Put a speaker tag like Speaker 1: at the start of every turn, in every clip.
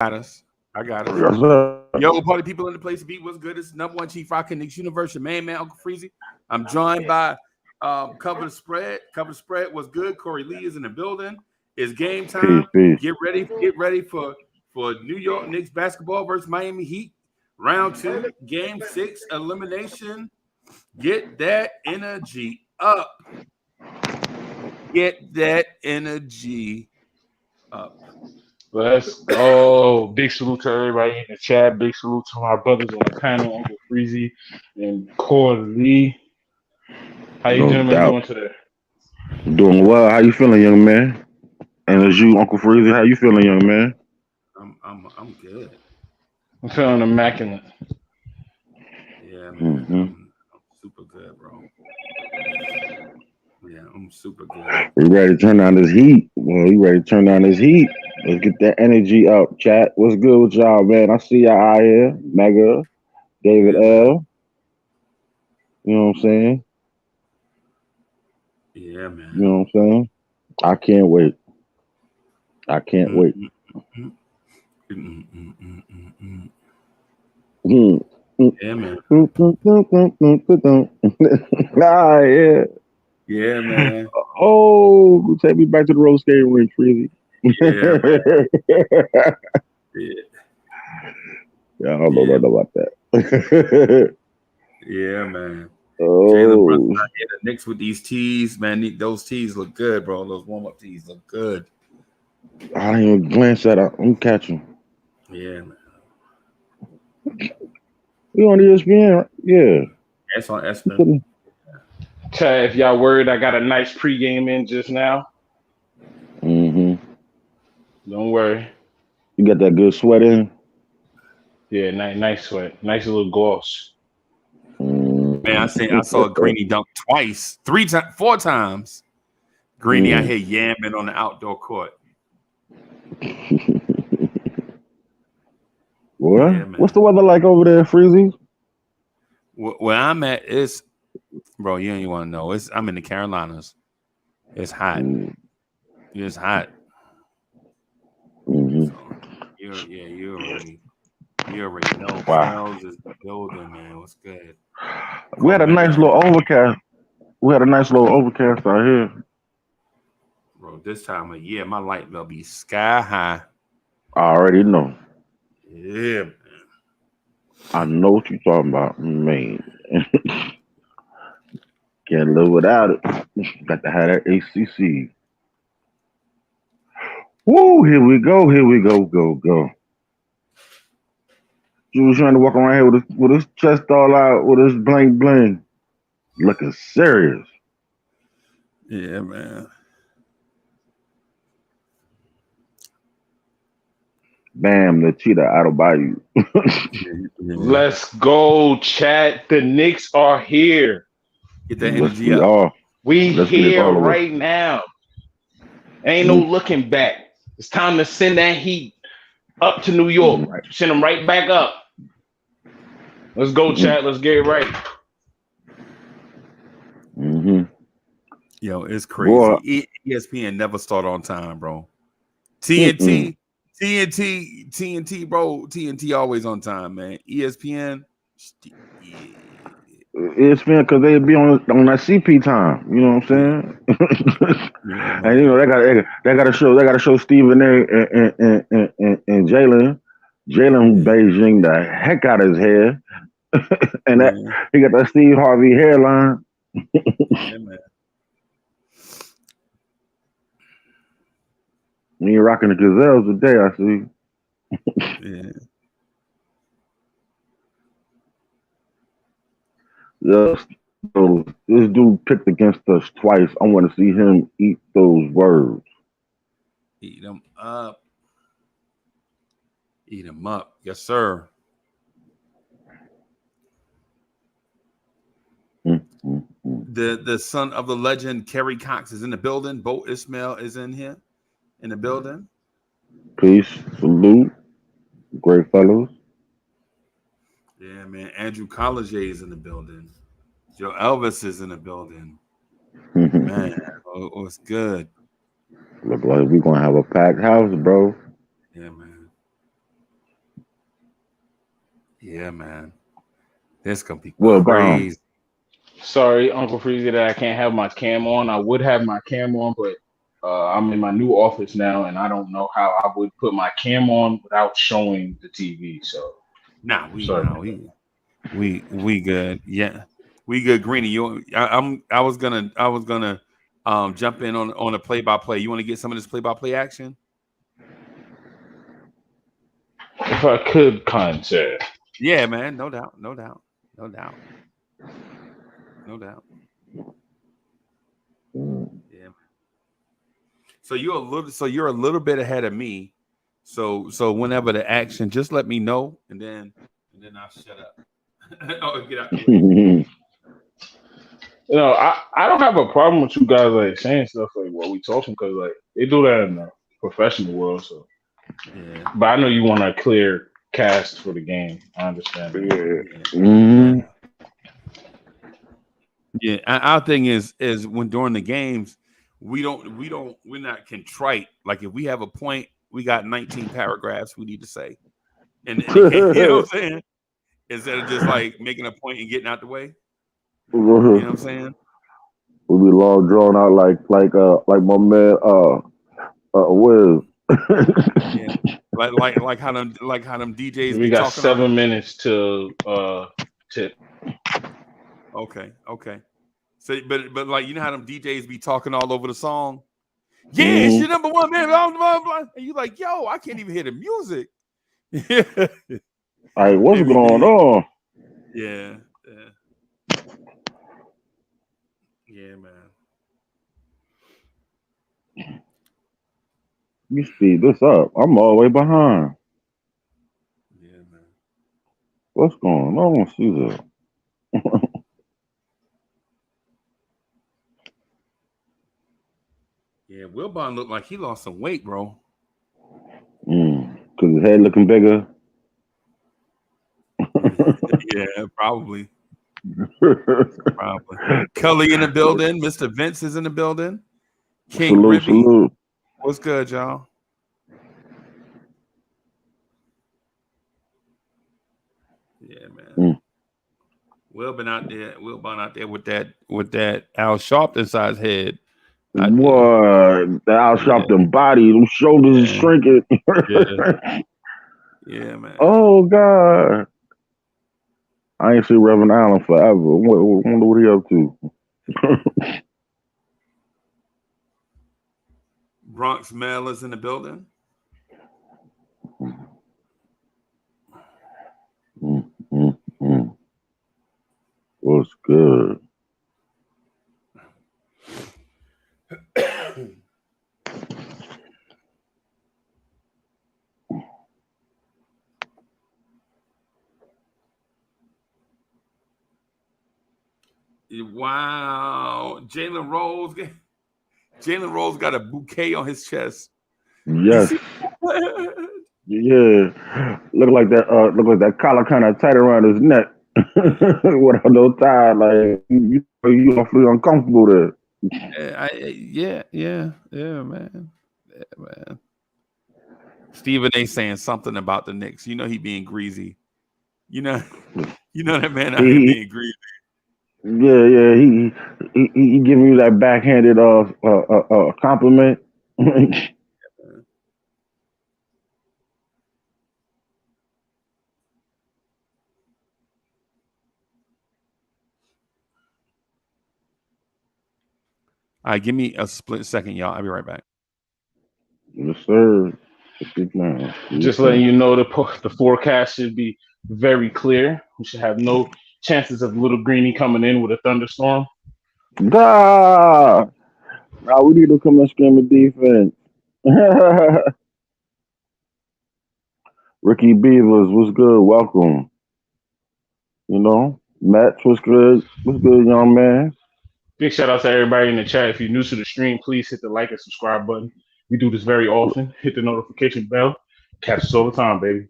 Speaker 1: got us. I got us.
Speaker 2: Yes, sir.
Speaker 1: Yo, party people in the place to be. What's good? It's number one Chief Rock Knicks Universe. Your man, Uncle Freezy. I'm joined by Cover the Spread. Cover the Spread was good. Corey Lee is in the building. It's game
Speaker 2: Peace,
Speaker 1: time.
Speaker 2: peace.
Speaker 1: Get ready for New York Knicks basketball versus Miami Heat. Round two, game six, elimination. Get that energy up. Get that energy up.
Speaker 3: Let's go. Big salute to everybody in the chat. Big salute to my brothers on the panel, Uncle Freezy and Corey Lee. How you
Speaker 2: No
Speaker 3: gentlemen
Speaker 2: doubt.
Speaker 3: doing today?
Speaker 2: Doing well. How you feeling, young man? And as you, Uncle Freezy, how you feeling, young man?
Speaker 1: I'm good.
Speaker 3: I'm feeling immaculate.
Speaker 1: Yeah, man.
Speaker 2: Mm-hmm.
Speaker 1: I'm super good, bro. Yeah, I'm super good.
Speaker 2: You ready to turn down this heat? Well, you ready to turn down this heat? Let's get that energy up, chat. What's good with y'all, man? I see y'all out here. Mega, David
Speaker 1: Yeah, man.
Speaker 2: L. You know what I'm saying?
Speaker 1: Yeah,
Speaker 2: You know
Speaker 1: man.
Speaker 2: what I'm saying? I can't wait. I can't
Speaker 1: Mm,
Speaker 2: wait.
Speaker 1: mm, mm, mm, mm, mm, mm, mm.
Speaker 2: Hmm.
Speaker 1: Yeah, man.
Speaker 2: Ah, yeah.
Speaker 1: Yeah, man.
Speaker 2: Oh, take me back to the roller skating rink, Freezy.
Speaker 1: Yeah, man. Yeah,
Speaker 2: Yeah, I don't know
Speaker 1: yeah,
Speaker 2: nothing about that.
Speaker 1: yeah, man. Jalen Brunson
Speaker 2: Oh,
Speaker 1: out here, the Knicks with these tees, man. Those tees look good, bro. Those warm up tees look good.
Speaker 2: I didn't even glance at it. I'm catching.
Speaker 1: Yeah, man.
Speaker 2: We on ESPN, right? Yeah.
Speaker 1: That's on Espen.
Speaker 3: Chat, if y'all worried, I got a nice pregame in just now.
Speaker 2: Mm-hmm.
Speaker 3: Don't worry.
Speaker 2: You got that good sweat in?
Speaker 3: Yeah, nice sweat. Nice little gloss.
Speaker 1: Man, I saw Greeny dunk twice, 3 times, 4 times. Greeny out
Speaker 2: Mm.
Speaker 1: here yamming on the outdoor court. Yeah,
Speaker 2: What? What's
Speaker 1: man.
Speaker 2: the weather like over there, Freezy?
Speaker 1: Where I'm at is, bro. You don't even want to know. I'm in the Carolinas. It's hot.
Speaker 2: Mm-hmm.
Speaker 1: It's hot.
Speaker 2: Mm-hmm.
Speaker 1: So you already know.
Speaker 2: Wow.
Speaker 1: Charles is the building, man. What's good?
Speaker 2: We had a
Speaker 1: Corvette
Speaker 2: nice
Speaker 1: out here,
Speaker 2: little overcast. We had a nice little overcast out here.
Speaker 1: bro. This time of year, my light bill be sky high.
Speaker 2: I already know.
Speaker 1: Yeah, man.
Speaker 2: I know what you're talking about, man. Can't live without it. Got to have that ACC. Woo! Here we go. Here we go. Go go. She was trying to walk around here with his chest all out, with his bling bling, looking serious.
Speaker 1: Yeah, man.
Speaker 2: Bam, the cheetah out of Bayou.
Speaker 1: Yeah.
Speaker 3: Let's go, chat. The Knicks are here.
Speaker 1: Get that
Speaker 2: Let's
Speaker 1: energy
Speaker 2: we
Speaker 1: up.
Speaker 2: all
Speaker 3: We
Speaker 2: let's get it
Speaker 3: here
Speaker 2: all the way.
Speaker 3: right now. Ain't no
Speaker 2: Mm,
Speaker 3: looking back. It's time to send that heat up to New York.
Speaker 2: mm,
Speaker 3: Send them right back up. Let's go,
Speaker 2: mm,
Speaker 3: chat. Let's get it right.
Speaker 2: mm-hmm.
Speaker 1: Yo, it's
Speaker 2: Boy,
Speaker 1: crazy. ESPN never start on time, bro.
Speaker 2: mm-mm.
Speaker 1: TNT, bro. TNT always on time, man. ESPN, yeah.
Speaker 2: It's been because they be on that CP time. You know what
Speaker 1: Yeah,
Speaker 2: I'm saying?
Speaker 1: yeah,
Speaker 2: And you
Speaker 1: man.
Speaker 2: know they got to show Stephen A. and Jalen. Jalen
Speaker 1: Yeah,
Speaker 2: Beijing the heck out of his hair, and that
Speaker 1: yeah,
Speaker 2: he got that Steve Harvey hairline.
Speaker 1: yeah, man.
Speaker 2: You rocking the gazelles today, I see.
Speaker 1: Yeah.
Speaker 2: Yes, so this dude picked against us twice. I want to see him eat those words.
Speaker 1: Eat them up. Eat them up. Yes, sir.
Speaker 2: Mm, mm, mm.
Speaker 1: The son of the legend, Kerry Cox, is in the building. Bo Ismail is in here in the building.
Speaker 2: Peace, salute, great fellows.
Speaker 1: Yeah, man. Andrew Collegier is in the building. Joe Elvis is in the building. Man, what's good?
Speaker 2: Look like we gonna have a packed house, bro.
Speaker 1: Yeah, man. Yeah, man. This gonna be
Speaker 2: Well, Bomb.
Speaker 1: crazy.
Speaker 3: Sorry, Uncle Freezy, that I can't have my cam on. I would have my cam on, but I'm in my new office now, and I don't know how I would put my cam on without showing the TV. So,
Speaker 1: Nah,
Speaker 3: sorry.
Speaker 1: we good. Yeah, we good. Greeny, I was gonna jump in on a play by play. You want to get some of this play by play action?
Speaker 3: If I could, kind sir.
Speaker 1: Yeah, man. No doubt. No doubt. No doubt. No doubt. Yeah. You're a little bit ahead of me. So whenever the action, just let me know, and then I'll shut up. Oh, get out the way.
Speaker 3: I don't have a problem with you guys like saying stuff like what we talking because like they do that in the professional world. So,
Speaker 1: Yeah.
Speaker 3: but I know you want a clear cast for the game. I understand that.
Speaker 1: Yeah.
Speaker 2: Mm.
Speaker 1: Yeah. Our thing is when during the games, we're not contrite. Like if we have a point, we got 19 paragraphs we need to say. And you know what I'm saying? Instead of just like making a point and getting out the way. You know what I'm saying?
Speaker 2: We'll be long drawn out like my man Wiz.
Speaker 1: Yeah. Like how them DJs
Speaker 3: We
Speaker 1: be
Speaker 3: got
Speaker 1: talking on.
Speaker 3: 7 minutes to tip.
Speaker 1: Okay. So but like you know how them DJs be talking all over the song? Yeah, it's your number one, man. Blah, blah, blah. And you like, yo, I can't even hear the music.
Speaker 2: Like, what's going on?
Speaker 1: Yeah. Yeah, man.
Speaker 2: You speed this up. I'm all the way behind.
Speaker 1: Yeah, man.
Speaker 2: What's going on, Caesar?
Speaker 1: Yeah, Wilbon looked like he lost some weight, bro.
Speaker 2: Cause his head looking bigger.
Speaker 1: Yeah, probably. Cully in the building. Mr. Vince is in the building. King Ribby.
Speaker 2: Salute.
Speaker 1: What's good, y'all? Yeah, man. Wilbon out there with that Al Sharpton size head.
Speaker 2: What? The Al Sharpton body, them shoulders is shrinking.
Speaker 1: Yeah, man.
Speaker 2: Oh God. I ain't seen Reverend Allen forever. Wonder what he up to.
Speaker 1: Bronx Mel is in the building.
Speaker 2: What's good?
Speaker 1: Wow. Jalen Rose got a bouquet on his chest.
Speaker 2: Yes. Yeah. Look like that collar kind of tight around his neck. Without no tie, like you don't feel uncomfortable there.
Speaker 1: Yeah, man. Yeah, man. Stephen A saying something about the Knicks. You know he being greasy. You know that man out here being greasy.
Speaker 2: Yeah. He giving you that backhanded compliment.
Speaker 1: All right, give me a split second, y'all. I'll be right back.
Speaker 2: Yes, sir.
Speaker 3: Just letting you know the forecast should be very clear. We should have no chances of Little Greeny coming in with a thunderstorm.
Speaker 2: Now we need to come and scream at defense. Ricky Beavers, what's good? Welcome. Matt, what's good? What's good, young man?
Speaker 3: Big shout out to everybody in the chat. If you're new to the stream, please hit the like and subscribe button. We do this very often. Hit the notification bell. Catch us all the time, baby.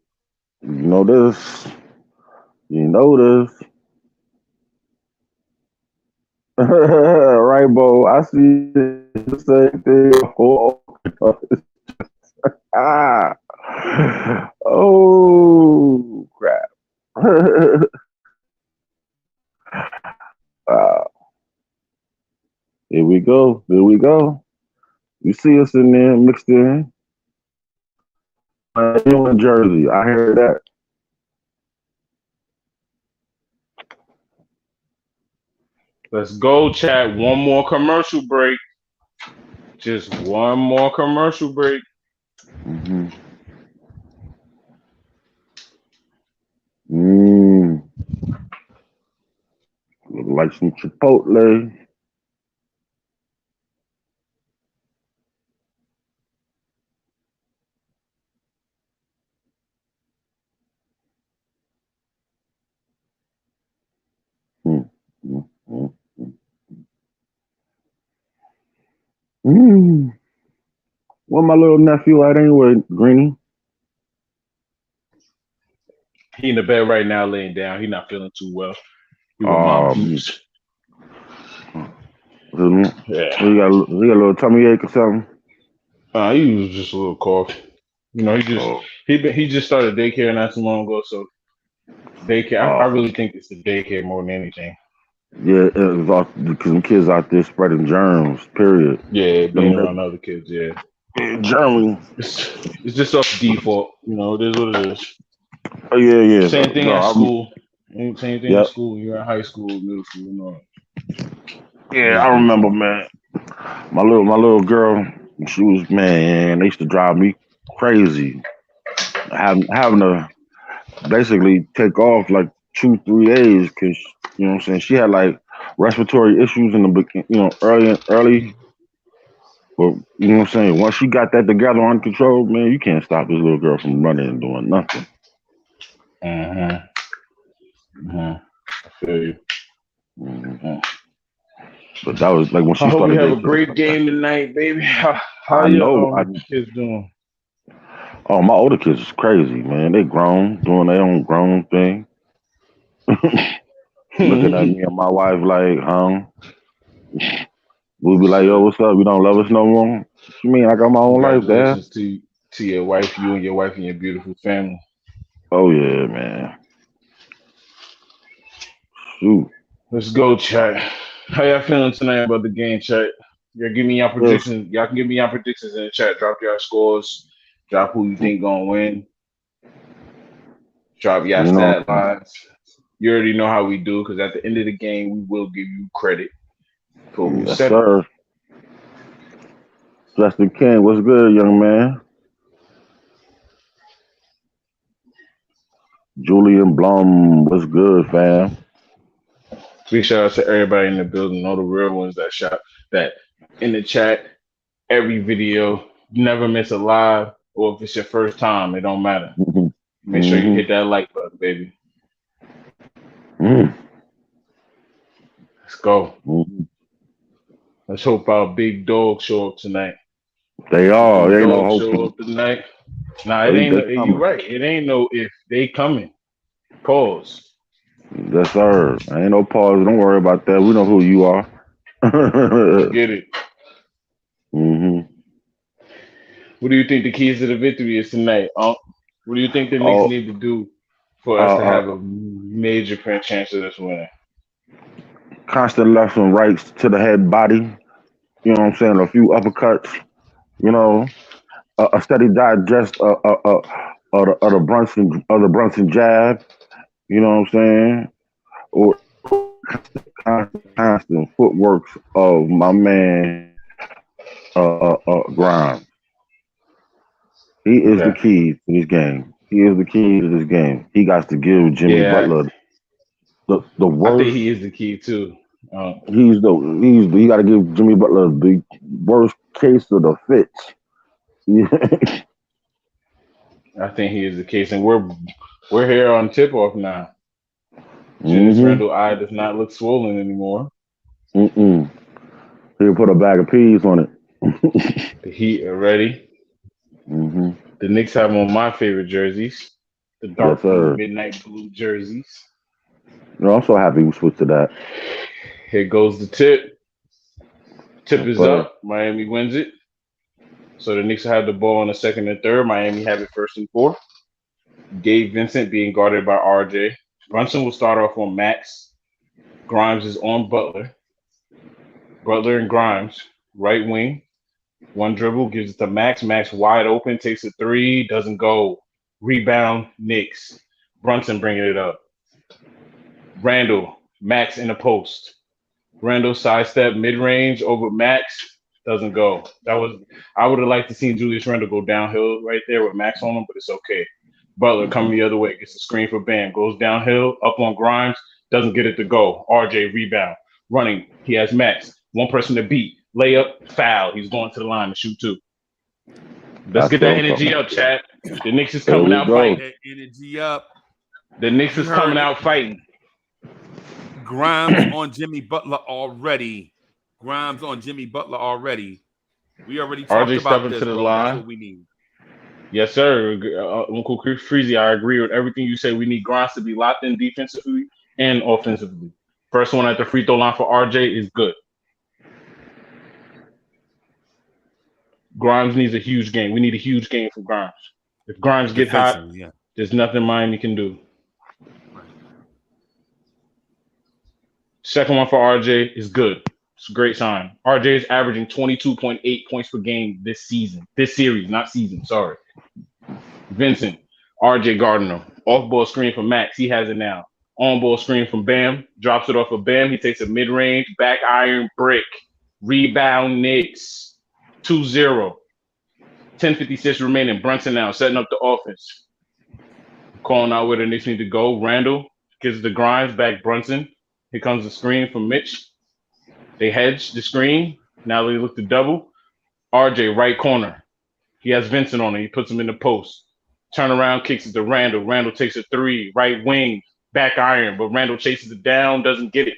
Speaker 2: You know this. Right, Bo. I see the same thing. Oh crap. go. There we go. You see us in there mixed in. You in Jersey. I heard that.
Speaker 3: Let's go, chat. One more commercial break. Just one more commercial break.
Speaker 2: Mm-hmm. Mm. Look like some Chipotle. Mm. Mm. Mm. Mm. Where my little nephew at anyway, Greenie?
Speaker 3: He in the bed right now, laying down. He not feeling too well. He with Mom
Speaker 2: Um,
Speaker 3: Hoops.
Speaker 2: he got,
Speaker 3: Yeah.
Speaker 2: he got a little tummy ache or something.
Speaker 3: He was just a little cough. You know,
Speaker 2: Oh,
Speaker 3: he just started daycare not too long ago. So daycare, I
Speaker 2: oh,
Speaker 3: really think it's the daycare more than anything.
Speaker 2: yeah, it was all because them kids out there spreading germs. Period.
Speaker 3: Yeah,
Speaker 2: Them
Speaker 3: being around other kids. Yeah,
Speaker 2: Germany.
Speaker 3: it's just off default. You know, it is what it is.
Speaker 2: Oh yeah, yeah.
Speaker 3: Same thing
Speaker 2: No,
Speaker 3: at school. Same thing at
Speaker 2: yep.
Speaker 3: school. You're in high school, middle school, and all.
Speaker 2: Yeah, I
Speaker 3: Just
Speaker 2: remember,
Speaker 3: default.
Speaker 2: man. My little girl, she was, man. They used to drive me crazy. Having to basically take off like 2 3 days because you know what I'm saying. She had like respiratory issues in the early. But you know what I'm saying. Once she got that together on control, man, you can't stop this little girl from running and doing nothing.
Speaker 3: Uh-huh. Uh-huh. I feel you.
Speaker 2: Mhm.
Speaker 3: Uh-huh.
Speaker 2: But that was like when
Speaker 3: I
Speaker 2: she
Speaker 3: hope we
Speaker 2: started
Speaker 3: have a
Speaker 2: daycare.
Speaker 3: great game tonight, baby. How
Speaker 2: I
Speaker 3: your
Speaker 2: know.
Speaker 3: kids doing?
Speaker 2: Oh, my older kids is crazy, man. They grown, doing their own grown thing. Looking at me and my wife like, huh? We'll be like, yo,
Speaker 3: Shit.
Speaker 2: what's up? You don't love us no more? What you mean? I got my own life, Dad.
Speaker 3: Congratulations to your wife, you and your wife and your beautiful family.
Speaker 2: Oh yeah, man. Shoot.
Speaker 3: Let's go, chat. How y'all feeling tonight about the game, chat? Y'all give me your
Speaker 2: Yes.
Speaker 3: predictions. Y'all can give me your predictions in the chat. Drop your scores. Drop who you think gonna win. Drop your
Speaker 2: You know.
Speaker 3: stat lines. You already know how we do, because at the end of the game, we will give you credit for who
Speaker 2: Yes,
Speaker 3: said it.
Speaker 2: sir. Justin King, what's good, young man? Julian Blum, what's good, fam?
Speaker 3: Big shout out to everybody in the building, all the real ones that in the chat, every video. You never miss a live, or if it's your first time, it don't matter.
Speaker 2: Mm-hmm.
Speaker 3: Make sure you
Speaker 2: Mm-hmm.
Speaker 3: hit that like button, baby.
Speaker 2: Mm-hmm.
Speaker 3: Let's go.
Speaker 2: Mm-hmm.
Speaker 3: Let's hope our big dog show up tonight.
Speaker 2: They
Speaker 3: The
Speaker 2: are.
Speaker 3: big
Speaker 2: They ain't no
Speaker 3: dog
Speaker 2: hope.
Speaker 3: show up tonight. Nah, it ain't.
Speaker 2: They
Speaker 3: You
Speaker 2: coming.
Speaker 3: right. It ain't no if they coming. Pause.
Speaker 2: Yes, sir. Ain't no pause. Don't worry about that. We know who you are.
Speaker 3: Let's get it.
Speaker 2: Mm-hmm.
Speaker 3: What do you think the keys to the victory is tonight? What do you think the Knicks
Speaker 2: Oh,
Speaker 3: need to do for us to
Speaker 2: uh,
Speaker 3: have a major chance of this winning?
Speaker 2: constant left and rights to the head body. You know what I'm saying? A few uppercuts. You know, a steady digest of the Brunson jab. You know what I'm saying? Or constant footwork of my man Grimes. He is the
Speaker 3: Okay.
Speaker 2: key to this game. He is the key to this game. He got to give Jimmy
Speaker 3: Yeah,
Speaker 2: Butler the
Speaker 3: I think
Speaker 2: worst.
Speaker 3: he is the key too. Um,
Speaker 2: He got to give Jimmy Butler the worst case of the fits.
Speaker 3: I think he is the case, and we're here on tip off now. Julius
Speaker 2: Mm-hmm.
Speaker 3: Randle eye does not look swollen anymore.
Speaker 2: Mm-mm. He'll put a bag of peas on it.
Speaker 3: The Heat are ready.
Speaker 2: Mm-hmm.
Speaker 3: The Knicks have on my favorite jerseys, the
Speaker 2: Yes,
Speaker 3: dark blue,
Speaker 2: sir.
Speaker 3: midnight blue jerseys.
Speaker 2: No, I'm so happy we switched to that.
Speaker 3: Here goes the tip. Tip
Speaker 2: Yes,
Speaker 3: is
Speaker 2: sir.
Speaker 3: up. Miami wins it. So the Knicks have the ball in the second and third. Miami have it first and fourth. Gabe Vincent being guarded by RJ. Brunson will start off on Max. Grimes is on Butler. Butler and Grimes, right wing. One dribble gives it to Max. Max wide open, takes a three, doesn't go. Rebound, Knicks. Brunson bringing it up. Randall, Max in the post. Randall sidestep mid range over Max, doesn't go. I would have liked to see Julius Randall go downhill right there with Max on him, but it's okay. Butler coming the other way, gets the screen for Bam, goes downhill, up on Grimes, doesn't get it to go. RJ rebound, running. He has Max. One person to beat. Layup, foul. He's going to the line to shoot two. Let's get that energy up, chat. The Knicks is coming out fighting.
Speaker 1: That energy up.
Speaker 3: The Knicks is coming out fighting.
Speaker 1: Grimes on Jimmy Butler already. We already talked
Speaker 3: RJ
Speaker 1: about this,
Speaker 3: to the
Speaker 1: bro.
Speaker 3: line.
Speaker 1: That's what we need.
Speaker 3: Yes, sir. Uncle Chris Freezy, I agree with everything you say. We need Grimes to be locked in defensively and offensively. First one at the free throw line for RJ is good. Grimes needs a huge game. We need a huge game from Grimes. If Grimes gets hot, there's nothing Miami can do. Second one for RJ is good. It's a great sign. RJ is averaging 22.8 points per game this series, not season. Sorry. Vincent, RJ Gardner, off-ball screen from Max. He has it now. On-ball screen from Bam. Drops it off of Bam. He takes a mid-range, back iron, brick. Rebound, Knicks. 2-0. 10:56 remaining. Brunson now setting up the offense. Calling out where the Knicks need to go. Randall gives the Grimes back Brunson. Here comes the screen from Mitch. They hedge the screen. Now they look to double. RJ, right corner. He has Vincent on it. He puts him in the post. Turn around, kicks it to Randall. Randall takes a three. Right wing, back iron. But Randall chases it down, doesn't get it.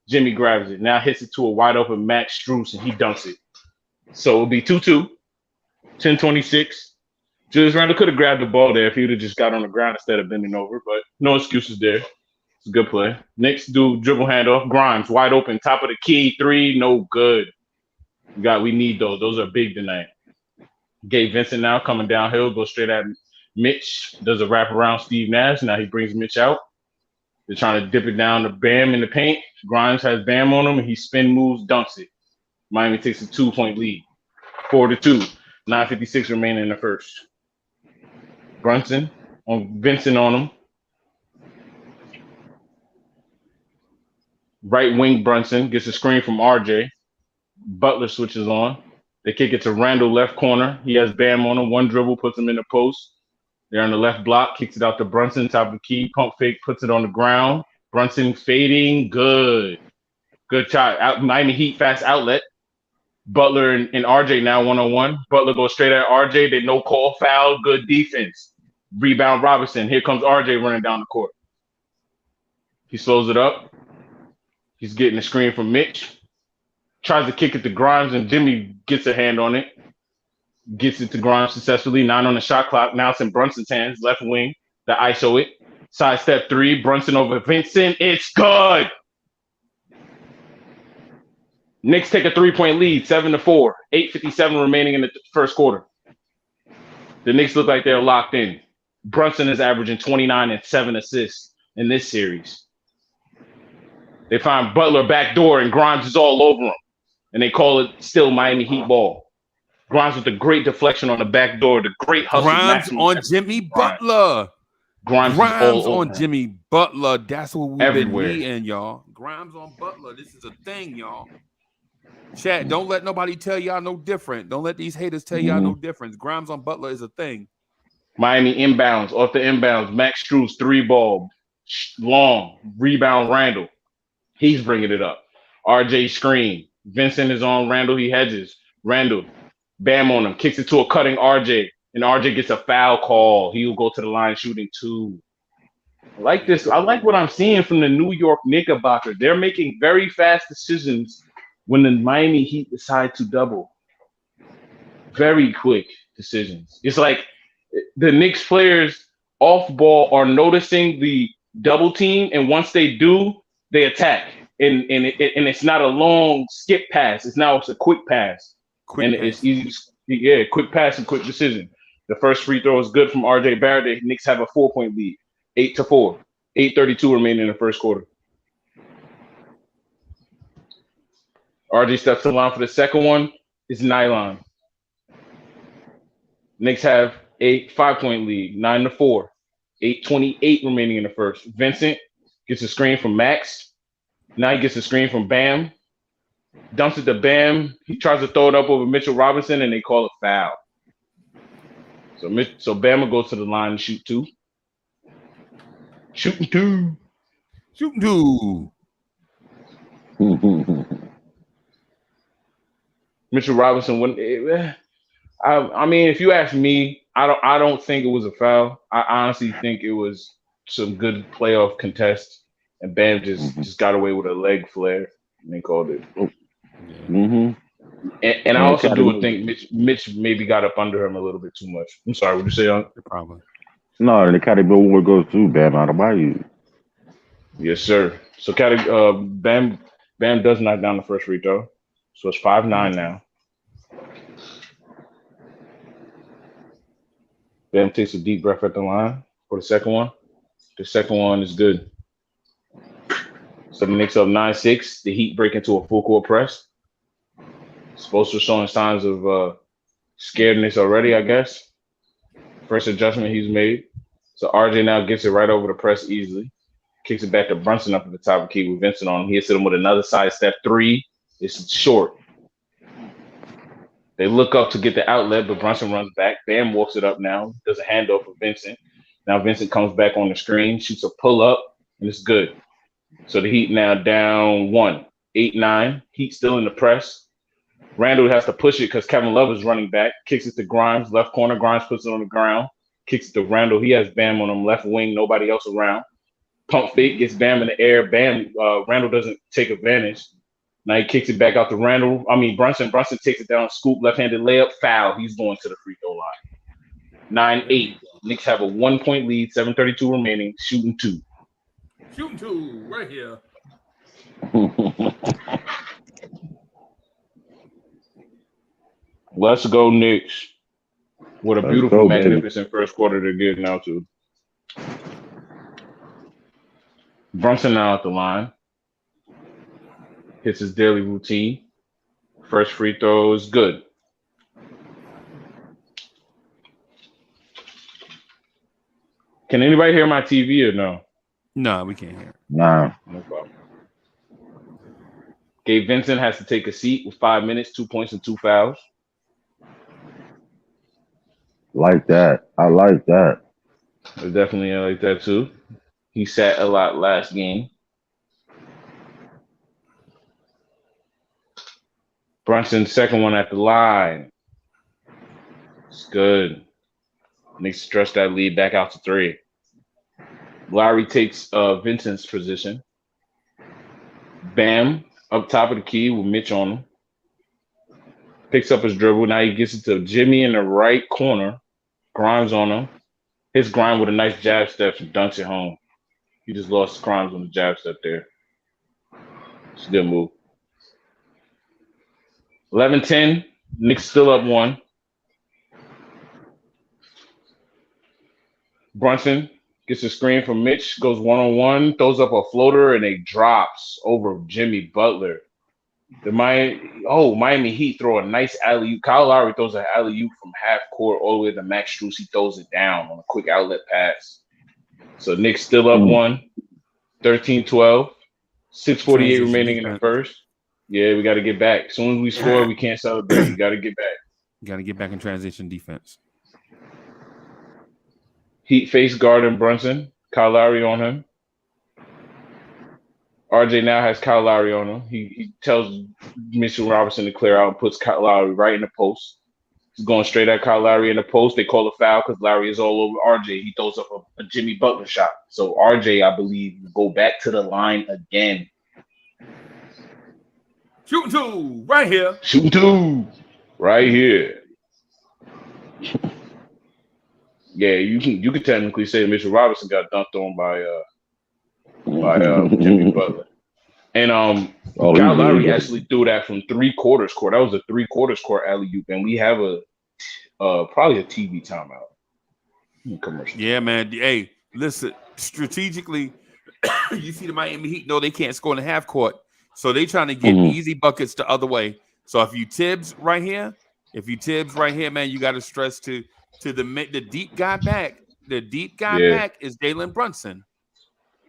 Speaker 3: Jimmy grabs it. Now hits it to a wide open Max Strus, and he dunks it. So it'll be 2-2. 10:26. Julius Randall could have grabbed the ball there if he would have just got on the ground instead of bending over. But no excuses there. It's a good play. Knicks do dribble handoff. Grimes wide open, top of the key, three, no good. We need those. Those are big tonight. Gabe Vincent now coming downhill, goes straight at Mitch. Does a wrap around Steve Nash. Now he brings Mitch out. They're trying to dip it down to Bam in the paint. Grimes has Bam on him, and he spin moves, dunks it. Miami takes a 2-point lead. 4-2. 9:56 remaining in the first. Brunson on Vincent on him. Right wing Brunson gets a screen from RJ. Butler switches on. They kick it to Randall left corner. He has Bam on him. One dribble puts him in the post. They're on the left block. Kicks it out to Brunson. Top of the key. Pump fake. Puts it on the ground. Brunson fading. Good. Good shot. Miami Heat fast outlet. Butler and RJ now 1-on-1. Butler goes straight at RJ. They no call foul. Good defense. Rebound Robinson. Here comes RJ running down the court. He slows it up. He's getting a screen from Mitch. Tries to kick it to Grimes, and Jimmy gets a hand on it. Gets it to Grimes successfully. 9 on the shot clock. Now it's in Brunson's hands. Left wing. The ISO it. Sidestep three. Brunson over Vincent. It's good. Knicks take a 3-point lead. 7-4. 8:57 remaining in the first quarter. The Knicks look like they're locked in. Brunson is averaging 29 and 7 assists in this series. They find Butler backdoor, and Grimes is all over him. And they call it still Miami Heat ball. Grimes with a great deflection on the back door, the great hustle.
Speaker 1: Grimes on Jimmy Butler.
Speaker 3: Grimes
Speaker 1: on Jimmy Butler. That's what we've been needing, y'all. Grimes on Butler. This is a thing, y'all. Chat, don't let nobody tell y'all no different. Don't let these haters tell y'all no difference. Grimes on Butler is a thing.
Speaker 3: Miami inbounds, off the inbounds. Max Strus, 3-ball, long, rebound Randall. He's bringing it up. RJ screen. Vincent is on Randall. He hedges. Randall, Bam on him. Kicks it to a cutting RJ. And RJ gets a foul call. He will go to the line shooting 2. I like this. I like what I'm seeing from the New York Knickerbocker. They're making very fast decisions when the Miami Heat decide to double. Very quick decisions. It's like the Knicks players off ball are noticing the double team, and once they do, they attack. And it's not a long skip pass. It's a quick pass. It's easy. Quick pass and quick decision. The first free throw is good from RJ Barrett. The Knicks have a 4-point lead. 8-4. 8:32 remaining in the first quarter. RJ steps to the line for the second one. It's nylon. Knicks have a 5-point lead, 9-4. 8:28 remaining in the first. Vincent gets a screen from Max. Now he gets a screen from Bam. Dumps it to Bam. He tries to throw it up over Mitchell Robinson, and they call a foul. So Bama goes to the line and shoot two. Shooting two.
Speaker 1: Shooting two.
Speaker 3: Mitchell Robinson wouldn't. I mean, if you ask me, I don't think it was a foul. I honestly think it was some good playoff contest, and Bam just got away with a leg flare, and they called it.
Speaker 2: Mm-hmm.
Speaker 3: And I also do think Mitch maybe got up under him a little bit too much. I'm sorry, what did you say, Young?
Speaker 1: Probably.
Speaker 2: No, the category award goes to Bam Adebayo.
Speaker 3: Yes, sir. So Bam does knock down the first free throw. So it's 5-9 now. Bam takes a deep breath at the line for the second one. The second one is good. So the Knicks up 9-6. The Heat break into a full court press. Spoelstra showing signs of scaredness already, I guess. First adjustment he's made. So RJ now gets it right over the press easily. Kicks it back to Brunson up at the top of the key with Vincent on him. He hits him with another side step three. It's short. They look up to get the outlet, but Brunson runs back. Bam walks it up now. Does a handoff for Vincent. Now Vincent comes back on the screen, shoots a pull-up, and it's good. So the Heat now down 1, 8-9. Heat still in the press. Randall has to push it because Kevin Love is running back. Kicks it to Grimes, left corner. Grimes puts it on the ground. Kicks it to Randall. He has Bam on him, left wing, nobody else around. Pump fake, gets Bam in the air. Bam, Randall doesn't take advantage. Now he kicks it back out to Brunson. Brunson takes it down, scoop, left-handed layup, foul. He's going to the free throw line. 9-8. Knicks have a 1-point lead, 7:32 remaining, shooting two.
Speaker 1: Shooting two, right here.
Speaker 3: Let's go, Knicks. What a beautiful, magnificent first quarter they're getting out to. Brunson now at the line. Hits his daily routine. First free throw is good. Can anybody hear my TV or no?
Speaker 1: No, we can't hear it.
Speaker 2: Nah.
Speaker 3: No problem. Gabe Vincent has to take a seat with 5 minutes, 2 points, and 2 fouls.
Speaker 2: Like that. I like that.
Speaker 3: I definitely like that too. He sat a lot last game. Brunson's second one at the line. It's good. Knicks stretch that lead back out to 3. Lowry takes Vincent's position. Bam up top of the key with Mitch on him. Picks up his dribble. Now he gets it to Jimmy in the right corner. Grimes on him. Hits Grimes with a nice jab step and dunks it home. He just lost Grimes on the jab step there. It's a good move. 11-10. Knicks still up 1. Brunson gets a screen from Mitch, goes one-on-one, throws up a floater, and it drops over Jimmy Butler. The Miami Heat throw a nice alley-oop. Kyle Lowry throws an alley-oop from half court all the way to Max Strus. He throws it down on a quick outlet pass. So Knicks still up 1, 13-12, 6:48 remaining in the first. Yeah, we got to get back. As soon as we score, we can't celebrate. We got to get back.
Speaker 1: Got to get back in transition defense.
Speaker 3: Heat face guarding Brunson. Kyle Lowry on him. RJ now has Kyle Lowry on him. He tells Mitchell Robinson to clear out and puts Kyle Lowry right in the post. He's going straight at Kyle Lowry in the post. They call a foul because Lowry is all over RJ. He throws up a Jimmy Butler shot. So RJ, I believe, will go back to the line again.
Speaker 1: Shooting two, right here.
Speaker 3: Shooting two, right here. Yeah, you can technically say Mitchell Robinson got dunked on by Jimmy Butler. And Kyle Lowry actually threw that from 3/4 court. That was a 3/4 court alley-oop, and we have probably a TV timeout. Commercial.
Speaker 1: Yeah, man. Hey, listen, strategically, you see the Miami Heat know they can't score in the half court. So they trying to get easy buckets the other way. So if you Tibbs right here, man, you got to stress to the deep guy back. The deep guy back is Jalen Brunson.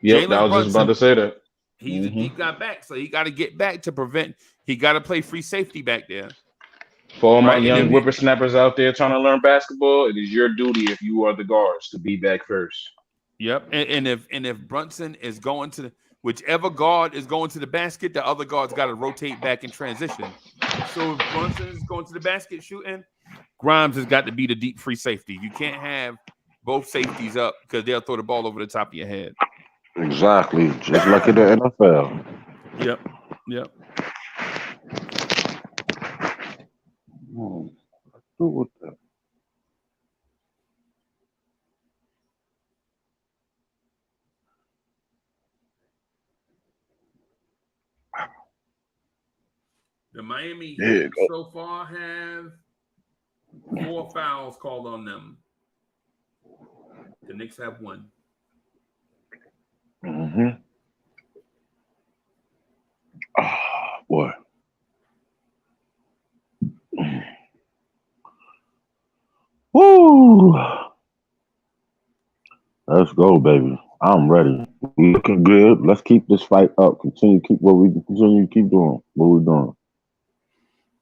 Speaker 3: Yep, I was just about to say that.
Speaker 1: He's a deep guy back, so he got to get back to prevent. He got to play free safety back there.
Speaker 3: For all my young whippersnappers out there trying to learn basketball, it is your duty if you are the guards to be back first.
Speaker 1: Yep, and if Brunson is going to whichever guard is going to the basket, the other guard's got to rotate back in transition. So if Brunson is going to the basket shooting, Grimes has got to be the deep free safety. You can't have both safeties up because they'll throw the ball over the top of your head.
Speaker 2: Exactly, just like in the NFL.
Speaker 1: Yep.
Speaker 2: Let's do with that.
Speaker 1: The Miami Heat so far have 4 fouls called on them. The Knicks have 1.
Speaker 2: Oh, boy. Woo! Let's go, baby. I'm ready. We looking good. Let's keep this fight up. Continue to keep doing what we're doing.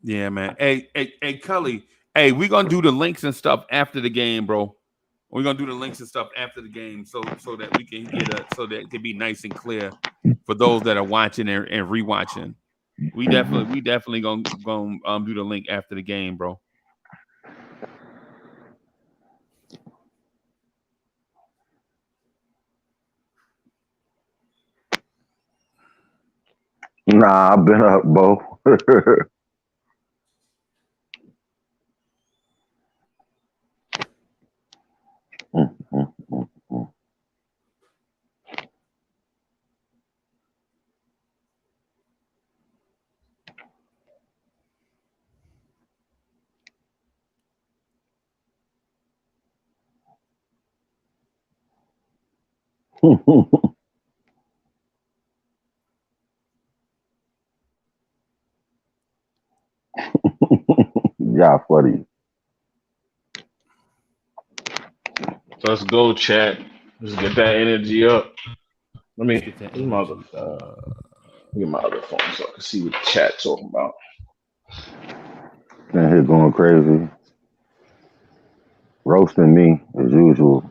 Speaker 1: Yeah, man. Hey, Cully. Hey, we're gonna do the links and stuff after the game, bro. We're gonna do the links and stuff after the game, so that we can so that it can be nice and clear for those that are watching and rewatching. We definitely gonna do the link after the game, bro.
Speaker 2: Nah, I've been up, Bo. Yeah, funny.
Speaker 3: So let's go, chat. Let's get that energy up. Let me get my other phone so I can see what the chat's talking about.
Speaker 2: In here going crazy. Roasting me as usual.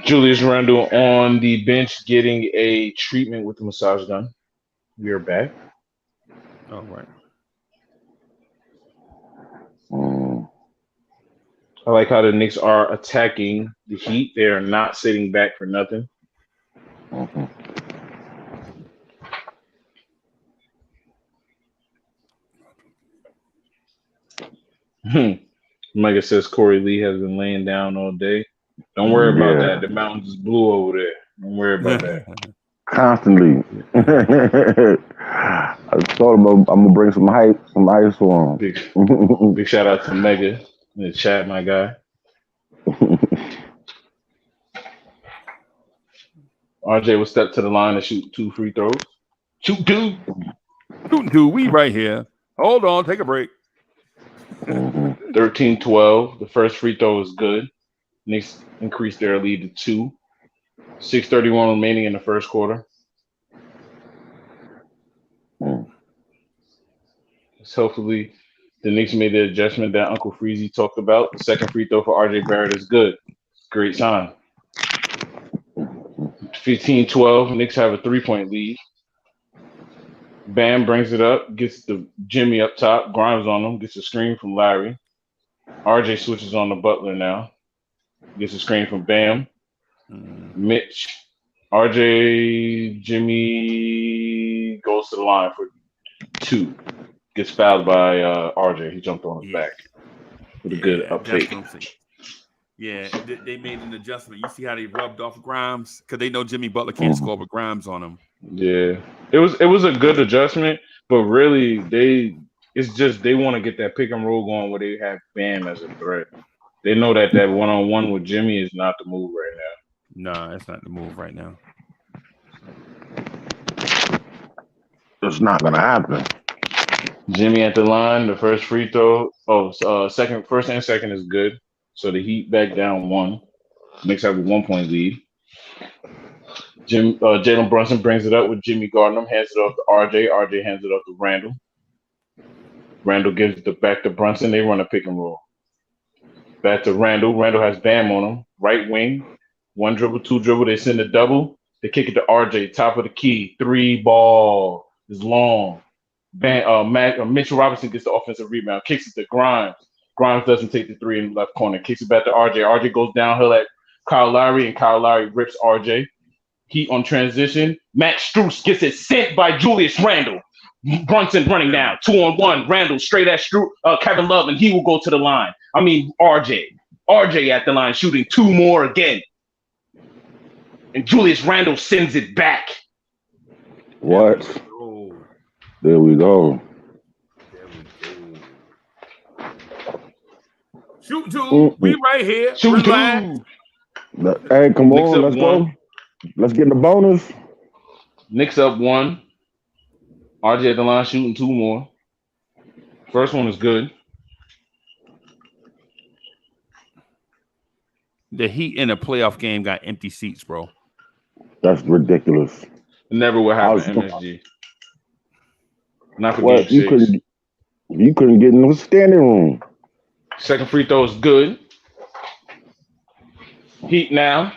Speaker 3: Julius Randle on the bench getting a treatment with the massage gun. We are back.
Speaker 1: All right.
Speaker 3: I like how the Knicks are attacking the Heat. They are not sitting back for nothing. Mega says Corey Lee has been laying down all day. Don't worry about that. The mountains is blue over there. Don't worry about that.
Speaker 2: Constantly. I told him I'm gonna bring some ice for him.
Speaker 3: Big shout out to Mega in the chat, my guy. RJ will step to the line and shoot 2 free throws. Shoot 2.
Speaker 1: Shooting 2. We right here. Hold on. Take a break.
Speaker 3: 13-12. The first free throw is good. Knicks increased their lead to 2. 6:31 remaining in the first quarter. So hopefully the Knicks made the adjustment that Uncle Freezy talked about. The second free throw for RJ Barrett is good. Great sign. 15-12. Knicks have a 3-point lead. Bam brings it up, gets the Jimmy up top, Grimes on him, gets a screen from Larry. RJ switches on to Butler now. Gets a screen from Bam. Mitch. RJ, Jimmy goes to the line for 2. Gets fouled by RJ. He jumped on his back with a good up fake.
Speaker 1: Yeah, they made an adjustment. You see how they rubbed off Grimes because they know Jimmy Butler can't score with Grimes on him.
Speaker 3: Yeah, it was a good adjustment, but really they want to get that pick and roll going where they have Bam as a threat. They know that one-on-one with Jimmy is not the move right now.
Speaker 1: No, it's not the move right now.
Speaker 2: It's not gonna happen.
Speaker 3: Jimmy at the line. The first free throw. First and second is good. So the Heat back down 1. Knicks have a 1-point lead. Jalen Brunson brings it up with Jimmy Gardner, hands it off to RJ. RJ hands it off to Randall. Randall gives it back to Brunson. They run a pick and roll. Back to Randall. Randall has Bam on him. Right wing. 1 dribble, 2 dribble. They send a double. They kick it to RJ. Top of the key. 3 ball is long. Mitchell Robinson gets the offensive rebound. Kicks it to Grimes. Grimes doesn't take the 3 in the left corner. Kicks it back to RJ. RJ goes downhill at Kyle Lowry, and Kyle Lowry rips RJ. Heat on transition. Max Strus gets it sent by Julius Randle. Brunson running down. 2-on-1. Randle straight at Kevin Love, and he will go to the line. RJ. RJ at the line shooting 2 more again. And Julius Randle sends it back.
Speaker 2: What? There we go.
Speaker 1: Shoot 2. We right here.
Speaker 3: Shoot 2.
Speaker 2: Hey, come on. Let's go. Let's get the bonus.
Speaker 3: Knicks up 1. RJ at the line shooting 2 more. First one is good.
Speaker 1: The Heat in a playoff game got empty seats, bro.
Speaker 2: That's ridiculous.
Speaker 3: Never would happen, MSG. Not for
Speaker 2: what?
Speaker 3: Game 6.
Speaker 2: You couldn't get in the standing room.
Speaker 3: Second free throw is good. Heat now.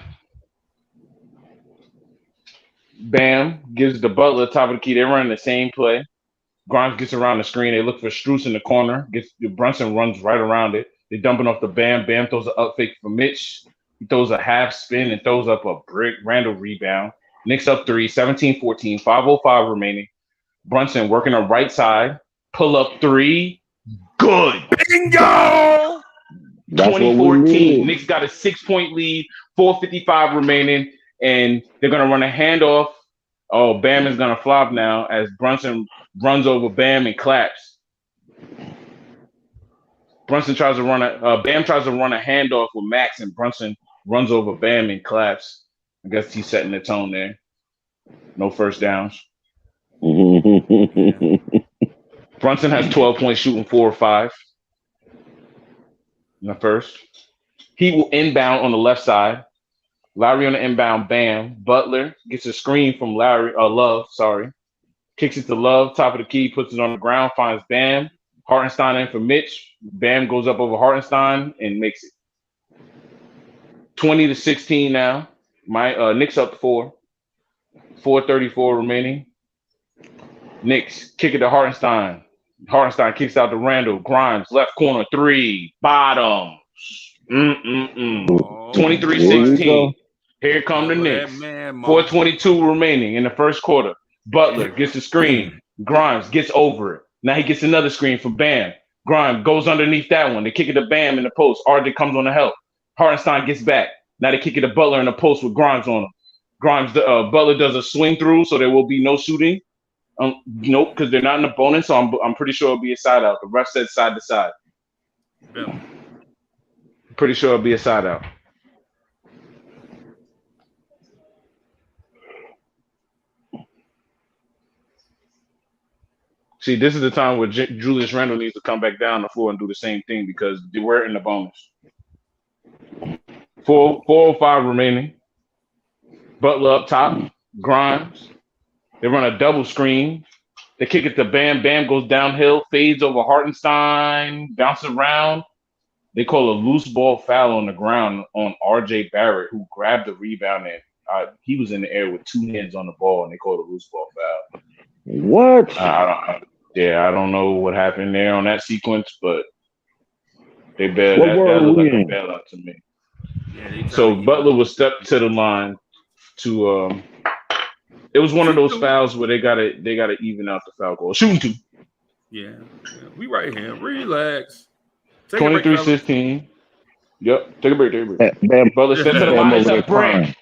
Speaker 3: Bam gives the Butler top of the key. They're running the same play. Grimes gets around the screen. They look for Strus in the corner. Brunson runs right around it. They're dumping off the Bam. Bam throws an up fake for Mitch. He throws a half spin and throws up a brick. Randall rebound. Knicks up 3, 17-14, 5:05 remaining. Brunson working on right side. Pull up 3. Good.
Speaker 1: Bingo!
Speaker 3: 2014. Knicks got a 6-point lead. 4:55 remaining. And they're going to run a handoff. Oh, Bam is going to flop now as Brunson runs over Bam and claps. Bam tries to run a handoff with Max, and Brunson runs over Bam and claps. I guess he's setting the tone there. No first downs. Brunson has 12 points shooting 4 or 5 in the first. He will inbound on the left side. Lowry on the inbound, Bam. Butler gets a screen from Love. Kicks it to Love, top of the key, puts it on the ground, finds Bam. Hartenstein in for Mitch. Bam goes up over Hartenstein and makes it. 20-16 now. Knicks up 4. 4:34 remaining. Knicks kick it to Hartenstein. Hartenstein kicks out to Randall. Grimes, left corner, 3. Bottom. 23-16. Here come the Knicks. 4:22 remaining in the first quarter. Butler gets the screen. Grimes gets over it. Now he gets another screen from Bam. Grimes goes underneath that one. They kick it to Bam in the post. RJ comes on the help. Hartenstein gets back. Now they kick it to Butler in the post with Grimes on him. Butler does a swing through, so there will be no shooting. Nope, because they're not in the bonus, so I'm pretty sure it'll be a side out. The ref said side to side.
Speaker 1: Yeah.
Speaker 3: Pretty sure it'll be a side out. See, this is the time where Julius Randle needs to come back down the floor and do the same thing because we're in the bonus. 4:05 remaining. Butler up top. Grimes. They run a double screen. They kick it to Bam. Bam goes downhill, fades over Hartenstein, bounces around. They call a loose ball foul on the ground on RJ Barrett, who grabbed the rebound and he was in the air with 2 hands on the ball, and they called a loose ball foul.
Speaker 2: What?
Speaker 3: I don't know what happened there on that sequence, but that looked like a bailout to me. Yeah, so Butler was stepped to the line to it was one of those fouls where they gotta even out the foul goal. Shooting 2.
Speaker 1: Yeah. We right here. Relax.
Speaker 3: 23-16. Yep. Take a break. Butler stepped to the line. It's a break.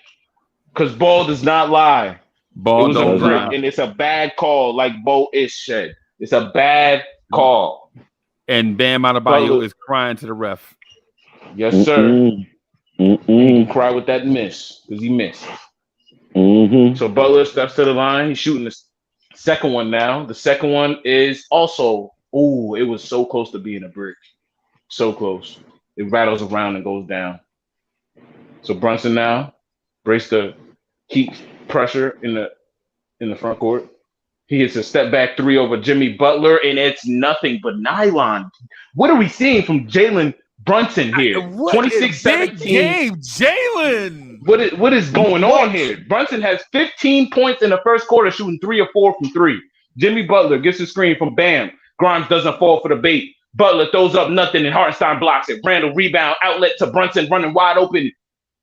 Speaker 3: Because ball does not lie. Ball it was a break, and it's a bad call, like Bo Ish said. It's a bad call.
Speaker 1: And Bam Adebayo is crying to the ref.
Speaker 3: Yes, sir. He can cry with that miss because he missed. So Butler steps to the line. He's shooting Second one now. The second one is also. Ooh, it was so close to being a brick. So close. It rattles around and goes down. So Brunson now brace the heat pressure in the front court. He hits a step back three over Jimmy Butler, and it's nothing but nylon. What are we seeing from Jalen Brunson here?
Speaker 1: What a
Speaker 3: 26
Speaker 1: big
Speaker 3: 17.
Speaker 1: game, Jalen.
Speaker 3: What is going on here? Brunson has 15 points in the first quarter, shooting 3 or 4 from 3. Jimmy Butler gets a screen from Bam. Grimes doesn't fall for the bait. Butler throws up nothing, and Hartenstein blocks it. Randall rebound, outlet to Brunson, running wide open.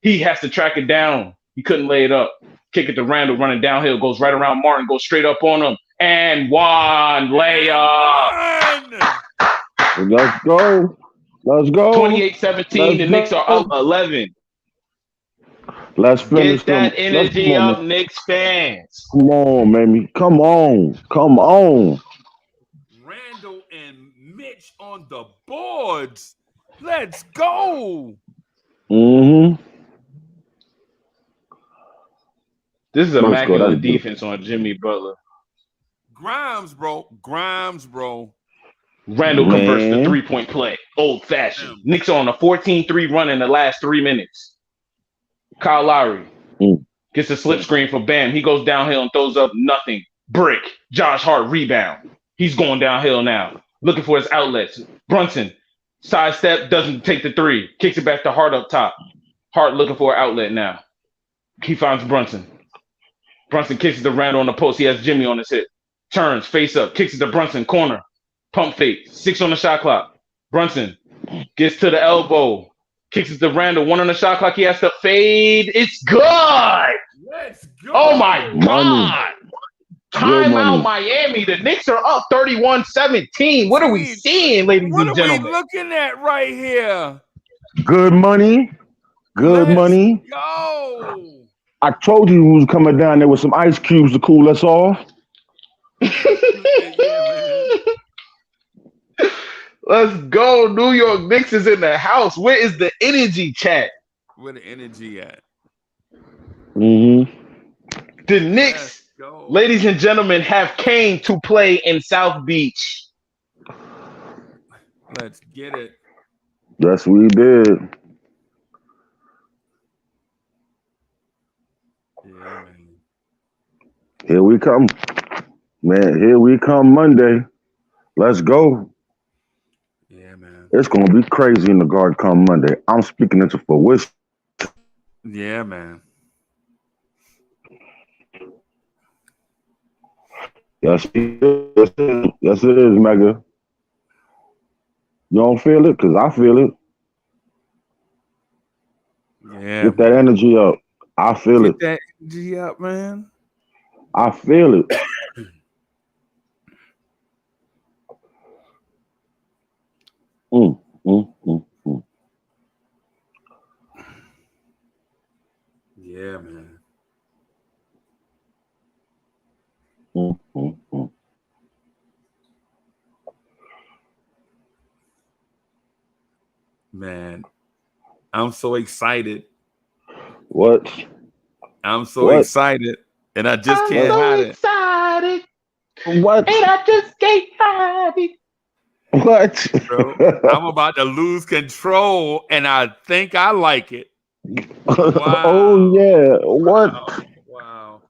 Speaker 3: He has to track it down. He couldn't lay it up. Kick it to Randall, running downhill, goes right around Martin, goes straight up on him, and one layup.
Speaker 2: Let's go. Let's go.
Speaker 3: 28-17. The Knicks are up 11.
Speaker 2: Let's finish.
Speaker 3: Get that energy up, Knicks fans.
Speaker 2: Come on, baby. Come on. Come on.
Speaker 1: Randall and Mitch on the boards. Let's go.
Speaker 2: Mm-hmm.
Speaker 3: This is immaculate defense on Jimmy Butler.
Speaker 1: Grimes, bro.
Speaker 3: Randall converts the three-point play. Old-fashioned. Knicks on a 14-3 run in the last 3 minutes. Kyle Lowry gets a slip screen for Bam. He goes downhill and throws up nothing. Brick. Josh Hart rebound. He's going downhill now. Looking for his outlets. Brunson. Sidestep. Doesn't take the three. Kicks it back to Hart up top. Hart looking for an outlet now. He finds Brunson. Brunson kicks it to Randall on the post. He has Jimmy on his hip. Turns, face up, kicks it to Brunson, corner. Pump fake, 6 on the shot clock. Brunson gets to the elbow. Kicks it to Randall, 1 on the shot clock. He has to fade. It's good.
Speaker 1: Let's go.
Speaker 3: Oh, my God. Timeout Miami. The Knicks are up 31-17. What are we seeing, ladies and gentlemen?
Speaker 1: What are we looking at right here?
Speaker 2: Good money. Money.
Speaker 1: Go.
Speaker 2: I told you we was coming down there with some ice cubes to cool us off.
Speaker 3: Let's go. New York Knicks is in the house. Where is the energy, chat?
Speaker 1: Where the energy at?
Speaker 2: Mm-hmm.
Speaker 3: The Knicks, ladies and gentlemen, have came to play in South Beach.
Speaker 1: Let's get it.
Speaker 2: Yes, we did.
Speaker 1: Yeah, man.
Speaker 2: Here we come. Man, here we come Monday. Let's go.
Speaker 1: Yeah, man.
Speaker 2: It's going to be crazy in the Garden come Monday. I'm speaking into fruition.
Speaker 1: Yeah, man.
Speaker 2: Yes, it is. Yes, it is, Mega. You don't feel it? Because I feel it.
Speaker 1: Yeah.
Speaker 2: Get that energy up. I feel it.
Speaker 1: Get that energy up, man.
Speaker 2: I feel it.
Speaker 1: Yeah, man. Man, I'm so excited.
Speaker 2: What?
Speaker 1: I'm so excited, and I just can't hide it.
Speaker 3: Excited.
Speaker 2: What?
Speaker 3: And I just can't hide it.
Speaker 2: What?
Speaker 1: Bro, I'm about to lose control, and I think I like it.
Speaker 2: Wow. Oh yeah. What?
Speaker 1: Wow.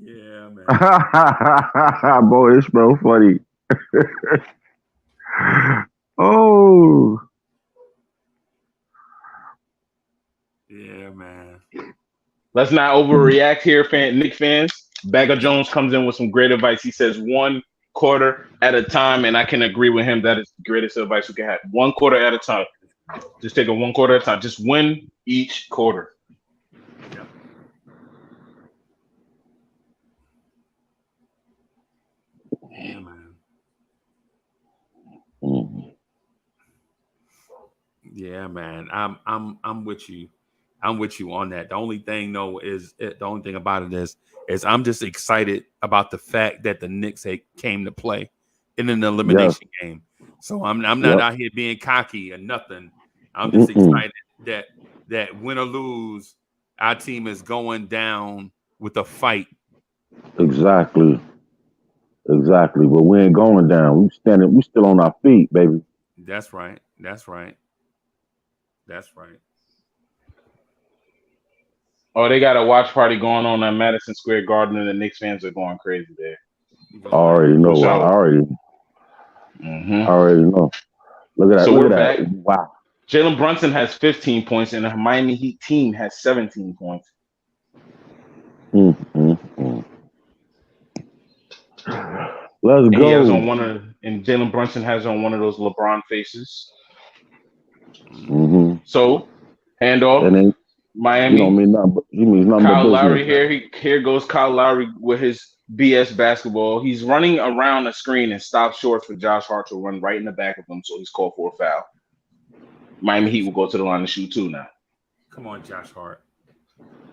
Speaker 1: Yeah, man.
Speaker 2: Boy, it's so funny. Oh.
Speaker 1: Yeah, man.
Speaker 3: Let's not overreact here, Knicks fans. Bagger Jones comes in with some great advice. He says 1 quarter at a time, and I can agree with him. That is the greatest advice we can have. 1 quarter at a time. Just take it 1 quarter at a time. Just win each quarter.
Speaker 1: Yep. Yeah, man. Yeah, man. I'm with you. I'm with you on that. The only thing, though, is the only thing about it is I'm just excited about the fact that the Knicks came to play in an elimination game. So I'm not out here being cocky or nothing. I'm just excited that win or lose, our team is going down with a fight.
Speaker 2: Exactly. Exactly. But we ain't going down. We standing. We still on our feet, baby.
Speaker 1: That's right. That's right. That's right.
Speaker 3: Oh, they got a watch party going on at Madison Square Garden, and the Knicks fans are going crazy there.
Speaker 2: I already know.
Speaker 3: What's
Speaker 2: I
Speaker 3: up?
Speaker 2: already
Speaker 3: Mm-hmm.
Speaker 2: know. Look at that.
Speaker 3: So
Speaker 2: Look
Speaker 3: we're
Speaker 2: at
Speaker 3: back.
Speaker 2: that. Wow.
Speaker 3: Jalen Brunson has 15 points, and the Miami Heat team has 17 points.
Speaker 2: Mm. Let's
Speaker 3: And he has on
Speaker 2: go.
Speaker 3: and Jalen Brunson has on one of those LeBron faces.
Speaker 2: Mm-hmm.
Speaker 3: So, handoff,
Speaker 2: And then he don't
Speaker 3: Miami.
Speaker 2: mean nothing. But he means nothing but
Speaker 3: Kyle
Speaker 2: business.
Speaker 3: Lowry here. Here goes Kyle Lowry with his BS basketball. He's running around the screen and stops short for Josh Hart to run right in the back of him, so he's called for a foul. Miami Heat will go to the line to shoot two now.
Speaker 1: Come on, Josh Hart.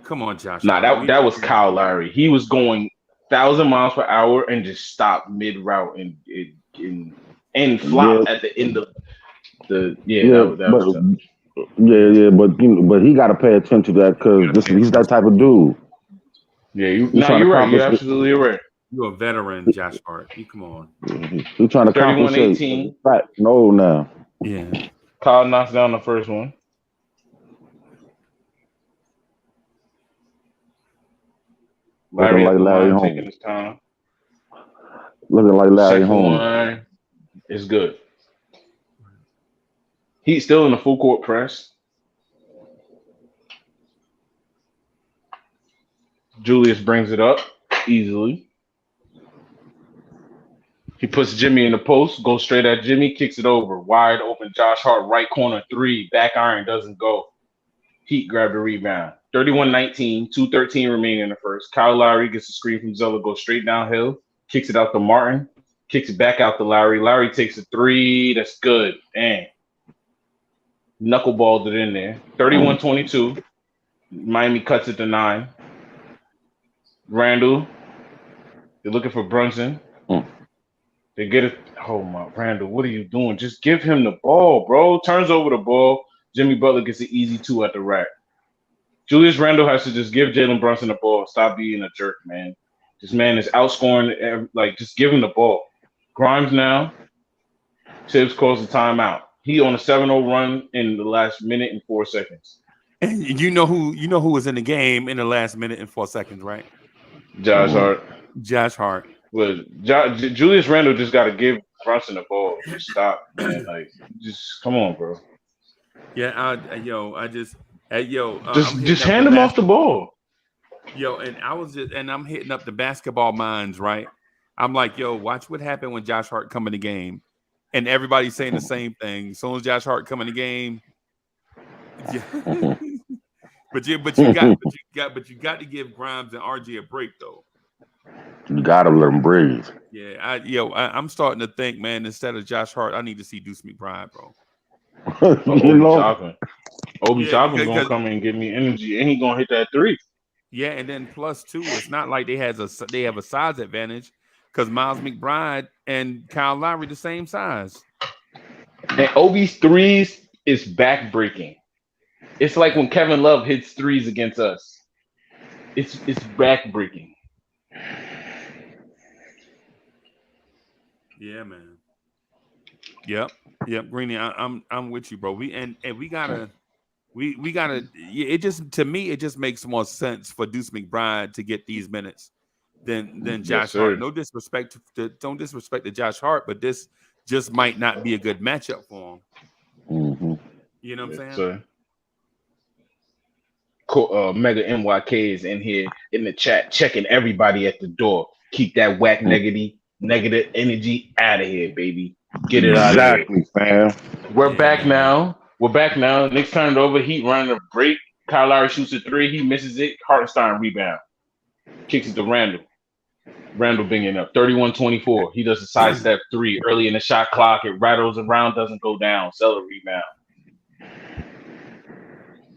Speaker 1: Come on, Josh
Speaker 3: Nah,
Speaker 1: Hart.
Speaker 3: that was Kyle Lowry. He was going 1,000 miles per hour and just stopped mid route and flopped at the end of the that was tough.
Speaker 2: But he got to pay attention to that because he's that type of dude.
Speaker 3: Yeah,
Speaker 2: He's trying to
Speaker 3: you're right. You're
Speaker 2: accomplish.
Speaker 3: absolutely right.
Speaker 1: You're a veteran, Josh Hart. You come on.
Speaker 2: He's trying to accomplish
Speaker 3: 31-18.
Speaker 2: No, now.
Speaker 1: Yeah.
Speaker 3: Kyle knocks down the first one.
Speaker 2: Looking like Larry Holmes.
Speaker 3: Taking his time.
Speaker 2: Looking like Larry
Speaker 3: Second
Speaker 2: Holmes.
Speaker 3: one is good. He's still in the full court press. Julius brings it up easily. He puts Jimmy in the post, goes straight at Jimmy, kicks it over. Wide open Josh Hart, right corner, three. Back iron doesn't go. Heat grabbed the rebound. 31-19, 2:13 remaining in the first. Kyle Lowry gets a screen from Zeller, goes straight downhill, kicks it out to Martin, kicks it back out to Lowry. Lowry takes a three. That's good. Dang. Knuckleballed it in there. 31-22. Miami cuts it to 9. Randall. They're looking for Brunson. They get it. Oh, my. Randall, what are you doing? Just give him the ball, bro. Turns over the ball. Jimmy Butler gets an easy 2 at the rack. Julius Randle has to just give Jalen Brunson the ball. Stop being a jerk, man. This man is outscoring. Just give him the ball. Grimes now. Tibbs calls the timeout. He on a 7-0 run in the last minute and 4 seconds.
Speaker 1: And you know who was in the game in the last minute and 4 seconds, right?
Speaker 3: Josh Hart.
Speaker 1: Josh Hart.
Speaker 3: Well, Julius Randle just got to give Brunson the ball. Just stop, man. Just come on, bro.
Speaker 1: Yeah,
Speaker 3: just hand him off the ball.
Speaker 1: Yo, and I'm hitting up the basketball minds, right? I'm like, yo, watch what happened when Josh Hart come in the game, and everybody's saying the same thing. As soon as Josh Hart come in the game, yeah. but you got to give Grimes and RJ a break though.
Speaker 2: You gotta let him breathe.
Speaker 1: Yeah, I'm starting to think, man, instead of Josh Hart, I need to see Deuce McBride, bro.
Speaker 3: Obi Toppin's gonna come in and give me energy, and he's gonna hit that 3.
Speaker 1: Yeah, and then plus 2, it's not like they have a size advantage because Miles McBride and Kyle Lowry the same size.
Speaker 3: And Obi's threes is back-breaking. It's like when Kevin Love hits threes against us. It's back-breaking.
Speaker 1: Yeah, man. Yep, Greeny, I'm with you, bro. We gotta. It just makes more sense for Deuce McBride to get these minutes than Josh Hart. No disrespect don't disrespect to Josh Hart, but this just might not be a good matchup for him.
Speaker 2: Mm-hmm.
Speaker 1: You know what I'm saying?
Speaker 3: Mega NYK is in here in the chat, checking everybody at the door. Keep that whack negative energy out of here, baby. Get it out of here.
Speaker 2: Exactly, fam.
Speaker 3: We're back now. Knicks turned over. Heat running a break. Kyle Lowry shoots a 3. He misses it. Hartenstein rebound. Kicks it to Randall. Randall bringing up 31-24. He does a sidestep 3 early in the shot clock. It rattles around, doesn't go down. Zeller rebound.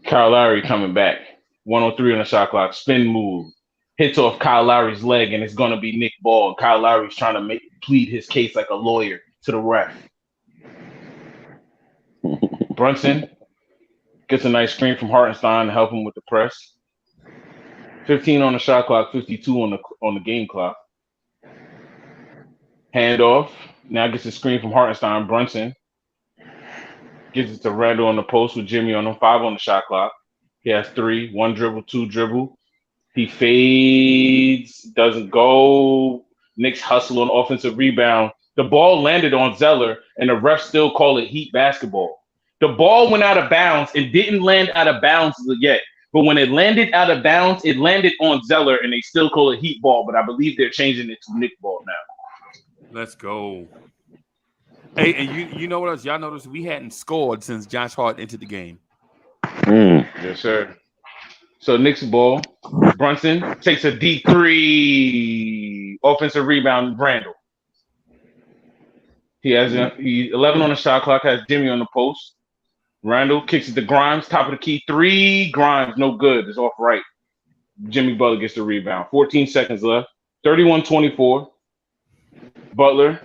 Speaker 3: Kyle Lowry coming back. 103 on the shot clock. Spin move. Hits off Kyle Lowry's leg, and it's going to be Nick Ball. And Kyle Lowry's trying to plead his case like a lawyer to the ref. Brunson gets a nice screen from Hartenstein to help him with the press. 15 on the shot clock, 52 on the game clock. Handoff. Now gets a screen from Hartenstein. Brunson gives it to Randall on the post with Jimmy on him. 5 on the shot clock. He has 3. 1 dribble, 2 dribble. He fades, doesn't go. Knicks hustle on offensive rebound. The ball landed on Zeller, and the refs still call it Heat basketball. The ball went out of bounds. It didn't land out of bounds yet. But when it landed out of bounds, it landed on Zeller, and they still call it Heat ball. But I believe they're changing it to Knick ball now.
Speaker 1: Let's go. Hey, and you know what else? Y'all noticed we hadn't scored since Josh Hart entered the game.
Speaker 3: Yes, sir. So Knicks ball. Brunson takes a deep 3. Offensive rebound, Randall. He has 11 on the shot clock, has Jimmy on the post. Randall kicks it to Grimes, top of the key, 3. Grimes, no good. It's off right. Jimmy Butler gets the rebound. 14 seconds left. 31-24. Butler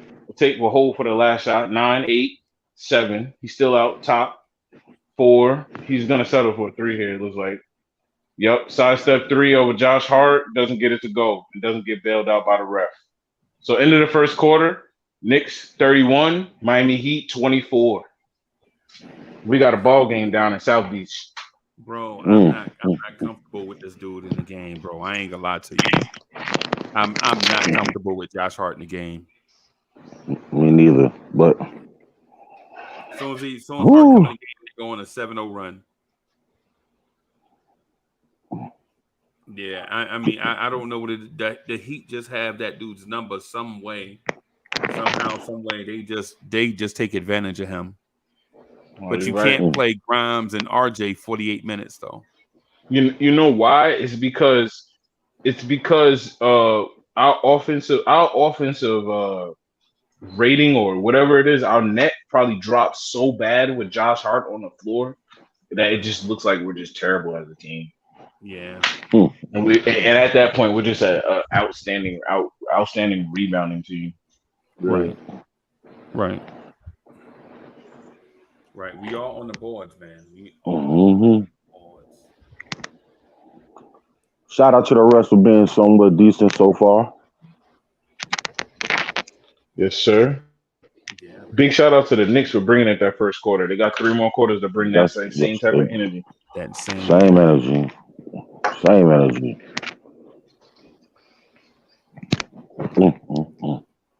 Speaker 3: will hold for the last shot. 9, 8, 7. He's still out top. 4. He's going to settle for a 3 here, it looks like. Yep, sidestep 3 over Josh Hart. Doesn't get it to go. And doesn't get bailed out by the ref. So end of the first quarter, Knicks 31, Miami Heat 24. We got a ball game down in South Beach.
Speaker 1: Bro, I'm not comfortable with this dude in the game, bro. I ain't gonna lie to you. I'm not comfortable with Josh Hart in the game.
Speaker 2: Me neither. But
Speaker 1: as soon as Hart comes in the game, they go on a 7-0 run. Yeah, I mean, I don't know what the Heat just have that dude's number some way. Somehow, some way, they just take advantage of him. But you can't play Grimes and RJ 48 minutes though.
Speaker 3: You know why? It's because our offensive rating or whatever it is, our net probably dropped so bad with Josh Hart on the floor that it just looks like we're just terrible as a team.
Speaker 1: Yeah.
Speaker 3: And at that point we're just an outstanding rebounding team.
Speaker 1: Really. Right. We are on the boards, man.
Speaker 2: Shout out to the rest for being somewhat decent so far.
Speaker 3: Yes, sir. Yeah. Big shout out to the Knicks for bringing it that first quarter. They got 3 more quarters to bring that same type of energy.
Speaker 1: That same
Speaker 2: energy. Same energy.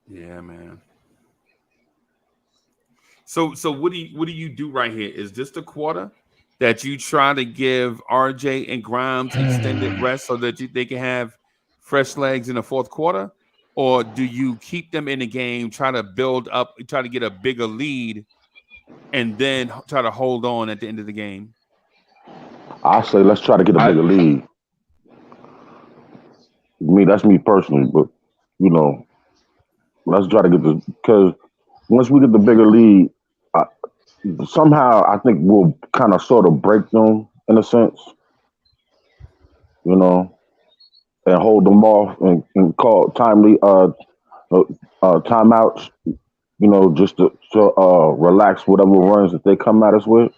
Speaker 1: Yeah, man. So what do you do right here? Is this the quarter that you try to give RJ and Grimes extended rest so that they can have fresh legs in the fourth quarter? Or do you keep them in the game, try to build up, try to get a bigger lead, and then try to hold on at the end of the game?
Speaker 2: I say let's try to get a bigger lead. That's me personally, but let's try to get this, because once we get the bigger lead, somehow I think we'll kind of sort of break them in a sense, and hold them off and call timely timeouts, just to relax whatever runs that they come at us with.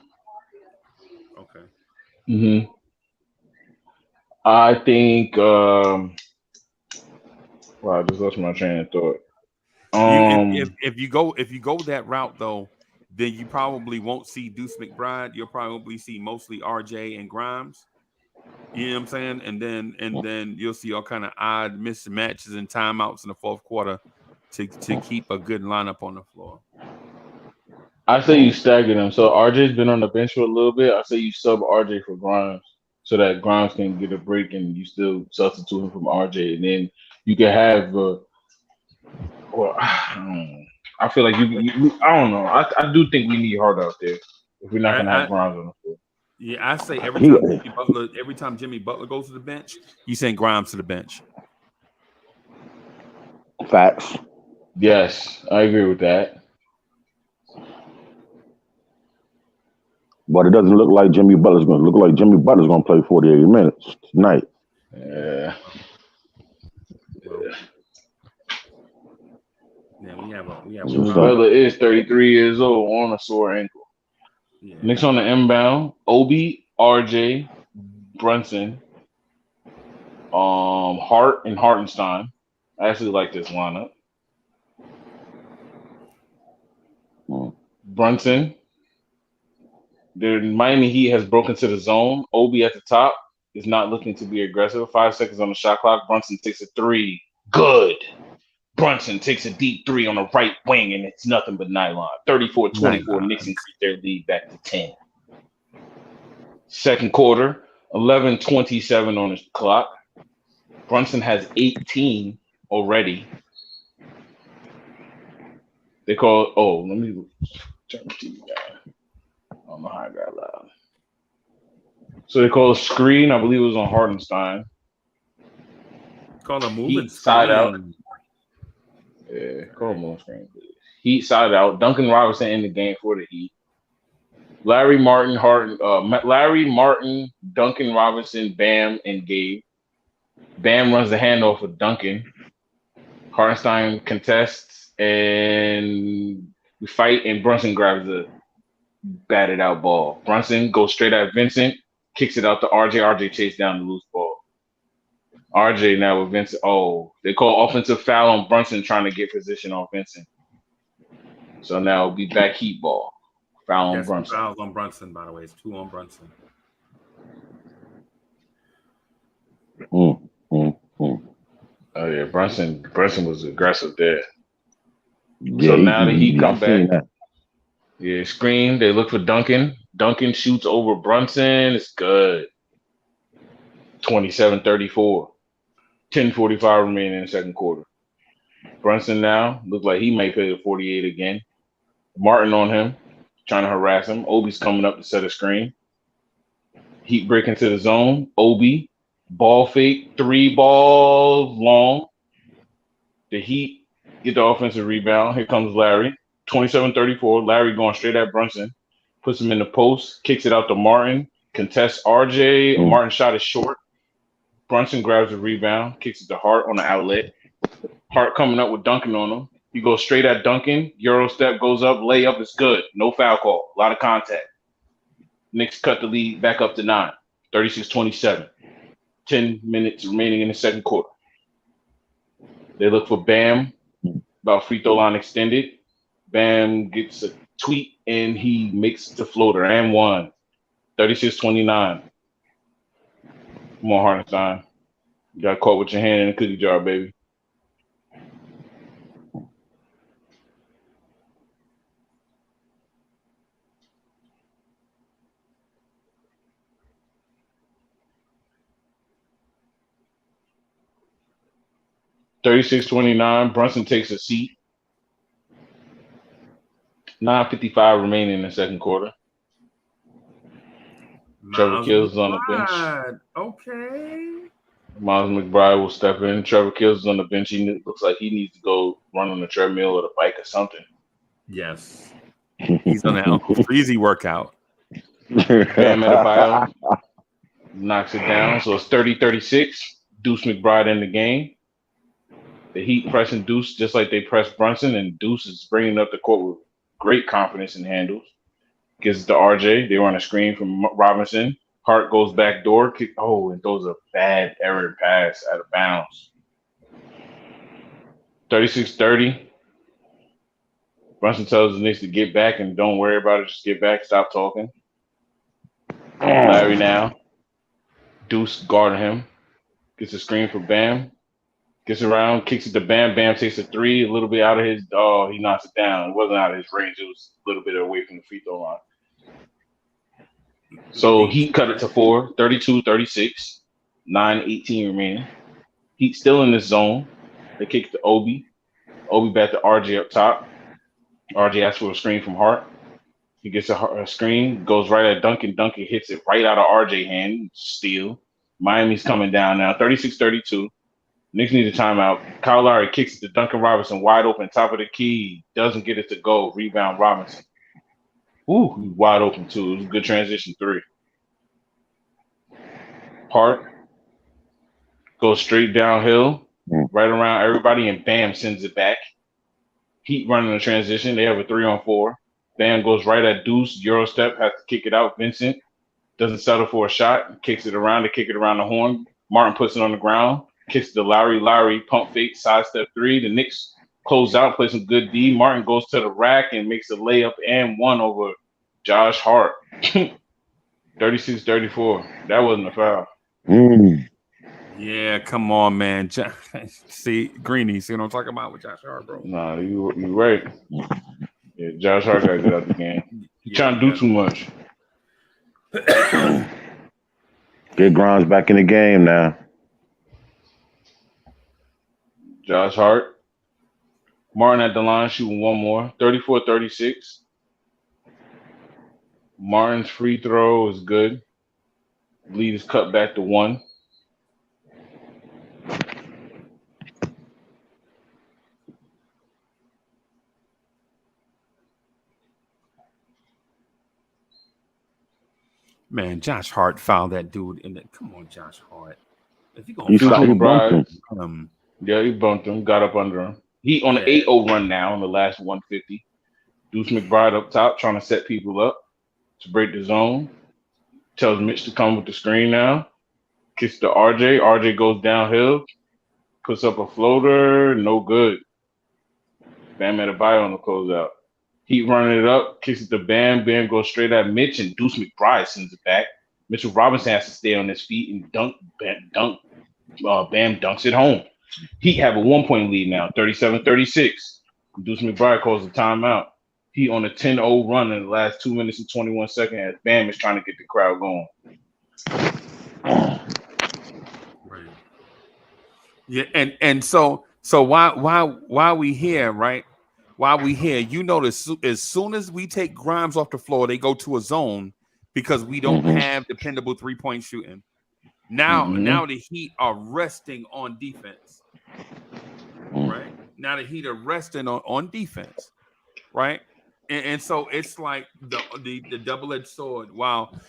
Speaker 1: Okay.
Speaker 3: I think. I just lost my train of thought.
Speaker 1: If you go that route though, then you probably won't see Deuce McBride. You'll probably see mostly RJ and Grimes. You know what I'm saying? And then you'll see all kind of odd mismatches and timeouts in the fourth quarter to keep a good lineup on the floor.
Speaker 3: I say you stagger them. So RJ's been on the bench for a little bit. I say you sub RJ for Grimes so that Grimes can get a break and you still substitute him from RJ, and then you can have. I feel like you I don't know. I do think we need Hart out there if we're not gonna have Grimes on the floor.
Speaker 1: Yeah, I say every time Jimmy Butler goes to the bench, you send Grimes to the bench.
Speaker 2: Facts.
Speaker 3: Yes, I agree with that.
Speaker 2: But it doesn't look like Jimmy Butler's going to look like Jimmy Butler's going to play 48 minutes tonight.
Speaker 3: Yeah.
Speaker 1: We have
Speaker 3: Butler is 33 years old on a sore ankle. Yeah. Knicks on the inbound. Obi, RJ, Brunson. Hart and Hartenstein. I actually like this lineup. Brunson. The Miami Heat has broken to the zone. Obi at the top is not looking to be aggressive. 5 seconds on the shot clock. Brunson takes a three. Good. Brunson takes a deep three on the right wing, and it's nothing but nylon. 34-24. Knicks increase their lead back to 10. Second quarter, 11:27 on the clock. Brunson has 18 already. They call. Oh, let me turn the TV down. I don't know how I got loud. So they call a screen. I believe it was on Hartenstein.
Speaker 1: Call a moving
Speaker 3: side out.
Speaker 1: screen.
Speaker 3: Yeah, call a moving screen, please. Heat side out. Duncan Robinson in the game for the Heat. Larry Martin, Duncan Robinson, Bam, and Gabe. Bam runs the handoff with Duncan. Hartenstein contests, and we fight, and Brunson grabs the batted out ball. Brunson goes straight at Vincent, kicks it out to RJ. RJ chased down the loose ball. RJ now with Vincent. Oh, they call offensive foul on Brunson trying to get position on Vincent. So now it'll be back Heat ball. Foul on Brunson.
Speaker 1: Fouls on Brunson, by the way. It's 2 on Brunson.
Speaker 3: Oh yeah, Brunson was aggressive there. Yeah, so now the Heat come back. Yeah, screen. They look for Duncan. Duncan shoots over Brunson. It's good. 27-34. 10:45 remaining in the second quarter. Brunson now look like he may play the 48 again. Martin on him, trying to harass him. Obi's coming up to set a screen. Heat break into the zone. Obi, ball fake, 3 balls long. The Heat get the offensive rebound. Here comes Larry. 27-34. Larry going straight at Brunson. Puts him in the post. Kicks it out to Martin. Contests RJ. Martin shot is short. Brunson grabs the rebound. Kicks it to Hart on the outlet. Hart coming up with Duncan on him. He goes straight at Duncan. Euro step goes up. Layup is good. No foul call. A lot of contact. Knicks cut the lead back up to 9. 36-27. 10 minutes remaining in the second quarter. They look for Bam. About free throw line extended. Bam gets a tweet and he makes the floater and 1. 36-29. Come on, Hartenstein. You got caught with your hand in the cookie jar, baby. (36-29). Brunson takes a seat. 9:55 remaining in the second quarter. Trevor Kills is on the bench.
Speaker 1: Okay.
Speaker 3: Miles McBride will step in. Trevor Kills is on the bench. He looks like he needs to go run on the treadmill or the bike or something.
Speaker 1: Yes. He's on that Uncle Freezy workout.
Speaker 3: Bam Adebayo knocks it down. So it's 30-36. Deuce McBride in the game. The Heat pressing Deuce just like they pressed Brunson, and Deuce is bringing up the court with great confidence and handles. Gives it to RJ. They run a screen from Robinson. Hart goes back door. And throws a bad error pass out of bounds. 36-30. Brunson tells the Knicks to get back and don't worry about it. Just get back. Stop talking. Larry now. Deuce guarding him. Gets a screen for Bam. Gets around, kicks it to Bam. Bam takes a 3, a little bit out of his. He knocks it down. It wasn't out of his range. It was a little bit away from the free throw line. So Heat cut it to 4, 32-36. 9:18 remaining. Heat still in this zone. They kick it to Obi. Obi back to RJ up top. RJ asks for a screen from Hart. He gets a screen, goes right at Duncan. Duncan hits it right out of RJ hand. Steal. Miami's coming down now. 36-32. Knicks need a timeout. Kyle Lowry kicks it to Duncan Robinson, wide open, top of the key. Doesn't get it to go. Rebound Robinson. Ooh, he's wide open too. It was a good transition 3. Hart goes straight downhill, right around everybody, and Bam sends it back. Heat running the transition. They have a 3-on-4. Bam goes right at Deuce. Euro step, has to kick it out. Vincent doesn't settle for a shot. Kicks it around to kick it around the horn. Martin puts it on the ground, kicks the Lowry pump fake, sidestep three. The Knicks close out, play some good D. Martin goes to the rack and makes a layup and one over Josh Hart. 36-34. That wasn't a foul.
Speaker 1: Yeah, come on, man. See, Greeny, see what I'm talking about with Josh Hart, bro?
Speaker 3: Nah, you right. Yeah, Josh Hart got to get out the game. He's trying to do too much.
Speaker 2: Get Grimes back in the game now.
Speaker 3: Josh Hart. Martin at the line shooting one more. 34-36. Martin's free throw is good. Lead is cut back to 1.
Speaker 1: Man, Josh Hart fouled that dude in the. Come on, Josh Hart. If you
Speaker 2: He
Speaker 1: gonna
Speaker 2: bumped
Speaker 1: him,
Speaker 3: yeah, he bumped him, got up under him. He on an 8-0 run now in the last 150. Deuce McBride up top trying to set people up to break the zone. Tells Mitch to come with the screen now. Kicks to RJ. RJ goes downhill. Puts up a floater. No good. Bam Adebayo on the closeout. Heat running it up. Kicks it to Bam. Bam goes straight at Mitch, and Deuce McBride sends it back. Mitchell Robinson has to stay on his feet and dunk. Bam dunks it home. Heat have a 1-point lead now, 37-36. Deuce McBride calls a timeout. Heat on a 10-0 run in the last 2 minutes and 21 seconds as Bam is trying to get the crowd going.
Speaker 1: right? Yeah, and so why we here, right? Why we here? You notice as soon as we take Grimes off the floor, they go to a zone because we don't have dependable 3-point shooting. Now the Heat are resting on defense, right? Now the Heat are resting on defense, right? And so it's like the double-edged sword. While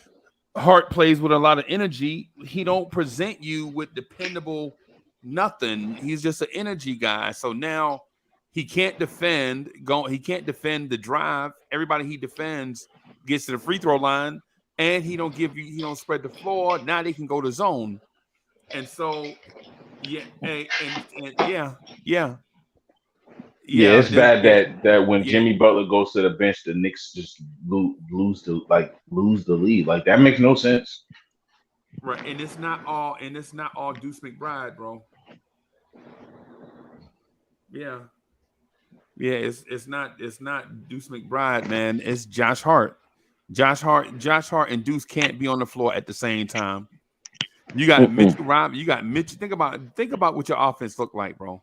Speaker 1: Hart plays with a lot of energy, he don't present you with dependable nothing. He's just an energy guy. So now he can't defend. He can't defend the drive. Everybody he defends gets to the free throw line. And he don't spread the floor. Now they can go to zone. And so, yeah,
Speaker 3: it's bad that when Jimmy Butler goes to the bench, the Knicks just lose the lead. Like that makes no sense.
Speaker 1: Right, and it's not all Deuce McBride, bro. Yeah, it's not Deuce McBride, man. It's Josh Hart. Josh Hart and Deuce can't be on the floor at the same time. You got Mitchell Robinson. You got Mitch. Think about what your offense look like, bro.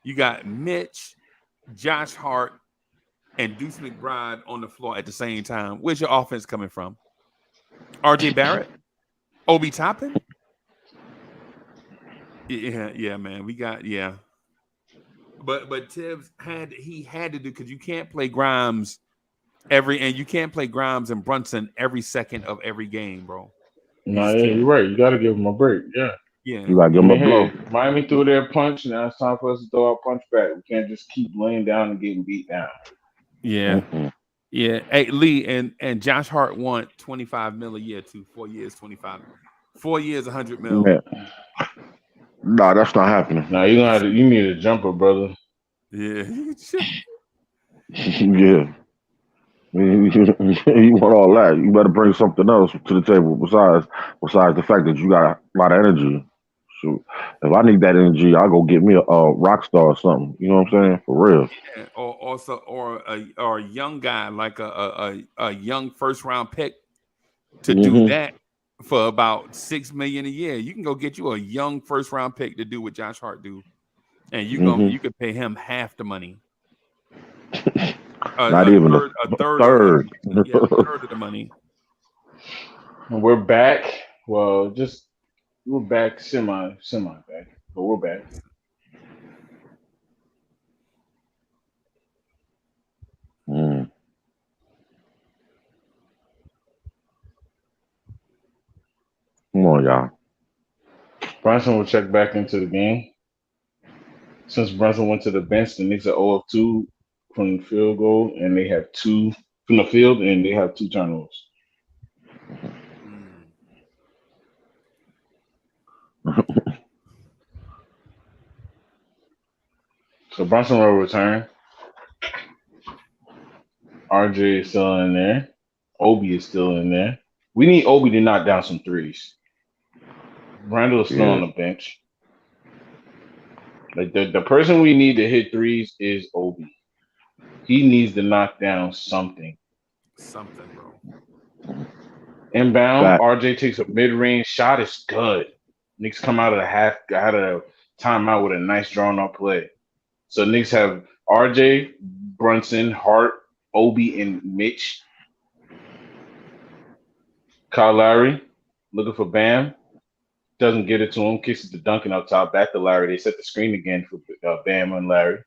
Speaker 1: You got Mitch, Josh Hart, and Deuce McBride on the floor at the same time. Where's your offense coming from? RJ Barrett, Obi Toppin. Yeah, man. We got But Tibbs had to do because you can't play Grimes you can't play Grimes and Brunson every second of every game, bro.
Speaker 3: You're right. You got to give him a break. Yeah.
Speaker 2: You got to give him a blow.
Speaker 3: Miami threw their punch. Now it's time for us to throw our punch back. We can't just keep laying down and getting beat down.
Speaker 1: Yeah. Yeah. Hey, Lee and Josh Hart want $25 million a year too. 4 years, 25. 4 years, $100 million.
Speaker 2: Yeah. No, that's not happening.
Speaker 3: No, you need a jumper, brother.
Speaker 1: Yeah.
Speaker 2: Yeah. You want all that. You better bring something else to the table besides the fact that you got a lot of energy. Shoot. If I need that energy, I'll go get me a rock star or something. You know what I'm saying? For real.
Speaker 1: Yeah. Or a young guy like a young first round pick to do that for about $6 million a year. You can go get you a young first round pick to do what Josh Hart do, and you could pay him half the money.
Speaker 2: Not even a third.
Speaker 1: Yeah, a third of the money.
Speaker 3: And we're back. Well, we're back semi back, but we're back.
Speaker 2: Come on, y'all.
Speaker 3: Brunson will check back into the game. Since Brunson went to the bench, the Knicks are 0 of 2 from the field goal, and they have 2 from the field, and they have 2 turnovers. So Brunson will return. RJ is still in there. Obi is still in there. We need Obi to knock down some threes. Randall is still on the bench. Like the person we need to hit threes is Obi. He needs to knock down something.
Speaker 1: Something, bro.
Speaker 3: Inbound, RJ takes a mid-range shot. It's good. Knicks come out of the timeout with a nice drawn-up play. So Knicks have RJ, Brunson, Hart, Obi, and Mitch. Kyle Lowry looking for Bam. Doesn't get it to him. Kicks it to Duncan up top. Back to Larry. They set the screen again for Bam and Larry.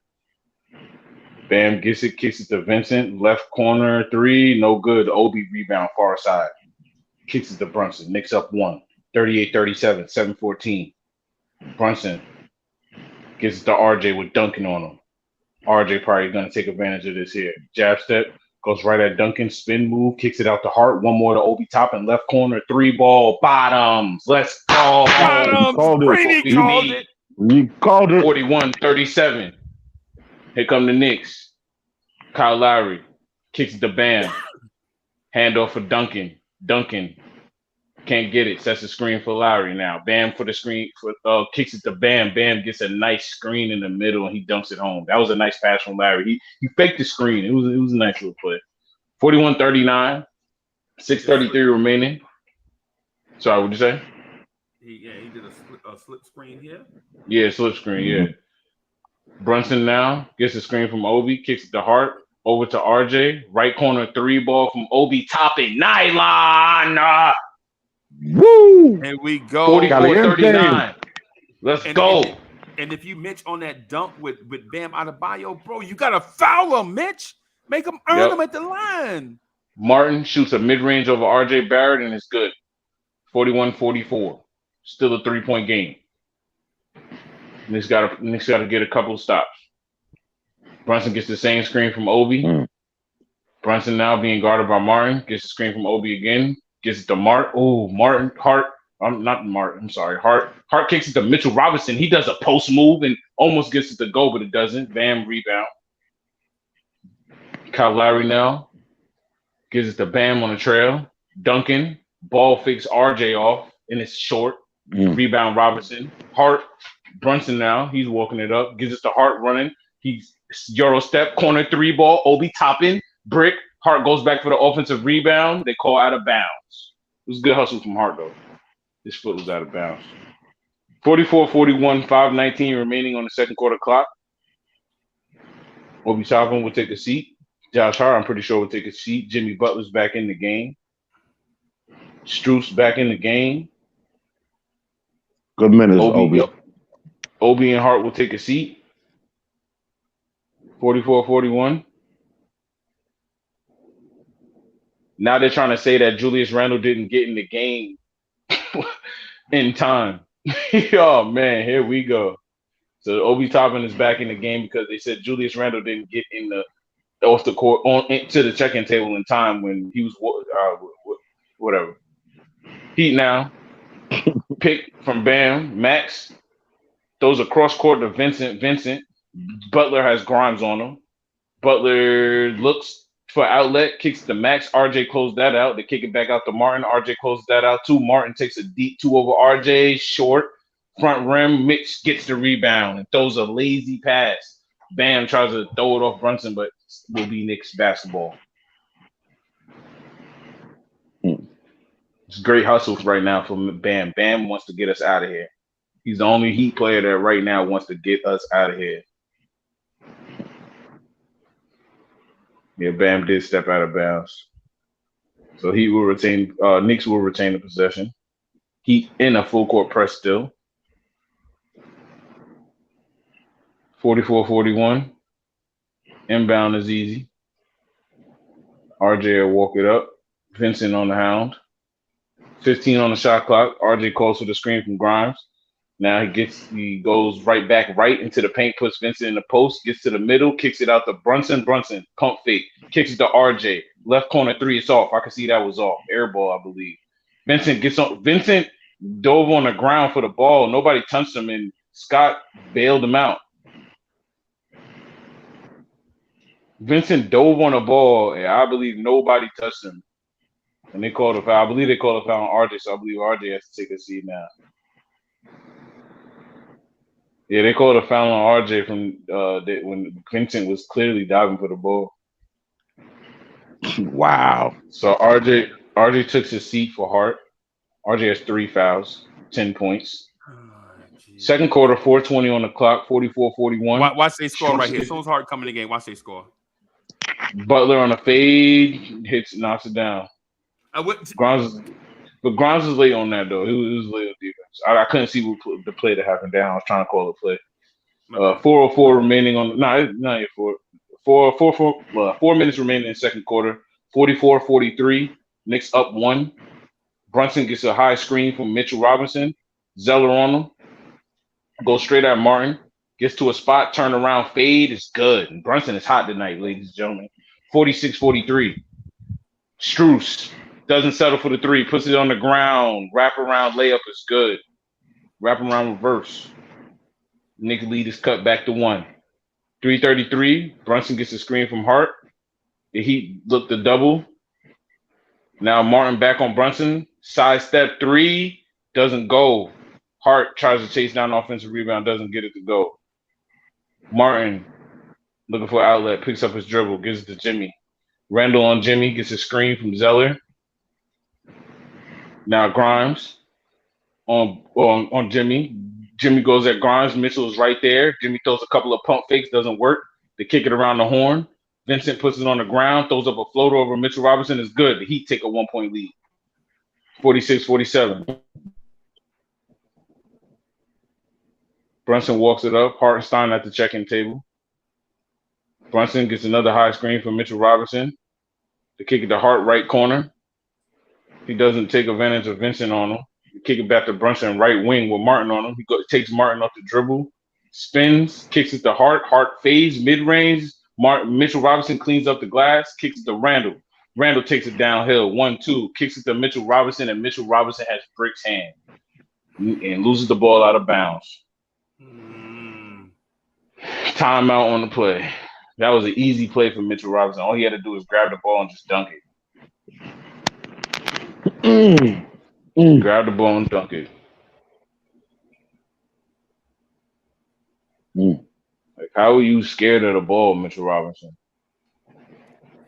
Speaker 3: Bam gets it. Kicks it to Vincent. Left corner three. No good. Obi rebound far side. Kicks it to Brunson. Knicks up 1. 38-37. 7-14. Brunson gets it to RJ with Duncan on him. RJ probably going to take advantage of this here. Jab step. Goes right at Duncan, spin move, kicks it out to Hart. One more to Obi Toppin, left corner, 3-ball, bottoms. Let's go.
Speaker 1: Bottoms. Brady called it.
Speaker 2: You called it.
Speaker 3: 41-37. Here come the Knicks. Kyle Lowry kicks it to Bam. Handoff for Duncan. Duncan can't get it. Sets the screen for Lowry now. Bam for the screen. Kicks it to Bam. Bam gets a nice screen in the middle and he dunks it home. That was a nice pass from Lowry. He faked the screen. It was a nice little play. 41-39. 6:33 remaining. Sorry, what'd you say?
Speaker 1: He did a slip screen here.
Speaker 3: Yeah, slip screen. Yeah. Brunson now gets a screen from Obi. Kicks it to Hart. Over to RJ. Right corner 3-ball from Obi Toppin. Nylon.
Speaker 2: Woo!
Speaker 1: And we go.
Speaker 3: 44-39. Let's go.
Speaker 1: And if you Mitch on that dunk with Bam Adebayo, bro, you gotta foul him, Mitch. Make him earn him at the line.
Speaker 3: Martin shoots a mid-range over RJ Barrett and it's good. 41-44. Still a 3-point game. Knicks got to get a couple of stops. Brunson gets the same screen from Obi. Brunson now being guarded by Martin. Gets the screen from Obi again. Gets it to Martin. Oh, Martin. Hart. Not Martin. I'm sorry. Hart kicks it to Mitchell Robinson. He does a post move and almost gets it to go, but it doesn't. Bam rebound. Kyle Lowry now gives it to Bam on the trail. Duncan. Ball fakes RJ off and it's short. Rebound Robinson. Hart. Brunson now. He's walking it up. Gives it to Hart running. He's Euro step. Corner 3-ball. Obi Toppin. Brick. Hart goes back for the offensive rebound. They call out of bounds. It was a good hustle from Hart, though. His foot was out of bounds. 44-41, 5:19 remaining on the second quarter clock. Obi Toppin will take a seat. Josh Hart, I'm pretty sure, will take a seat. Jimmy Butler's back in the game. Strus back in the game.
Speaker 2: Good minutes, Obi.
Speaker 3: Obi and Hart will take a seat. 44-41. Now they're trying to say that Julius Randle didn't get in the game in time. Oh, man, here we go. So Obi Toppin is back in the game because they said Julius Randle didn't get off the court to the check-in table in time when he was whatever. Heat now. Pick from Bam. Max throws a cross-court to Vincent. Butler has Grimes on him. Butler looks for outlet, kicks to Max. RJ closed that out. They kick it back out to Martin. RJ closes that out too. Martin takes a deep 2 over RJ. Short. Front rim. Mitch gets the rebound and throws a lazy pass. Bam tries to throw it off Brunson, but will be Knicks basketball. It's great hustle right now from Bam. Bam wants to get us out of here. He's the only Heat player that right now wants to get us out of here. Yeah, Bam did step out of bounds. So Knicks will retain the possession. Heat in a full court press still. 44-41. Inbound is easy. RJ will walk it up. Vincent on the hound. 15 on the shot clock. RJ calls for the screen from Grimes. Now he goes right back into the paint, puts Vincent in the post, gets to the middle, kicks it out to Brunson. Brunson, pump fake, kicks it to RJ. Left corner 3, it's off. I can see that was off. Air ball, I believe. Vincent gets on. Vincent dove on the ground for the ball. Nobody touched him, and Scott bailed him out. Vincent dove on the ball, and I believe nobody touched him. And they called a foul. I believe they called a foul on RJ, so I believe RJ has to take a seat now. Yeah, they called a foul on RJ from when Vincent was clearly diving for the ball.
Speaker 2: Wow.
Speaker 3: So RJ took his seat for Hart. RJ has 3 fouls, 10 points. Second quarter, 4:20 on the clock, 44-41.
Speaker 1: Watch they score right here. So's Hart coming in the game. Watch they score.
Speaker 3: Butler on a fade, knocks it down. Grimes was late on that though. He was late on defense. I couldn't see the play that happened down. I was trying to call the play. 4:04 remaining on. Not yet. 4 minutes remaining in the second quarter. 44-43. Knicks up 1. Brunson gets a high screen from Mitchell Robinson. Zeller on him. Goes straight at Martin. Gets to a spot. Turn around. Fade is good. And Brunson is hot tonight, ladies and gentlemen. 46-43. Strus doesn't settle for the 3. Puts it on the ground. Wrap around layup is good. Wrap around reverse. Knicks lead is cut back to 1. 3:33. Brunson gets a screen from Hart. The Heat look the double. Now Martin back on Brunson. Sidestep 3. Doesn't go. Hart tries to chase down offensive rebound. Doesn't get it to go. Martin looking for outlet. Picks up his dribble. Gives it to Jimmy. Randall on Jimmy. Gets a screen from Zeller. Now Grimes on Jimmy. Jimmy goes at Grimes. Mitchell is right there. Jimmy throws a couple of pump fakes. Doesn't work. They kick it around the horn. Vincent puts it on the ground. Throws up a floater over Mitchell Robinson. Is good. The Heat take a 1-point lead. 46-47. Brunson walks it up. Hartenstein at the check-in table. Brunson gets another high screen from Mitchell Robinson. They kick it to Hart right corner. He doesn't take advantage of Vincent on him. They kick it back to Brunson right wing with Martin on him. He takes Martin off the dribble. Spins. Kicks it to Hart. Hart fades mid-range. Mitchell Robinson cleans up the glass. Kicks it to Randall. Randall takes it downhill. 1-2. Kicks it to Mitchell Robinson, and Mitchell Robinson has Brick's hand and loses the ball out of bounds. Timeout on the play. That was an easy play for Mitchell Robinson. All he had to do was grab the ball and just dunk it. Grab the ball and dunk it. Like, how are you scared of the ball, Mitchell Robinson?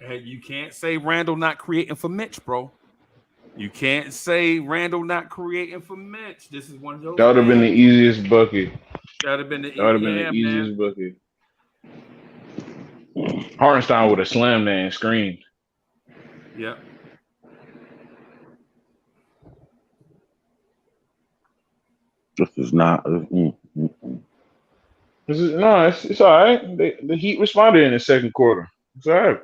Speaker 1: And you can't say Randall not creating for Mitch, bro. You can't say Randall not creating for Mitch. This is one of those.
Speaker 3: That would have been the easiest bucket.
Speaker 1: That would have been the
Speaker 3: easiest bucket. Hartenstein would have slammed that and screamed.
Speaker 1: Yep.
Speaker 2: This is not.
Speaker 3: It's all right. The Heat responded in the second quarter. It's all right.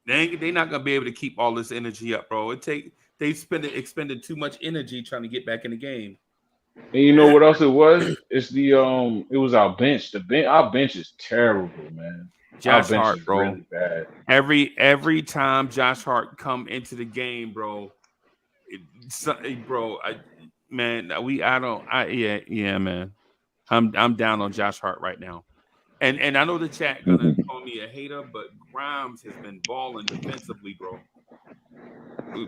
Speaker 1: They're not gonna be able to keep all this energy up, bro. They expended too much energy trying to get back in the game.
Speaker 3: And you know what else it was? It's it was our bench. Our bench is terrible, man.
Speaker 1: Josh Hart, bro.
Speaker 3: Really bad.
Speaker 1: Every time Josh Hart come into the game, bro. Man. I'm down on Josh Hart right now. And I know the chat gonna call me a hater, but Grimes has been balling defensively, bro.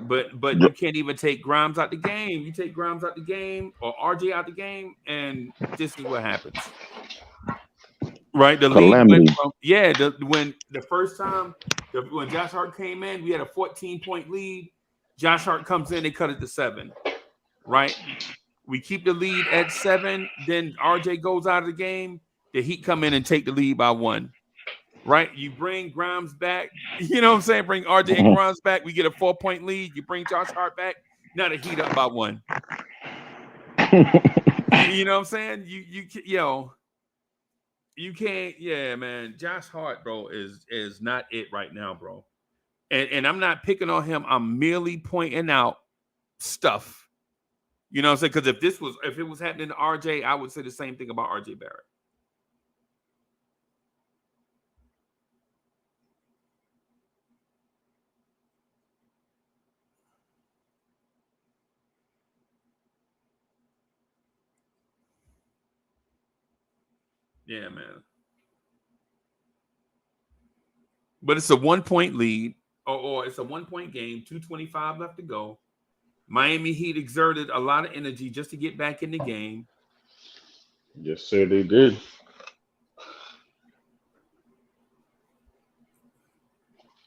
Speaker 1: But you can't even take Grimes out the game. You take Grimes out the game or RJ out the game, and this is what happens. Right? The league went from, when Josh Hart came in, we had a 14-point lead. Josh Hart comes in, they cut it to 7. Right? We keep the lead at 7, then RJ goes out of the game. The Heat come in and take the lead by 1. Right? You bring Grimes back. You know what I'm saying? Bring RJ and Grimes back. We get a 4-point lead. You bring Josh Hart back. Now the Heat up by 1. You know what I'm saying? You can't. Yeah, man. Josh Hart, bro, is not it right now, bro. And I'm not picking on him. I'm merely pointing out stuff. You know what I'm saying? Because if it was happening to RJ, I would say the same thing about RJ Barrett. Yeah, man. But it's a 1-point lead, or it's a 1-point game. 2:25 left to go. Miami Heat exerted a lot of energy just to get back in the game.
Speaker 3: Yes, sir, they did.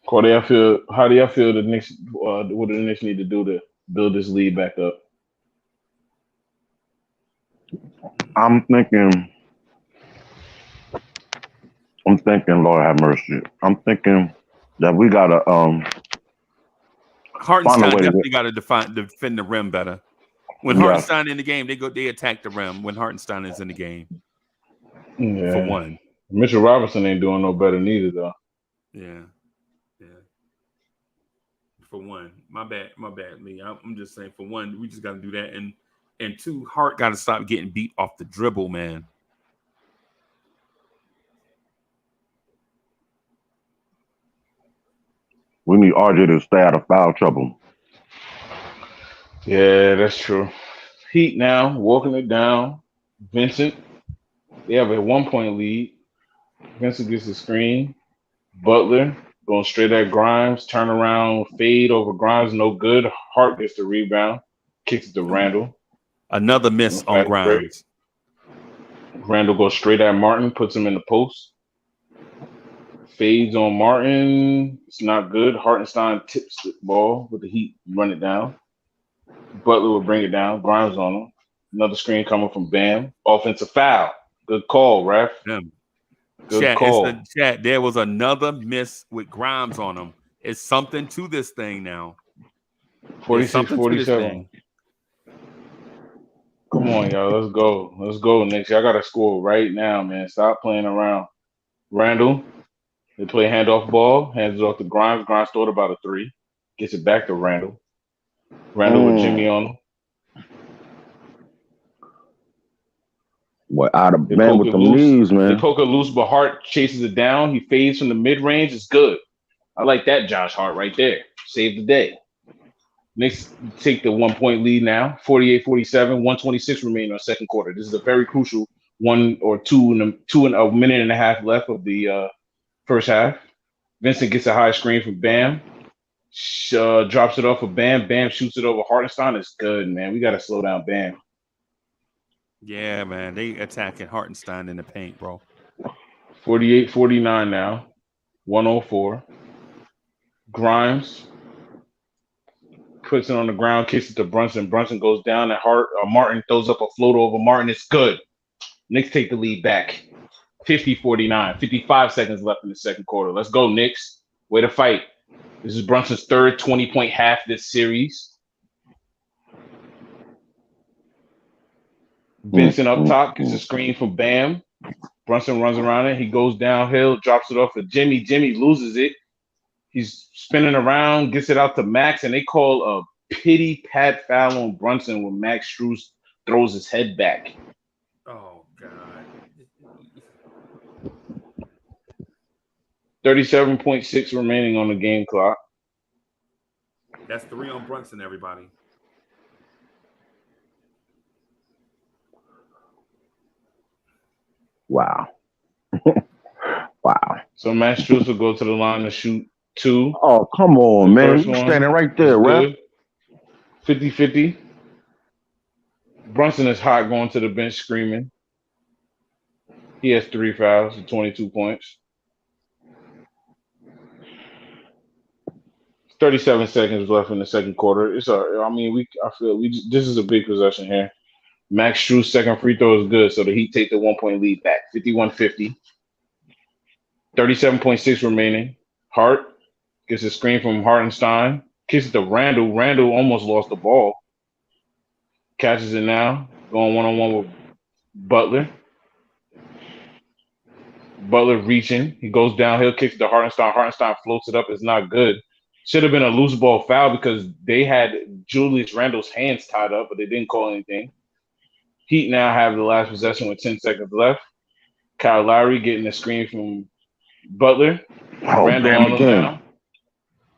Speaker 3: How do y'all feel the Knicks? What do the Knicks need to do to build this lead back up?
Speaker 2: I'm thinking, Lord have mercy. I'm thinking that we gotta find a
Speaker 1: Hartenstein
Speaker 2: way to
Speaker 1: definitely got to defend the rim better. When
Speaker 2: yeah.
Speaker 1: Hartenstein in the game, they attack the rim. When Hartenstein is in the game,
Speaker 3: Yeah.
Speaker 1: for one.
Speaker 3: Mitchell Robinson ain't doing no better neither, though.
Speaker 1: Yeah. For one, my bad, Lee. I'm just saying. For one, we just got to do that, and two, Hart got to stop getting beat off the dribble, man.
Speaker 2: We need RJ to stay out of foul trouble.
Speaker 3: Yeah, that's true. Heat now walking it down. Vincent, they have a 1-point lead. Vincent gets the screen. Butler going straight at Grimes. Turnaround fade over Grimes, no good. Hart gets the rebound. Kicks it to Randall.
Speaker 1: Another miss on Grimes.
Speaker 3: Randall goes straight at Martin, puts him in the post. Fades on Martin. It's not good. Hartenstein tips the ball with the Heat, run it down. Butler will bring it down. Grimes on him. Another screen coming from Bam. Offensive foul. Good call, ref. Good call.
Speaker 1: Chat, there was another miss with Grimes on him. It's something to this thing now.
Speaker 3: 46-47. Come on, y'all. Let's go. Let's go, Knicks. Y'all got to score right now, man. Stop playing around. Randall, they play handoff ball. Hands it off to Grimes. Grimes thought about a three. Gets it back to Randall. Randall with Jimmy on him.
Speaker 2: What out of man with the knees, man.
Speaker 3: They poke it loose, but Hart chases it down. He fades from the mid-range. It's good. I like that, Josh Hart, right there. Saved the day. Knicks take the 1-point lead now. 48-47, 126 remaining on second quarter. This is a very crucial one or two in a minute and a half left of the first half. Vincent gets a high screen from Bam. Drops it off of Bam. Bam shoots it over Hartenstein. It's good, man. We got to slow down Bam.
Speaker 1: Yeah, man. They attacking Hartenstein in the paint, bro.
Speaker 3: 48-49 now. 104. Grimes puts it on the ground, kicks it to Brunson. Brunson goes down, and Martin throws up a float over Martin. It's good. Knicks take the lead back. 50-49. 55 seconds left in the second quarter. Let's go, Knicks. Way to fight. This is Brunson's third 20-point half this series. Vincent up top gets a screen from Bam. Brunson runs around it. He goes downhill, drops it off to Jimmy. Jimmy loses it. He's spinning around, gets it out to Max, and they call a pity pat foul on Brunson when Max Strus throws his head back.
Speaker 1: Oh, God.
Speaker 3: 37.6 remaining on the game clock.
Speaker 1: That's 3 on Brunson, everybody.
Speaker 2: Wow. Wow.
Speaker 3: So Max Strus will go to the line to shoot 2.
Speaker 2: Oh, come on, man. You standing right there, ref.
Speaker 3: 50-50. Brunson is hot going to the bench screaming. He has 3 fouls and 22 points. 37 seconds left in the second quarter. This is a big possession here. Max Strus' second free throw is good, so the Heat take the 1-point lead back. 51-50. 37.6 remaining. Hart gets a screen from Hartenstein. Kicks it to Randall. Randall almost lost the ball. Catches it now. Going one-on-one with Butler. Butler reaching. He goes downhill, kicks it to Hartenstein. Hartenstein floats it up. It's not good. Should have been a loose ball foul because they had Julius Randle's hands tied up, but they didn't call anything. Heat now have the last possession with 10 seconds left. Kyle Lowry getting a screen from Butler. Randle on him now.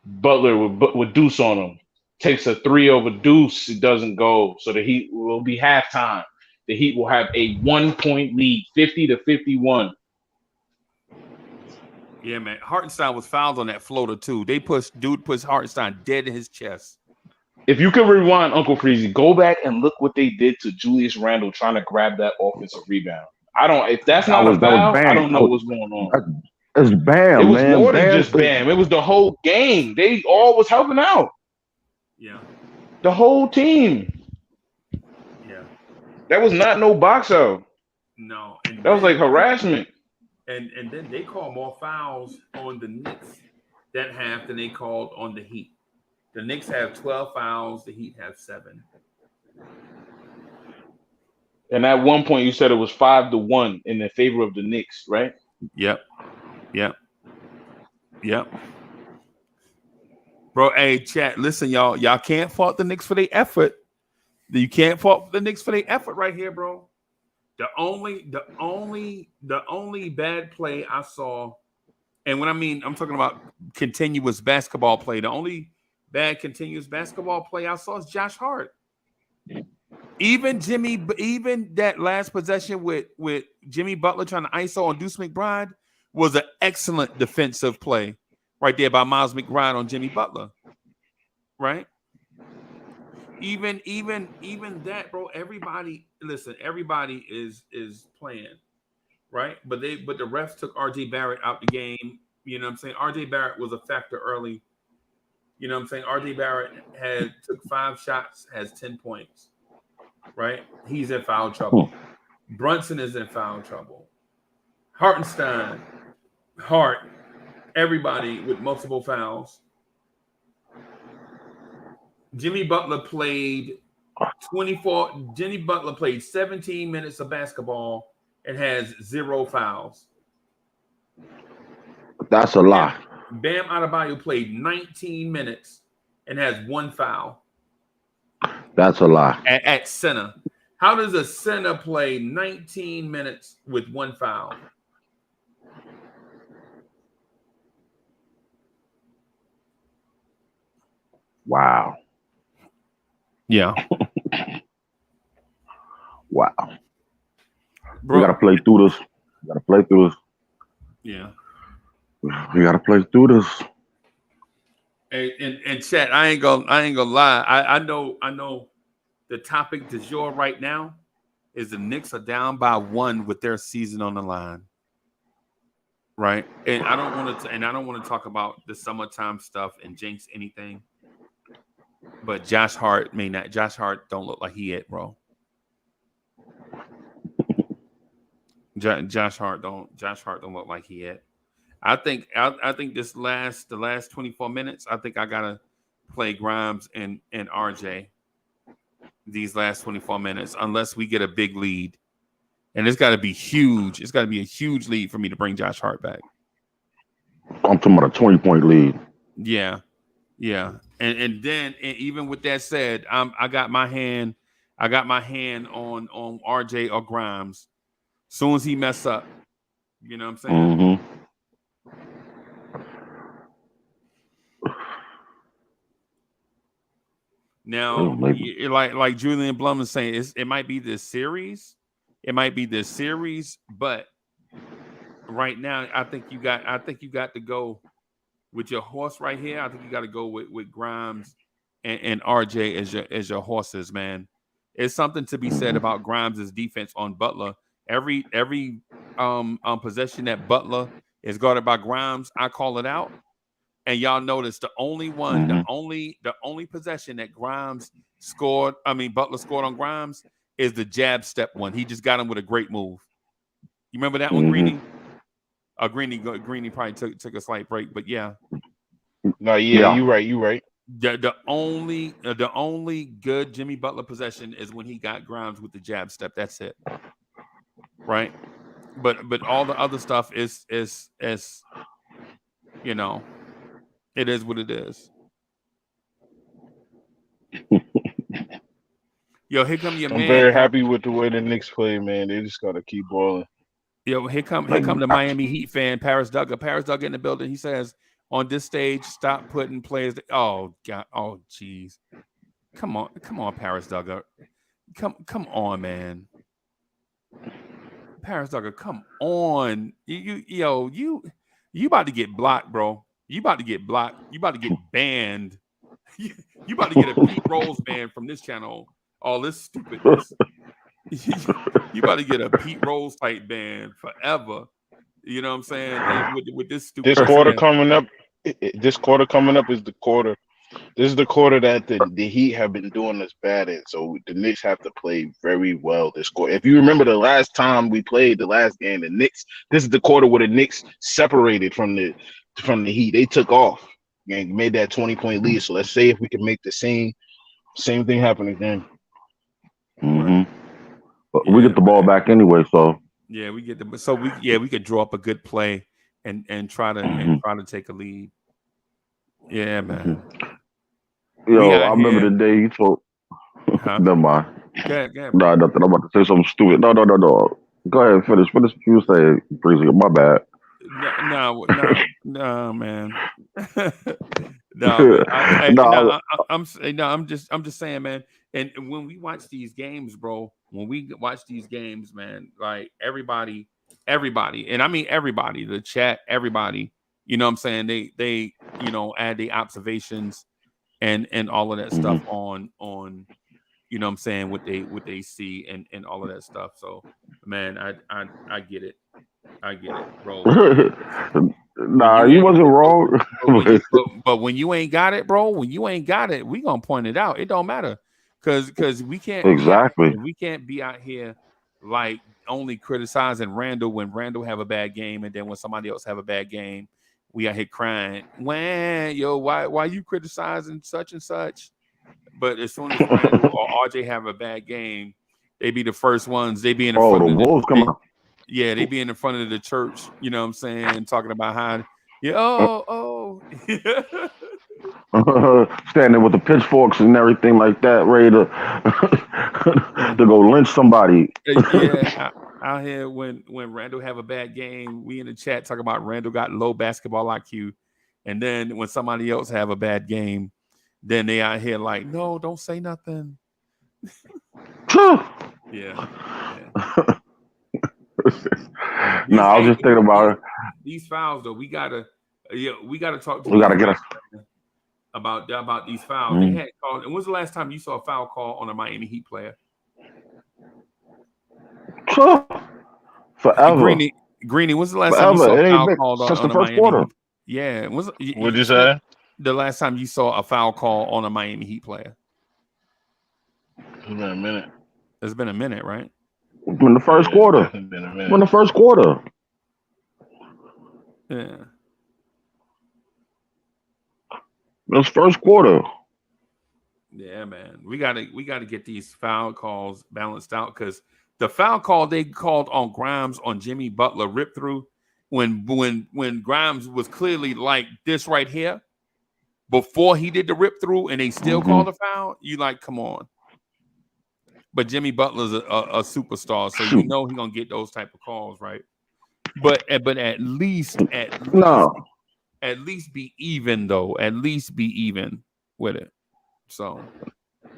Speaker 3: Butler with Deuce on him. Takes a 3 over Deuce. It doesn't go. So the Heat will be halftime. the Heat will have a 1-point lead, 50-51.
Speaker 1: Yeah, man. Hartenstein was fouled on that floater too. Puts Hartenstein dead in his chest.
Speaker 3: If you can rewind, Uncle Freezy, go back and look what they did to Julius Randle trying to grab that offensive rebound. If that's not a foul, I don't know what's going on.
Speaker 2: It's Bam,
Speaker 3: it was
Speaker 2: man.
Speaker 3: more than just Bam. It was the whole game. They all was helping out.
Speaker 1: Yeah.
Speaker 3: The whole team.
Speaker 1: Yeah.
Speaker 3: That was not no box out.
Speaker 1: No. And
Speaker 3: that was like harassment.
Speaker 1: And then they called more fouls on the Knicks that half than they called on the Heat. The Knicks have 12 fouls. The Heat have 7.
Speaker 3: And at one point, you said it was 5-1 in the favor of the Knicks, right?
Speaker 1: Yep. Bro, hey, chat, listen, y'all. Y'all can't fault the Knicks for their effort. You can't fault the Knicks for their effort right here, bro. The only bad play I saw, and when I mean I'm talking about continuous basketball play, the only bad continuous basketball play I saw is Josh Hart. Even that last possession with Jimmy Butler trying to ISO on Deuce McBride was an excellent defensive play right there by Miles McBride on Jimmy Butler. Right? Even that, bro. Everybody is playing, right? But the refs took RJ Barrett out the game. You know what I'm saying? RJ Barrett was a factor early. You know what I'm saying? RJ Barrett took 5 shots, has 10 points. Right? He's in foul trouble. Brunson is in foul trouble. Hartenstein, Hart, everybody with multiple fouls. Jimmy Butler played 17 minutes of basketball and has 0 fouls.
Speaker 2: That's a lie.
Speaker 1: Bam Adebayo played 19 minutes and has 1 foul.
Speaker 2: That's a lie.
Speaker 1: At center. How does a center play 19 minutes with 1 foul?
Speaker 2: Wow.
Speaker 1: Yeah.
Speaker 2: Wow.
Speaker 1: Bro.
Speaker 2: We gotta play through this.
Speaker 1: Yeah.
Speaker 2: We gotta play through this.
Speaker 1: And chat, I ain't gonna lie. I know the topic du jour right now is the Knicks are down by 1 with their season on the line. Right? And I don't want to talk about the summertime stuff and jinx anything. But Josh Hart don't look like he it, bro. Josh Hart don't look like he it. I think the last 24 minutes, I think I gotta play Grimes and RJ these last 24 minutes, unless we get a big lead. And it's gotta be huge. It's gotta be a huge lead for me to bring Josh Hart back.
Speaker 2: I'm talking about a 20-point lead.
Speaker 1: Yeah. And then even with that said, I got my hand on RJ or Grimes. Soon as he mess up, you know what I'm saying?
Speaker 2: Mm-hmm.
Speaker 1: Now, like Julian Blum is saying, it might be this series. But right now, I think you got to go with your horse right here. I think you got to go with Grimes and RJ as your horses, man. It's something to be said about Grimes' defense on Butler. Every possession that Butler is guarded by Grimes, I call it out. And y'all notice the only possession that Butler scored on Grimes is the jab step one. He just got him with a great move. You remember that one, Greeny? Greeny probably took a slight break, but yeah.
Speaker 3: No, yeah. You right.
Speaker 1: The only good Jimmy Butler possession is when he got Grimes with the jab step. That's it. Right? But all the other stuff is you know, it is what it is. Yo, here come your man.
Speaker 3: I'm very happy with the way the Knicks play, man. They just gotta keep balling.
Speaker 1: Yo, here come the Miami Heat fan, Paris Duggar. Paris Duggar in the building. He says, on this stage, stop putting players. Oh God. Oh jeez. Come on, Paris Duggar. Come on, man. Paris Duggar, come on. You about to get blocked, bro. You about to get blocked. You about to get banned. You about to get a Pete Rose ban from this channel. All this stupidness. You about to get a Pete Rose type ban forever. You know what I'm saying? With this stupid.
Speaker 3: This quarter coming up. This quarter coming up is the quarter. This is the quarter that the Heat have been doing us bad in. So the Knicks have to play very well this quarter. If you remember the last time we played, the last game, the Knicks. This is the quarter where the Knicks separated from the Heat. They took off and made that 20-point lead. So let's say if we can make the same thing happen again.
Speaker 2: Mm-hmm. But we get the ball back anyway, so
Speaker 1: yeah, we get the we could draw up a good play and try to take a lead. Yeah, man.
Speaker 2: Yo, I remember the day you told. Never mind.
Speaker 1: Go ahead.
Speaker 2: Nah, nothing. I'm about to say something stupid. No. Go ahead, finish. Finish what you were saying, Breezy. My bad.
Speaker 1: No, man. I'm just saying, man. And when we watch these games, bro, man, like everybody, and I mean everybody, the chat, everybody, you know what I'm saying? They add the observations and all of that stuff on you know what I'm saying, what they see and all of that stuff. So man, I get it. I get it, bro.
Speaker 2: Nah, you wasn't wrong.
Speaker 1: But when you ain't got it, bro, we gonna point it out. It don't matter. Cause we can't we can't be out here like only criticizing Randall when Randall have a bad game, and then when somebody else have a bad game, we out here crying. Why you criticizing such and such? But as soon as Randall or RJ have a bad game, they be the first ones. They be in the front of the Wolves come out. Yeah, they be in the front of the church, you know what I'm saying, talking about how
Speaker 2: standing with the pitchforks and everything like that, ready to go lynch somebody.
Speaker 1: Yeah, out here when Randall have a bad game, we in the chat talking about Randall got low basketball IQ, and then when somebody else have a bad game, then they out here like, no, don't say nothing. Yeah.
Speaker 2: No, I was just thinking about
Speaker 1: these fouls though. We gotta talk to.
Speaker 2: We gotta get us
Speaker 1: about these fouls. They had called. And when's the last time you saw a foul call on a Miami Heat player?
Speaker 2: Forever.
Speaker 1: Greeny, when's the last time you saw a foul called on a Miami
Speaker 2: quarter?
Speaker 1: Heat? Yeah.
Speaker 3: What'd you say?
Speaker 1: The last time you saw a foul call on a Miami Heat player?
Speaker 3: It's been a minute.
Speaker 1: It's been a minute, right?
Speaker 2: In the first quarter. In the first quarter.
Speaker 1: Yeah.
Speaker 2: This first quarter.
Speaker 1: Yeah, man. We gotta get these foul calls balanced out, because the foul call they called on Grimes on Jimmy Butler rip through when Grimes was clearly like this right here before he did the rip through, and they still called a foul. You like, come on. But Jimmy Butler's a superstar, so you know he's gonna get those type of calls, right? But at least be even though. At least be even with it. So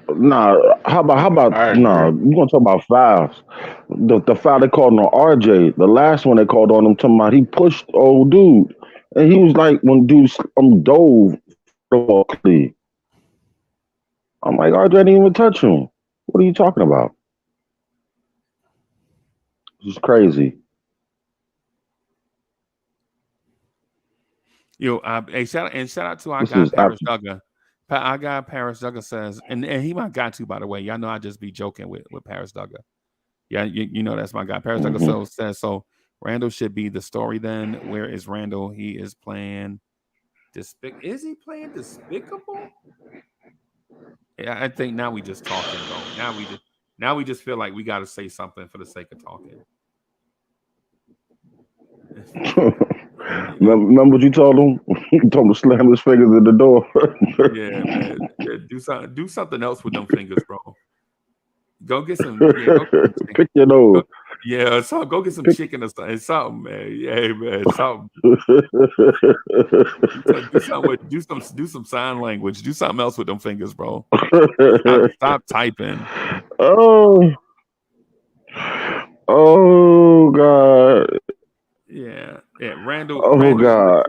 Speaker 2: how about you gonna talk about fouls? The foul they called on RJ, the last one they called on him, talking about he pushed old dude, and he was like, when dude dove. I'm like, RJ didn't even touch him. What are you talking about? This is crazy.
Speaker 1: Yo, shout out to our guy Paris Duggar. Our guy Paris Duggar says, and he my guy too, by the way. Y'all know I just be joking with Paris Duggar. Yeah, you know that's my guy. Paris Duggar says so. Randall should be the story then. Where is Randall? He is playing Is he playing despicable? Yeah, I think now we just talking though. Now we just feel like we got to say something for the sake of talking.
Speaker 2: Remember what you told him? You told him to slam his fingers in the door.
Speaker 1: Yeah, man. Yeah, do something else with them fingers, bro. Go get some.
Speaker 2: Pick your nose.
Speaker 1: So go get some chicken or something, man. Yeah, man, something. do some sign language. Do something else with them fingers, bro. Stop typing.
Speaker 2: Oh God. Oh God.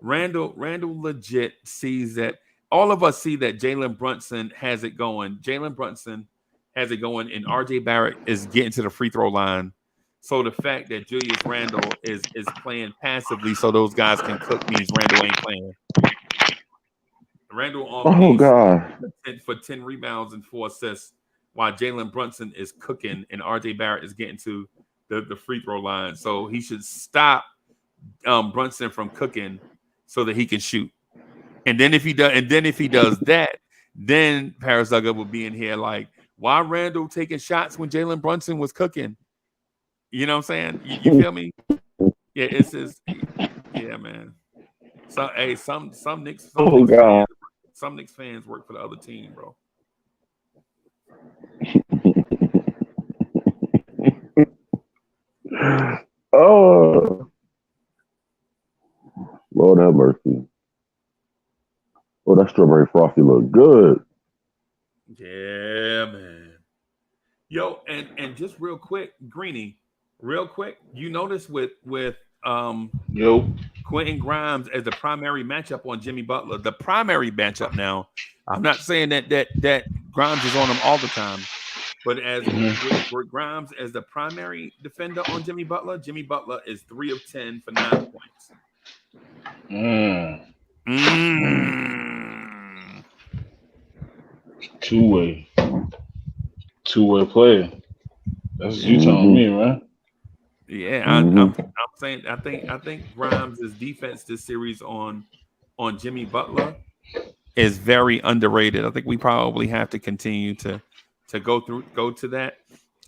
Speaker 1: Randall legit sees that. All of us see that Jalen Brunson has it going. Jalen Brunson has it going, and RJ Barrett is getting to the free throw line. So the fact that Julius Randle is playing passively, so those guys can cook, means Randle ain't playing. Randle on
Speaker 2: Oh
Speaker 1: pace
Speaker 2: God.
Speaker 1: for 10 rebounds and 4 assists, while Jalen Brunson is cooking and RJ Barrett is getting to the free throw line. So he should stop Brunson from cooking so that he can shoot. And then if he does that, then Paris Duggar will be in here like, why Randall taking shots when Jalen Brunson was cooking? You know what I'm saying? You feel me? Yeah, it's just, yeah, man. So hey, some
Speaker 2: Oh God.
Speaker 1: Knicks fans work for the other team, bro.
Speaker 2: Oh Lord have mercy. Oh, that strawberry frosty look good.
Speaker 1: Yeah, man. Yo, and just real quick, Greeny, real quick, you notice with
Speaker 3: Yo.
Speaker 1: Quentin Grimes as the primary matchup on Jimmy Butler, the primary matchup now. I'm not saying that Grimes is on him all the time, but as with Grimes as the primary defender on Jimmy Butler is 3 of 10 for 9 points.
Speaker 3: Two-way player. That's you telling me, man.
Speaker 1: Yeah, I'm saying I think Grimes' defense this series on Jimmy Butler is very underrated. I think we probably have to continue to go to that.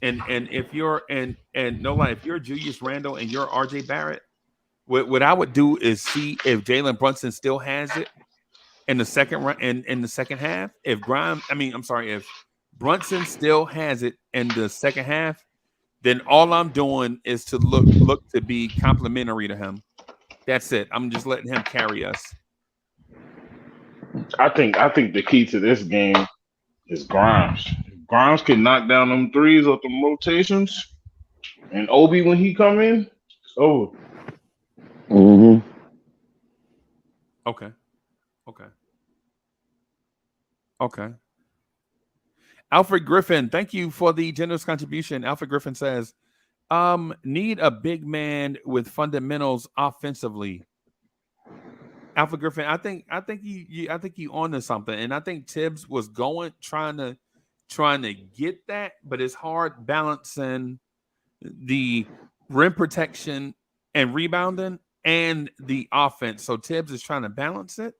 Speaker 1: And if you're and no lie, if you're Julius Randle and you're RJ Barrett, what I would do is see if Jalen Brunson still has it in the second round in the second half. If Brunson still has it in the second half, then all I'm doing is to look to be complimentary to him. That's it. I'm just letting him carry us.
Speaker 3: I think the key to this game is Grimes. If Grimes can knock down them threes or them rotations, and Obi when he come in, it's over.
Speaker 1: Okay. Alfred Griffin, thank you for the generous contribution. Alfred Griffin says, need a big man with fundamentals offensively. Alfred Griffin, I think you onto something, and I think Tibbs was trying to get that, but it's hard balancing the rim protection and rebounding and the offense. So Tibbs is trying to balance it.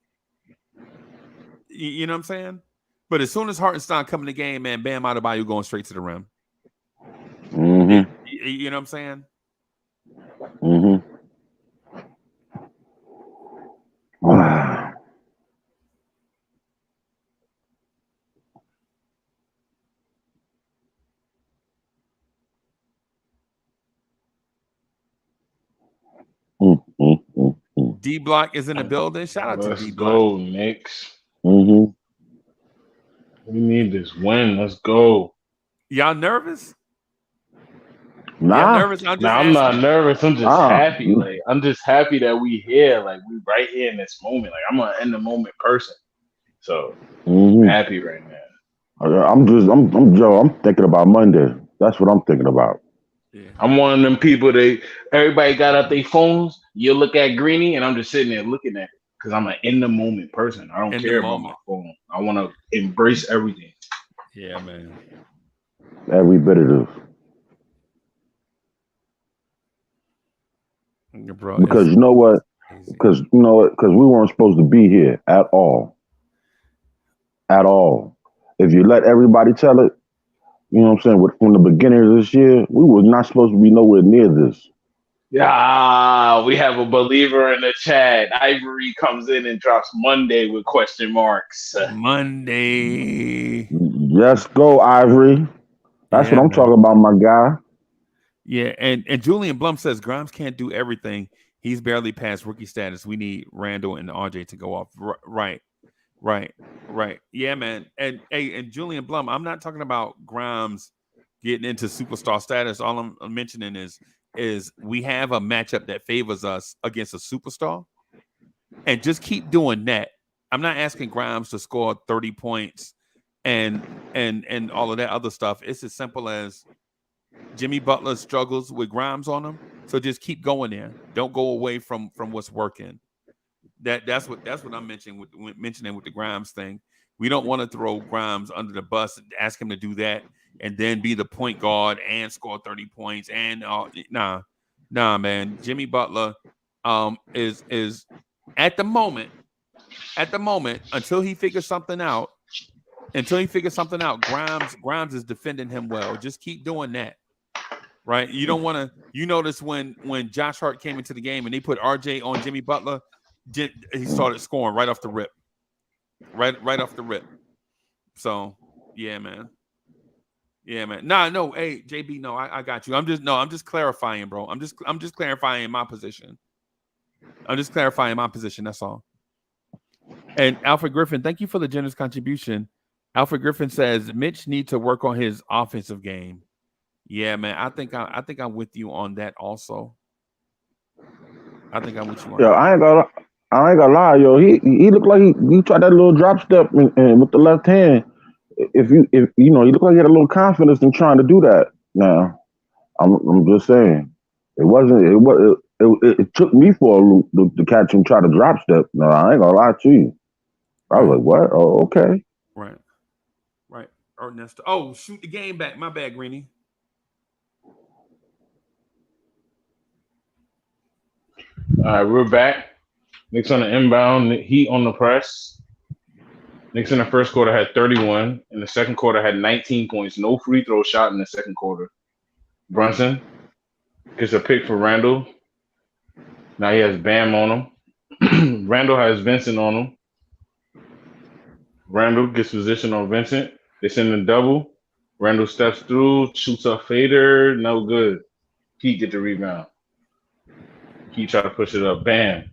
Speaker 1: You know what I'm saying? But as soon as Hartenstein come in the game, man, Bam Adebayo going straight to the rim. You know what I'm saying? D Block is in the building. Shout out to D Block.
Speaker 3: Let's go, Knicks. We need this win. Let's go.
Speaker 1: Y'all nervous?
Speaker 2: Nah.
Speaker 1: Y'all nervous?
Speaker 3: I'm not nervous. I'm just happy. Like I'm just happy that we here. Like we right here in this moment. Like I'm an in the moment person. So I'm happy right now.
Speaker 2: I'm thinking about Monday. That's what I'm thinking about.
Speaker 1: Yeah.
Speaker 3: I'm one of them people everybody got out their phones. You look at Greeny and I'm just sitting there looking at it because I'm an in the moment person. I don't care about my phone. I want to embrace everything.
Speaker 1: Yeah, man.
Speaker 2: Every bit of this.
Speaker 1: Bro,
Speaker 2: because you know what? Because we weren't supposed to be here at all. At all. If you let everybody tell it, you know what I'm saying? From the beginning of this year, we were not supposed to be nowhere near this.
Speaker 3: Yeah, we have a believer in the chat. Ivory comes in and drops Monday with question marks.
Speaker 1: Monday.
Speaker 2: Yes, go Ivory. That's what I'm talking about, my guy.
Speaker 1: Yeah, and Julian Blum says Grimes can't do everything. He's barely past rookie status. We need Randall and RJ to go off. Right. Yeah, man. And Julian Blum, I'm not talking about Grimes getting into superstar status. All I'm mentioning is is we have a matchup that favors us against a superstar, and just keep doing that. I'm not asking Grimes to score 30 points and all of that other stuff. It's as simple as Jimmy Butler struggles with Grimes on him, so just keep going there. Don't go away from what's working. That's what I'm mentioning with the Grimes thing. We don't want to throw Grimes under the bus and ask him to do that and then be the point guard and score 30 points and nah, man. Jimmy Butler is at the moment until he figures something out. Grimes is defending him well. Just keep doing that. Right? You don't want to. You notice when Josh Hart came into the game and they put RJ on Jimmy Butler, he started scoring right off the rip. Right off the rip. So yeah, man. No, hey, JB, no, I got you. I'm just clarifying, bro. I'm just clarifying my position. That's all. And Alfred Griffin, thank you for the generous contribution. Alfred Griffin says Mitch needs to work on his offensive game. Yeah, man. I think I'm with you on that also. I think I'm with you on that.
Speaker 2: I ain't gonna lie, yo. He looked like he tried that little drop step and with the left hand. If he looked like he had a little confidence in trying to do that. Now, I'm just saying, it took me for a loop to catch him try to drop step. No, I ain't gonna lie to you. I was like, what? Oh, okay.
Speaker 1: Right. Ernesto. Oh, shoot the game back. My bad, Greenie.
Speaker 3: All right, we're back. Knicks on the inbound, Heat on the press. Knicks in the first quarter had 31. In the second quarter had 19 points. No free throw shot in the second quarter. Brunson gets a pick for Randall. Now he has Bam on him. Randall has Vincent on him. Randall gets position on Vincent. They send a double. Randall steps through, shoots a fader. No good. Heat get the rebound. Heat try to push it up. Bam.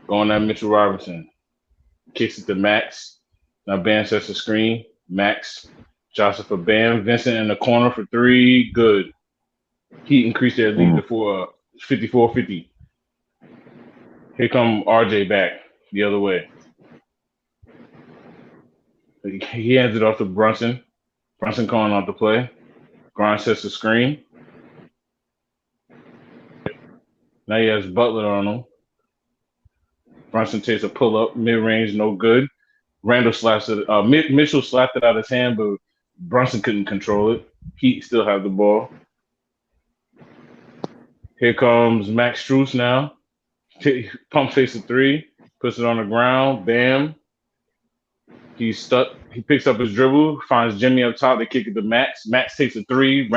Speaker 3: Going at Mitchell Robinson. Kicks it to Max. Now Bam sets the screen. Max. Joseph for Bam. Vincent in the corner for three. Good. Heat increased their lead to 54-50. Here come RJ back the other way. He hands it off to Brunson. Brunson calling out the play. Grimes sets the screen. Now he has Butler on him. Brunson takes a pull-up, mid-range, no good. Randall slaps it. Mitchell slapped it out of his hand, but Brunson couldn't control it. Heat still have the ball. Here comes Max Strus now. Pump fakes a three, puts it on the ground. Bam. He's stuck. He picks up his dribble, finds Jimmy up top. They kick it to Max. Max takes a three.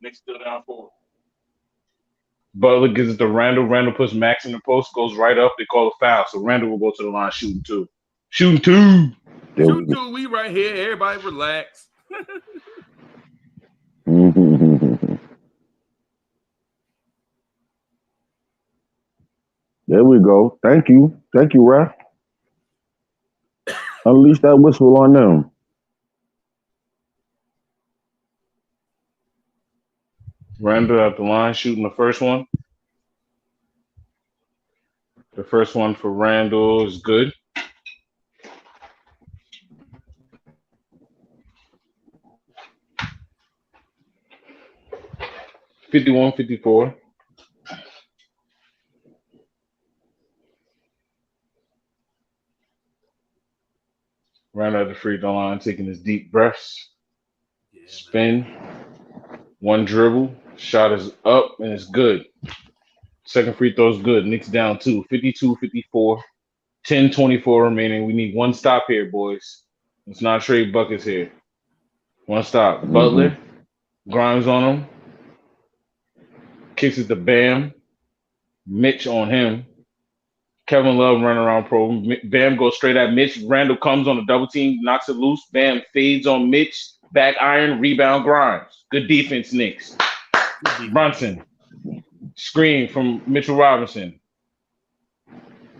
Speaker 3: Knicks still down 4. Butler gives it to Randall. Randall puts Max in the post, goes right up. They call a foul, so Randall will go to the line shooting two. Shoot two.
Speaker 1: We right here. Everybody relax.
Speaker 2: There we go. Thank you, ref. Unleash that whistle on them.
Speaker 3: Randall at the line shooting the first one. The first one for Randall is good. (51-54). Randall at the free throw line, taking his deep breaths. Spin. One dribble. Shot is up and it's good. Second free throw is good. Knicks down 2. 52-54. 10-24 remaining. We need one stop here, boys. Let's not trade buckets here. One stop. Butler. Grimes on him. Kicks it to Bam. Mitch on him. Kevin Love running around pro. Bam goes straight at Mitch. Randall comes on a double team, knocks it loose. Bam fades on Mitch. Back iron, rebound Grimes. Good defense, Knicks. Brunson. Screen from Mitchell Robinson.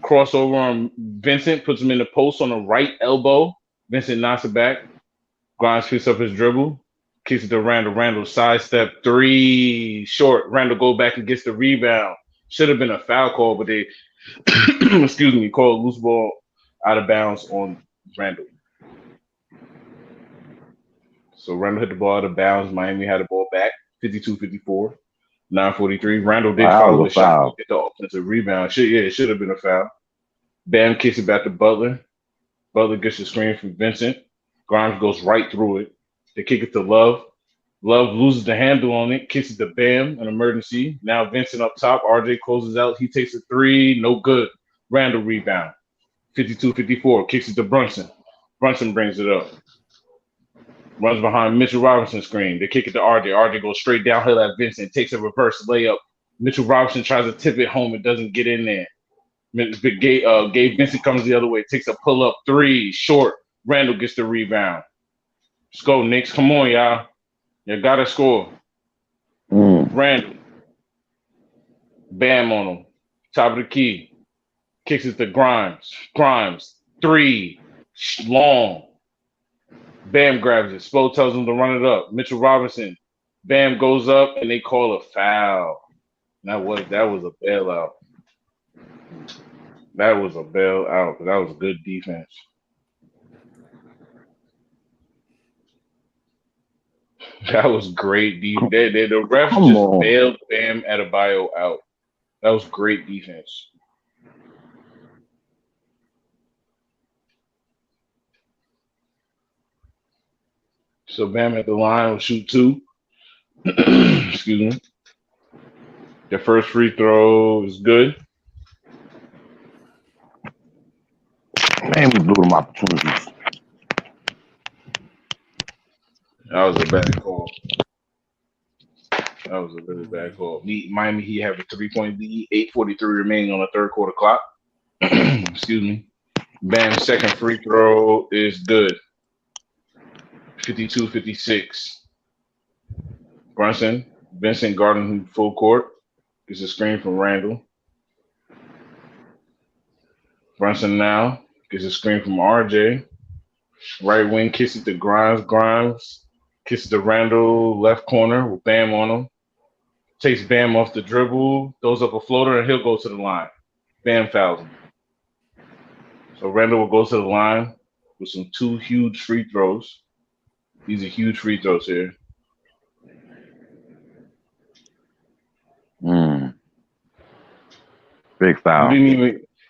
Speaker 3: Crossover on Vincent. Puts him in the post on the right elbow. Vincent knocks it back. Grimes picks up his dribble, kicks it to Randall. Randall sidestep three, short. Randall go back and gets the rebound. Should have been a foul call, but they, excuse me, called loose ball out of bounds on Randall. So Randall hit the ball out of bounds. Miami had the ball back, 52-54, 9:43. Randall did
Speaker 2: That
Speaker 3: follow
Speaker 2: was
Speaker 3: the
Speaker 2: a
Speaker 3: shot to
Speaker 2: foul.
Speaker 3: get the offensive rebound. It should have been a foul. Bam kicks it back to Butler. Butler gets the screen from Vincent. Grimes goes right through it. They kick it to Love. Love loses the handle on it, kicks it to Bam, an emergency. Now Vincent up top. RJ closes out. He takes a three, no good. Randall rebound. 52-54, kicks it to Brunson. Brunson brings it up. Runs behind Mitchell Robinson's screen. They kick it to RJ. RJ goes straight downhill at Vincent, takes a reverse layup. Mitchell Robinson tries to tip it home. It doesn't get in there. Gabe Vincent comes the other way, takes a pull-up three, short. Randall gets the rebound. Let's go, Knicks. Come on, y'all. You gotta score. Randall. Bam on him. Top of the key. Kicks it to Grimes. Grimes. Three. Long. Bam grabs it. Spo tells him to run it up. Mitchell Robinson. Bam goes up, and they call a foul. That was a bailout. That was a bailout. That was good defense. That was great defense. The refs just bailed Bam Adebayo out. That was great defense. So Bam at the line will shoot two. Excuse me. Their first free throw is good.
Speaker 2: Man, we blew them opportunities.
Speaker 3: That was a bad call. That was a really bad call. Miami Heat have a 3-point lead, 8:43 remaining on the third quarter clock. Excuse me. Bam's second free throw is good. 52-56. Brunson, Vincent guarding full court. Gets a screen from Randall. Brunson now gets a screen from RJ. Right wing kisses to Grimes. Grimes kisses to Randall, left corner with Bam on him. Takes Bam off the dribble, throws up a floater, and he'll go to the line. Bam fouls him. So Randall will go to the line with some two huge free throws. These are huge free throws here.
Speaker 2: Big foul.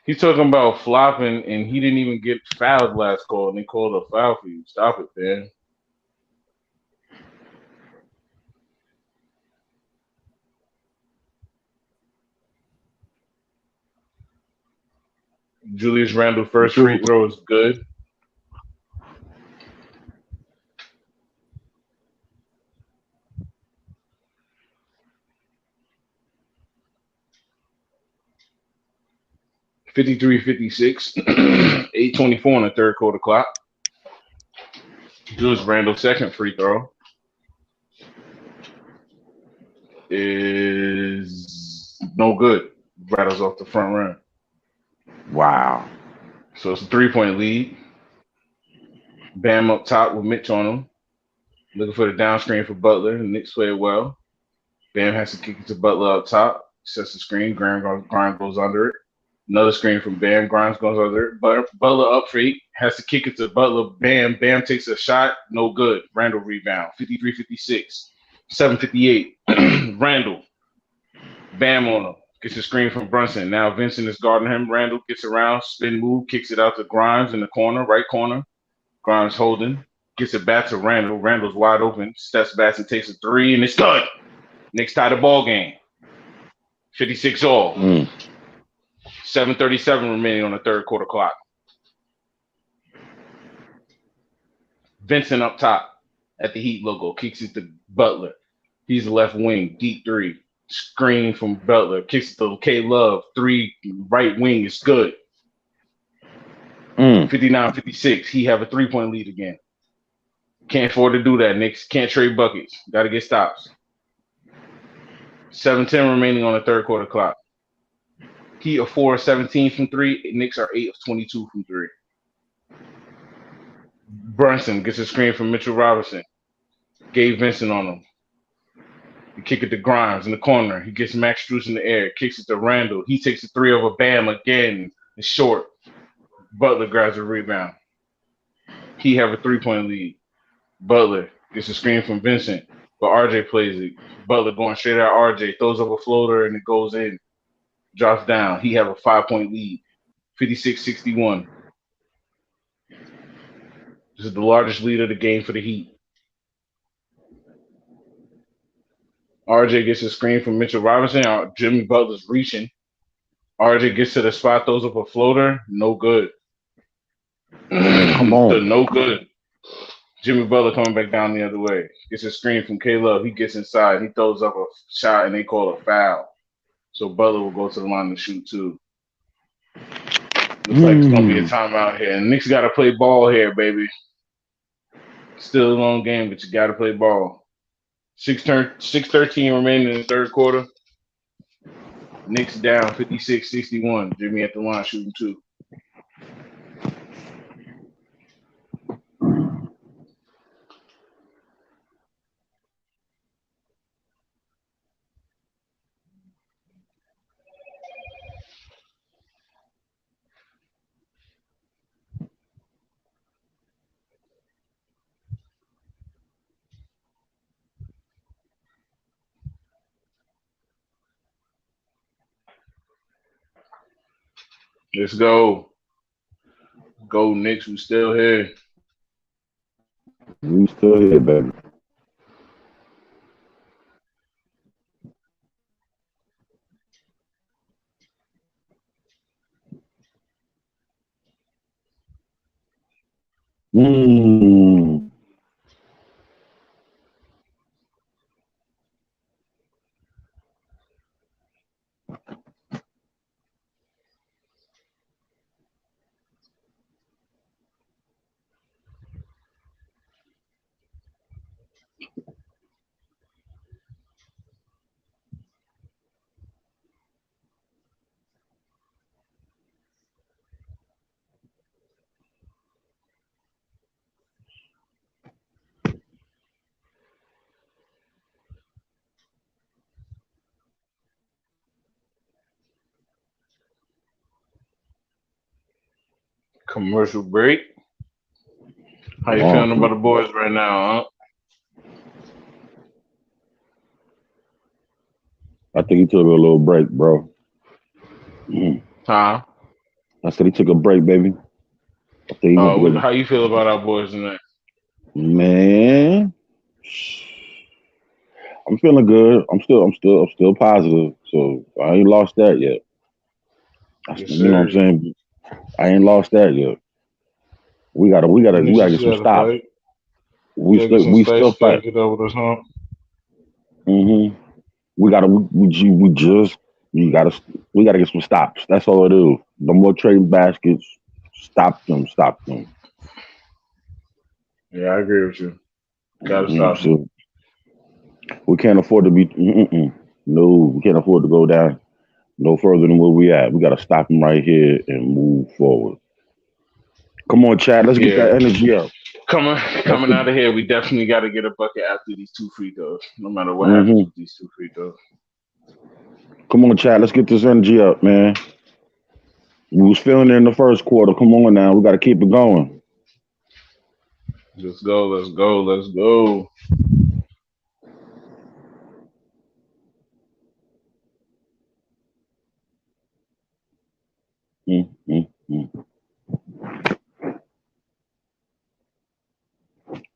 Speaker 3: He's talking about flopping, and he didn't even get fouled last call, and they called a foul for you. Stop it, man. Julius Randle first free throw is good. (53-56), 8:24 on the third quarter clock. Julius Randle's second free throw is no good. Rattles off the front rim.
Speaker 2: Wow.
Speaker 3: So it's a 3-point lead. Bam up top with Mitch on him. Looking for the down screen for Butler. The Knicks play it well. Bam has to kick it to Butler up top. Sets the screen. Grimes goes under it. Another screen from Bam. Grimes goes under it. Butler up feet. Has to kick it to Butler. Bam. Bam takes a shot. No good. Randall rebound. 53-56. 7:58. Randall. Bam on him. Gets a screen from Brunson. Now Vincent is guarding him. Randall gets around. Spin move. Kicks it out to Grimes in the corner. Right corner. Grimes holding. Gets it back to Randall. Randall's wide open. Steps back and takes a three. And it's good. Knicks tie the ball game. 56 all. 7:37 remaining on the third quarter clock. Vincent up top at the Heat logo. Kicks it to Butler. He's the left wing. Deep three. Screen from Butler. Kicks it to K Love. Three. Right wing is good. 59-56. He have a 3-point lead again. Can't afford to do that, Knicks. Can't trade buckets. Got to get stops. 7:10 remaining on the third quarter clock. Heat are 4 of 17 from three. Knicks are 8 of 22 from three. Brunson gets a screen from Mitchell Robinson. Gabe Vincent on him. He kick it to Grimes in the corner. He gets Max Strus in the air. Kicks it to Randall. He takes a three over Bam again. It's short. Butler grabs a rebound. He have a 3-point lead. Butler gets a screen from Vincent, but RJ plays it. Butler going straight at RJ, throws up a floater, and it goes in. Drops down. He have a 5-point lead. 56-61. This is the largest lead of the game for the Heat. RJ gets a screen from Mitchell Robinson. Jimmy Butler's reaching. RJ gets to the spot, throws up a floater. No good.
Speaker 2: Come on.
Speaker 3: No good. Jimmy Butler coming back down the other way. Gets a screen from K-Love. He gets inside. He throws up a shot, and they call a foul. So Butler will go to the line to shoot, too. Looks like it's going to be a timeout here. And Knicks got to play ball here, baby. Still a long game, but you got to play ball. 6:13 remaining in the third quarter. Knicks down 56-61. Jimmy at the line shooting two. Let's go. Go Knicks, we still here.
Speaker 2: We still here, baby.
Speaker 3: Commercial break. How you feeling about the boys right now, huh?
Speaker 2: I think he took a little break, bro.
Speaker 3: Huh?
Speaker 2: I said he took a break, baby.
Speaker 3: How you feel about our boys tonight?
Speaker 2: Man, I'm feeling good. I'm still positive. So I ain't lost that yet.
Speaker 3: Yes,
Speaker 2: you know what I'm saying? I ain't lost that yet. We gotta get some stops. We still fight.
Speaker 3: Get over this hump.
Speaker 2: We gotta get some stops. That's all it is. No more trading baskets. Stop them.
Speaker 3: Yeah, I agree with you. Gotta stop them.
Speaker 2: We can't afford to be. No, we can't afford to go down no further than where we at. We gotta stop them right here and move forward. Come on, Chad. Let's get that energy up.
Speaker 3: Coming out of here, we definitely got to get a bucket after these 2 free throws, no matter what happens with these 2 free throws.
Speaker 2: Come on, Chad. Let's get this energy up, man. We was feeling it in the first quarter. Come on now. We got to keep it going.
Speaker 3: Let's go.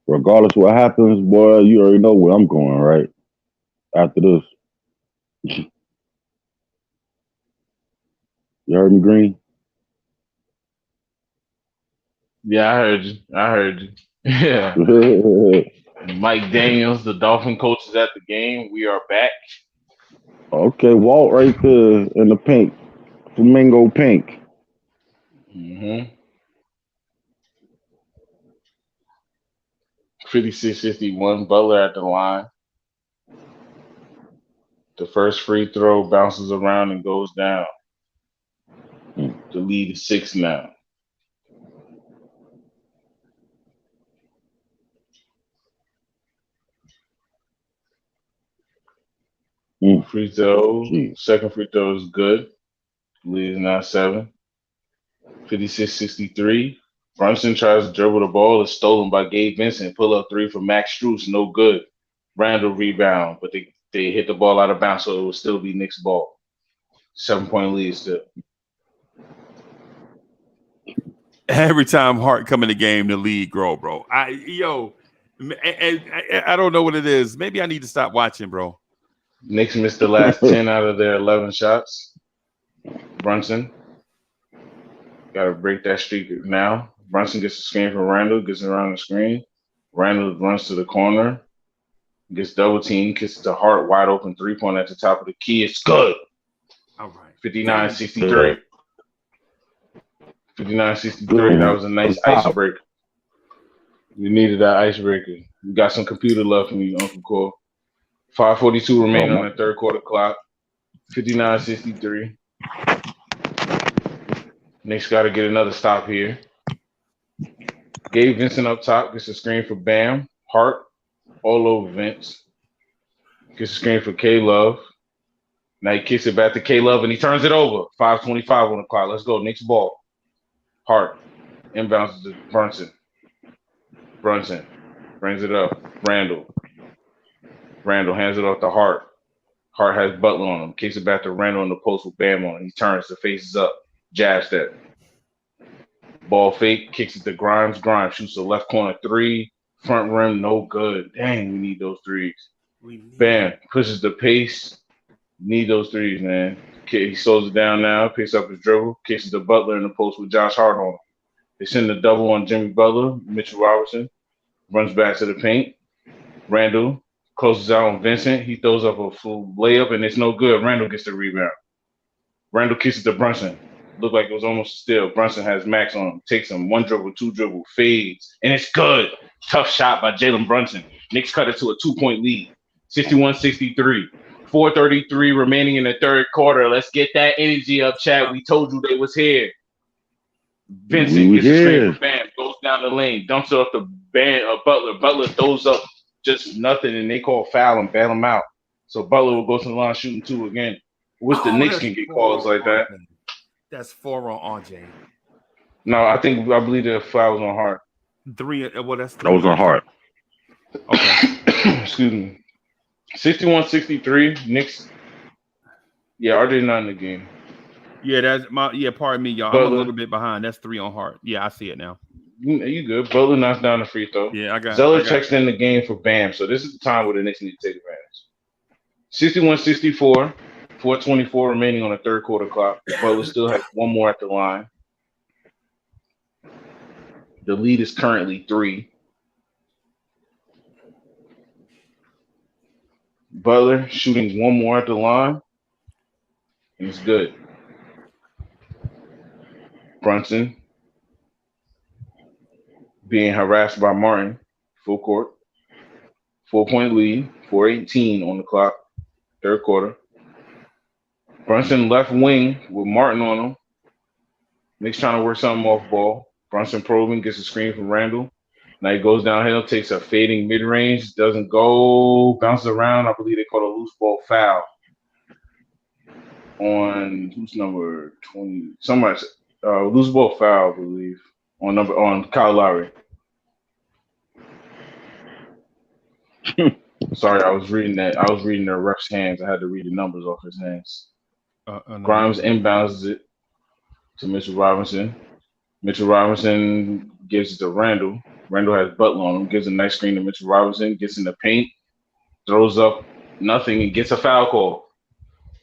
Speaker 2: Regardless of what happens, boy, you already know where I'm going, right? After this. You heard me, Green?
Speaker 3: Yeah, I heard you. Yeah. Mike Daniels, the Dolphin coach, is at the game. We are back.
Speaker 2: Okay, Walt right there in the pink. Flamingo pink.
Speaker 3: 56-51, Butler at the line. The first free throw bounces around and goes down. The lead is 6 now. Free throw.
Speaker 2: Gee.
Speaker 3: Second free throw is good. Lead is now 7. 56-63. Brunson tries to dribble the ball. It's stolen by Gabe Vincent. Pull up 3 for Max Strus. No good. Randall rebound, but they hit the ball out of bounds, so it will still be Knicks ball. 7-point lead still.
Speaker 1: Every time Hart come in the game, the lead grow, bro. I don't know what it is. Maybe I need to stop watching, bro.
Speaker 3: Knicks missed the last 10 out of their 11 shots. Brunson. Got to break that streak now. Brunson gets the screen from Randall, gets around the screen. Randall runs to the corner, gets double teamed, gets to Hart, wide open 3-point at the top of the key. It's good.
Speaker 1: All right.
Speaker 3: 59-63. 59-63. That was a nice icebreaker. You needed that icebreaker. You got some computer love from you, Uncle Cole. 5:42 remaining on the third quarter clock. 59-63. Knicks got to get another stop here. Gabe Vincent up top gets a screen for Bam. Hart all over Vince. Gets a screen for K-Love. Now he kicks it back to K-Love and he turns it over. 5:25 on the clock. Let's go. Knicks ball. Hart inbounds to Brunson. Brunson brings it up. Randall hands it off to Hart. Hart has Butler on him. Kicks it back to Randall in the post with Bam on him. He turns, the faces up. Jab step. Ball fake. Kicks it to Grimes. Grimes shoots the left corner 3. Front rim, no good. Dang, we need those threes. Bam. Pushes the pace. Need those threes, man. He slows it down now. Picks up his dribble. Kicks it to Butler in the post with Josh Hart on him. They send a double on Jimmy Butler. Mitchell Robinson runs back to the paint. Randall closes out on Vincent. He throws up a full layup, and it's no good. Randall gets the rebound. Randall kicks it to Brunson. Looked like it was almost a steal. Brunson has Max on him. Takes him 1 dribble, 2 dribble, fades, and it's good. Tough shot by Jalen Brunson. Knicks cut it to a 2-point lead. 61-63. 4:33 remaining in the third quarter. Let's get that energy up, chat. We told you they was here. Vincent gets a screen for Bam, goes down the lane, dumps it off the Butler. Butler throws up just nothing, and they call foul and bail him out. So Butler will go to the line shooting 2 again. Wish the Knicks can get calls like that.
Speaker 1: That's 4 on RJ.
Speaker 3: No, I believe the foul was on Hart.
Speaker 1: 3. Well, that's 3.
Speaker 2: That was on Hart.
Speaker 1: Okay.
Speaker 3: Excuse me. 61-63. Knicks. Yeah, RJ not in the game.
Speaker 1: Yeah, that's my. Yeah, pardon me, y'all.
Speaker 3: Butler.
Speaker 1: I'm a little bit behind. That's 3 on Hart. Yeah, I see it now.
Speaker 3: You good. Butler knocks down the free throw.
Speaker 1: Yeah, I got
Speaker 3: Zeller checks in the game for Bam. So this is the time where the Knicks need to take advantage. 61-64. 4:24 remaining on the third quarter clock. Butler still has 1 more at the line. The lead is currently 3. Butler shooting 1 more at the line. And it's good. Brunson being harassed by Martin. Full court. 4-point lead. 4:18 on the clock. Third quarter. Brunson left wing with Martin on him. Knicks trying to work something off ball. Brunson probing, gets a screen from Randall. Now he goes downhill, takes a fading mid-range, doesn't go, bounces around. I believe they called a loose ball foul on who's number 20? Somebody loose ball foul, I believe, on Kyle Lowry. Sorry, I was reading that. I was reading the ref's hands. I had to read the numbers off his hands. Grimes inbounds it to Mitchell Robinson. Mitchell Robinson gives it to Randall. Randall has Butler on him. Gives a nice screen to Mitchell Robinson. Gets in the paint. Throws up nothing and gets a foul call.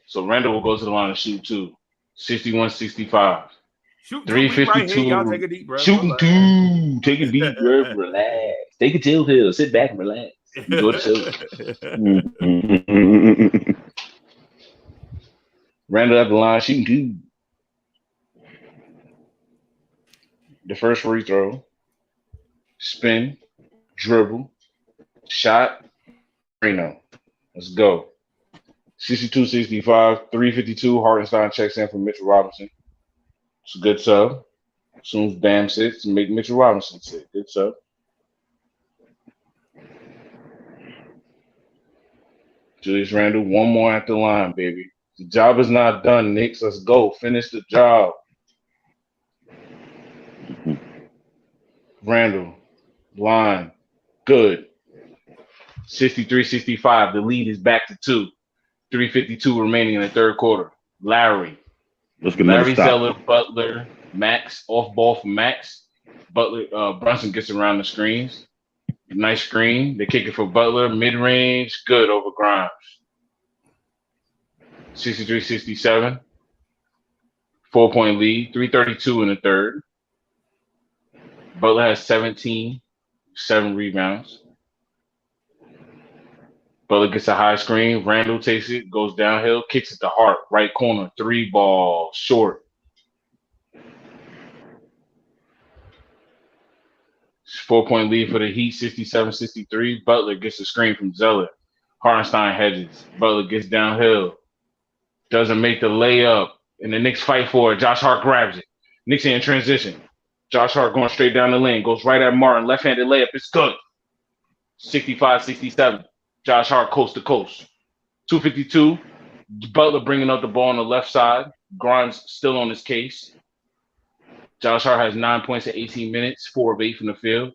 Speaker 3: So Randall will go to the line and shoot 2. 61-65. 3:52.
Speaker 1: Right here. Y'all take a deep breath.
Speaker 3: Shooting 2. Take a deep breath. Relax. Take a chill pill. Sit back and relax. Enjoy the show. Randall at the line shooting 2. The first free throw. Spin. Dribble. Shot. Reno. Let's go. 62-65. 3:52. Hartenstein checks in for Mitchell Robinson. It's a good sub. As soon as Bam sits, make Mitchell Robinson sit. Good sub. Julius Randle, one more at the line, baby. The job is not done, Knicks. Let's go. Finish the job. Randle, line, good. 63-65. The lead is back to 2. 3:52 remaining in the third quarter. Larry,
Speaker 2: Let's get another stop.
Speaker 3: Zeller, Butler, Max, off ball for Max. Butler, Brunson gets around the screens. Nice screen. They kick it for Butler. Mid-range, good over Grimes. 63-67. 4-point lead. 3:32 in the third. Butler has 17, 7 rebounds. Butler gets a high screen. Randle takes it, goes downhill, kicks it to Hart, right corner, 3-ball, short. 4-point lead for the Heat, 67-63. Butler gets a screen from Zeller. Hartenstein hedges. Butler gets downhill. Doesn't make the layup. And the Knicks fight for it. Josh Hart grabs it. Knicks in transition. Josh Hart going straight down the lane. Goes right at Martin. Left-handed layup. It's good. 65-67. Josh Hart coast to coast. 2:52. Butler bringing up the ball on the left side. Grimes still on his case. Josh Hart has 9 points in 18 minutes, 4 of 8 from the field.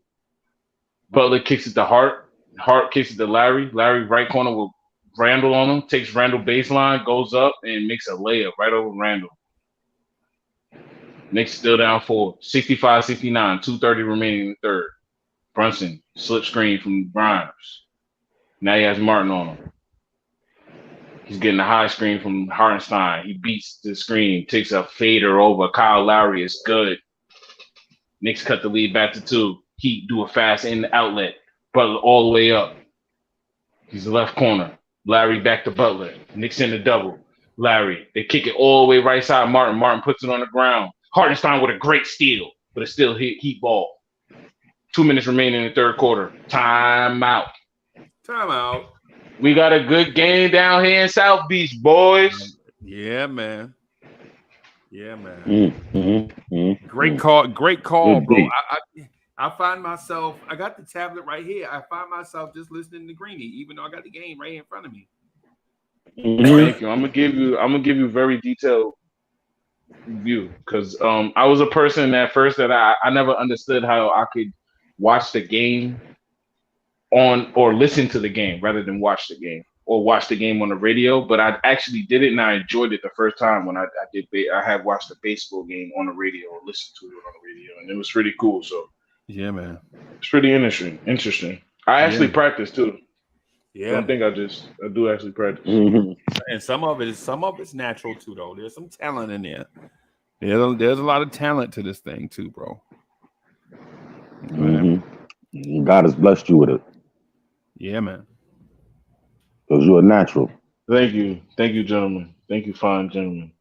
Speaker 3: Butler kicks it to Hart. Hart kicks it to Larry. Larry right corner with Randle on him. Takes Randle baseline, goes up, and makes a layup right over Randle. Knicks still down 4. 65-69. 2:30 remaining in the third. Brunson, slip screen from Grimes. Now he has Martin on him. He's getting a high screen from Hartenstein. He beats the screen, takes a fader over Kyle Lowry. It's good. Knicks cut the lead back to 2. Heat do a fast in the outlet. Butler all the way up. He's the left corner. Larry back to Butler. Knicks in the double. Larry. They kick it all the way right side. Martin. Martin puts it on the ground. Hartenstein with a great steal, but it's still Heat ball. 2 minutes remaining in the third quarter. Timeout.
Speaker 1: Timeout.
Speaker 3: We got a good game down here in South Beach, boys.
Speaker 1: Yeah, man. Yeah, man.
Speaker 2: Great
Speaker 1: Great call,
Speaker 2: Good
Speaker 1: bro.
Speaker 2: beat.
Speaker 1: I find myself, I got the tablet right here. I find myself just listening to Greeny, even though I got the game right in front of me.
Speaker 3: Thank you. I'm gonna give you very detailed view because I was a person at first that I never understood how I could watch the game on or listen to the game rather than watch the game or watch the game on the radio. But I actually did it and I enjoyed it the first time when I had watched a baseball game on the radio or listened to it on the radio, and it was pretty cool. So
Speaker 1: yeah, man,
Speaker 3: it's pretty interesting. I actually practice too.
Speaker 1: Yeah,
Speaker 3: don't think I do actually practice.
Speaker 1: And some of it's natural too, though. There's some talent in there. There's a lot of talent to this thing too, bro.
Speaker 2: God has blessed you with it.
Speaker 1: Yeah, man.
Speaker 2: Because you're a natural.
Speaker 3: Thank you, gentlemen. Thank you, fine gentlemen.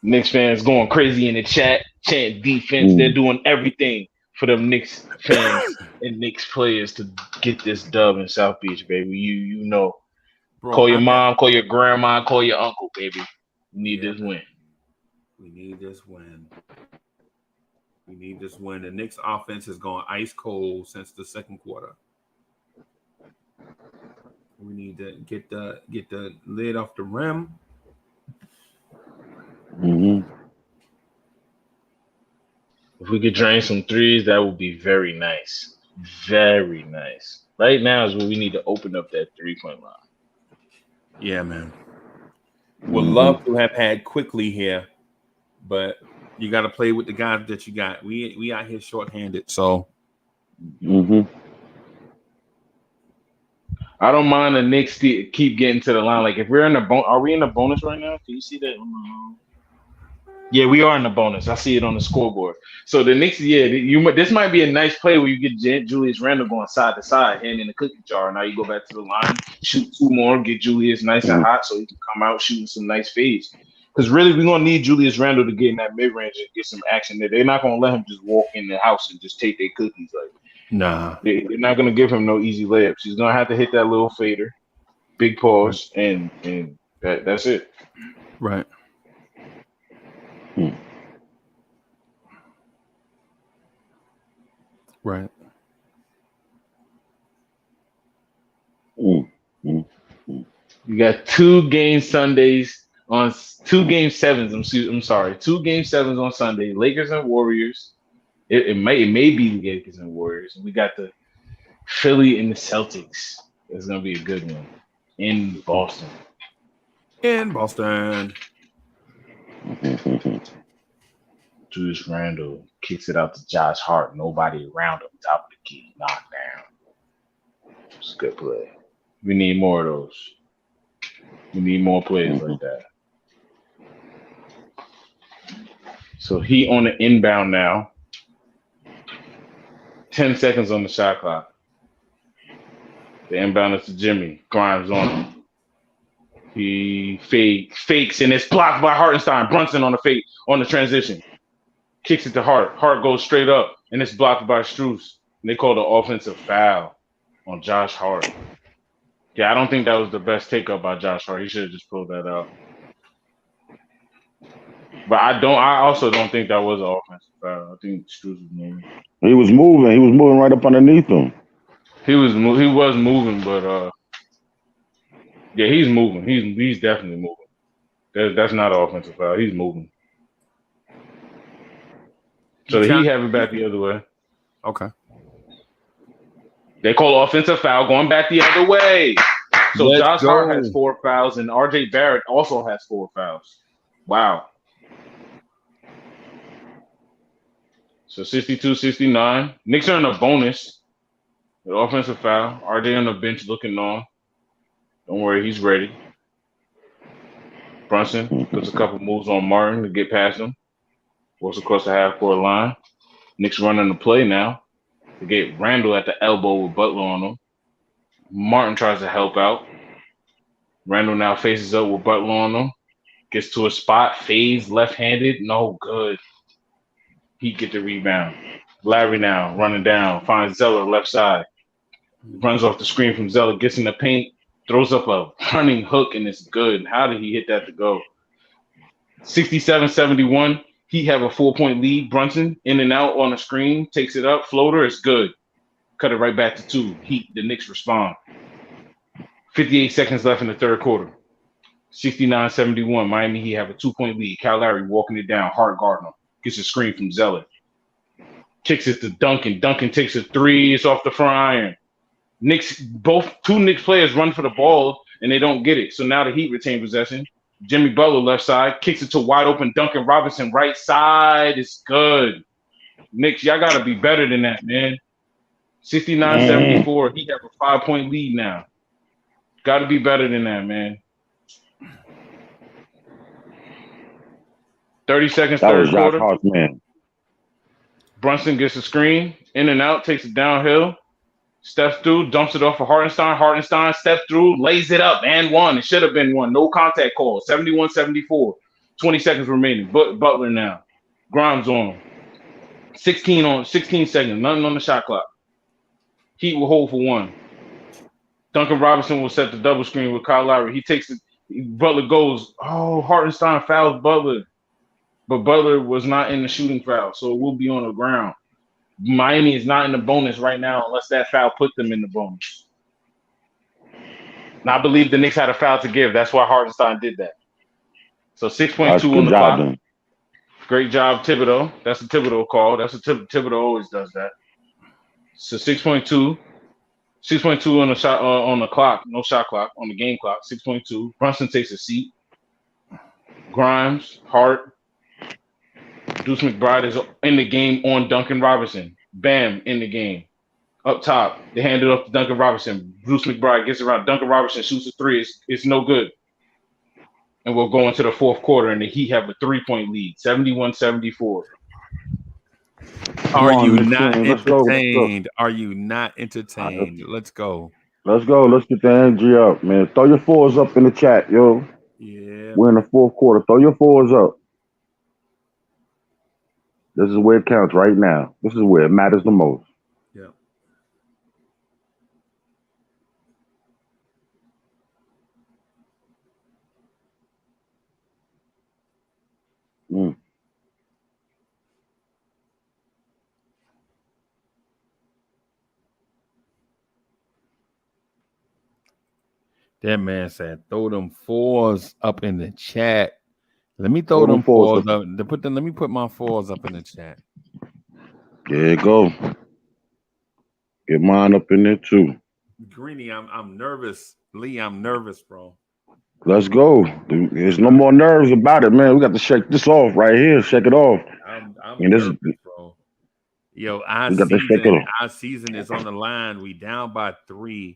Speaker 3: Knicks fans going crazy in the chat, chant defense. They're doing everything for them Knicks fans and Knicks players to get this dub in South Beach, baby. You know. Bro, call your mom, call your grandma, call your uncle, baby. We need this win.
Speaker 1: We need this win. We need this win. The Knicks offense has gone ice cold since the second quarter. We need to get the lid off the rim.
Speaker 3: If we could drain some threes, that would be very nice. Very nice. Right now is where we need to open up that 3-point line.
Speaker 1: Yeah, man. Would love to have had Quickly here, but you got to play with the guys that you got. We out here shorthanded, so.
Speaker 3: I don't mind the Knicks keep getting to the line. Like if we're in the are we in the bonus right now? Can you see that? Yeah, we are in the bonus. I see it on the scoreboard. So the Knicks, this might be a nice play where you get Julius Randle going side to side, hand in the cookie jar. Now you go back to the line, shoot 2 more, get Julius nice and hot so he can come out shooting some nice fades. Because really, we're going to need Julius Randle to get in that mid-range and get some action there. They're not going to let him just walk in the house and just take their cookies. Like,
Speaker 1: nah.
Speaker 3: They're not going to give him no easy layups. He's going to have to hit that little fader, big pause, and that's it.
Speaker 1: Right. Right.
Speaker 3: You got 2 game Sundays on 2 game 7s. I'm sorry, 2 game 7s on Sunday. Lakers and Warriors. It may be the Lakers and Warriors. We got the Philly and the Celtics. It's gonna be a good one in Boston.
Speaker 1: In Boston.
Speaker 3: Julius Randle kicks it out to Josh Hart. Nobody around him. Top of the key. Knockdown. It's a good play. We need more of those. We need more plays like that. So he on the inbound now. 10 seconds on the shot clock. The inbound is to Jimmy. Grimes on him. He fakes and it's blocked by Hartenstein. Brunson on the fake on the transition. Kicks it to Hart. Hart goes straight up and it's blocked by Strus. And they call the offensive foul on Josh Hart. Yeah, I don't think that was the best take up by Josh Hart. He should have just pulled that out. But I also don't think that was an offensive foul. I think Strus was moving.
Speaker 2: He was moving. He was moving right up underneath him.
Speaker 3: He was moving, but yeah, he's moving. He's definitely moving. That's not an offensive foul. He's moving. So he have it back the other way.
Speaker 1: Okay.
Speaker 3: They call offensive foul going back the other way. So
Speaker 1: Let's
Speaker 3: Josh
Speaker 1: go.
Speaker 3: Hart has 4 fouls and RJ Barrett also has 4 fouls. Wow. So 62-69. Knicks are in a bonus. The offensive foul. RJ on the bench looking on. Don't worry, he's ready. Brunson puts a couple moves on Martin to get past him. Goes across the half-court line. Knicks running the play now. They get Randle at the elbow with Butler on him. Martin tries to help out. Randle now faces up with Butler on him. Gets to a spot. Fades left-handed. No good. He get the rebound. Larry now running down. Finds Zeller left side. Runs off the screen from Zeller. Gets in the paint. Throws up a running hook, and it's good. How did he hit that to go? 67-71. He have a 4-point lead. Brunson in and out on the screen. Takes it up. Floater. It's good. Cut it right back to 2. The Knicks respond. 58 seconds left in the third quarter. 69-71. Miami Heat have a 2-point lead. Kyle Lowry walking it down. Hart guarding him. Gets a screen from Zeller. Kicks it to Duncan. Duncan takes a 3. It's off the front iron. Two Knicks players run for the ball and they don't get it. So now the Heat retain possession. Jimmy Butler left side kicks it to wide open Duncan Robinson right side. It's good. Knicks, y'all gotta be better than that, man. 69-74. He have a 5-point lead now. Got to be better than that, man. 30 seconds,
Speaker 2: That
Speaker 3: third
Speaker 2: was Josh
Speaker 3: quarter.
Speaker 2: Hart's man.
Speaker 3: Brunson gets a screen, in and out, takes it downhill. Steps through, dumps it off for Hartenstein. Hartenstein steps through, lays it up, and one. It should have been one. No contact call. 71-74. 20 seconds remaining. Butler now. Grimes on him. 16 seconds. Nothing on the shot clock. Heat will hold for 1. Duncan Robinson will set the double screen with Kyle Lowry. He takes it. Butler goes. Oh, Hartenstein fouls Butler. But Butler was not in the shooting foul, so it will be on the ground. Miami is not in the bonus right now unless that foul put them in the bonus. And I believe the Knicks had a foul to give. That's why Hartenstein did that. So 6.2 on the clock.
Speaker 2: Done.
Speaker 3: Great job, Thibodeau. That's a Thibodeau call. Thibodeau always does that. So 6.2. 6.2 on the shot on the clock. No shot clock. On the game clock. 6.2. Brunson takes a seat. Grimes, Hart. Deuce McBride is in the game on Duncan Robinson. Bam, in the game. Up top, they hand it off to Duncan Robinson. Deuce McBride gets around. Duncan Robinson shoots a 3. It's no good. And we'll go into the fourth quarter, and the Heat have a 3-point lead, 71-74.
Speaker 1: Are you not entertained? Are you not entertained? Let's go.
Speaker 2: Let's go. Let's get the energy up, man. Throw your 4s up in the chat, yo.
Speaker 1: Yeah.
Speaker 2: We're in the fourth quarter. Throw your 4s up. This is where it counts right now. This is where it matters the most.
Speaker 1: Yeah. That man said, "Throw them fours up in the chat." Let me throw
Speaker 2: Throw them
Speaker 1: them
Speaker 2: fours
Speaker 1: fours
Speaker 2: up.
Speaker 1: up. Let me put my fours up in the chat.
Speaker 2: There you go. Get mine up in there too.
Speaker 1: Greeny, I'm nervous. Lee, I'm nervous, bro.
Speaker 2: Let's go. There's no more nerves about it, man. We got to shake this off right here. Shake it off.
Speaker 1: I'm
Speaker 2: And this,
Speaker 1: nervous, bro. Yo,
Speaker 2: we got to shake it off.
Speaker 1: our season is on the line. We down by 3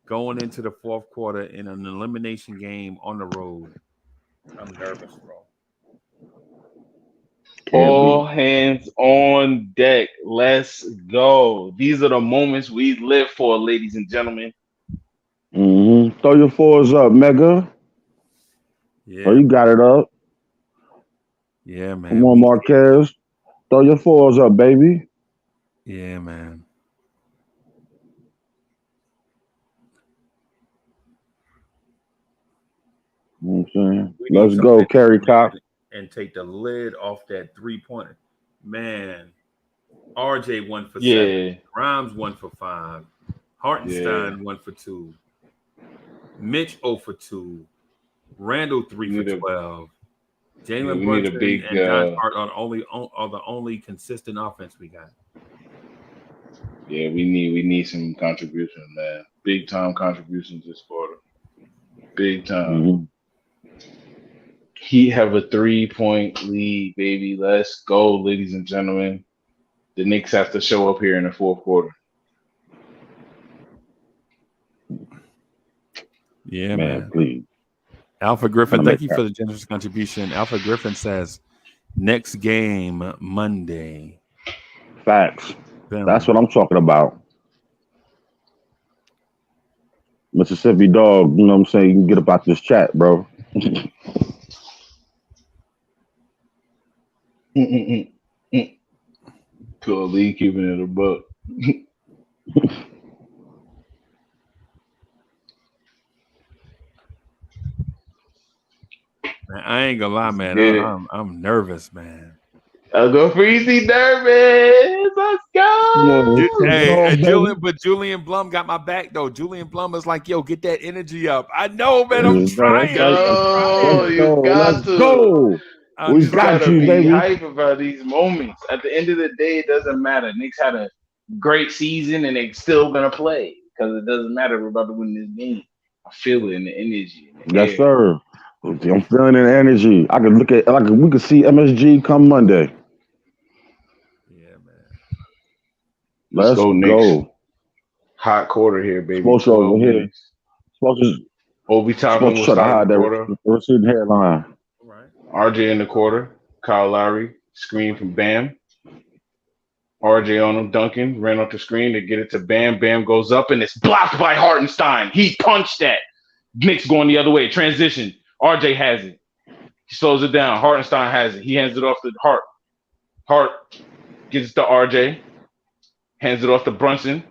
Speaker 1: going into the fourth quarter in an elimination game on the road. I'm nervous, bro.
Speaker 3: All hands on deck. Let's go. These are the moments we live for, ladies and gentlemen.
Speaker 2: Throw your fours up, Mega.
Speaker 1: Yeah.
Speaker 2: Oh, you got it up.
Speaker 1: Yeah, man.
Speaker 2: Come on, Marquez. Throw your fours up, baby.
Speaker 1: Yeah, man.
Speaker 2: You know what I'm saying? Let's go, Kerry Cox.
Speaker 1: And take the lid off that 3-pointer. Man, RJ 1 for 7. Grimes 1 for 5. Hartenstein 1 for 2. Mitch 0 for 2. Randall 3 for 12. Jalen Brunson and John Hart are the only consistent offense we got.
Speaker 3: Yeah, we need some contribution, man. Big time contributions this quarter. Big time. Heat have a 3-point lead, baby. Let's go, ladies and gentlemen. The Knicks have to show up here in the fourth quarter.
Speaker 1: Yeah, man.
Speaker 2: Please.
Speaker 1: Alpha Griffin, thank you for the generous contribution. Alpha Griffin says, next game, Monday.
Speaker 2: Facts. That's what I'm talking about. Mississippi dog, you know what I'm saying? You can get about this chat, bro.
Speaker 3: Cool, Lee keeping it a buck.
Speaker 1: Man, I ain't gonna lie, man. I'm nervous, man.
Speaker 3: I'll go freezy nervous. Let's go.
Speaker 1: Julian Blum got my back though. Julian Blum is like, yo, get that energy up. I know, man. I'm trying.
Speaker 3: You got to.
Speaker 2: Go. We got you, baby.
Speaker 3: Hype about these moments. At the end of the day, it doesn't matter. Knicks had a great season, and they're still gonna play because it doesn't matter. We're about to win this game. I feel it in the energy.
Speaker 2: Yes, sir. I'm feeling the energy. I can look at we can see MSG come Monday.
Speaker 1: Yeah, man.
Speaker 3: Let's go, Knicks. Hot quarter here, baby.
Speaker 2: Supposed over here.
Speaker 3: Obi Toppin will start the quarter.
Speaker 2: Receiving headline.
Speaker 1: Right.
Speaker 3: RJ in the quarter. Kyle Lowry screen from Bam. RJ on him. Duncan ran off the screen to get it to Bam. Bam goes up and it's blocked by Hartenstein. He punched that. Knicks going the other way. Transition. RJ has it. He slows it down. Hartenstein has it. He hands it off to Hart. Hart gives it to RJ. Hands it off to Brunson.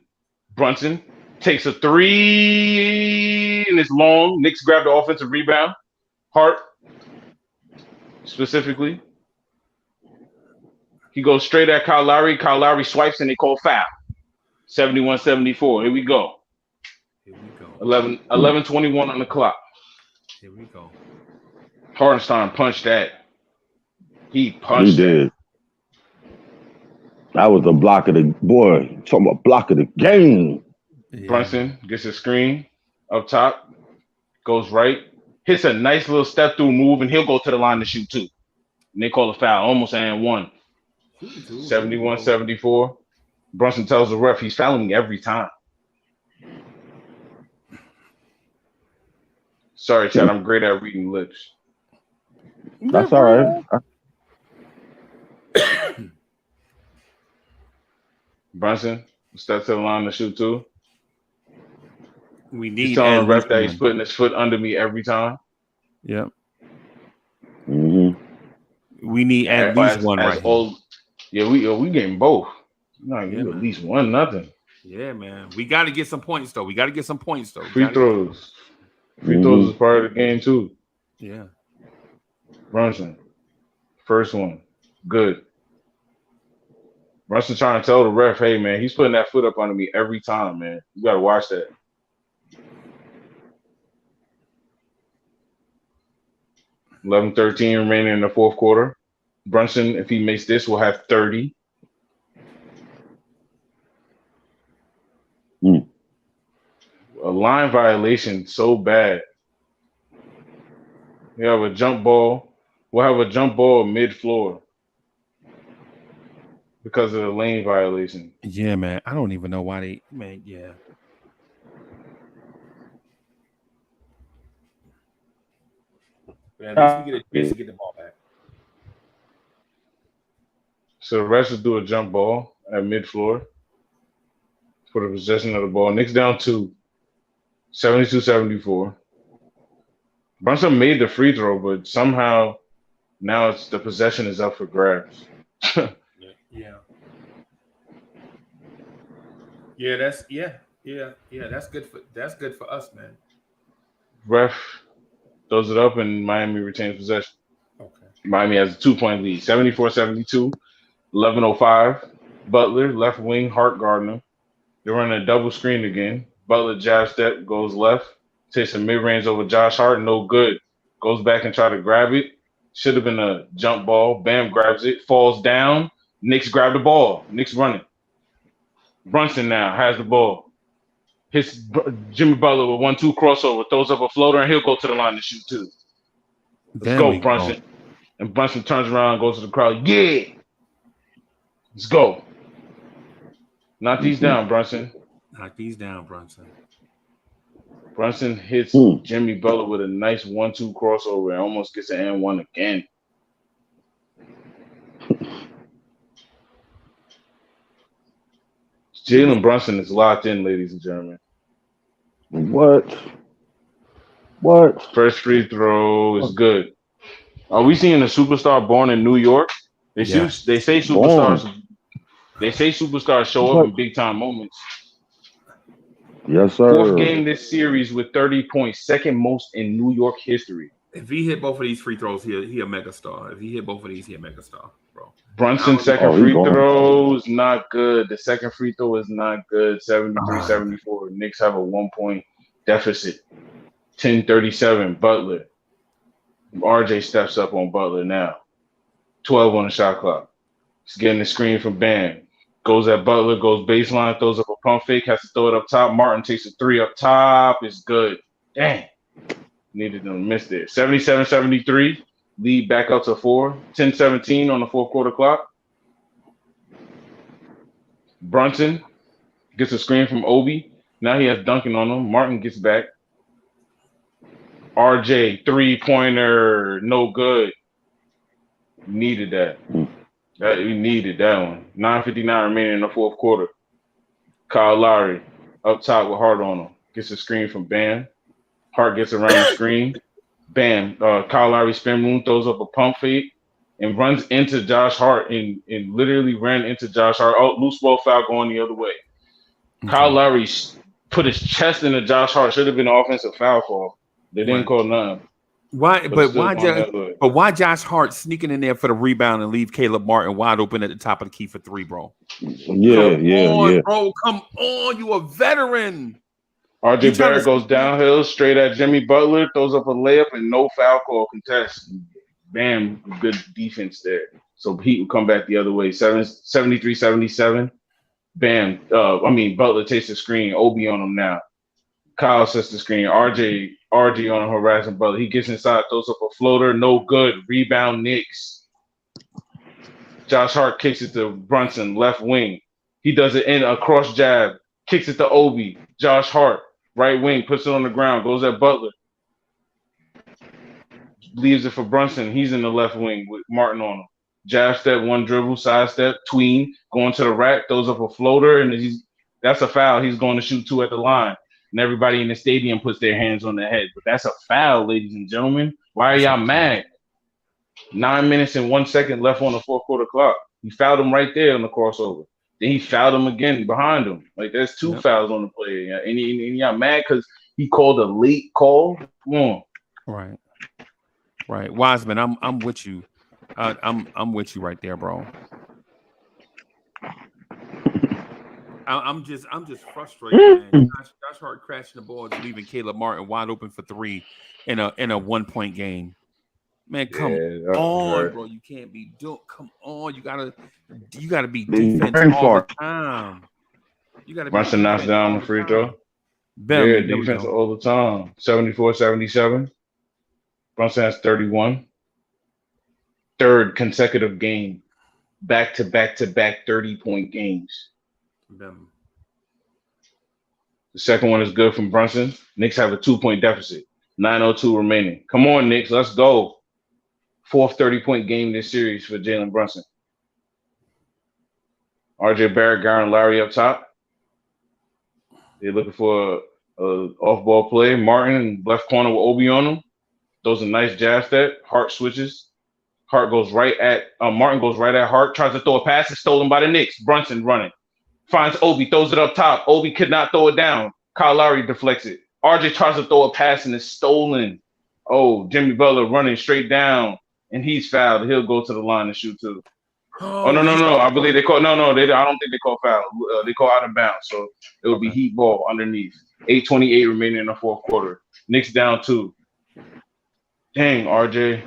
Speaker 3: Brunson takes a 3 and it's long. Knicks grab the offensive rebound. Hart specifically. He goes straight at Kyle Lowry. Kyle Lowry swipes and they call foul. 71-74. Here we go. 11:21 on the clock.
Speaker 1: Here we go.
Speaker 3: Hartenstein punched that. He punched
Speaker 2: that. That was a block of the boy. Talking about block of the game.
Speaker 3: Yeah. Brunson gets a screen up top, goes right, hits a nice little step through move, and he'll go to the line to shoot too. And they call a foul, almost and one. 71-74. Brunson tells the ref he's fouling me every time. Sorry, Chad, I'm great at reading lips.
Speaker 2: That's all right.
Speaker 3: Brunson, step to the line to shoot too.
Speaker 1: We need.
Speaker 3: He's telling the ref that he's putting his foot under me every time.
Speaker 1: Yep.
Speaker 2: Mm-hmm.
Speaker 1: We need at least one right here.
Speaker 3: Yeah, we getting both. At least 1-0.
Speaker 1: Yeah, man. We got to get some points though.
Speaker 3: Free throws. Free throws is part of the game too.
Speaker 1: Yeah.
Speaker 3: Brunson, first one, good. Brunson trying to tell the ref, hey man, he's putting that foot up under me every time, man. You gotta watch that. 11-13 remaining in the fourth quarter. Brunson, if he makes this, will have 30.
Speaker 2: Mm.
Speaker 3: A line violation so bad. We have a jump ball. We'll have a jump ball mid-floor because of the lane violation.
Speaker 1: Yeah, man. I don't even know why they, man. Yeah. But at least we get a chance to get the ball back.
Speaker 3: So the refs will do a jump ball at mid-floor for the possession of the ball. Knicks down 2, 72-74. Brunson made the free throw, but somehow now it's the possession is up for grabs.
Speaker 1: Yeah. Yeah, that's good for us, man.
Speaker 3: Ref throws it up and Miami retains possession.
Speaker 1: Okay.
Speaker 3: Miami has a 2-point lead, 74-72, 11:05. Butler, left wing, Hart Gardner. They're running a double screen again. Butler jab step, goes left, takes a mid-range over Josh Hart, no good. Goes back and try to grab it. Should have been a jump ball. Bam grabs it, falls down. Knicks grab the ball. Knicks running. Brunson now has the ball. Hits Jimmy Butler with 1-2 crossover, throws up a floater, and he'll go to the line to shoot too. Let's go, Brunson. And Brunson turns around and goes to the crowd. Yeah. Let's go. Knock these down, Brunson.
Speaker 1: Knock these down, Brunson.
Speaker 3: Brunson hits Jimmy Butler with a nice 1-2 crossover and almost gets an N1 again. Jalen Brunson is locked in, ladies and gentlemen.
Speaker 2: What?
Speaker 3: First free throw is good. Are we seeing a superstar born in New York? They say superstars. They say superstars show up in big time moments.
Speaker 2: Yes, sir.
Speaker 3: Fourth game this series with 30 points, second most in New York history.
Speaker 1: If he hit both of these free throws, he a mega star. If he hit both of these, he a mega star, bro.
Speaker 3: Brunson's second free throw is not good. The second free throw is not good. 73-74. Knicks have a 1-point deficit. 10-37. Butler. RJ steps up on Butler now. 12 on the shot clock. He's getting the screen from Bam. Goes at Butler, goes baseline, throws up a pump fake, has to throw it up top. Martin takes a 3 up top. It's good. Dang. Needed them to miss there. 77-73. Lead back up to 4. 10-17 on the fourth quarter clock. Brunson gets a screen from Obi. Now he has Duncan on him. Martin gets back. RJ, 3-pointer, no good. Needed that. We needed that one. 9:59 remaining in the fourth quarter. Kyle Lowry up top with Hart on him. Gets a screen from Bam. Hart gets around the screen. Bam. Kyle Lowry spin move, throws up a pump fake, and runs into Josh Hart and literally ran into Josh Hart. Oh, loose ball foul going the other way. Okay. Kyle Lowry put his chest into Josh Hart. Should have been an offensive foul call. They didn't call none.
Speaker 1: Why? But why Josh Hart sneaking in there for the rebound and leave Caleb Martin wide open at the top of the key for 3, bro?
Speaker 2: Yeah.
Speaker 1: Bro, come on, you a veteran.
Speaker 3: RJ Barrett goes downhill straight at Jimmy Butler, throws up a layup and no foul call contest. Bam, good defense there. So Heat will come back the other way. 73-77. Bam. Butler takes the screen. Obi on him now. Kyle sets the screen. RJ on him harassing Butler. He gets inside, throws up a floater. No good. Rebound Knicks. Josh Hart kicks it to Brunson, left wing. He does it in a cross jab. Kicks it to Obi. Josh Hart, right wing, puts it on the ground, goes at Butler. Leaves it for Brunson. He's in the left wing with Martin on him. Jab step, one dribble, side step, tween, going to the rack, throws up a floater, and that's a foul. He's going to shoot 2 at the line. And everybody in the stadium puts their hands on their head. But that's a foul, ladies and gentlemen. Why are y'all mad? 9 minutes and 1 second left on the fourth quarter clock. He fouled him right there on the crossover. Then he fouled him again behind him. Like, there's 2 fouls on the play. And y'all mad because he called a late call? Come on.
Speaker 1: Right. Wiseman, I'm with you. I'm with you right there, bro. I'm just frustrated, man. Josh Hart crashing the ball, leaving Caleb Martin wide open for 3 in a 1-point game. Man, come on,
Speaker 3: right.
Speaker 1: bro. You can't be doing. Come on, you gotta be
Speaker 2: These
Speaker 1: defense
Speaker 2: brain
Speaker 1: all the
Speaker 2: farts.
Speaker 1: time. You gotta be
Speaker 3: Brunson knocks
Speaker 1: defense
Speaker 3: down
Speaker 1: all
Speaker 3: the
Speaker 1: the
Speaker 3: free
Speaker 1: time.
Speaker 3: throw. Yeah,
Speaker 1: Bam, there we
Speaker 3: defense
Speaker 1: go.
Speaker 3: all the time. 74-77. Brunson has 31. Third consecutive game. Back to back 30-point games.
Speaker 1: Bam.
Speaker 3: The second one is good from Brunson. Knicks have a 2-point deficit. 9:02 remaining. Come on, Knicks. Let's go. Fourth 30-point game in this series for Jalen Brunson. RJ Barrett, Garland Larry up top. They're looking for a off-ball play. Martin left corner with Obi on him. Those are nice jab step. Hart switches. Hart goes right at Martin goes right at Hart. Tries to throw a pass. It's stolen by the Knicks. Brunson running. Finds Obi. Throws it up top. Obi could not throw it down. Kyle Lowry deflects it. RJ tries to throw a pass and it's stolen. Oh, Jimmy Butler running straight down. And he's fouled. He'll go to the line and shoot too. Oh, no. I believe they call. No. I don't think they call foul. They call out of bounds. So it will be heat ball underneath. 8:28 remaining in the fourth quarter. Knicks down 2. Dang, RJ.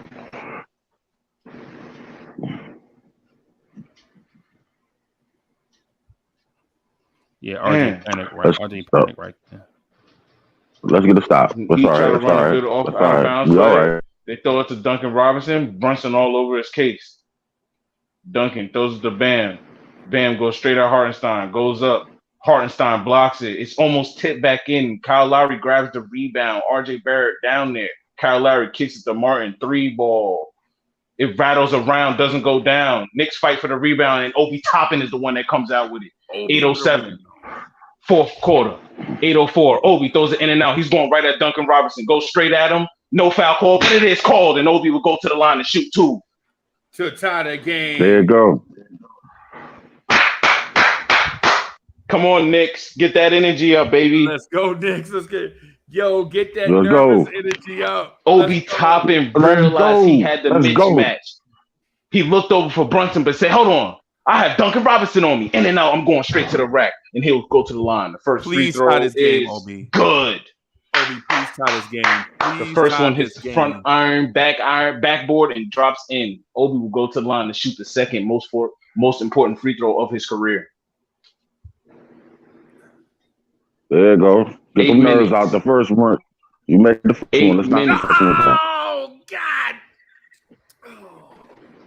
Speaker 1: Yeah, RJ panic right. RJ panic right. Yeah.
Speaker 2: Let's get a stop. That's
Speaker 3: He
Speaker 2: all
Speaker 3: tried
Speaker 2: right.
Speaker 3: to
Speaker 2: That's
Speaker 3: run
Speaker 2: all
Speaker 3: it
Speaker 2: right.
Speaker 3: through the off
Speaker 2: That's
Speaker 3: out
Speaker 2: all
Speaker 3: of
Speaker 2: right.
Speaker 3: bounds
Speaker 2: We all
Speaker 3: play.
Speaker 2: right.
Speaker 3: They throw it to Duncan Robinson. Brunson all over his case. Duncan throws it to Bam. Bam goes straight at Hartenstein. Goes up. Hartenstein blocks it. It's almost tipped back in. Kyle Lowry grabs the rebound. RJ Barrett down there. Kyle Lowry kicks it to Martin. 3-ball. It rattles around, doesn't go down. Knicks fight for the rebound, and Obi Toppin is the one that comes out with it. 8:07. Fourth quarter. 8:04. Obi throws it in and out. He's going right at Duncan Robinson. Goes straight at him. No foul call, but it is called, and Obi will go to the line and shoot 2.
Speaker 1: To tie the game.
Speaker 2: There you go.
Speaker 3: Come on, Knicks. Get that energy up, baby.
Speaker 1: Let's go, Knicks. Let's get that
Speaker 2: Let's
Speaker 1: nervous
Speaker 2: go.
Speaker 1: energy up.
Speaker 3: Obi Toppin realized he had the mismatch. He looked over for Brunson, but said, hold on. I have Duncan Robinson on me. In and out, I'm going straight to the rack. And he'll go to the line. The first free throw is good.
Speaker 1: Obi, please tie this game.
Speaker 3: The first one hits front iron, backboard, and drops in. Obi will go to the line to shoot the second most important free throw of his career.
Speaker 2: There you go. Get
Speaker 3: 8
Speaker 2: the nerves
Speaker 3: minutes.
Speaker 2: out. The first one. You make the first
Speaker 3: 8
Speaker 2: one. Let's not
Speaker 3: minutes.
Speaker 2: the first one.
Speaker 1: Oh, God.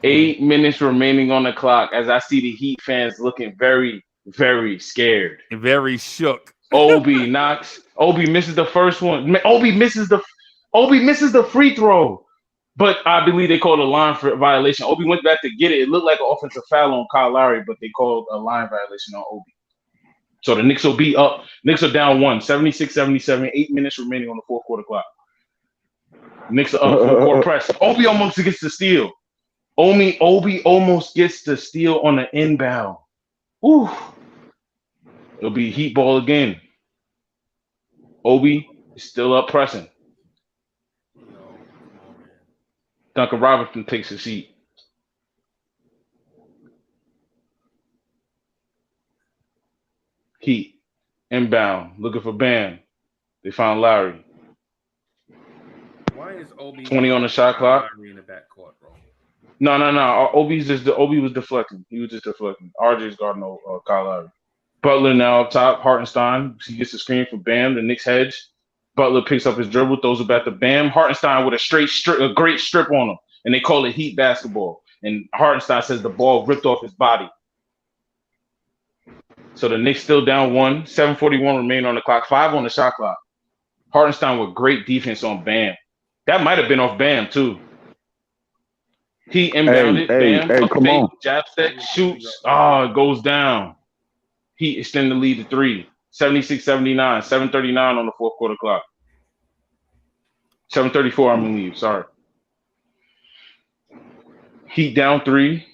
Speaker 3: 8 minutes remaining on the clock as I see the Heat fans looking very, very scared.
Speaker 1: Very shook.
Speaker 3: Obi misses the first one. Obi misses the free throw. But I believe they called a line for violation. Obi went back to get it. It looked like an offensive foul on Kyle Lowry, but they called a line violation on Obi. So the Knicks will be up. Knicks are down 1, 76-77, 8 minutes remaining on the fourth quarter clock. Knicks are up full court press. Obi almost gets the steal. Obi almost gets the steal on the inbound. Ooh. It'll be heat ball again. Obi is still up pressing. Duncan Robinson takes his seat. Heat. Inbound. Looking for Bam. They found Lowry.
Speaker 1: Why is Obi
Speaker 3: 20 on the shot clock?
Speaker 1: In the backcourt, bro?
Speaker 3: No. Obi was deflecting. He was just deflecting. RJ's guarding Kyle Lowry. Butler now up top. Hartenstein. He gets the screen for Bam. The Knicks hedge. Butler picks up his dribble, throws it back to Bam. Hartenstein with a great strip on him, and they call it Heat basketball. And Hartenstein says the ball ripped off his body. So the Knicks still down 1. 7:41 remain on the clock. 5 on the shot clock. Hartenstein with great defense on Bam. That might have been off Bam too. He inbounded. Bam.
Speaker 2: Come on.
Speaker 3: Jab step, shoots. It goes down. He extend the lead to 3. 76-79. 7:39 on the fourth quarter clock. 7:34. I'm gonna leave. Sorry. Heat down 3.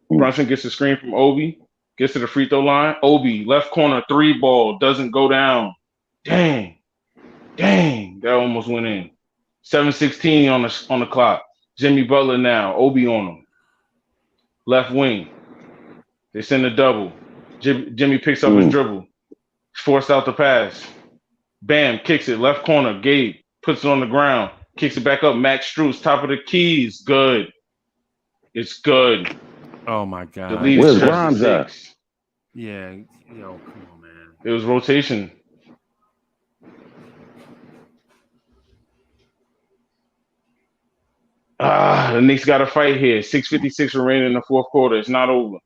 Speaker 3: Brunson gets the screen from Obi. Gets to the free throw line. Obi, left corner, 3-ball, doesn't go down. Dang, that almost went in. 7:16 on the clock. Jimmy Butler now. Obi on him. Left wing. They send a double. Jimmy picks up his dribble. Forced out the pass. Bam, kicks it. Left corner. Gabe puts it on the ground. Kicks it back up. Max Strus, top of the keys. Good. It's good.
Speaker 1: Oh my
Speaker 3: The
Speaker 1: God.
Speaker 3: lead is
Speaker 2: Where's
Speaker 3: stretched to
Speaker 2: Grimes at?
Speaker 3: 6.
Speaker 1: Yeah, yo, come on, man.
Speaker 3: It was rotation. The Knicks got a fight here. 6:56 remaining in the fourth quarter. It's not over.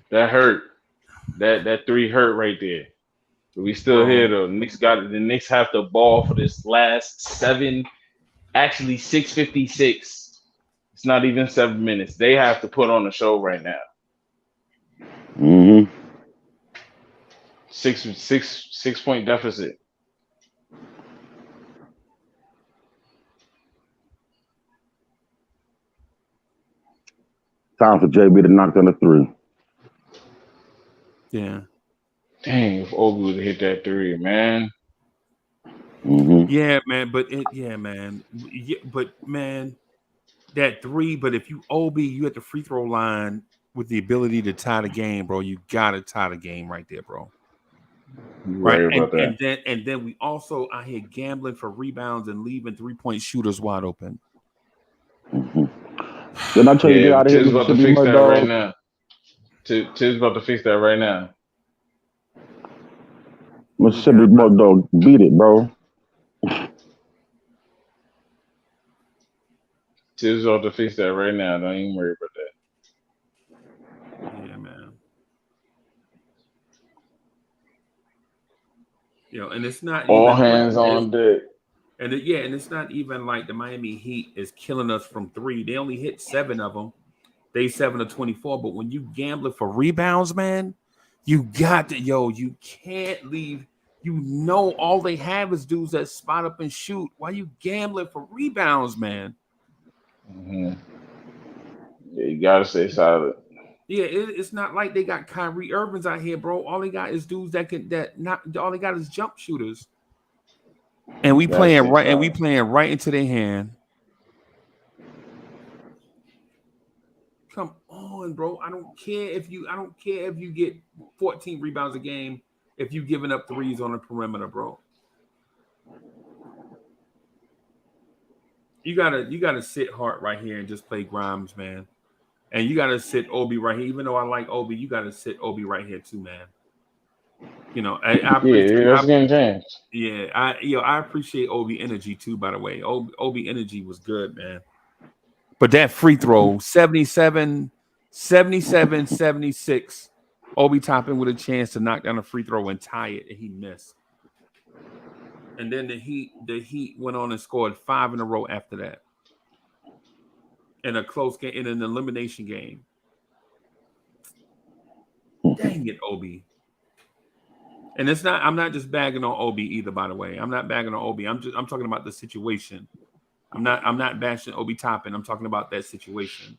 Speaker 3: That hurt. That 3 hurt right there. But we still here though. The Knicks have the ball for this last 7, actually 6:56. It's not even 7 minutes. They have to put on a show right now.
Speaker 2: Mm-hmm.
Speaker 3: 6 point deficit.
Speaker 2: Time for JB to knock down the 3.
Speaker 1: Yeah.
Speaker 3: Dang, if Obi would have hit that 3, man.
Speaker 2: Mm-hmm.
Speaker 1: Yeah, man. But man, that 3. But if you you at the free throw line with the ability to tie the game, bro, you gotta tie the game right there, bro.
Speaker 3: Right about that.
Speaker 1: And then we also out here gambling for rebounds and leaving 3-point shooters wide open.
Speaker 2: Mm-hmm. Didn't I tell you to get out of here,
Speaker 3: Tibbs about to
Speaker 2: Mississippi
Speaker 3: fix
Speaker 2: Mud
Speaker 3: that
Speaker 2: Dog?
Speaker 3: right now. Tibbs about to fix that right now.
Speaker 2: Mississippi Mud Dog, beat it, bro.
Speaker 3: Tibbs about to fix that right now. Don't even worry about that.
Speaker 1: Yeah, man. And it's not
Speaker 3: All
Speaker 1: even
Speaker 3: hands on deck.
Speaker 1: and it's not even like the Miami Heat is killing us from 3. They only hit 7 of them. They 7 of 24. But when you gambling for rebounds, man, you got to you can't leave. All they have is dudes that spot up and shoot. Why you gambling for rebounds, man?
Speaker 3: Mm-hmm. Yeah, you gotta stay solid.
Speaker 1: Yeah, it's not like they got Kyrie Irving's out here, bro. All they got is dudes all they got is jump shooters. And we playing right into their hand. Come on, bro. I don't care if you get 14 rebounds a game if you giving up 3s on the perimeter, bro. You gotta sit Hart right here and just play Grimes, man. And you gotta sit Obi right here. Even though I like Obi, you gotta sit Obi right here too, man. I appreciate
Speaker 3: that's getting changed.
Speaker 1: Yeah, I appreciate Obi energy too, by the way. Obi energy was good, man. But that free throw, 77, 76, Obi Toppin with a chance to knock down a free throw and tie it, and he missed. And then the Heat went on and scored 5 in a row after that. In a close game, in an elimination game. Dang it, Obi. And I'm not just bagging on Obi either, by the way. I'm not bagging on Obi. I'm talking about the situation. I'm not bashing Obi Toppin. I'm talking about that situation.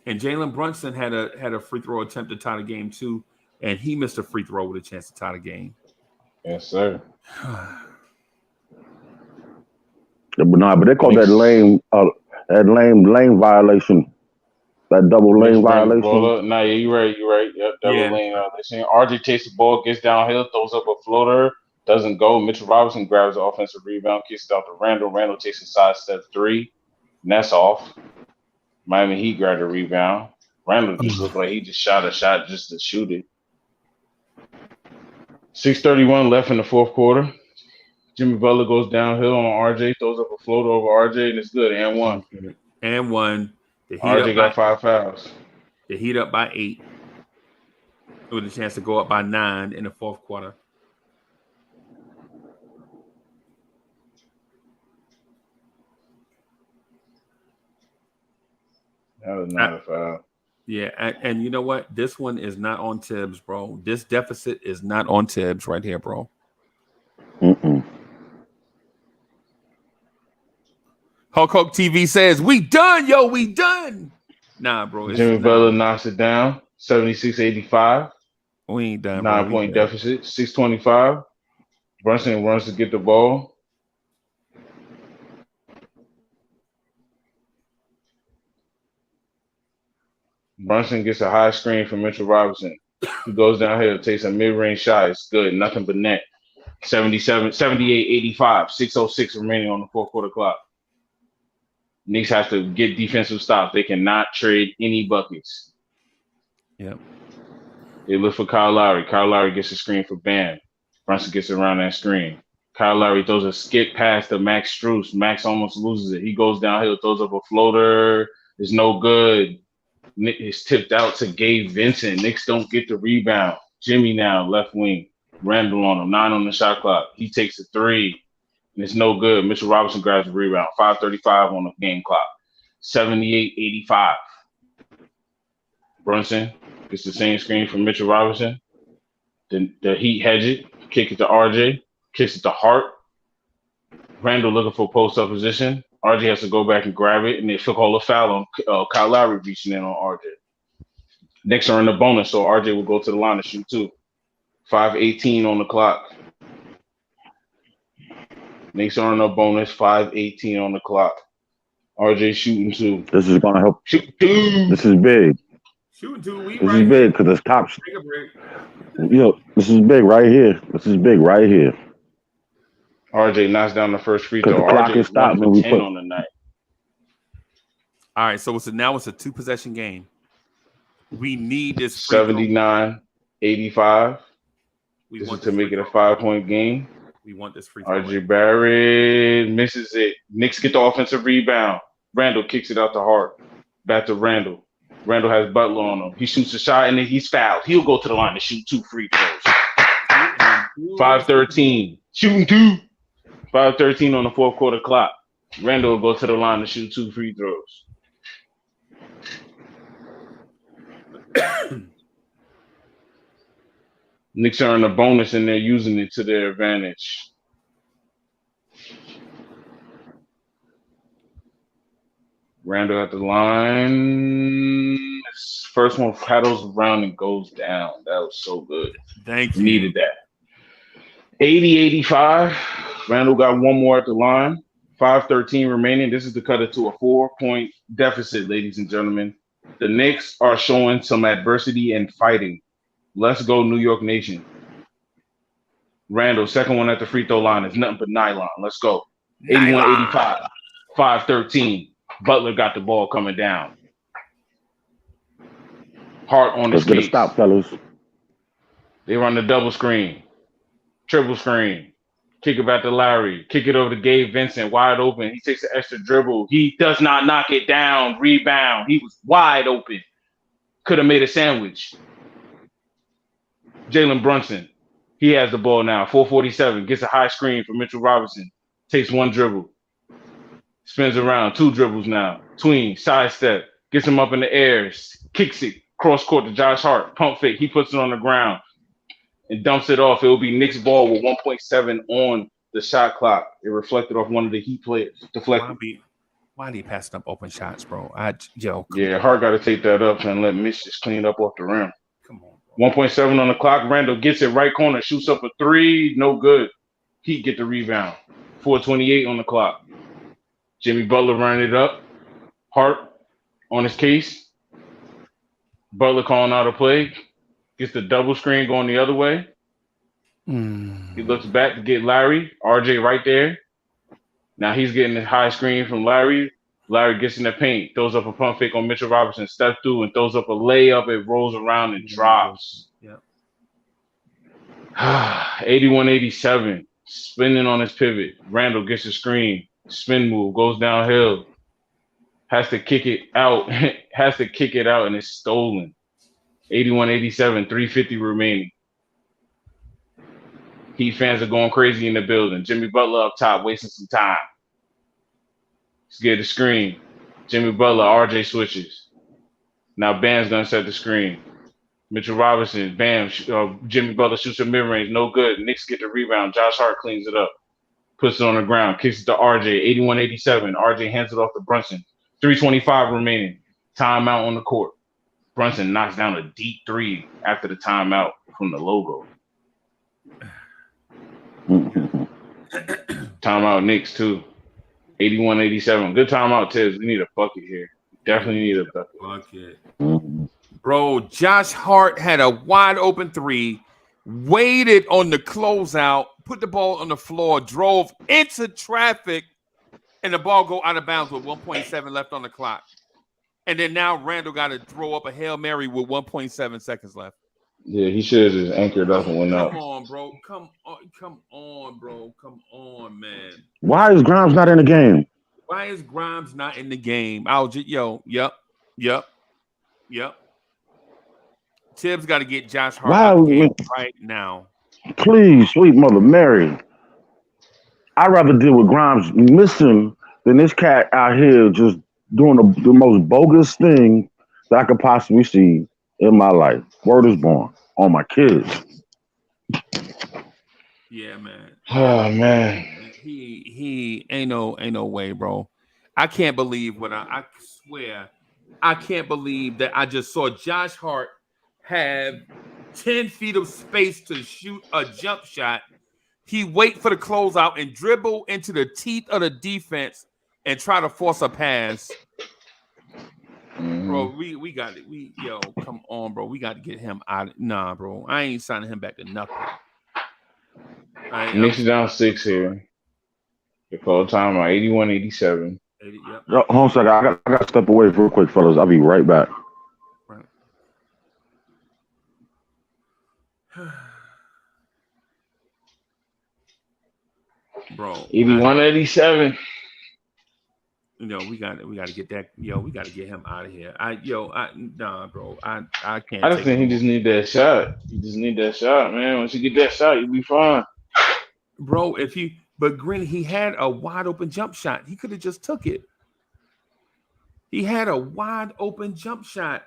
Speaker 1: And Jalen Brunson had a free throw attempt to tie the game too, and he missed a free throw with a chance to tie the game.
Speaker 3: Yes, sir.
Speaker 2: But they called that lame violation. That double lane violation.
Speaker 3: Nah, yeah, you're right. Yep, double lane violation. RJ takes the ball, gets downhill, throws up a floater, doesn't go. Mitchell Robinson grabs the offensive rebound, kicks it out to Randall. Randall takes a sidestep 3, and that's off. Miami Heat grabbed a rebound. Randall just looked like he just shot a shot just to shoot it. 6:31 left in the fourth quarter. Jimmy Butler goes downhill on RJ, throws up a floater over RJ, and it's good. And one.
Speaker 1: The Heat
Speaker 3: RJ got 5 fouls.
Speaker 1: The Heat up by 8 with a chance to go up by 9 in the fourth quarter.
Speaker 3: That was not a foul.
Speaker 1: Yeah, and you know what? This one is not on Tibbs, bro. This deficit is not on Tibbs right here, bro. Hulk TV says, we done, yo, we done. Nah, bro.
Speaker 3: Jimmy Butler knocks it down, 76-85.
Speaker 1: We ain't done,
Speaker 3: 9-point deficit, 6:25. Brunson runs to get the ball. Brunson gets a high screen from Mitchell Robinson. He goes downhill, takes a mid-range shot. It's good. Nothing but net. 78-85. 6:06 remaining on the fourth quarter clock. Knicks have to get defensive stops. They cannot trade any buckets.
Speaker 1: Yep.
Speaker 3: They look for Kyle Lowry. Kyle Lowry gets a screen for Bam. Brunson gets around that screen. Kyle Lowry throws a skip pass to Max Strus. Max almost loses it. He goes downhill, throws up a floater. It's no good. Nick is tipped out to Gabe Vincent. Knicks don't get the rebound. Jimmy now, left wing. Randall on him. 9 on the shot clock. He takes a 3, and it's no good. Mitchell Robinson grabs the rebound. 5:35 on the game clock. 78-85. Brunson gets the same screen from Mitchell Robinson. The Heat hedge it. Kick it to RJ. Kicks it to Hart. Randall looking for post-up position. RJ has to go back and grab it, and they call a foul on Kyle Lowry reaching in on RJ. Knicks are in the bonus, so RJ will go to the line to shoot 2. 5:18 on the clock. Knicks are in the bonus. 5:18 on the clock. RJ shooting 2.
Speaker 2: This is gonna help.
Speaker 3: Shoot 2.
Speaker 2: This is big.
Speaker 1: Shooting 2.
Speaker 2: This is big because it's top.
Speaker 1: Take a break.
Speaker 2: This is big right here. This is big right here.
Speaker 3: RJ knocks down the first free throw.
Speaker 2: The clock
Speaker 3: RJ
Speaker 2: is stopped when we
Speaker 3: 10
Speaker 2: put
Speaker 3: on the night.
Speaker 1: All right, so now it's a 2-possession game. We need this
Speaker 3: 79-85. This is to make it a 5-point game.
Speaker 1: We want this free throw.
Speaker 3: RJ Barrett misses it. Knicks get the offensive rebound. Randall kicks it out to Hart. Back to Randall. Randall has Butler on him. He shoots a shot and then he's fouled. He'll go to the line to shoot 2 free throws. 5:13. Shooting 2. 5:13 on the fourth quarter clock. Randall will go to the line to shoot 2 free throws. Knicks are in a bonus and they're using it to their advantage. Randall at the line. First one paddles around and goes down. That was so good.
Speaker 1: Thank you.
Speaker 3: Needed that. 80-85. Randall got one more at the line. 5:13 remaining. This is to cut it to a 4-point deficit, ladies and gentlemen. The Knicks are showing some adversity and fighting. Let's go, New York Nation. Randall, second one at the free throw line is nothing but nylon. Let's go. 81-85. 5:13. Butler got the ball coming down. Hart on his
Speaker 2: Let's get a stop, fellas.
Speaker 3: They run the double screen. Triple screen. Kick it back to Lowry. Kick it over to Gabe Vincent. Wide open. He takes an extra dribble. He does not knock it down. Rebound. He was wide open. Could have made a sandwich. Jalen Brunson. He has the ball now. 4:47. Gets a high screen from Mitchell Robinson. Takes one dribble. Spins around. 2 dribbles now. Tween. Sidestep. Gets him up in the air. Kicks it. Cross court to Josh Hart. Pump fake. He puts it on the ground and dumps it off. It will be Knicks ball with 1.7 on the shot clock. It reflected off one of the Heat players. Deflected.
Speaker 1: Why are they passing up open shots, bro?
Speaker 3: Yeah, Hart got to take that up and let Mitch just clean it up off the rim.
Speaker 1: Come on,
Speaker 3: 1.7 on the clock. Randall gets it right corner, shoots up a 3. No good. Heat get the rebound. 4:28 on the clock. Jimmy Butler running it up. Hart on his case. Butler calling out a play. Gets the double screen going the other way. He looks back to get Larry. RJ right there. Now he's getting the high screen from Larry. Larry gets in the paint. Throws up a pump fake on Mitchell Robinson. Steps through and throws up a layup. It rolls around and drops.
Speaker 1: Yeah.
Speaker 3: 81-87. Spinning on his pivot. Randall gets a screen. Spin move. Goes downhill. Has to kick it out. And it's stolen. 81-87, 3:50 remaining. Heat fans are going crazy in the building. Jimmy Butler up top, wasting some time. Let's get the screen. Jimmy Butler, RJ switches. Now Bam's going to set the screen. Mitchell Robinson, Bam. Jimmy Butler shoots a mid-range, no good. Knicks get the rebound. Josh Hart cleans it up. Puts it on the ground, kicks it to RJ. 81-87. RJ hands it off to Brunson. 3:25 remaining. Timeout on the court. Brunson knocks down a deep 3 after the timeout from the logo. Timeout Knicks too. 81-87. Good timeout, Tibbs. We need a bucket here. Definitely need a bucket.
Speaker 1: Bucket. Bro, Josh Hart had a wide open three, waited on the closeout, put the ball on the floor, drove into traffic, and the ball go out of bounds with 1.7 left on the clock. And then now Randall got to throw up a Hail Mary with 1.7 seconds left.
Speaker 3: Yeah, he should have just anchored up and went up.
Speaker 1: Come on, bro. Come on, bro. Come on, man.
Speaker 2: Why is Grimes not in the game?
Speaker 1: Why is Grimes not in the game? Yep. Tibbs got to get Josh Hart out of the game right now.
Speaker 2: Please, sweet mother Mary. I'd rather deal with Grimes missing than this cat out here just doing the most bogus thing that I could possibly see in my life. Word is born on my kids.
Speaker 1: Yeah, man.
Speaker 3: Oh man.
Speaker 1: He ain't no way, bro. I can't believe I swear I can't believe that I just saw Josh Hart have 10 feet of space to shoot a jump shot. He wait for the closeout and dribble into the teeth of the defense and try to force a pass. Bro, we got it. Come on, bro. We got to get him out. Nah, bro. I ain't signing him back to nothing.
Speaker 3: Knicks is down 6 here. They call time on 81-87.
Speaker 1: Yep.
Speaker 2: Hold on a second. I got to step away real quick, fellas. I'll be right back.
Speaker 1: Right. Bro.
Speaker 3: 81-87.
Speaker 1: We got to get that. We got to get him out of here. Nah, bro. I can't.
Speaker 3: I just think he just need that shot. You just need that shot, man. Once you get that shot, you'll be fine.
Speaker 1: Bro, but Green, he had a wide open jump shot. He could have just took it. He had a wide open jump shot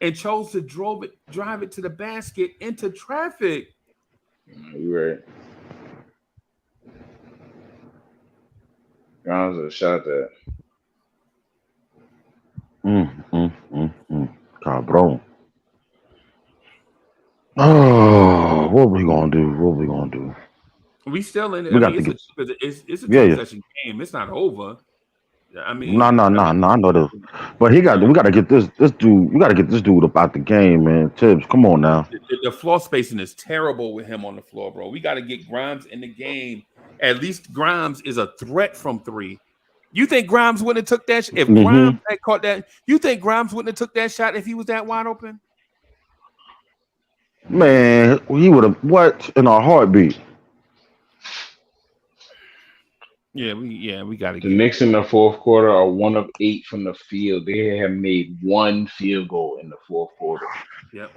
Speaker 1: and chose to drive it to the basket into traffic.
Speaker 3: You're right. Grimes have shot that.
Speaker 2: Cabrón. Oh, what we gonna do?
Speaker 1: We still in it. It's a two-session game. It's not over. I mean,
Speaker 2: no. I know this, but we got to get this dude. We got to get this dude up out the game, man. Tibbs, come on now.
Speaker 1: The floor spacing is terrible with him on the floor, bro. We got to get Grimes in the game. At least Grimes is a threat from three. You think Grimes wouldn't have took that? If Grimes had caught that, you think Grimes wouldn't have took that shot if he was that wide open?
Speaker 2: Man, he would have what in a heartbeat.
Speaker 1: Yeah, we got to.
Speaker 3: The Knicks in the fourth quarter are 1 of 8 from the field. They have made 1 field goal in the fourth quarter.
Speaker 1: Yep.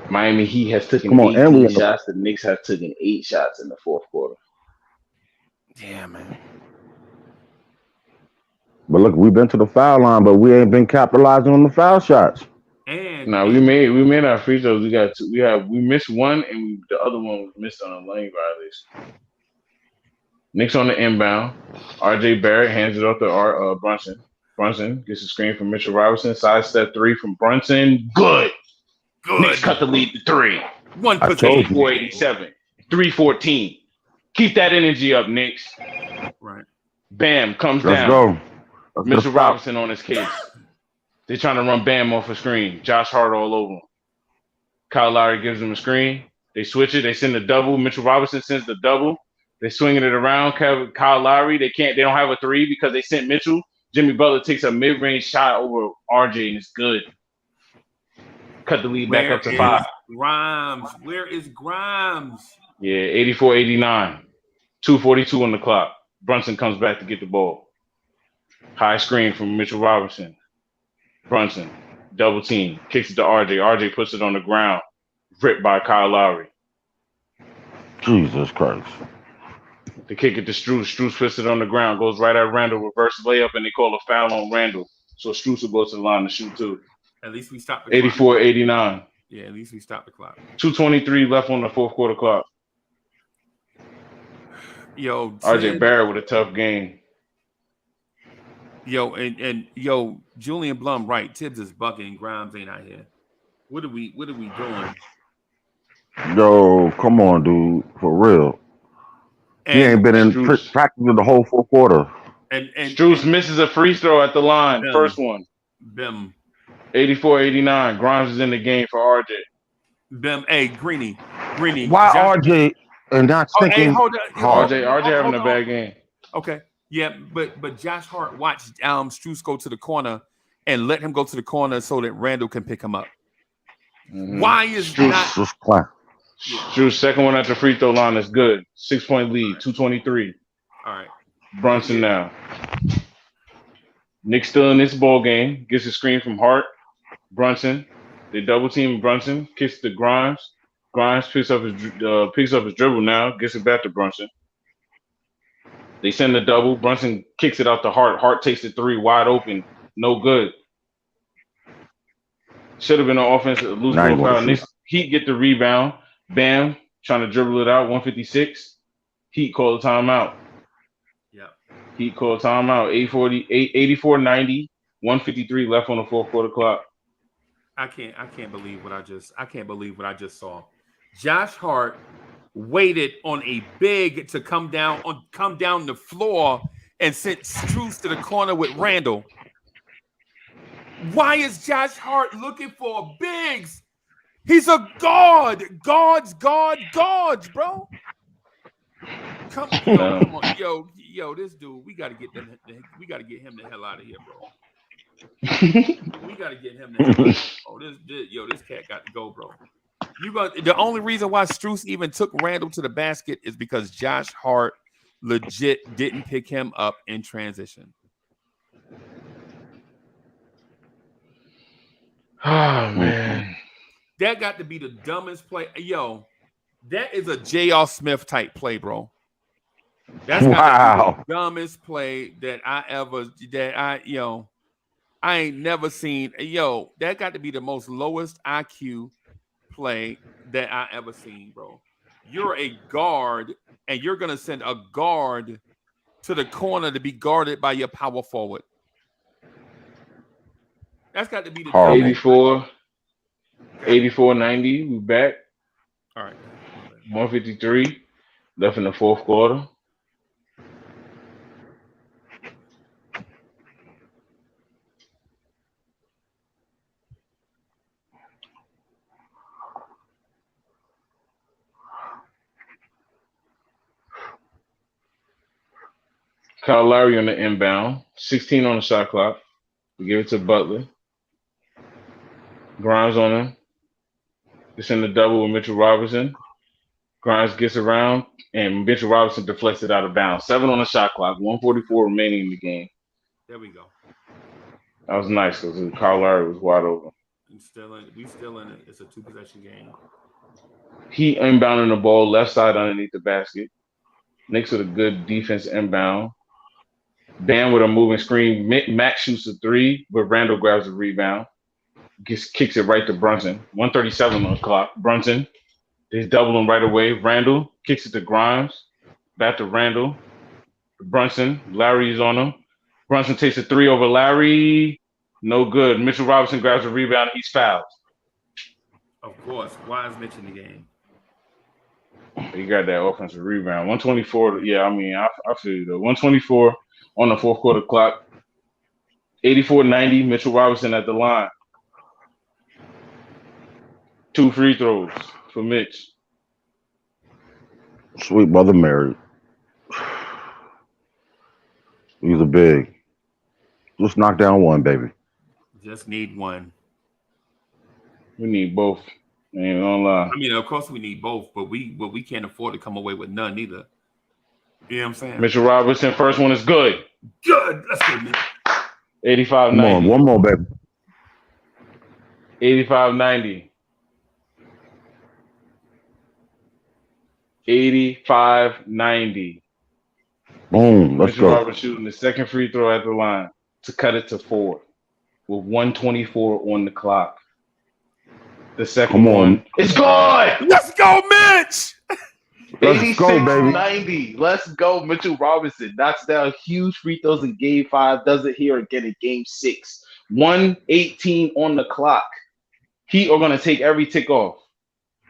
Speaker 3: Miami Heat has taken 18 shots. The Knicks have taken 8 shots in the fourth quarter.
Speaker 1: Yeah, man.
Speaker 2: But look, we've been to the foul line, but we ain't been capitalizing on the foul shots.
Speaker 3: We made our free throws. We got 2. We missed one, and the other one was missed on a lane violation. Knicks on the inbound. RJ Barrett hands it off to Brunson. Brunson gets a screen from Mitchell Robinson. Sidestep 3 from Brunson. Good. Knicks cut the lead to 3. 84-87. 3-14. Keep that energy up, Knicks.
Speaker 1: Right.
Speaker 3: Bam comes
Speaker 2: down.
Speaker 3: Let's go. Mitchell Robinson on his case. They're trying to run Bam off a screen. Josh Hart all over him. Kyle Lowry gives him a screen. They switch it. They send a double. Mitchell Robinson sends the double. They're swinging it around. Kyle Lowry. They don't have a 3 because they sent Mitchell. Jimmy Butler takes a mid-range shot over RJ and it's good. Cut the lead back up to 5.
Speaker 1: Grimes. Where is Grimes?
Speaker 3: Yeah, 84-89. 2:42 on the clock. Brunson comes back to get the ball. High screen from Mitchell Robinson. Brunson, double team, kicks it to RJ. RJ puts it on the ground, ripped by Kyle Lowry.
Speaker 2: Jesus Christ.
Speaker 3: They kick it to Strus. Strus puts it on the ground, goes right at Randall, reverse layup, and they call a foul on Randall. So Strus will go to the line to shoot too.
Speaker 1: At least we stopped the clock.
Speaker 3: 84-89.
Speaker 1: Yeah, at least we stopped the clock.
Speaker 3: 2:23 left on the fourth quarter clock.
Speaker 1: Yo,
Speaker 3: RJ Barrett with a tough game.
Speaker 1: Yo, and Julian Blum, right? Tibbs is bucking. Grimes ain't out here. What are we doing?
Speaker 2: Yo, come on, dude, for real. He ain't been in practice the whole fourth quarter.
Speaker 1: And
Speaker 3: Strus misses a free throw at the line. First one.
Speaker 1: Bim.
Speaker 3: 84-89. Grimes is in the game for RJ.
Speaker 1: Bim. Hey, Greeny.
Speaker 2: Why
Speaker 1: Josh,
Speaker 2: RJ and not
Speaker 1: oh, hey,
Speaker 2: thinking hard?
Speaker 3: RJ having
Speaker 1: hold
Speaker 3: a
Speaker 1: on.
Speaker 3: bad game.
Speaker 1: Okay. Yeah, but Josh Hart watched Strus go to the corner and let him go to the corner so that Randall can pick him up.
Speaker 3: Mm-hmm.
Speaker 1: Why is
Speaker 3: Strus second one at the free throw line is good. 6-point lead, 2:23.
Speaker 1: All right.
Speaker 3: Brunson now. Nick still in this ball game. Gets a screen from Hart. Brunson. They double team Brunson. Kicks to Grimes. Grimes picks up his dribble now. Gets it back to Brunson. They send the double. Brunson kicks it out to Hart. Hart takes the three wide open. No good. Should have been an offensive loose ball foul. Heat get the rebound. Bam. Trying to dribble it out. 156. Heat call the timeout.
Speaker 1: Yeah.
Speaker 3: Heat call timeout. 84-90. 153 left on the fourth quarter clock.
Speaker 1: I can't believe what I just saw. Josh Hart waited on a big to come down the floor and sent Strus to the corner with Randall. Why is Josh Hart looking for bigs? He's a guard. Guards, bro. Come on. Yo, this dude, we gotta get him the hell out of here, bro. We gotta get him the hell out of here. This cat got to go, bro. The only reason why Strus even took Randall to the basket is because Josh Hart legit didn't pick him up in transition.
Speaker 3: Oh man.
Speaker 1: That got to be the dumbest play. Yo, that is a J.R. Smith type play, bro. That's got to be the dumbest play that I ain't never seen. Yo, that got to be the most lowest IQ play that I ever seen, bro. You're a guard, and you're gonna send a guard to the corner to be guarded by your power forward. That's got to be the
Speaker 3: 84-90. We back.
Speaker 1: All right.
Speaker 3: 153 left in the fourth quarter. Kyle Lowry on the inbound. 16 on the shot clock. We give it to Butler. Grimes on him. It's in the double with Mitchell Robinson. Grimes gets around, and Mitchell Robinson deflects it out of bounds. 7 on the shot clock. 144 remaining in the game.
Speaker 1: There we go.
Speaker 3: That was nice because Kyle Lowry was wide open.
Speaker 1: We still in it. It's a 2-possession game.
Speaker 3: He inbounding the ball left side underneath the basket. Knicks with a good defense inbound. Bam with a moving screen. Max shoots a 3, but Randall grabs the rebound. Kicks it right to Brunson. 137 on the clock. Brunson. They double him right away. Randall kicks it to Grimes. Back to Randall. Brunson. Larry's on him. Brunson takes a 3 over Larry. No good. Mitchell Robinson grabs the rebound. He's fouled.
Speaker 1: Of course. Why is Mitch in the game?
Speaker 3: He got that offensive rebound. 124. Yeah, I mean, I feel you though. 124 on the fourth quarter clock. 84-90. Mitchell Robinson at the line. 2 free throws for Mitch.
Speaker 2: Sweet Mother Mary. He's a big. Just knock down one, baby.
Speaker 1: Just need one.
Speaker 3: We need both. I ain't gonna lie.
Speaker 1: I mean, of course we need both, but we can't afford to come away with none either. You know what I'm saying?
Speaker 3: Mitchell Robinson, first one is good.
Speaker 1: Good. Let's go, Mitch.
Speaker 3: 85-90.
Speaker 2: Come on, one more, baby.
Speaker 3: 85-90. 85-90.
Speaker 2: Boom. Let's
Speaker 3: Mitchell
Speaker 2: go.
Speaker 3: Robinson shooting the second free throw at the line to cut it to 4 with 124 on the clock. The second one. It's good.
Speaker 1: Let's go, Mitch.
Speaker 2: Let's go, baby.
Speaker 4: 90. Let's go, Mitchell Robinson. Knocks down huge free throws in game 5. Does it here again in game 6. 118 on the clock. Heat are going to take every tick off.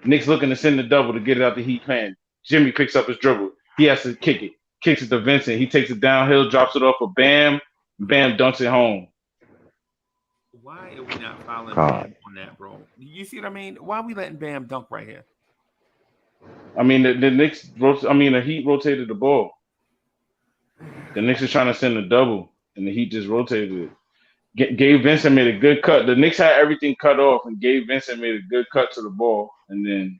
Speaker 4: Knicks looking to send the double to get it out the Heat pen. Jimmy picks up his dribble. He has to kick it. Kicks it to Vincent. He takes it downhill, drops it off for Bam. Bam dunks it home.
Speaker 1: fouling
Speaker 2: God.
Speaker 1: Bam on that, bro. You see what I mean? Why are we letting Bam dunk right here?
Speaker 3: I mean, the Knicks. The Heat rotated the ball. The Knicks is trying to send a double, and the Heat just rotated it. Gabe Vincent made a good cut. The Knicks had everything cut off, and Gabe Vincent made a good cut to the ball. And then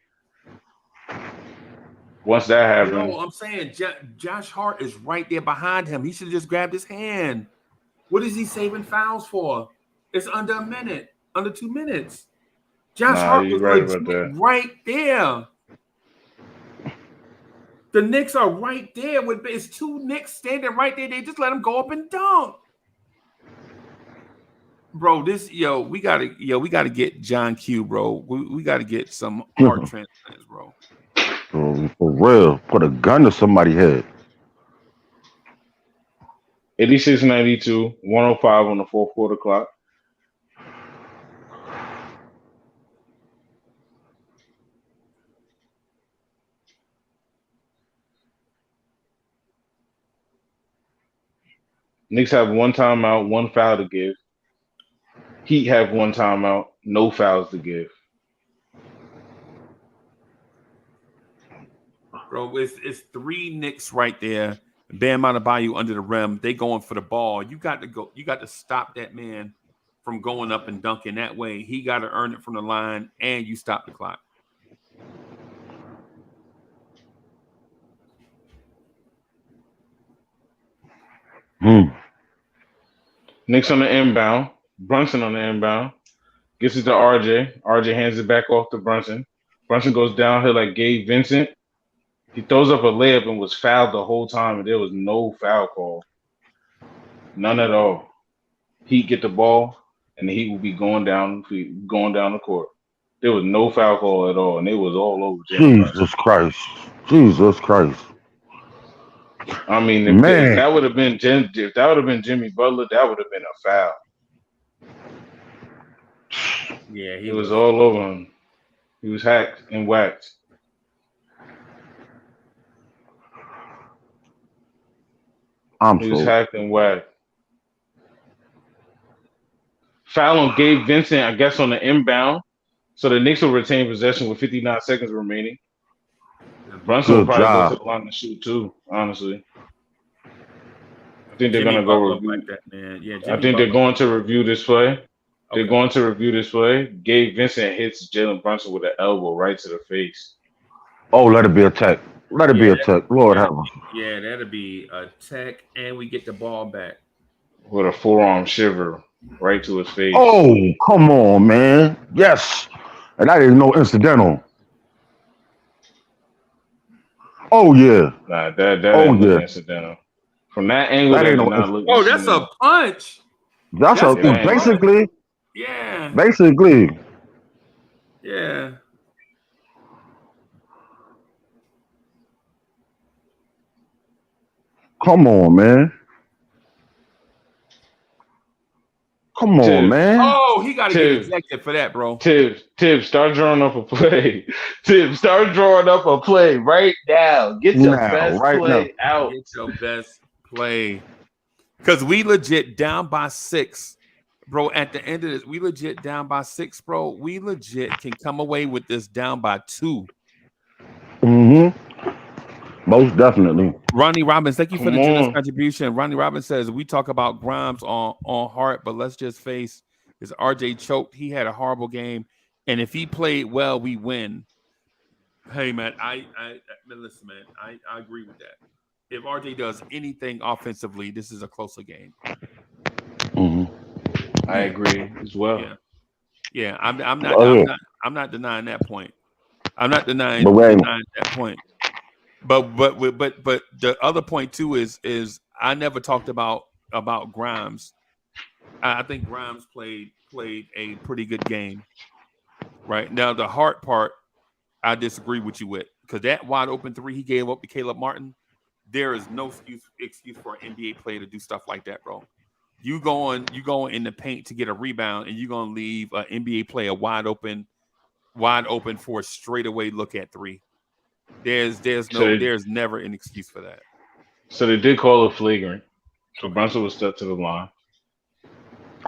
Speaker 3: once that happened,
Speaker 1: No, I'm saying Josh Hart is right there behind him. He should have just grabbed his hand. What is he saving fouls for? It's under a minute, under 2 minutes. Josh
Speaker 3: nah,
Speaker 1: Hart
Speaker 3: you're
Speaker 1: was
Speaker 3: right about
Speaker 1: legit
Speaker 3: that.
Speaker 1: right there. The Knicks are right there. It's two Knicks standing right there. They just let him go up and dunk. Bro, we gotta get John Q, bro. We gotta get some heart transplants, bro.
Speaker 2: For real, put a gun to somebody's head.
Speaker 3: 86-92, 105 on the fourth quarter clock. Knicks have one timeout, one foul to give. Heat have one timeout, no fouls to give.
Speaker 1: Bro, it's three Knicks right there. Bam Adebayo under the rim. They going for the ball. You got to go. You got to stop that man from going up and dunking that way. He got to earn it from the line, and you stop the clock.
Speaker 3: Knicks on the inbound. Brunson on the inbound. Gets it to RJ. RJ hands it back off to Brunson. Brunson goes downhill like Gabe Vincent. He throws up a layup and was fouled the whole time, and there was no foul call. None at all. Heat get the ball, and the Heat will be going down the court. There was no foul call at all, and it was all over Jimmy Brunson.
Speaker 2: Jesus Christ.
Speaker 3: I mean, if that would have been Jimmy Butler, that would have been a foul.
Speaker 1: Yeah,
Speaker 3: it was all over him. He was hacked and whacked. He was hacked and whacked. Foul on Gabe Vincent, I guess, on the inbound. So the Knicks will retain possession with 59 seconds remaining. Brunson will probably go to the line to shoot too, honestly. I think they're going to go review.
Speaker 1: Like that, man. Yeah,
Speaker 3: I think they're going to review this play. They're going to review this play. Gabe Vincent hits Jalen Brunson with an elbow right to the face.
Speaker 2: Oh, let it be a tech. Let it be a tech. Lord have mercy.
Speaker 1: Yeah, that'll be a tech, and we get the ball back.
Speaker 3: With a forearm shiver right to his face.
Speaker 2: Oh, come on, man. Yes. And that is no incidental. Oh, yeah.
Speaker 3: Nah, that ain't no incidental. From that angle, that did not look
Speaker 1: incidental. That's a punch.
Speaker 2: That's a basically.
Speaker 1: Yeah.
Speaker 2: Basically.
Speaker 1: Yeah.
Speaker 2: Come on, man. Come on, man.
Speaker 1: Oh, he got to get ejected for that, bro.
Speaker 3: Tibbs, start drawing up a play. Tibbs, start drawing up a play right now. Get your best play out.
Speaker 1: Get your best play. Because we legit down by 6. Bro, at the end of this, we legit down by 6, bro. We legit can come away with this down by 2.
Speaker 2: Mm-hmm. Most definitely.
Speaker 1: Ronnie Robbins, thank you for the generous contribution. Ronnie Robbins says, we talk about Grimes on Hart, but let's just face is RJ choked. He had a horrible game. And if he played well, we win. Hey, man, listen, man, I agree with that. If RJ does anything offensively, this is a closer game.
Speaker 2: Mm-hmm.
Speaker 3: I agree as well.
Speaker 1: Yeah. I'm not denying that point. I'm not denying that point. But the other point too is I never talked about Grimes. I think Grimes played a pretty good game. Right now, the Hart part, I disagree with you with, because that wide open 3 he gave up to Caleb Martin, there is no excuse for an NBA player to do stuff like that, bro. You going in the paint to get a rebound, and you're gonna leave an NBA player wide open for a straightaway look at 3. There's never an excuse for that.
Speaker 3: So they did call it flagrant. So Brunson was stuck to the line.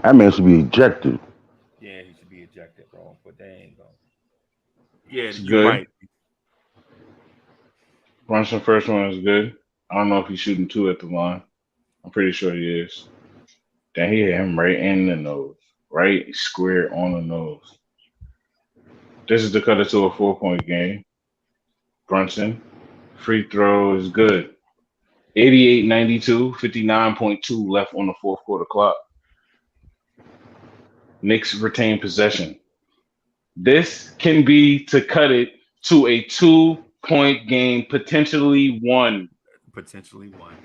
Speaker 2: That man should be ejected.
Speaker 1: Yeah, he should but they ain't going. Yeah,
Speaker 3: It's
Speaker 1: you're
Speaker 3: good.
Speaker 1: right.
Speaker 3: Brunson first one is good. I don't know if he's shooting two at the line. I'm pretty sure he is. Then he hit him right in the nose. Right square on the nose. This is to cut it to a 4-point game. Brunson. Free throw is good. 88-92, 59.2 left on the fourth quarter clock. Knicks retain possession. This can be to cut it to a 2-point game, potentially one.
Speaker 1: Potentially one.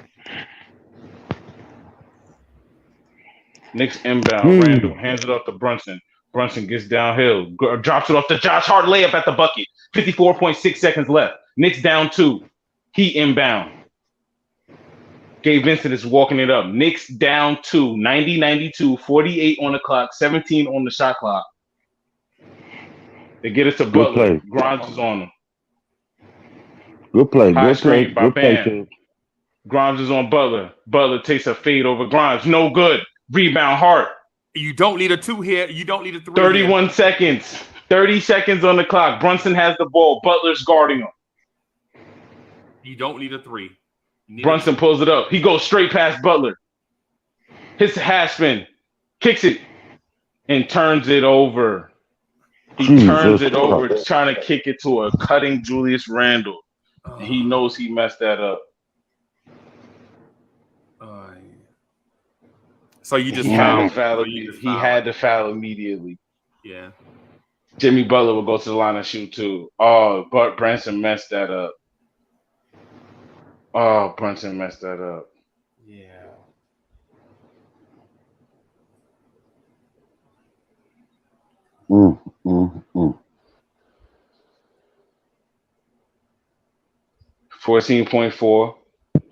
Speaker 3: Knicks inbound. Randall hands it off to Brunson. Brunson gets downhill, drops it off to Josh Hart, layup at the bucket. 54.6 seconds left. Knicks down 2. He inbound. Gabe Vincent is walking it up. Knicks down 2, 90-92, 48 on the clock, 17 on the shot clock. They get it to
Speaker 2: Good
Speaker 3: Butler.
Speaker 2: play.
Speaker 3: Grimes is on him.
Speaker 2: Good play.
Speaker 3: High
Speaker 2: Good play.
Speaker 3: screen by
Speaker 2: Good play,
Speaker 3: Bam.
Speaker 2: King.
Speaker 3: Grimes is on Butler. Butler takes a fade over Grimes. No good. Rebound Hart.
Speaker 1: You don't need a 2 here. You don't need a 3
Speaker 3: 31
Speaker 1: here.
Speaker 3: seconds. 30 seconds on the clock. Brunson has the ball. Butler's guarding him.
Speaker 1: You don't need a 3.
Speaker 3: Brunson pulls it up. He goes straight past Butler. Hits the half spin. Kicks it. And turns it over. He turns it over, trying to kick it to a cutting Julius Randle. He knows he messed that up.
Speaker 1: So you just
Speaker 3: he had to foul immediately.
Speaker 1: Yeah.
Speaker 3: Jimmy Butler will go to the line and shoot too. Oh, but Brunson messed that up. Oh, Brunson messed that up.
Speaker 1: Yeah.
Speaker 2: Mm, mm, mm.
Speaker 3: 14.4.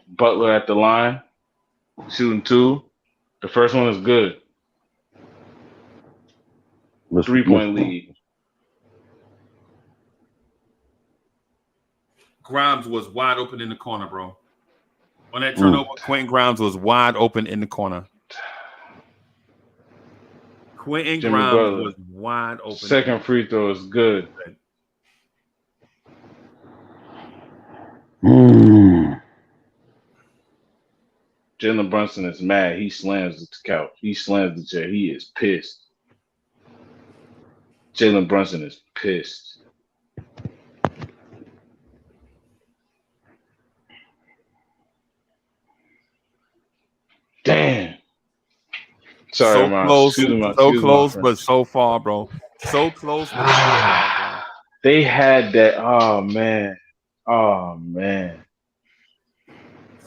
Speaker 3: Butler at the line, shooting 2. The first one is good. 3-point lead.
Speaker 1: Grimes was wide open in the corner, bro. On that turnover, Quentin Grimes was wide open in the corner. Quentin
Speaker 3: Jimmy
Speaker 1: Grimes
Speaker 3: Butler
Speaker 1: was wide open.
Speaker 3: Second free throw is good. Jalen Brunson is mad. He slams the couch. He slams the chair. He is pissed. Jalen Brunson is pissed. Damn. Sorry,
Speaker 1: so close,
Speaker 3: excuse
Speaker 1: close,
Speaker 3: my
Speaker 1: but so far, bro. So close, but so far, bro.
Speaker 3: They had that. Oh man. Oh man.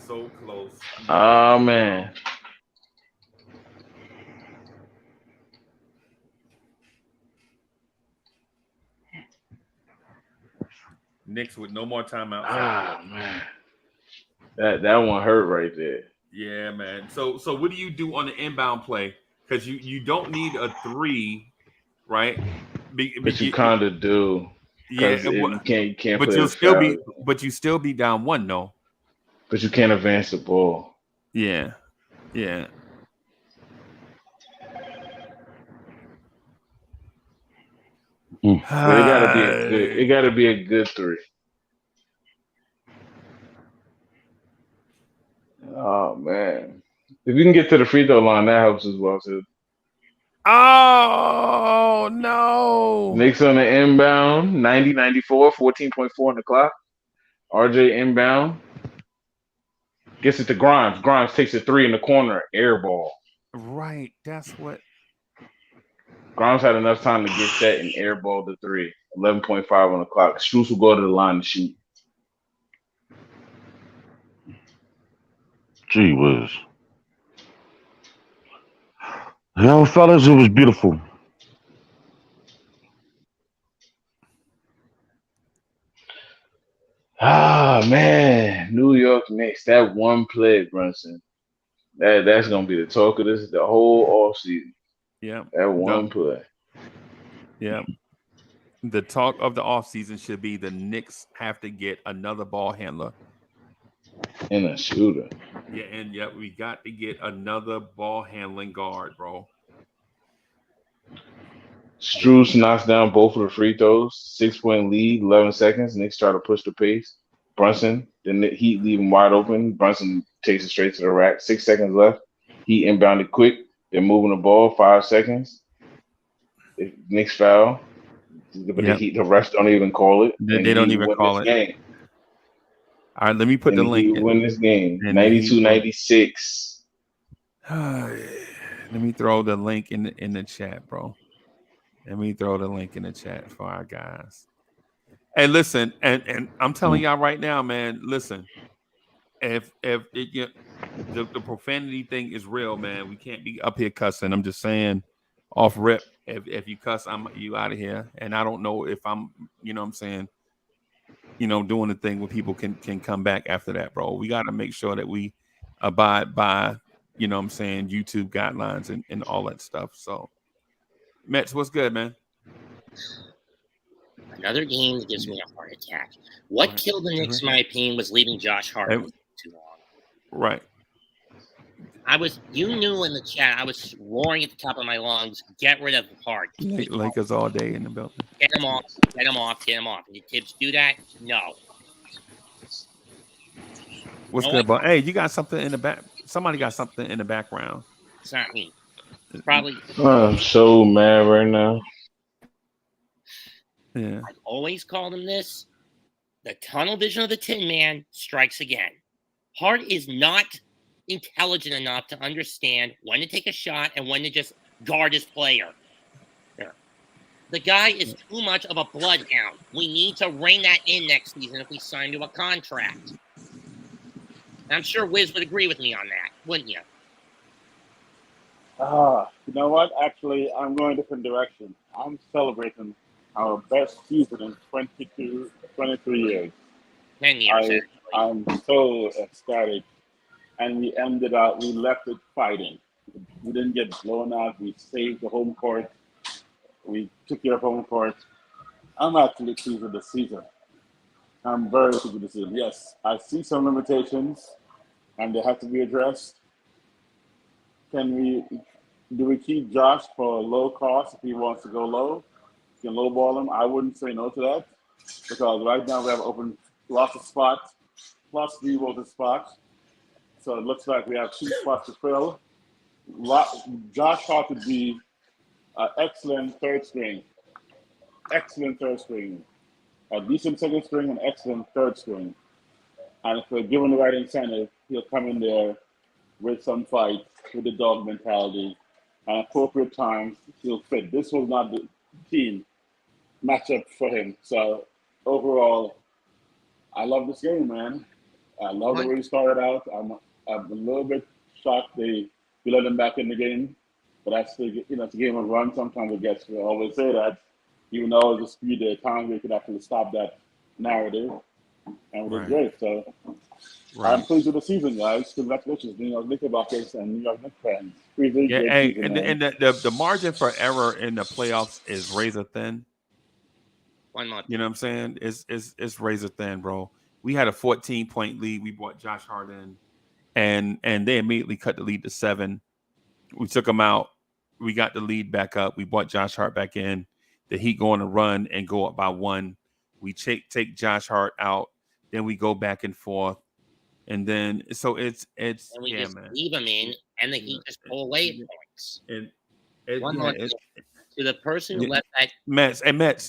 Speaker 1: So close.
Speaker 3: Oh man.
Speaker 1: Knicks with no more timeouts.
Speaker 3: Ah man. That one hurt right there.
Speaker 1: Yeah, man. So what do you do on the inbound play? Because you don't need a 3, right?
Speaker 3: But you kind of do.
Speaker 1: Yeah,
Speaker 3: you can't.
Speaker 1: But you still be down 1, no.
Speaker 3: But you can't advance the ball.
Speaker 1: Yeah.
Speaker 3: But it gotta be a good 3. Oh man. If you can get to the free throw line, that helps as well too.
Speaker 1: Oh no.
Speaker 3: Knicks on the inbound, 90-94, 14.4 on the clock. RJ inbound. Gets it to Grimes. Grimes takes a 3 in the corner, air ball.
Speaker 1: Right. That's what.
Speaker 3: Grimes had enough time to get set and airball the 3. 11.5 on the clock. Strus will go to the line to shoot.
Speaker 2: Gee whiz. Yo, fellas, it was beautiful.
Speaker 3: Ah man, New York Knicks. That one play, Brunson. That's gonna be the talk of this the whole offseason.
Speaker 1: Yeah.
Speaker 3: That one play.
Speaker 1: Yeah. The talk of the offseason should be the Knicks have to get another ball handler.
Speaker 3: And a shooter.
Speaker 1: Yeah, we got to get another ball handling guard, bro.
Speaker 3: Strus knocks down both of the free throws. 6 point lead, 11 seconds. Knicks try to push the pace. Brunson, then the Heat leave him wide open. Brunson takes it straight to the rack. 6 seconds left. Heat inbounded quick. They're moving the ball. 5 seconds. If Knicks foul, but
Speaker 1: Yep.
Speaker 3: the refs don't even call it,
Speaker 1: They
Speaker 3: and the
Speaker 1: don't
Speaker 3: Heat
Speaker 1: even
Speaker 3: win this
Speaker 1: call it.
Speaker 3: game.
Speaker 1: All right, let me put
Speaker 3: And
Speaker 1: the
Speaker 3: the
Speaker 1: link
Speaker 3: Heat
Speaker 1: in.
Speaker 3: win this game,
Speaker 1: And the Heat
Speaker 3: 92-96.
Speaker 1: Let me throw the link in the chat, bro. Let me throw the link in the chat for our guys. Hey, listen, and I'm telling y'all right now, man. Listen, if it get the profanity thing is real, man. We can't be up here cussing. I'm just saying, off rip. If you cuss, I'm you out of here. And I don't know if I'm, you know, what I'm saying, you know, doing the thing where people can come back after that, bro. We got to make sure that we abide by, you know, what I'm saying, YouTube guidelines and all that stuff. So, Mets, what's good, man?
Speaker 5: Another game that gives me a heart attack. What killed the Knicks, in my opinion, was leaving Josh Hart too long.
Speaker 1: Right.
Speaker 5: You knew in the chat, I was roaring at the top of my lungs, get rid of Hart.
Speaker 1: Lakers all day in the building.
Speaker 5: Get him off, get him off, get him off. Did Tibbs do that? No.
Speaker 1: What's good, bro? Hey, you got something in the back? Somebody got something in the background.
Speaker 5: It's not me. It's probably.
Speaker 3: I'm so mad right now.
Speaker 1: Yeah.
Speaker 5: I've always called him this. The tunnel vision of the Tin Man strikes again. Hart is not intelligent enough to understand when to take a shot and when to just guard his player. The guy is too much of a bloodhound. We need to rein that in next season if we sign to a contract. And I'm sure Wiz would agree with me on that, wouldn't you?
Speaker 6: You know what? Actually, I'm going a different direction. I'm celebrating our best season in 23 years.
Speaker 5: 10 years.
Speaker 6: I'm so ecstatic. And we left it fighting. We didn't get blown out. We saved the home court. We took care of home court. I'm actually pleased with the season. I'm very pleased with the season. Yes, I see some limitations, and they have to be addressed. Do we keep Josh for low cost if he wants to go low? You can lowball him. I wouldn't say no to that because right now we have open lots of spots, plus 3 open spots. So it looks like we have 2 spots to fill. Josh Hart would be an excellent third string. Excellent third string. A decent second string and excellent third string. And if we're given the right incentive, he'll come in there with some fight, with the dog mentality. At appropriate times, he'll fit. This was not the team matchup for him. So overall, I love this game, man. I love the way he started out. I'm a little bit shocked we let him back in the game. But that's it's a game of run. Sometimes it gets. We always say that. Even though it's a speed, there are times we could actually stop that narrative, and it was great. So I'm pleased with the season, guys. Congratulations, New York Knickerbockers and New York Knicks fans.
Speaker 1: The margin for error in the playoffs is razor thin.
Speaker 5: 1 month.
Speaker 1: You know what I'm saying? It's razor thin, bro. We had a 14-point lead. We brought Josh Hart in, and they immediately cut the lead to 7. We took them out. We got the lead back up. We brought Josh Hart back in. The Heat go on a run and go up by 1. We take Josh Hart out. Then we go back and forth. And then so it's
Speaker 5: and we just leave him in, and the Heat just pull away at points. To the person who left that
Speaker 1: Mets,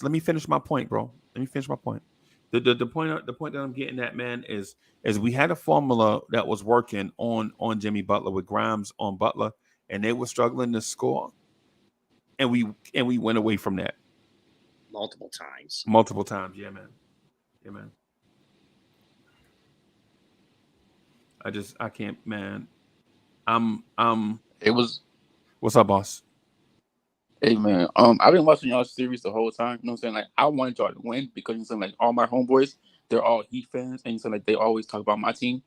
Speaker 1: let me finish my point, bro. Let me finish my point. The point that I'm getting at, man, is we had a formula that was working on Jimmy Butler with Grimes on Butler, and they were struggling to score, and we went away from that
Speaker 5: multiple times.
Speaker 1: Yeah, man. I can't, man. What's up, boss?
Speaker 7: Hey, man. I've been watching y'all series the whole time. You know what I'm saying? Like, I wanted y'all to win because you know, like all my homeboys, they're all Heat fans, and so like they always talk about my team.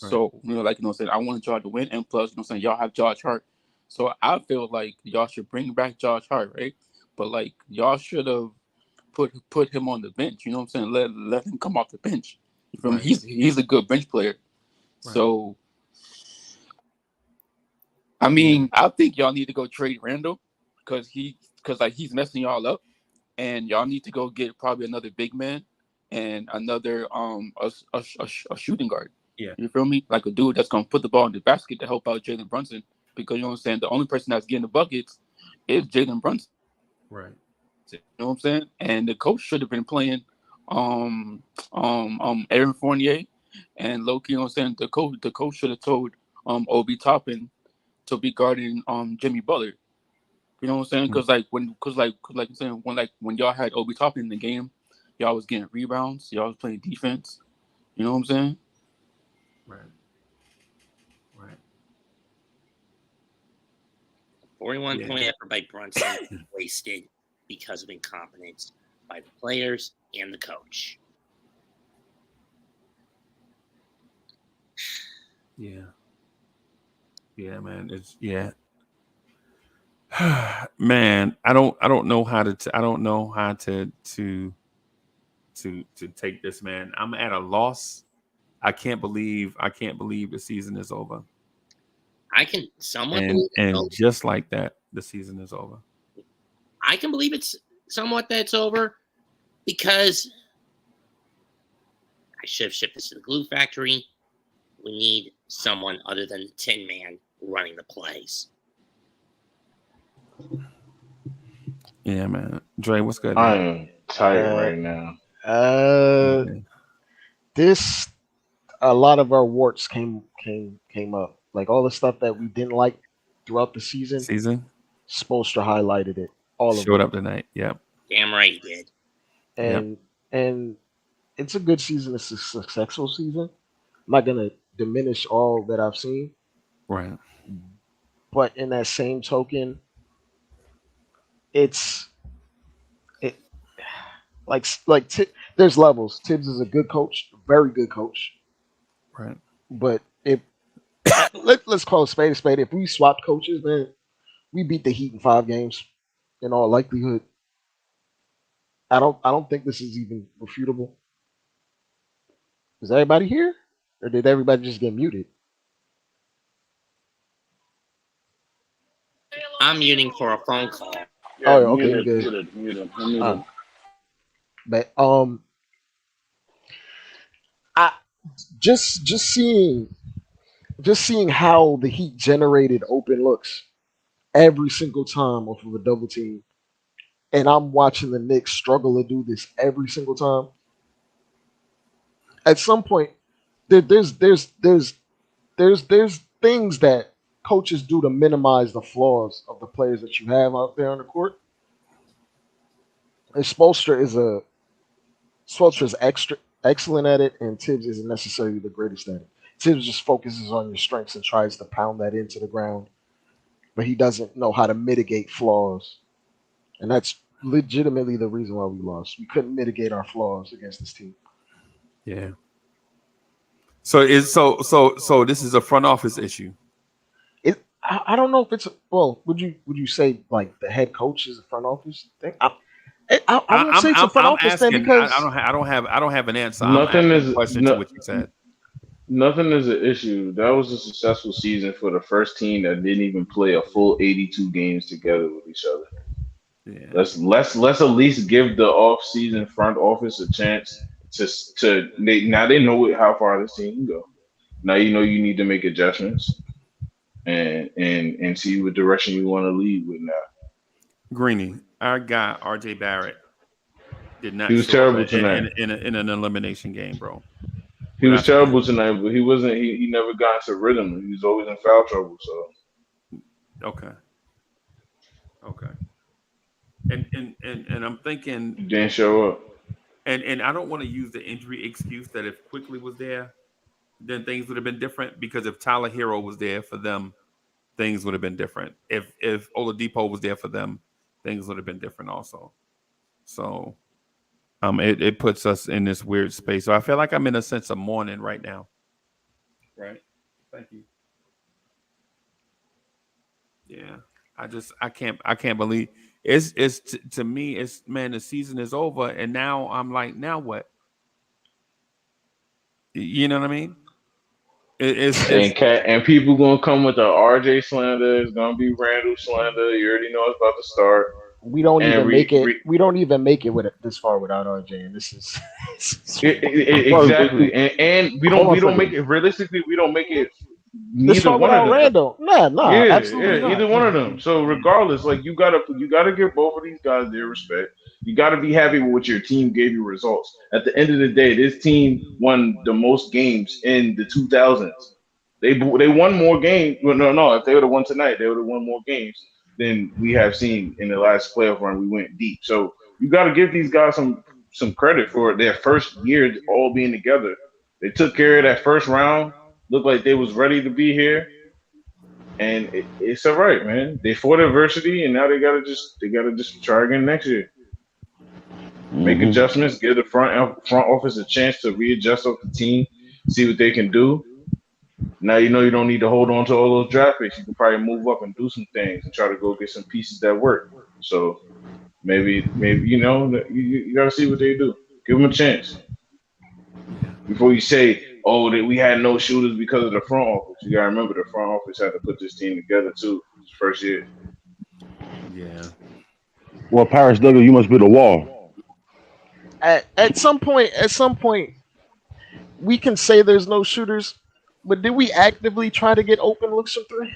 Speaker 7: Right. So like I'm saying, I wanted y'all to win, and plus, I'm saying, y'all have Josh Hart. So I feel like y'all should bring back Josh Hart, right? But like y'all should have put him on the bench. You know what I'm saying? Let him come off the bench. Right. He's a good bench player. Right. So I mean, I think y'all need to go trade Randall because because like he's messing y'all up, and y'all need to go get probably another big man and another a shooting guard.
Speaker 1: Yeah.
Speaker 7: You feel me? Like a dude that's gonna put the ball in the basket to help out Jalen Brunson, because you know what I'm saying. The only person that's getting the buckets is Jalen Brunson.
Speaker 1: Right.
Speaker 7: You know what I'm saying? And the coach should have been playing Aaron Fournier and Loki. You know what I'm saying? The coach should have told Obi Toppin to be guarding Jimmy Butler. You know what I'm saying? Because like I'm saying, when y'all had Obi Toppin in the game, y'all was getting rebounds, y'all was playing defense. You know what I'm saying?
Speaker 1: Right. Right.
Speaker 5: 41-point effort by Brunson wasted because of incompetence by the players and the coach.
Speaker 1: Yeah. Yeah, man. It's man, I don't know how to take this, man. I'm at a loss. I can't believe the season is over.
Speaker 5: I can somewhat believe it.
Speaker 1: And just like that, the season is over.
Speaker 5: I can believe it's somewhat that it's over because I should have shipped this to the glue factory. We need someone other than the Tin Man running the plays.
Speaker 1: Yeah, man. Dre, what's good?
Speaker 4: I
Speaker 1: Man?
Speaker 4: am tight right now.
Speaker 8: This a lot of our warts came up. Like all the stuff that we didn't like throughout the season. Spoelstra highlighted it. All of
Speaker 1: showed
Speaker 8: it.
Speaker 1: up tonight. Yep.
Speaker 5: Damn right he did.
Speaker 8: And it's a good season. It's a successful season. I'm not gonna diminish all that I've seen.
Speaker 1: Right.
Speaker 8: But in that same token, there's levels. Tibbs is a good coach, very good coach.
Speaker 1: Right.
Speaker 8: But if let's call a spade a spade. If we swapped coaches, man, we beat the Heat in 5 games. In all likelihood, I don't think this is even refutable. Is everybody here, or did everybody just get muted?
Speaker 5: I'm muting for a phone call.
Speaker 6: Yeah,
Speaker 8: Oh, okay, you're
Speaker 6: muted.
Speaker 8: But I just seeing how the Heat generated open looks every single time off of a double team, and I'm watching the Knicks struggle to do this every single time. At some point, there's things that coaches do to minimize the flaws of the players that you have out there on the court. And Spoelstra is excellent at it, and Tibbs isn't necessarily the greatest at it. Tibbs just focuses on your strengths and tries to pound that into the ground, but he doesn't know how to mitigate flaws, and that's legitimately the reason why we lost. We couldn't mitigate our flaws against this team.
Speaker 1: Yeah. So this is a front office issue.
Speaker 8: I don't know if it's would you say like the head coach is a front office thing? I won't say it's a front office thing because
Speaker 1: I don't have an answer.
Speaker 4: Nothing is
Speaker 1: a question to what you said.
Speaker 4: Nothing is an issue. That was a successful season for the first team that didn't even play a full 82 games together with each other.
Speaker 1: Yeah.
Speaker 4: Let's at least give the off-season front office a chance to now they know how far this team can go. Now you know you need to make adjustments and see what direction you want to lead with now.
Speaker 1: Greeny, our guy RJ Barrett did not.
Speaker 4: He was terrible tonight
Speaker 1: in an elimination game, bro.
Speaker 4: He was terrible tonight, but he wasn't. He never got into rhythm. He was always in foul trouble. So
Speaker 1: okay. And I'm thinking
Speaker 4: he didn't show up.
Speaker 1: And I don't want to use the injury excuse that if Quickly was there, then things would have been different. Because if Tyler Hero was there for them, things would have been different. If Oladipo was there for them, things would have been different also. So it puts us in this weird space. So I feel like I'm in a sense of mourning right now. Right. Thank you. Yeah. I can't believe it's to me, it's man, the season is over. And now I'm like, now what? You know what I mean?
Speaker 4: And people gonna come with the RJ slander. It's gonna be Randall slander. You already know it's about to start.
Speaker 8: We don't
Speaker 4: and
Speaker 8: even make it. We don't even make it with it this far without RJ, and this is
Speaker 2: Well,
Speaker 4: exactly, and we
Speaker 2: hold
Speaker 4: don't
Speaker 2: on a
Speaker 4: make
Speaker 2: second.
Speaker 4: it realistically. We don't make it
Speaker 8: this
Speaker 4: neither
Speaker 8: far
Speaker 4: one of
Speaker 8: without
Speaker 4: them.
Speaker 8: Randall. Nah, absolutely
Speaker 4: Either
Speaker 8: not.
Speaker 4: one of them. So regardless, like you gotta give both of these guys their respect. You gotta be happy with what your team gave you results. At the end of the day, this team won the most games in the 2000s. They won more games. Well, no. If they would have won tonight, they would have won more games than we have seen in the last playoff run. We went deep. So you got to give these guys some credit for their first year all being together. They took care of that first round. Looked like they was ready to be here, and it's all right, man. They fought adversity, and now they gotta just try again next year. Make
Speaker 2: Mm-hmm.
Speaker 4: adjustments, give the front office a chance to readjust of the team, see what they can do. Now you know you don't need to hold on to all those draft picks. You can probably move up and do some things and try to go get some pieces that work. So maybe you know you got to see what they do. Give them a chance before you say, "Oh, that we had no shooters because of the front office." You got to remember the front office had to put this team together too. This first year.
Speaker 1: Yeah.
Speaker 2: Well, Paris Duggan, you must be the wall.
Speaker 8: At some point, we can say there's no shooters, but did we actively try to get open looks from three?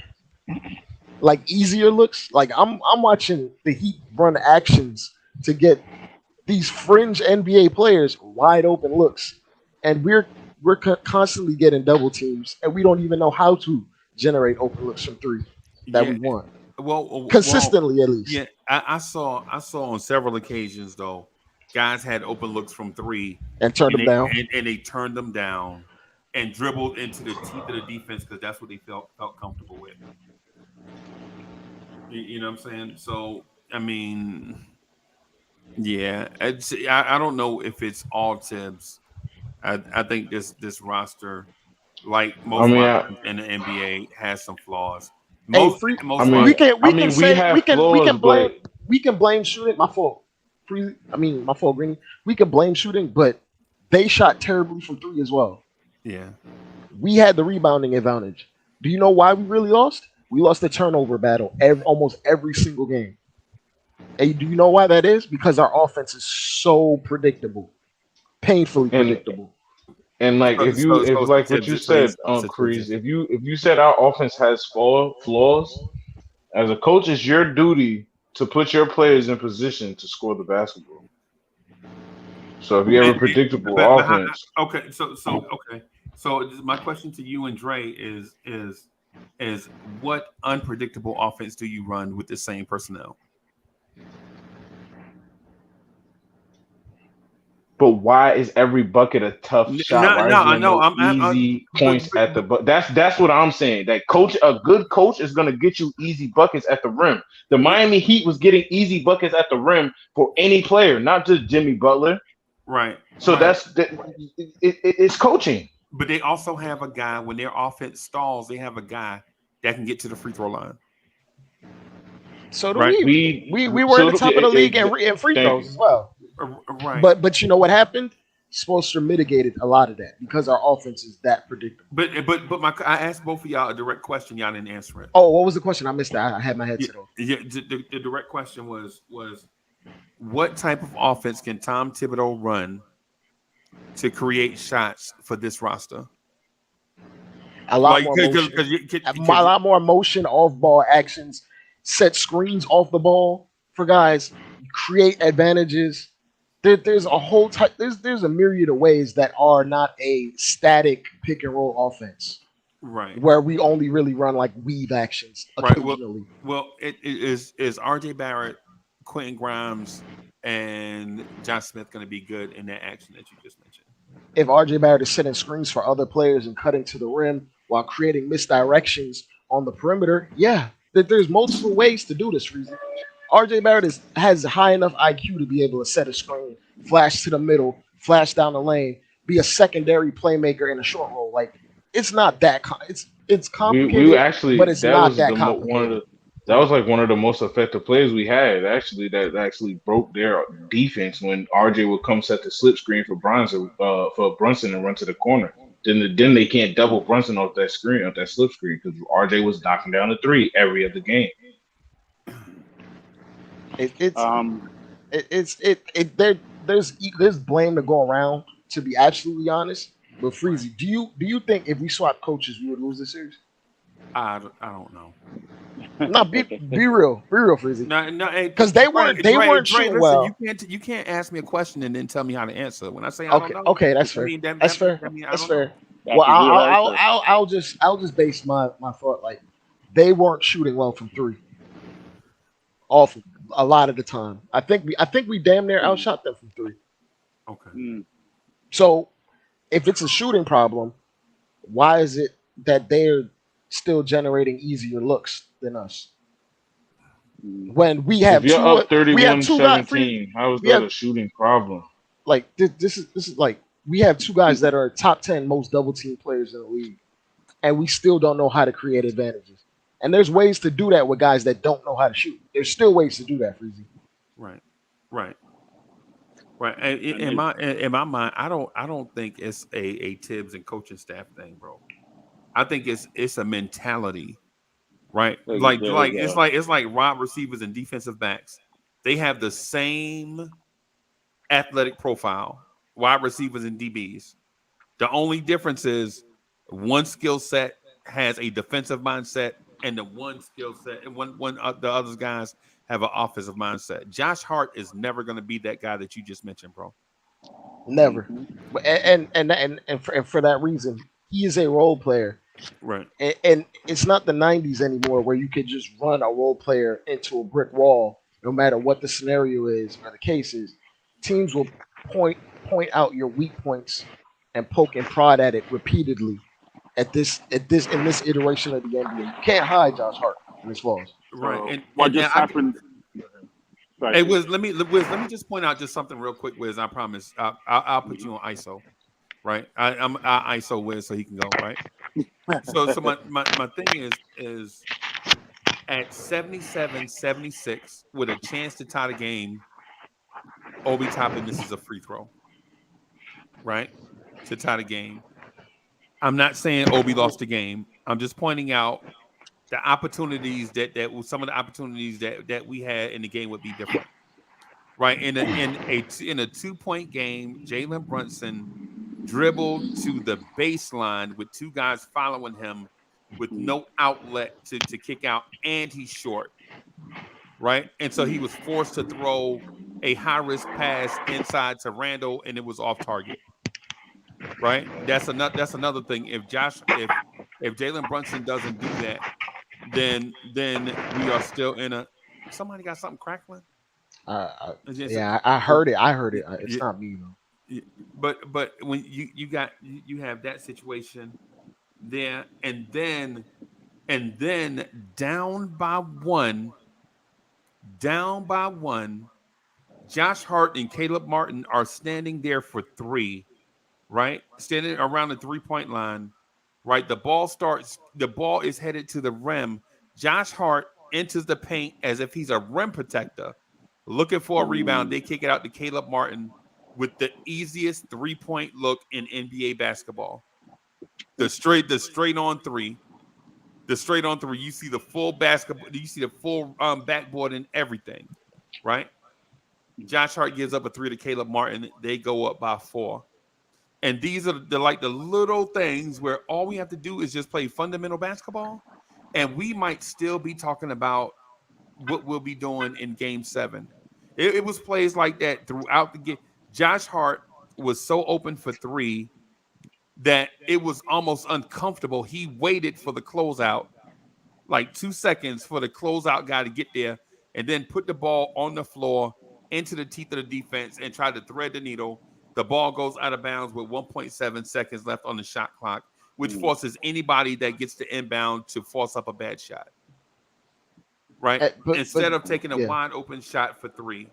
Speaker 8: Like easier looks? Like I'm watching the Heat run actions to get these fringe NBA players wide open looks, and we're constantly getting double teams, and we don't even know how to generate open looks from three that
Speaker 1: Yeah.
Speaker 8: we want
Speaker 1: Well,
Speaker 8: consistently at least.
Speaker 1: yeah. I saw on several occasions though, guys had open looks from three,
Speaker 8: And turned them down.
Speaker 1: and they turned them down and dribbled into the teeth of the defense because that's what they felt comfortable with. You know what I'm saying? So I mean, yeah, I don't know if it's all Tibbs. I think this roster, like
Speaker 4: I
Speaker 1: most
Speaker 4: mean,
Speaker 1: rosters in the NBA, has some flaws.
Speaker 8: Hey,
Speaker 1: Most
Speaker 8: free.
Speaker 4: I
Speaker 1: most
Speaker 4: mean,
Speaker 8: We
Speaker 1: rosters.
Speaker 8: can
Speaker 4: I
Speaker 8: we can
Speaker 4: mean, we
Speaker 8: say
Speaker 4: have flaws, but
Speaker 8: we can blame shooting. My fault. Free. I mean, my fault. Green. We can blame shooting, but they shot terribly from three as well.
Speaker 1: Yeah.
Speaker 8: We had the rebounding advantage. Do you know why we really lost? We lost the turnover battle almost every single game. And do you know why that is? Because our offense is so predictable, painfully
Speaker 4: and
Speaker 8: predictable.
Speaker 4: like if
Speaker 1: So
Speaker 4: like what
Speaker 1: Tibbs
Speaker 4: you
Speaker 1: explains
Speaker 4: said,
Speaker 1: to Tibbs.
Speaker 4: Crease, if you said our offense has flaws, as a coach, it's your duty to put your players in position to score the basketball. So if you have a predictable
Speaker 1: But
Speaker 4: offense,
Speaker 1: okay, okay. So my question to you and Dre is what unpredictable offense do you run with the same personnel?
Speaker 4: but why is every bucket a tough shot? Why
Speaker 1: No,
Speaker 4: is
Speaker 1: I
Speaker 4: there
Speaker 1: know.
Speaker 4: no
Speaker 1: I'm
Speaker 4: easy points at the That's what I'm saying. That a good coach is gonna get you easy buckets at the rim. The Miami Heat was getting easy buckets at the rim for any player, not just Jimmy Butler.
Speaker 1: right.
Speaker 4: So
Speaker 1: Right.
Speaker 4: It's coaching.
Speaker 1: But they also have a guy when their offense stalls. They have a guy that can get to the free throw line.
Speaker 8: So do
Speaker 1: Right.
Speaker 8: we. We were in
Speaker 4: So
Speaker 8: the top of the league in free
Speaker 4: thank
Speaker 8: throws
Speaker 4: you.
Speaker 8: as well.
Speaker 1: Right.
Speaker 8: But you know what happened? Spoelstra mitigated a lot of that because our offense is that predictable.
Speaker 1: I asked both of y'all a direct question. Y'all didn't answer it.
Speaker 8: Oh, what was the question? I missed that. I had my headset off.
Speaker 1: Yeah. The direct question was what type of offense can Tom Thibodeau run to create shots for this roster?
Speaker 8: A lot more motion. A lot more motion, off ball actions, set screens off the ball for guys, create advantages. There's a whole type. There's a myriad of ways that are not a static pick and roll offense.
Speaker 1: Right.
Speaker 8: Where we only really run like weave actions occasionally.
Speaker 1: Right. Well, it is RJ Barrett, Quentin Grimes, and Josh Smith going to be good in that action that you just mentioned?
Speaker 8: If RJ Barrett is setting screens for other players and cutting to the rim while creating misdirections on the perimeter, yeah, there's multiple ways to do this. Reason RJ Barrett has high enough IQ to be able to set a screen, flash to the middle, flash down the lane, be a secondary playmaker in a short roll. Like it's not that it's complicated.
Speaker 4: We actually
Speaker 8: but it's
Speaker 4: that
Speaker 8: not
Speaker 4: was
Speaker 8: that
Speaker 4: the
Speaker 8: complicated.
Speaker 4: that was like one of the most effective plays we had. Actually, that actually broke their defense when RJ would come set the slip screen for Brunson and run to the corner. Then they can't double Brunson off that slip screen because RJ was knocking down the three every other game.
Speaker 8: It, it's
Speaker 6: Um,
Speaker 8: there's blame to go around. To be absolutely honest, but Freezy, do you think if we swap coaches, we would lose the series?
Speaker 1: I don't know.
Speaker 8: No, be real, Freezy,
Speaker 1: No, no, hey,
Speaker 8: because they weren't
Speaker 1: Dre,
Speaker 8: shooting
Speaker 1: listen,
Speaker 8: well.
Speaker 1: you can't ask me a question and then tell me how to answer. When I say I don't
Speaker 8: Okay,
Speaker 1: know,
Speaker 8: okay, that's
Speaker 1: I
Speaker 8: fair.
Speaker 1: mean that
Speaker 8: That's
Speaker 1: that mean,
Speaker 8: fair.
Speaker 1: that mean I
Speaker 8: That's
Speaker 1: don't know.
Speaker 8: fair.
Speaker 6: that's
Speaker 8: Well,
Speaker 6: a good answer.
Speaker 8: I'll just base my thought like they weren't shooting well from three, awful a lot of the time. I think we damn near
Speaker 6: Mm,
Speaker 8: outshot them from three.
Speaker 1: Okay.
Speaker 6: mm,
Speaker 8: So if it's a shooting problem, why is it that they're still generating easier looks than us
Speaker 6: mm.
Speaker 8: when
Speaker 3: If you're up
Speaker 8: we have two guys free
Speaker 3: 31-17, how is
Speaker 8: we
Speaker 3: that
Speaker 8: have
Speaker 3: a shooting problem?
Speaker 8: like this is like we have two guys that are top 10 most double team players in the league, and we still don't know how to create advantages. And there's ways to do that with guys that don't know how to shoot. There's still ways to do that, Freezy.
Speaker 1: Right. Right. Right. And
Speaker 6: And
Speaker 1: in my mind, I don't think it's a Tibbs and coaching staff thing, bro. I think it's a mentality, right?
Speaker 6: there we go.
Speaker 1: It's like wide receivers and defensive backs. They have the same athletic profile, wide receivers and DBs. The only difference is one skill set has a defensive mindset, and the one skill set, and the other guys have an offensive mindset. Josh Hart is never going to be that guy that you just mentioned, bro.
Speaker 8: Never.
Speaker 6: Hmm.
Speaker 8: But and for that reason, he is a role player.
Speaker 1: Right.
Speaker 8: And it's not the 90s anymore where you could just run a role player into a brick wall no matter what the scenario is or the case is. Teams will point out your weak points and poke and prod at it repeatedly at this in this iteration of the NBA. You can't hide Josh Hart in his flaws.
Speaker 1: Right.
Speaker 6: So
Speaker 1: And
Speaker 6: what
Speaker 1: and
Speaker 6: just
Speaker 1: I
Speaker 6: happened? Sorry,
Speaker 1: hey
Speaker 6: Chris.
Speaker 1: Wiz, let me just point out just something real quick, Wiz. I promise. I'll put you on ISO. Right. I ISO Wiz so he can go. Right. So my thing is at 77-76 with a chance to tie the game, Obi Toppin misses a free throw, right? To tie the game. I'm not saying Obi lost the game. I'm just pointing out the opportunities that some of the opportunities that we had in the game would be different. Right. In a 2-point game, Jalen Brunson dribbled to the baseline with two guys following him with
Speaker 6: Mm,
Speaker 1: no outlet to kick out, and he's short, right? And so he
Speaker 6: mm,
Speaker 1: was forced to throw a high risk pass inside to Randall, and it was off target, right? That's another thing. If Jalen Brunson doesn't do that, then we are still in a. Somebody got something crackling.
Speaker 8: Uh, I,
Speaker 1: It's just-
Speaker 8: yeah, I heard it. I heard
Speaker 1: y-
Speaker 8: it. It's
Speaker 1: y-
Speaker 8: not me though.
Speaker 1: but when you have that situation there, and then down by one, Josh Hart and Caleb Martin are standing there for three, right? Standing around the 3-point line, right? The ball is headed to the rim. Josh Hart enters the paint as if he's a rim protector, looking for a rebound.
Speaker 6: mm,
Speaker 1: They kick it out to Caleb Martin with the easiest 3-point look in NBA basketball. The straight on three. The straight on three. You see the full basketball, you see the full backboard and everything, right? Josh Hart gives up a three to Caleb Martin. They go up by 4. And these are the little things where all we have to do is just play fundamental basketball, and we might still be talking about what we'll be doing in Game 7. It was plays like that throughout the game. Josh Hart was so open for three that it was almost uncomfortable. He waited for the closeout, like 2 seconds for the closeout guy to get there, and then put the ball on the floor into the teeth of the defense and tried to thread the needle. The ball goes out of bounds with 1.7 seconds left on the shot clock, which
Speaker 6: mm.
Speaker 1: forces anybody that gets the inbound to force up a bad shot, right?
Speaker 8: But
Speaker 1: Instead of taking a
Speaker 8: yeah,
Speaker 1: wide open shot for three,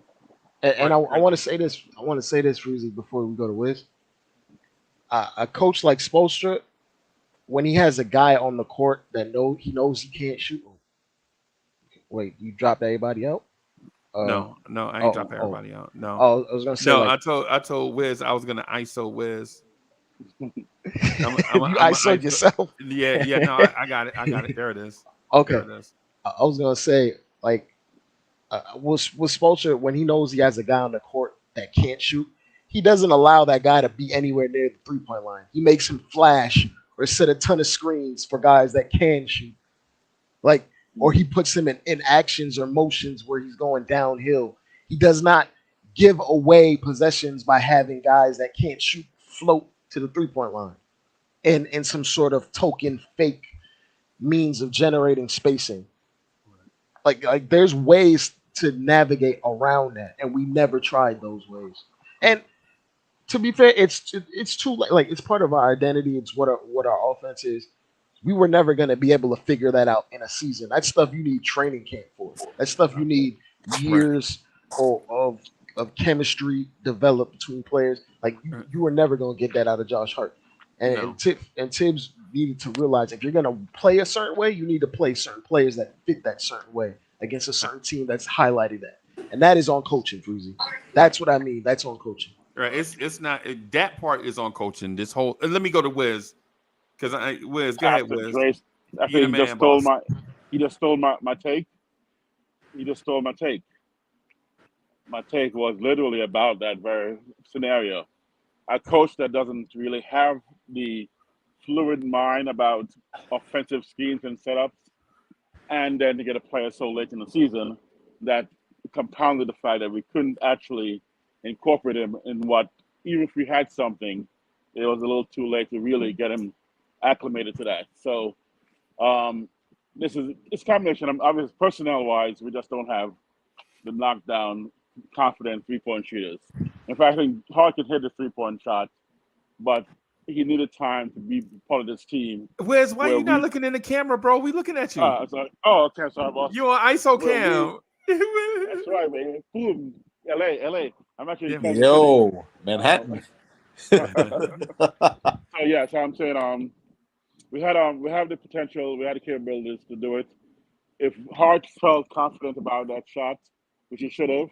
Speaker 8: and
Speaker 1: right?
Speaker 8: I want to say this. I want to say this, Freezy, before we go to Wiz. A coach like Spoelstra, when he has a guy on the court that he knows he can't shoot. Wait, you dropped everybody out?
Speaker 1: No, I ain't
Speaker 8: Oh,
Speaker 1: dropping
Speaker 8: oh,
Speaker 1: everybody out. No,
Speaker 8: oh, I was gonna say
Speaker 1: no.
Speaker 8: like
Speaker 1: I told Wiz I was gonna ISO Wiz. I'm
Speaker 8: you
Speaker 1: I'm
Speaker 8: isoed
Speaker 1: ISO.
Speaker 8: yourself.
Speaker 1: Yeah. No, I got it. There it is. There
Speaker 8: Okay,
Speaker 1: it is.
Speaker 8: I was gonna say like with Spoelstra, when he knows he has a guy on the court that can't shoot, he doesn't allow that guy to be anywhere near the 3-point line. He makes him flash or set a ton of screens for guys that can shoot. Like, or he puts him in actions or motions where he's going downhill. He does not give away possessions by having guys that can't shoot float to the 3-point line and some sort of token fake means of generating spacing. Like there's ways to navigate around that, and we never tried those ways. And to be fair, it's too like it's part of our identity. It's what our offense is. We were never going to be able to figure that out in a season. That's stuff you need training camp for. That's stuff you need years of chemistry developed between players. Like you were never going to get that out of Josh Hart. And Tibbs needed to realize if you're going to play a certain way, you need to play certain players that fit that certain way against a certain team that's highlighted that. And that is on coaching, Freezy. That's what I mean. That's on coaching.
Speaker 1: Right. It's not that part is on coaching. This whole let me go to Wiz. Because Wiz, go ahead, Wiz.
Speaker 6: I think he just stole my take. He just stole my take. My take was literally about that very scenario. A coach that doesn't really have the fluid mind about offensive schemes and setups, and then to get a player so late in the season that compounded the fact that we couldn't actually incorporate him in what, even if we had something, it was a little too late to really get him acclimated to that. So it's a combination of obviously personnel wise, we just don't have the knockdown, confident 3-point shooters. In fact, I think Hart could hit the 3-point shot, but he needed time to be part of this team.
Speaker 1: Wiz, why you not looking in the camera, bro? We looking at you.
Speaker 6: Sorry. Oh, okay, sorry, boss.
Speaker 1: You on ISO cam.
Speaker 6: That's right, man. Boom. LA. I'm actually
Speaker 9: Manhattan.
Speaker 6: So I'm saying we have the potential, we had the capabilities to do it. If Hart felt confident about that shot, which he should have,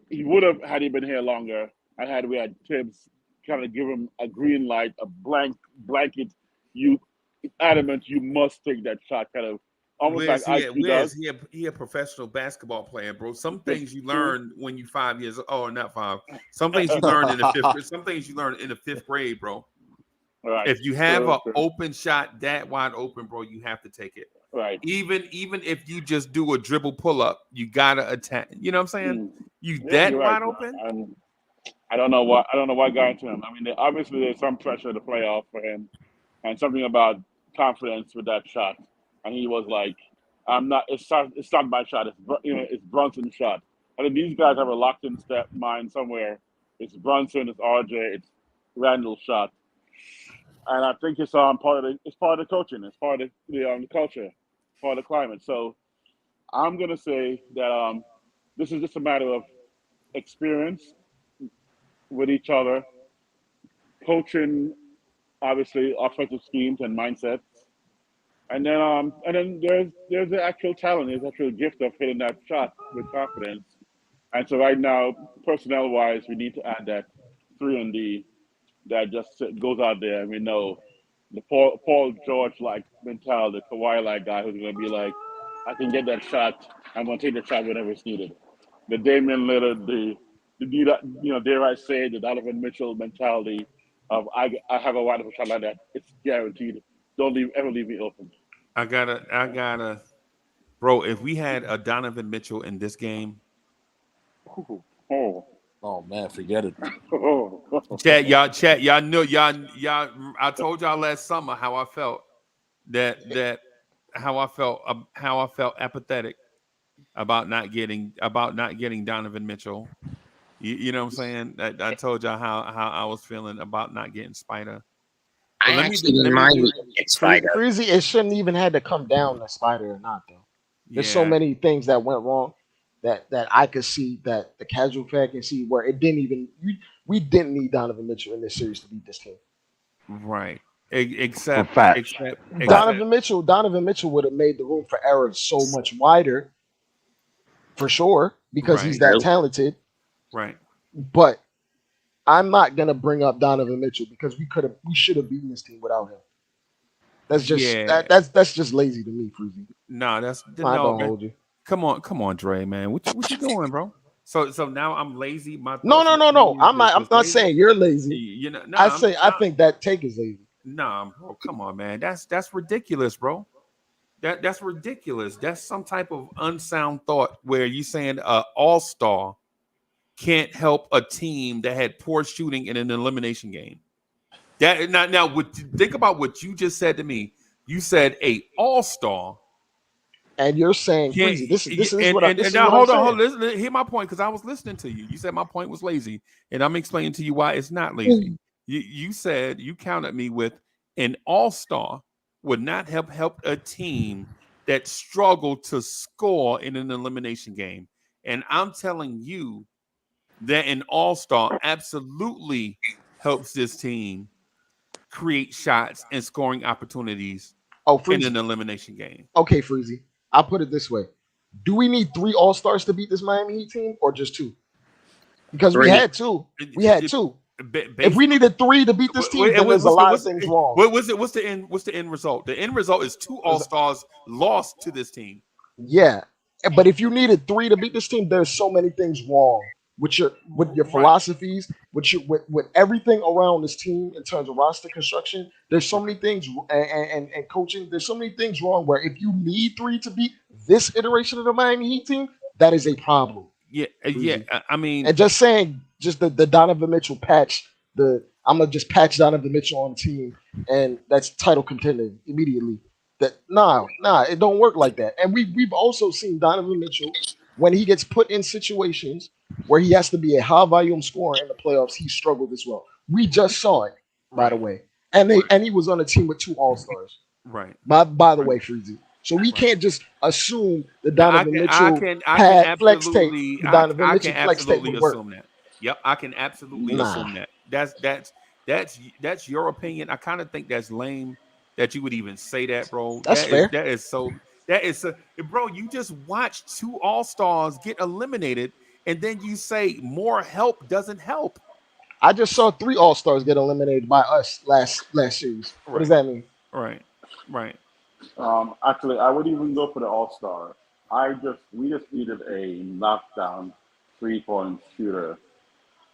Speaker 6: he would have had he been here longer. We had Tibbs kind of give him a green light, a blanket. You adamant you must take that shot, kind of almost
Speaker 1: Wiz,
Speaker 6: like IQ does.
Speaker 1: He a professional basketball player, bro. Some things you learn when you 5 years. Oh, not 5. Some things you learn in the fifth. Some things you learn in the 5th grade, bro.
Speaker 6: Right.
Speaker 1: If you have an open shot that wide open, bro, you have to take it.
Speaker 6: Right.
Speaker 1: Even if you just do a dribble pull up, you gotta attack. You know what I'm saying? That wide open.
Speaker 6: I don't know what got into him. I mean, obviously there's some pressure to play off for him, and something about confidence with that shot. And he was like, "I'm not. It's not my shot. It's Brunson's shot." I mean, these guys have a locked-in step mind somewhere. It's Brunson, it's RJ, it's Randall's shot. And I think it's part of the coaching. It's part of the culture, part of the climate. So I'm gonna say that this is just a matter of experience with each other, coaching, obviously offensive schemes and mindsets, and then there's the actual talent, there's the actual gift of hitting that shot with confidence. And so right now, personnel wise, we need to add that 3-and-D that just goes out there, and we know the Paul George like mentality, the Kawhi like guy who's going to be like, I can get that shot. I'm going to take the shot whenever it's needed. The Damian Lillard, dare I say, the Donovan Mitchell mentality of I have a wonderful shot like that. It's guaranteed. Don't ever leave me open.
Speaker 1: I gotta, bro. If we had a Donovan Mitchell in this game,
Speaker 9: Oh man, forget it.
Speaker 1: Chat, y'all know, y'all. I told y'all last summer how I felt how I felt apathetic about not getting Donovan Mitchell. You know what I'm saying? I told y'all how I was feeling about not getting Spider.
Speaker 5: I actually didn't mind Spider.
Speaker 8: Freezy, it shouldn't even had to come down to Spider or not though. There's so many things that went wrong that I could see, that the casual fan can see, where it didn't even we didn't need Donovan Mitchell in this series to beat this team.
Speaker 1: Right. Except
Speaker 8: Donovan Mitchell would have made the room for error so much wider, for sure, because he's that talented.
Speaker 1: Right.
Speaker 8: But I'm not gonna bring up Donovan Mitchell because we should have beaten this team without him. That's just that's just lazy to me, Freezy.
Speaker 1: No, that's
Speaker 8: I don't hold you.
Speaker 1: come on, Dre, man. What you doing, bro? So now I'm lazy. My
Speaker 8: No,
Speaker 1: thoughts
Speaker 8: no,
Speaker 1: and
Speaker 8: no, no.
Speaker 1: opinions
Speaker 8: I'm
Speaker 1: is
Speaker 8: not
Speaker 1: lazy.
Speaker 8: saying you're lazy.
Speaker 1: You know,
Speaker 8: I
Speaker 1: nah,
Speaker 8: say I think that take is lazy.
Speaker 1: nah, bro. Come on, man. That's ridiculous, bro. That's ridiculous. That's some type of unsound thought where you saying all star can't help a team that had poor shooting in an elimination game. That now think about what you just said to me. You said a all star
Speaker 8: And you're saying
Speaker 1: can't
Speaker 8: Freezy. This is
Speaker 1: and
Speaker 8: this is
Speaker 1: now
Speaker 8: what I'm
Speaker 1: hold on,
Speaker 8: saying.
Speaker 1: listen, hear my point because I was listening to you. You said my point was lazy, and I'm explaining to you why it's not lazy. You said you counted me with an all star would not have helped a team that struggled to score in an elimination game, and I'm telling you that an all star absolutely helps this team create shots and scoring opportunities
Speaker 8: Oh,
Speaker 1: in an
Speaker 8: Freezy.
Speaker 1: elimination game.
Speaker 8: Okay, Freezy. I'll put it this way. Do we need 3 All-Stars to beat this Miami Heat team or just 2? Because we
Speaker 7: 3.
Speaker 8: had 2. We had
Speaker 1: It-
Speaker 8: 2. If
Speaker 1: Based,
Speaker 8: we needed 3 to beat this team, then there's a lot of things wrong.
Speaker 1: what's the end? What's the end result? The end result is 2 All
Speaker 8: There's-
Speaker 1: Stars lost to this team.
Speaker 8: Yeah. But if you needed 3 to beat this team, there's so many things wrong with your
Speaker 1: Right.
Speaker 8: philosophies, with everything around this team in terms of roster construction. There's so many things and coaching. There's so many things wrong where if you need 3 to beat this iteration of the Miami Heat team, that is a problem.
Speaker 1: Yeah,
Speaker 8: Breezy.
Speaker 1: I mean,
Speaker 8: And just saying, just the Donovan Mitchell patch, I'm gonna just patch Donovan Mitchell on the team, and that's title contending immediately. That it don't work like that. And we've also seen Donovan Mitchell when he gets put in situations where he has to be a high volume scorer in the playoffs, he struggled as well. We just saw it, by the
Speaker 1: right,
Speaker 8: way. And
Speaker 1: right,
Speaker 8: and he was on a team with 2 All-Stars.
Speaker 1: right,
Speaker 8: By the
Speaker 1: right,
Speaker 8: way, Freezy. So we
Speaker 1: right.
Speaker 8: can't just assume the
Speaker 1: Now
Speaker 8: Donovan Mitchell pad flex tape, the Donovan
Speaker 1: I
Speaker 8: Mitchell
Speaker 1: can
Speaker 8: flex tape
Speaker 1: absolutely
Speaker 8: would work.
Speaker 1: assume that. Yep, I can absolutely
Speaker 8: Nah.
Speaker 1: assume that. That's your opinion. I kind of think that's lame that you would even say that, bro.
Speaker 8: That's fair.
Speaker 1: That is so, bro. You just watched 2 All Stars get eliminated, and then you say more help doesn't help.
Speaker 8: I just saw 3 All-Stars get eliminated by us last series. What does
Speaker 1: Right,
Speaker 8: that mean?
Speaker 1: right, right.
Speaker 6: Actually, I would even go for the All Star. We just needed a knockdown 3 point shooter,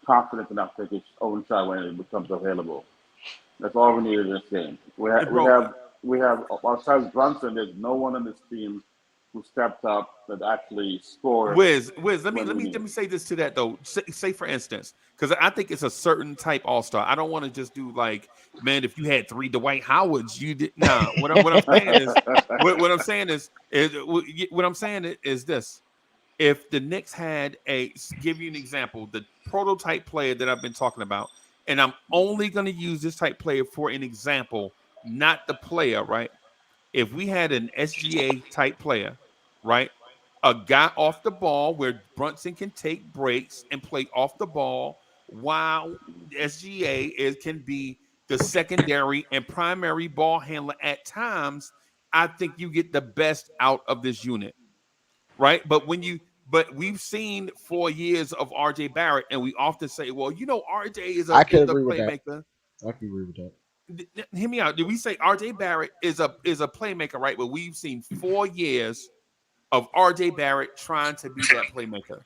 Speaker 6: confident enough to take his own shot when it becomes available. That's all we needed in this game.
Speaker 1: Hey, bro,
Speaker 6: We have besides Brunson, there's no one on this team who stepped up that actually scored
Speaker 1: Wiz,
Speaker 6: when we
Speaker 1: let
Speaker 6: needed.
Speaker 1: me say this to that though. Say for instance, because I think it's a certain type all star. I don't want to just do like, man, if you had 3 Dwight Howards, you did nah. What I'm saying is, what I'm saying what I'm saying is this: if the Knicks had give you an example, the prototype player that I've been talking about, and I'm only going to use this type player for an example, not the player, right? If we had an SGA type player, right? A guy off the ball where Brunson can take breaks and play off the ball, while SGA can be the secondary and primary ball handler at times. I think you get the best out of this unit, right? But we've seen 4 years of RJ Barrett, and we often say, well, RJ
Speaker 8: I can
Speaker 1: is a
Speaker 8: agree with that.
Speaker 1: playmaker.
Speaker 8: I can agree with that.
Speaker 1: Hear me out. Did we say RJ Barrett is a playmaker, right? But we've seen 4 years of RJ Barrett trying to be that playmaker.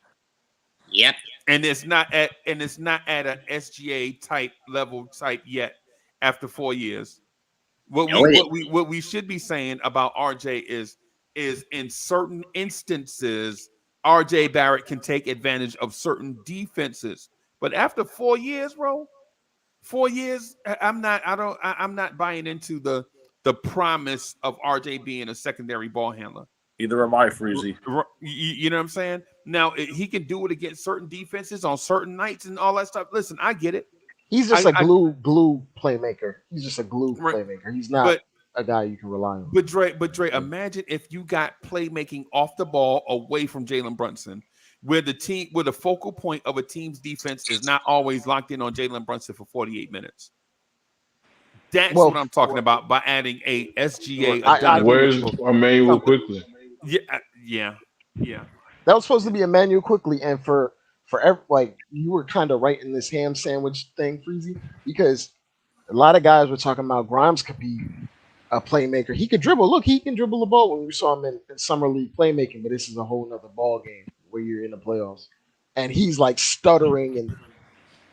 Speaker 5: Yep.
Speaker 1: And it's not at a SGA type level type yet after 4 years.
Speaker 5: No, it is.
Speaker 1: What we should be saying about RJ is in certain instances, RJ Barrett can take advantage of certain defenses. But after 4 years, bro, 4 years, I'm not buying into the promise of RJ being a secondary ball handler.
Speaker 9: Either am I, Freezy.
Speaker 1: You know what I'm saying? Now he can do it against certain defenses on certain nights and all that stuff. Listen, I get it.
Speaker 8: He's just a glue playmaker. He's just a glue
Speaker 1: Right,
Speaker 8: playmaker. He's not
Speaker 1: but
Speaker 8: a guy you can rely on.
Speaker 1: but Dre, imagine if you got playmaking off the ball away from Jalen Brunson, where the focal point of a team's defense is not always locked in on Jalen Brunson for 48 minutes. That's
Speaker 8: Well,
Speaker 1: what I'm talking about by adding a SGA,
Speaker 8: I
Speaker 1: a Donovan
Speaker 3: Where's
Speaker 1: Mitchell,
Speaker 3: Emmanuel
Speaker 1: something.
Speaker 3: quickly?
Speaker 1: Yeah.
Speaker 8: that was supposed to be Emmanuel quickly, and like you were kind of right in this ham sandwich thing, Freezy, because a lot of guys were talking about Grimes could be a playmaker. He could dribble. Look, he can dribble the ball when we saw him in summer league playmaking, but this is a whole nother ball game where you're in the playoffs. And he's like stuttering and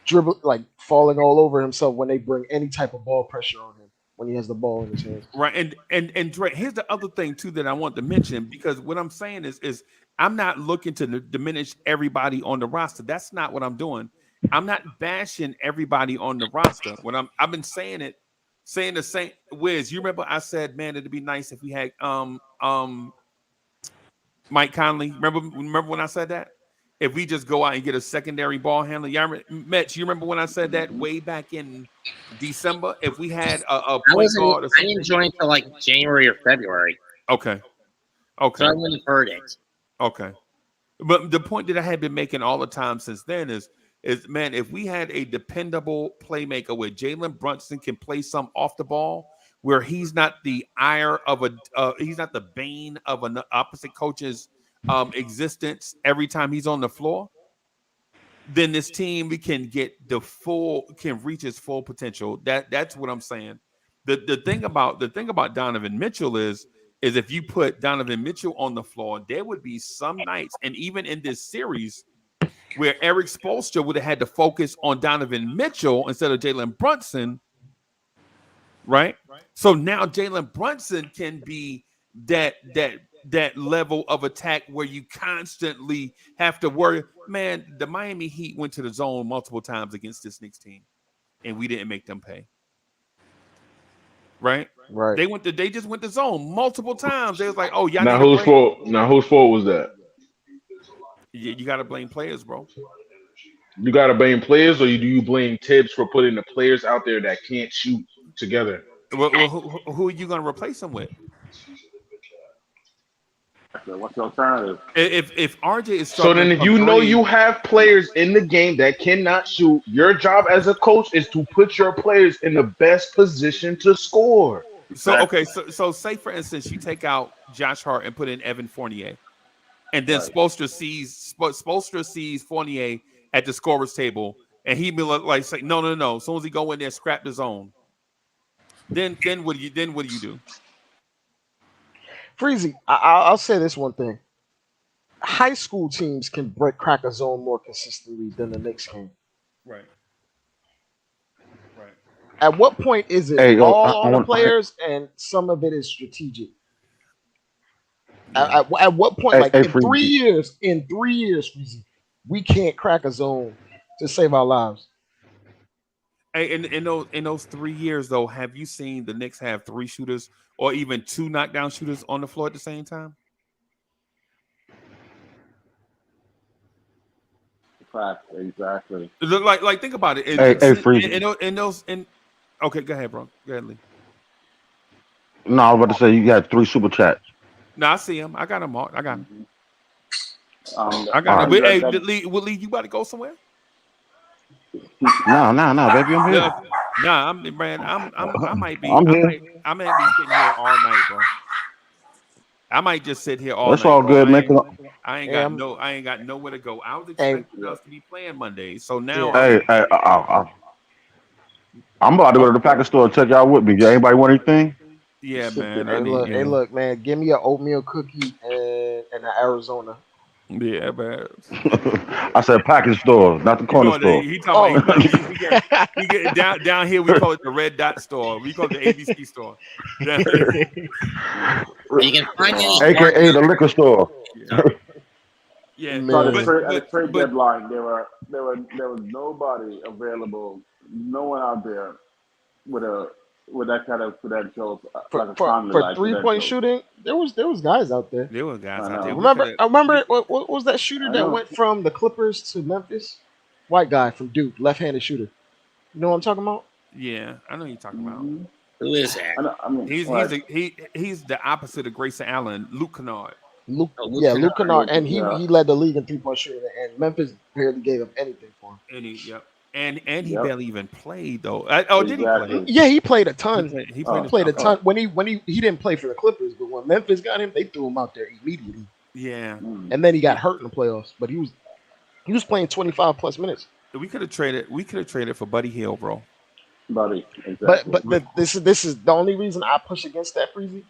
Speaker 8: dribble, like falling all over himself when they bring any type of ball pressure on him when he has the ball in his hands.
Speaker 1: Right. And Dre, here's the other thing too that I want to mention, because what I'm saying is I'm not looking to diminish everybody on the roster. That's not what I'm doing. I'm not bashing everybody on the roster. When I've been saying the same. Wiz, you remember I said, man, it'd be nice if we had Mike Conley. Remember when I said that? If we just go out and get a secondary ball handler. Yeah, Mitch, you remember when I said that way back in December? If we had a point guard or
Speaker 5: I
Speaker 1: something.
Speaker 5: didn't join until like January or February,
Speaker 1: Okay.
Speaker 5: so I wouldn't have heard it.
Speaker 1: Okay. But the point that I had been making all the time since then is man, if we had a dependable playmaker where Jalen Brunson can play some off the ball, where he's not the ire of he's not the bane of an opposite coach's existence every time he's on the floor, then this team can reach its full potential. That's what I'm saying. The thing about Donovan Mitchell is if you put Donovan Mitchell on the floor, there would be some nights, and even in this series, where Eric Spoelstra would have had to focus on Donovan Mitchell instead of Jalen Brunson, right? So now Jalen Brunson can be that level of attack where you constantly have to worry. Man, the Miami Heat went to the zone multiple times against this Knicks team, and we didn't make them pay. Right?
Speaker 8: Right.
Speaker 1: They just went to zone multiple times. They was like, oh, y'all
Speaker 3: Now
Speaker 1: need a
Speaker 3: whose
Speaker 1: break.
Speaker 3: fault? Now whose fault was that?
Speaker 1: You got to blame players, bro.
Speaker 3: You got to blame players, or do you blame Tibbs for putting the players out there that can't shoot together?
Speaker 1: Well, who are you going to replace them with?
Speaker 6: What's the alternative?
Speaker 1: If RJ is
Speaker 3: So then, if you know you have players in the game that cannot shoot, your job as a coach is to put your players in the best position to score.
Speaker 1: So say for instance you take out Josh Hart and put in Evan Fournier, and then Spoelstra sees Fournier at the scorer's table, and he be like say no. As soon as he go in there, scrap the zone. Then what do you do?
Speaker 8: Freezy, I'll say this one thing. High school teams can crack a zone more consistently than the Knicks can.
Speaker 1: Right.
Speaker 8: At what point is it all on the players and some of it is strategic?
Speaker 1: Yeah.
Speaker 8: At what point, in
Speaker 2: Freezy.
Speaker 8: 3 years, Freezy, we can't crack a zone to save our lives.
Speaker 1: Hey, in those 3 years though, have you seen the Knicks have 3 shooters or even 2 knockdown shooters on the floor at the same time?
Speaker 6: Exactly.
Speaker 1: Like think about it.
Speaker 2: Freezy.
Speaker 1: Okay, go ahead, bro. Go ahead, Lee.
Speaker 2: No, I was about to say you got 3 super chats.
Speaker 1: No, I see him. I got him marked. I got him.
Speaker 6: I
Speaker 1: got him. Hey, Lee, you about to go somewhere?
Speaker 2: No, baby, I'm here.
Speaker 1: Nah, I might be.
Speaker 2: I'm here.
Speaker 1: I might be sitting here all night, bro. I might just sit here all
Speaker 2: That's
Speaker 1: night.
Speaker 2: all
Speaker 1: Bro.
Speaker 2: good, man.
Speaker 1: I ain't got nowhere to go. I was
Speaker 8: Hey.
Speaker 1: expecting us to be playing Monday, so now.
Speaker 2: Hey, I'm about to go to the package store and check y'all with me. Anybody want anything?
Speaker 1: Yeah, man.
Speaker 8: Hey, look, man. Give me an oatmeal cookie and an Arizona.
Speaker 1: Yeah, man.
Speaker 2: I said package store, not the corner store.
Speaker 1: He talking about we get down here. We call it the Red Dot store. We call it the ABC store.
Speaker 5: You can find any
Speaker 2: AKA the liquor store.
Speaker 1: Yeah.
Speaker 6: So at the trade deadline, there was nobody available, no one out there with that kind of credentials.
Speaker 8: For 3-point shooting, there was guys out there.
Speaker 1: There were guys out there.
Speaker 8: Remember what was that shooter that went from the Clippers to Memphis? White guy from Duke, left-handed shooter. You know what I'm talking about?
Speaker 1: Yeah, I know who you're talking about.
Speaker 5: Who is that?
Speaker 1: He's the opposite of Grayson Allen, Luke Kennard.
Speaker 8: Luke Kennard, and he led the league in 3-point shooting, and Memphis barely gave up anything for him.
Speaker 1: And he barely even played though. Did he play?
Speaker 8: Yeah, he played a ton.
Speaker 1: He
Speaker 8: played a ton. When he didn't play for the Clippers, but when Memphis got him, they threw him out there immediately.
Speaker 1: Yeah.
Speaker 8: And then he got hurt in the playoffs, but he was playing 25 plus minutes.
Speaker 1: We could have traded for Buddy Hield, bro.
Speaker 6: buddy.
Speaker 8: But
Speaker 6: Exactly.
Speaker 8: this is the only reason I push against that, Freezy.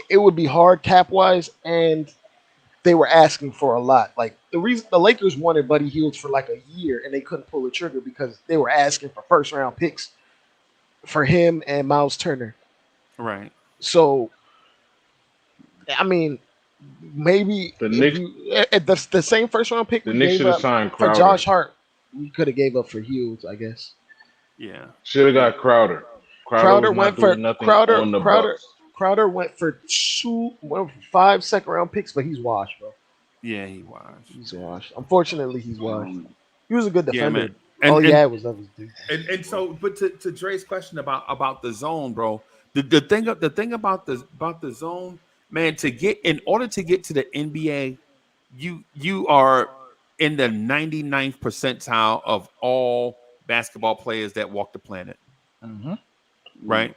Speaker 8: It would be hard cap wise, and they were asking for a lot. Like the reason the Lakers wanted Buddy Hield for like a year, and they couldn't pull the trigger because they were asking for first round picks for him and Miles Turner.
Speaker 1: Right.
Speaker 8: So, I mean, maybe
Speaker 3: The
Speaker 8: if
Speaker 3: Knicks,
Speaker 8: you the same first round pick
Speaker 3: the
Speaker 8: we
Speaker 3: Knicks
Speaker 8: gave
Speaker 3: should have
Speaker 8: up
Speaker 3: signed
Speaker 8: for
Speaker 3: Crowder.
Speaker 8: Josh Hart, we could have gave up for Hughes, I guess.
Speaker 1: Yeah.
Speaker 3: Should have got Crowder. Crowder
Speaker 8: Crowder
Speaker 3: was
Speaker 8: went
Speaker 3: not
Speaker 8: for
Speaker 3: doing nothing
Speaker 8: Crowder.
Speaker 3: on the
Speaker 8: Crowder.
Speaker 3: Bucks.
Speaker 8: Crowder went for 5 second-round picks, but he's washed, bro.
Speaker 1: Yeah, he was.
Speaker 8: He's washed. Unfortunately, he's washed.
Speaker 6: Um,
Speaker 8: He was a good
Speaker 1: Yeah,
Speaker 8: defender.
Speaker 1: man.
Speaker 8: All
Speaker 1: And
Speaker 8: he
Speaker 1: and
Speaker 8: had was others, dude.
Speaker 1: and so, but to Dre's question about the zone, bro. The thing about the zone, man. In order to get to the NBA, you are in the 99th percentile of all basketball players that walk the planet.
Speaker 9: Mm-hmm.
Speaker 1: Right,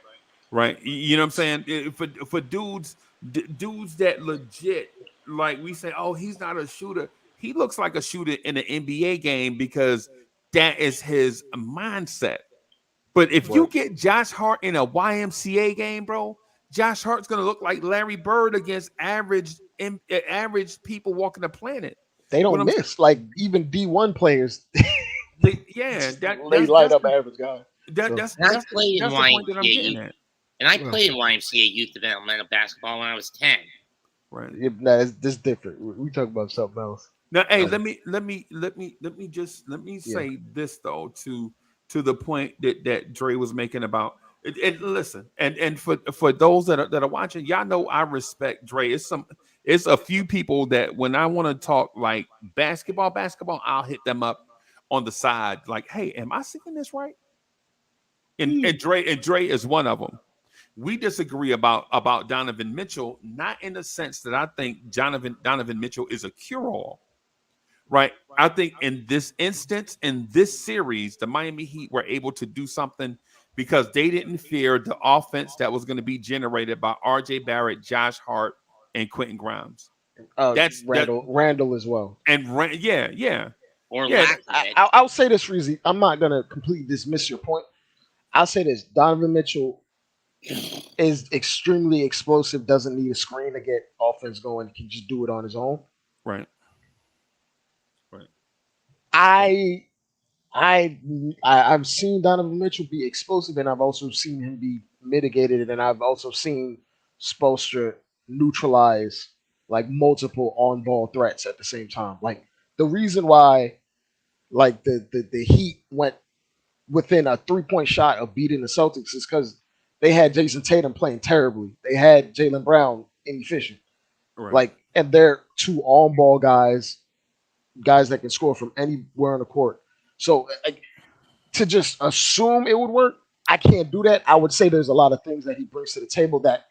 Speaker 1: right. You know what I'm saying? For dudes that legit, like we say, oh, he's not a shooter. He looks like a shooter in an NBA game because that is his mindset. But if you
Speaker 8: Right.
Speaker 1: get Josh Hart in a YMCA game, bro, Josh Hart's gonna look like Larry Bird against average people walking the planet.
Speaker 8: They
Speaker 1: What
Speaker 8: don't
Speaker 1: I'm saying?
Speaker 8: miss. Like even D1 players,
Speaker 1: Yeah,
Speaker 8: they light up average guys. So
Speaker 5: And I
Speaker 1: that's
Speaker 5: played in
Speaker 1: the point that I'm
Speaker 5: YMCA
Speaker 1: getting
Speaker 5: youth,
Speaker 1: at.
Speaker 5: and I
Speaker 8: right.
Speaker 5: played in YMCA youth developmental basketball when I was 10.
Speaker 1: Right.
Speaker 8: This different. We talk about something else.
Speaker 1: Now, hey,
Speaker 8: Um,
Speaker 1: let me
Speaker 8: yeah.
Speaker 1: say this though to the point that Dre was making about and listen, and for those that are watching, y'all know I respect Dre. It's a few people that when I want to talk like basketball, I'll hit them up on the side, like, hey, am I seeing this right? And Dre is one of them. We disagree about Donovan Mitchell, not in the sense that I think Donovan Mitchell is a cure-all. Right. I think in this instance, in this series, the Miami Heat were able to do something because they didn't fear the offense that was going to be generated by RJ Barrett, Josh Hart, and Quentin Grimes. That's that
Speaker 8: Randall as well.
Speaker 1: yeah.
Speaker 5: Or
Speaker 1: Yeah,
Speaker 5: lack of it.
Speaker 8: I'll say this, Reezy. I'm not gonna completely dismiss your point. I'll say this: Donovan Mitchell is extremely explosive. Doesn't need a screen to get offense going. Can just do it on his own.
Speaker 1: right. Right.
Speaker 8: I I've seen Donovan Mitchell be explosive, and I've also seen him be mitigated, and I've also seen Spoelstra neutralize like multiple on-ball threats at the same time. Like the reason why, like the Heat went within a 3-point shot of beating the Celtics is because they had Jason Tatum playing terribly. They had Jalen Brown inefficient.
Speaker 1: Right.
Speaker 8: Like, and they're two on-ball guys that can score from anywhere on the court. So like, to just assume it would work, I can't do that. I would say there's a lot of things that he brings to the table that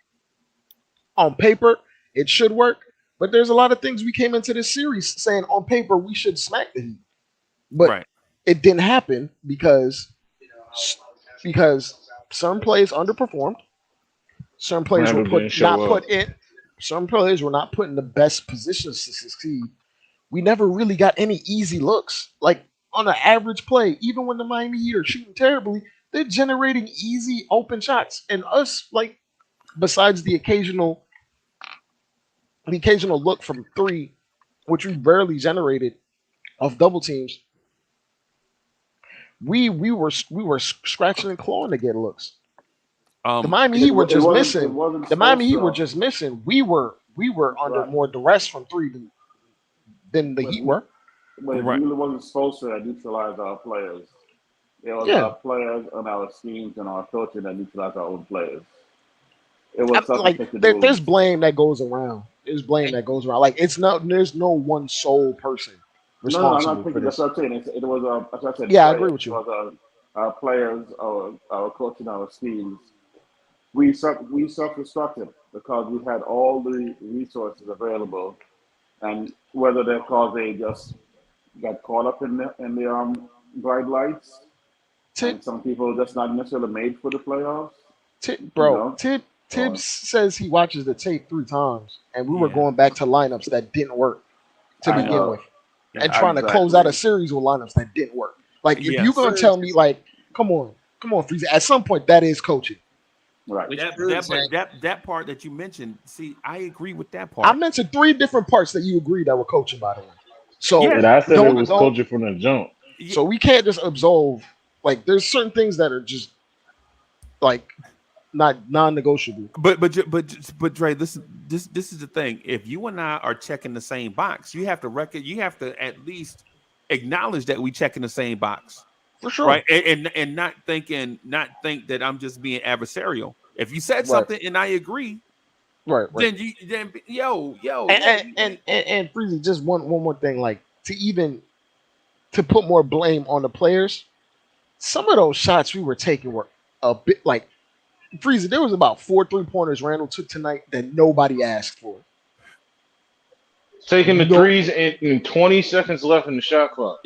Speaker 8: on paper it should work, but there's a lot of things we came into this series saying on paper we should smack the Heat, but
Speaker 1: Right.
Speaker 8: it didn't happen because some plays underperformed, some players were
Speaker 3: Randall didn't
Speaker 8: not
Speaker 3: show up.
Speaker 8: put in, some players were not put in the best positions to succeed. We never really got any easy looks. Like on an average play, even when the Miami Heat are shooting terribly, they're generating easy open shots. And us, like, besides the occasional look from three, which we barely generated off double teams, we were scratching and clawing to get looks. The Miami Heat were
Speaker 6: it
Speaker 8: just
Speaker 6: wasn't. It
Speaker 8: missing.
Speaker 6: wasn't
Speaker 8: The Miami Heat were
Speaker 6: Spoelstra.
Speaker 8: just missing. We were under
Speaker 6: Right.
Speaker 8: more duress from three than the
Speaker 6: But
Speaker 8: Heat were.
Speaker 6: but it
Speaker 1: Right.
Speaker 6: really wasn't Spoelstra that neutralized our players. It was
Speaker 8: Yeah,
Speaker 6: our players and our schemes and our coaching that neutralized our own players. It was something
Speaker 8: like
Speaker 6: to do.
Speaker 8: there's blame that goes around. There's blame that goes around. Like there's no one sole person
Speaker 6: No, I'm not
Speaker 8: responsible for
Speaker 6: thinking. That's
Speaker 8: this.
Speaker 6: what I'm saying. It was as I said,
Speaker 8: Yeah, I agree
Speaker 6: players.
Speaker 8: with
Speaker 6: It
Speaker 8: you.
Speaker 6: was our players, our coaching, our schemes. We self-destructed because we had all the resources available, and whether they're because they just got caught up in the bright lights,
Speaker 8: Tib,
Speaker 6: and some people just not necessarily made for the playoffs, you
Speaker 8: bro,
Speaker 6: know.
Speaker 8: Tibbs
Speaker 6: Or
Speaker 8: says he watches the tape 3 times, and we were
Speaker 1: Yeah.
Speaker 8: going back to lineups that didn't work to
Speaker 6: I
Speaker 1: Yeah.
Speaker 8: begin with,
Speaker 6: know
Speaker 8: and
Speaker 1: Yeah.
Speaker 8: trying to close out a
Speaker 6: exactly.
Speaker 8: series with lineups that didn't work. Like if you're
Speaker 1: Yes.
Speaker 8: gonna tell me like, come on, Frieza. At some point, that is coaching.
Speaker 6: Right.
Speaker 5: Which
Speaker 1: That
Speaker 5: proves
Speaker 1: but
Speaker 5: that
Speaker 1: that part that you mentioned, see, I agree with that
Speaker 8: I
Speaker 1: part.
Speaker 8: mentioned three different parts that you agreed that were coaching, by the way. So
Speaker 3: And
Speaker 1: Yeah,
Speaker 3: I said it was
Speaker 8: don't.
Speaker 3: coaching from the jump.
Speaker 1: yeah.
Speaker 8: So we can't just absolve. Like there's certain things that are just like not non-negotiable.
Speaker 1: But Dre, this is the thing. If you and I are checking the same box, you have to you have to at least acknowledge that we check in the same box,
Speaker 8: For sure.
Speaker 1: right? And not think that I'm just being adversarial. If you said
Speaker 8: Right.
Speaker 1: something and I agree,
Speaker 8: Right.
Speaker 1: then yo
Speaker 8: And
Speaker 1: yeah
Speaker 8: and Freezy, just one more thing, like to put more blame on the players. Some of those shots we were taking were a bit like Freezy. There was about 4 3 pointers Randall took tonight that nobody asked for.
Speaker 3: Taking the
Speaker 8: No
Speaker 3: threes and 20 seconds left in the shot clock.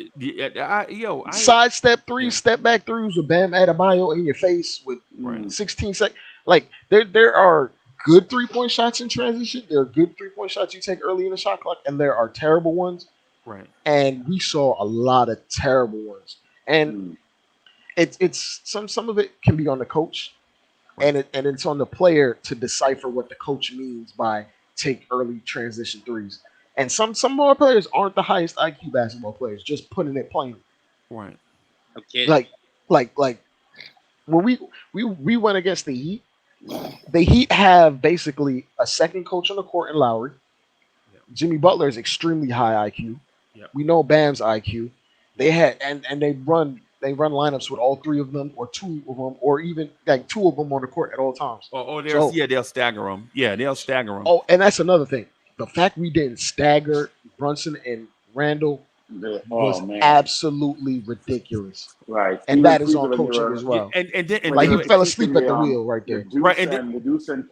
Speaker 8: sidestep
Speaker 1: yeah
Speaker 8: threes, step back threes with Bam Adebayo in your face with
Speaker 1: right
Speaker 8: 16 seconds. Like there are good 3 point shots in transition. There are good 3 point shots you take early in the shot clock, and there are terrible ones.
Speaker 1: right
Speaker 8: And we saw a lot of terrible ones. And
Speaker 6: Mm.
Speaker 8: it's some of it can be on the coach,
Speaker 1: right
Speaker 8: and it's on the player to decipher what the coach means by take early transition threes. And some more players aren't the highest IQ basketball players, just putting it plain.
Speaker 1: right
Speaker 5: okay.
Speaker 8: Like like when we went against the Heat have basically a second coach on the court in Lowry.
Speaker 1: yeah
Speaker 8: Jimmy Butler is extremely high IQ.
Speaker 1: yep
Speaker 8: We know Bam's IQ. They
Speaker 1: yep
Speaker 8: had and they run lineups with all three of them or two of them or even like two of them on the court at all times.
Speaker 1: there's
Speaker 8: So
Speaker 1: yeah they'll stagger them they'll stagger them
Speaker 8: and that's another thing. The fact we didn't stagger Brunson and Randall
Speaker 6: Oh
Speaker 8: was
Speaker 6: man.
Speaker 8: absolutely ridiculous,
Speaker 6: Right.
Speaker 8: and
Speaker 6: Even
Speaker 8: that is
Speaker 6: Frieza
Speaker 8: on
Speaker 6: when they
Speaker 8: coaching
Speaker 6: were
Speaker 8: as well.
Speaker 1: and
Speaker 6: when
Speaker 8: Like
Speaker 6: they
Speaker 8: he
Speaker 6: were
Speaker 1: then
Speaker 8: fell
Speaker 6: critiquing
Speaker 8: asleep at the wheel right
Speaker 6: the
Speaker 8: there.
Speaker 1: right
Speaker 6: Deuce and the Deuce and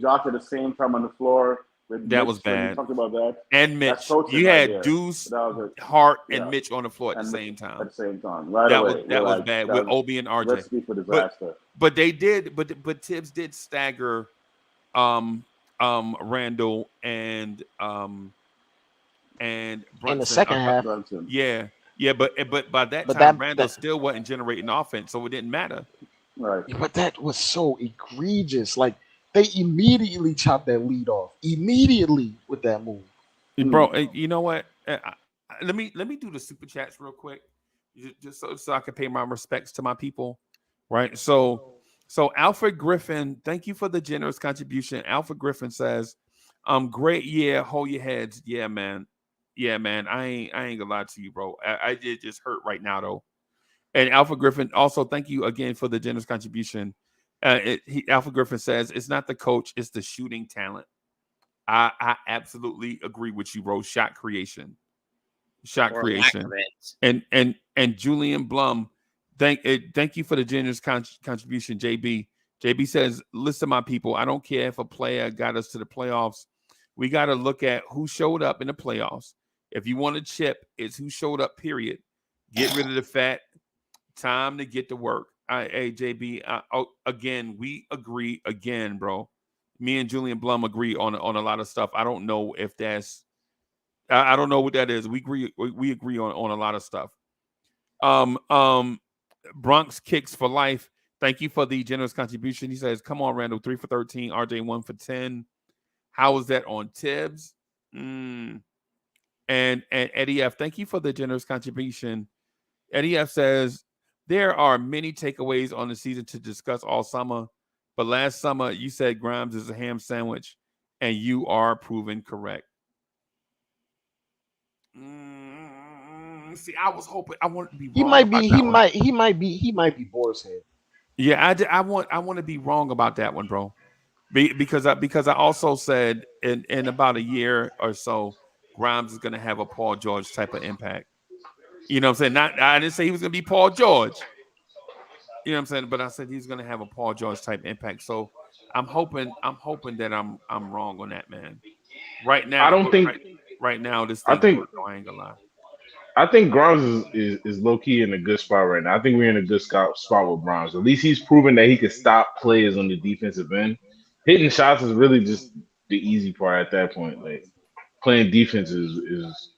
Speaker 6: Jock at the same time on the floor with
Speaker 1: that
Speaker 6: Mitch
Speaker 1: was
Speaker 6: when you
Speaker 1: bad.
Speaker 6: talked about that.
Speaker 1: And
Speaker 6: That's
Speaker 1: Mitch.
Speaker 6: coaching
Speaker 1: You
Speaker 6: right
Speaker 1: had
Speaker 6: there.
Speaker 1: Deuce,
Speaker 6: That was it.
Speaker 1: Hart, and
Speaker 6: Yeah.
Speaker 1: Mitch on the floor at the
Speaker 6: And
Speaker 1: same
Speaker 6: at
Speaker 1: time.
Speaker 6: the same time. Right away. We're
Speaker 1: That was
Speaker 6: like
Speaker 1: bad
Speaker 6: that
Speaker 1: with
Speaker 6: was
Speaker 1: Obi and RJ.
Speaker 6: recipe for
Speaker 1: But
Speaker 6: disaster.
Speaker 1: they did, but Tibbs did stagger um Randall and
Speaker 8: In the
Speaker 1: Brunson.
Speaker 8: second half,
Speaker 6: Brunson.
Speaker 1: Yeah, but by that
Speaker 8: but
Speaker 1: time
Speaker 8: that
Speaker 1: Randall
Speaker 8: that
Speaker 1: still wasn't generating offense, so it didn't matter.
Speaker 6: Right.
Speaker 8: but that was so egregious. Like they immediately chopped that lead off immediately with that move.
Speaker 1: Bro,
Speaker 6: Mm.
Speaker 1: you know what? Let me do the super chats real quick, just so I can pay my respects to my people, right? So Alfred Griffin, thank you for the generous contribution. Alfred Griffin says, great year, hold your heads, yeah, man. I ain't gonna lie to you, bro. I did just hurt right now though. And Alfred Griffin also, thank you again for the generous contribution. Alfred Griffin says it's not the coach, it's the shooting talent. I absolutely agree with you, bro. Shot
Speaker 5: Or lack
Speaker 1: creation,
Speaker 5: of it.
Speaker 1: and Julian Blum, thank you for the generous contribution, JB. JB says, listen, my people, I don't care if a player got us to the playoffs. We got to look at who showed up in the playoffs. If you want to chip, it's who showed up. Period. Get rid of the fat. Time to get to work. Hey, JB. Again, we agree again, bro. Me and Julian Blum agree on a lot of stuff. I don't know if that's I don't know what that is. We agree on a lot of stuff. Um um Bronx Kicks for Life. Thank you for the generous contribution. He says, come on, Randall, 3 for 13, RJ 1 for 10. How is that on Tibbs? And Eddie F, thank you for the generous contribution. Eddie F says, there are many takeaways on the season to discuss all summer, but last summer you said Grimes is a ham sandwich, and you are proven correct. See, I was hoping I wanted to be
Speaker 8: He
Speaker 1: wrong
Speaker 8: might
Speaker 1: about
Speaker 8: be.
Speaker 1: that one.
Speaker 8: He might be Boar's head.
Speaker 1: Yeah, I want to be wrong about that one, bro. Because I also said in about a year or so, Grimes is going to have a Paul George type of impact. You know what I'm saying? Not I didn't say he was going to be Paul George. You know what I'm saying? But I said he's going to have a Paul George type impact. So I'm hoping that I'm wrong on that, man. Right
Speaker 3: I
Speaker 1: now,
Speaker 3: don't think.
Speaker 1: right now this
Speaker 3: I
Speaker 1: thing
Speaker 3: think.
Speaker 1: hurt. No, I ain't gonna lie.
Speaker 3: I think Grimes is low key in a good spot right now. I think we're in a good spot with Grimes. At least he's proven that he can stop players on the defensive end. Hitting shots is really just the easy part at that point. Like playing defense is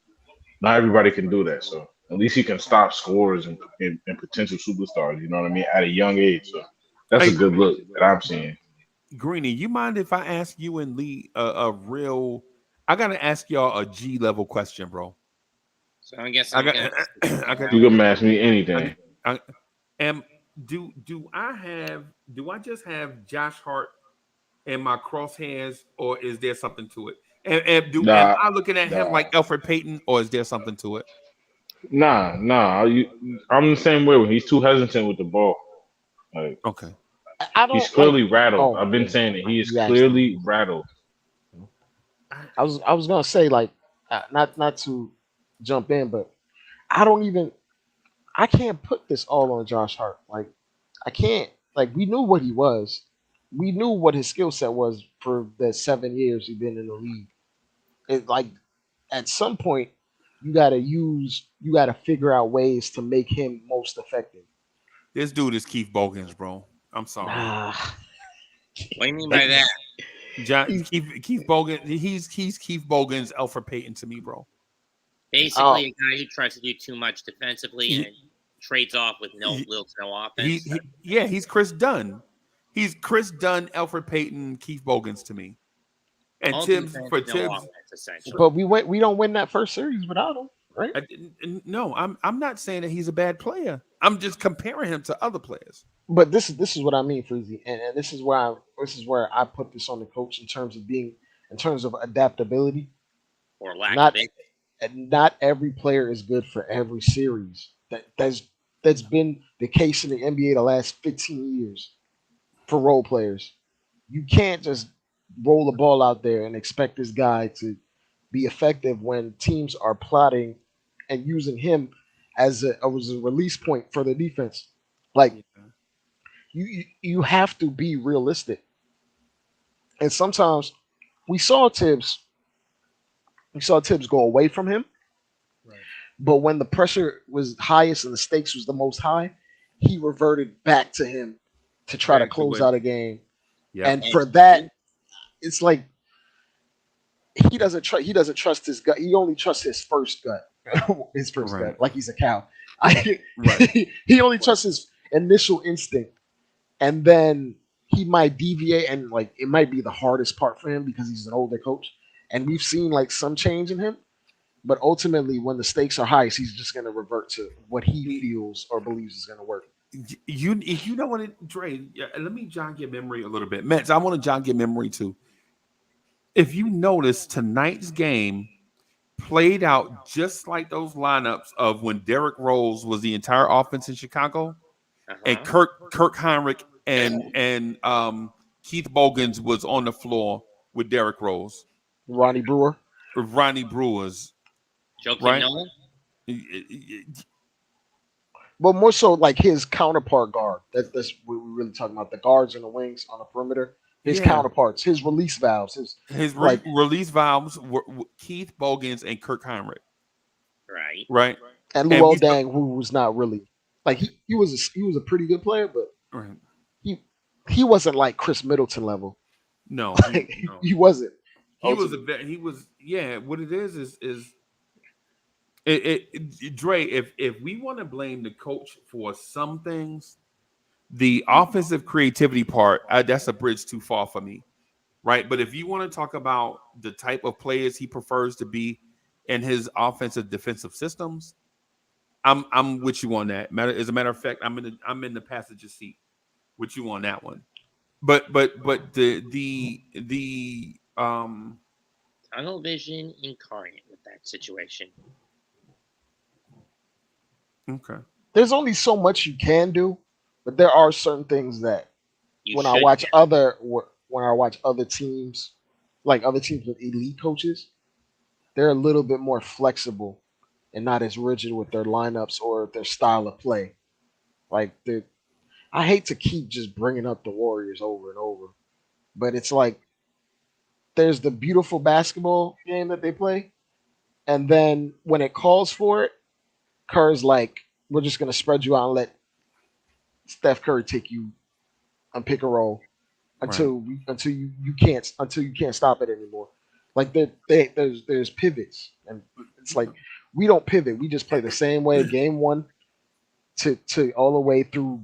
Speaker 3: not everybody can do that. So At least he can stop scores and potential superstars. You know what I mean? At a young age, so that's a
Speaker 1: Hey,
Speaker 3: good look that I'm seeing.
Speaker 1: Greeny, you mind if I ask you and Lee a real? I gotta ask y'all a G level question, bro.
Speaker 5: So I guess
Speaker 1: I
Speaker 5: I'm
Speaker 1: got,
Speaker 5: gonna
Speaker 1: I got,
Speaker 3: You can ask me
Speaker 1: I,
Speaker 3: anything.
Speaker 1: I am. Do I just have Josh Hart in my crosshairs, or is there something to it? Am
Speaker 3: Nah,
Speaker 1: I looking at him
Speaker 3: nah,
Speaker 1: like Alfred Payton, or is there something to it?
Speaker 3: nah. I'm the same way. When he's too hesitant with the ball, like
Speaker 1: Okay.
Speaker 8: I
Speaker 3: he's
Speaker 8: don't like.
Speaker 3: clearly rattled.
Speaker 8: Oh,
Speaker 3: I've been saying it. He is
Speaker 8: you asked me.
Speaker 3: clearly rattled.
Speaker 1: I,
Speaker 8: I was gonna say like not to jump in, but I don't even I can't put this all on Josh Hart. Like I can't. Like we knew what he was. We knew what his skill set was for the 7 years he's been in the league. It like at some point you gotta figure out ways to make him most effective.
Speaker 1: this dude is Keith Bogans, bro. I'm sorry.
Speaker 8: Nah,
Speaker 5: What do you mean by that?
Speaker 8: he's
Speaker 1: Keith Bogan. He's Keith Bogan's Alfred Payton to me, bro.
Speaker 8: oh
Speaker 5: Basically, a guy who tries to do too much defensively and
Speaker 1: He,
Speaker 5: trades off with no offense.
Speaker 1: yeah, he's Chris Dunn. He's Chris Dunn, Alfred Payton, Keith Bogans to me. And
Speaker 5: All
Speaker 1: Tibbs
Speaker 5: defense,
Speaker 1: for
Speaker 5: no
Speaker 1: Tibbs.
Speaker 5: offense, essentially.
Speaker 8: but we don't win that first series without him, right?
Speaker 1: No, I'm not saying that he's a bad player. I'm just comparing him to other players.
Speaker 8: But this is what I mean, Freezy, and this is where I put this on the coach in terms of adaptability.
Speaker 5: Or lack of
Speaker 8: Not
Speaker 5: it.
Speaker 8: not every player is good for every series. That's been the case in the NBA the last 15 years for role players. You can't just roll the ball out there and expect this guy to be effective when teams are plotting and using him as a release point for the defense. Like
Speaker 1: Yeah.
Speaker 8: you have to be realistic. And sometimes we saw Tibbs we saw Tibbs go away from him,
Speaker 1: Right.
Speaker 8: but when the pressure was highest and the stakes was the most high, he reverted back to him to try to
Speaker 1: Back to
Speaker 8: close
Speaker 1: what?
Speaker 8: out a game.
Speaker 1: Yep.
Speaker 8: And for that, it's like he doesn't trust his gut. He only trusts his first gut. His first
Speaker 1: Right.
Speaker 8: gut, like he's a cow. I,
Speaker 1: Right.
Speaker 8: he only trusts his initial instinct, and then he might deviate, and like it might be the hardest part for him because he's an older coach, and we've seen like some change in him. But ultimately, when the stakes are highest, he's just going to revert to what he feels or believes is going to work.
Speaker 1: You know what, Dre? Let me jog your memory a little bit, Mets. I want to jog your memory too. If you notice, tonight's game played out just like those lineups of when Derrick Rose was the entire offense in Chicago, and Kirk Heinrich and Keith Bogans was on the floor with Derrick Rose,
Speaker 8: Ronnie Brewer,
Speaker 1: with Ronnie Brewers,
Speaker 5: Joakim
Speaker 1: right?
Speaker 5: Noah?
Speaker 8: but more so like his counterpart guard. That's what we're really talking about. The guards and the wings on the perimeter. His
Speaker 1: Yeah,
Speaker 8: counterparts, his release valves,
Speaker 1: his
Speaker 8: like
Speaker 1: release valves were Keith Bogans and Kirk Heinrich,
Speaker 5: Right.
Speaker 1: right?
Speaker 8: and
Speaker 1: And
Speaker 8: Luol
Speaker 1: we saw,
Speaker 8: Deng, who was not really like he was a pretty good player, but
Speaker 1: right.
Speaker 8: he he wasn't like Chris Middleton level.
Speaker 1: No,
Speaker 8: Like,
Speaker 1: no.
Speaker 8: he wasn't.
Speaker 1: He was
Speaker 8: Ultimately.
Speaker 1: he was yeah. What it is Dre. If we want to blame the coach for some things, the offensive creativity part, that's a bridge too far for me, right? But if you want to talk about the type of players he prefers to be in his offensive defensive systems, I'm with you on that. As a matter of fact, I'm in the passenger seat with you on that one. But the
Speaker 5: Tunnel vision incarnate with that situation.
Speaker 1: okay.
Speaker 8: There's only so much you can do, but there are certain things that
Speaker 5: You
Speaker 8: when I
Speaker 5: should
Speaker 8: watch other teams, like other teams with elite coaches, they're a little bit more flexible and not as rigid with their lineups or their style of play. Like I hate to keep just bringing up the Warriors over and over, but it's like there's the beautiful basketball game that they play, and then when it calls for it, Kerr's like, we're just gonna spread you out and let Steph Curry take you on pick and roll
Speaker 1: Right.
Speaker 8: until you can't stop it anymore. Like there's pivots, and it's like We don't pivot. We just play the same way game 1 to all the way through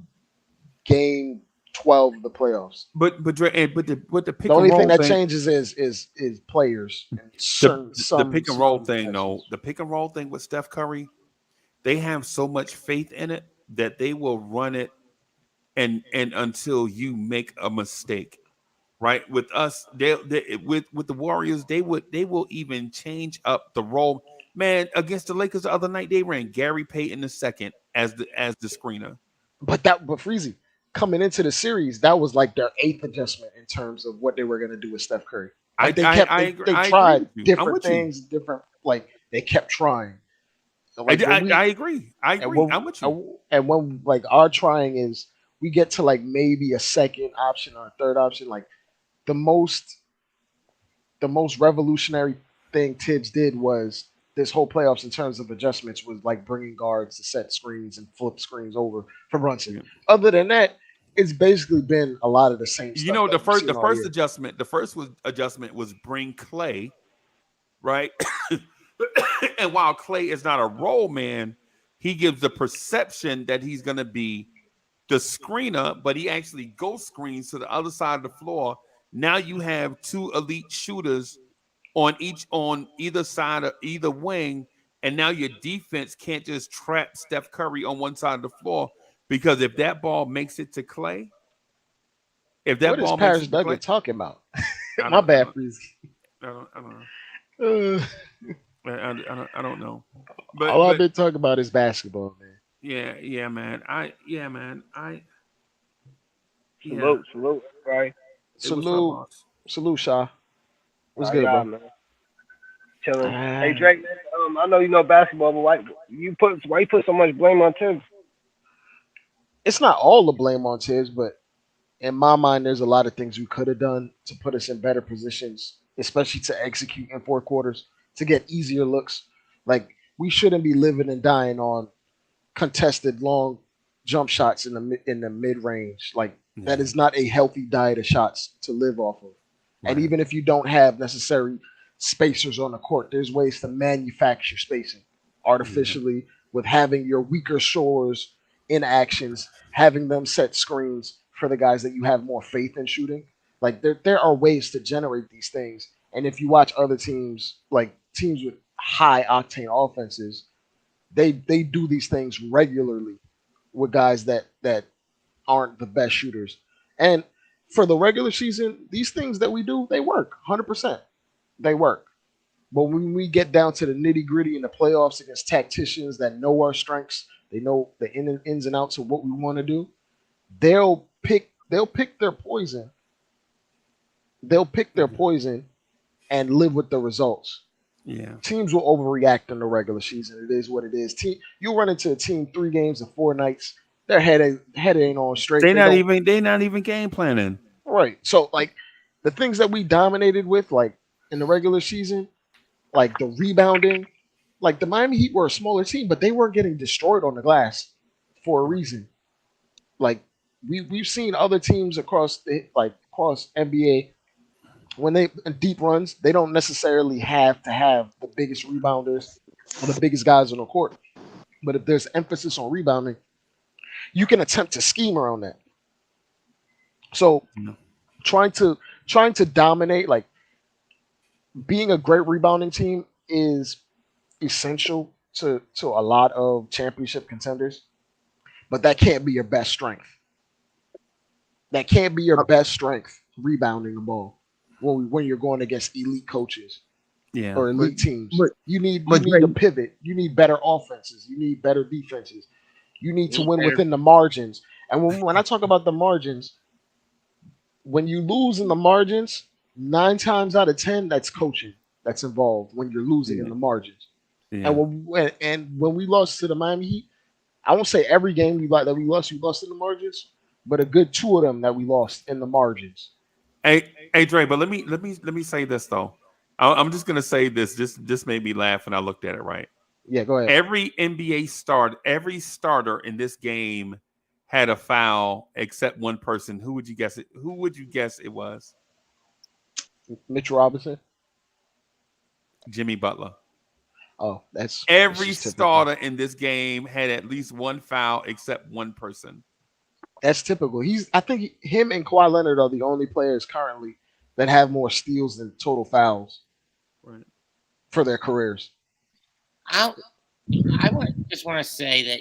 Speaker 8: game 12 of the playoffs.
Speaker 1: But the pick
Speaker 8: The
Speaker 1: and
Speaker 8: only thing
Speaker 1: roll
Speaker 8: that
Speaker 1: thing,
Speaker 8: changes is players and
Speaker 1: the pick and roll
Speaker 8: some
Speaker 1: thing, though,
Speaker 8: rotations.
Speaker 1: the pick and roll thing with Steph Curry, they have so much faith in it that they will run it and until you make a mistake. Right, with us, with the Warriors, they will even change up the role. Man, against the Lakers the other night, they ran Gary Payton II as the screener.
Speaker 8: But Freezy, coming into the series, that was like their 8th adjustment in terms of what they were gonna do with Steph Curry. Like they
Speaker 1: I agree
Speaker 8: tried
Speaker 1: with you. I'm
Speaker 8: different
Speaker 1: with you.
Speaker 8: things, different like they kept trying. Like
Speaker 1: I agree. I'm with you.
Speaker 8: and when like our trying is we get to like maybe a second option or a third option, like the most the most revolutionary thing Tibbs did was this whole playoffs in terms of adjustments was like bringing guards to set screens and flip screens over for Brunson.
Speaker 1: Yeah.
Speaker 8: Other than that, it's basically been a lot of the same
Speaker 1: You
Speaker 8: stuff
Speaker 1: know,
Speaker 8: that we've seen
Speaker 1: the
Speaker 8: all
Speaker 1: first
Speaker 8: year.
Speaker 1: adjustment, adjustment was bring Clay, right? And while Clay is not a role man, he gives the perception that he's going to be the screener, but he actually ghost screens to the other side of the floor. Now you have two elite shooters on either side of either wing, and now your defense can't just trap Steph Curry on one side of the floor, because if that ball makes it to Clay, if that
Speaker 8: What is
Speaker 1: ball makes
Speaker 8: Paris
Speaker 1: it to Clay,
Speaker 8: Nugget talking about?
Speaker 1: I
Speaker 8: My
Speaker 1: don't, I
Speaker 8: bad,
Speaker 1: don't,
Speaker 8: Freezy.
Speaker 1: I don't know.
Speaker 8: Uh,
Speaker 1: I don't know.
Speaker 8: all I've
Speaker 1: But
Speaker 8: been talking about is basketball, man.
Speaker 1: yeah, man. Yeah.
Speaker 10: Salute, right?
Speaker 1: Hey, what's up,
Speaker 8: Salute,
Speaker 1: boss?
Speaker 8: salute, Shaw. What's
Speaker 10: How
Speaker 8: good,
Speaker 10: y'all,
Speaker 8: bro?
Speaker 10: man? Chilling. Hey
Speaker 8: Ah,
Speaker 10: Drake, man, I know you know basketball, but why you put so much blame on Tibbs?
Speaker 8: it's not all the blame on Tibbs, but in my mind, there's a lot of things we could have done to put us in better positions, especially to execute in 4 quarters to get easier looks. Like we shouldn't be living and dying on contested long jump shots in the mid range. Like that
Speaker 1: Yeah.
Speaker 8: is not a healthy diet of shots to live off of. And
Speaker 1: Right.
Speaker 8: even if you don't have necessary spacers on the court, there's ways to manufacture spacing
Speaker 1: Yeah.
Speaker 8: artificially with having your weaker shores in actions, having them set screens for the guys that you have more faith in shooting. Like there are ways to generate these things. And if you watch other teams, like teams with high octane offenses, they do these things regularly with guys that aren't the best shooters. And for the regular season, these things that we do, they work 100%. They work. But when we get down to the nitty gritty in the playoffs against tacticians that know our strengths, they know the ins and outs of what we want to do. They'll pick their poison. They'll pick their poison and live with the results.
Speaker 1: Yeah.
Speaker 8: Teams will overreact in the regular season. It is what it is. You run into a team 3 games in 4 nights. Their head ain't on straight.
Speaker 1: They not even game planning.
Speaker 8: Right. So like the things that we dominated with, like in the regular season, like the rebounding, like the Miami Heat were a smaller team, but they weren't getting destroyed on the glass for a reason. Like we've seen other teams across NBA when they in deep runs, they don't necessarily have to have the biggest rebounders or the biggest guys on the court. But if there's emphasis on rebounding, you can attempt to scheme around that. So
Speaker 1: No.
Speaker 8: trying to dominate, like being a great rebounding team is essential to a lot of championship contenders, but that can't be your best strength. That can't be your best strength rebounding the ball when you're going against elite coaches
Speaker 1: Yeah.
Speaker 8: or elite teams.
Speaker 7: But
Speaker 8: You
Speaker 7: but
Speaker 8: need
Speaker 7: Dre,
Speaker 8: to pivot. You need better offenses. You need better defenses. You need to
Speaker 10: Need
Speaker 8: win
Speaker 10: better.
Speaker 8: within the margins. And when I talk about the margins, when you lose in the margins, 9 times out of 10, that's coaching that's involved when you're losing in
Speaker 1: Yeah.
Speaker 8: the margins.
Speaker 1: Yeah.
Speaker 8: And when we lost to the Miami Heat, I won't say every game we lost in the margins, but a good 2 of them that we lost in the margins.
Speaker 1: Hey, Dre, but let me say this though. I'm just gonna say this. This made me laugh when I looked at it. Right.
Speaker 8: Yeah, go ahead.
Speaker 1: Every starter in this game had a foul except one person. Who would you guess it? Who would you guess it was?
Speaker 8: Mitchell Robinson.
Speaker 1: Jimmy Butler.
Speaker 8: Oh, that's
Speaker 1: Every
Speaker 8: just typical.
Speaker 1: starter in this game had at least one foul except one person.
Speaker 8: That's typical. I think him and Kawhi Leonard are the only players currently that have more steals than total fouls
Speaker 1: Right.
Speaker 8: for their careers.
Speaker 5: I just want to say that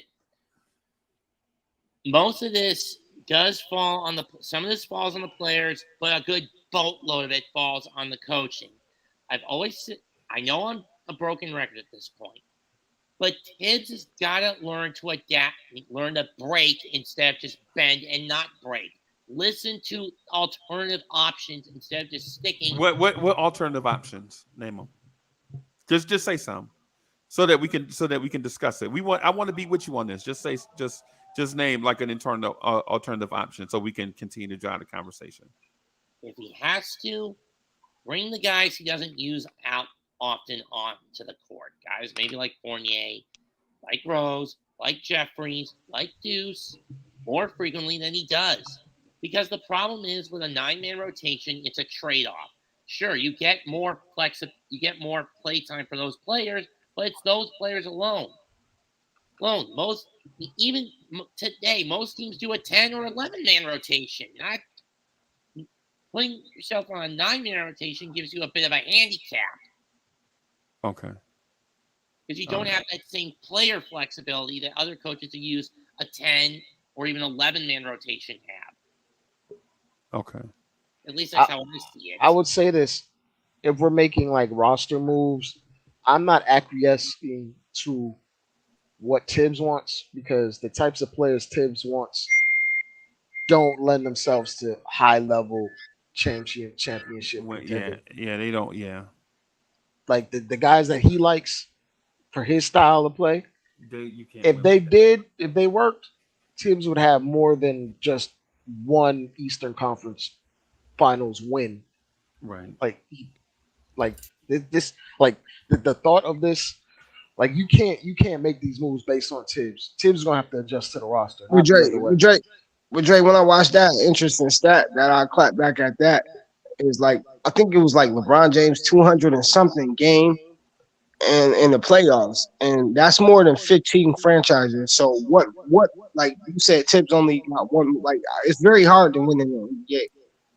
Speaker 5: most of this does fall on some of this falls on the players, but a good boatload of it falls on the coaching. I know I'm a broken record at this point, but Tibbs has got to learn to adapt, learn to break instead of just bend and not break. Listen to alternative options instead of just sticking.
Speaker 1: What alternative options? Name them. Just say some, so that we can discuss it. I want to be with you on this. Just name like an internal alternative option, so we can continue to drive the conversation.
Speaker 5: If he has to, bring the guys he doesn't use out often onto the court. Guys maybe like Fournier, like Rose, like Jeffries, like Deuce, more frequently than he does. Because the problem is with a 9-man rotation, it's a trade-off. Sure, you get more play time for those players, but it's those players alone. Even today, most teams do a 10 or 11-man rotation. Not putting yourself on a 9-man rotation gives you a bit of a handicap.
Speaker 1: Okay.
Speaker 5: Because you don't have that same player flexibility that other coaches who use a 10 or even 11-man rotation have.
Speaker 1: Okay.
Speaker 5: At least that's how I see it.
Speaker 8: I would say this: if we're making like roster moves, I'm not acquiescing to what Tibbs wants because the types of players Tibbs wants don't lend themselves to high level championship contender.
Speaker 1: Yeah, they don't. Yeah,
Speaker 8: Like the guys that he likes for his style of play,
Speaker 1: you can't.
Speaker 8: if they worked, Tibbs would have more than just one Eastern Conference Finals win.
Speaker 1: Right.
Speaker 8: Like this, like the thought of this, like you can't make these moves based on Tibbs. Tibbs is gonna have to adjust to the roster.
Speaker 10: With
Speaker 8: Not the
Speaker 10: Drake,
Speaker 8: other way.
Speaker 10: when I watched that interesting stat that I clapped back at that is like I think it was like LeBron James 200 and something game and in the playoffs, and that's more than 15 franchises. So what like you said, Tibbs only got one. Like it's very hard to win in the NBA.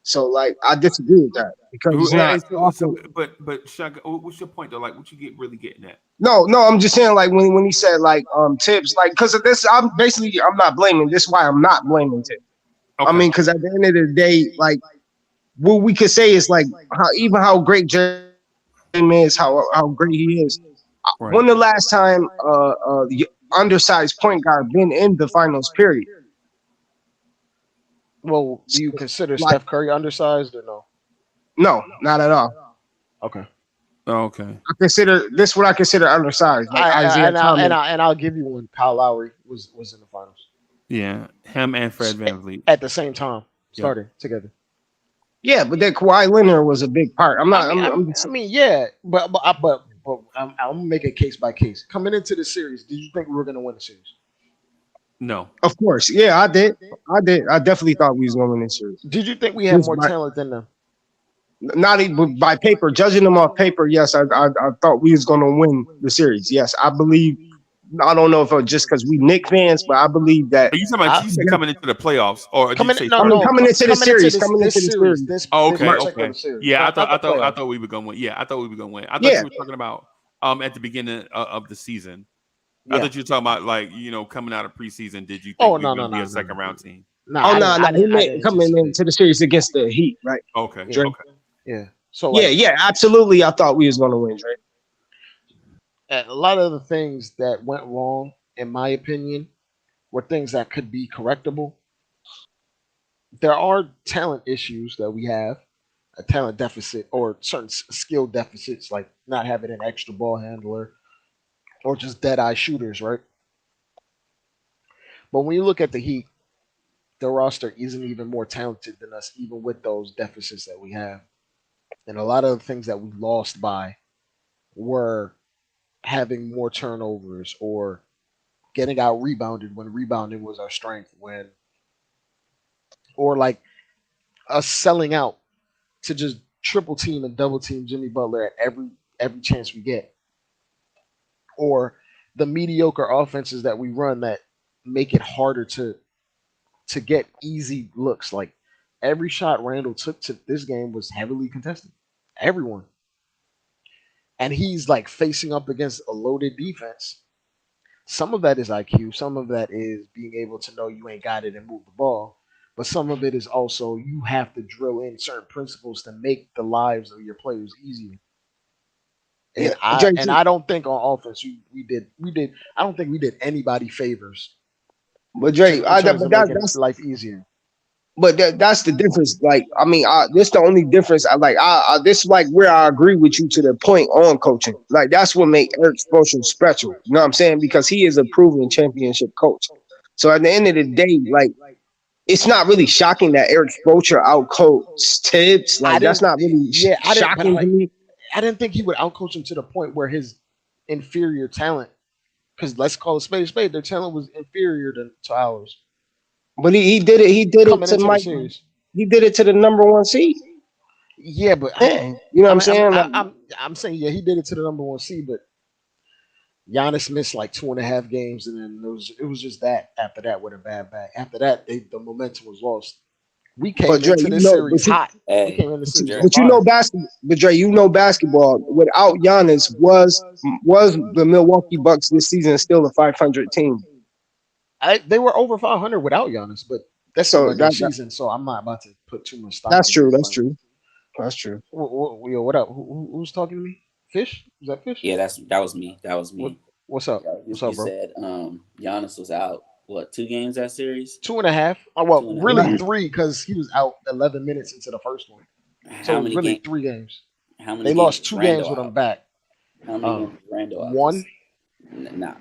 Speaker 10: So like I disagree with that because it's not often.
Speaker 1: But Shaka, what's your point though? Like, what you really getting at?
Speaker 10: No, I'm just saying like when he said like Tibbs like because of this I'm not blaming this is why I'm not blaming Tibbs.
Speaker 1: Okay.
Speaker 10: I mean because at the end of the day like what we could say is like how great James is how great he is.
Speaker 1: Right.
Speaker 10: When the last time the undersized point guard been in the finals period?
Speaker 8: Well, do you consider
Speaker 10: Like
Speaker 8: Steph Curry undersized or no?
Speaker 10: no, not at all.
Speaker 8: Okay.
Speaker 1: Okay.
Speaker 10: I consider this what I consider undersized like Isaiah Thomas.
Speaker 8: I'll give you one. Kyle Lowry was in the finals.
Speaker 1: Yeah, him and Fred VanVleet
Speaker 8: At the same time, starting together.
Speaker 10: Yeah, but that Kawhi Leonard was a big part. I'm not.
Speaker 8: I mean, yeah, but I'm gonna make it case by case. Coming into the series, did you think we were gonna win the series?
Speaker 1: No.
Speaker 10: Of course, yeah, I did. I definitely thought we was going to win this series.
Speaker 8: Did you think we had more talent than them?
Speaker 10: Not even by paper, judging them off paper. Yes, I thought we was going to win the series. Yes, I believe. I don't know if it was just because we Knicks fans, but I believe that.
Speaker 1: Are you talking about you said coming into the playoffs, or did you say
Speaker 10: coming into the series? Coming into the series.
Speaker 1: Okay. Yeah, I thought we were going to win. Yeah, I thought we were going to win. I thought you were talking about at the beginning of the season. Yeah. I thought you were talking about like coming out of preseason. Did you think we were going to be a second round team?
Speaker 10: No. He meant coming into the series against the Heat, right?
Speaker 1: Okay.
Speaker 10: Drake.
Speaker 1: Okay.
Speaker 8: Yeah. So
Speaker 10: yeah, absolutely. I thought we was going to win, Drake.
Speaker 8: A lot of the things that went wrong, in my opinion, were things that could be correctable. There are talent issues that we have, a talent deficit or certain skill deficits, like not having an extra ball handler or just dead eye shooters, right? But when you look at the Heat, the roster isn't even more talented than us, even with those deficits that we have. And a lot of the things that we lost by were having more turnovers or getting out rebounded when rebounding was our strength, or like us selling out to just triple team and double team Jimmy Butler at every chance we get. or the mediocre offenses that we run that make it harder to get easy looks. Like every shot Randall took to this game was heavily contested. Everyone. And he's like facing up against a loaded defense. Some of that is IQ, some of that is being able to know you ain't got it and move the ball. But some of it is also you have to drill in certain principles to make the lives of your players easier.
Speaker 10: Yeah,
Speaker 8: And I
Speaker 10: Dre,
Speaker 8: and I don't think on offense we did I don't think we did anybody favors
Speaker 10: but Dre,
Speaker 8: in terms
Speaker 10: but
Speaker 8: of
Speaker 10: that's
Speaker 8: making life easier.
Speaker 10: that's the difference. Like, I mean, this the only difference. This is like where I agree with you to the point on coaching. Like, that's what make Eric Spoelstra special. You know what I'm saying? Because he is a proven championship coach. So at the end of the day, like, it's not really shocking that Eric Spoelstra outcoached Tibbs.
Speaker 8: I
Speaker 10: Like, that's
Speaker 8: didn't
Speaker 10: not really
Speaker 8: yeah, I didn't but
Speaker 10: shocking to me.
Speaker 8: I didn't think he would outcoach him to the point where his inferior talent, because let's call a spade, their talent was inferior to ours
Speaker 10: But he did it. He did it
Speaker 8: coming
Speaker 10: to
Speaker 8: into the
Speaker 10: Mike.
Speaker 8: series.
Speaker 10: He did it to the number one seed.
Speaker 8: Yeah, but
Speaker 10: Yeah, you know what I'm saying? Like,
Speaker 8: I'm saying yeah, he did it to the number one seed, but Giannis missed like 2.5 games, and then it was just that after that with a bad back. After that, the momentum was lost. We
Speaker 10: but
Speaker 8: came
Speaker 10: Dre,
Speaker 8: into
Speaker 10: you
Speaker 8: this
Speaker 10: know,
Speaker 8: series hot. We
Speaker 11: Hey,
Speaker 8: came into the
Speaker 10: but you,
Speaker 8: series
Speaker 11: Dre,
Speaker 8: on
Speaker 10: but you know
Speaker 8: fire.
Speaker 10: basketball. But Dre, you know basketball. Without Giannis, was the Milwaukee Bucks this season still a 500 team?
Speaker 8: They were over 500 without Giannis, but that's the
Speaker 10: So
Speaker 8: regular season, so I'm not about to put too much stock
Speaker 10: that's
Speaker 8: into
Speaker 10: true.
Speaker 8: the
Speaker 10: That's
Speaker 8: final.
Speaker 10: true. That's true.
Speaker 8: What up? Who's talking to me? Fish? Is that Fish?
Speaker 11: yeah, that was me. That was
Speaker 8: What
Speaker 11: me.
Speaker 8: what's up?
Speaker 11: Yeah,
Speaker 8: What's
Speaker 11: you
Speaker 8: up, bro?
Speaker 11: said Giannis was out. What, 2 games that series?
Speaker 8: 2.5. Oh well,
Speaker 11: Two and a half.
Speaker 8: really
Speaker 10: Right.
Speaker 8: three because he was out 11 minutes into the first one, so
Speaker 11: How
Speaker 8: it was
Speaker 11: many
Speaker 8: really
Speaker 11: games?
Speaker 8: 3 games.
Speaker 11: How many
Speaker 8: They
Speaker 11: games
Speaker 8: lost
Speaker 11: was
Speaker 8: 2 games
Speaker 11: Randall
Speaker 8: with him
Speaker 11: out?
Speaker 8: back.
Speaker 11: How many
Speaker 8: Uh,
Speaker 11: games was Randall out?
Speaker 8: one.
Speaker 11: Nah,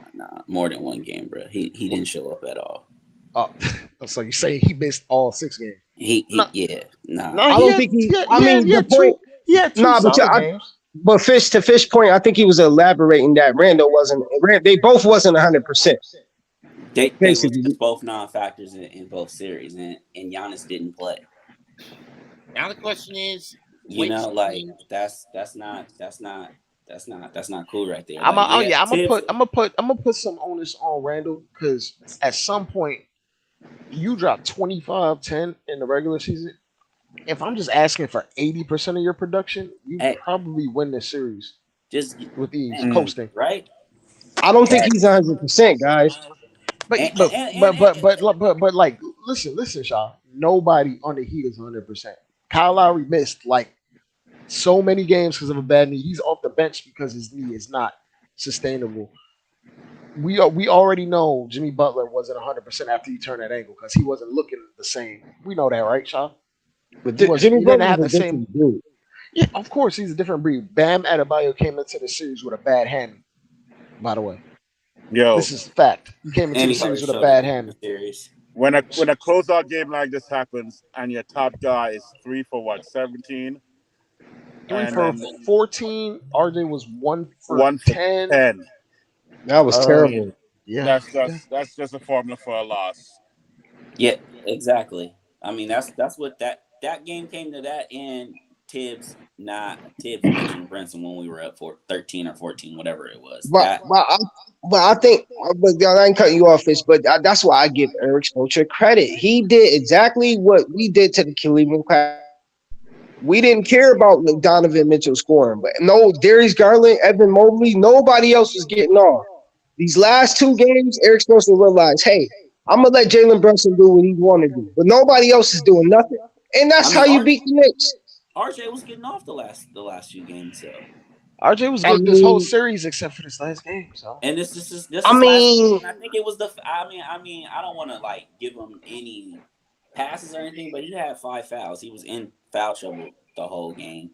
Speaker 11: more than 1 game, bro. He didn't show up at all.
Speaker 8: Oh, so you say he missed all 6 games?
Speaker 11: He
Speaker 8: No,
Speaker 11: yeah, nah.
Speaker 8: no,
Speaker 10: I don't think he. I
Speaker 8: he
Speaker 10: mean, the
Speaker 8: had
Speaker 10: point.
Speaker 8: two. He had two
Speaker 10: Nah,
Speaker 8: solid games.
Speaker 10: but Fish to Fish point, I think he was elaborating that Randall wasn't. They both wasn't 100%.
Speaker 11: They were
Speaker 10: Basically,
Speaker 11: just both non-factors in both series, and Giannis didn't play.
Speaker 5: Now the question is,
Speaker 11: You
Speaker 5: which
Speaker 11: know, like
Speaker 5: team?
Speaker 11: that's not cool right there. Like, yeah,
Speaker 8: I'm gonna
Speaker 11: Tibbs.
Speaker 8: put some onus on Randall because at some point you dropped 25-10 in the regular season. If I'm just asking for 80% of your production, you
Speaker 11: Hey,
Speaker 8: probably win this series
Speaker 11: just
Speaker 8: with ease,
Speaker 11: man,
Speaker 8: coasting.
Speaker 11: right?
Speaker 10: I don't think
Speaker 11: Hey,
Speaker 10: he's 100%, guys.
Speaker 8: But
Speaker 11: and
Speaker 8: but
Speaker 11: and,
Speaker 8: but
Speaker 11: and,
Speaker 8: but
Speaker 11: and,
Speaker 8: but like listen, Shaw. Nobody on the Heat is 100%. Kyle Lowry missed like so many games because of a bad knee. He's off the bench because his knee is not sustainable. We already know Jimmy Butler wasn't 100% after he turned that ankle because he wasn't looking the same. We know that, right, Shaw?
Speaker 10: But
Speaker 8: He wasn't.
Speaker 10: Jimmy
Speaker 8: He didn't
Speaker 10: Butler's
Speaker 8: have
Speaker 10: a
Speaker 8: the same.
Speaker 10: different dude.
Speaker 8: Yeah, of course he's a different breed. Bam Adebayo came into the series with a bad hammy. By the way,
Speaker 6: Yo,
Speaker 8: this is fact. He came into
Speaker 11: and
Speaker 8: the
Speaker 11: he already
Speaker 8: series with a
Speaker 11: showed it
Speaker 8: bad
Speaker 11: in the
Speaker 8: hammy.
Speaker 11: series.
Speaker 6: when a closeout game like this happens and your top guy is 3 for 17,
Speaker 8: Three
Speaker 6: and
Speaker 8: for
Speaker 6: then
Speaker 8: 14. RJ was 1 for 10.
Speaker 6: 1 for 10.
Speaker 10: That was
Speaker 6: I
Speaker 8: Uh,
Speaker 6: mean,
Speaker 10: terrible.
Speaker 8: yeah,
Speaker 6: that's just a formula for a loss.
Speaker 11: Yeah, exactly. I mean, that's what that game came to that, and Tibbs benching Brinson when we were up for 13 or 14, whatever it was.
Speaker 10: But
Speaker 11: That
Speaker 10: but I, but I think, but I ain't cutting you off, Fish. But that's why I give Eric Spoelstra credit. He did exactly what we did to the Cleveland Cavaliers. We didn't care about Donovan Mitchell scoring, but no, Darius Garland, Evan Mobley, nobody else was getting off. These last 2 games, Eric Spoelstra realized, hey, I'm gonna let Jalen Brunson do what he want to do, but nobody else is doing nothing, and
Speaker 11: I
Speaker 10: that's
Speaker 11: mean,
Speaker 10: how you beat the Knicks.
Speaker 11: RJ was getting off the last few games, so.
Speaker 8: RJ was
Speaker 10: I
Speaker 8: good this whole
Speaker 10: mean,
Speaker 8: series except for this last game. So
Speaker 11: And this
Speaker 10: I
Speaker 11: is last game,
Speaker 10: mean,
Speaker 11: and I think it was the. I mean, I don't want to like give him any passes or anything, but he had 5 fouls. He was in foul trouble the whole game.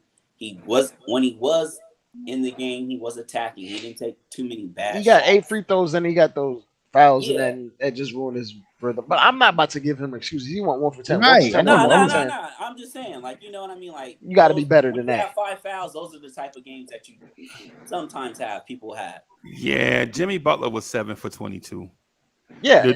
Speaker 11: When he was in the game, he was attacking. He didn't take too many
Speaker 8: he
Speaker 11: bad
Speaker 8: got 8
Speaker 11: shots.
Speaker 8: free throws, and he got those fouls, and
Speaker 11: Yeah.
Speaker 8: then it just ruined his rhythm. But I'm not about to give him excuses. He went 1 for 10. 1 for
Speaker 10: right?
Speaker 8: 10,
Speaker 11: Nah,
Speaker 8: 1
Speaker 11: nah,
Speaker 8: for
Speaker 11: nah,
Speaker 8: 10.
Speaker 11: nah. I'm just saying, like, you know what I mean? Like,
Speaker 8: You got to be better
Speaker 11: when
Speaker 8: than
Speaker 11: you
Speaker 8: that.
Speaker 11: have 5 fouls, those are the type of games that you sometimes have. People have.
Speaker 1: Yeah, Jimmy Butler was 7 for 22.
Speaker 8: Yeah,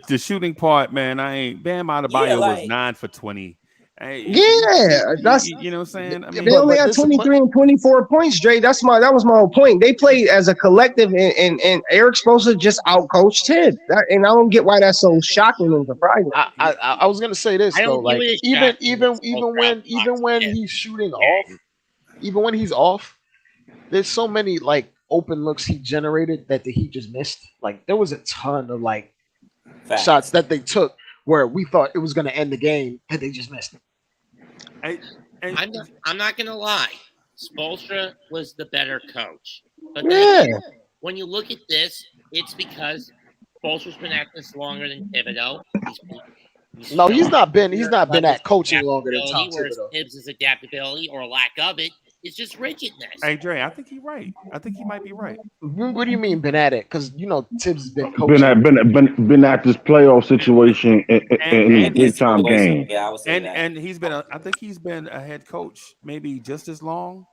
Speaker 1: The shooting part, man, I ain't. Bam
Speaker 11: Yeah,
Speaker 1: Adebayo was
Speaker 11: like
Speaker 1: 9 for 20, Hey,
Speaker 10: Yeah, that's
Speaker 1: you know what I'm saying? I
Speaker 10: they
Speaker 1: mean,
Speaker 10: only had 23 and 24 points, Dre. That was my whole point. They played as a collective, and Eric Spoelstra just outcoached Tibbs. And I don't get why that's so shocking and surprising.
Speaker 8: I was gonna say this
Speaker 5: I
Speaker 8: though,
Speaker 5: don't view
Speaker 8: like
Speaker 5: it as
Speaker 8: even
Speaker 5: shocking that
Speaker 8: even when
Speaker 5: Spoelstra
Speaker 8: he's shooting off, even when he's off, there's so many like open looks he generated that the Heat just missed. Like there was a ton of like
Speaker 11: Facts.
Speaker 8: shots that they took where we thought it was gonna end the game and they just missed.
Speaker 5: I'm not gonna lie. Spoelstra was the better coach. But
Speaker 10: Yeah.
Speaker 5: then when you look at this, it's because Spoelstra's been at this longer than Thibodeau. He's
Speaker 8: not been at coaching longer than Tom
Speaker 5: whereas
Speaker 8: Thibodeau.
Speaker 5: Tibbs' adaptability or lack of it is just rigidness.
Speaker 1: Hey Dre, I think he's right. I think he might be right.
Speaker 8: What do you mean been at it? Because Tibbs has been coaching.
Speaker 2: Been at this playoff situation in a big time game.
Speaker 11: Yeah, I would say that.
Speaker 1: And he's been I think he's been a head coach maybe just as long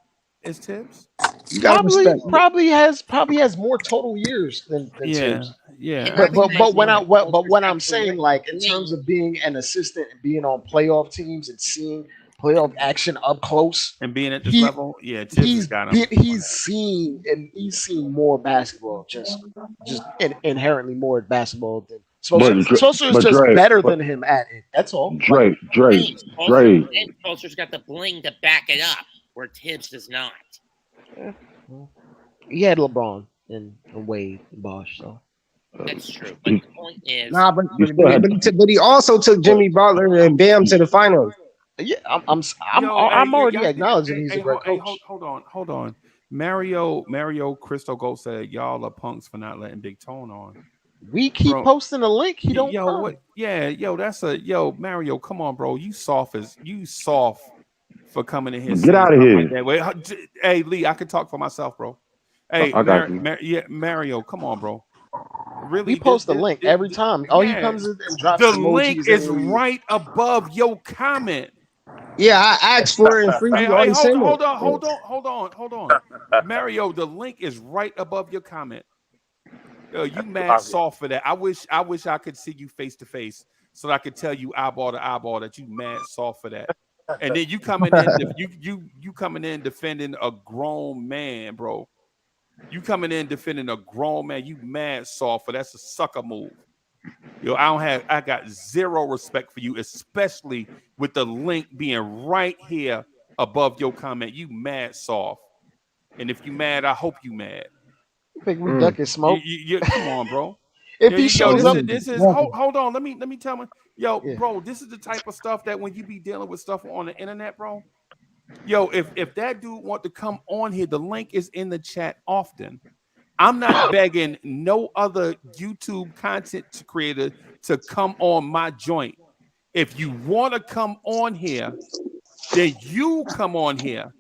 Speaker 1: as Tibbs.
Speaker 10: You gotta respect.
Speaker 8: Probably has more total years than Tibbs.
Speaker 1: Yeah.
Speaker 8: But when I'm saying like in terms of being an assistant and being on playoff teams and seeing playoff action up close
Speaker 1: and being at this level, yeah, Tibbs has got him.
Speaker 8: He's seen more basketball, just inherently more basketball than Spoelstra is just better than him at it. That's all.
Speaker 2: Dre.
Speaker 5: And Spoelstra's got the bling to back it up, where Tibbs does not.
Speaker 8: He had LeBron and Wade and Bosh, so
Speaker 5: that's true. But the point is,
Speaker 10: but he also took Jimmy Butler and Bam to the finals.
Speaker 8: Yeah, I'm already acknowledging he's a great coach.
Speaker 1: Hold on. Mario Crystal Gold said y'all are punks for not letting Big Tone on.
Speaker 8: We keep posting a link. He don't.
Speaker 1: What? Yeah, that's Mario. Come on, bro. You soft for coming in here.
Speaker 2: Get out of here.
Speaker 1: Like hey, Lee, I can talk for myself, bro. Hey, Mario, come on, bro. Really,
Speaker 8: we post a link every time. He comes in and drops
Speaker 1: the link is right above your comment.
Speaker 10: Yeah, I asked for it in free.
Speaker 1: Hold on. Mario, the link is right above your comment. You mad soft for that. I wish I could see you face to face so that I could tell you eyeball to eyeball that you mad soft for that. And then you coming in, you coming in defending a grown man, bro. You coming in defending a grown man. You mad soft for that's a sucker move. I got zero respect for you, especially with the link being right here above your comment. You mad soft. And if you mad, I hope you mad.
Speaker 8: I think we ducking smoke.
Speaker 1: Come on, bro.
Speaker 8: If he shows up,
Speaker 1: this is hold on. Let me tell him, bro. This is the type of stuff that when you be dealing with stuff on the internet, bro. If that dude want to come on here, the link is in the chat often. I'm not begging no other YouTube content creator to come on my joint. If you want to come on here, then you come on here.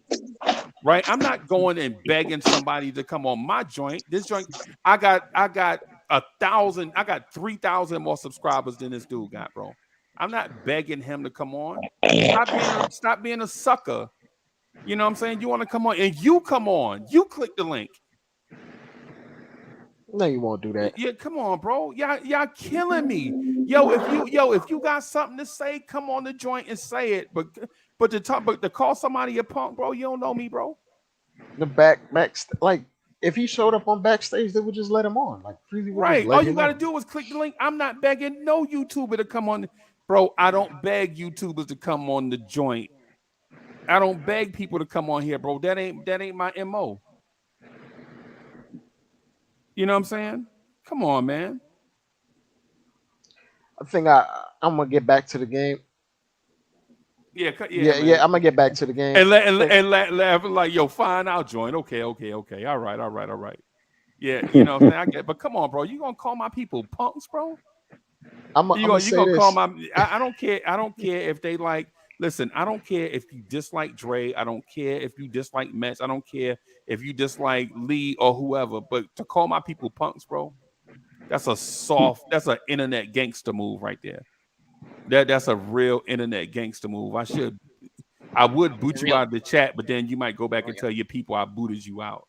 Speaker 1: Right? I'm not going and begging somebody to come on my joint. This joint, I got 1,000, I got 3,000 more subscribers than this dude got, bro. I'm not begging him to come on. Stop being a sucker. You know what I'm saying? You want to come on and you come on. You click the link.
Speaker 8: No, you won't do that.
Speaker 1: Yeah, come on, bro. Y'all killing me. If you got something to say, come on the joint and say it. But to call somebody a punk, bro, you don't know me, bro.
Speaker 8: The back like if he showed up on backstage, they would just let him on. Like freely would
Speaker 1: right.
Speaker 8: Just let
Speaker 1: All you
Speaker 8: him
Speaker 1: gotta
Speaker 8: on.
Speaker 1: do is click the link. I'm not begging no YouTuber to come on. Bro, I don't beg YouTubers to come on the joint. I don't beg people to come on here, bro. That ain't my MO. You know what I'm saying? Come on, man.
Speaker 8: I think I'm gonna get back to the game.
Speaker 1: Yeah.
Speaker 8: I'm gonna get back to the game
Speaker 1: and laugh like, yo, fine, I'll join. Okay. All right. Yeah, you know what I'm saying? I get, but come on, bro. You gonna call my people punks, bro? You gonna call my? I don't care. I don't care if they like. Listen, I don't care if you dislike Dre. I don't care if you dislike Mets. I don't care if you dislike Lee or whoever. But to call my people punks, bro, that's an internet gangster move right there. That's a real internet gangster move. I would boot you out of the chat, but then you might go back and tell your people I booted you out.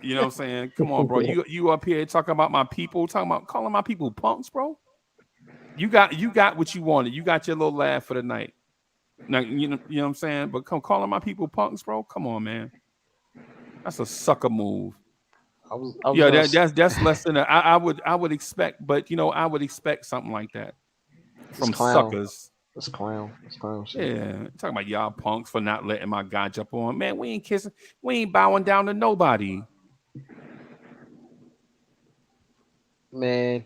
Speaker 1: You know what I'm saying? Come on, bro. You up here talking about my people, calling my people punks, bro? You got what you wanted. You got your little laugh for the night. Now you know what I'm saying. But calling my people punks, bro. Come on, man. That's a sucker move.
Speaker 8: I was
Speaker 1: Yeah,
Speaker 8: gonna
Speaker 1: that's less than I would expect. But I would expect something like that
Speaker 8: It's
Speaker 1: from
Speaker 8: clown.
Speaker 1: suckers.
Speaker 8: It's clown. It's clown shit.
Speaker 1: Yeah, talking about y'all punks for not letting my guy jump on. Man, we ain't kissing. We ain't bowing down to nobody.
Speaker 8: Man,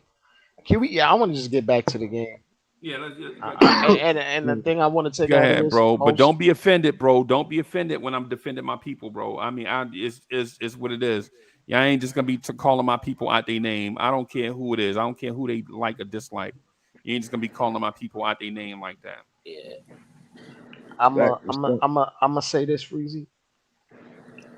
Speaker 8: can we? Yeah, I want to just get back to the game.
Speaker 1: Yeah, let's just
Speaker 8: And the thing I want to take
Speaker 1: go
Speaker 8: out of
Speaker 1: ahead,
Speaker 8: this,
Speaker 1: bro. But
Speaker 8: most,
Speaker 1: don't be offended, bro. Don't be offended when I'm defending my people, bro. I mean, it's what it is. Yeah, I ain't just gonna be calling my people out their name. I don't care who it is. I don't care who they like or dislike. You ain't just gonna be calling my people out their name like that.
Speaker 11: Yeah.
Speaker 8: I'm gonna say this, Freezy.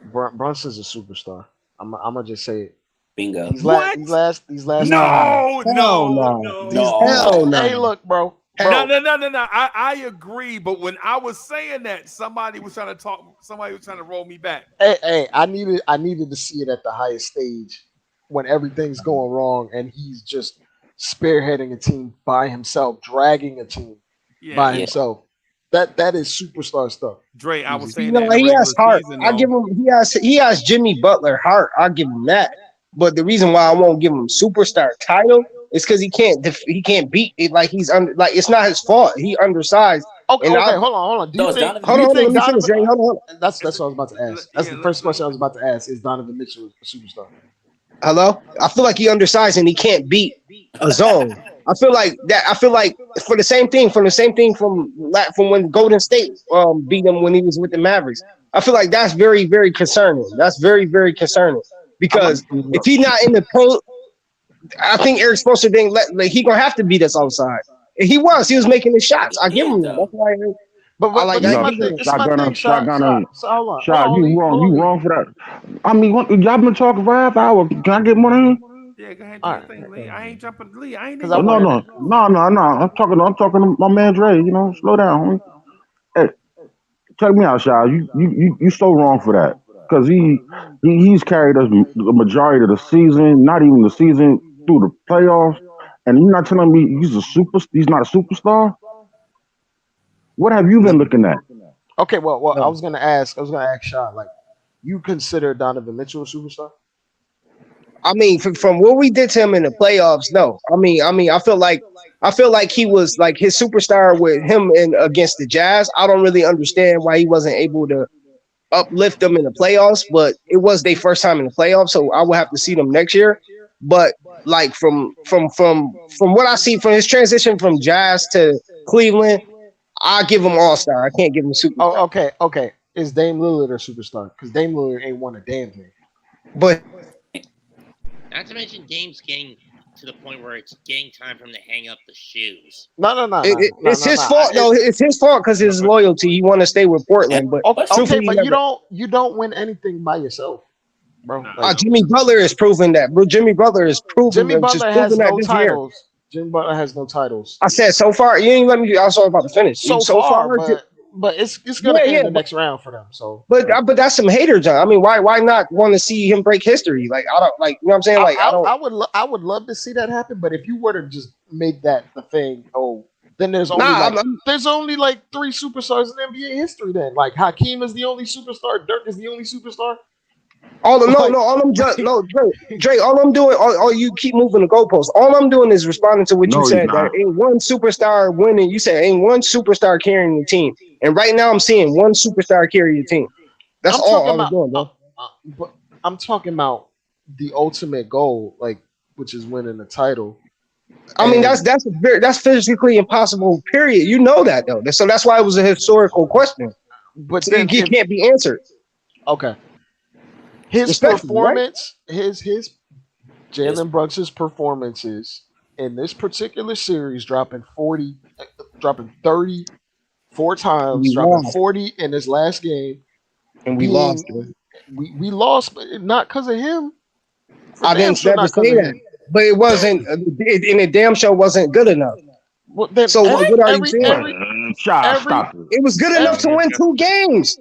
Speaker 8: Brunson's a superstar. I'm just say it.
Speaker 11: Bingo.
Speaker 8: These
Speaker 1: What?
Speaker 8: last
Speaker 1: No,
Speaker 10: Hell
Speaker 1: no,
Speaker 10: no.
Speaker 1: no.
Speaker 11: No.
Speaker 10: Hell no.
Speaker 8: Hey, look, bro.
Speaker 1: No. I agree, but when I was saying that, somebody was trying to talk. Somebody was trying to roll me back.
Speaker 8: Hey, I needed to see it at the highest stage when everything's going wrong and he's just spearheading a team by himself, dragging a team by
Speaker 11: Yeah.
Speaker 8: himself. That is superstar stuff.
Speaker 1: Dre, I was
Speaker 10: You
Speaker 1: saying that
Speaker 10: know,
Speaker 1: in the
Speaker 10: he
Speaker 1: regular
Speaker 10: has heart.
Speaker 1: season,
Speaker 10: I
Speaker 1: though.
Speaker 10: give him. He has Jimmy Butler heart. I'll give him that. But the reason why I won't give him superstar title is because he can't beat it. Like he's under. Like it's not his fault. He undersized.
Speaker 8: Okay,
Speaker 10: And
Speaker 8: hold
Speaker 10: I-
Speaker 8: on. Do
Speaker 11: No,
Speaker 8: you
Speaker 11: it's
Speaker 8: think?
Speaker 11: Donovan
Speaker 8: do
Speaker 10: Hold
Speaker 8: you
Speaker 10: on, let
Speaker 8: think
Speaker 10: me finish,
Speaker 8: Donovan?
Speaker 10: Jay. Hold on.
Speaker 8: That's what I was about to ask. That's
Speaker 1: Yeah,
Speaker 8: the first question I was about to ask. Is Donovan Mitchell a superstar?
Speaker 10: Hello. I feel like he undersized and he can't beat a zone. I feel like that. I feel like from the same thing from when Golden State beat him when he was with the Mavericks. I feel like that's very very concerning. That's very very concerning because if he's not in the paint, I think Eric Spoelstra didn't like he gonna have to beat us outside. And he was making the shots. I
Speaker 11: He
Speaker 10: give him
Speaker 11: is,
Speaker 10: that.
Speaker 11: though.
Speaker 10: That's why
Speaker 8: But
Speaker 10: I
Speaker 8: this
Speaker 2: No,
Speaker 8: my
Speaker 10: give
Speaker 8: thing.
Speaker 10: him.
Speaker 8: This is my thing. Shot. So hold on.
Speaker 2: shot. You
Speaker 8: Lee.
Speaker 2: wrong for that. I mean, y'all been talking for half hour. Can I get more in?
Speaker 1: Yeah, go ahead, do
Speaker 8: All
Speaker 1: your
Speaker 8: right.
Speaker 1: thing, Lee. I ain't jumping, Lee. I ain't
Speaker 8: 'Cause
Speaker 1: in
Speaker 8: I
Speaker 2: Oh,
Speaker 1: your
Speaker 2: no,
Speaker 8: want-
Speaker 1: way.
Speaker 2: no. I'm talking to my man Dre. Slow down, homie. Hey, check me out, Shaw. You so wrong for that because he's carried us the majority of the season, not even the season through the playoffs, and you're not telling me he's not a superstar. What have you been looking at?
Speaker 8: Okay. Well, I was gonna ask. Shot. Like, you consider Donovan Mitchell a superstar?
Speaker 10: I mean, from what we did to him in the playoffs, no. I feel like he was like his superstar with him and against the Jazz. I don't really understand why he wasn't able to uplift them in the playoffs, but it was their first time in the playoffs, so I will have to see them next year. But like from what I see from his transition from Jazz to Cleveland, I give him All Star. I can't give him superstar.
Speaker 8: Oh, okay. Is Dame Lillard a superstar? Because Dame Lillard ain't won a damn thing.
Speaker 10: But
Speaker 5: Not to mention Dame's getting to the point where it's getting time for him to hang up the shoes.
Speaker 8: No.
Speaker 10: it's his fault though. It's his fault because his loyalty. He want to stay with Portland, but
Speaker 8: Okay,
Speaker 10: truthfully,
Speaker 8: but
Speaker 10: he
Speaker 8: you
Speaker 10: never.
Speaker 8: don't win anything by yourself, bro. Like,
Speaker 10: Jimmy Butler is proving that, bro. Jimmy Butler is proving
Speaker 8: Jimmy
Speaker 10: that, just
Speaker 8: Butler
Speaker 10: proving
Speaker 8: has
Speaker 10: that
Speaker 8: no
Speaker 10: this year.
Speaker 8: titles. Jimmy Butler has no titles
Speaker 10: I said so far. You ain't let me. I was about to finish.
Speaker 8: so far, but it's gonna end the next round for them. So,
Speaker 10: But that's some hater, John. I mean, why not want to see him break history? Like I don't like. You know what I'm saying? Like I don't.
Speaker 8: I would love to see that happen. But if you were to just make that the thing, then there's only there's only like 3 superstars in NBA history. Then like Hakeem is the only superstar. Dirk is the only superstar.
Speaker 10: All I'm Dre. All I'm doing, all you keep moving the goalposts. All I'm doing is responding to what you
Speaker 2: No, he's
Speaker 10: said. That
Speaker 2: not.
Speaker 10: ain't one superstar winning. You said ain't one superstar carrying the team, and right now I'm seeing one superstar carry the team. That's all I'm doing, bro.
Speaker 8: But I'm talking about the ultimate goal, like which is winning the title.
Speaker 10: I mean, that's physically impossible. Period. You know that though. So that's why it was a historical question.
Speaker 8: But
Speaker 10: So
Speaker 8: then
Speaker 10: it can't be answered.
Speaker 8: Okay. His performance, his Jalen Brunkson's performances in this particular series, dropping 30 4 times, dropping 40 in his last game,
Speaker 10: and we lost.
Speaker 8: We lost, but not because of him.
Speaker 10: I didn't never say that, but it wasn't. And the damn show wasn't good enough.
Speaker 8: Well, then
Speaker 10: so what are you saying?
Speaker 2: Stop it.
Speaker 10: It was good enough to win 2 games.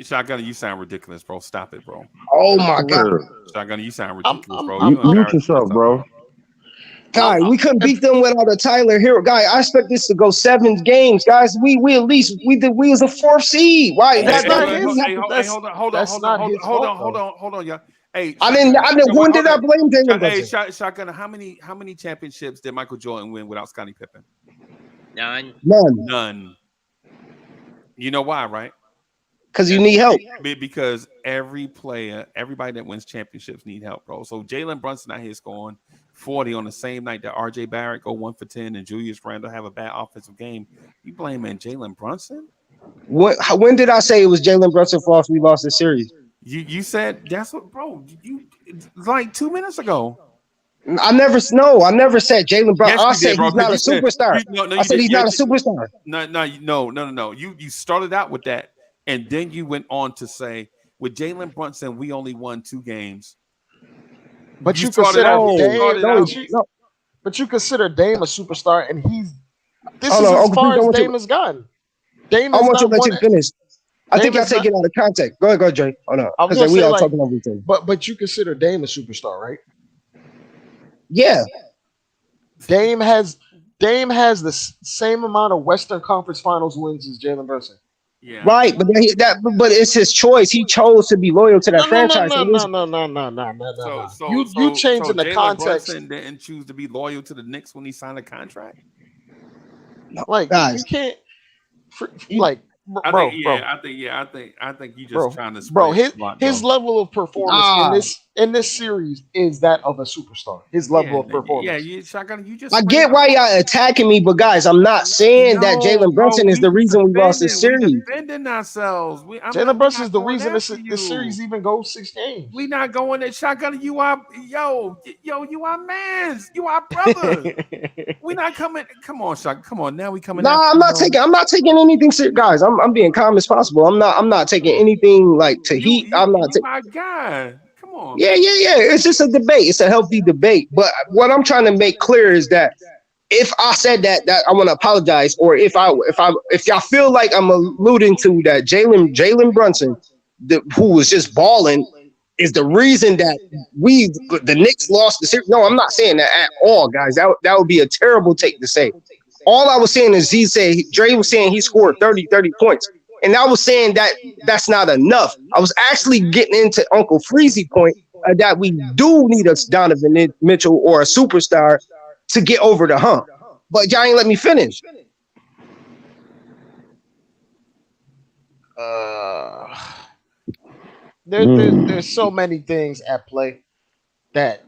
Speaker 1: Shotgun, you sound ridiculous, bro. Stop it, bro.
Speaker 10: Oh my god.
Speaker 1: Shotgun, you sound ridiculous, bro.
Speaker 2: Mute yourself, bro.
Speaker 10: Guy, we couldn't beat them without a Tyler Hero. Guy, I expect this to go 7 games, guys. We at least we was a 4th seed. Why?
Speaker 8: That's not
Speaker 1: Hey,
Speaker 8: his. That's not his fault,
Speaker 1: hold on, y'all. Hey,
Speaker 10: I didn't. When did I blame Jalen
Speaker 1: Hey,
Speaker 10: Brunson?
Speaker 1: Shotgun, how many championships did Michael Jordan win without Scottie Pippen?
Speaker 5: None.
Speaker 1: None. You know why, right?
Speaker 10: Because you need help.
Speaker 1: Because every player, everybody that wins championships need help, bro. So Jalen Brunson out here scoring 40 on the same night that RJ Barrett go 1 for 10 and Julius Randle have a bad offensive game. You blaming Jalen Brunson?
Speaker 10: When did I say it was Jalen Brunson fault we lost the series?
Speaker 1: You said that's what, bro. You like 2 minutes ago.
Speaker 10: I never said Jalen Brunson.
Speaker 1: Yes,
Speaker 10: I
Speaker 1: you
Speaker 10: said
Speaker 1: did, bro,
Speaker 10: he's not a
Speaker 1: 'cause you said-
Speaker 10: superstar. I said he's not a superstar.
Speaker 1: No. You started out with that, and then you went on to say with Jalen Brunson, we only won 2 games.
Speaker 8: But you
Speaker 1: started
Speaker 8: consider
Speaker 1: out.
Speaker 8: but you consider Dame a superstar, and this
Speaker 10: Hold
Speaker 8: is
Speaker 10: on,
Speaker 8: as
Speaker 10: Uncle
Speaker 8: far
Speaker 10: Pete,
Speaker 8: as Dame has gone. Dame
Speaker 10: I
Speaker 8: has
Speaker 10: want you
Speaker 8: not
Speaker 10: to let
Speaker 8: won
Speaker 10: you finish. I think y'all take it out of context. Go ahead, Jay. Oh no,
Speaker 8: I was
Speaker 10: because
Speaker 8: gonna
Speaker 10: we
Speaker 8: say,
Speaker 10: all
Speaker 8: like,
Speaker 10: talking over each other.
Speaker 8: but you consider Dame a superstar, right?
Speaker 10: Yeah.
Speaker 8: Dame has the same amount of Western Conference Finals wins as Jalen Brunson.
Speaker 1: Yeah.
Speaker 10: Right, but but it's his choice. He chose to be loyal to that franchise.
Speaker 8: No. You changing the
Speaker 1: Jalen
Speaker 8: context.
Speaker 1: Brunson didn't choose to be loyal to the Knicks when he signed a contract.
Speaker 8: Like,
Speaker 10: guys,
Speaker 8: you can't, like,
Speaker 1: I
Speaker 8: bro.
Speaker 1: think you just trying to
Speaker 8: bro.
Speaker 1: spray
Speaker 8: His level of performance in this series is that of a superstar. His level of performance.
Speaker 1: Yeah, Shotgun, you just.
Speaker 10: I get why y'all attacking me, but guys, I'm not saying that Jalen Brunson is the reason we lost this series.
Speaker 1: We defending ourselves.
Speaker 8: Jalen Brunson is the reason this series even goes 6 games.
Speaker 1: We not going at Shotgun. You are you are mans. You are brothers. We not coming. Come on, Shotgun. Come on. Now we coming.
Speaker 10: I'm not taking anything serious, guys. I'm being calm as possible. I'm not taking anything like to heat. I'm not taking.
Speaker 1: My God. Come on.
Speaker 10: Yeah. It's just a debate. It's a healthy debate. But what I'm trying to make clear is that if I said that I want to apologize, or if y'all feel like I'm alluding to that Jalen Brunson, who was just balling, is the reason that the Knicks lost the series. No, I'm not saying that at all, guys. That would be a terrible take to say. All I was saying is Dre was saying he scored 30 points. And I was saying that that's not enough. I was actually getting into Uncle Freezy point that we do need a Donovan Mitchell or a superstar to get over the hump. But y'all ain't let me finish.
Speaker 8: There's so many things at play that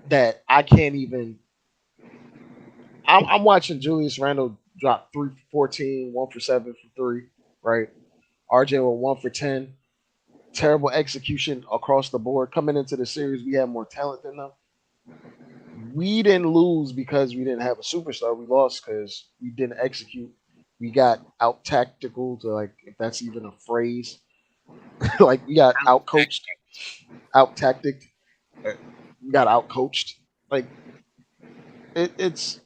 Speaker 8: I can't even. I'm watching Julius Randle drop 3 for 14, 1 for 7 from 3, right? RJ with 1 for 10. Terrible execution across the board. Coming into the series, we had more talent than them. We didn't lose because we didn't have a superstar. We lost because we didn't execute. We got out tactical, to, like, if that's even a phrase. Like, we got out coached, out tacticked. We got out coached. Like, it's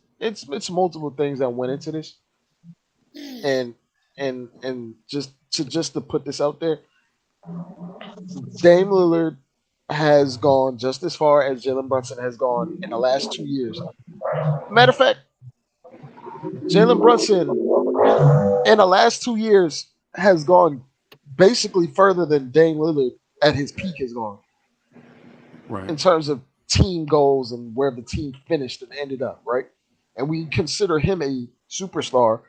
Speaker 8: multiple things that went into this, and just to put this out there, Dame Lillard has gone just as far as Jalen Brunson has gone in the last 2 years. Matter of fact, Jalen Brunson in the last 2 years has gone basically further than Dame Lillard at his peak has gone.
Speaker 1: Right.
Speaker 8: In terms of team goals and where the team finished and ended up, right? And we consider him a superstar,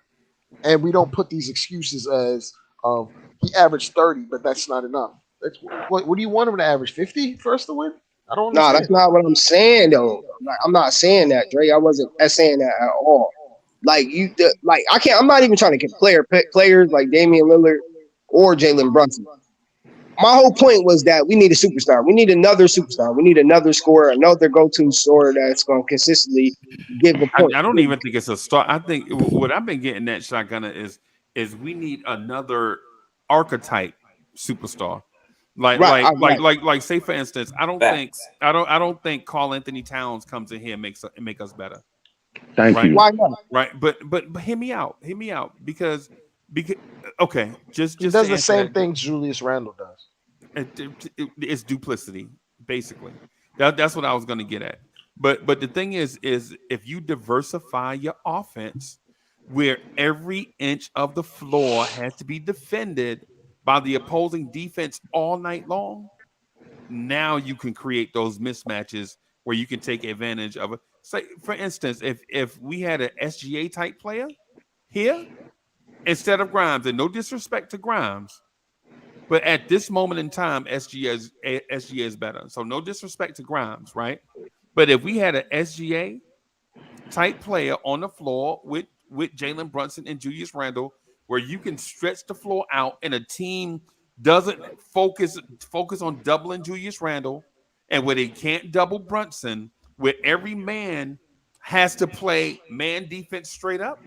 Speaker 8: and we don't put these excuses as he averaged 30, but that's not enough. What do you want him to average? 50 for us to win? I don't understand.
Speaker 10: No, that's not what I'm saying though. Like, I'm not saying that, Dre. I wasn't saying that at all. Like I can't. I'm not even trying to compare players like Damian Lillard or Jalen Brunson. My whole point was that we need a superstar. We need another superstar. We need another scorer, another go-to scorer that's going to consistently give the point.
Speaker 1: I don't even think it's a start. I think what I've been getting at, Shotgunner, is we need another archetype superstar. Like say for instance, I don't think Karl Anthony Towns comes in here and make us better.
Speaker 2: Thank you.
Speaker 10: Why not?
Speaker 1: Right, but hear me out because okay, just
Speaker 8: he does the same thing Julius Randle does.
Speaker 1: It's duplicity, basically. That's what I was going to get at. But the thing is if you diversify your offense, where every inch of the floor has to be defended by the opposing defense all night long, now you can create those mismatches where you can take advantage of it. Say, for instance, if we had an SGA type player here instead of Grimes, and no disrespect to Grimes, but at this moment in time, SGA is better. So no disrespect to Grimes, right? But if we had an SGA type player on the floor with Jalen Brunson and Julius Randle, where you can stretch the floor out and a team doesn't focus on doubling Julius Randle, and where they can't double Brunson, where every man has to play man defense straight up,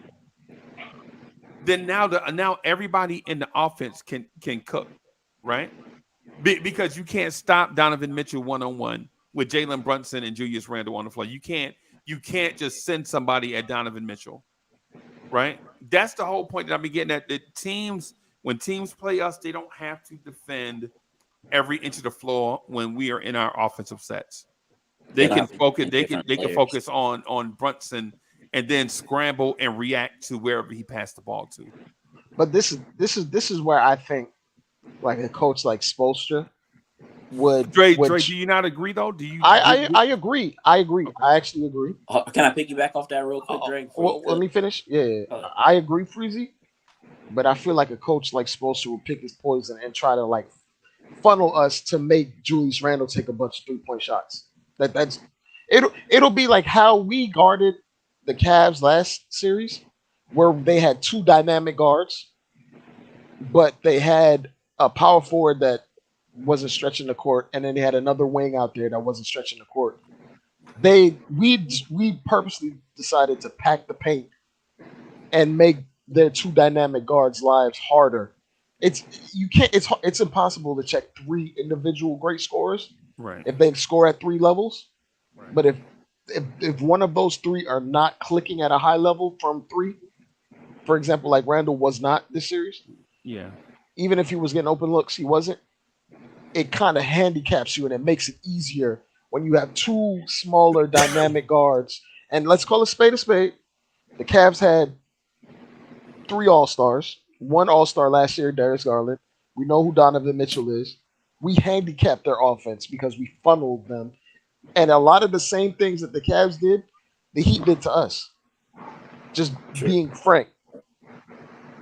Speaker 1: then now everybody in the offense can cook, right? Because you can't stop Donovan Mitchell one-on-one with Jalen Brunson and Julius Randle on the floor. You can't just send somebody at Donovan Mitchell, right? That's the whole point that I've been getting at. When teams play us, they don't have to defend every inch of the floor when we are in our offensive sets. They can focus. They can focus on Brunson and then scramble and react to wherever he passed the ball to.
Speaker 8: But this is where I think like a coach like Spoelstra would.
Speaker 1: Dre, do you not agree though? Do you?
Speaker 8: I agree. I actually agree.
Speaker 11: Can I piggyback off that real quick, Drake?
Speaker 8: Well, let me finish. Yeah. I agree, Freezy. But I feel like a coach like Spoelstra will pick his poison and try to like funnel us to make Julius Randle take a bunch of 3-point shots. It'll be like how we guarded the Cavs last series, where they had 2 dynamic guards, but they had a power forward that wasn't stretching the court, and then they had another wing out there that wasn't stretching the court. We purposely decided to pack the paint and make their 2 dynamic guards' lives harder. It's impossible to check 3 individual great scorers,
Speaker 1: right,
Speaker 8: if they score at 3 levels. Right. But if one of those 3 are not clicking at a high level from 3, for example, like Randall was not this series.
Speaker 1: Yeah.
Speaker 8: Even if he was getting open looks, he wasn't. It kind of handicaps you, and it makes it easier when you have 2 smaller dynamic guards. And let's call a spade a spade. The Cavs had 3 All-Stars. 1 All-Star last year, Darius Garland. We know who Donovan Mitchell is. We handicapped their offense because we funneled them. And a lot of the same things that the Cavs did, the Heat did to us. Just being frank.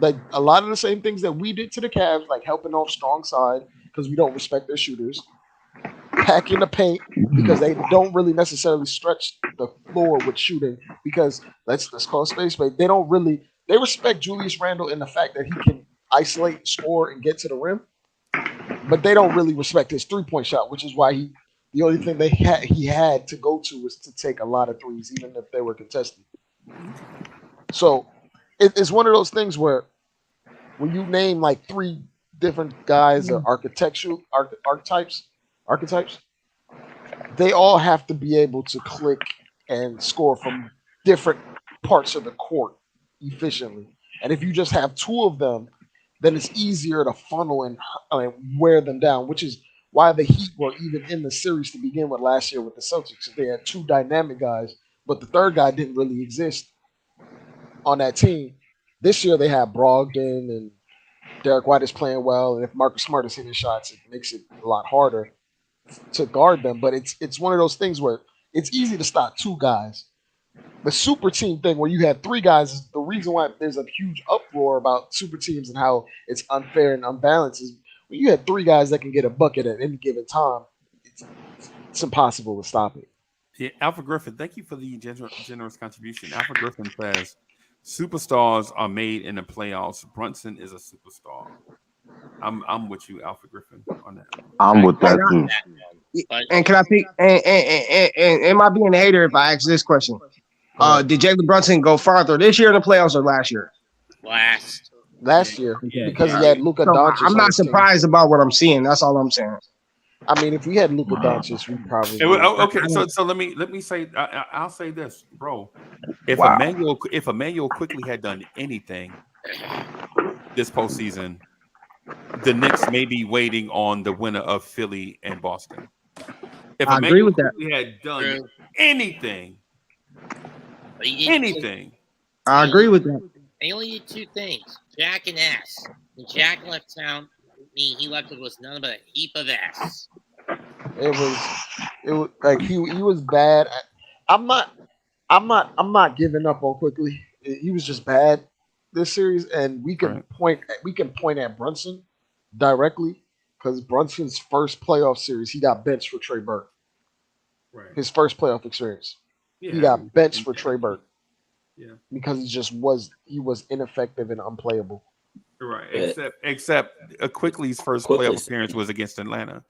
Speaker 8: Like a lot of the same things that we did to the Cavs, like helping off strong side because we don't respect their shooters, packing the paint because they don't really necessarily stretch the floor with shooting, because let's call space, but they respect Julius Randle in the fact that he can isolate, score, and get to the rim, but they don't really respect his 3-point shot, which is why the only thing he had to go to was to take a lot of threes, even if they were contested. So it's one of those things where when you name like 3 different guys or archetypes, they all have to be able to click and score from different parts of the court efficiently. And if you just have 2 of them, then it's easier to funnel and wear them down, which is why the Heat were even in the series to begin with last year with the Celtics. They had 2 dynamic guys, but the third guy didn't really exist on that team. This year they have Brogdon, and Derek White is playing well, and if Marcus Smart is hitting shots, it makes it a lot harder to guard them. But it's one of those things where it's easy to stop 2 guys. The super team thing where you have 3 guys is the reason why there's a huge uproar about super teams and how it's unfair and unbalanced is when you have 3 guys that can get a bucket at any given time, it's impossible to stop it.
Speaker 1: Yeah, Alpha Griffin, thank you for the generous contribution. Alpha Griffin says, superstars are made in the playoffs. Brunson is a superstar. I'm with you, Alpha Griffin, on that.
Speaker 2: I'm with that too.
Speaker 10: And can I pick? And am I being a hater if I ask this question? Did Jalen Brunson go farther this year in the playoffs or last year?
Speaker 8: Last year, because he had Luka Doncic.
Speaker 10: I'm not surprised about what I'm seeing. That's all I'm saying.
Speaker 8: I mean, if we had Luka Doncic, we probably
Speaker 1: okay. So let me say, I'll say this, bro. If Emmanuel quickly had done anything this postseason, the Knicks may be waiting on the winner of Philly and Boston. If
Speaker 10: I agree
Speaker 1: Emmanuel
Speaker 10: with that.
Speaker 1: Quickly had done
Speaker 5: True.
Speaker 1: anything,
Speaker 5: But he did
Speaker 1: anything,
Speaker 10: I agree with that.
Speaker 5: He only did two things: Jack and S. When Jack left town, he left it was nothing but a heap of S.
Speaker 8: It was like he was bad. I'm not giving up on Quickly. He was just bad this series, and
Speaker 1: right?
Speaker 8: we can point at Brunson directly because Brunson's first playoff series he got benched for Trey Burke.
Speaker 1: Right.
Speaker 8: His first playoff experience, he
Speaker 1: Yeah.
Speaker 8: got benched for Trey Burke
Speaker 1: Yeah.
Speaker 8: because he was ineffective and unplayable.
Speaker 1: Right.
Speaker 11: But
Speaker 1: Except Quickly's first
Speaker 11: Quickly,
Speaker 1: playoff appearance was against Atlanta.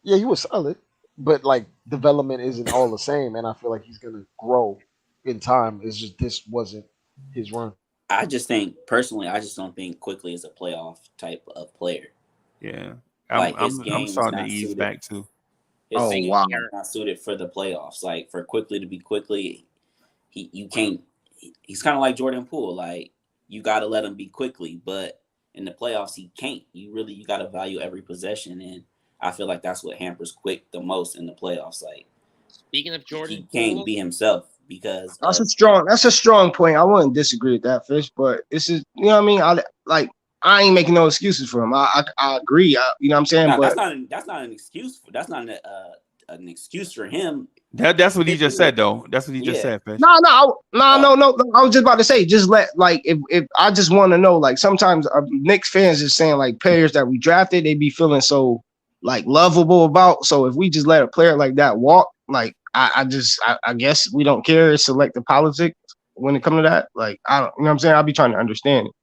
Speaker 8: Yeah, he was solid, but like development isn't all the same, and I feel like he's gonna grow in time. It's just this wasn't his run.
Speaker 11: I just think personally, I just don't think Quickly is a playoff type of player.
Speaker 1: Yeah.
Speaker 11: Like his
Speaker 1: I'm
Speaker 11: game is
Speaker 1: starting to
Speaker 11: not
Speaker 1: ease
Speaker 11: suited.
Speaker 1: back too.
Speaker 11: His
Speaker 10: Oh
Speaker 11: game
Speaker 10: wow.
Speaker 11: is not suited for the playoffs. Like for Quickly to be Quickly, you can't. He's kind of like Jordan Poole. Like you got to let him be Quickly, but in the playoffs he can't. You got to value every possession, and I feel like that's what hampers Quick the most in the playoffs. Like
Speaker 5: Speaking of Jordan
Speaker 11: he can't
Speaker 5: Poole,
Speaker 11: be himself because
Speaker 10: That's
Speaker 11: of
Speaker 10: a strong point. I wouldn't disagree with that, Fish, but this is you know what I mean? I ain't making no excuses for him. I agree. You know what I'm saying?
Speaker 11: no.
Speaker 10: But
Speaker 11: That's not an excuse. That's not an excuse for him.
Speaker 1: That's what he just said though. That's what he just
Speaker 11: Yeah.
Speaker 1: said, Fish.
Speaker 10: no. I was just about to say, just let like if I just want to know, like sometimes Knicks fans is saying like players that we drafted, they be feeling so like lovable about. So if we just let a player like that walk, like I guess we don't care. It's selective politics when it comes to that. Like I don't, you know what I'm saying? I'll be trying to understand it.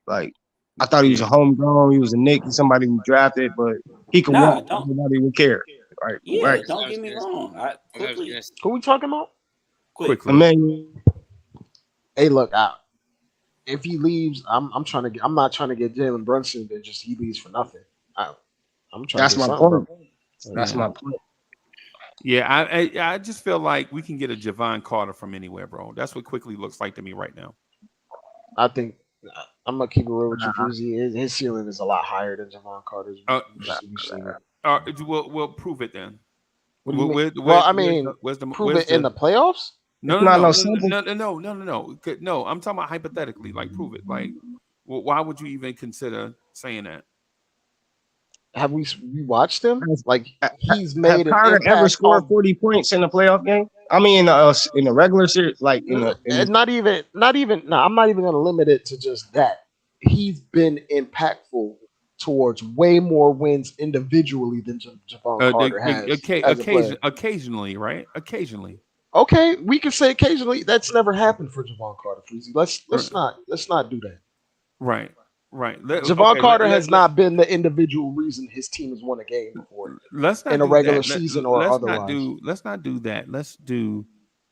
Speaker 10: Like I thought he was a homegrown, he was a Knick, he's somebody we drafted, but he could
Speaker 11: Nah,
Speaker 10: walk.
Speaker 11: don't.
Speaker 10: Nobody would care. Right.
Speaker 11: Yeah,
Speaker 10: Right.
Speaker 11: don't get me wrong. Quickly,
Speaker 8: Who we talking about?
Speaker 1: Quickly.
Speaker 10: Emmanuel.
Speaker 8: Hey, look, if he leaves, I'm not trying to get Jalen Brunson that just he leaves for nothing. I'm trying
Speaker 10: That's
Speaker 8: to get
Speaker 10: my
Speaker 8: something, bro.
Speaker 10: point. That's my point.
Speaker 1: Yeah, I just feel like we can get a Javon Carter from anywhere, bro. That's what Quickly looks like to me right now.
Speaker 8: I think I'm gonna keep it real with you, Fuzi. His ceiling is a lot higher than Javon Carter's. We've seen it.
Speaker 1: We'll prove it then.
Speaker 8: What do you mean? Well, I mean, prove it in the playoffs.
Speaker 1: No.
Speaker 10: No.
Speaker 1: No. I'm talking about hypothetically. Like, prove it. Like, why would you even consider saying that?
Speaker 8: Have we watched him? Like, he's
Speaker 10: Have
Speaker 8: made an
Speaker 10: Carter ever
Speaker 8: impact
Speaker 10: scored
Speaker 8: on
Speaker 10: 40 points in a playoff game? I mean, in a regular series, like
Speaker 8: not even. No, I'm not even gonna limit it to just that. He's been impactful towards way more wins individually than Javon Carter has.
Speaker 1: Occasionally, right? Occasionally.
Speaker 8: Okay, we can say occasionally. That's never happened for Javon Carter. Freezy. Let's not do that.
Speaker 1: Right.
Speaker 8: Javon Carter has not been the individual reason his team has won a game before.
Speaker 1: Let's not
Speaker 8: in a
Speaker 1: do
Speaker 8: regular
Speaker 1: that.
Speaker 8: season or
Speaker 1: let's
Speaker 8: otherwise.
Speaker 1: Let's not do that. Let's do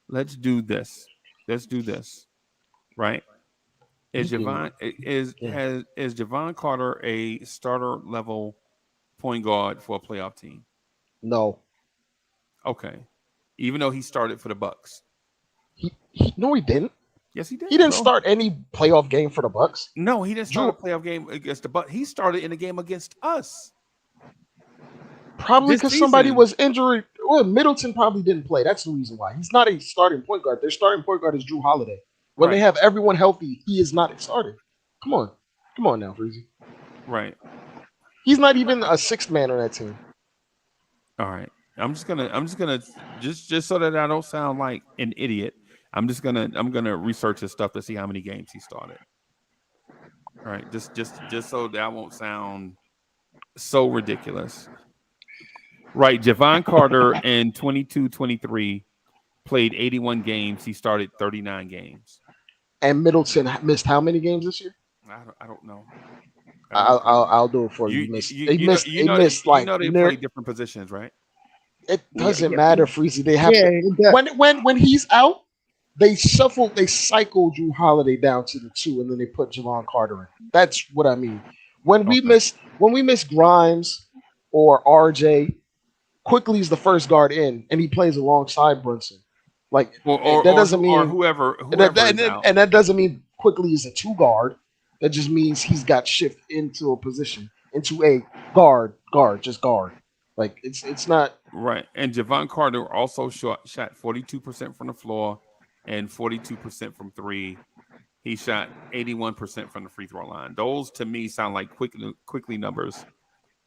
Speaker 1: this. Let's do this. Right? Is Javon Carter a starter level point guard for a playoff team?
Speaker 8: No.
Speaker 1: Okay. Even though he started for the Bucks.
Speaker 8: No, he didn't.
Speaker 1: Yes, he did.
Speaker 8: He didn't start any playoff game for the Bucks.
Speaker 1: No, he didn't start a playoff game against the Bucks. He started in a game against us.
Speaker 8: Probably because somebody was injured. Well, Middleton probably didn't play. That's the reason why. He's not a starting point guard. Their starting point guard is Drew Holiday. When they have everyone healthy, he is not a starter. Come on now, Freezy.
Speaker 1: Right.
Speaker 8: He's not even a sixth man on that team.
Speaker 1: All right. I'm just gonna just so that I don't sound like an idiot. I'm gonna research his stuff to see how many games he started. All right, just so that won't sound so ridiculous. Right, Javon Carter in 22-23 played 81 games. He started 39 games.
Speaker 8: And Middleton missed how many games this year?
Speaker 1: I don't know.
Speaker 8: I'll do it for you. They missed like
Speaker 1: they play different positions, right?
Speaker 8: It doesn't matter, Freezy. They have when he's out, they cycle Drew Holiday down to the 2, and then they put Javon Carter in. That's what I mean. When we miss Grimes or RJ, Quickly's the first guard in, and he plays alongside Brunson. Like that doesn't mean
Speaker 1: or whoever
Speaker 8: and that doesn't mean Quickly is a 2 guard. That just means he's got shift into a position, into a guard, just guard. Like it's not
Speaker 1: Right. And Javon Carter also shot 42% from the floor and 42% from three. He shot 81% from the free throw line. Those to me sound like quickly numbers,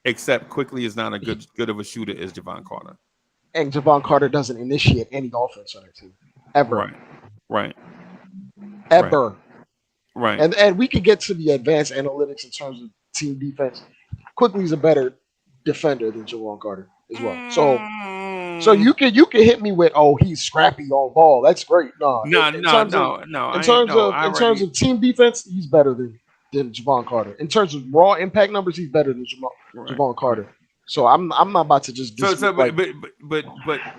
Speaker 1: except quickly is not a good of a shooter as Javon Carter.
Speaker 8: And Javon Carter doesn't initiate any offense on their team ever,
Speaker 1: Right.
Speaker 8: ever.
Speaker 1: Right.
Speaker 8: And we could get to the advanced analytics in terms of team defense. Quickly's a better defender than Javon Carter as well. So you can hit me with, oh, he's scrappy on ball. That's great. In terms of team defense, he's better than Javon Carter. In terms of raw impact numbers, he's better than Javon Carter. So I'm not about to just dismiss,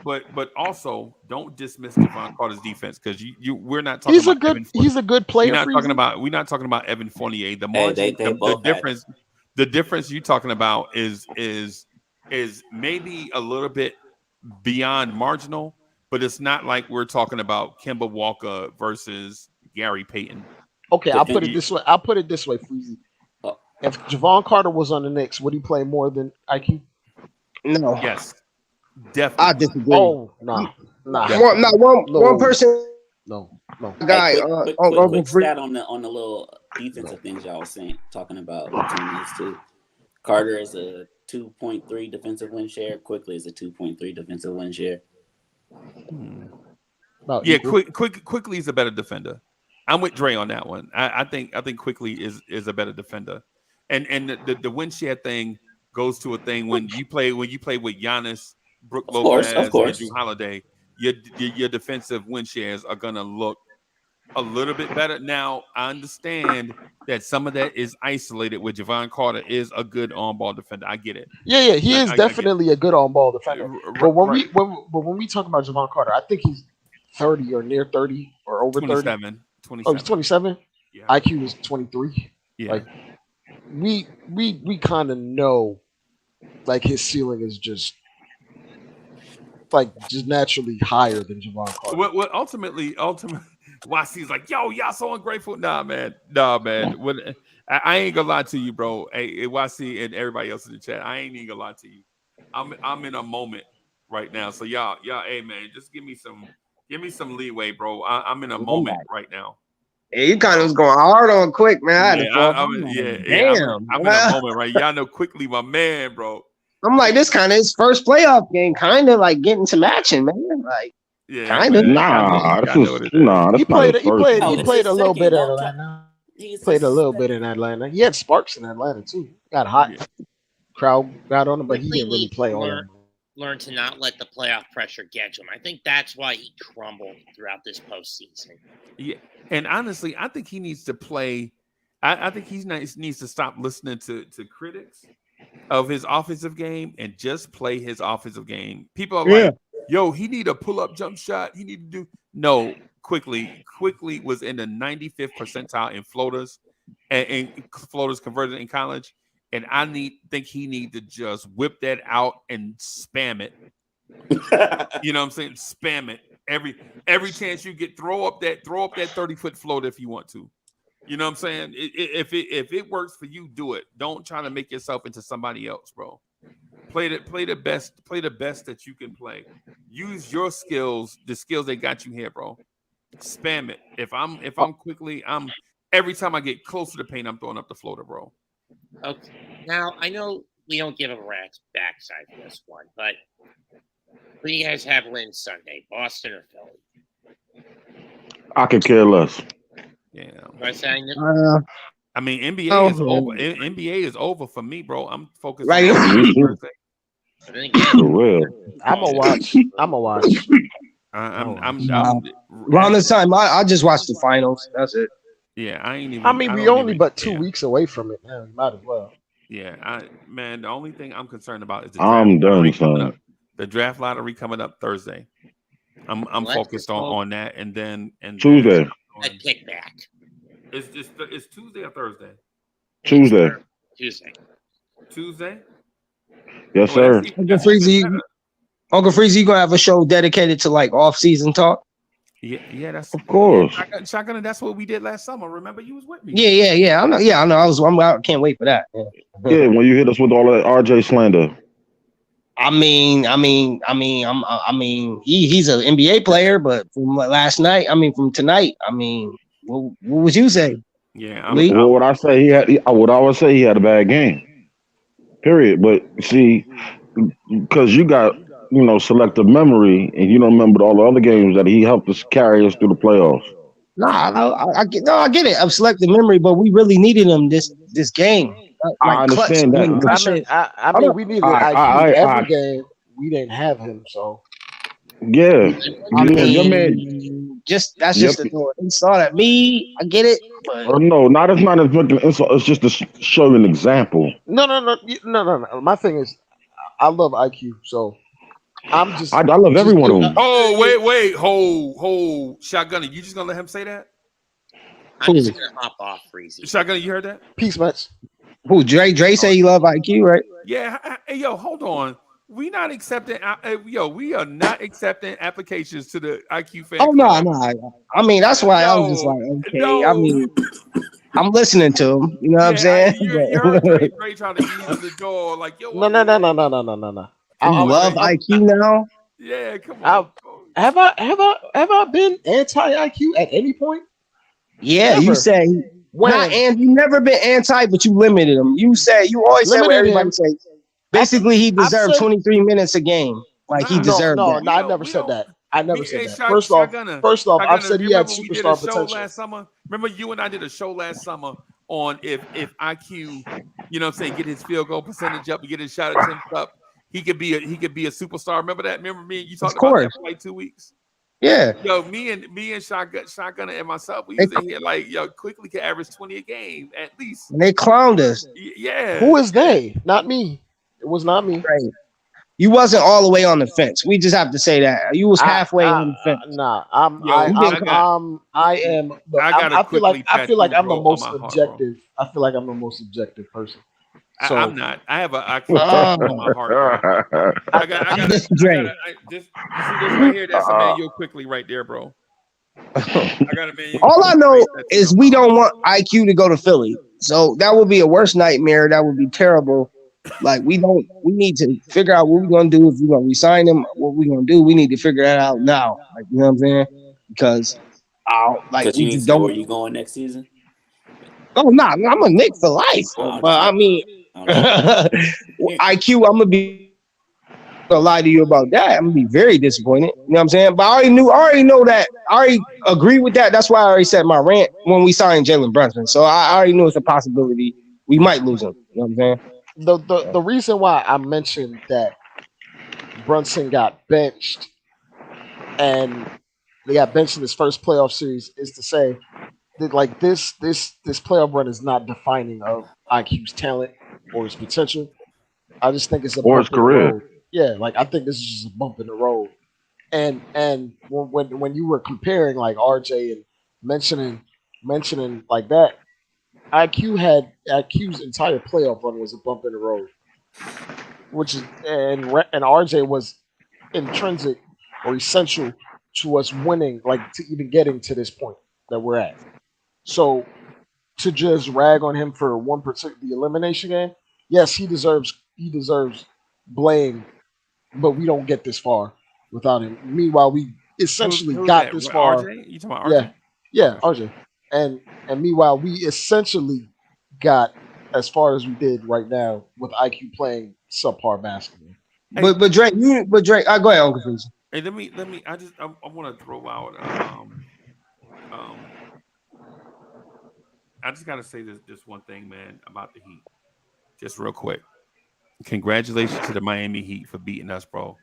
Speaker 1: but also don't dismiss Javon Carter's defense because we're not talking about
Speaker 8: he's a good player.
Speaker 1: We're not talking about Evan Fournier. The margin, the difference you're talking about is maybe a little bit beyond marginal, but it's not like we're talking about Kemba Walker versus Gary Payton.
Speaker 8: Okay, I'll put it this way, Freezy. If Javon Carter was on the Knicks, would he play more than IQ?
Speaker 10: No.
Speaker 1: Yes. Definitely.
Speaker 10: I disagree.
Speaker 8: Oh, no.
Speaker 10: One person.
Speaker 8: No.
Speaker 10: Guy,
Speaker 11: quick stat on the little defensive things y'all was talking about between these two. Carter is a 2.3 defensive win share. Quickly is a 2.3 defensive win share.
Speaker 1: Quickly is a better defender. I'm with Dre on that one. I think Quickly is a better defender. And the win share thing goes to a thing when you play with Giannis, Brook Lopez, and Drew Holiday, your defensive win shares are gonna look a little bit better. Now I understand that some of that is isolated with Javon Carter is a good on-ball defender. I get it.
Speaker 8: Yeah, he is definitely a good on-ball defender. But when we talk about Javon Carter, I think he's 30 or near 30 or over 30.
Speaker 1: 27.
Speaker 8: Oh, he's 27.
Speaker 1: Yeah.
Speaker 8: IQ is 23.
Speaker 1: Yeah.
Speaker 8: Like we kind of know, like his ceiling is just naturally higher than Javon Carter.
Speaker 1: What ultimately, YC's like, yo, y'all so ungrateful. Nah, man. I ain't gonna lie to you, bro. Hey, YC and everybody else in the chat, I ain't even gonna lie to you. I'm in a moment right now. So y'all, hey man, just give me some leeway, bro. I'm in a moment right now.
Speaker 10: Yeah, you kind of was going hard on Quick, man.
Speaker 1: I'm in a moment, right? Y'all know Quickly, my man, bro.
Speaker 10: I'm like, this kind of his first playoff game, kind of like getting some action, man. Like, kind of.
Speaker 8: He played a little bit in Atlanta. He played a little bit in Atlanta. He had sparks in Atlanta too. Got hot. Crowd got on him, but he didn't really play on him.
Speaker 5: Learn to not let the playoff pressure get to him. I think that's why he crumbled throughout this postseason.
Speaker 1: Yeah, and honestly, I think he needs to play. I think he needs to stop listening to critics of his offensive game and just play his offensive game. People are like, "Yo, he need a pull-up jump shot. He need to do." No, Quickly was in the 95th percentile in floaters and floaters converted in college. And think he need to just whip that out and spam it. You know what I'm saying? Spam it every chance you get. Throw up that 30-foot float if you want to. You know what I'm saying? If it works for you, do it. Don't try to make yourself into somebody else, bro. Play the best that you can play. Use your skills, the skills that got you here, bro. Spam it. If I'm Quickly, every time I get close to the paint, I'm throwing up the floater, bro.
Speaker 5: Okay. Now, I know we don't give a rat's backside for this one, but who do you guys have win Sunday, Boston or Philly?
Speaker 2: I could care less.
Speaker 1: Yeah.
Speaker 10: I
Speaker 1: mean, NBA is over. NBA is over for me, bro. I'm focused
Speaker 10: right.
Speaker 1: on Thursday.
Speaker 2: For real.
Speaker 8: I'm gonna watch.
Speaker 10: Around this time, I just watched the finals. That's it.
Speaker 1: Yeah, I ain't even.
Speaker 8: I mean, we only but 2 weeks away from it, man. We might as well.
Speaker 1: Yeah, the only thing I'm concerned about is the draft lottery coming up Thursday. I'm focused on that, and then
Speaker 2: Tuesday.
Speaker 5: A kickback.
Speaker 1: It's Tuesday or Thursday?
Speaker 2: Tuesday. Yes, sir.
Speaker 10: Uncle Freezy, you gonna have a show dedicated to like off-season talk?
Speaker 1: Yeah, that's
Speaker 2: of course.
Speaker 1: Shotgun, that's what we did last summer. Remember, you was with me.
Speaker 10: Yeah. I know. I can't wait for that.
Speaker 2: Yeah, when you hit us with all that RJ slander.
Speaker 10: He's an NBA player, but from last night, from tonight, what would you say,
Speaker 1: Yeah,
Speaker 10: Lee?
Speaker 2: What would I say? I would always say he had a bad game. Period. But see, because you got selective memory, and you don't remember all the other games that he helped us carry us through the playoffs.
Speaker 10: I get it. I've selected memory, but we really needed him this game,
Speaker 2: I
Speaker 10: like clutch.
Speaker 2: understand that.
Speaker 10: Clutch.
Speaker 8: I
Speaker 10: Hold
Speaker 8: mean,
Speaker 10: on.
Speaker 8: we needed
Speaker 2: I,
Speaker 8: IQ
Speaker 2: I,
Speaker 8: every
Speaker 2: I,
Speaker 8: game. We didn't have him, so
Speaker 2: yeah, your man,
Speaker 10: That's
Speaker 2: yep.
Speaker 10: just a thought. Insult at me. I get it, but
Speaker 2: Or no, not it's not as much an insult. It's just to show you an example.
Speaker 8: no. My thing is, I love IQ, so I'm
Speaker 2: I love every
Speaker 8: just
Speaker 2: one
Speaker 8: give.
Speaker 2: of them.
Speaker 1: Oh, wait, hold, shotgunner. You just gonna let him say that?
Speaker 5: I'm just gonna hop off, Freezy.
Speaker 1: Shotgunner, you heard that?
Speaker 8: Peace, Max.
Speaker 10: who Dre say he love IQ, right?
Speaker 1: Yeah. Hey, yo, hold on. We not accepting. We are not accepting applications to the IQ fan
Speaker 10: Oh no,
Speaker 1: club.
Speaker 10: that's why I was just
Speaker 1: No,
Speaker 10: like, okay.
Speaker 1: no.
Speaker 10: I'm listening to him. You know what I'm
Speaker 1: Yeah,
Speaker 10: saying?
Speaker 1: you heard Dre trying to ease the door, like yo.
Speaker 8: No.
Speaker 10: You
Speaker 1: Oh,
Speaker 10: love
Speaker 1: man.
Speaker 10: IQ now?
Speaker 1: Yeah, come on.
Speaker 8: Have I been anti IQ at any point?
Speaker 10: Yeah, you
Speaker 8: Never.
Speaker 10: say
Speaker 8: When
Speaker 10: you never been anti, but you limited him. You always say what
Speaker 8: limited
Speaker 10: everybody
Speaker 8: him,
Speaker 10: say. Basically, he
Speaker 8: I've
Speaker 10: deserved
Speaker 8: said
Speaker 10: 23 minutes a game. Like he
Speaker 1: Nah,
Speaker 10: deserved that.
Speaker 8: no. I never
Speaker 1: we
Speaker 8: said
Speaker 1: don't.
Speaker 8: that. I never
Speaker 1: Me
Speaker 8: said
Speaker 1: and
Speaker 8: that. First off, I've
Speaker 1: Shotgunner.
Speaker 8: said
Speaker 1: You
Speaker 8: he had
Speaker 1: remember we did a
Speaker 8: superstar
Speaker 1: show
Speaker 8: potential.
Speaker 1: last summer? Remember you and I did a show last summer on if IQ, you know what I'm saying, get his field goal percentage up, and get his shot attempts up, he could be a superstar. Remember that? Remember me and you
Speaker 10: Of
Speaker 1: talked about that
Speaker 10: course.
Speaker 1: for like 2 weeks?
Speaker 10: Yeah.
Speaker 1: Yo, me and Shotgunner and myself, we
Speaker 10: They,
Speaker 1: was in here like yo, quickly could average 20 a game at least.
Speaker 10: they clowned us.
Speaker 1: Yeah.
Speaker 8: Who is they? Not me. It was not me.
Speaker 10: Right. You wasn't all the way on the fence. We just have to say that. You was halfway on the fence.
Speaker 8: Nah.
Speaker 1: Yo,
Speaker 8: I am. Look,
Speaker 1: I got a
Speaker 8: I feel like
Speaker 1: quickly
Speaker 8: I feel like
Speaker 1: tattoo,
Speaker 8: I'm the
Speaker 1: bro, on
Speaker 8: most
Speaker 1: my heart, bro.
Speaker 8: objective. I feel like I'm the most objective person. So
Speaker 1: I'm not. I have an IQ tattoo on my heart, bro. I got this. You see this right here? That's a manual quickly right there, bro. I got a manual.
Speaker 10: All I know is we don't want IQ to go to Philly. So that would be a worst nightmare. That would be terrible. Like we need to figure out what we're gonna do if we're gonna resign him. What we're gonna do, we need to figure that out now. Like you know what I'm saying? Because
Speaker 11: Because
Speaker 10: we
Speaker 11: you need to
Speaker 10: just
Speaker 11: see
Speaker 10: don't.
Speaker 11: where you going next season.
Speaker 10: Oh no, I'm a Knick for life.
Speaker 11: I'm
Speaker 10: But I mean,
Speaker 11: just
Speaker 10: IQ, I'm gonna lie to you about that. I'm gonna be very disappointed. You know what I'm saying? But I already know that. I already agree with that. That's why I already said my rant when we signed Jalen Brunson. So I already knew it's a possibility we might lose him. You know what I'm saying?
Speaker 8: the reason why I mentioned that Brunson got benched and they got benched in his first playoff series is to say that like this playoff run is not defining of IQ's talent or his potential. I just think it's a
Speaker 2: or his
Speaker 8: bump in the
Speaker 2: career.
Speaker 8: road. Yeah, like I think this is just a bump in the road. And when you were comparing like RJ and mentioning like that, IQ's entire playoff run was a bump in the road, which is and RJ was intrinsic or essential to us winning, like to even getting to this point that we're at. So to just rag on him for 1% the elimination game, yes, he deserves blame, but we don't get this far without him. Meanwhile, we essentially
Speaker 1: Who's
Speaker 8: got
Speaker 1: that?
Speaker 8: this far.
Speaker 1: RJ? You talking about
Speaker 8: Yeah,
Speaker 1: RJ?
Speaker 8: yeah,
Speaker 1: Okay.
Speaker 8: RJ. And meanwhile, we essentially got as far as we did right now with IQ playing subpar basketball.
Speaker 1: Hey,
Speaker 10: But Drake, go ahead, Uncle Freeze.
Speaker 1: hey, let me. I want to throw out. Um. I just gotta say this one thing, man, about the Heat, just real quick. Congratulations to the Miami Heat for beating us, bro.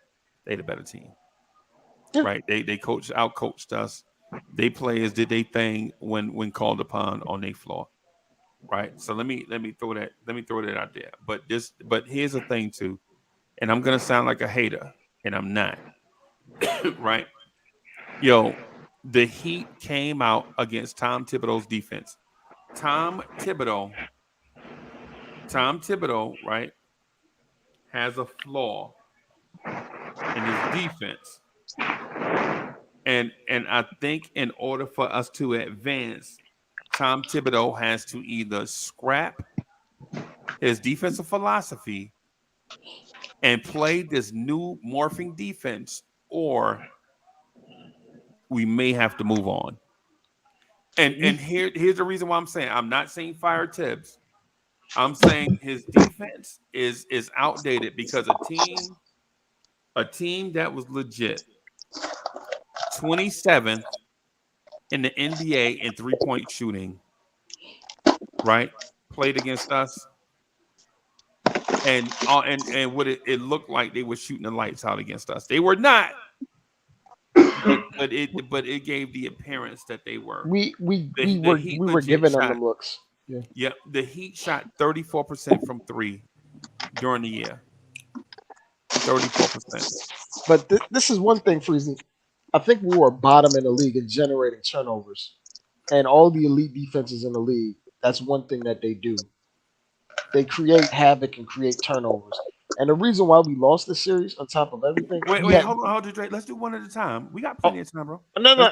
Speaker 1: They the better team, right? They out coached us. They players did their thing when called upon on their floor, right? So let me throw that out there. But here's the thing too, and I'm gonna sound like a hater, and I'm not, right? Yo, the Heat came out against Tom Thibodeau's defense. Tom Thibodeau, right, has a flaw in his defense. And I think in order for us to advance, Tom Thibodeau has to either scrap his defensive philosophy and play this new morphing defense, or we may have to move on. And here's the reason why I'm saying I'm not saying fire Tibbs. I'm saying his defense is outdated because a team that was legit 27th in the NBA in 3-point shooting, right? Played against us, and what it looked like they were shooting the lights out against us. They were not, but it gave the appearance that they were.
Speaker 8: We
Speaker 1: The Heat
Speaker 8: were
Speaker 1: legit
Speaker 8: giving them the
Speaker 1: shot.
Speaker 8: looks. Yeah.
Speaker 1: Yeah, the Heat shot 34% from three during the year. 34%.
Speaker 8: But this is one thing, Freezy. I think we were bottom in the league in generating turnovers, and all the elite defenses in the league. That's one thing that they do. They create havoc and create turnovers. And the reason why we lost the series, on top of everything, we
Speaker 1: Wait,
Speaker 8: had
Speaker 1: hold on, Dre. Let's do one at a time. We got plenty
Speaker 8: oh
Speaker 1: of time, bro.
Speaker 8: no no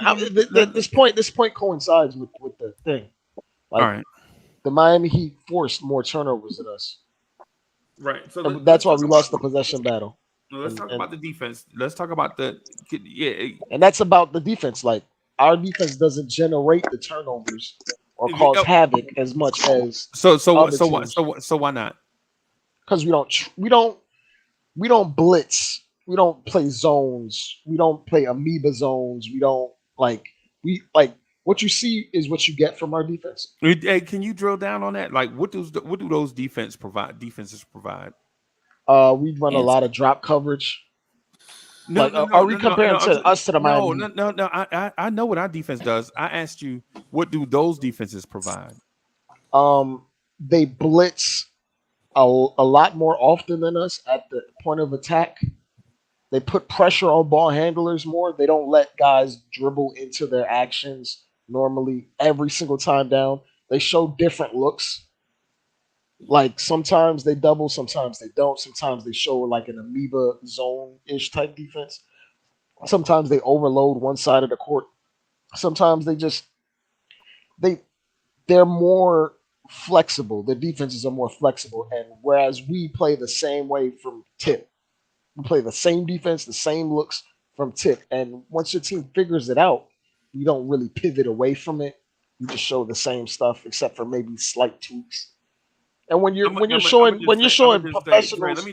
Speaker 1: Let's do one.
Speaker 8: this point coincides with the thing.
Speaker 1: All
Speaker 8: Like
Speaker 1: right,
Speaker 8: the Miami Heat forced more turnovers than us.
Speaker 1: right. So
Speaker 8: And
Speaker 1: let's
Speaker 8: that's why
Speaker 1: talk
Speaker 8: we
Speaker 1: about
Speaker 8: lost the possession battle. And
Speaker 1: the defense. Let's talk about the yeah.
Speaker 8: and that's about the defense. Like our defense doesn't generate the turnovers or cause
Speaker 1: Oh,
Speaker 8: havoc as much as other
Speaker 1: so what
Speaker 8: teams
Speaker 1: so why not?
Speaker 8: because we don't blitz. We don't play zones. We don't play amoeba zones. We don't we like what you see is what you get from our defense.
Speaker 1: Hey, can you drill down on that? Like, what do those defenses provide?
Speaker 8: We run a
Speaker 11: And
Speaker 8: lot of drop coverage.
Speaker 1: No,
Speaker 8: Like,
Speaker 1: no, no,
Speaker 8: are we
Speaker 1: no, no,
Speaker 8: comparing
Speaker 1: no.
Speaker 8: to us to the
Speaker 1: No,
Speaker 8: Miami
Speaker 1: no,
Speaker 8: Heat?
Speaker 1: no, no. I know what our defense does. I asked you, what do those defenses provide?
Speaker 8: They blitz a lot more often than us at the point of attack. They put pressure on ball handlers more. They don't let guys dribble into their actions normally every single time down. They show different looks. Like sometimes they double, sometimes they don't. Sometimes they show like an amoeba zone ish type defense. Sometimes they overload one side of the court. Sometimes they they're more flexible. The defenses are more flexible, and whereas we play the same way from tip, we play the same defense, the same looks from tip. And once your team figures it out, you don't really pivot away from it. You just show the same stuff, except for maybe slight tweaks. And when you're
Speaker 1: I'm gonna
Speaker 8: showing
Speaker 1: just say, Dre.
Speaker 8: professionals,
Speaker 1: Let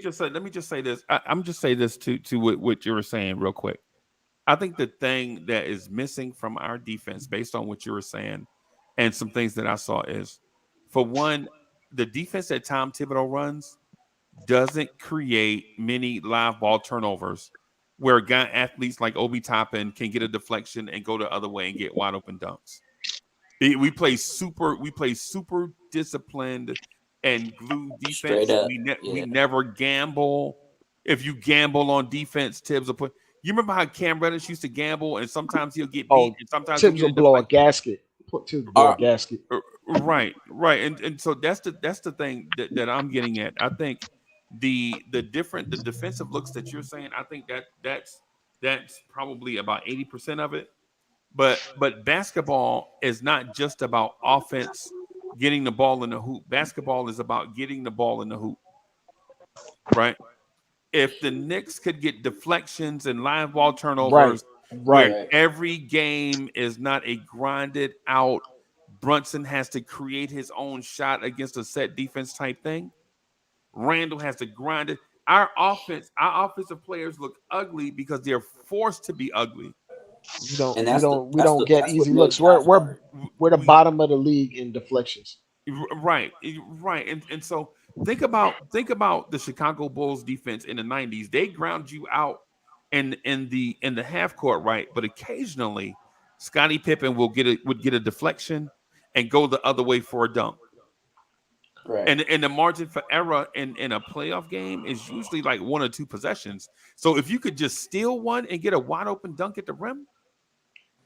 Speaker 1: me just say this. I'm just say this to what you were saying real quick. I think the thing that is missing from our defense, based on what you were saying, and some things that I saw is, for one, the defense that Tom Thibodeau runs doesn't create many live ball turnovers where guy athletes like Obi Toppin can get a deflection and go the other way and get wide open dunks. We play super disciplined and glued
Speaker 11: straight
Speaker 1: defense.
Speaker 11: up,
Speaker 1: We
Speaker 11: yeah.
Speaker 1: never gamble. If you gamble on defense, Tibbs will put. You remember how Cam Reddish used to gamble, and sometimes he'll get beat,
Speaker 8: oh,
Speaker 1: and sometimes he'll
Speaker 8: Tibbs
Speaker 1: get
Speaker 8: will
Speaker 1: a
Speaker 8: blow a
Speaker 1: deflection.
Speaker 8: gasket. Tibbs will blow a
Speaker 11: Our
Speaker 8: gasket.
Speaker 1: Right, and so that's the thing that I'm getting at. I think the defensive looks that you're saying, I think that's probably about 80% of it. But basketball is not just about offense, getting the ball in the hoop. Basketball is about getting the ball in the hoop, right? If the Knicks could get deflections and live ball
Speaker 8: Right,
Speaker 1: turnovers where
Speaker 8: right.
Speaker 11: right,
Speaker 1: every game is not a grinded out, Brunson has to create his own shot against a set defense type thing. Randall has to grind it. Our offensive players look ugly because they're forced to be ugly.
Speaker 8: We don't
Speaker 11: and
Speaker 8: we
Speaker 11: that's the
Speaker 8: don't we
Speaker 11: that's
Speaker 8: don't
Speaker 11: the
Speaker 8: get
Speaker 11: that's what
Speaker 8: easy
Speaker 11: made
Speaker 8: looks.
Speaker 11: Josh Hart.
Speaker 8: We're the
Speaker 1: We
Speaker 8: bottom of the league in deflections.
Speaker 1: Right, right, and so think about the Chicago Bulls defense in the '90s. They ground you out in the half court, right? But occasionally, Scottie Pippen would get a deflection and go the other way for a dunk.
Speaker 11: Right,
Speaker 1: And the margin for error in a playoff game is usually like one or two possessions. So if you could just steal one and get a wide open dunk at the rim,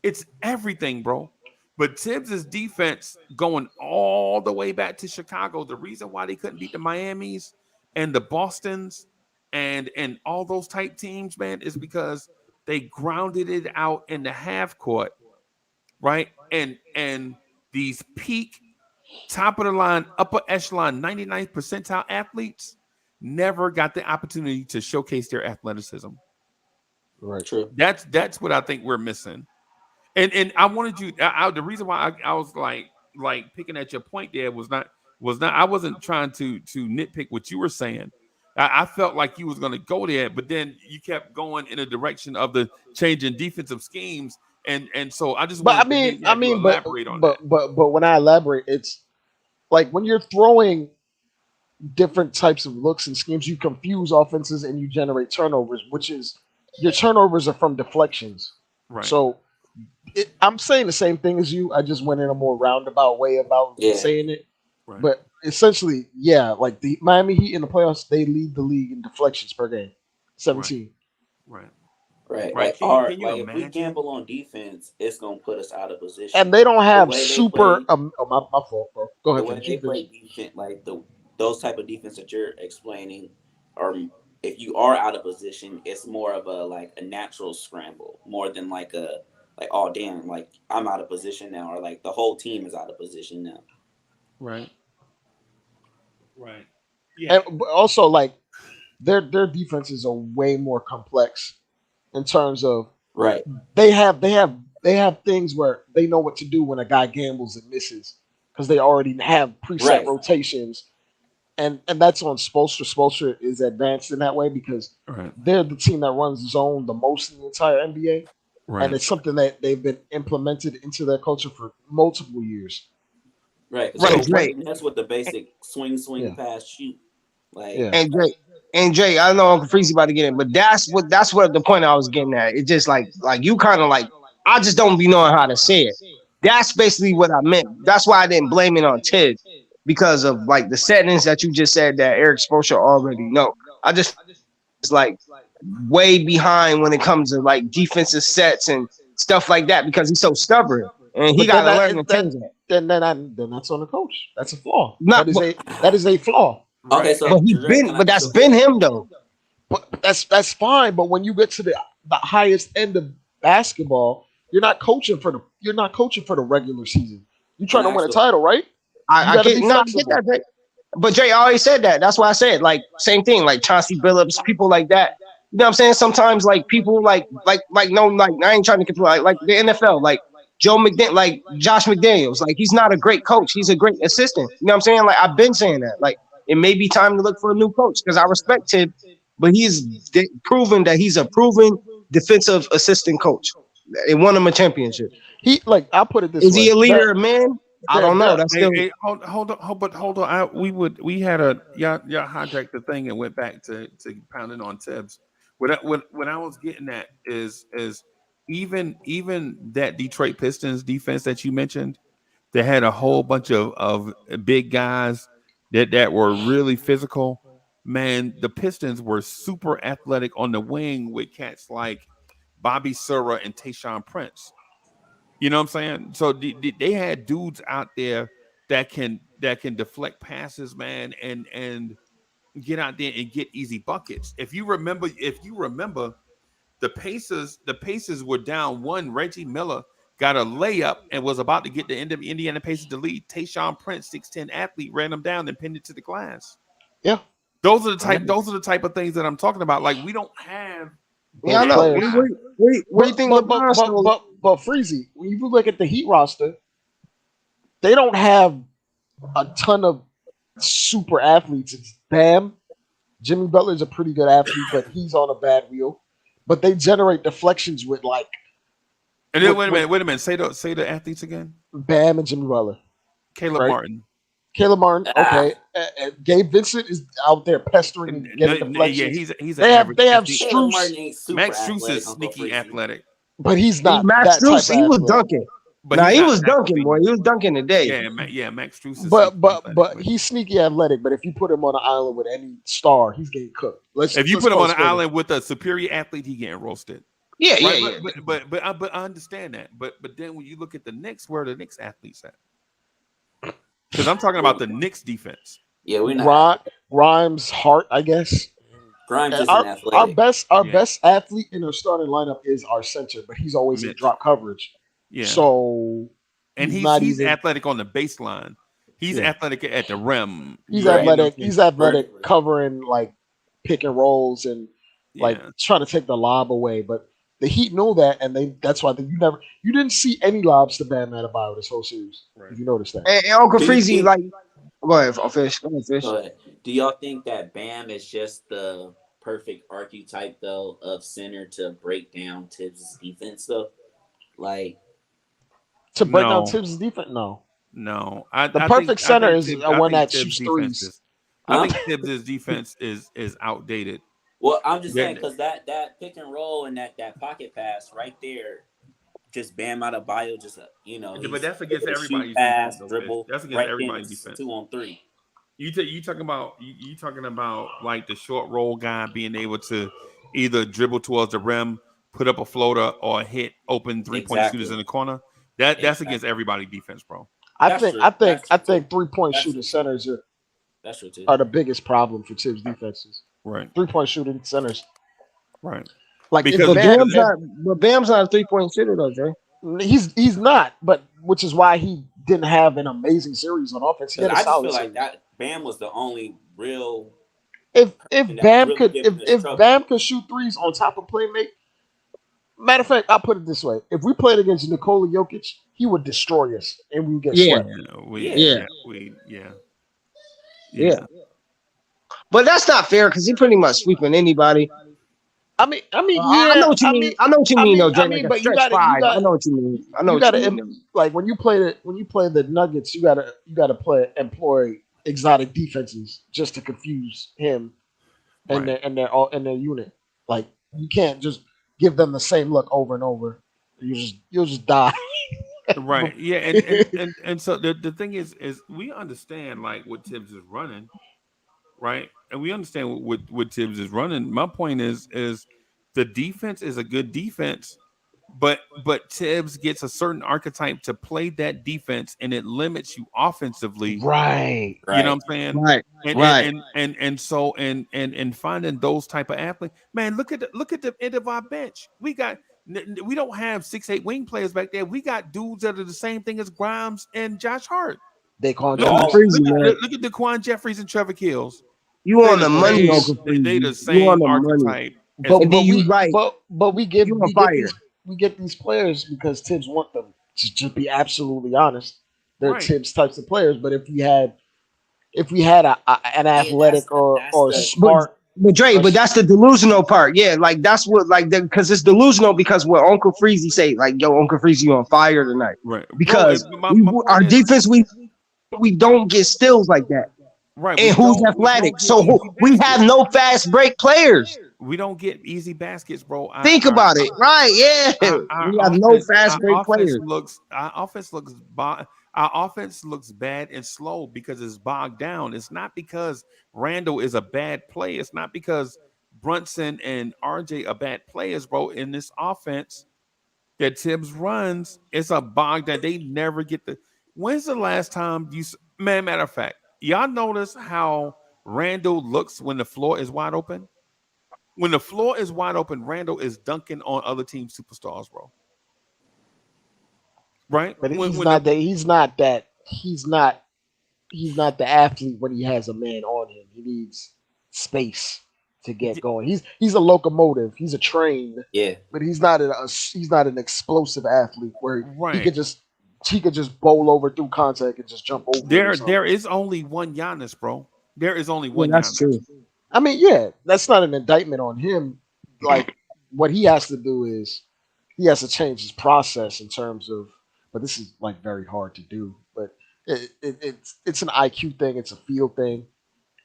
Speaker 1: it's everything, bro. But Tibbs' defense going all the way back to Chicago, the reason why they couldn't beat the Miamis and the Bostons and all those type teams, man, is because they grounded it out in the half court, right? And these peak top of the line, upper echelon, 99th percentile athletes, never got the opportunity to showcase their athleticism.
Speaker 8: Right.
Speaker 11: True.
Speaker 1: That's what I think we're missing. And I wanted you. The reason why I was like picking at your point there was not. I wasn't trying to nitpick what you were saying. I felt like you was going to go there, but then you kept going in a direction of the change in defensive schemes, and so I just
Speaker 8: But
Speaker 1: wanted to have you elaborate on that.
Speaker 8: but when I elaborate, it's like when you're throwing different types of looks and schemes, you confuse offenses and you generate turnovers, which is your turnovers are from deflections.
Speaker 1: Right.
Speaker 8: So I'm saying the same thing as you. I just went in a more roundabout way about saying it.
Speaker 1: Right.
Speaker 8: But essentially, yeah, like the Miami Heat in the playoffs, they lead the league in deflections per game, 17.
Speaker 11: Right.
Speaker 1: Right.
Speaker 11: Like,
Speaker 1: Can you
Speaker 11: if we
Speaker 1: imagine?
Speaker 11: gamble on defense, it's gonna put us out of position.
Speaker 8: And they don't have
Speaker 11: way they
Speaker 8: super.
Speaker 11: play-
Speaker 8: My fault, bro. Go
Speaker 11: The
Speaker 8: ahead.
Speaker 11: way
Speaker 8: Finish.
Speaker 11: they
Speaker 8: You
Speaker 11: play
Speaker 8: finish.
Speaker 11: defense, like those type of defense that you're explaining, or if you are out of position, it's more of a natural scramble, more than oh damn, like I'm out of position now, or like the whole team is out of position now.
Speaker 1: Right. Right. Yeah.
Speaker 8: And but also, like their defenses are way more complex in terms of
Speaker 11: Right.
Speaker 8: they have things where they know what to do when a guy gambles and misses because they already have preset
Speaker 11: Right.
Speaker 8: rotations, and that's on Spoelstra. Spoelstra is advanced in that way because
Speaker 1: Right.
Speaker 8: they're the team that runs zone the most in the entire NBA,
Speaker 1: Right.
Speaker 8: and it's something that they've been implemented into their culture for multiple years.
Speaker 11: Right.
Speaker 10: Right,
Speaker 11: So
Speaker 10: Jay.
Speaker 11: that's what the basic swing,
Speaker 8: Yeah.
Speaker 11: pass, shoot. Like
Speaker 8: Yeah.
Speaker 10: And Jay, I know Uncle Freezy about to get in, but that's what the point I was getting at. It's just like you kind of like I just don't be knowing how to say it. That's basically what I meant. That's why I didn't blame it on Tibbs because of like the settings that you just said that Eric Spoelstra already know. I just it's like way behind when it comes to like defensive sets and stuff like that because he's so stubborn and he
Speaker 8: But
Speaker 10: got
Speaker 8: then
Speaker 10: to learn to change that.
Speaker 8: then that's on the coach. That's a flaw.
Speaker 10: Not,
Speaker 8: That is a flaw.
Speaker 11: okay, so
Speaker 10: but that's been him though.
Speaker 8: But that's fine. But when you get to the highest end of basketball, you're not coaching for the regular season. You're trying to win a title, right?
Speaker 10: I
Speaker 8: gotta
Speaker 10: get
Speaker 8: be
Speaker 10: no, I
Speaker 8: flexible.
Speaker 10: get that, Jay. But Jay always said that. That's why I said like same thing, like Chauncey Billups, people like that. You know what I'm saying? Sometimes like people like no, like I ain't trying to control like the NFL, like Joe McDaniel, like Josh McDaniels. Like he's not a great coach, he's a great assistant. You know what I'm saying? Like I've been saying that. Like it may be time to look for a new coach because I respect him, but he's proven that he's a proven defensive assistant coach. They won him a championship.
Speaker 8: I'll put it this
Speaker 10: Is
Speaker 8: way.
Speaker 10: he a leader of men? I don't know. That's still
Speaker 1: Hold on. We had y'all hijacked the thing and went back to pounding on Tibbs. What I was getting at is even that Detroit Pistons defense that you mentioned, they had a whole bunch of big guys that were really physical. Man, the Pistons were super athletic on the wing with cats like Bobby Sura and Tayshaun Prince. You know what I'm saying? So they had dudes out there that can deflect passes, man, and get out there and get easy buckets. If you remember, the Pacers were down one. Reggie Miller got a layup and was about to get the end of Indiana Pacers to lead. Tayshaun Prince, 6'10" athlete, ran him down and pinned it to the glass.
Speaker 8: Yeah.
Speaker 1: Those are the type of things that I'm talking about. Like we don't have.
Speaker 10: Yeah, I know. What do you think LeBron stole?
Speaker 8: But Freezy, when you look at the Heat roster, they don't have a ton of super athletes. It's Bam. Jimmy Butler's a pretty good athlete, but he's on a bad wheel. But they generate deflections with like.
Speaker 1: And then wait a minute. Say the athletes again.
Speaker 8: Bam and Jimmy Butler.
Speaker 1: Caleb Martin.
Speaker 8: Okay. Gabe Vincent is out there pestering and getting deflections.
Speaker 1: Yeah, he's
Speaker 8: they have Strus.
Speaker 1: Max Strus is sneaky athletic,
Speaker 8: but he's not.
Speaker 10: Max Strus, he was
Speaker 8: athlete.
Speaker 10: dunking. But he was dunking, boy. He was dunking today.
Speaker 1: Yeah, Max Strus is
Speaker 8: but he's sneaky athletic. But if you put him on an island with any star, he's getting cooked.
Speaker 1: If you put him on an island with a superior athlete, he getting roasted.
Speaker 10: Yeah.
Speaker 1: But I understand that. But then when you look at the Knicks, where are the Knicks athletes at? Because I'm talking about the Knicks defense.
Speaker 11: Yeah, we're not.
Speaker 8: Grimes, Hart, I guess.
Speaker 11: Grimes is athletic.
Speaker 8: Our best athlete in our starting lineup is our center, but he's always in drop coverage.
Speaker 1: Yeah.
Speaker 8: So
Speaker 1: he's athletic on the baseline. He's athletic at the rim.
Speaker 8: He's athletic. He's athletic covering like pick and rolls and like
Speaker 1: Yeah.
Speaker 8: trying to take the lob away. But the Heat know that, and that's why you didn't see any lobs to Bam Adebayo this whole series.
Speaker 1: Right.
Speaker 8: If you noticed that.
Speaker 10: And Uncle
Speaker 11: Do you
Speaker 10: Freezy,
Speaker 11: think?
Speaker 10: like, go ahead, Fish. Go ahead, Fish.
Speaker 11: Go ahead. Do y'all think that Bam is just the perfect archetype though of center to break down Tibbs' defense though? Like,
Speaker 8: To break down
Speaker 1: No,
Speaker 8: Tibbs' defense, no.
Speaker 1: no.
Speaker 8: The
Speaker 1: I think
Speaker 8: perfect center is
Speaker 1: I
Speaker 8: one
Speaker 1: think
Speaker 8: that
Speaker 1: Tibbs'
Speaker 8: shoots
Speaker 1: defense
Speaker 8: threes.
Speaker 1: is I
Speaker 11: huh?
Speaker 1: think Tibbs' defense is outdated.
Speaker 11: Well, I'm just saying
Speaker 1: That
Speaker 11: because that pick and roll and that pocket pass right there, just Bam out of bio, just
Speaker 1: but
Speaker 11: he's
Speaker 1: that's against
Speaker 11: able to shoot,
Speaker 1: everybody's defense,
Speaker 11: pass,
Speaker 1: though, Fish.
Speaker 11: dribble.
Speaker 1: That's against
Speaker 11: Right then,
Speaker 1: everybody's
Speaker 11: it's
Speaker 1: defense.
Speaker 11: 2-on-3.
Speaker 1: You talking about like the short roll guy being able to either dribble towards the rim, put up a floater, or hit open 3-point shooters
Speaker 11: Exactly.
Speaker 1: in the corner. That's
Speaker 11: Exactly.
Speaker 1: against everybody's defense, bro.
Speaker 8: I
Speaker 11: That's
Speaker 8: think
Speaker 11: true.
Speaker 8: I think
Speaker 11: That's
Speaker 8: I
Speaker 11: true too.
Speaker 8: think 3-point
Speaker 11: That's
Speaker 8: shooting
Speaker 11: true too.
Speaker 8: centers
Speaker 11: That's true too.
Speaker 8: are the biggest problem for Tibbs defenses.
Speaker 1: Right,
Speaker 8: 3-point shooting centers.
Speaker 1: right.
Speaker 8: Like
Speaker 1: Because
Speaker 10: But Bam's not a 3-point shooter though, Jay.
Speaker 8: he's not, but which is why he didn't have an amazing series on offense. He
Speaker 11: Because
Speaker 8: had a
Speaker 11: I just
Speaker 8: solid
Speaker 11: feel like
Speaker 8: series.
Speaker 11: that Bam was the only real
Speaker 8: If
Speaker 11: person that was really giving us
Speaker 8: if
Speaker 11: trouble.
Speaker 8: Bam could shoot threes on top of playmate, matter of fact, I'll put it this way: if we played against Nikola Jokic, he would destroy us and we would get
Speaker 10: Yeah,
Speaker 8: swept.
Speaker 11: Yeah.
Speaker 10: yeah. But that's not fair because he pretty much sweeping anybody.
Speaker 8: I mean,
Speaker 10: I
Speaker 8: yeah.
Speaker 10: know what you mean. I know what you mean, though, Jay. Like a
Speaker 8: But
Speaker 10: stretch five. I know what you mean. I know
Speaker 8: you
Speaker 10: what you
Speaker 8: gotta
Speaker 10: mean.
Speaker 8: like when you play the Nuggets, you gotta employ exotic defenses just to confuse him and
Speaker 1: right,
Speaker 8: their unit. Like you can't just give them the same look over and over. You'll just die.
Speaker 1: right, yeah, and so the thing is we understand like what Tibbs is running, right, and we understand what Tibbs is running. My point is the defense is a good defense, but Tibbs gets a certain archetype to play that defense, and it limits you offensively.
Speaker 8: Right.
Speaker 1: You know
Speaker 11: Right.
Speaker 1: what I'm saying?
Speaker 10: Right.
Speaker 1: And
Speaker 10: Right.
Speaker 1: so finding those type of athletes, man. Look at the end of our bench. We don't have 6'8" wing players back there. We got dudes that are the same thing as Grimes and Josh Hart.
Speaker 8: Daquan
Speaker 1: Look,
Speaker 10: Uncle
Speaker 1: look,
Speaker 8: Jefferson.
Speaker 10: Freezy, man.
Speaker 1: look at Daquan Jeffries and Trevor Kills.
Speaker 10: You
Speaker 1: They
Speaker 10: on
Speaker 1: the
Speaker 10: the money,
Speaker 1: same.
Speaker 10: Uncle
Speaker 1: They
Speaker 10: Freezy.
Speaker 1: the
Speaker 10: You on
Speaker 1: same
Speaker 10: the money.
Speaker 1: archetype as
Speaker 8: But
Speaker 10: And then you right.
Speaker 8: we
Speaker 10: You on fire.
Speaker 8: get these players because Tibbs want them to just be absolutely honest. They're
Speaker 1: right.
Speaker 8: Tibbs types of players. But if we had an
Speaker 11: Yeah,
Speaker 8: athletic
Speaker 11: that's
Speaker 8: or
Speaker 11: the
Speaker 8: smart
Speaker 10: But Dre,
Speaker 8: or
Speaker 10: but that's the delusional part. Yeah, like that's what like because it's delusional because what Uncle Freezy say, like, yo, Uncle Freezy, you on fire tonight.
Speaker 1: Right, bro.
Speaker 10: Because
Speaker 1: My
Speaker 10: our
Speaker 1: point is
Speaker 10: defense, we don't get stills like that.
Speaker 1: right.
Speaker 10: And who's athletic?
Speaker 1: Get
Speaker 10: So
Speaker 1: easy
Speaker 10: we have
Speaker 1: baskets.
Speaker 10: no fast break players.
Speaker 1: We don't get easy baskets, bro.
Speaker 10: Think about it, right? Yeah, we have no fast break players.
Speaker 1: Our offense looks bad and slow because it's bogged down. It's not because Randall is a bad player. It's not because Brunson and RJ are bad players, bro. In this offense that Tibbs runs, it's a bog that they never get the. When's the last time matter of fact, y'all notice how Randall looks when the floor is wide open? When the floor is wide open, Randall is dunking on other team superstars, bro. Right?
Speaker 8: but
Speaker 1: When,
Speaker 8: he's
Speaker 1: when
Speaker 8: not
Speaker 1: the,
Speaker 8: that he's not the athlete when he has a man on him. He needs space to get going. He's a locomotive. He's a train,
Speaker 11: yeah.
Speaker 8: but he's not an explosive athlete where
Speaker 1: right.
Speaker 8: he could just bowl over through contact and just jump over.
Speaker 1: There is only one Giannis, bro. There is only
Speaker 10: Yeah,
Speaker 1: one
Speaker 10: that's
Speaker 1: Giannis.
Speaker 10: true.
Speaker 8: I mean, yeah, that's not an indictment on him. Like what he has to do is he has to change his process in terms of. But this is like very hard to do. But it's an IQ thing. It's a feel thing,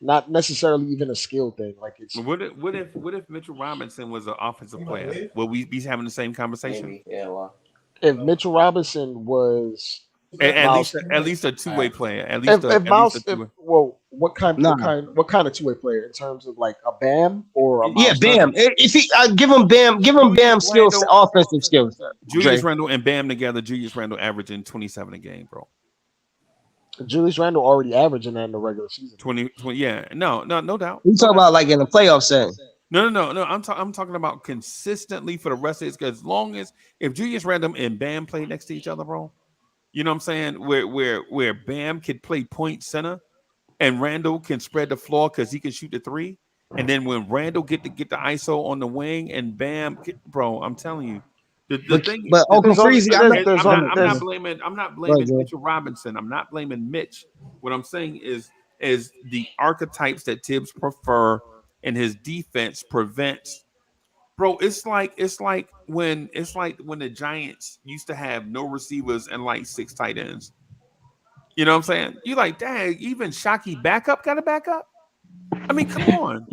Speaker 8: not necessarily even a skill thing. Like it's
Speaker 1: What if Mitchell Robinson was an offensive player? Will we be having the same conversation?
Speaker 11: Maybe. Yeah. Well.
Speaker 8: if Mitchell Robinson was Miles,
Speaker 1: At least a two-way player. At least
Speaker 8: if
Speaker 1: a
Speaker 8: Miles,
Speaker 1: two-way.
Speaker 8: well, what kind
Speaker 10: Nah.
Speaker 8: of two-way player in terms of like a Bam or a
Speaker 10: Yeah,
Speaker 8: Miles
Speaker 10: Bam.
Speaker 8: Turner?
Speaker 10: If he give him Bam skills, offensive skills.
Speaker 1: Julius
Speaker 10: Dre.
Speaker 1: Randle and Bam together. Julius Randle averaging 27 a game, bro.
Speaker 8: Julius Randle already averaging that in the regular season.
Speaker 1: 20 yeah. No doubt.
Speaker 10: We talk about like in the playoff setting.
Speaker 1: No. I'm talking about consistently for the rest of it. Because as long as if Julius Randle and Bam play next to each other, bro, you know what I'm saying? Where Bam could play point center and Randle can spread the floor because he can shoot the three. And then when Randall get the ISO on the wing and bam, bro, I'm telling you, the thing.
Speaker 10: But Uncle
Speaker 8: There's only
Speaker 10: Freezy, I know.
Speaker 8: there's only
Speaker 1: I'm not
Speaker 8: there's
Speaker 1: blaming
Speaker 10: Go ahead, Jay.
Speaker 1: Mitchell Robinson. I'm not blaming Mitch. What I'm saying is the archetypes that Tibbs prefer and his defense prevents. Bro, it's like when the Giants used to have no receivers and like 6 tight ends. You know what I'm saying? You like, dang, even Shockey backup got a backup. I mean, come on.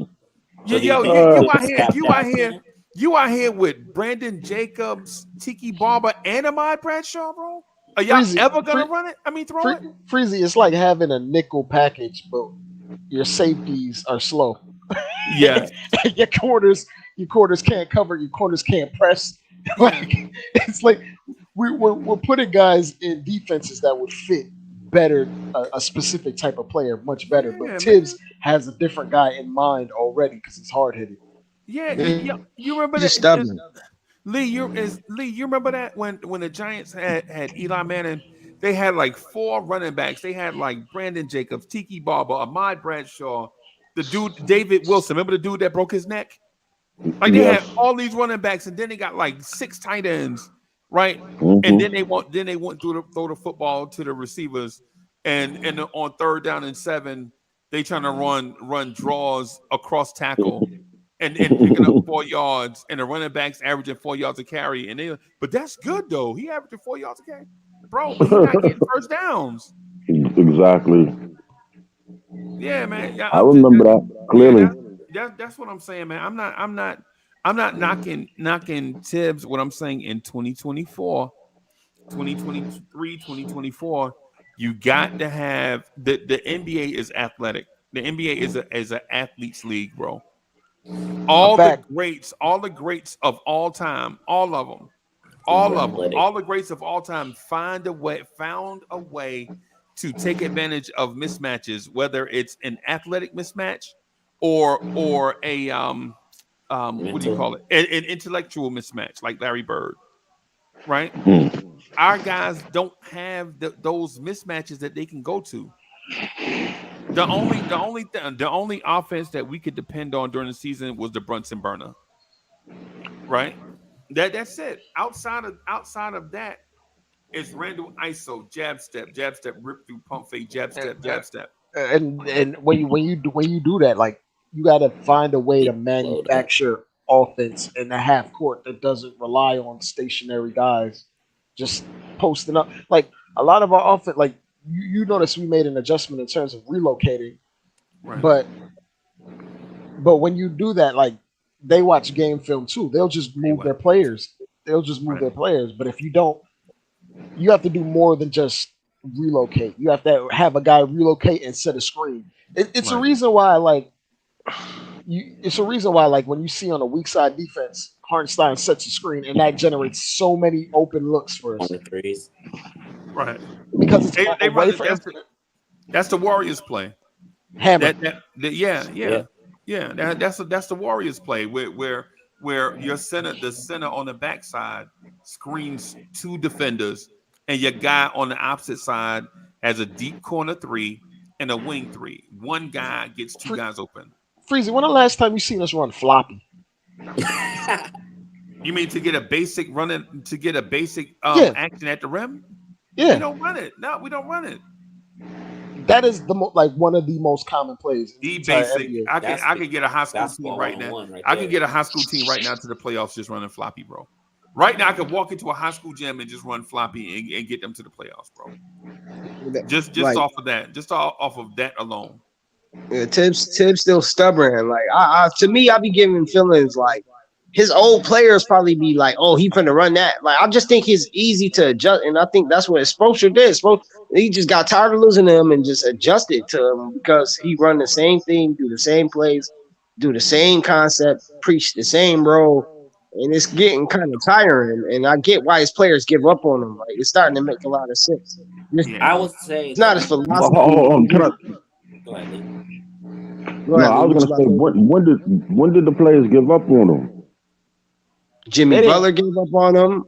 Speaker 11: So do you
Speaker 1: Yo,
Speaker 11: think
Speaker 1: you out
Speaker 11: Tibbs
Speaker 1: here,
Speaker 11: tapped out then?
Speaker 1: you out here with Brandon Jacobs, Tiki Barber, and Ahmad Bradshaw, bro. Are y'all
Speaker 8: Freezy.
Speaker 1: ever gonna run it? I mean, throw it.
Speaker 8: Freezy. It's like having a nickel package, but your safeties are slow.
Speaker 1: Yes.
Speaker 8: your corners can't cover. Your corners can't press. Like it's like we're putting guys in defenses that would fit better a specific type of player much better.
Speaker 1: Yeah,
Speaker 8: But
Speaker 1: man.
Speaker 8: Tibbs has a different guy in mind already because he's hard hitting.
Speaker 1: Yeah, you remember
Speaker 10: He's just
Speaker 1: that?
Speaker 10: stubborn.
Speaker 1: Lee, you remember that when the Giants had Eli Manning, they had like 4 running backs. They had like Brandon Jacobs, Tiki Barber, Ahmad Bradshaw, the dude David Wilson. Remember the dude that broke his neck? Like they had all these running backs, and then they got like 6 tight ends, right?
Speaker 2: Mhm.
Speaker 1: And then they want to throw the football to the receivers, and on 3rd down and 7, they trying to run draws across tackle. And picking up 4 yards, and the running backs averaging 4 yards a carry, but that's good though. He averaging 4 yards a carry, bro. But he not getting first downs.
Speaker 2: Exactly.
Speaker 1: Yeah, man. Yeah,
Speaker 2: I remember that clearly.
Speaker 1: That's what I'm saying, man. I'm not knocking Tibbs. What I'm saying in 2024, 2023, 2024, you got to have the NBA is athletic. The NBA is an athletes league, bro. All the greats of all time, all of them, all the greats of all time found a way to take advantage of mismatches, whether it's an athletic mismatch or a what do you call it, an intellectual mismatch like Larry Bird, right? Our guys don't have those mismatches that they can go to. The only offense that we could depend on during the season was the Brunson burner, right? That's it. Outside of that, it's Randall ISO, jab step, rip through, pump fake, jab step.
Speaker 8: And when you do that, like you got to find a way to manufacture offense in the half court that doesn't rely on stationary guys just posting up. Like a lot of our offense, like you notice we made an adjustment in terms of relocating,
Speaker 1: right.
Speaker 8: but when you do that, like they watch game film too. They'll just move their players. But if you don't, you have to do more than just relocate. You have to have a guy relocate and set a screen. It's a reason why, like, when you see on a weak side defense, Hartenstein sets a screen, and that generates so many open looks for us.
Speaker 11: On the threes.
Speaker 1: Right.
Speaker 8: Because it's
Speaker 1: they run that's the Warriors play.
Speaker 8: Hammer.
Speaker 1: That's the Warriors play where your the center on the backside screens 2 defenders, and your guy on the opposite side has a deep corner 3 and a wing 3. One guy gets 2 guys open.
Speaker 8: Freezy, when the last time you seen us run floppy?
Speaker 1: You mean to get a basic action at the rim?
Speaker 8: Yeah.
Speaker 1: We don't run it. No, we don't run it.
Speaker 8: That is one of the most common plays.
Speaker 1: The basic. I can get a high school team right now. I can get a high school team right now to the playoffs just running floppy, bro. Right now, I could walk into a high school gym and just run floppy and get them to the playoffs, bro. Just like, off of that, just off of that alone.
Speaker 10: Yeah, Tibbs still stubborn. Like to me, I be giving feelings like his old players probably be like, "Oh, he finna run that." Like I just think he's easy to adjust, and I think that's what Spoelstra did. He just got tired of losing him and just adjusted to him because he run the same thing, do the same plays, do the same concept, preach the same role, and it's getting kind of tiring. And I get why his players give up on him. Like it's starting to make a lot of sense.
Speaker 11: I would say
Speaker 10: it's not his philosophy.
Speaker 11: Go ahead, Lee.
Speaker 2: I was gonna say when did the players give up on him?
Speaker 10: Jimmy Butler gave up on him.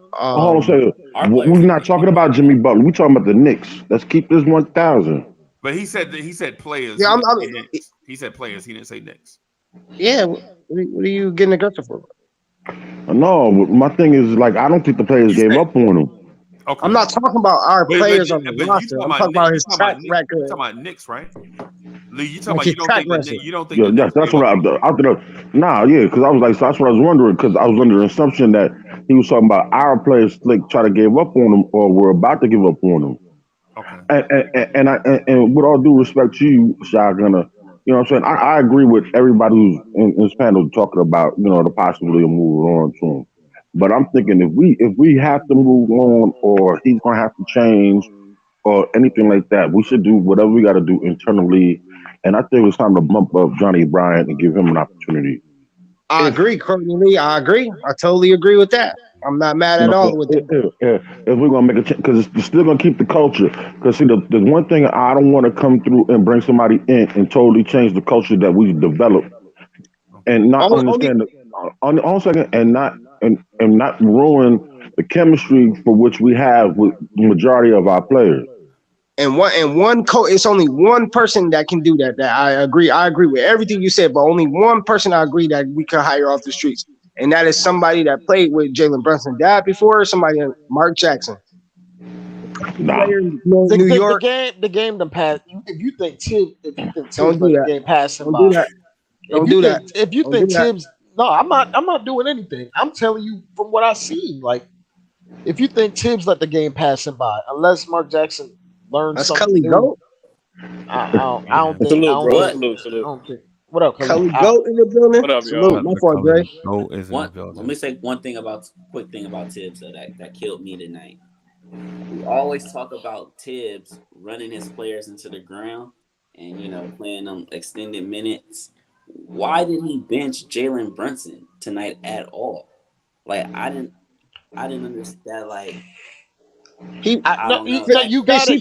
Speaker 2: We're not talking about Jimmy Butler. We're talking about the Knicks. Let's keep this 1,000.
Speaker 1: But he said players.
Speaker 10: Yeah,
Speaker 1: he said players. He didn't say Knicks.
Speaker 10: Yeah, what are you getting aggressive for?
Speaker 2: No, my thing is like I don't think the players
Speaker 1: You
Speaker 2: gave
Speaker 1: said
Speaker 2: up on him.
Speaker 10: I'm
Speaker 1: okay,
Speaker 10: not talking about our
Speaker 1: but but,
Speaker 10: players on the
Speaker 1: but you
Speaker 10: roster.
Speaker 1: talking
Speaker 10: I'm
Speaker 1: about
Speaker 10: talking about
Speaker 1: You
Speaker 10: his
Speaker 1: talking
Speaker 10: track
Speaker 1: about You
Speaker 10: record,
Speaker 1: talking about Knicks, right? Lee, you talking
Speaker 10: like
Speaker 1: about
Speaker 10: his track record.
Speaker 1: You don't think
Speaker 2: Yeah,
Speaker 1: the Knicks
Speaker 2: that's
Speaker 1: gave
Speaker 2: what
Speaker 1: up
Speaker 2: I
Speaker 1: on him?
Speaker 2: nah, yeah, because I was like, so that's what I was wondering, because I was under the assumption that he was talking about our players like try to give up on him or were about to give up on him.
Speaker 1: Okay,
Speaker 2: And with all due respect to you, Shotgunner, you know what I'm saying? I agree with everybody who's in this panel talking about, the possibility of moving on to him. But I'm thinking if we have to move on or he's gonna have to change or anything like that, we should do whatever we gotta do internally. And I think it's time to bump up Johnny Bryant and give him an opportunity.
Speaker 10: I
Speaker 2: If
Speaker 10: agree, Courtney Lee. I agree. I totally agree with that. I'm not mad
Speaker 2: you
Speaker 10: at all
Speaker 2: know,
Speaker 10: with that.
Speaker 2: if we're gonna make a change, because it's still gonna keep the culture. Because see, the one thing I don't want to come through and bring somebody in and totally change the culture that we developed,
Speaker 1: okay.
Speaker 2: and not
Speaker 10: Only
Speaker 2: understand on second, and not ruin the chemistry for which we have with the majority of our players.
Speaker 10: and one coach. It's only one person that can do that. That I agree. I agree with everything you said, but only one person I agree that we could hire off the streets, and that is somebody that played with Jalen Brunson dad before. Somebody, Mark Jackson, country
Speaker 2: Nah,
Speaker 10: player in New
Speaker 8: The
Speaker 10: York.
Speaker 8: game, the game done passed. If you think
Speaker 10: Don't
Speaker 8: Tibbs
Speaker 10: do
Speaker 8: let the
Speaker 10: that.
Speaker 8: game pass him
Speaker 10: Don't do
Speaker 8: by,
Speaker 10: that.
Speaker 8: if
Speaker 10: Don't
Speaker 8: you
Speaker 10: do that.
Speaker 8: think if you
Speaker 10: Don't do
Speaker 8: think
Speaker 10: that.
Speaker 8: Tibbs, no, I'm not doing anything. I'm telling you from what I see. Like, if you think Tibbs let the game pass him by, unless Mark Jackson learns
Speaker 10: That's
Speaker 8: something
Speaker 10: Cully
Speaker 8: new,
Speaker 10: Goat.
Speaker 8: I don't
Speaker 1: Man,
Speaker 8: think I
Speaker 9: Salute,
Speaker 8: don't
Speaker 9: bro.
Speaker 8: think
Speaker 11: What?
Speaker 9: Salute,
Speaker 8: I
Speaker 9: salute.
Speaker 8: don't think. What up, Khalid?
Speaker 10: Cully Goat in the building.
Speaker 9: What up, y'all?
Speaker 10: Salute.
Speaker 1: shout
Speaker 10: My
Speaker 1: out to
Speaker 10: fault, Dre.
Speaker 1: Cully. Go is in the
Speaker 11: Let me
Speaker 1: building.
Speaker 11: say one thing about quick thing about Tibbs though, that killed me tonight. We always talk about Tibbs running his players into the ground and playing them extended minutes. Why did he bench Jalen Brunson tonight at all? Like I didn't understand. Like
Speaker 10: He
Speaker 11: I
Speaker 8: No,
Speaker 11: don't know.
Speaker 8: no,
Speaker 11: That
Speaker 10: he
Speaker 8: you
Speaker 10: played
Speaker 8: got it,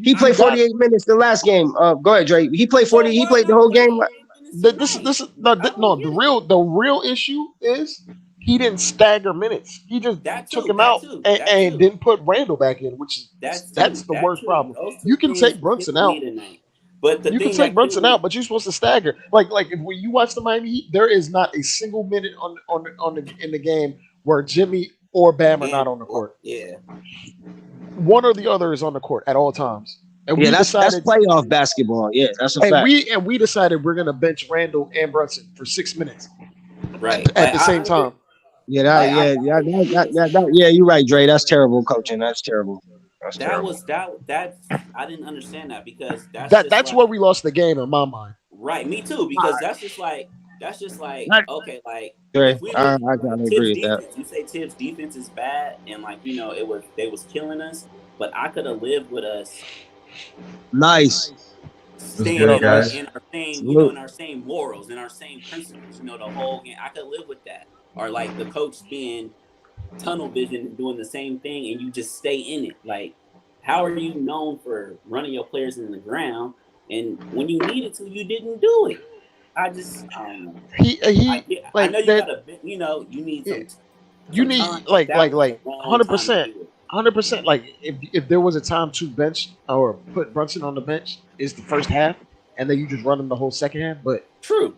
Speaker 10: he
Speaker 8: you
Speaker 10: played
Speaker 8: got.
Speaker 10: 48 minutes the last game. Go ahead, Dre. He played
Speaker 11: so
Speaker 10: 40. He
Speaker 11: why
Speaker 10: played the
Speaker 11: not
Speaker 10: whole
Speaker 11: play
Speaker 10: game.
Speaker 11: 48 minutes
Speaker 8: This
Speaker 11: tonight?
Speaker 8: is no,
Speaker 11: I
Speaker 8: no.
Speaker 11: don't get it.
Speaker 8: The real issue is he didn't stagger minutes. He just
Speaker 11: That
Speaker 8: took
Speaker 11: too.
Speaker 8: him
Speaker 11: That
Speaker 8: out
Speaker 11: too.
Speaker 8: and,
Speaker 11: That
Speaker 8: and
Speaker 11: too.
Speaker 8: didn't put Randall back in, which is
Speaker 11: That's
Speaker 8: that's
Speaker 11: too.
Speaker 8: the
Speaker 11: That
Speaker 8: worst
Speaker 11: too.
Speaker 8: problem.
Speaker 11: Those
Speaker 8: You
Speaker 11: two
Speaker 8: can
Speaker 11: things
Speaker 8: take Brunson
Speaker 11: killed me
Speaker 8: out.
Speaker 11: tonight. But the
Speaker 8: You can
Speaker 11: thing
Speaker 8: take
Speaker 11: that killed
Speaker 8: Brunson out,
Speaker 11: me,
Speaker 8: but you're supposed to stagger. Like if when you watch the Miami Heat, there is not a single minute on the in the game where Jimmy or Bam are not
Speaker 11: Bam,
Speaker 8: on the court.
Speaker 11: yeah,
Speaker 8: One or the other is on the court at all times. And
Speaker 10: Yeah,
Speaker 8: we
Speaker 10: that's
Speaker 8: decided
Speaker 10: playoff basketball. Yeah, that's a
Speaker 8: and
Speaker 10: fact.
Speaker 8: we decided we're gonna bench Randall and Brunson for 6 minutes
Speaker 11: right.
Speaker 8: at
Speaker 11: Like
Speaker 8: the same time.
Speaker 10: Yeah,
Speaker 11: like I
Speaker 10: yeah, you're right, Dre. That's terrible coaching. That's terrible. That's
Speaker 11: that
Speaker 10: terrible.
Speaker 11: was that I didn't understand that because that's
Speaker 8: That
Speaker 11: just
Speaker 8: that's
Speaker 11: like
Speaker 8: where we lost the game in my mind.
Speaker 11: right. Me too because that's just like
Speaker 10: Not
Speaker 11: okay. Like
Speaker 10: Dre.
Speaker 11: if we
Speaker 10: I
Speaker 11: was like
Speaker 10: gotta
Speaker 11: Tibbs
Speaker 10: agree with that.
Speaker 11: defense, you say Tibbs defense is bad and like they was killing us, but I could have lived with us
Speaker 10: Nice. What's
Speaker 8: What
Speaker 11: staying
Speaker 10: good,
Speaker 8: up,
Speaker 11: in our
Speaker 10: guys?
Speaker 8: guys?
Speaker 11: in our same
Speaker 10: Salute.
Speaker 11: in our same morals in our same principles. The whole game I could live with that. Or like the coach being tunnel vision and doing the same thing, and you just stay in it. Like, how are you known for running your players in the ground, and when you needed to, you didn't do it? I don't know.
Speaker 8: He
Speaker 11: I know
Speaker 8: like
Speaker 11: you
Speaker 8: that.
Speaker 11: got a bit. You need
Speaker 8: Yeah,
Speaker 11: some
Speaker 8: you
Speaker 11: time,
Speaker 8: need
Speaker 11: but
Speaker 8: like
Speaker 11: that
Speaker 8: like
Speaker 11: was the
Speaker 8: like
Speaker 11: wrong
Speaker 8: hundred
Speaker 11: time to
Speaker 8: percent,
Speaker 11: do it.
Speaker 8: 100%. Like if there was a time to bench or put Brunson on the bench, is the first half, and then you just run him the whole second half. But
Speaker 11: True,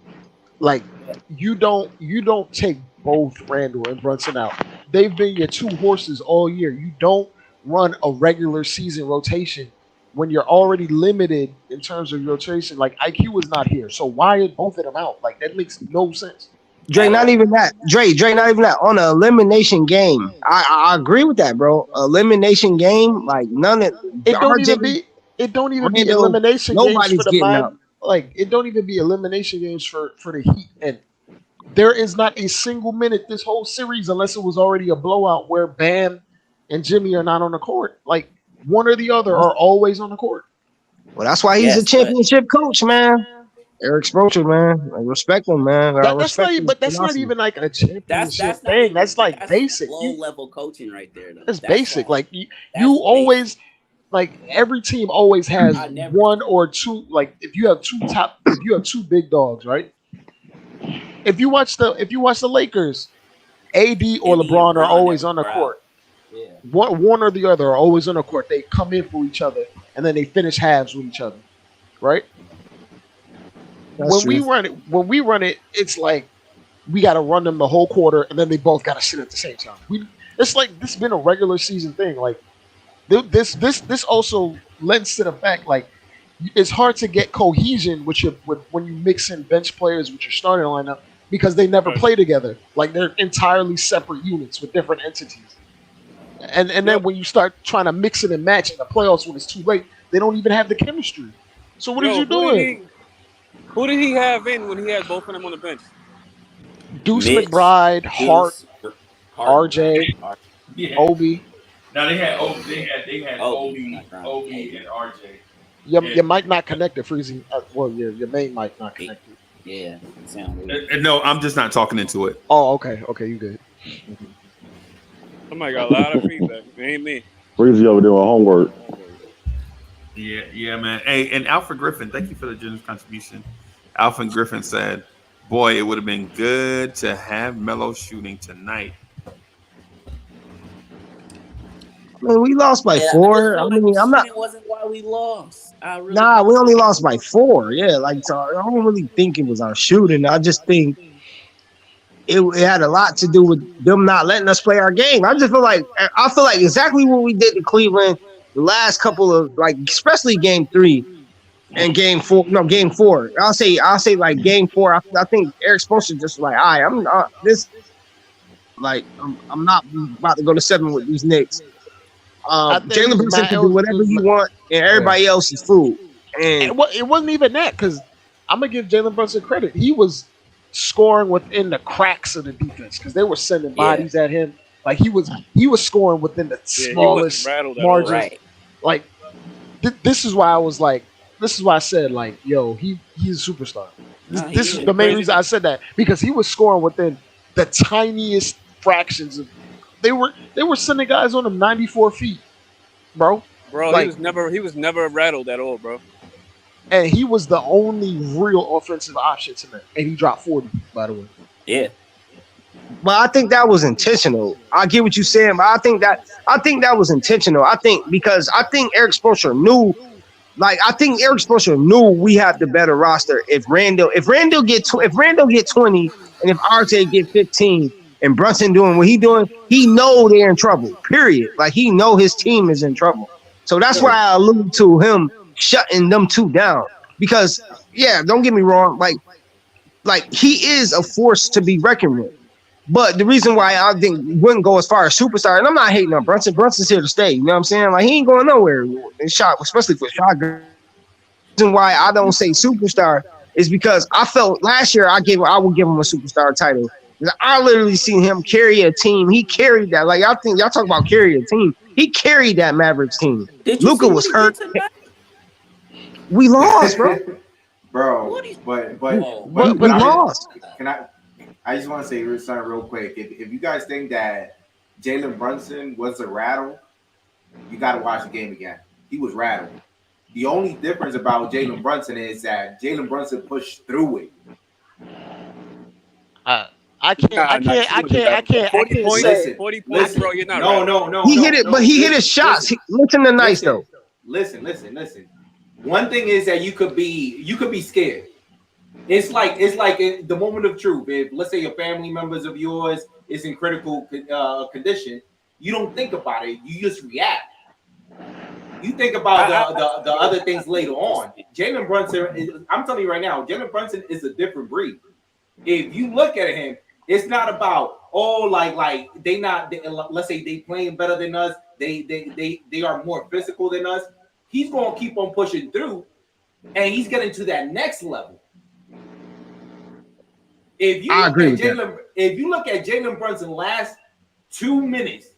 Speaker 8: like
Speaker 11: but
Speaker 8: you don't take both Randall and Brunson out. They've been your two horses all year. You don't run a regular season rotation when you're already limited in terms of rotation. Like IQ was not here, so why are both of them out? Like that makes no sense.
Speaker 10: Dre,
Speaker 11: at
Speaker 10: not
Speaker 11: all.
Speaker 10: even that. Dre, not even that. On an elimination game, I agree with that, bro. Elimination game, like none of
Speaker 8: It don't
Speaker 10: RJ,
Speaker 8: even be it don't even be
Speaker 10: Randall,
Speaker 8: elimination games for
Speaker 10: nobody's
Speaker 8: the
Speaker 10: getting up.
Speaker 8: Miami. Like it don't even be elimination games for the Heat. And there is not a single minute this whole series unless it was already a blowout where Bam and Jimmy are not on the court. Like one or the other are always on the court.
Speaker 10: Well, that's why he's a
Speaker 11: Yes, but
Speaker 10: championship coach, man. Eric Spoelstra, man. I respect him, man. I
Speaker 8: That's not
Speaker 10: respect
Speaker 8: even,
Speaker 10: his
Speaker 8: but that's not
Speaker 10: philosophy.
Speaker 8: even like a
Speaker 11: that's
Speaker 8: championship
Speaker 11: not
Speaker 8: thing.
Speaker 11: even
Speaker 8: That's like
Speaker 11: that's
Speaker 8: basic.
Speaker 11: low level coaching right there, though.
Speaker 8: That's basic. Like you
Speaker 11: That's basic.
Speaker 8: always like every team always has
Speaker 11: I never.
Speaker 8: one or two. Like if you have two big dogs, right? If you watch the Lakers, AD or
Speaker 11: AD and
Speaker 8: LeBron are
Speaker 11: Bron
Speaker 8: always
Speaker 11: never
Speaker 8: on the
Speaker 11: were out.
Speaker 8: court.
Speaker 11: Yeah.
Speaker 8: One or the other are always on the court. They come in for each other and then they finish halves with each other, right?
Speaker 10: That's true.
Speaker 8: when we run it, it's like we got to run them the whole quarter, and then they both got to sit at the same time. It's like this has been a regular season thing. Like this also lends to the fact like it's hard to get cohesion with when you mix in bench players with your starting lineup because they never play together. Like they're entirely separate units with different entities. And then when you start trying to mix it and match in the playoffs when it's too late, they don't even have the chemistry. So what are you doing?
Speaker 12: Who did he have in when he had both of them on the bench?
Speaker 8: Deuce
Speaker 11: Mitch,
Speaker 8: McBride, Hart, RJ,
Speaker 1: Yeah.
Speaker 8: Obi.
Speaker 1: Now they had Obi
Speaker 11: not
Speaker 1: and RJ.
Speaker 8: Your mic not connected, Freezy. Well, your main mic not connected.
Speaker 11: Yeah, sound weird.
Speaker 1: No, I'm just not talking into it.
Speaker 8: Oh, okay, you good.
Speaker 12: Somebody got a lot of feedback. It ain't me.
Speaker 2: Breezy over doing homework.
Speaker 1: Yeah, man. Hey, and Alfred Griffin, thank you for the generous contribution. Alfred Griffin said, "Boy, it would have been good to have Melo shooting tonight."
Speaker 10: I mean, we lost by 4. I mean, I'm not.
Speaker 11: It wasn't why we lost. We
Speaker 10: only lost by 4. Yeah, like so I don't really think it was our shooting. I just think it had a lot to do with them not letting us play our game. I feel like exactly what we did to Cleveland the last couple of like, especially game 3 and game 4. No, game 4. I'll say like game 4. I think Eric Spoelstra just like, all right, I'm not this. Like I'm not about to go to 7 with these Knicks. Jalen Brunson can do whatever he want, and everybody else is food. And
Speaker 8: it wasn't even that because I'm gonna give Jalen Brunson credit. He was scoring within the cracks of the defense because they were sending bodies at him. Like he was scoring within the smallest margins.
Speaker 11: Right.
Speaker 8: Like this is why I was like, this is why I said like, yo, he's a superstar. This is the main reason I said that because he was scoring within the tiniest fractions of. They were sending guys on him 94 feet, bro.
Speaker 12: Bro, like, he was never rattled at all, bro.
Speaker 8: And he was the only real offensive option tonight. And he dropped 40, by the way.
Speaker 11: Yeah.
Speaker 10: But I think that was intentional. I get what you're saying, but I think that was intentional. Because I think Eric Spoelstra knew. Like I think Eric Spoelstra knew we had the better roster. If Randall get 20, and if RJ get 15. And Brunson doing what he doing, he know they're in trouble. Period. Like he know his team is in trouble. So that's why I allude to him shutting them 2 down. Because don't get me wrong, like he is a force to be reckoned with. But the reason why I think wouldn't go as far as superstar, and I'm not hating on Brunson. Brunson's here to stay. You know what I'm saying? Like he ain't going nowhere. And shot, especially for shotgun. The reason why I don't say superstar is because I felt last year I would give him a superstar title. I literally seen him carry a team. He carried that. Like, I think y'all talk about carry a team. He carried that Mavericks team. Luka was hurt. We lost, bro.
Speaker 13: Bro, but
Speaker 10: we lost.
Speaker 13: I just want to say something real quick. If you guys think that Jalen Brunson was a rattle, you got to watch the game again. He was rattled. The only difference about Jalen Brunson is that Jalen Brunson pushed through it.
Speaker 8: I can't say
Speaker 12: 40 points, bro. You're not
Speaker 13: no.
Speaker 10: He hit it, but he hit his shots. Listen to nice though.
Speaker 13: Listen. One thing is that you could be scared. It's like the moment of truth. If let's say a family members of yours is in critical condition, you don't think about it. You just react. You think about the other things later on. Jalen Brunson, I'm telling you right now, Jalen Brunson is a different breed. If you look at him, it's not about like let's say they playing better than us. They are more physical than us. He's gonna keep on pushing through, and he's getting to that next level. If you look at Jalen Brunson last 2 minutes,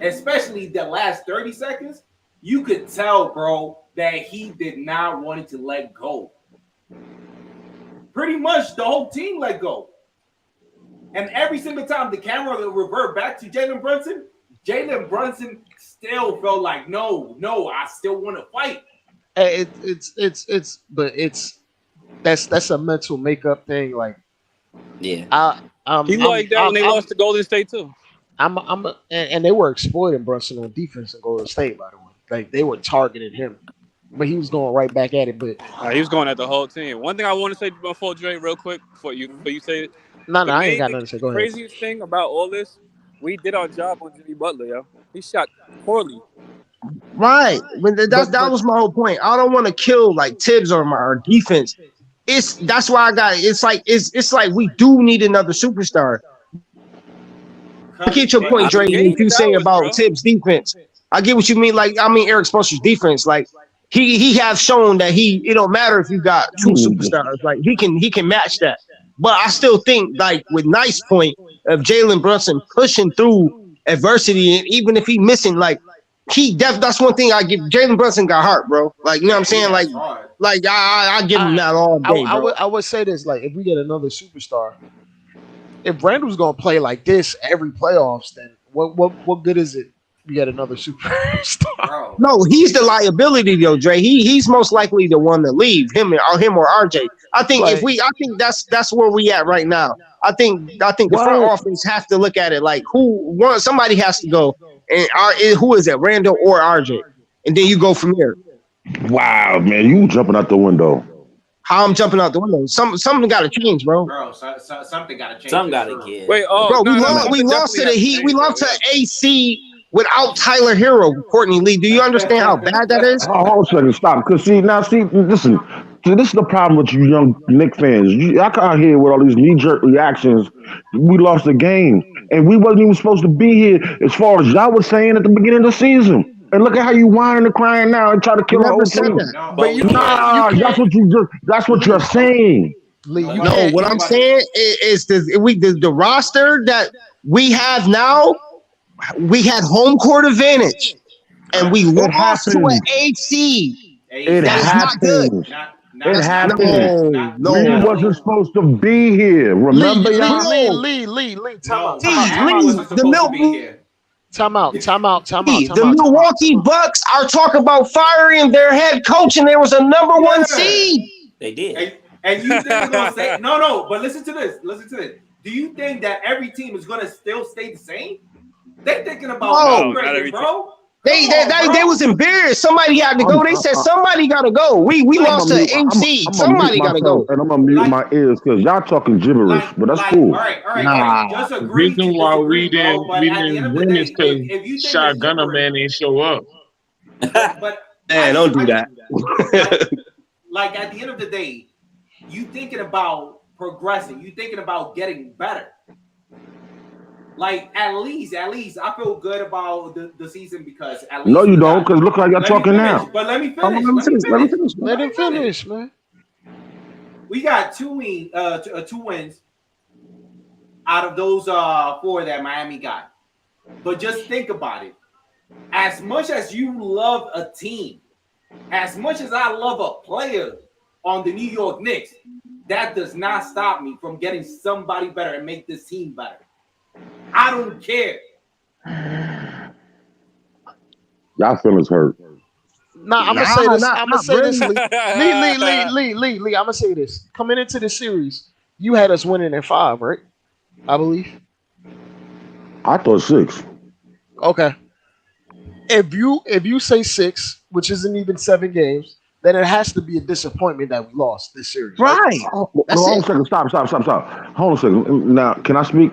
Speaker 13: especially the last 30 seconds, you could tell, bro, that he did not want to let go. Pretty much the whole team let go. And every single time the camera will revert back to Jalen Brunson still felt like, no, I still want to fight.
Speaker 8: That's a mental makeup thing. Like,
Speaker 12: yeah, he like that when they lost to Golden State too.
Speaker 8: And they were exploiting Brunson on defense in Golden State, by the way. Like they were targeting him. but he was going right back at it. But
Speaker 14: He was going at the whole team. One thing I want to say before Dre, real quick, before you say it,
Speaker 8: no,
Speaker 14: the
Speaker 8: I ain't
Speaker 14: main
Speaker 8: got
Speaker 14: thing,
Speaker 8: nothing to say.
Speaker 14: the
Speaker 8: Go ahead.
Speaker 14: craziest thing about all this, we did our job on Jimmy Butler, yo. He shot poorly.
Speaker 10: Right. But that was my whole point. I don't want to kill like Tibbs or our defense. That's why I got it's like we do need another superstar. I get your point, Dre, if you say about Tibbs' defense. I get what you mean. Like, I mean Eric Spoelstra's defense. Like he has shown that it don't matter if you got two superstars. Like he can match that. But I still think like with Nice point of Jalen Brunson pushing through adversity, and even if he missing, like that's one thing I give. Jalen Brunson got heart, bro. Like, you know what I'm saying? Like I give him that all day, bro.
Speaker 8: I would say this, like, if we get another superstar, if Randall's gonna play like this every playoffs, then what good is it? You get another superstar.
Speaker 10: No, he's the liability though, Dre. He's most likely the one to leave, him or RJ. I think I think that's where we at right now. I think the front office have to look at it like somebody has to go, and who is it, Randall or RJ, and then you go from there.
Speaker 2: Wow, man, you jumping out the window.
Speaker 10: How I'm jumping out the window? Something got to change, bro.
Speaker 13: Something got to change.
Speaker 11: Something got to give.
Speaker 14: Wait,
Speaker 10: bro, we lost to the Heat. We lost to AC without Tyler Hero, Courtney Lee. Do you understand how bad that is?
Speaker 2: Hold on a second, stop. Because listen. See, this is the problem with you young Knicks fans. I come out here with all these knee-jerk reactions. We lost the game, and we wasn't even supposed to be here. As far as y'all was saying at the beginning of the season. And look at how you whining and crying now and try to kill our whole team. That's what you're saying.
Speaker 10: What I'm saying is the roster that we have now, we had home court advantage, and we lost to an AC.
Speaker 2: It happens. It happened.
Speaker 10: No.
Speaker 2: We wasn't supposed to be here. Remember,
Speaker 8: Lee, Time out.
Speaker 10: The Milwaukee Bucks are talking about firing their head coach, and there was a number one seed.
Speaker 11: They did.
Speaker 13: And you think they're gonna say no? But listen to this. Do you think that every team is gonna still stay the same? They thinking about upgrading, bro.
Speaker 10: They was embarrassed. Somebody had to go. They said somebody got to go. We lost to MC. Somebody got to go.
Speaker 2: And I'm gonna mute my ears because y'all talking gibberish, but that's cool.
Speaker 13: All right. Just agree.
Speaker 15: The reason why we didn't win is because Shotgunner Man didn't show up.
Speaker 10: Man, don't do that.
Speaker 13: Like at the end of the day, you thinking about progressing. You thinking about getting better. Like at least I feel good about the season because at least.
Speaker 2: No, you don't, because look how y'all talking now.
Speaker 13: But let me finish.
Speaker 8: Let him finish, man.
Speaker 13: We got two wins out of those 4 that Miami got. But just think about it. As much as you love a team, as much as I love a player on the New York Knicks, that does not stop me from getting somebody better and make this team better. I don't care.
Speaker 2: Y'all feelings hurt.
Speaker 8: Nah, I'm gonna say this. Lee. I'm gonna say this. Coming into the series, you had us winning in 5, right? I believe.
Speaker 2: I thought 6.
Speaker 8: Okay. If you say 6, which isn't even 7 games, then it has to be a disappointment that we lost this series.
Speaker 10: Right.
Speaker 2: Hold on a second. Stop. Hold on a second. Now, can I speak?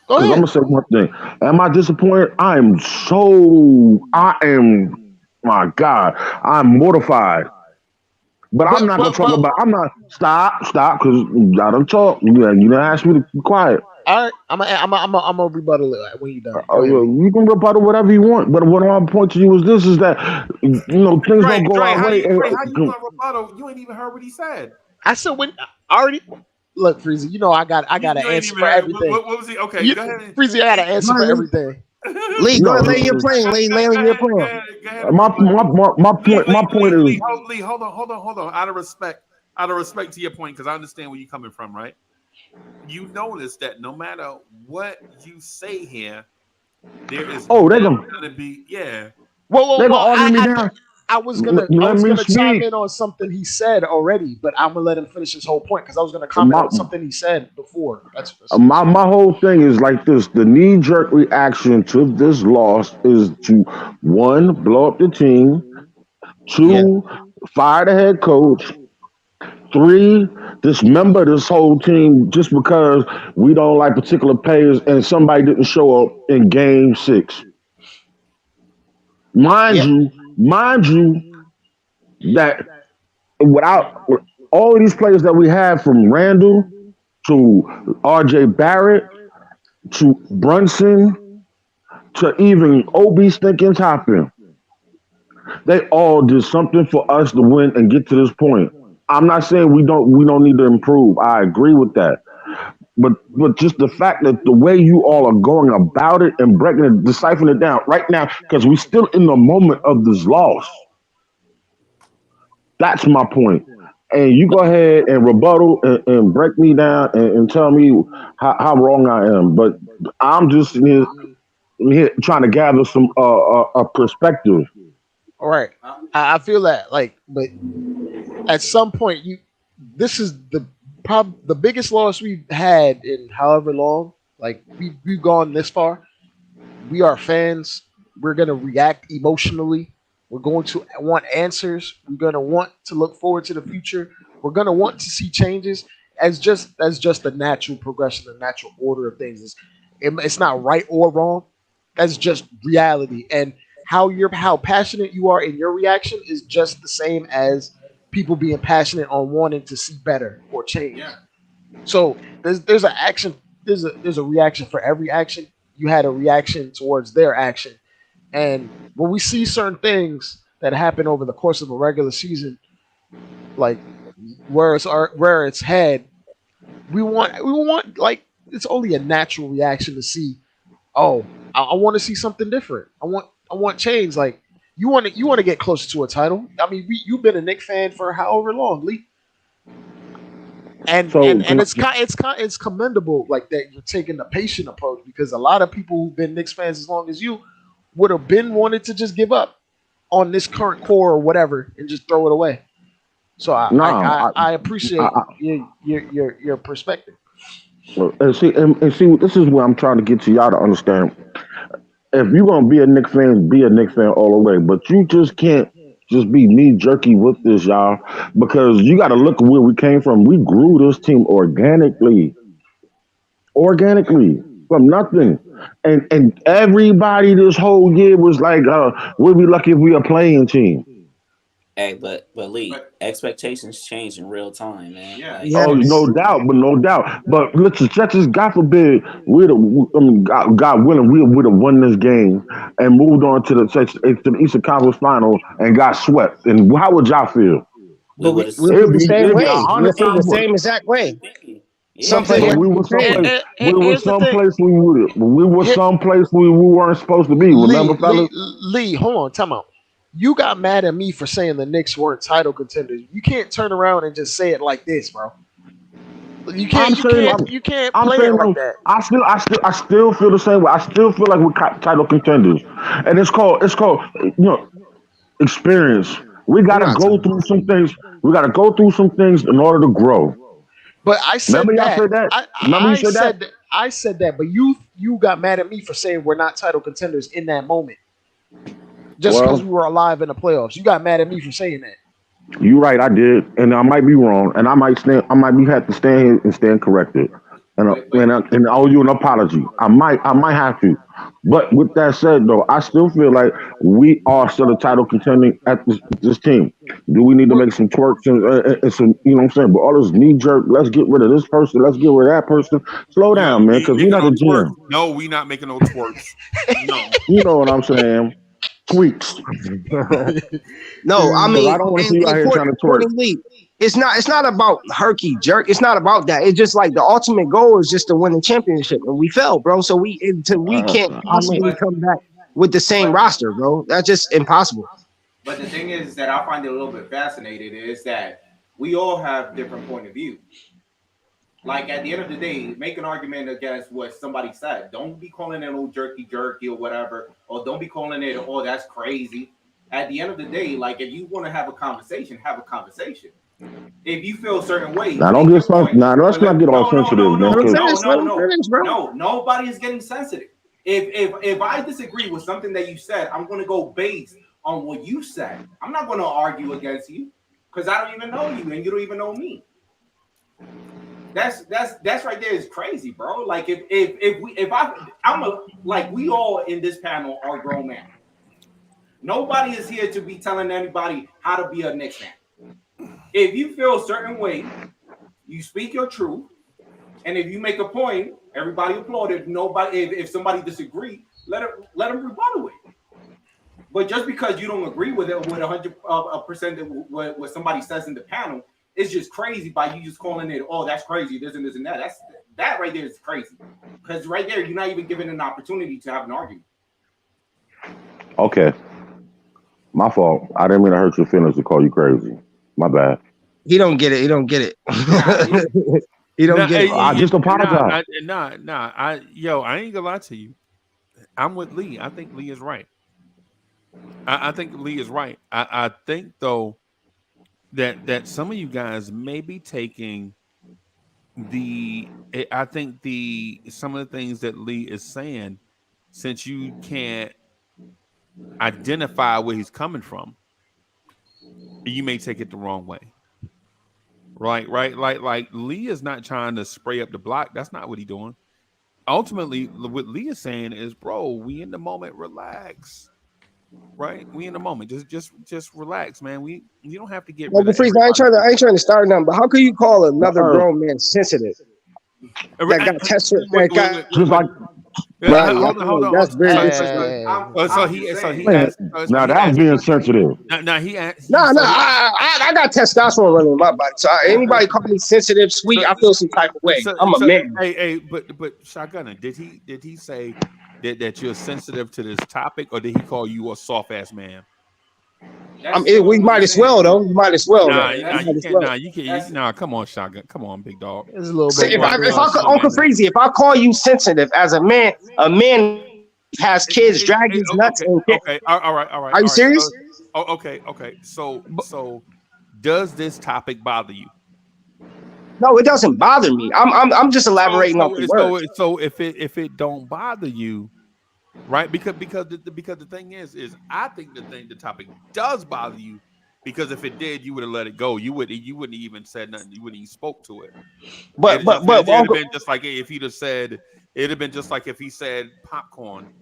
Speaker 8: Go ahead.
Speaker 2: I'm gonna say one thing. Am I disappointed? My God, I'm mortified. But I'm not gonna talk about. I'm not. Stop, because I don't talk. You didn't ask me to be quiet.
Speaker 8: All right, I'm a rebuttal it when you done.
Speaker 2: You can rebuttal whatever you want, but what my point to you is that things don't go our way.
Speaker 1: How you gonna rebuttal? You ain't even heard what he said.
Speaker 8: I said when already. Look, Freezy, I got an answer for everything.
Speaker 1: What was he? Okay, go ahead.
Speaker 8: Freezy, I got an answer for everything.
Speaker 10: Lee, go ahead, lay your plane. Lay your plane.
Speaker 2: My point is.
Speaker 1: Lee, hold on. Out of respect to your point, because I understand where you're coming from, right? You notice that no matter what you say here, there is gonna be
Speaker 8: Whoa. I was gonna chime in on something he said already, but I'm gonna let him finish his whole point because I was gonna comment on something he said before. That's
Speaker 2: my whole thing is like this: the knee-jerk reaction to this loss is to 1, blow up the team, 2, fire the head coach. 3, dismember this whole team just because we don't like particular players and somebody didn't show up in game 6. Mind you, that without all of these players that we have from Randall to RJ Barrett to Brunson to even Obi Stinking Toppin, they all did something for us to win and get to this point. I'm not saying we don't need to improve. I agree with that. But just the fact that the way you all are going about it and breaking it, deciphering it down right now, because we're still in the moment of this loss. That's my point. And you go ahead and rebuttal and break me down and tell me how wrong I am. But I'm just here trying to gather some a perspective.
Speaker 8: All right. I feel that but at some point this is the biggest loss we've had in however long. Like we've gone this far. We are fans. We're gonna react emotionally. We're going to want answers. We're gonna want to look forward to the future. We're gonna want to see changes as just the natural progression, the natural order of things. It's not right or wrong. That's just reality. And how passionate you are in your reaction is just the same as people being passionate on wanting to see better or change.
Speaker 13: Yeah.
Speaker 8: So there's an action, there's a reaction for every action. You had a reaction towards their action. And when we see certain things that happen over the course of a regular season, like where it's head, we want like it's only a natural reaction to see, oh, I want to see something different. I want change. Like you want to get closer to a title. I mean, you've been a Knicks fan for however long, Lee. And it's commendable like that you're taking the patient approach, because a lot of people who've been Knicks fans as long as you would have been wanted to just give up on this current core or whatever and just throw it away. So I appreciate your perspective.
Speaker 2: And see, this is where I'm trying to get to y'all to understand. If you're gonna be a Knicks fan, be a Knicks fan all the way. But you just can't just be knee jerky with this, y'all, because you got to look at where we came from. We grew this team organically from nothing, and everybody this whole year was like, we'll be lucky if we a playing team.
Speaker 11: Hey, but Lee, expectations change in real time, man.
Speaker 13: Yeah.
Speaker 2: Oh, no doubt. But let's just God forbid God willing, we would have won this game and moved on to the Eastern Conference Finals and got swept. And how would y'all feel?
Speaker 10: But we'll feel the same way. We'll feel the same exact way.
Speaker 2: Something we were someplace we weren't supposed to be. Remember, fellas?
Speaker 8: Lee, hold on, time out. You got mad at me for saying the Knicks weren't title contenders. You can't turn around and just say it like this, bro. You can't play it like that.
Speaker 2: I still feel the same way. I still feel like we're title contenders, and it's called experience. We gotta go through some things. We gotta go through some things in order to grow.
Speaker 8: But I said
Speaker 2: Remember
Speaker 8: that.
Speaker 2: Y'all said that?
Speaker 8: I said that. But you got mad at me for saying we're not title contenders in that moment. Just because we were alive in the playoffs. You got mad at me for saying that.
Speaker 2: You're right, I did. And I might be wrong. And I might have to stand here and stand corrected. And I owe you an apology. I might have to. But with that said, though, I still feel like we are still a title contending at this team. Do we need to make some twerks and some, you know what I'm saying? But all this knee jerk, let's get rid of this person, let's get rid of that person. Slow down, man, because we're not a gym.
Speaker 1: No, we're not making no twerks. No.
Speaker 2: You know what I'm saying? Tweaks.
Speaker 10: No, I mean,
Speaker 2: I don't want to see you out here trying to twerk.
Speaker 10: It's not about herky jerk. It's not about that. It's just like the ultimate goal is just to win the championship, and we fell, bro. So we can't possibly come back with the same roster, bro. That's just impossible.
Speaker 13: But the thing is that I find it a little bit fascinating is that we all have different point of view. Like at the end of the day, make an argument against what somebody said. Don't be calling it old jerky or whatever, or don't be calling it, oh, that's crazy. At the end of the day, like if you want to have a conversation, have a conversation. If you feel a certain way,
Speaker 2: now don't get sensitive. Now let's not get all sensitive.
Speaker 13: No, nobody is getting sensitive. If I disagree with something that you said, I'm going to go based on what you say. I'm not going to argue against you because I don't even know you and you don't even know me. That's right there is crazy, bro. Like we all in this panel are grown men. Nobody is here to be telling anybody how to be a Knicks fan. If you feel a certain way, you speak your truth, and if you make a point, everybody applaud. If somebody disagrees, let them rebuttal it. But just because you don't agree with it with 100% what somebody says in the panel, it's just crazy by you just calling it, oh, that's crazy, this and this and that. That right there is crazy. Because right there, you're not even given an opportunity to have an argument.
Speaker 2: Okay. My fault. I didn't mean to hurt your feelings to call you crazy. My bad.
Speaker 10: He don't get it. He don't get it. He don't get it.
Speaker 2: I just apologize.
Speaker 1: I ain't gonna lie to you. I'm with Lee. I think Lee is right. I think Lee is right. I think though that some of you guys may be taking some of the things that Lee is saying, since you can't identify where he's coming from, you may take it the wrong way. Right. Like Lee is not trying to spray up the block. That's not what he's doing. Ultimately, what Lee is saying is, bro, we in the moment, relax. Right? We in the moment. Just relax, man. You don't have to get rid of
Speaker 10: Freeze, I ain't trying to start nothing, but how can you call another grown man sensitive? That got tested.
Speaker 2: Just like
Speaker 1: hold on.
Speaker 10: That's very disrespectful.
Speaker 2: Now that's being sensitive.
Speaker 10: I got testosterone running in my body. So anybody call me sensitive, sweet, I feel some type of way. I'm a man.
Speaker 1: But Shotgunner, did he say that you're sensitive to this topic, or did he call you a soft ass man?
Speaker 10: We might as well though. You might as well.
Speaker 1: You can't. Nah, come on, Shotgun. Come on, big dog.
Speaker 10: It's a little bit. Uncle Freezy, if I call you sensitive as a man has kids, drag his nuts.
Speaker 1: Okay, all right.
Speaker 10: Are you serious?
Speaker 1: Okay. So does this topic bother you?
Speaker 10: No, it doesn't bother me. I'm just elaborating on the word.
Speaker 1: So if it don't bother you, right? Because the thing is I think the topic does bother you, because if it did, you would have let it go. You wouldn't even said nothing. You wouldn't even spoke to it.
Speaker 10: But
Speaker 1: it'd have been just like if he'd have said. It'd have been just like if he said popcorn,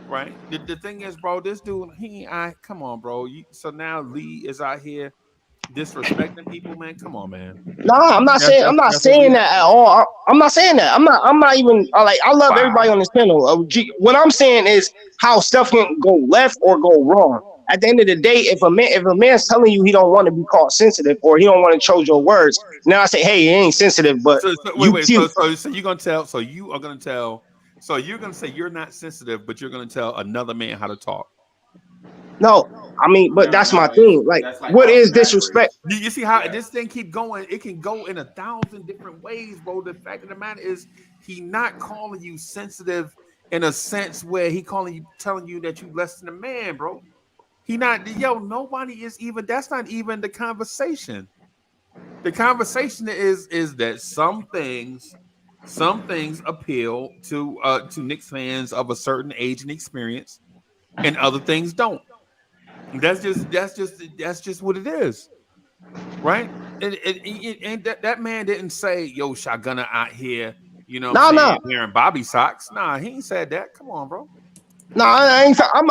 Speaker 1: right? The thing is, bro, this dude, come on, bro. So now Lee is out here disrespecting people, man. Come on, man.
Speaker 10: No, I'm not saying that at all. I'm not saying that. I'm not even like, I love everybody on this panel. What I'm saying is how stuff can go left or go wrong. At the end of the day, if a man's telling you he don't want to be called sensitive, or he don't want to choose your words, now I say, hey, he ain't sensitive, but
Speaker 1: so you're gonna tell. So you are gonna tell. So you're gonna say you're not sensitive, but you're gonna tell another man how to talk.
Speaker 10: No, I mean, but that's my thing. Like what is disrespect?
Speaker 1: You see how this thing keep going? It can go in 1,000 different ways, bro. The fact of the matter is, he not calling you sensitive in a sense where he telling you that you less than a man, bro. He not, nobody is even, that's not even the conversation. The conversation is that some things appeal to Knicks fans of a certain age and experience, and other things don't. That's just what it is, right? And that man didn't say, "Yo, Shotgunner out here," wearing Bobby socks. Nah, he ain't said that. Come on, bro.
Speaker 10: No, I ain't. I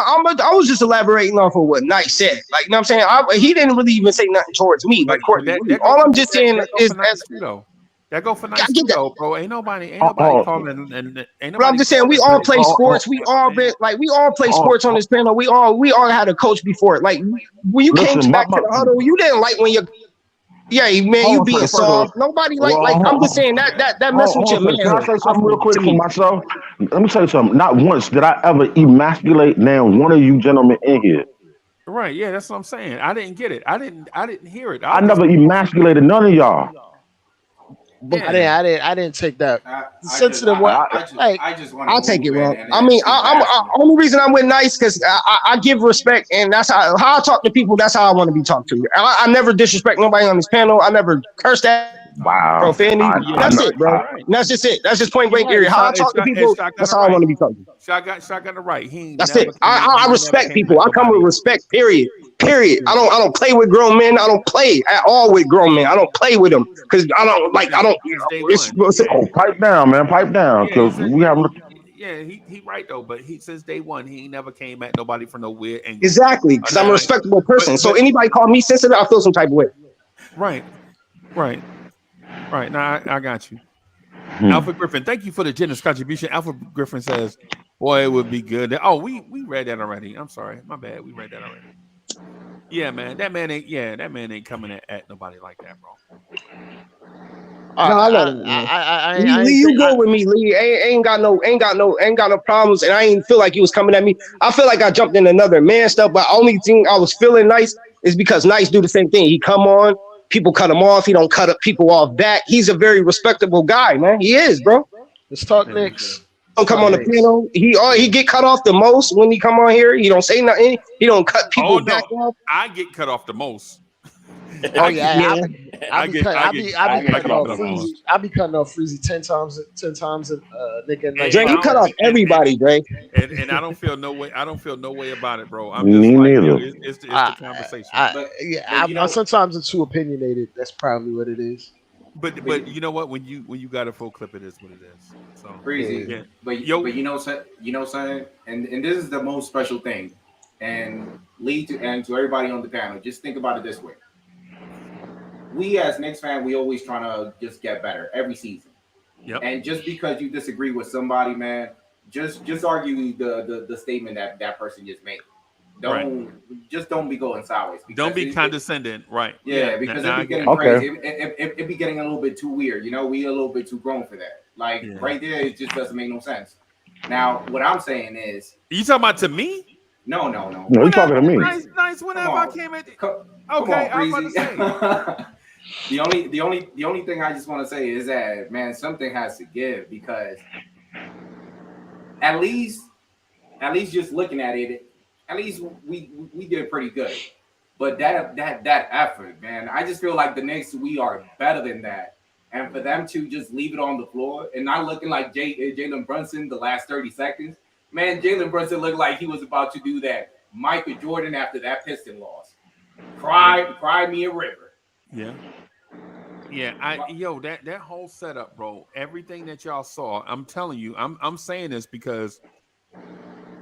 Speaker 10: was just elaborating off of what Knight said. Like, you know what I'm saying? He didn't really even say nothing towards me. Like, all I'm just saying is
Speaker 1: that go for nice too, bro. Ain't nobody calling.
Speaker 10: But I'm just saying, we all play sports. We all play sports on this panel. We all had a coach before. Like, when you came back to the huddle, you didn't like when you. Yeah, man, you being soft. Nobody like I'm just saying that mess with your man.
Speaker 2: Can I say something real quick for myself? Let me tell you something. Not once did I ever emasculate now one of you gentlemen in here.
Speaker 1: Right, yeah, that's what I'm saying. I didn't get it. I didn't hear it.
Speaker 2: I never emasculated none of y'all.
Speaker 8: But I didn't take that sensitive one.
Speaker 10: I'll take it wrong. I mean, only reason I went nice because I give respect, and that's how I talk to people. That's how I want to be talked to. I never disrespect nobody on this panel. I never cursed at
Speaker 2: Wow.
Speaker 10: Profanity.
Speaker 1: Yeah,
Speaker 10: That's
Speaker 1: you're
Speaker 10: it,
Speaker 1: right.
Speaker 10: bro.
Speaker 1: You're right.
Speaker 10: That's just it. That's just point
Speaker 1: You're
Speaker 10: blank
Speaker 1: right.
Speaker 10: area. How I talk to people.
Speaker 1: Shot got
Speaker 10: That's
Speaker 1: it
Speaker 10: how I
Speaker 1: right.
Speaker 10: want to be talking.
Speaker 1: Shot got it right. He ain't
Speaker 10: That's
Speaker 1: never
Speaker 10: it.
Speaker 1: came.
Speaker 10: I
Speaker 1: He never
Speaker 10: respect
Speaker 1: came
Speaker 10: people.
Speaker 1: at
Speaker 10: I come with
Speaker 1: nobody.
Speaker 10: respect. Period. Period. I don't play with grown men. I don't play at all with grown men. I don't play with them because I don't like. I don't.
Speaker 1: Since day
Speaker 10: It's,
Speaker 1: one.
Speaker 10: it's,
Speaker 2: Oh, pipe down, man. Pipe down.
Speaker 1: Yeah, he
Speaker 2: Cause
Speaker 1: said.
Speaker 2: we have
Speaker 1: Yeah, he right though. But he since day one, he ain't never came at nobody from no weird angle.
Speaker 10: exactly because I'm a
Speaker 1: Nothing like.
Speaker 10: respectable person. So
Speaker 1: But
Speaker 10: anybody call me sensitive, I feel some type of way.
Speaker 1: right. Now I got you. Alfred Griffin, thank you for the generous contribution. Alfred Griffin says, "Boy, it would be good." Oh, we read that already. I'm sorry, my bad. We read that already. Yeah, man, that man ain't coming at nobody like that, bro.
Speaker 10: No, I let him. Lee, you go with me, Lee. Ain't got no problems, and I ain't feel like he was coming at me. I feel like I jumped in another man stuff, but only thing I was feeling nice is because Nice do the same thing. He come on, people cut him off. He don't cut up people off back. He's a very respectable guy, man. He is, bro.
Speaker 8: Let's talk Knicks.
Speaker 10: Don't come on the panel. He get cut off the most when he come on here. He don't say nothing. He don't cut people back off.
Speaker 1: I get cut off the most.
Speaker 8: Oh yeah, I be cutting off Freezy 10 times a nigga.
Speaker 10: Dre, he cut off everybody, Dre.
Speaker 1: And I don't feel no way. I don't feel no way about it, bro. I'm
Speaker 2: Me
Speaker 1: just like,
Speaker 2: neither.
Speaker 1: it's the conversation.
Speaker 8: Sometimes I'm too opinionated. That's probably what it is.
Speaker 1: But you know what? When you got a full clip, it is what it is. So
Speaker 13: Crazy.
Speaker 1: yeah.
Speaker 13: But you know something, and this is the most special thing. And to everybody on the panel, just think about it this way. We as Knicks fans, we always trying to just get better every season.
Speaker 1: Yep.
Speaker 13: And just because you disagree with somebody, man, just argue the statement that person just made. Don't be going sideways.
Speaker 1: Don't be condescending, right?
Speaker 13: Yeah, because it be getting crazy. It be getting a little bit too weird. You know, we a little bit too grown for that. Like right there, it just doesn't make no sense. Now, what I'm saying is,
Speaker 1: you talking about to me?
Speaker 13: No.
Speaker 2: No, you talking to me.
Speaker 1: Nice. Whenever I came at.
Speaker 13: Okay,
Speaker 1: I was about to say.
Speaker 13: The only thing I just want to say is that, man, something has to give, because at least just looking at it, at least we did pretty good. But that effort, man, I just feel like the Knicks, we are better than that. And for them to just leave it on the floor and not looking like Jalen Brunson the last 30 seconds, man, Jalen Brunson looked like he was about to do that Michael Jordan after that Piston loss. Cry me a river.
Speaker 1: Yeah. That whole setup, bro. Everything that y'all saw, I'm telling you, I'm saying this because,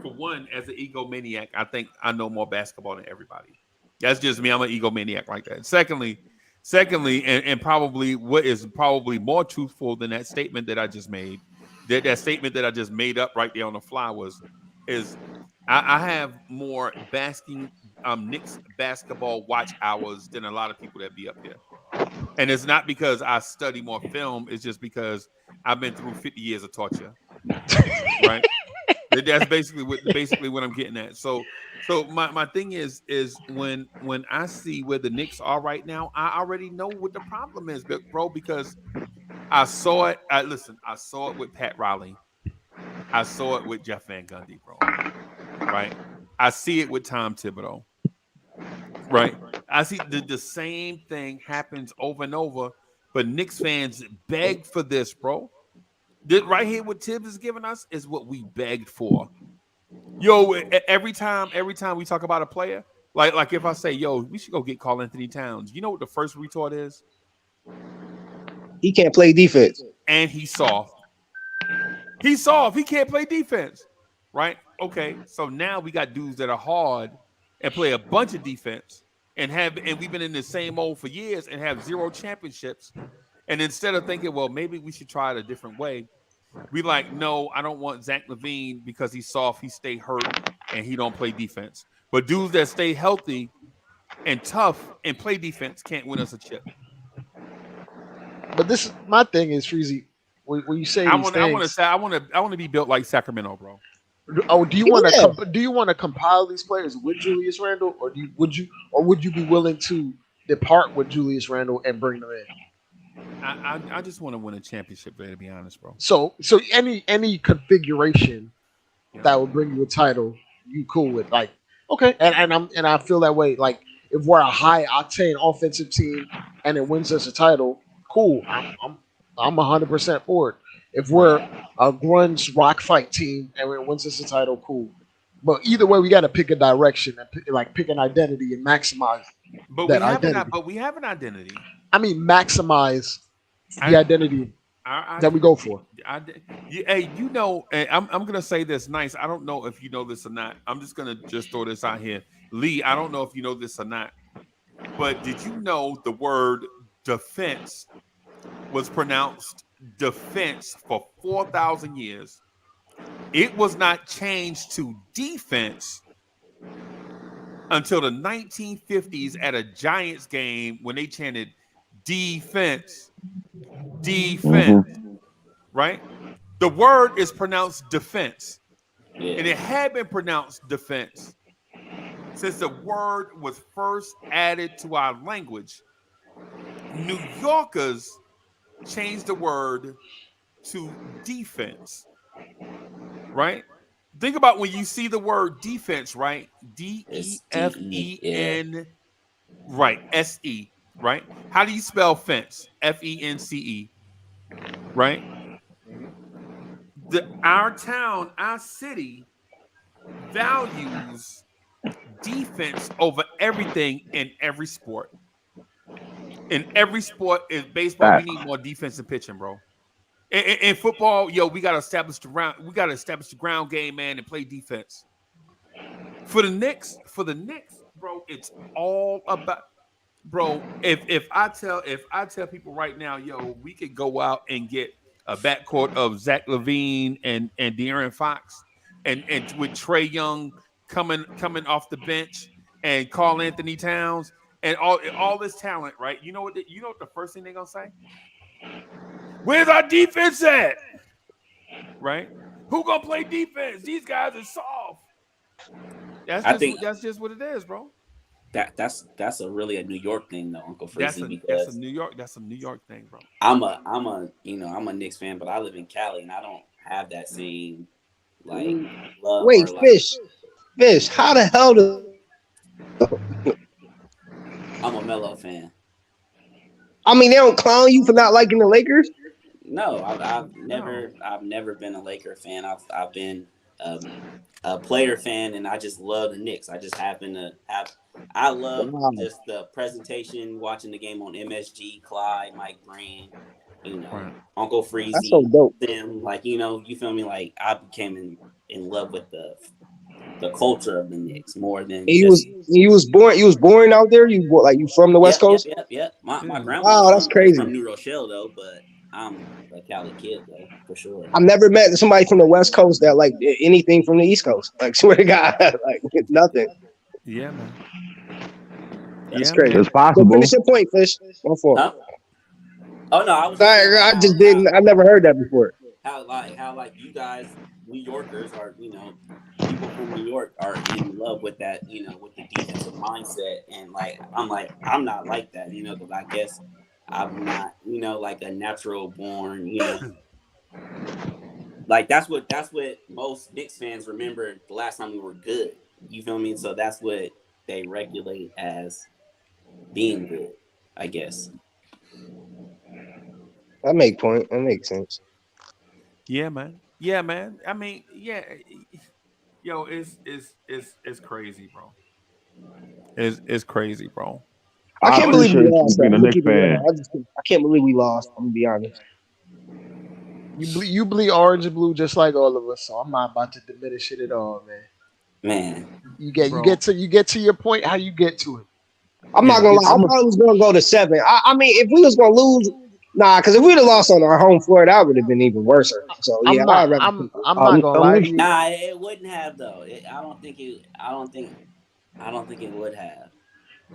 Speaker 1: for one, as an egomaniac, I think I know more basketball than everybody. That's just me. I'm an egomaniac like that. Secondly, and probably what is probably more truthful than that statement that I just made, that statement that I just made up right there on the fly is I have more Knicks basketball watch hours than a lot of people that be up here. And it's not because I study more film. It's just because I've been through 50 years of torture. Right? That's basically what I'm getting at. So my thing is when I see where the Knicks are right now, I already know what the problem is, bro, because I saw it. I saw it with Pat Riley. I saw it with Jeff Van Gundy, bro. Right? I see it with Tom Thibodeau. Right? I see the same thing happens over and over, but Knicks fans beg for this, bro. This right here, what Tibbs is giving us is what we begged for. Yo, every time we talk about a player, like if I say, yo, we should go get Karl Anthony Towns, you know what the first retort is?
Speaker 10: He can't play defense.
Speaker 1: And he's soft. He's soft. He can't play defense. Right? Okay, so now we got dudes that are hard and play a bunch of defense and we've been in the same mold for years and have 0 championships. And instead of thinking, well, maybe we should try it a different way, we like, no, I don't want Zach LaVine because he's soft, he stay hurt, and he don't play defense. But dudes that stay healthy and tough and play defense can't win us a chip.
Speaker 8: But this is my thing is, Freezy, when you say I want
Speaker 1: to be built like Sacramento, bro.
Speaker 8: Oh, do you want to compile these players with Julius Randle, or would you be willing to depart with Julius Randle and bring them in?
Speaker 1: I just want to win a championship, to be honest, bro.
Speaker 8: So any configuration that would bring you a title, you cool with? Like, okay, and I feel that way. Like, if we're a high octane offensive team and it wins us a title, cool. I'm 100% for it. If we're a grunge rock fight team and it wins us a title, cool. But either way, we got to pick a direction and pick an identity and maximize
Speaker 1: But
Speaker 8: that identity.
Speaker 1: we have an identity.
Speaker 8: I mean, maximize the identity
Speaker 1: Our
Speaker 8: that we go
Speaker 1: identity.
Speaker 8: for.
Speaker 1: Hey, you know, and I'm gonna say this nice. I don't know if you know this or not. I'm just gonna throw this out here, Lee. I don't know if you know this or not, but did you know the word defense was pronounced defense for 4,000 years? It was not changed to defense until the 1950s at a Giants game when they chanted defense, defense, right? The word is pronounced defense, and it had been pronounced defense since the word was first added to our language. New Yorkers changed the word to defense, right? Think about when you see the word defense, right? DEFEN, right? SE, right? How do you spell fence? FENCE, right? Our town, our city values defense over everything in every sport. In every sport, in baseball, we need more defensive pitching, bro. In football, we gotta establish the ground game, man, and play defense. For the Knicks, bro, it's all about, bro. If I tell people right now, we could go out and get a backcourt of Zach LaVine and De'Aaron Fox, and with Trae Young coming off the bench and Karl Anthony Towns and all this talent, right? You know what the first thing they're gonna say? Where's our defense at? Right? Who gonna play defense? These guys are soft. That's just what it is, bro.
Speaker 11: That's a really a New York thing though, Uncle Frizzy.
Speaker 1: That's a New York thing, bro.
Speaker 11: I'm a Knicks fan, but I live in Cali and I don't have that same like love.
Speaker 10: Wait, Fish, how the hell do
Speaker 11: I'm a Melo fan.
Speaker 10: I mean, they don't clown you for not liking the Lakers?
Speaker 11: No, I've never been a Laker fan. I've been a player fan, and I just love the Knicks. I just happen to have. I love just the presentation, watching the game on MSG, Clyde, Mike Green, Uncle Freezy.
Speaker 10: That's so dope.
Speaker 11: Them, you feel me? Like I became in love with the culture of the Knicks more than
Speaker 10: he was born out there. You from the West Coast?
Speaker 11: Yep. My grandma.
Speaker 10: Wow, that's crazy.
Speaker 11: From New Rochelle though, but I'm a Cali kid though, for sure.
Speaker 10: I've never met somebody from the West Coast that like anything from the East Coast. Like, swear to God, like it's nothing.
Speaker 1: Yeah, man.
Speaker 10: That's crazy.
Speaker 2: It's possible.
Speaker 10: Finish your point, Fish. Go for it.
Speaker 11: Huh? Oh no, I was.
Speaker 10: I never heard that before.
Speaker 11: How you guys, New Yorkers, are people from New York are in love with that, with the defensive mindset, and I'm not like that, because I guess I'm not, like a natural born, like that's what most Knicks fans remember the last time we were good. You feel me? So that's what they regulate as being good, I guess.
Speaker 10: That makes sense.
Speaker 1: Yeah, man. I mean, it's crazy, bro. It's crazy, bro.
Speaker 10: I can't believe we lost.
Speaker 2: Being a Knicks fan.
Speaker 10: I can't believe we lost. I'm gonna be honest.
Speaker 8: You bleed orange and blue just like all of us, so I'm not about to diminish it at all, man.
Speaker 11: Man,
Speaker 8: you get to your point. How you get to it?
Speaker 10: I'm not gonna lie. I thought it was gonna go to 7. I mean, if we was gonna lose, because if we'd have lost on our home floor, that would have been even worse. So yeah,
Speaker 8: I'm not gonna lie to you.
Speaker 11: Nah, it wouldn't have though. I don't think it would have.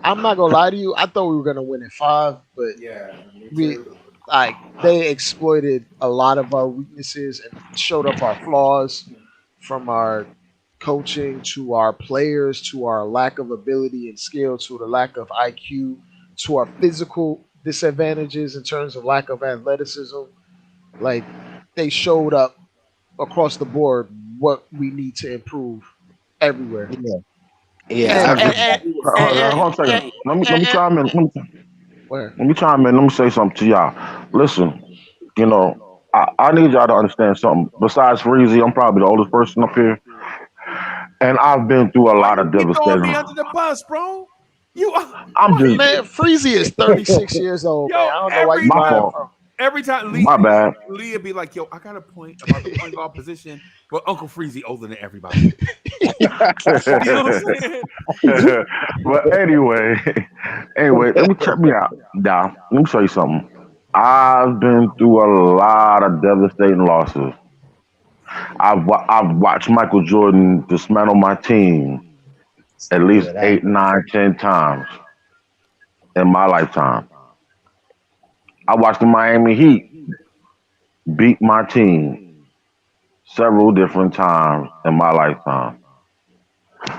Speaker 8: I'm not gonna lie to you. I thought we were gonna win at 5, but they exploited a lot of our weaknesses and showed up our flaws, from our coaching to our players to our lack of ability and skill to the lack of IQ to our physical disadvantages in terms of lack of athleticism. Like, they showed up across the board what we need to improve everywhere.
Speaker 2: Hold on a second. Let me chime in.
Speaker 8: Where?
Speaker 2: Let me chime in. Let me say something to y'all. Listen, you know, I need y'all to understand something. Besides Freezy, I'm probably the oldest person up here, and I've been through a
Speaker 1: Why
Speaker 2: lot
Speaker 1: you
Speaker 2: of
Speaker 1: keep throwing
Speaker 2: devastating.
Speaker 1: me under the bus, bro? You
Speaker 2: I'm
Speaker 1: why
Speaker 2: just
Speaker 8: Man, Freezy is 36 years old, man.
Speaker 1: yo
Speaker 8: I don't know why you
Speaker 1: every
Speaker 2: my
Speaker 8: lying
Speaker 2: fault.
Speaker 8: from.
Speaker 1: every time
Speaker 2: My bad.
Speaker 1: Lee would be like, yo, I got a point about the point guard position, but Uncle Freezy older than everybody. You know what I'm saying?
Speaker 2: But anyway, let me check me out, Dow. Let me tell you something. I've been through a lot of devastating losses. I've watched Michael Jordan dismantle my team at
Speaker 10: Yeah,
Speaker 2: least
Speaker 10: that.
Speaker 2: 8, 9, 10 times in my lifetime. I watched the Miami Heat beat my team several different times in my lifetime.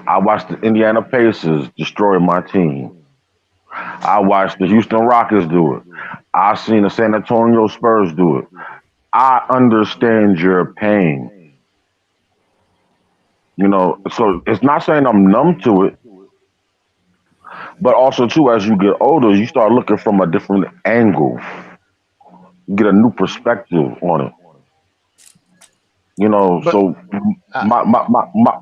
Speaker 2: I watched the Indiana Pacers destroy my team. I watched the Houston Rockets do it. I've seen the San Antonio Spurs do it. I understand your pain. You know, so it's not saying I'm numb to it, but also too, as you get older, you start looking from a different angle, get a new perspective on it. You know,
Speaker 8: But
Speaker 2: so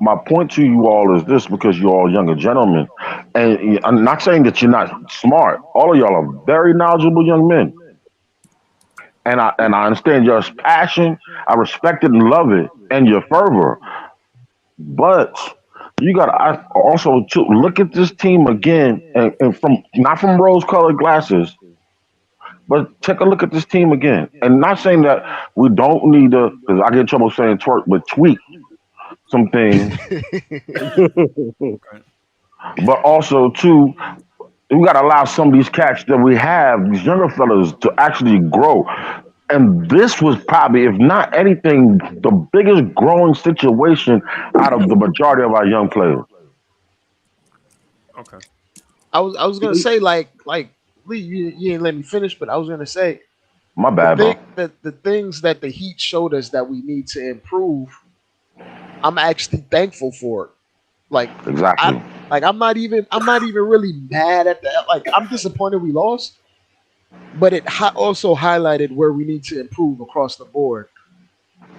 Speaker 2: my point to you all is this because you're all younger gentlemen. And I'm not saying that you're not smart. All of y'all are very knowledgeable young men. And I understand your passion. I respect it and love it and your fervor. But you gotta also to look at this team again and from not from rose colored glasses, but take a look at this team again. And not saying that we don't need to because I get in trouble saying twerk, but tweak some things. But also too, we gotta allow some of these cats that we have, these younger fellas, to actually grow. And this was probably, if not anything, the biggest growing situation out of the majority of our young players.
Speaker 1: Okay.
Speaker 8: I was gonna say like Lee, you didn't let me finish, but I was gonna say
Speaker 2: My bad, bro.
Speaker 8: the things that the Heat showed us that we need to improve. I'm actually thankful for it. Like I
Speaker 2: Exactly.
Speaker 8: I'm not even really mad at that. Like I'm disappointed we lost, but it also highlighted where we need to improve across the board.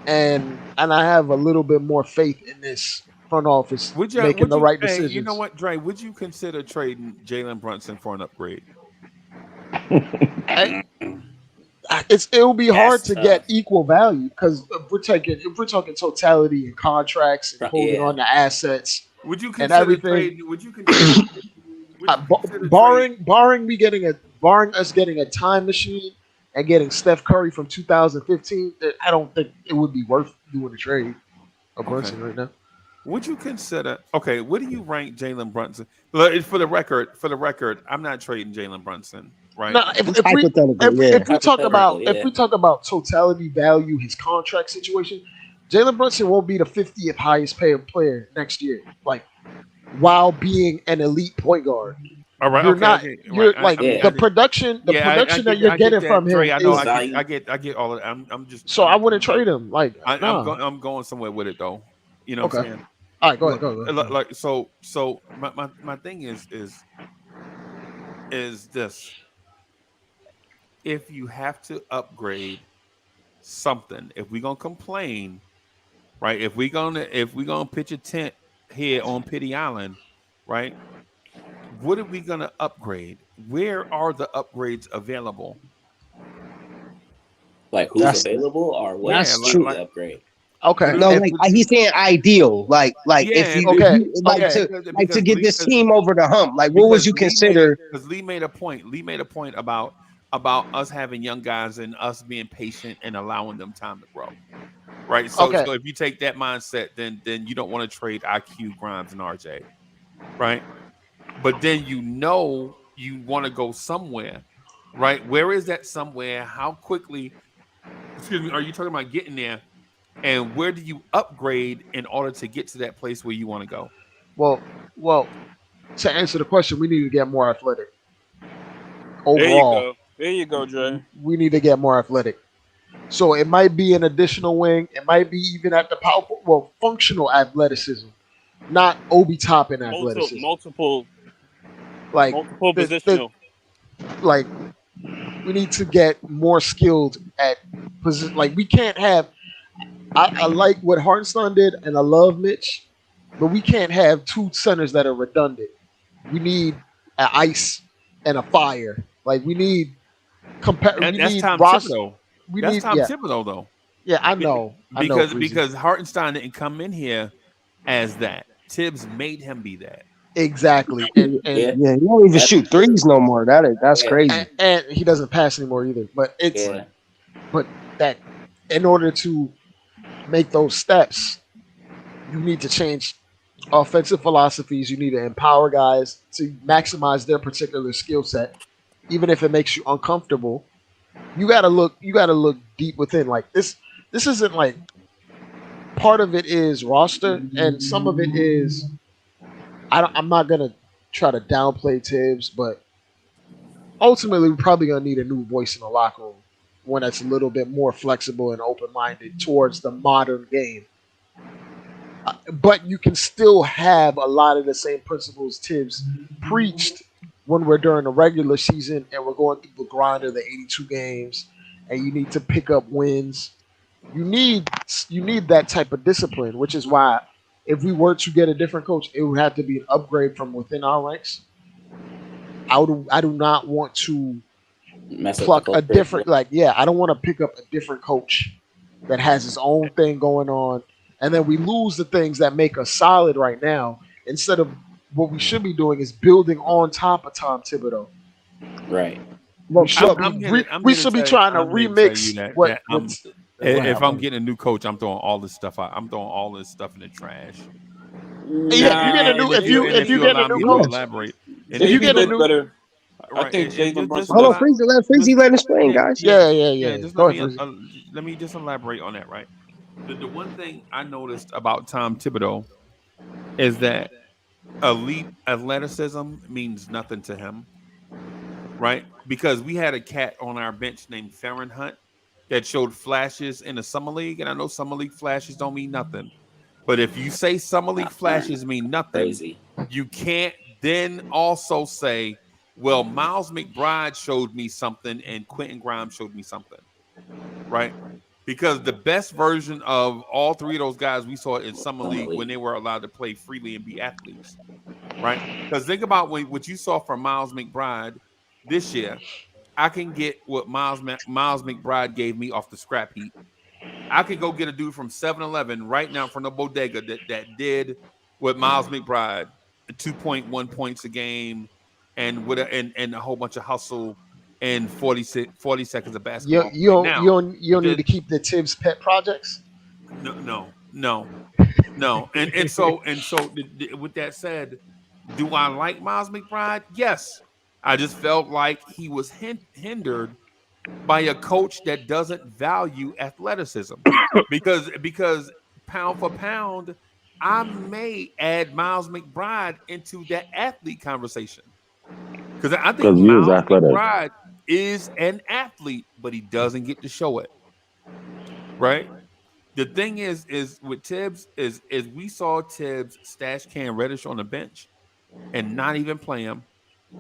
Speaker 8: And I have a little bit more faith in this front office making
Speaker 1: Would
Speaker 8: the
Speaker 1: you
Speaker 8: right
Speaker 1: hey, you know
Speaker 8: decisions.
Speaker 1: what, Dre, would you consider trading Jalen Brunson for an upgrade?
Speaker 8: I, it'll be hard
Speaker 11: That's
Speaker 8: to get
Speaker 11: tough.
Speaker 8: equal value because if we're talking totality and contracts and holding
Speaker 11: Yeah.
Speaker 8: on to assets
Speaker 1: Would you
Speaker 8: and
Speaker 1: consider
Speaker 8: everything.
Speaker 1: trading would you consider would you consider trade
Speaker 8: Barring us getting a time machine and getting Steph Curry from 2015, I don't think it would be worth doing a trade of
Speaker 1: okay.
Speaker 8: Brunson right now.
Speaker 1: Would you consider okay, what do you rank Jalen Brunson? Look, for the record, I'm not trading Jalen Brunson, right?
Speaker 8: No, if,
Speaker 10: It's
Speaker 8: if we
Speaker 10: hypothetical,
Speaker 8: if,
Speaker 10: yeah.
Speaker 8: if we talk
Speaker 11: Hypothetical,
Speaker 8: about if
Speaker 11: yeah.
Speaker 8: we talk about totality value, his contract situation, Jalen Brunson won't be the 50th highest paid player next year. Like while being an elite point guard,
Speaker 1: All right,
Speaker 8: you're
Speaker 1: okay,
Speaker 8: not.
Speaker 1: okay, right.
Speaker 8: You're like
Speaker 11: Yeah.
Speaker 8: the
Speaker 1: I
Speaker 8: production that
Speaker 1: get
Speaker 8: you're
Speaker 1: I get
Speaker 8: getting
Speaker 1: that,
Speaker 8: from
Speaker 1: Dre.
Speaker 8: him
Speaker 1: I know
Speaker 11: His
Speaker 8: is.
Speaker 11: value.
Speaker 1: I get all of that. I'm just
Speaker 8: So I wouldn't trade him. Like nah.
Speaker 1: I'm going somewhere with it though. You know what
Speaker 8: Okay.
Speaker 1: I'm saying?
Speaker 8: All right. Go ahead.
Speaker 1: Look,
Speaker 8: Go ahead. Go ahead.
Speaker 1: like so my thing is this: if you have to upgrade something, if we're gonna complain, right? If we gonna pitch a tent here on Pity Island, right? What are we gonna upgrade? Where are the upgrades available?
Speaker 11: Like who's
Speaker 10: That's
Speaker 11: available or what
Speaker 1: Yeah,
Speaker 10: that's
Speaker 11: should
Speaker 10: true.
Speaker 11: we
Speaker 1: like
Speaker 11: upgrade?
Speaker 1: what
Speaker 8: Okay.
Speaker 1: are,
Speaker 10: No,
Speaker 8: If
Speaker 10: like
Speaker 1: what,
Speaker 10: he's saying ideal. Like if
Speaker 1: yeah,
Speaker 10: you if
Speaker 8: okay.
Speaker 10: you like
Speaker 8: Okay.
Speaker 10: to
Speaker 1: because
Speaker 10: get
Speaker 1: Lee
Speaker 10: this team over the hump, like what would
Speaker 1: because
Speaker 10: you
Speaker 1: Lee made
Speaker 10: consider?
Speaker 1: because Lee made a point. Lee made a point about us having young guys and us being patient and allowing them time to grow. Right. So
Speaker 8: Okay.
Speaker 1: so if you take that mindset, then you don't want to trade IQ, Grimes, and RJ. Right. But then you want to go somewhere. Right. Where is that somewhere? How quickly, excuse me, are you talking about getting there? And where do you upgrade in order to get to that place where you want to go?
Speaker 8: Well. To answer the question, we need to get more athletic
Speaker 14: There you
Speaker 8: overall.
Speaker 14: go. There you go, Dre.
Speaker 8: We need to get more athletic. So it might be an additional wing. It might be even at the power. Well, functional athleticism, not Obi Toppin
Speaker 14: Multiple,
Speaker 8: athleticism.
Speaker 14: multiple,
Speaker 8: Like
Speaker 14: multiple
Speaker 8: the
Speaker 14: positional.
Speaker 8: like we need to get more skilled at position. Like we can't have. I like what Hartenstein did, and I love Mitch, but we can't have two centers that are redundant. We need an ice and a fire. Like we need We
Speaker 1: That's
Speaker 8: need
Speaker 1: Tom
Speaker 8: Ross.
Speaker 1: Thibodeau.
Speaker 8: We
Speaker 1: That's
Speaker 8: need
Speaker 1: Tom Thibodeau though.
Speaker 8: yeah. I
Speaker 1: Be-
Speaker 8: know. I know.
Speaker 1: because
Speaker 8: Freezy.
Speaker 1: because Hartenstein didn't come in here as that. Tibbs made him be that.
Speaker 8: Exactly,
Speaker 11: Yeah,
Speaker 10: Yeah, he don't even
Speaker 11: that's
Speaker 10: shoot
Speaker 11: true.
Speaker 10: threes no more. That's
Speaker 11: Yeah,
Speaker 10: crazy.
Speaker 8: and he doesn't pass anymore either. But
Speaker 11: yeah,
Speaker 8: but that in order to make those steps, you need to change offensive philosophies. You need to empower guys to maximize their particular skill set, even if it makes you uncomfortable. You gotta look. You gotta look deep within. Like this. This isn't like part of it is roster, and some of it is. I'm not gonna try to downplay Tibbs, but ultimately we're probably gonna need a new voice in the locker room, one that's a little bit more flexible and open minded towards the modern game. But you can still have a lot of the same principles Tibbs preached when we're during the regular season and we're going through the grind of the 82 games, and you need to pick up wins. You need you need that type of discipline, which is why if we were to get a different coach, it would have to be an upgrade from within our ranks. I do not want to
Speaker 11: mess up the
Speaker 8: pluck a
Speaker 11: culture.
Speaker 8: different I don't want to pick up a different coach that has his own thing going on, and then we lose the things that make us solid right now. Instead of what we should be doing is building on top of Tom Thibodeau.
Speaker 11: Right.
Speaker 10: Well,
Speaker 8: We should be trying to
Speaker 1: I'm here to tell you
Speaker 8: remix
Speaker 1: that
Speaker 8: what's
Speaker 1: if I'm getting a new coach, I'm throwing all this stuff out. I'm throwing all this stuff in the trash.
Speaker 8: yeah. You get a new if you get a
Speaker 1: allow
Speaker 8: new
Speaker 1: me to
Speaker 8: coach.
Speaker 1: elaborate, and
Speaker 8: If you
Speaker 7: Maybe
Speaker 8: get a
Speaker 7: look
Speaker 8: new
Speaker 7: better. I
Speaker 1: right,
Speaker 7: think Jalen
Speaker 1: just
Speaker 7: Brunson
Speaker 10: hold on,
Speaker 7: does.
Speaker 10: Freezy, let him explain, guys.
Speaker 8: yeah.
Speaker 1: Just
Speaker 8: Go ahead, Freezy.
Speaker 1: let me just elaborate on that. Right, the one thing I noticed about Tom Thibodeau is that elite athleticism means nothing to him. Right, because we had a cat on our bench named Farron Hunt that showed flashes in the summer league, and I know summer league flashes don't mean nothing. But if you say summer league flashes mean nothing,
Speaker 11: Crazy.
Speaker 1: you can't then also say, well, Miles McBride showed me something and Quentin Grimes showed me something, right? Because the best version of all three of those guys we saw in summer league when they were allowed to play freely and be athletes, right? Because think about what you saw from Miles McBride this year. I can get what Miles McBride gave me off the scrap heap. I could go get a dude from 7-Eleven right now from the bodega that did what Miles McBride, 2.1 points a game, and and a whole bunch of hustle and 40 seconds of
Speaker 8: You
Speaker 1: basketball
Speaker 8: you
Speaker 1: play.
Speaker 8: don't
Speaker 1: Now,
Speaker 8: you don't you don't need
Speaker 1: the,
Speaker 8: to keep the Tibbs pet projects.
Speaker 1: no, and so with that said, do I like Miles McBride? Yes, I just felt like he was hindered by a coach that doesn't value athleticism because pound for pound I may add Miles McBride into that athlete conversation because I think
Speaker 2: Because he is
Speaker 1: Miles
Speaker 2: athletic.
Speaker 1: McBride is an athlete but he doesn't get to show it, right? The thing is with Tibbs is we saw Tibbs stash Cam Reddish on the bench and not even play him.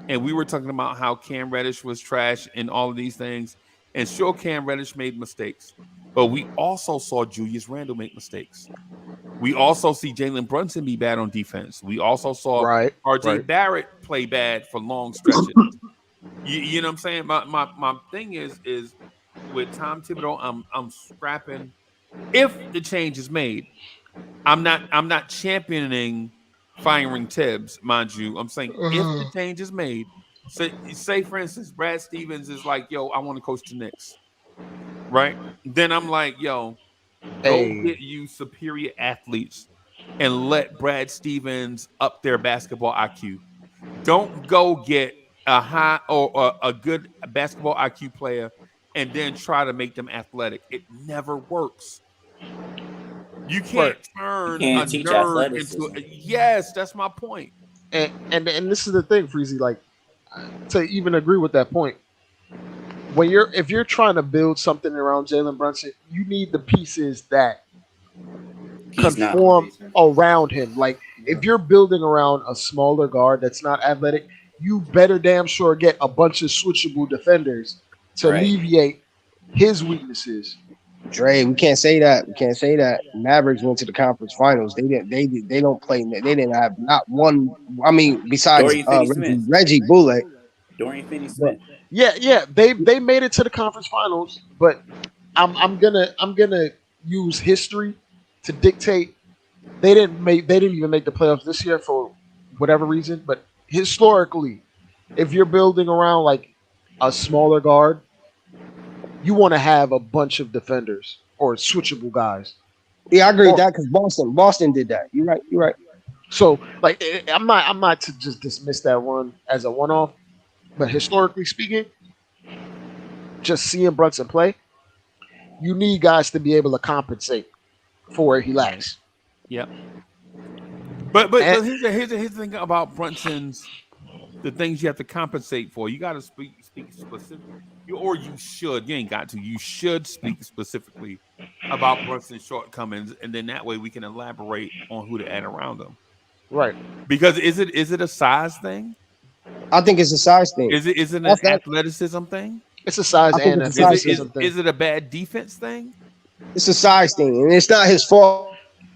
Speaker 1: And we were talking about how Cam Reddish was trash and all of these things. And sure, Cam Reddish made mistakes, but we also saw Julius Randle make mistakes. We also see Jalen Brunson be bad on defense. We also saw
Speaker 8: Right.
Speaker 1: RJ
Speaker 8: Right.
Speaker 1: Barrett play bad for long stretches. You know what I'm saying? My thing is with Tom Thibodeau, I'm scrapping if the change is made. I'm not championing firing Tibbs, mind you. I'm saying if the change is made, say for instance, Brad Stevens is like, yo, I want to coach the Knicks, right? Then I'm like, yo, go
Speaker 8: Hey,
Speaker 1: get you superior athletes and let Brad Stevens up their basketball IQ. Don't go get a high or a good basketball IQ player and then try to make them athletic. It never works. You can't
Speaker 8: right.
Speaker 11: You
Speaker 1: turn a
Speaker 11: can't teach
Speaker 1: nerd into
Speaker 11: athleticism.
Speaker 1: yes, that's my point.
Speaker 8: And this is the thing, Freezy. Like to even agree with that point, when if you're trying to build something around Jalen Brunson, you need the pieces that
Speaker 11: He's not.
Speaker 8: conform around him. Like if you're building around a smaller guard that's not athletic, you better damn sure get a bunch of switchable defenders to
Speaker 11: Right.
Speaker 8: alleviate his weaknesses.
Speaker 10: Dre, we can't say that. We can't say that. Mavericks went to the conference finals. They didn't. They don't play. They didn't have not one. I mean, besides
Speaker 11: Dorian Finney-Smith.
Speaker 10: Reggie Bullock.
Speaker 11: Dorian
Speaker 10: But
Speaker 11: Finney-Smith.
Speaker 8: Yeah. They made it to the conference finals, but I'm gonna use history to dictate. They didn't even make the playoffs this year for whatever reason. But historically, if you're building around like a smaller guard, you want to have a bunch of defenders or switchable guys.
Speaker 10: yeah, I agree with that because Boston did that. You're right. You're right.
Speaker 8: So like I'm not to just dismiss that one as a one off, but historically speaking, just seeing Brunson play, you need guys to be able to compensate for where he lacks.
Speaker 1: Yep. But here's the thing about Brunson's the things you have to compensate for. You got to speak specifically, or you should. You ain't got to. You should speak specifically about Brunson's shortcomings, and then that way we can elaborate on who to add around him.
Speaker 8: Right.
Speaker 1: Because is it a size thing?
Speaker 10: I think it's a size thing.
Speaker 1: Is it an athleticism thing?
Speaker 8: It's a size and athleticism thing.
Speaker 1: Is it a bad defense thing?
Speaker 10: It's a size thing, and it's not his fault.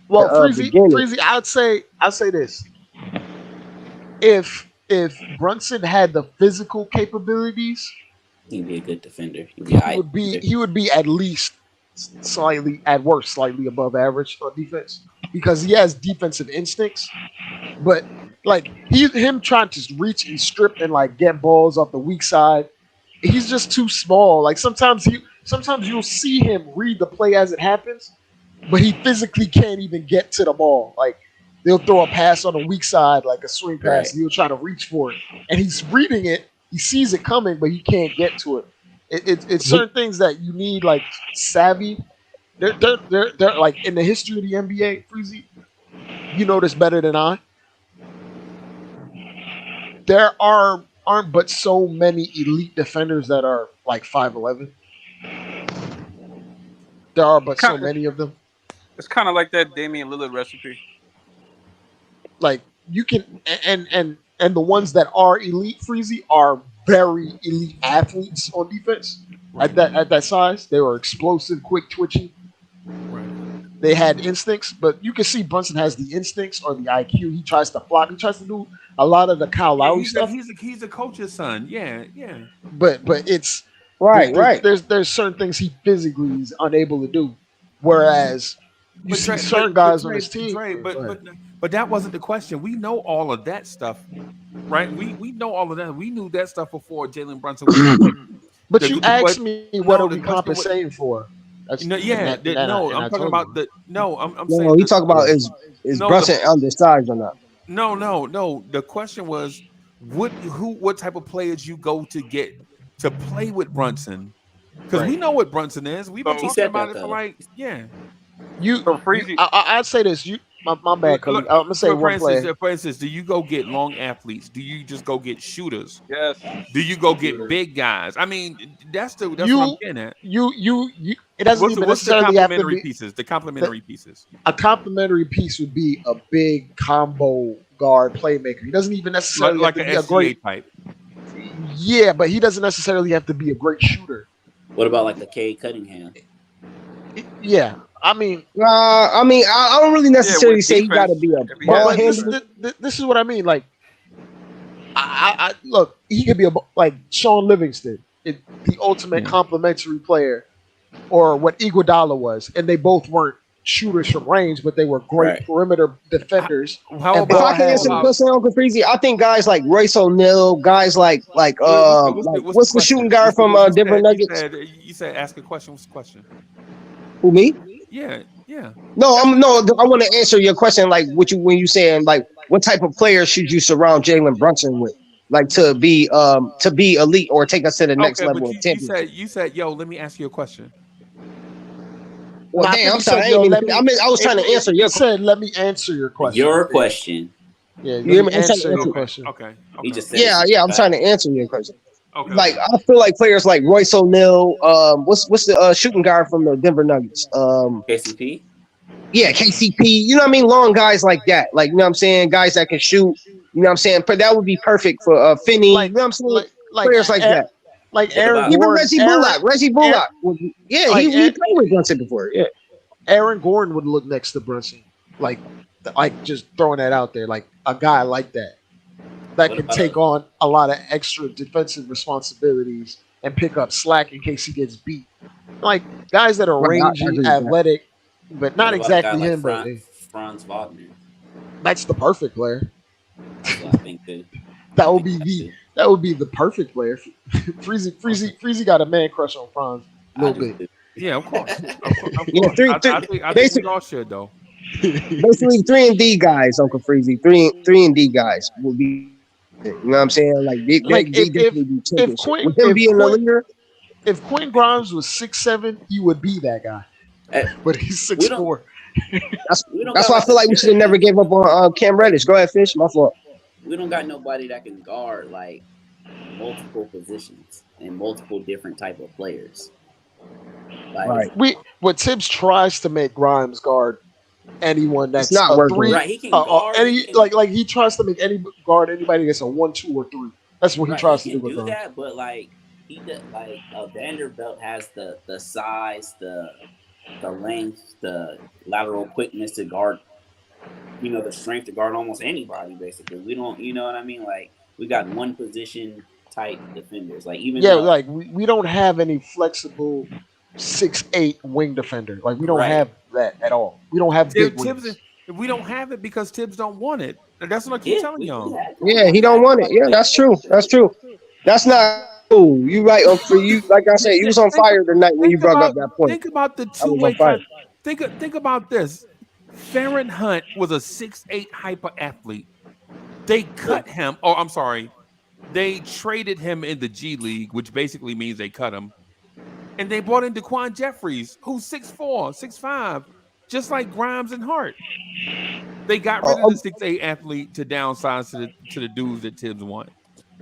Speaker 8: Well, Freezy, I'd say this: if Brunson had the physical capabilities,
Speaker 11: he'd be a good defender.
Speaker 8: He would be at least slightly, at worst, slightly above average on defense because he has defensive instincts. But like him trying to reach and strip and like get balls off the weak side, he's just too small. Like sometimes you'll see him read the play as it happens, but he physically can't even get to the ball. Like they'll throw a pass on the weak side, like a swing pass,
Speaker 11: Right.
Speaker 8: and he'll try to reach for it, and he's reading it. He sees it coming, but he can't get to it. It's certain things that you need, like savvy. They're like in the history of the NBA, Freezy. You know this better than I. There aren't but so many elite defenders that are like 5'11". There are but so many of them.
Speaker 14: It's kind of like that Damian Lillard recipe.
Speaker 8: Like you can and the ones that are elite, Freezy, are very elite athletes on defense. At that size, they were explosive, quick twitching. They had instincts, but you can see Brunson has the instincts or the IQ. He tries to block. He tries to do a lot of the Kyle Lowry stuff.
Speaker 1: He's a coach's son. Yeah.
Speaker 8: But it's
Speaker 10: right.
Speaker 8: There's certain things he physically is unable to do, whereas you see certain guys on his team.
Speaker 1: But that wasn't the question. We know all of that stuff, right? We know all of that. We knew that stuff before Jalen Brunson.
Speaker 8: But you asked me what are we compensating for?
Speaker 1: I'm talking about the. No, I'm saying.
Speaker 10: No, he talk about is Brunson undersized or not?
Speaker 1: No. The question was, what type of players you go to get to play with Brunson? Because we know what Brunson is. We've been talking about it for
Speaker 8: I'd say this. My bad, Cody. I'm gonna say one player.
Speaker 1: For instance, do you go get long athletes? Do you just go get shooters?
Speaker 14: Yes.
Speaker 1: Do you go get big guys? I mean, that's what I'm getting at.
Speaker 8: It doesn't even necessarily have to be
Speaker 1: pieces. The complementary pieces.
Speaker 8: A complementary piece would be a big combo guard playmaker. He doesn't even necessarily
Speaker 1: like
Speaker 8: have to
Speaker 1: an
Speaker 8: be a great
Speaker 1: type.
Speaker 8: Yeah, but he doesn't necessarily have to be a great shooter.
Speaker 11: What about like the Cade Cunningham?
Speaker 8: Yeah. I
Speaker 10: don't really necessarily say you got to be a ball handler.
Speaker 8: This is what I mean. Like, I look, he could be like Sean Livingston, the ultimate complementary player, or what Iguodala was, and they both weren't shooters from range, but they were great perimeter defenders.
Speaker 10: If I can answer the question, Uncle Freezy, I think guys like Royce O'Neal, guys like what's the shooting guard from Denver Nuggets?
Speaker 1: You said ask a question. What's the question?
Speaker 10: Who, me?
Speaker 1: Yeah.
Speaker 10: No, I want to answer your question. Like, when you saying like, what type of player should you surround Jalen Brunson with, like to be elite or take us to the next level of championship?
Speaker 1: You said, yo, let me ask you a question.
Speaker 10: Well, damn, I'm sorry. I was trying to answer your question.
Speaker 8: Said, let me answer your question.
Speaker 11: Your question.
Speaker 8: Yeah, let me answer your question.
Speaker 1: Okay.
Speaker 11: He just said
Speaker 10: I'm trying to answer your question.
Speaker 1: Okay.
Speaker 10: Like, I feel like players like Royce O'Neal, what's the shooting guard from the Denver Nuggets?
Speaker 11: KCP.
Speaker 10: Yeah, KCP. You know what I mean? Long guys like that. Like, you know what I'm saying? Guys that can shoot. You know what I'm saying? But that would be perfect for Finney.
Speaker 8: Like
Speaker 10: You know what I'm saying?
Speaker 8: like
Speaker 10: Players like that.
Speaker 8: like
Speaker 11: What
Speaker 8: Aaron
Speaker 11: about
Speaker 10: Even
Speaker 8: Gordon.
Speaker 10: Reggie Bullock. Reggie Bullock. Yeah,
Speaker 8: like
Speaker 10: he played with Brunson before. Yeah.
Speaker 8: Aaron Gordon would look next to Brunson. Like just throwing that out there. Like a guy like that
Speaker 11: what
Speaker 8: can
Speaker 11: about
Speaker 8: take on a lot of extra defensive responsibilities and pick up slack in case he gets beat. Like guys that are
Speaker 10: Right. I
Speaker 8: rangy,
Speaker 10: agree with that.
Speaker 8: athletic, but not
Speaker 11: what about a guy
Speaker 8: exactly
Speaker 11: like
Speaker 8: him. But
Speaker 11: Franz Wagner?
Speaker 8: that's the perfect player.
Speaker 11: That's what I think too.
Speaker 8: That would be the perfect player. Freezy got a man crush on Franz a little bit.
Speaker 11: Too.
Speaker 1: Yeah, of course.
Speaker 10: Yeah,
Speaker 1: I think we all should though.
Speaker 10: Basically 3-and-D guys, Uncle Freezy. 3-and-D guys will be. You know what I'm saying? Like they
Speaker 8: Like
Speaker 10: definitely be taking
Speaker 8: if
Speaker 10: shit.
Speaker 8: Quinn
Speaker 10: With him being the leader,
Speaker 8: if Quinn Grimes was 6'7", he would be that guy. But he's 6'4".
Speaker 10: That's why I feel like we should have never gave up on Cam Reddish. Go ahead, Fish. My fault.
Speaker 11: We don't got nobody that can guard like multiple positions and multiple different type of players. Like,
Speaker 8: What Tibbs tries to make Grimes guard anyone that's
Speaker 10: not
Speaker 8: a
Speaker 10: working.
Speaker 8: 3.
Speaker 11: Right, he can guard.
Speaker 8: Like he tries to make anybody that's a 1, 2, or 3. That's what he tries to do with Grimes.
Speaker 11: That, but like he does, like Vanderbilt has the size, the length, the lateral quickness to guard. You know, the strength to guard almost anybody. Basically, we don't. You know what I mean? Like we got one position type defenders. Like even
Speaker 8: like we don't have any flexible 6'8" wing defender. Like we don't have that at all. We don't have big wings.
Speaker 1: We don't have it because Tibbs don't want it. That's what I keep telling y'all.
Speaker 10: Yeah, he don't want it. Yeah, that's true. That's true. That's not cool. You right for you. Like I said, you was on fire tonight when you brought up that point.
Speaker 1: Think about the two-way. Think about this. Farron Hunt was a 6'8" hyper athlete. They cut him. Oh, I'm sorry. They traded him in the G League, which basically means they cut him. And they brought in Daquan Jeffries, who's 6'4", 6'5", just like Grimes and Hart. They got rid of the 6'8" athlete to downsize to the dudes that Tibbs wanted.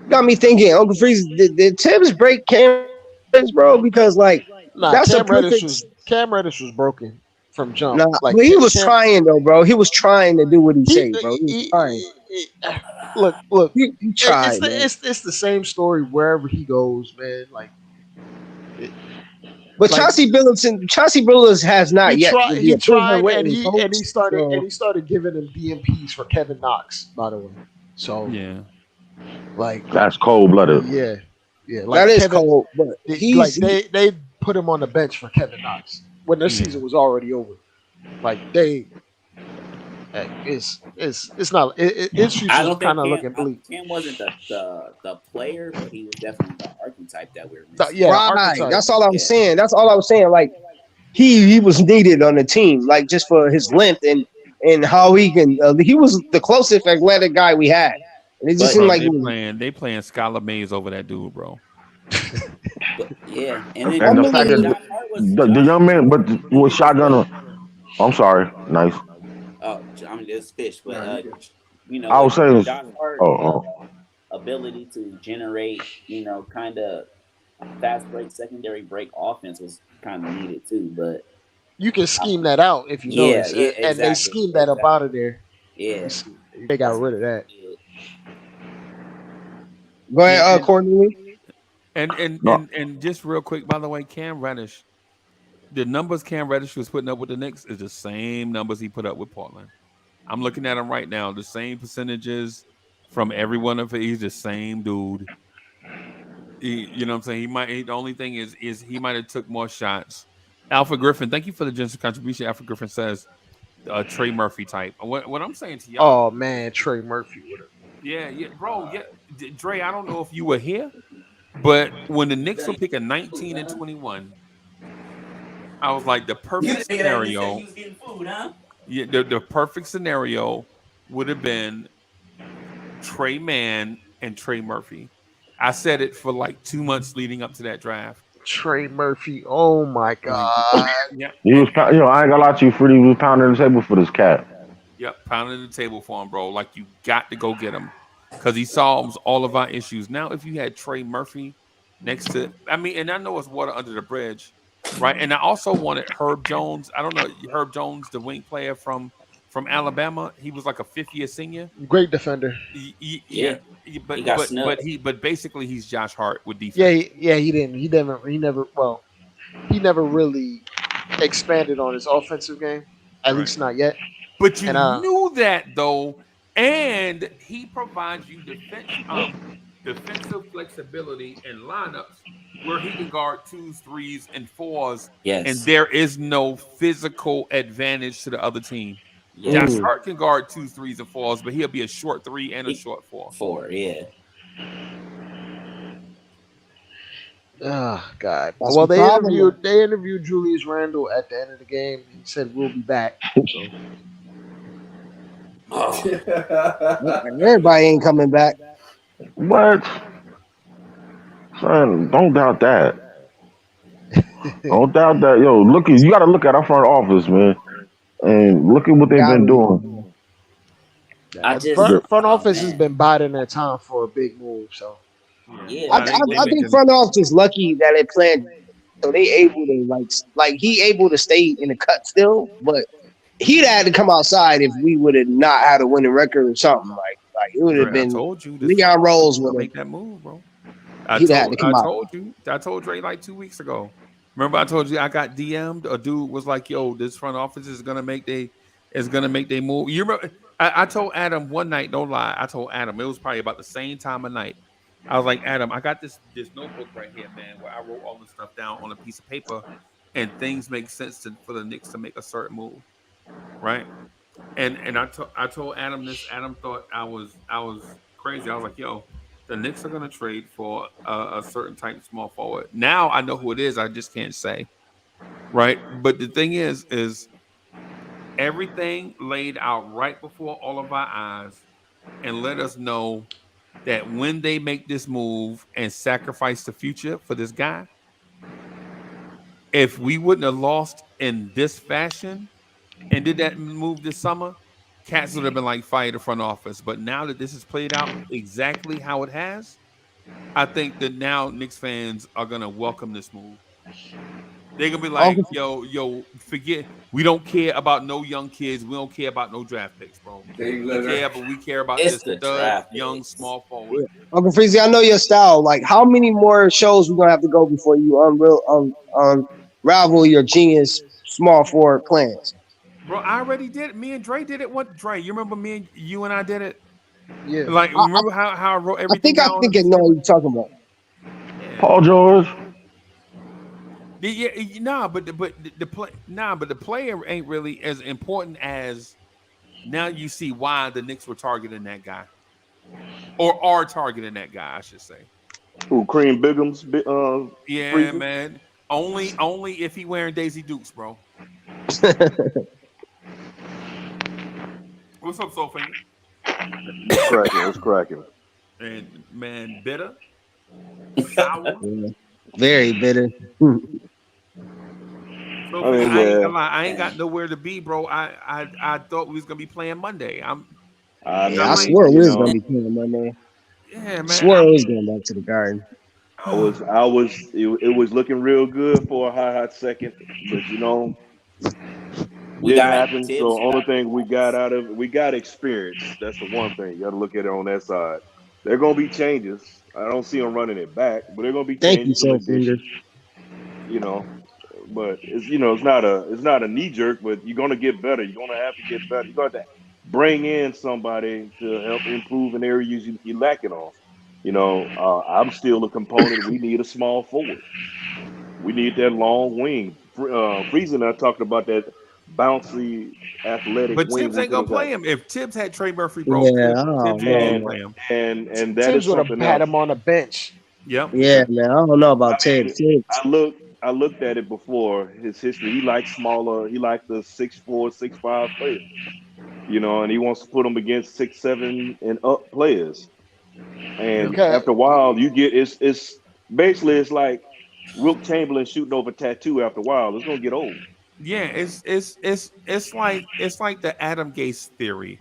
Speaker 10: Got me thinking, Uncle Freeze, did Tibbs break Cam Reddish, bro? Because that's
Speaker 8: Cam Reddish was broken from jump.
Speaker 10: But he was trying though, bro. He was trying to do what he said, bro. He was trying.
Speaker 8: Look.
Speaker 10: He tried.
Speaker 8: It's the same story wherever he goes, man.
Speaker 10: But Chauncey Billups has not yet.
Speaker 8: He tried, and he started giving him DMPs for Kevin Knox, by the way. So
Speaker 1: yeah,
Speaker 2: that's cold blooded.
Speaker 8: Yeah.
Speaker 10: That is cold. But
Speaker 8: they put him on the bench for Kevin Knox when their season was already over. It's not. His future's kind of looking bleak.
Speaker 11: Cam wasn't the player, but he was definitely the archetype that we're
Speaker 10: missing. Right. That's all I was saying. That's all I was saying. Like he was needed on the team, like just for his length and how he can. He was the closest athletic guy we had. And it just seemed like
Speaker 1: they playing Skylar Mays over that dude, bro.
Speaker 11: Yeah,
Speaker 2: and the fact is the young man, but with shotgun. I'm sorry, nice.
Speaker 11: I mean, it's Fish, but
Speaker 2: I was saying,
Speaker 11: Josh Hart ability to generate, kind of fast break, secondary break offense was kind of needed too. But
Speaker 8: you can scheme that out if you notice, and they schemed that up out of there.
Speaker 11: Yeah,
Speaker 8: they got rid of that.
Speaker 10: Go ahead, Courtney.
Speaker 1: And just real quick, by the way, Cam Reddish, the numbers Cam Reddish was putting up with the Knicks is the same numbers he put up with Portland. I'm looking at him right now. The same percentages from every one of it. He's the same dude. You know what I'm saying? The only thing is he might have took more shots. Alfred Griffin, thank you for the generous contribution. Alfred Griffin says Trey Murphy type. What I'm saying to y'all.
Speaker 8: Oh man, Trey Murphy would have.
Speaker 1: Yeah, bro. Yeah, Dre. I don't know if you were here, but when the Knicks were picking 19 and 21. I was like, the perfect scenario.
Speaker 11: You was getting food, huh?
Speaker 1: Yeah, the perfect scenario would have been Trey Mann and Trey Murphy. I said it for like 2 months leading up to that draft.
Speaker 8: Trey Murphy, oh my God!
Speaker 1: Yeah,
Speaker 2: he was. I ain't gonna lie to you, Freddie. He was pounding the table for this cat.
Speaker 1: Yep, pounding the table for him, bro. Like you got to go get him because he solves all of our issues. Now, if you had Trey Murphy next to, and I know it's water under the bridge. right? And I also wanted Herb Jones. I don't know Herb Jones, the wing player from Alabama. He was like a fifth-year senior.
Speaker 8: Great defender.
Speaker 1: Yeah,
Speaker 11: he got snubbed.
Speaker 1: but basically he's Josh Hart with
Speaker 8: Yeah,
Speaker 1: defense.
Speaker 8: he never really expanded on his offensive game, at
Speaker 1: Right.
Speaker 8: least not yet.
Speaker 1: But you
Speaker 8: And
Speaker 1: knew that though, and he provides you defensive flexibility in lineups where he can guard twos, threes, and fours, and
Speaker 11: Yes.
Speaker 1: there is no physical advantage to the other team. Josh
Speaker 11: Yes.
Speaker 1: Hart can guard twos, threes, and fours, but he'll be a short three and a short four.
Speaker 11: Yeah.
Speaker 8: oh God.
Speaker 10: That's
Speaker 8: Well,
Speaker 10: the
Speaker 8: they
Speaker 10: problem.
Speaker 8: interviewed Julius Randle at the end of the game. He said we'll be back. So
Speaker 10: Everybody ain't coming back.
Speaker 2: What? Son, don't doubt that. Don't doubt that. Yo, you got to look at our front office, man, and look at what they've been doing.
Speaker 11: I just
Speaker 8: front office has been biding their time for a big move. So
Speaker 11: yeah,
Speaker 10: I think front office is lucky that it planned, so they able to like he able to stay in the cut still, but he'd had to come outside if we would have not had a winning record or something like it would have
Speaker 1: I
Speaker 10: been.
Speaker 1: told you
Speaker 10: Leon Rose would
Speaker 1: make that move, bro.
Speaker 10: He'd had to come out.
Speaker 1: I told Dre like 2 weeks ago. Remember, I told you I got DM'd. A dude was like, "Yo, this front office is gonna make they move." You remember? I told Adam one night, don't lie. I told Adam it was probably about the same time of night. I was like, Adam, I got this notebook right here, man, where I wrote all this stuff down on a piece of paper, and things make sense for the Knicks to make a certain move, right? And I told Adam this. Adam thought I was crazy. I was like, yo, the Knicks are gonna trade for a certain type of small forward. Now I know who it is. I just can't say, right? But the thing is everything laid out right before all of our eyes, and let us know that when they make this move and sacrifice the future for this guy, if we wouldn't have lost in this fashion and did that move this summer, Cats would have been like fire the front office. But now that this has played out exactly how it has, I think that now Knicks fans are gonna welcome this move. They're gonna be like, yo, forget. We don't care about no young kids. We don't care about no draft picks, bro. We care about
Speaker 11: It's
Speaker 1: this
Speaker 11: the
Speaker 1: stud,
Speaker 11: draft
Speaker 1: young,
Speaker 11: picks.
Speaker 1: small forward.
Speaker 10: Uncle Freezy, I know your style. Like, how many more shows we gonna have to go before you unravel your genius small forward plans?
Speaker 1: Bro, I already did it. Me and Dre did it. What, Dre? You remember you and I did it?
Speaker 8: Yeah.
Speaker 1: Like, remember how I wrote everything
Speaker 10: I
Speaker 1: down?
Speaker 10: think I know what you're talking about.
Speaker 2: Paul George.
Speaker 1: But the player ain't really as important as now you see why the Knicks were targeting that guy. Or are targeting that guy, I should say.
Speaker 16: Who, Cream Bigum's
Speaker 1: yeah,
Speaker 16: freezing?
Speaker 1: man. Only if he wearing Daisy Dukes, bro. What's up, Soulfinger?
Speaker 16: It's cracking.
Speaker 1: And man, bitter, sour,
Speaker 10: very bitter.
Speaker 1: So I ain't gonna lie, I ain't got nowhere to be, bro. I thought we was gonna be playing Monday.
Speaker 10: I swore we was gonna be playing Monday.
Speaker 1: Yeah, man.
Speaker 10: I swore we was going back to the Garden.
Speaker 16: It was looking real good for a hot second, but didn't happen. So only thing we got out of it, we got experience. That's the one thing. You got to look at it on that side. There are gonna be changes. I don't see them running it back, but they're gonna be changes.
Speaker 10: Thank you,
Speaker 16: But it's not a knee jerk, but you're gonna get better. You're gonna have to get better. You're gonna have to bring in somebody to help improve in areas you're lacking on. I'm still a component. We need a small forward. We need that long wing. Friesen and I talked about that bouncy, athletic
Speaker 1: but
Speaker 16: wing.
Speaker 1: Tibbs ain't gonna play him. If Tibbs had Trey Murphy, bro,
Speaker 10: Tibbs
Speaker 1: ain't play him.
Speaker 16: And that
Speaker 8: Tibbs
Speaker 16: is
Speaker 8: would have
Speaker 16: something
Speaker 8: had
Speaker 16: else.
Speaker 8: him on the bench.
Speaker 1: Yep.
Speaker 10: Yeah, man. I don't know about Tibbs.
Speaker 16: I looked at it before his history. He likes smaller. He likes the 6'4", 6'5" players. And he wants to put them against 6'7" and up players. And after a while, you get it's basically it's like Wilt Chamberlain shooting over Tattoo. After a while, it's gonna get old.
Speaker 1: Yeah, it's like the Adam Gase theory,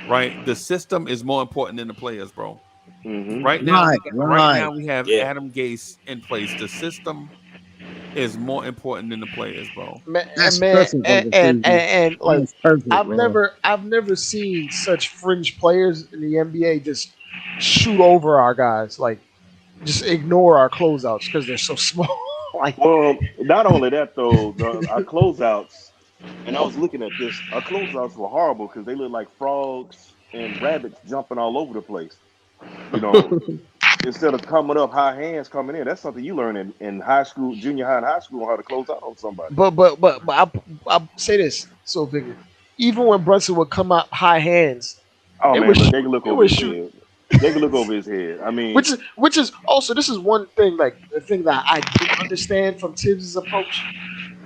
Speaker 1: right? The system is more important than the players, bro.
Speaker 16: Mm-hmm.
Speaker 1: Right now we have Adam Gase in place. The system is more important than the players, bro.
Speaker 8: Man,
Speaker 10: That's
Speaker 8: man,
Speaker 10: perfect, Uncle Freezy.
Speaker 8: and like
Speaker 10: That's perfect,
Speaker 8: I've
Speaker 10: man.
Speaker 8: never seen such fringe players in the NBA just shoot over our guys, like just ignore our closeouts because they're so small. Like,
Speaker 16: Well, not only that though, our closeouts, and I was looking at this, our closeouts were horrible because they look like frogs and rabbits jumping all over the place. You know, instead of coming up high hands coming in, that's something you learn in high school, junior high and high school, how to close out on somebody.
Speaker 8: but I say this so figure. Even when Brunson would come out high hands,
Speaker 16: Oh
Speaker 8: they
Speaker 16: man,
Speaker 8: would
Speaker 16: look, they can look
Speaker 8: they
Speaker 16: over
Speaker 8: would
Speaker 16: his
Speaker 8: shoot.
Speaker 16: head. They can look over his head. I mean,
Speaker 8: Which is also, this is one thing, like the thing that I didn't understand from Tibbs' approach.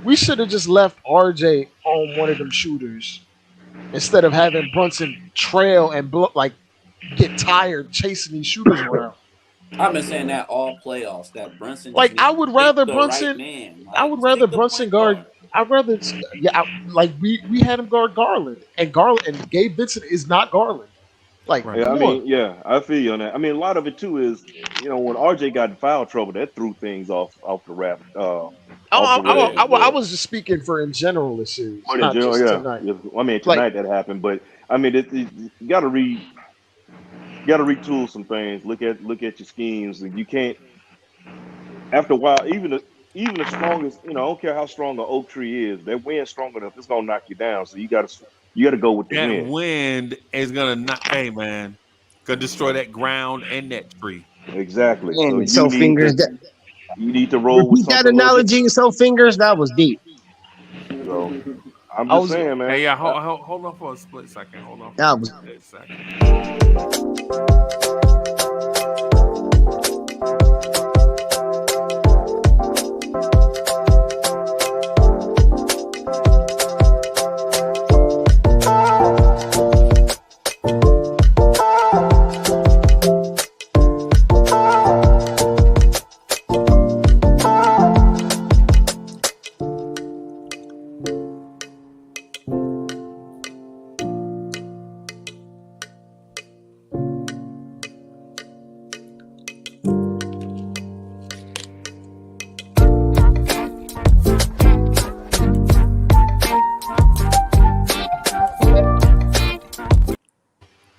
Speaker 8: We should have just left RJ on one of them shooters instead of having Brunson trail and like get tired chasing these shooters around.
Speaker 11: I've been saying that all playoffs. That Brunson just
Speaker 8: Like
Speaker 11: needs to pick the right man.
Speaker 8: I
Speaker 11: Like
Speaker 8: would
Speaker 11: just
Speaker 8: rather
Speaker 11: pick the
Speaker 8: Brunson
Speaker 11: point
Speaker 8: guard.
Speaker 11: guard.
Speaker 8: I'd rather, yeah, like we had him guard Garland, and Gabe Vincent is not Garland. Like,
Speaker 1: Right.
Speaker 16: yeah, I
Speaker 8: come on.
Speaker 16: mean, yeah, I feel you on that. I mean, a lot of it too is, when RJ got in foul trouble, that threw things off the rap, off the rails as
Speaker 8: I
Speaker 16: well.
Speaker 8: was just speaking for in general this series,
Speaker 16: But in
Speaker 8: not
Speaker 16: general,
Speaker 8: just
Speaker 16: yeah,
Speaker 8: tonight.
Speaker 16: I mean,
Speaker 8: Like,
Speaker 16: tonight that happened, but I mean, you got to retool some things. Look at your schemes, and you can't. After a while, even the strongest, I don't care how strong an oak tree is, that wind strong enough, it's gonna knock you down. So you gotta go with the
Speaker 1: That
Speaker 16: wind.
Speaker 1: wind is gonna not. Hey man, gonna destroy that ground and that tree.
Speaker 16: Exactly. So
Speaker 10: And so fingers.
Speaker 16: you need to roll with
Speaker 10: Repeat that
Speaker 16: something a little bit.
Speaker 10: analogy. So fingers. That was deep.
Speaker 16: So I'm
Speaker 8: I
Speaker 16: just
Speaker 8: was
Speaker 16: saying, man.
Speaker 1: Hey, yeah, hold on for a split second. Hold on for
Speaker 10: That
Speaker 1: a
Speaker 10: was.
Speaker 1: split second.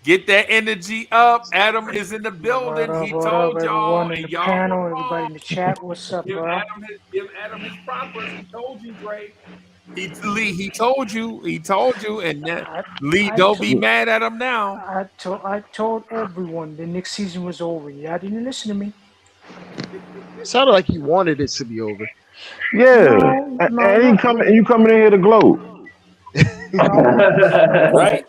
Speaker 1: Get that energy up. Adam is in the building. He
Speaker 17: What up,
Speaker 1: told y'all,
Speaker 17: everyone in
Speaker 1: and
Speaker 17: the
Speaker 1: y'all were
Speaker 17: panel, everybody
Speaker 1: wrong.
Speaker 17: in the chat? What's up, bro?
Speaker 1: Give Adam his propers. He told you, Dre. Lee, he told you. He told you. And Lee,
Speaker 17: I
Speaker 1: don't
Speaker 17: to-
Speaker 1: be mad at him now.
Speaker 17: I told everyone the Knicks season was over. Y'all didn't listen to me.
Speaker 8: it sounded like you wanted it to be over.
Speaker 2: Yeah,
Speaker 17: No,
Speaker 2: and
Speaker 17: not really.
Speaker 2: you coming in here to gloat.
Speaker 17: No,
Speaker 11: Right?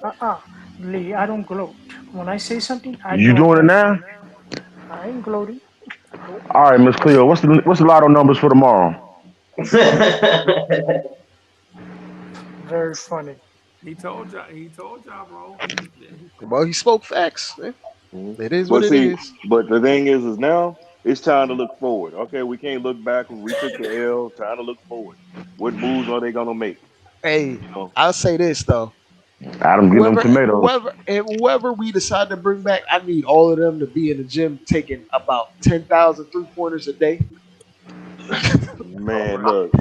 Speaker 17: Lee, I don't gloat. When I say something, I
Speaker 2: You
Speaker 17: know
Speaker 2: doing it
Speaker 17: I'm
Speaker 2: now?
Speaker 17: right. I ain't gloating. Nope.
Speaker 2: All right, Miss Cleo. What's the lotto numbers for tomorrow?
Speaker 17: Very funny.
Speaker 1: He told y'all, bro.
Speaker 8: Well, he spoke facts. Man. It is what
Speaker 16: But
Speaker 8: it
Speaker 16: see,
Speaker 8: is.
Speaker 16: but the thing is now it's time to look forward. Okay, we can't look backwards. We took the L. Time to look forward. What moves are they gonna make?
Speaker 8: Hey, I'll say this though.
Speaker 2: Adam give them tomatoes.
Speaker 8: Whoever we decide to bring back, I need all of them to be in the gym taking about 10,000 3-pointers a day.
Speaker 16: Man, look.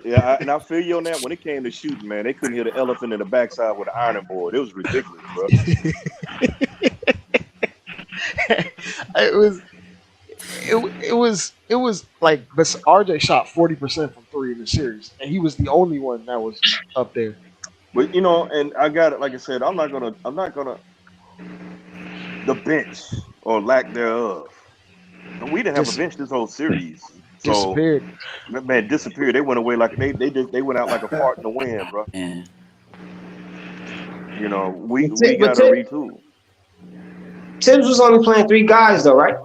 Speaker 16: Yeah, and I feel you on that. When it came to shooting, man, they couldn't hit an elephant in the backside with an ironing board. It was ridiculous, bro.
Speaker 8: It was like this. RJ shot 40% from three in the series, and he was the only one that was up there.
Speaker 16: But and I got it. Like I said, I'm not gonna the bench or lack thereof. We didn't have a bench this whole series. So,
Speaker 8: disappeared.
Speaker 16: Man, disappeared. They went away like they went out like a fart in the wind, bro.
Speaker 11: Yeah.
Speaker 16: We got to retool.
Speaker 10: Tibbs was only playing 3 guys though, right?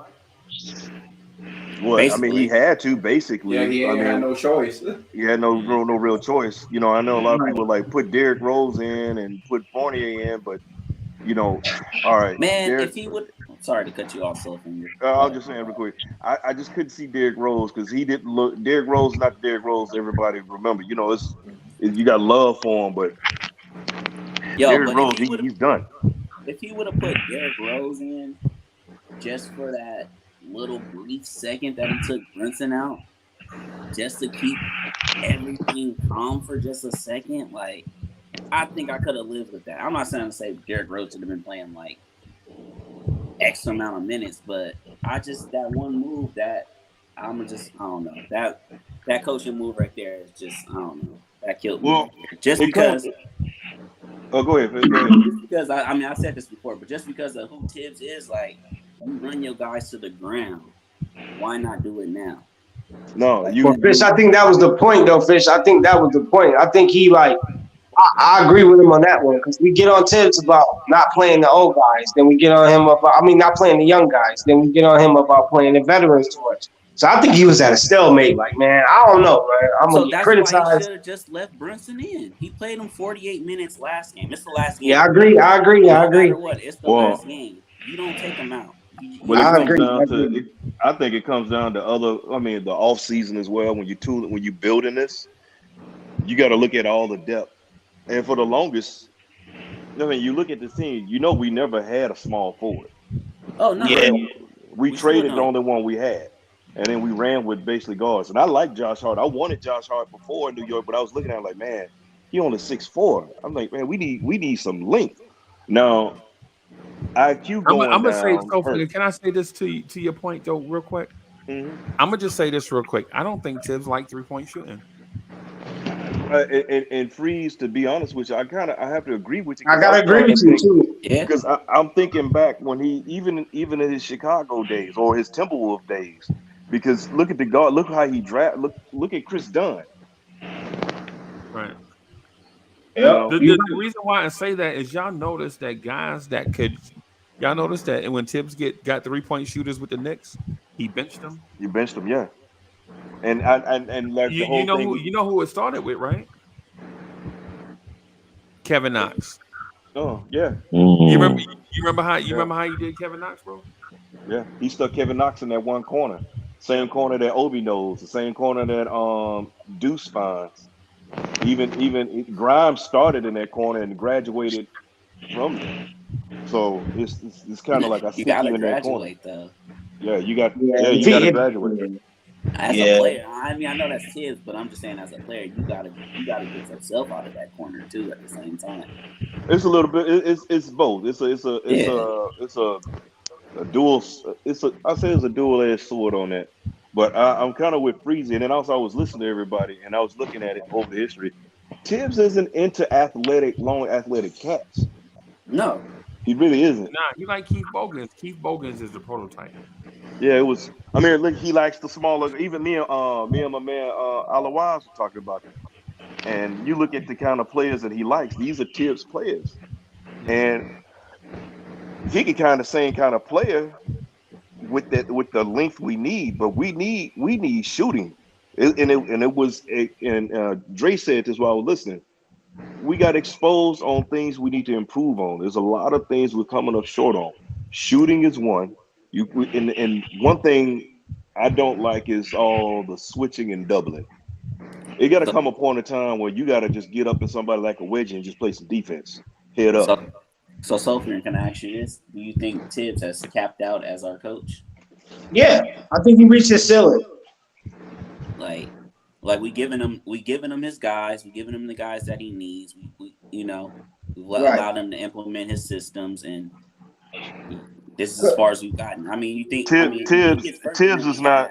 Speaker 16: What?
Speaker 11: Basically.
Speaker 16: I mean, he had to basically.
Speaker 13: Yeah, he ain't had no choice.
Speaker 16: He had no real choice. I know a lot of people like put Derrick Rose in and put Fournier in, but all right,
Speaker 11: Man, if he would. Sorry to cut you off, Soulfinger.
Speaker 16: I was just saying real quick. I just couldn't see Derrick Rose because he didn't look. Derrick Rose, not Derrick Rose. Everybody remember. You got love for him, but Derrick Rose, he's done.
Speaker 11: If he would have put Derrick Rose in just for that little brief second that he took Brunson out, just to keep everything calm for just a second, like I think I could have lived with that. I'm not saying to say Derrick Rose should have been playing like X amount of minutes, but I just that one move that I don't know that coaching move right there is just I don't know that killed me right there. Just
Speaker 16: it comes.
Speaker 11: because.
Speaker 16: Oh, go ahead. Go ahead.
Speaker 11: Just because I mean I said this before, but just because of who Tibbs is, like you run your guys to the ground, why not do it now?
Speaker 16: No,
Speaker 10: Well, Fish, I think that was the point, though, Fish. I think that was the point. I think he, like, I agree with him on that one because we get on Tibbs about not playing the old guys. Then we get on him about, not playing the young guys. Then we get on him about playing the veterans too much. So I think he was at a stalemate. Like, man, I don't know, man. I'm going to get
Speaker 11: That's why he
Speaker 10: criticized.
Speaker 11: should have just left Brunson in. He played him 48 minutes last game. It's the last game.
Speaker 10: Yeah, I agree.
Speaker 11: No matter what, it's the last game. You don't take him out.
Speaker 16: Well, it comes down to. I think it comes down to the off season as well. When you building this, you got to look at all the depth. And for the longest, I mean, you look at the team. We never had a small forward.
Speaker 11: Oh no.
Speaker 16: Yeah. We traded the only one we had, and then we ran with basically guards. And I like Josh Hart. I wanted Josh Hart before in New York, but I was looking at him like, man, he only 6'4". I'm like, man, we need some length now. IQ going
Speaker 1: I'm gonna say
Speaker 16: down.
Speaker 1: so. Can I say this to your point though, real quick?
Speaker 16: Mm-hmm.
Speaker 1: I'm gonna just say this real quick. I don't think Tibbs like 3-point shooting.
Speaker 16: And Freeze, to be honest with you, I have to agree with you.
Speaker 10: I gotta agree with you too.
Speaker 11: Yeah.
Speaker 16: Because I'm thinking back when he even in his Chicago days or his Timberwolves days. Because look at the guard, look how he draft. Look at Chris Dunn.
Speaker 1: Right.
Speaker 10: Yeah.
Speaker 1: The reason why I say that is y'all notice that guys that could. Y'all notice that when Tibbs got 3-point shooters with the Knicks, he benched them.
Speaker 16: You benched them, yeah. And like the whole thing.
Speaker 1: You know who it started with, right? Kevin Knox.
Speaker 16: Oh yeah.
Speaker 1: You remember how you did Kevin Knox, bro?
Speaker 16: Yeah, he stuck Kevin Knox in that one corner, same corner that Obi knows, the same corner that Deuce finds. Even Grimes started in that corner and graduated from there. So it's kind of like I stick you in that corner.
Speaker 11: Though.
Speaker 16: Yeah, you got to graduate.
Speaker 11: As a player, I mean, I know that's Tibbs, but I'm just saying, as a player, you gotta get yourself out of that corner too. At the same time,
Speaker 16: it's a little bit. It's both. It's a dual. I say it's a dual-edged sword on that. But I'm kind of with Freezy, and then also I was listening to everybody, and I was looking at it over the history. Tibbs isn't into long athletic cats.
Speaker 11: No,
Speaker 16: he really isn't.
Speaker 1: Nah, he like Keith Bogans. Keith Bogans is the prototype.
Speaker 16: Yeah, it was. I mean, look, he likes the smaller. Even me and my man Alawaz were talking about that. And you look at the kind of players that he likes. These are Tibbs players, and he can kind of same kind of player with the length we need. But we need shooting. Dre said this while I was listening. We got exposed on things we need to improve on. There's a lot of things we're coming up short on. Shooting is one. And one thing I don't like is all the switching and doubling. It got to come upon a time where you got to just get up in somebody like a wedgie and just play some defense. Head up.
Speaker 11: So Sophie, can I ask you this? Do you think Tibbs has capped out as our coach?
Speaker 10: Yeah, I think he reached his ceiling.
Speaker 11: Like we giving him his guys. We giving him the guys that he needs. We allowed him to implement his systems, and this is as far as we've gotten. I mean, you think
Speaker 16: Tibbs is not.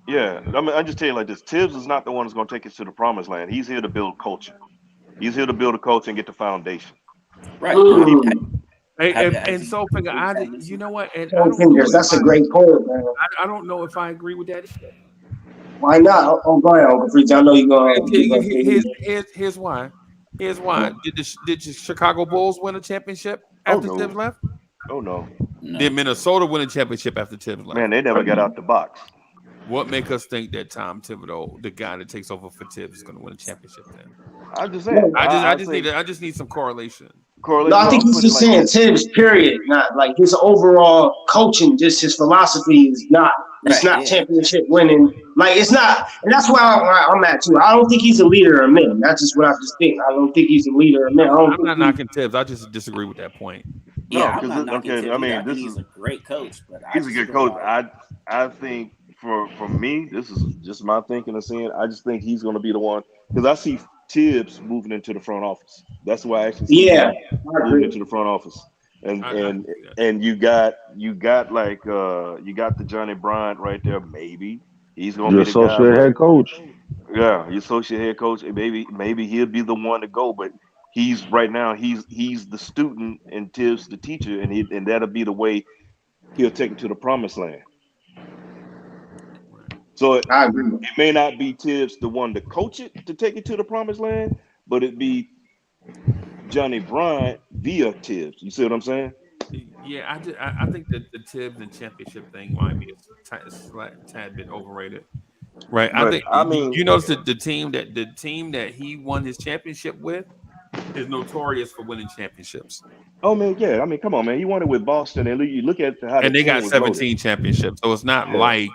Speaker 16: Yeah, I mean, I just tell you like this: Tibbs is not the one that's going to take us to the promised land. He's here to build culture. He's here to build a culture and get the foundation.
Speaker 11: Right.
Speaker 1: And so, you know what? And
Speaker 10: that's a great point, man.
Speaker 1: I don't know if I agree with that.
Speaker 10: Why not? Oh, go ahead, Uncle Freeze. I know you're going
Speaker 1: to. Here's why. Here's why. Did the Chicago Bulls win a championship after Tibbs left?
Speaker 16: Oh, no.
Speaker 1: Did Minnesota win a championship after Tibbs left?
Speaker 16: Man, they never got out the box.
Speaker 1: What make us think that Tom Thibodeau, the guy that takes over for Tibbs, is going to win a championship then?
Speaker 16: I'm just saying.
Speaker 1: I just need some correlation.
Speaker 10: No, I think he's just saying Tibbs, period. Not like his overall coaching, just his philosophy is not. It's not championship winning. Like it's not, and that's where I'm at too. I don't think he's a leader of men. That's just what I just think. I don't think he's a leader of men.
Speaker 1: I'm not knocking Tibbs. I just disagree with that point.
Speaker 11: Yeah, I'm not knocking Tibbs. I mean, he's a great coach, but
Speaker 16: he's a good coach. I think for me, this is just my thinking and saying. I just think he's going to be the one because I see Tibbs moving into the front office. That's why I actually see
Speaker 10: Yeah,
Speaker 16: him
Speaker 10: I
Speaker 16: moving
Speaker 10: agree.
Speaker 16: into the front office. And
Speaker 1: I
Speaker 16: and
Speaker 1: can see that.
Speaker 16: and you got like you got the Johnny Bryant right there. Maybe he's going to
Speaker 2: The
Speaker 16: be the guy,
Speaker 2: associate
Speaker 16: but
Speaker 2: head coach.
Speaker 16: yeah, your associate head coach. And maybe he'll be the one to go, but he's right now he's the student and Tibbs the teacher, and that'll be the way he'll take him to the promised land. So
Speaker 10: I agree.
Speaker 16: it may not be Tibbs the one to coach it to take it to the promised land, but it'd be Johnny Bryant via Tibbs. You see what I'm saying?
Speaker 1: Yeah, I think that the Tibbs and championship thing might be a tad bit overrated. Right. I
Speaker 16: But
Speaker 1: think
Speaker 16: I mean,
Speaker 1: you notice that the team that he won his championship with is notorious for winning championships.
Speaker 16: oh man, yeah. I mean, come on, man. He won it with Boston, and you look at how the
Speaker 1: And they
Speaker 16: team
Speaker 1: got
Speaker 16: was loaded.
Speaker 1: 17 championships. So it's not
Speaker 16: Yeah,
Speaker 1: like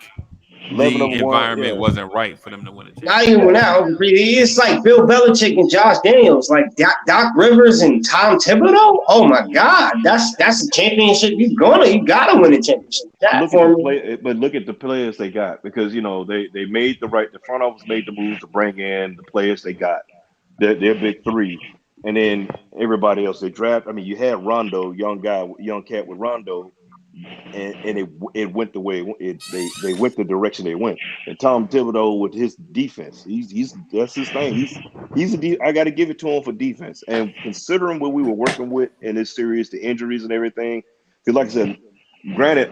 Speaker 16: 11 of
Speaker 1: the
Speaker 16: them won.
Speaker 1: environment
Speaker 16: Yeah,
Speaker 1: wasn't right for them to win a
Speaker 10: Not
Speaker 1: championship.
Speaker 10: even now. It's like Bill Belichick and Josh Daniels, like Doc Rivers and Tom Thibodeau. Oh my God, that's a championship. You gotta win a championship.
Speaker 16: but
Speaker 10: That
Speaker 16: look at the
Speaker 10: for me.
Speaker 16: play. But look at the players they got because they made the front office made the moves to bring in the players they got. Their big three, and then everybody else they draft. I mean, you had Rondo, young guy, young cat with Rondo, and it went the way they went the direction they went. And Tom Thibodeau with his defense, he's that's his thing. I got to give it to him for defense. And considering what we were working with in this series, the injuries and everything, because like I said, granted,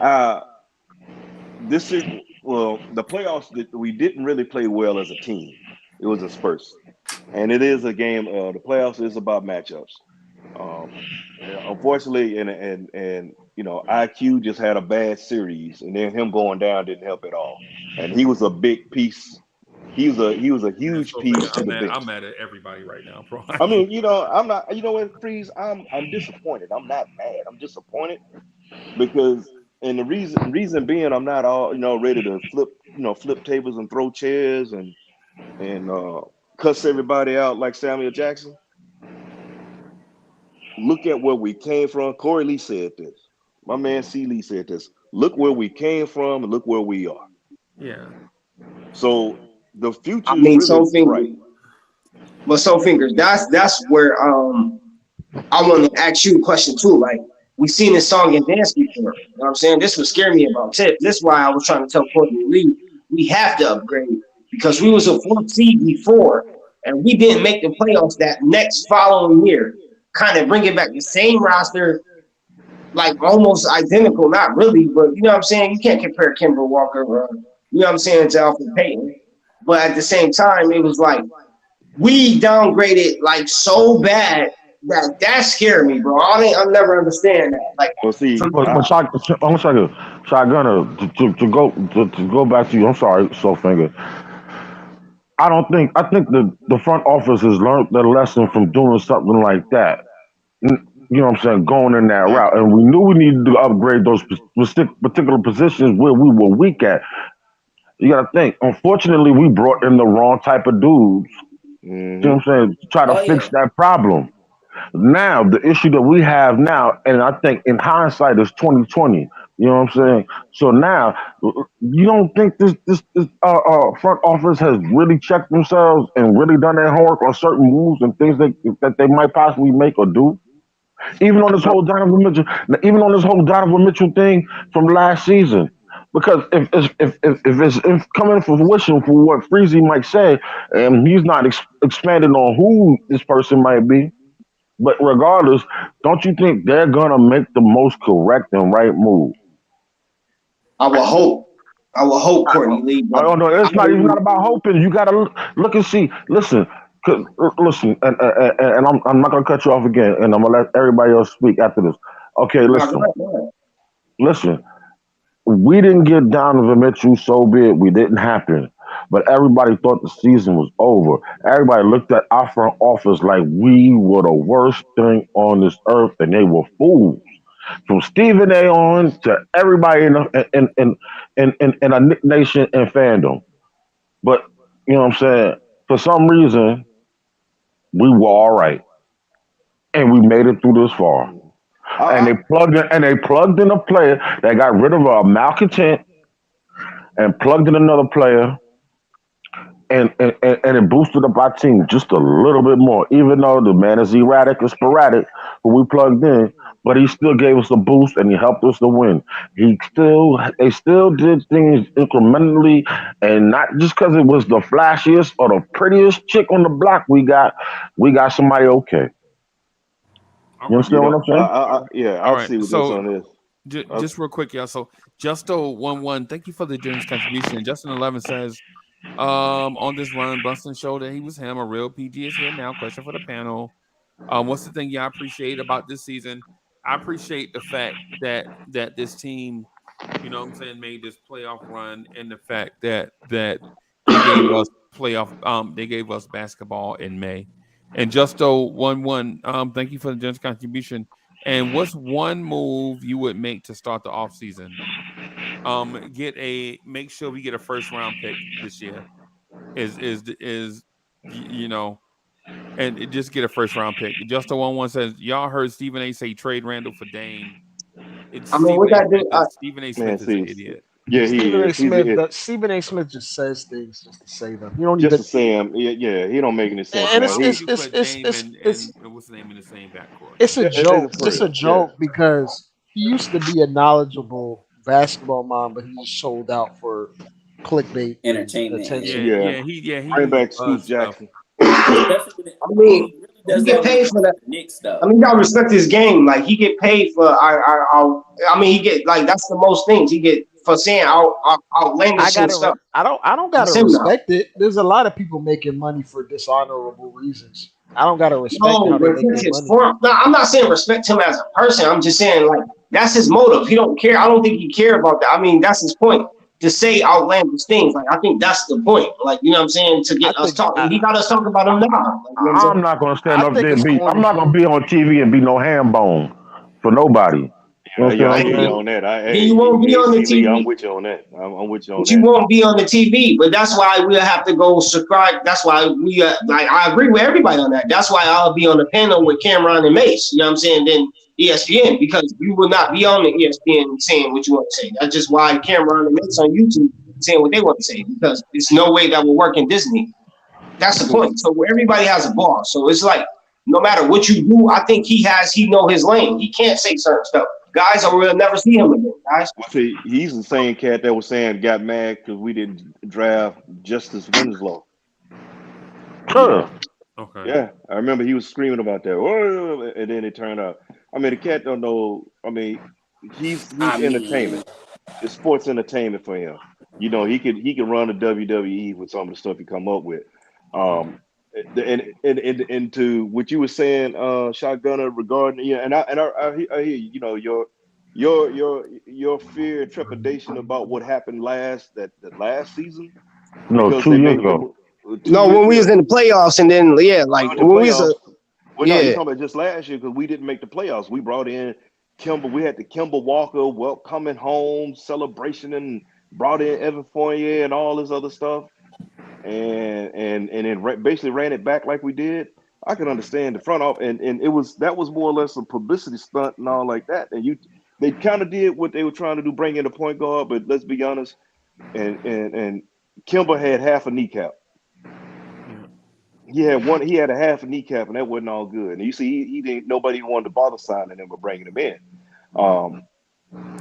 Speaker 16: this is well the playoffs that we didn't really play well as a team. It was a Spurs, and it is a game. The playoffs is about matchups. Um, unfortunately, and IQ just had a bad series, and then him going down didn't help at all. And he was a big piece. He was a
Speaker 1: Man,
Speaker 16: huge
Speaker 1: so finger,
Speaker 16: piece to
Speaker 1: I'm
Speaker 16: the
Speaker 1: mad.
Speaker 16: bench.
Speaker 1: I'm mad at everybody right now, bro.
Speaker 16: I mean, I'm not. You know what, Freeze? I'm disappointed. I'm not mad. I'm disappointed because, and the reason being, I'm not all ready to flip tables and throw chairs and cuss everybody out like Samuel Jackson. Look at where we came from. Corey Lee said this. My man C. Lee said this. Look where we came from and look where we are.
Speaker 1: Yeah.
Speaker 16: So the
Speaker 10: I
Speaker 16: future is
Speaker 10: mean,
Speaker 16: really
Speaker 10: so fingers,
Speaker 16: bright.
Speaker 10: but so fingers. That's where I want to ask you a question too. Like we seen this song and dance before. You know what I'm saying? This would scare me about Tip. This is why I was trying to tell Courtney Lee we have to upgrade because we was a fourth seed before and we didn't make the playoffs that next following year. Kind of bring it back the same roster, like almost identical, not really, but you know what I'm saying? You can't compare Kimber Walker, you know what I'm saying, to Alfred Payton. But at the same time, it was like we downgraded like so bad that scared me, bro. I'll never understand that. Like
Speaker 16: Well, see,
Speaker 10: from
Speaker 2: But I'm sorry, Shotgunner, to go back to you. I'm sorry, Soulfinger. I think the front office has learned their lesson from doing something like that. You know what I'm saying? Going in that route, and we knew we needed to upgrade those particular positions where we were weak at. You got to think. Unfortunately, we brought in the wrong type of dudes. You know
Speaker 16: hmm
Speaker 2: what I'm saying? To try to
Speaker 11: Oh
Speaker 2: fix
Speaker 11: yeah.
Speaker 2: that problem. Now the issue that we have now, and I think in hindsight is 2020. You know what I'm saying? So now you don't think this front office has really checked themselves and really done their homework on certain moves and things that they might possibly make or do? Even on this whole Donovan Mitchell, even on this whole Donovan Mitchell thing from last season. Because if coming to fruition for what Freezy might say, and he's not expanding on who this person might be, but regardless, don't you think they're gonna make the most correct and right move?
Speaker 10: I will hope. I will hope Courtney Lee,
Speaker 2: I
Speaker 10: but
Speaker 2: don't know.
Speaker 10: I
Speaker 2: It's not even
Speaker 10: believe
Speaker 2: not about hoping. You gotta look and see. Listen, listen, and I'm not gonna cut you off again, and I'm gonna let everybody else speak after this. Okay,
Speaker 10: no, go
Speaker 2: listen,
Speaker 10: ahead, go ahead.
Speaker 2: listen. We didn't get Donovan Mitchell so big. We didn't happen. But everybody thought the season was over. Everybody looked at our front office like we were the worst thing on this earth, and they were fools. From Stephen A. on to everybody in a Nick Nation and fandom. But you know what I'm saying? For some reason, we were all right, and we made it through this far.
Speaker 16: I,
Speaker 2: And
Speaker 16: I
Speaker 2: they plugged in a player that got rid of a malcontent and plugged in another player, and it boosted up our team just a little bit more. Even though the man is erratic and sporadic, when we plugged in, but he still gave us a boost and he helped us to win. They still did things incrementally, and not just because it was the flashiest or the prettiest chick on the block. We got somebody okay.
Speaker 1: All
Speaker 2: You
Speaker 1: right.
Speaker 2: understand what I'm saying?
Speaker 16: Yeah,
Speaker 1: All
Speaker 16: I
Speaker 1: right.
Speaker 16: see what this
Speaker 1: So
Speaker 16: on is.
Speaker 1: just real quick, y'all. So Justo11, thank you for the generous contribution. Justin11 says, on this run, Brunson showed that he was him. A real PG is here now. Question for the panel. What's the thing y'all appreciate about this season? I appreciate the fact that this team, you know what I'm saying, made this playoff run, and the fact that they gave us they gave us basketball in May. And Justo11, thank you for the generous contribution. And what's one move you would make to start the offseason? Make sure we get a first round pick this year. You know, and just get a first round pick. Just the one says, y'all heard Stephen A say trade Randall for Dame. It's
Speaker 10: I mean, what that do?
Speaker 1: Stephen A.
Speaker 16: Man,
Speaker 1: Smith is an
Speaker 16: see,
Speaker 1: idiot.
Speaker 16: yeah, he
Speaker 8: Stephen A.
Speaker 16: is.
Speaker 8: Smith. Stephen A. Smith just says things just to say them. You don't
Speaker 16: Just
Speaker 8: even.
Speaker 16: to say him. Yeah, he don't make any sense,
Speaker 8: And
Speaker 16: man.
Speaker 1: Why would you put Dame and what's the name in the same backcourt?
Speaker 8: it's a joke.
Speaker 16: It's
Speaker 8: It's a joke because he used to be a knowledgeable basketball mind, but he just sold out for clickbait and
Speaker 11: Entertainment.
Speaker 8: attention.
Speaker 1: He
Speaker 16: bring back
Speaker 1: uses
Speaker 16: Scoop
Speaker 1: buzz stuff.
Speaker 16: Jackson.
Speaker 11: Especially when
Speaker 10: I mean,
Speaker 11: he really
Speaker 10: he
Speaker 11: does
Speaker 10: get
Speaker 11: that when it
Speaker 10: paid for
Speaker 11: comes to
Speaker 10: that.
Speaker 11: the Knicks,
Speaker 10: I
Speaker 11: though.
Speaker 10: mean, you gotta respect his game. Like he get paid for. I mean, he get like that's the most things he get for saying outlandish stuff.
Speaker 8: I don't gotta
Speaker 10: That's him now.
Speaker 8: respect it. There's a lot of people making money for dishonorable reasons. I don't gotta respect
Speaker 10: No,
Speaker 8: how they
Speaker 10: but
Speaker 8: make
Speaker 10: that's
Speaker 8: their
Speaker 10: his
Speaker 8: money.
Speaker 10: form. No, I'm not saying respect him as a person. I'm just saying like that's his motive. He don't care. I don't think he care about that. I mean, that's his point to say outlandish things. Like I think that's the point. Like you know what I'm saying to get us talking. He got us talking about him now. Like, you know what I'm saying?
Speaker 2: I'm not gonna stand
Speaker 8: I
Speaker 2: up
Speaker 8: think
Speaker 2: there and
Speaker 8: it's
Speaker 2: be. I'm
Speaker 8: corny.
Speaker 2: not gonna be on TV and be no ham bone for nobody. You know what
Speaker 16: Yeah, I
Speaker 2: I'm
Speaker 16: hear you
Speaker 2: saying?
Speaker 16: on that.
Speaker 10: Then you won't be on the
Speaker 16: CD, I'm
Speaker 10: TV.
Speaker 16: with you on that. I'm with you on
Speaker 10: But you
Speaker 16: that.
Speaker 10: won't be on the TV. But that's why we'll have to go subscribe. That's why we like I agree with everybody on that. That's why I'll be on the panel with Cameron and Mace. You know what I'm saying? Then ESPN because you will not be on the ESPN saying what you want to say. That's just why Cameron and Mace on YouTube saying what they want to say because there's no way that will work in Disney. That's the point. So everybody has a boss. So it's like no matter what you do, I think he know his lane. He can't say certain stuff. Guys, or we'll never see him again, guys.
Speaker 16: See, he's the same cat that was saying got mad because we didn't draft Justice Winslow.
Speaker 2: Sure.
Speaker 1: Okay.
Speaker 16: Yeah, I remember he was screaming about that. "Whoa," and then it turned out. I mean, the cat don't know. I mean, he's
Speaker 11: I mean,
Speaker 16: entertainment. It's sports entertainment for him. You know, he could run a WWE with some of the stuff he come up with. And to what you were saying, Shotgunner, regarding and I hear you. You know your fear and trepidation about what happened the last season
Speaker 2: No,
Speaker 16: because
Speaker 2: 2
Speaker 16: they
Speaker 2: years
Speaker 16: made
Speaker 2: ago.
Speaker 16: 2
Speaker 10: No,
Speaker 16: years
Speaker 10: when we
Speaker 16: ago.
Speaker 10: was in the playoffs, and then like
Speaker 16: Well, the
Speaker 10: when we was
Speaker 16: playoffs. Well, no, you're
Speaker 10: yeah.
Speaker 16: talking about just last year because we didn't make the playoffs. We brought in Kimber. We had the Kimber Walker coming home celebration and brought in Evan Fournier and all this other stuff, and then basically ran it back like we did. I can understand the front off, and that was more or less a publicity stunt and all like that. And they kind of did what they were trying to do, bring in a point guard. But let's be honest, and Kimber had half a kneecap. He had a half a kneecap, and that wasn't all good. And you see, he didn't. Nobody wanted to bother signing him or bringing him in.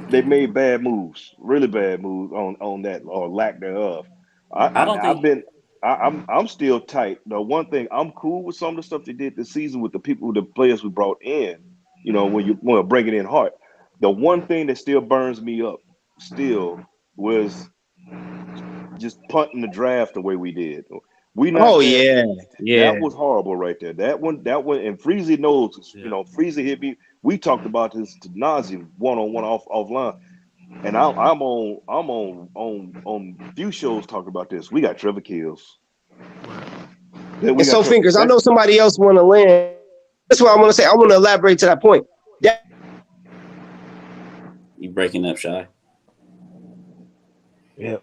Speaker 16: They made bad moves, really bad moves on that or lack thereof.
Speaker 11: I don't think.
Speaker 16: I'm still tight. The one thing I'm cool with some of the stuff they did this season with the players we brought in. You know, when you bringing in Hart. The one thing that still burns me up was just punting the draft the way we did. We
Speaker 10: Oh
Speaker 16: not that.
Speaker 10: yeah,
Speaker 16: That was horrible right there. That one, and Freezy knows.
Speaker 1: Yeah.
Speaker 16: You know, Freezy hit me. We talked about this to nauseam, one-on-one offline, and I'm on few shows talking about this. We got Trevor Kills.
Speaker 10: And so Fingers, I know somebody else want to land. That's what I want to say. I want to elaborate to that point.
Speaker 11: You breaking up, Shy?
Speaker 8: Yeah.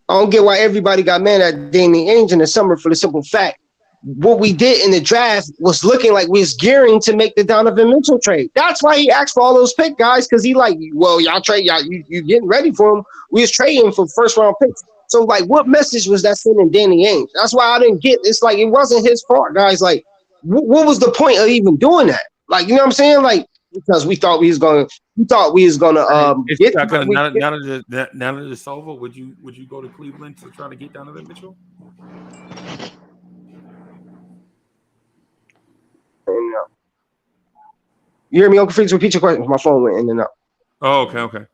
Speaker 10: I don't get why everybody got mad at Danny Ainge in the summer for the simple fact what we did in the draft was looking like we was gearing to make the Donovan Mitchell trade. That's why he asked for all those pick guys, because he like, well, y'all trade, y'all you getting ready for him. We was trading for first round picks. So like, what message was that sending Danny Ainge? That's why I didn't get. It's like it wasn't his fault, guys. Like, what was the point of even doing that? Like, you know what I'm saying? Like, because we thought we was gonna get.
Speaker 1: Now that it's over, would you go to Cleveland to try to get Donovan Mitchell?
Speaker 10: You hear me, Uncle Freaks? Repeat your question. My phone went in and out.
Speaker 1: Oh, okay.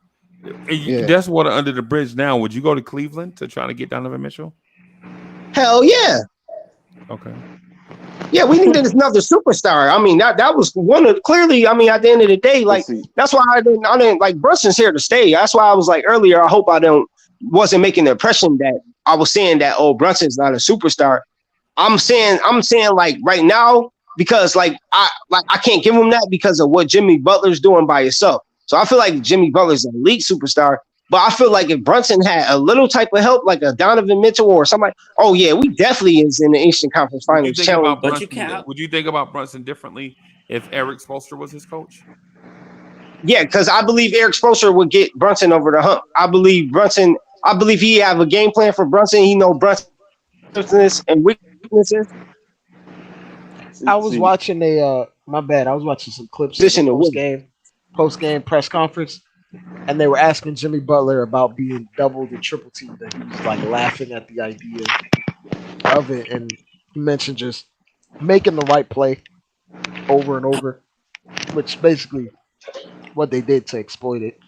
Speaker 1: That's water under the bridge now. Would you go to Cleveland to try to get Donovan Mitchell?
Speaker 10: Hell yeah.
Speaker 1: Okay.
Speaker 10: Yeah, we needed another superstar. I mean, that was one of clearly. I mean, at the end of the day, like that's why I didn't like Brunson's here to stay. That's why I was like earlier. I hope I wasn't making the impression that I was saying that Brunson's not a superstar. I'm saying like right now, because like I can't give him that because of what Jimmy Butler's doing by himself. So I feel like Jimmy Butler's an elite superstar. But I feel like if Brunson had a little type of help, like a Donovan Mitchell or somebody, oh yeah, we definitely is in the Eastern Conference Finals.
Speaker 1: Would you think about Brunson differently if Eric Spoelstra was his coach?
Speaker 10: Yeah, because I believe Eric Spoelstra would get Brunson over the hump. I believe he have a game plan for Brunson. He know Brunson's and weaknesses.
Speaker 8: I was watching my bad. I was watching some clips of the post-game press conference. And they were asking Jimmy Butler about being doubled and triple teamed, and he was like laughing at the idea of it. And he mentioned just making the right play over and over, which basically what they did to exploit it.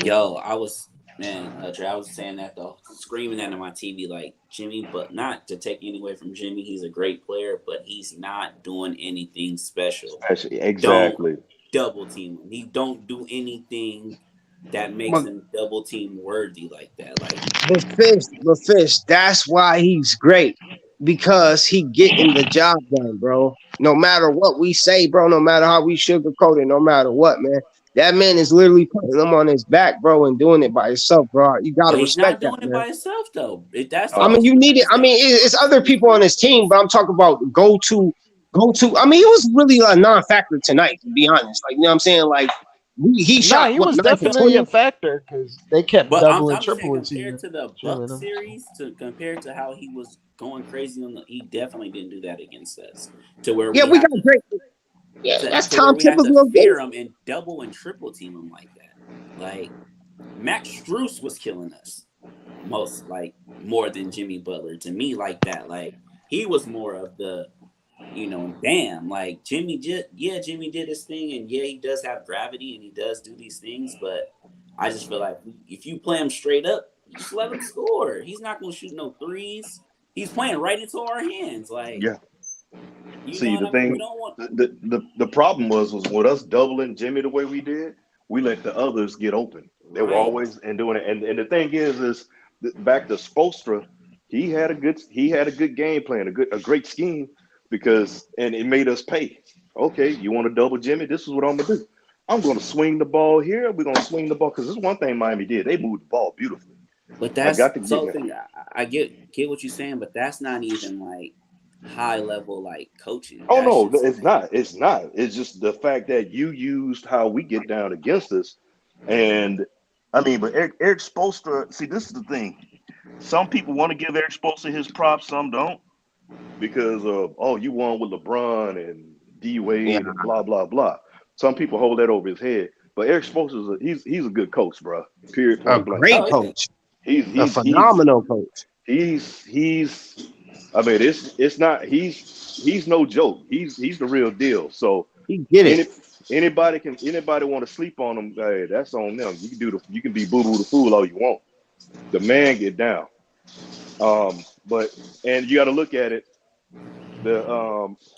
Speaker 11: Yo, I was saying that though, screaming that on my TV, like Jimmy, but not to take any away from Jimmy. He's a great player, but he's not doing anything special.
Speaker 16: Exactly.
Speaker 11: Don't double team him. He don't do anything that makes him double team worthy like that. Like
Speaker 10: the fish. That's why he's great, because he getting the job done, bro. No matter what we say, bro. No matter how we sugarcoat it. No matter what, man. That man is literally putting them on his back, bro, and doing it by himself, bro. You gotta respect that.
Speaker 11: He's not doing it by himself, though.
Speaker 10: I mean, you need it. I mean, it's other people on his team, but I'm talking about go to. I mean, he was really a non-factor tonight, to be honest. Like, you know what I'm saying? Like, he
Speaker 8: was definitely a factor because they kept doubling, tripling.
Speaker 11: Compared to the Bucks series, compared to how he was going crazy he definitely didn't do that against us. To where we got
Speaker 10: great. Yeah, that's Tom
Speaker 11: Thibodeau. Fear him and double and triple team him like that. Like Max Strus was killing us more than Jimmy Butler to me like that. Like he was more of the, damn, like Jimmy did his thing, and yeah, he does have gravity and he does do these things, but I just feel like if you play him straight up, just let him score. He's not gonna shoot no threes. He's playing right into our hands. Like
Speaker 16: See, the thing, the problem was with us doubling Jimmy the way we did, we let the others get open. They were always doing it. And the thing is back to Spoelstra, he had a good game plan, a great scheme, and it made us pay. Okay, you want to double Jimmy? This is what I'm gonna do. I'm gonna swing the ball here. We're gonna swing the ball because this is one thing Miami did. They moved the ball beautifully.
Speaker 11: But that's something I get what you're saying, but that's not even like high level like coaching.
Speaker 16: Oh no, it's not. It's just the fact that you used how we get down against us. And I mean, but Eric Spoelstra, see, this is the thing. Some people want to give Eric Spoelstra his props, some don't, because of you won with LeBron and D Wade and blah blah blah. Some people hold that over his head. But Eric Spoelstra he's a good coach, bro. Period.
Speaker 10: A great coach.
Speaker 16: He's
Speaker 10: a phenomenal coach.
Speaker 16: He's I mean, it's not. He's no joke. He's the real deal. So
Speaker 10: he get it.
Speaker 16: Anybody want to sleep on him? Hey, that's on them. You can be boo boo the fool all you want. The man get down. And you got to look at it.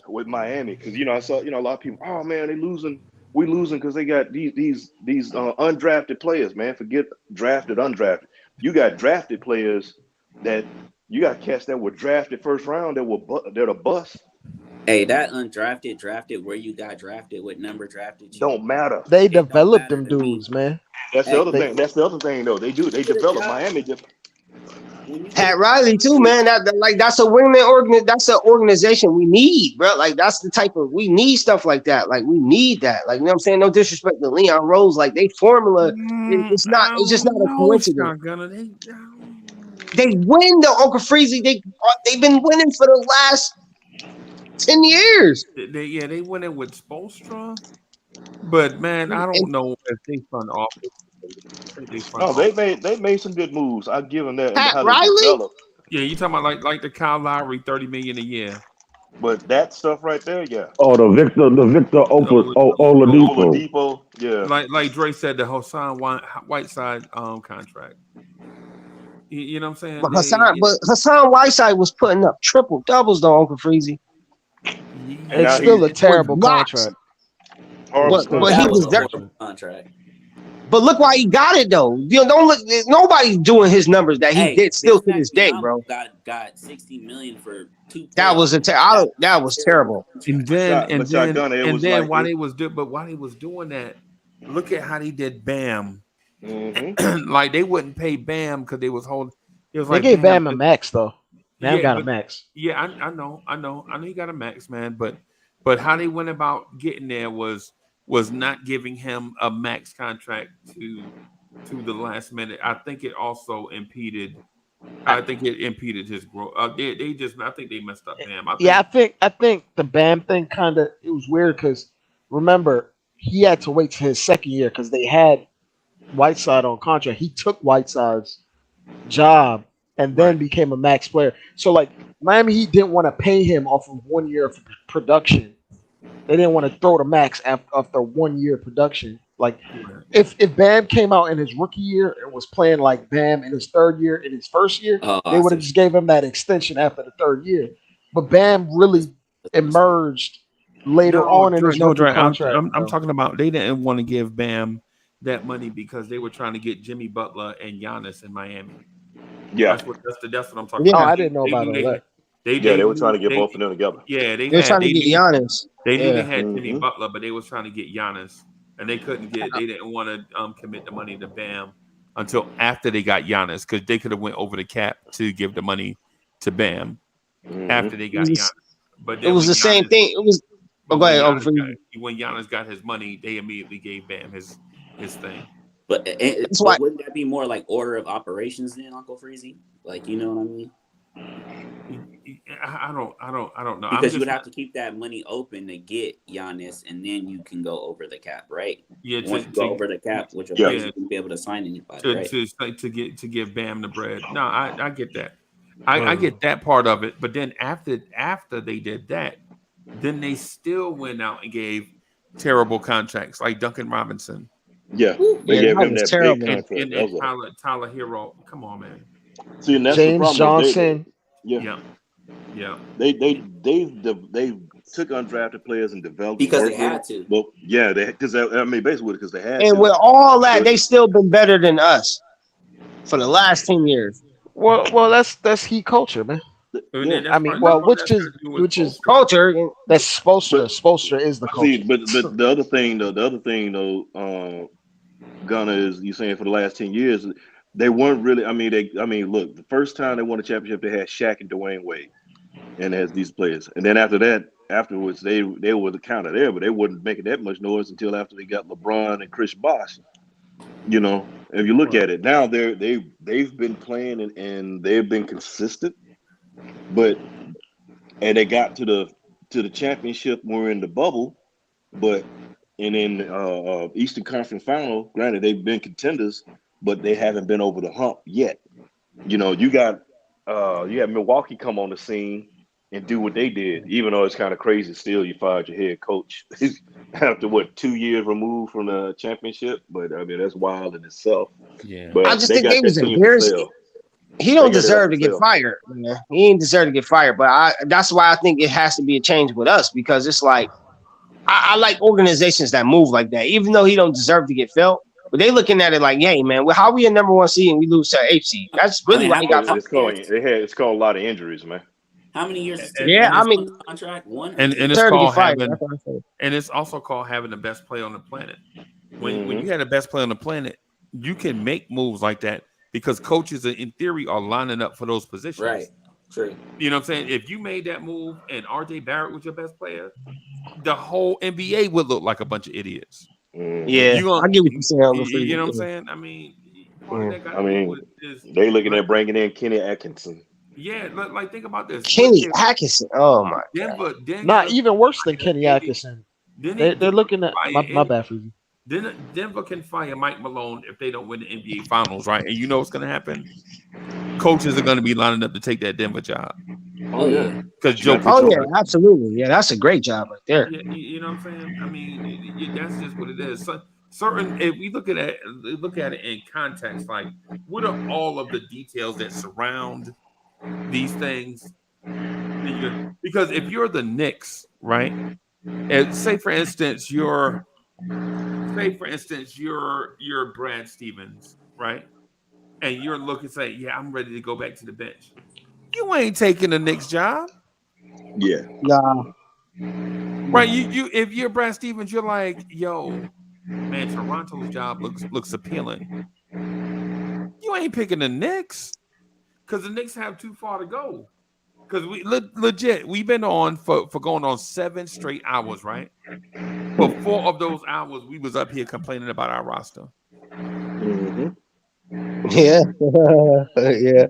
Speaker 16: With Miami, because I saw a lot of people. Oh man, they losing. We losing because they got these undrafted players. Man, forget drafted, undrafted. You got drafted players that. You got cats that were drafted first round they're a bust.
Speaker 11: Hey, that undrafted, drafted, where you got drafted, what number drafted you?
Speaker 16: Don't matter.
Speaker 8: They developed them dudes, man.
Speaker 16: That's the other thing. That's the other thing, though. They develop Miami.
Speaker 11: when you
Speaker 10: Pat
Speaker 11: look
Speaker 10: Riley too, man. That's a That's an organization we need, bro. Like that's the type of we need stuff like that. Like we need that. Like you know what I'm saying? No disrespect to Leon Rose. Like they formula, it's not. It's just not a
Speaker 1: No,
Speaker 10: coincidence.
Speaker 1: shotgunner.
Speaker 10: They win the Uncle Freezy. They've been winning for the last 10 years.
Speaker 1: They went in with Spoelstra, but man, I don't know if they front office. I think they front
Speaker 16: No,
Speaker 1: office.
Speaker 16: they made some good moves. I give them that and
Speaker 10: Pat
Speaker 16: how they
Speaker 10: Riley?
Speaker 16: developed.
Speaker 1: Yeah, you talking about like the Kyle Lowry, $30 million a year.
Speaker 16: But that stuff right there, yeah.
Speaker 2: Oh, the Victor Oladipo.
Speaker 16: Oladipo, yeah.
Speaker 1: Like Dre said, the Hassan Whiteside contract. You know what I'm saying?
Speaker 10: But Hassan Whiteside was putting up triple doubles though, Uncle Freezy.
Speaker 8: It's still a terrible contract.
Speaker 10: But he
Speaker 11: that was
Speaker 10: was
Speaker 11: a
Speaker 10: there.
Speaker 11: horrible contract.
Speaker 10: But look why he got it though. You know, don't look. Nobody's doing his numbers that he did still to this day, bro.
Speaker 11: Got $60 million for 2.
Speaker 10: That was that was terrible.
Speaker 1: And then while
Speaker 16: like
Speaker 1: they was doing that, look at how they did Bam.
Speaker 16: Mm-hmm.
Speaker 1: Like they wouldn't pay Bam because they was holding. It was
Speaker 8: They
Speaker 1: like
Speaker 8: gave Bam a max though. Bam got a
Speaker 1: but-
Speaker 8: max.
Speaker 1: Yeah, I know he got a max, man. But how they went about getting there was not giving him a max contract to the last minute. I think it also impeded. I think it impeded his growth. I think they messed up Bam.
Speaker 8: I think the Bam thing kind of it was weird because remember he had to wait till his second year because they had Whiteside on contract. He took Whiteside's job and then became a max player. So like Miami Heat didn't want to pay him off of 1 year of production. They didn't want to throw the max after 1 year production. Like if Bam came out in his rookie year and was playing like Bam in his third year, in his first year, they would have just gave him that extension after the third year. But Bam really emerged later on in his rookie contract.
Speaker 1: I'm talking about they didn't want to give Bam that money because they were trying to get Jimmy Butler and Giannis in Miami.
Speaker 16: Yeah,
Speaker 1: that's what I'm talking
Speaker 8: Oh,
Speaker 1: about.
Speaker 8: I didn't know about all that.
Speaker 16: They were trying to get both of them together.
Speaker 1: Yeah,
Speaker 10: They're trying to get Giannis.
Speaker 1: They knew they had Jimmy Butler, but they was trying to get Giannis, and they couldn't get. They didn't want to commit the money to Bam until after they got Giannis, because they could have went over the cap to give the money to Bam after they got Giannis. But then
Speaker 10: it was the same thing. It was. Oh, go ahead.
Speaker 1: When Giannis got his money, they immediately gave Bam his thing.
Speaker 11: But wouldn't that be more like order of operations then, Uncle Freezy? Like, you know what I mean?
Speaker 1: I don't know.
Speaker 11: Because you would have to keep that money open to get Giannis, and then you can go over the cap, right?
Speaker 1: Yeah,
Speaker 11: once you go over the cap, which you can be able to sign anybody, right?
Speaker 1: To give Bam the bread. No, I get that. I get that part of it. But then after they did that, then they still went out and gave terrible contracts like Duncan Robinson.
Speaker 16: Yeah, they gave him that big contract.
Speaker 1: And Tyler Hero. Come on, man.
Speaker 16: See, and that's
Speaker 8: James
Speaker 16: the problem.
Speaker 8: Johnson.
Speaker 1: Yeah.
Speaker 16: They took undrafted players and developed
Speaker 11: because they had to.
Speaker 16: Well, yeah, basically because they had.
Speaker 10: And with all that, they still been better than us for the last 10 years.
Speaker 8: Well, that's Heat culture, man.
Speaker 1: Yeah.
Speaker 8: I mean, which is
Speaker 10: culture.
Speaker 8: That's Spoelstra is the culture.
Speaker 16: See, but the other thing though, Gunner is you saying for the last 10 years. They weren't really. Look, the first time they won a championship, they had Shaq and Dwayne Wade, and as these players. And then afterwards, they were the counter there, but they wasn't making that much noise until after they got LeBron and Chris Bosh. You know, if you look at it now, they've been playing and they've been consistent, and they got to the championship when we're in the bubble, and in Eastern Conference Final, granted they've been contenders. But they haven't been over the hump yet. You know, you got Milwaukee come on the scene and do what they did, even though it's kind of crazy still you fired your head coach after 2 years removed from the championship. But I mean that's wild in itself.
Speaker 1: Yeah.
Speaker 16: But
Speaker 10: I just think they was embarrassed. He don't deserve to get fired. Man. He ain't deserve to get fired. But that's why I think it has to be a change with us, because it's like I like organizations that move like that, even though he don't deserve to get felt. But they looking at it like, hey, man, how we a number 1 seed and we lose to 8th seed? That's really why he got.
Speaker 16: It's called a lot of injuries, man.
Speaker 11: How many years? Contract one.
Speaker 1: And it's called having, and it's also called having the best player on the planet. When you had the best player on the planet, you can make moves like that because coaches in theory are lining up for those positions.
Speaker 11: Right. True.
Speaker 1: You know what I'm saying? If you made that move and RJ Barrett was your best player, the whole NBA would look like a bunch of idiots.
Speaker 10: Yeah, I get what you're saying, Uncle Freezy.
Speaker 1: You know what I'm saying? I mean, part of that got
Speaker 16: I
Speaker 1: to do
Speaker 16: mean,
Speaker 1: with is
Speaker 16: they looking
Speaker 1: like,
Speaker 16: at bringing in Kenny Atkinson.
Speaker 1: yeah, like think about this.
Speaker 10: Kenny Atkinson. Oh my
Speaker 1: Denver,
Speaker 8: Not even worse than Kenny Atkinson. They're looking at my bad for you.
Speaker 1: Denver can fire Mike Malone if they don't win the NBA Finals, right? And you know what's going to happen? Coaches are going to be lining up to take that Denver job.
Speaker 11: Oh yeah,
Speaker 1: because Joe.
Speaker 10: Oh yeah, absolutely. Yeah, that's a great job right there.
Speaker 1: Yeah, you know what I'm saying? I mean, that's just what it is. So, certain, if we look at it in context, like what are all of the details that surround these things? Because if you're the Knicks, right? And say for instance, you're Brad Stevens, right? And you're looking, say, yeah, I'm ready to go back to the bench. You ain't taking the Knicks job.
Speaker 16: Yeah.
Speaker 10: Nah.
Speaker 1: Right. You if you're Brad Stevens, you're like, yo, man, Toronto's job looks appealing. You ain't picking the Knicks because the Knicks have too far to go. Because we legit, we've been on for going on 7 straight hours, right? For 4 of those hours, we was up here complaining about our roster.
Speaker 10: Mm-hmm. Yeah. Yeah.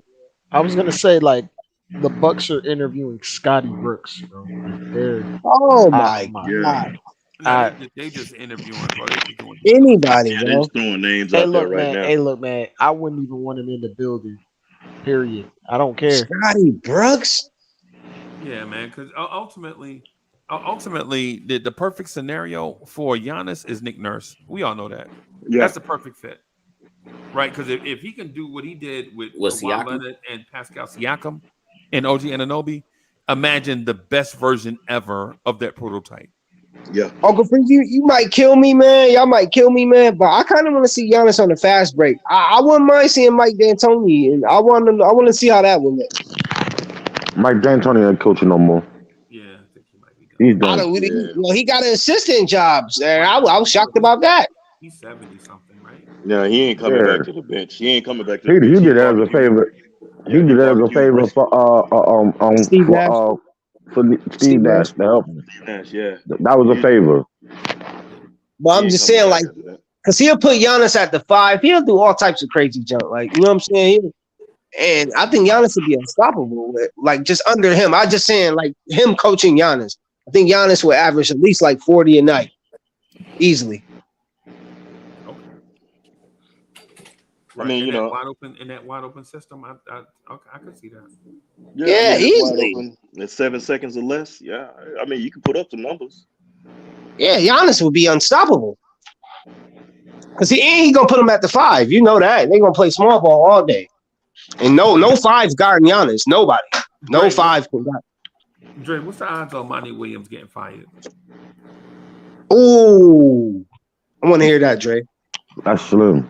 Speaker 8: I was gonna say like the Bucks are interviewing Scotty Brooks, bro. Like
Speaker 10: oh my god.
Speaker 1: They just interviewing, bro. They just doing
Speaker 10: anybody,
Speaker 16: yeah,
Speaker 10: bro.
Speaker 16: they're just throwing names
Speaker 8: hey,
Speaker 16: out
Speaker 8: look,
Speaker 16: there right
Speaker 8: man.
Speaker 16: now.
Speaker 8: Hey, look, man. I wouldn't even want him in the building. Period. I don't care.
Speaker 10: Scotty Brooks.
Speaker 1: Yeah, man. Because ultimately, the perfect scenario for Giannis is Nick Nurse. We all know that.
Speaker 16: Yeah.
Speaker 1: That's the perfect fit, right? Because if he can do what he did with Kawhi Leonard and Pascal Siakam and OG Anunoby, imagine the best version ever of that prototype.
Speaker 16: Yeah.
Speaker 10: Uncle Freeze, you might kill me, man. Y'all might kill me, man. But I kind of want to see Giannis on the fast break. I wouldn't mind seeing Mike D'Antoni, and I want to see how that would look.
Speaker 2: Mike D'Antoni ain't coaching no more.
Speaker 1: Yeah, I think he might be done.
Speaker 2: He's done.
Speaker 10: He got an assistant job. I was shocked about that.
Speaker 1: He's 70 something, right?
Speaker 16: No, he ain't coming back to the bench. He ain't coming back to the bench.
Speaker 2: He did that as a favor. He did that as a favor for
Speaker 10: Steve Nash.
Speaker 2: For Steve Nash to help him.
Speaker 16: Nash, yeah.
Speaker 2: That was a favor.
Speaker 10: But I'm just saying, like, because he'll put Giannis at the 5. He'll do all types of crazy junk. Like, you know what I'm saying? And I think Giannis would be unstoppable. Like, just under him. I'm just saying, like, him coaching Giannis. I think Giannis would average at least like 40 a night. Easily.
Speaker 1: Right.
Speaker 16: I mean,
Speaker 1: in that wide open system, I could see that.
Speaker 10: Yeah, easily.
Speaker 16: In 7 seconds or less. Yeah, I mean, you can put up the numbers.
Speaker 10: Yeah, Giannis would be unstoppable. Because he gonna put him at the 5. You know that. They gonna play small ball all day. And no 5's guarding Giannis. Nobody. No 5 can guard.
Speaker 1: Dre, what's the odds on Monty Williams getting fired?
Speaker 10: Ooh. I want to hear that, Dre.
Speaker 2: That's slim.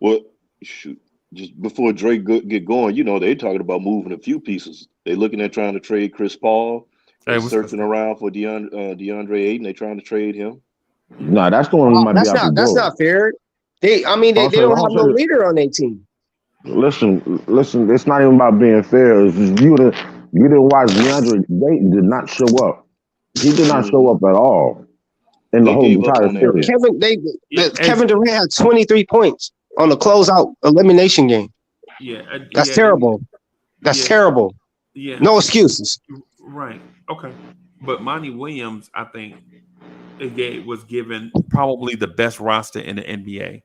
Speaker 16: Well, shoot. Just before Drake get going, they're talking about moving a few pieces. They're looking at trying to trade Chris Paul. They're searching around for DeAndre Ayton. They're trying to trade him.
Speaker 2: Nah, that's the one who might be out the door.
Speaker 10: That's not fair. They don't have no leader on their team.
Speaker 2: Listen. It's not even about being fair. It's just you didn't watch DeAndre. Ayton did not show up. He did not show up at all in the whole entire series.
Speaker 10: Kevin Durant had 23 points on the closeout elimination game.
Speaker 1: Yeah,
Speaker 10: that's terrible. That's terrible.
Speaker 1: Yeah,
Speaker 10: no excuses.
Speaker 1: Right. Okay. But Monty Williams, I think, was given probably the best roster in the NBA,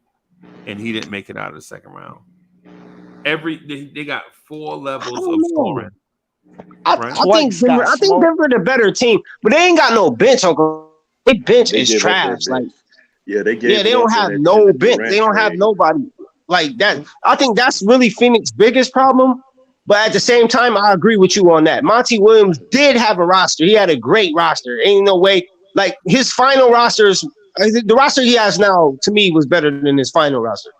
Speaker 1: and he didn't make it out of the second round. They got 4 levels of scoring.
Speaker 10: I think Denver the better team, but they ain't got no bench. Their bench is trash. Like,
Speaker 16: they
Speaker 10: don't have no bench. They don't have nobody like that. I think that's really Phoenix's biggest problem. But at the same time, I agree with you on that. Monty Williams did have a roster. He had a great roster. Ain't no way. Like, his final rosters, the roster he has now, to me, was better than his final roster.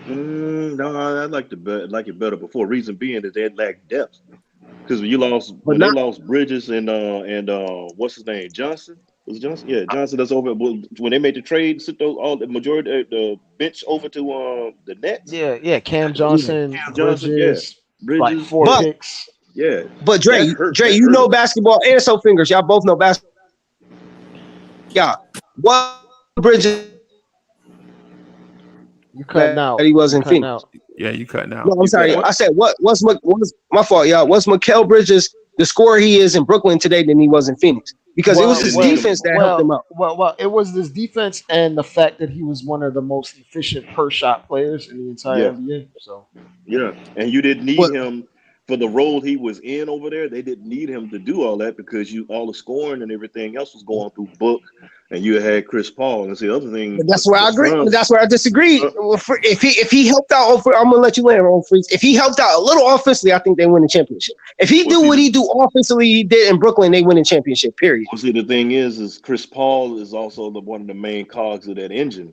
Speaker 16: No, I like it better before. Reason being that they lack depth. Because when they lost Bridges and what's his name, Johnson, Was it Johnson? Yeah, Johnson does over when they made the trade, sent all the majority of the bench over to the Nets.
Speaker 8: Yeah. Cam
Speaker 16: Yeah,
Speaker 8: Johnson,
Speaker 16: Cam Johnson, yeah,
Speaker 8: Bridges, like
Speaker 16: Bridges,
Speaker 8: 4
Speaker 16: yeah,
Speaker 10: But
Speaker 8: picks.
Speaker 16: yeah.
Speaker 10: but
Speaker 16: That
Speaker 10: Dre,
Speaker 16: hurt.
Speaker 10: Dre,
Speaker 16: That
Speaker 10: you
Speaker 16: hurt
Speaker 10: know
Speaker 16: him.
Speaker 10: basketball and so fingers. Y'all both know basketball. Yeah, what Bridges
Speaker 8: You cutting
Speaker 10: that
Speaker 8: out.
Speaker 10: he was
Speaker 8: You
Speaker 10: in
Speaker 8: cutting
Speaker 10: Phoenix?
Speaker 8: out.
Speaker 1: Yeah, you cutting
Speaker 10: No,
Speaker 1: out.
Speaker 10: I'm
Speaker 16: You cut
Speaker 10: sorry.
Speaker 16: out.
Speaker 10: I said what's my fault, y'all? What's Mikal Bridges the scorer he is in Brooklyn today than he was in Phoenix? Because it was
Speaker 8: Well,
Speaker 10: his
Speaker 8: well,
Speaker 10: defense that helped
Speaker 8: well,
Speaker 10: him out.
Speaker 8: It was this defense and the fact that he was one of the most efficient per shot players in the entire
Speaker 16: Yeah,
Speaker 8: NBA. So
Speaker 16: yeah. And you didn't need
Speaker 10: But
Speaker 16: him for the role he was in over there. They didn't need him to do all that because all the scoring and everything else was going through Book, and you had Chris Paul. And the other thing,
Speaker 10: But that's where
Speaker 16: the
Speaker 10: I agree. But
Speaker 16: Suns.
Speaker 10: that's where I disagree. If he helped out, I'm gonna let you land on freeze. If he helped out a little offensively, I think they win the championship. If he
Speaker 16: Well,
Speaker 10: do
Speaker 16: see,
Speaker 10: what he do offensively, he did in Brooklyn, they win the championship. Period.
Speaker 16: the thing is Chris Paul is also one of the main cogs of that engine.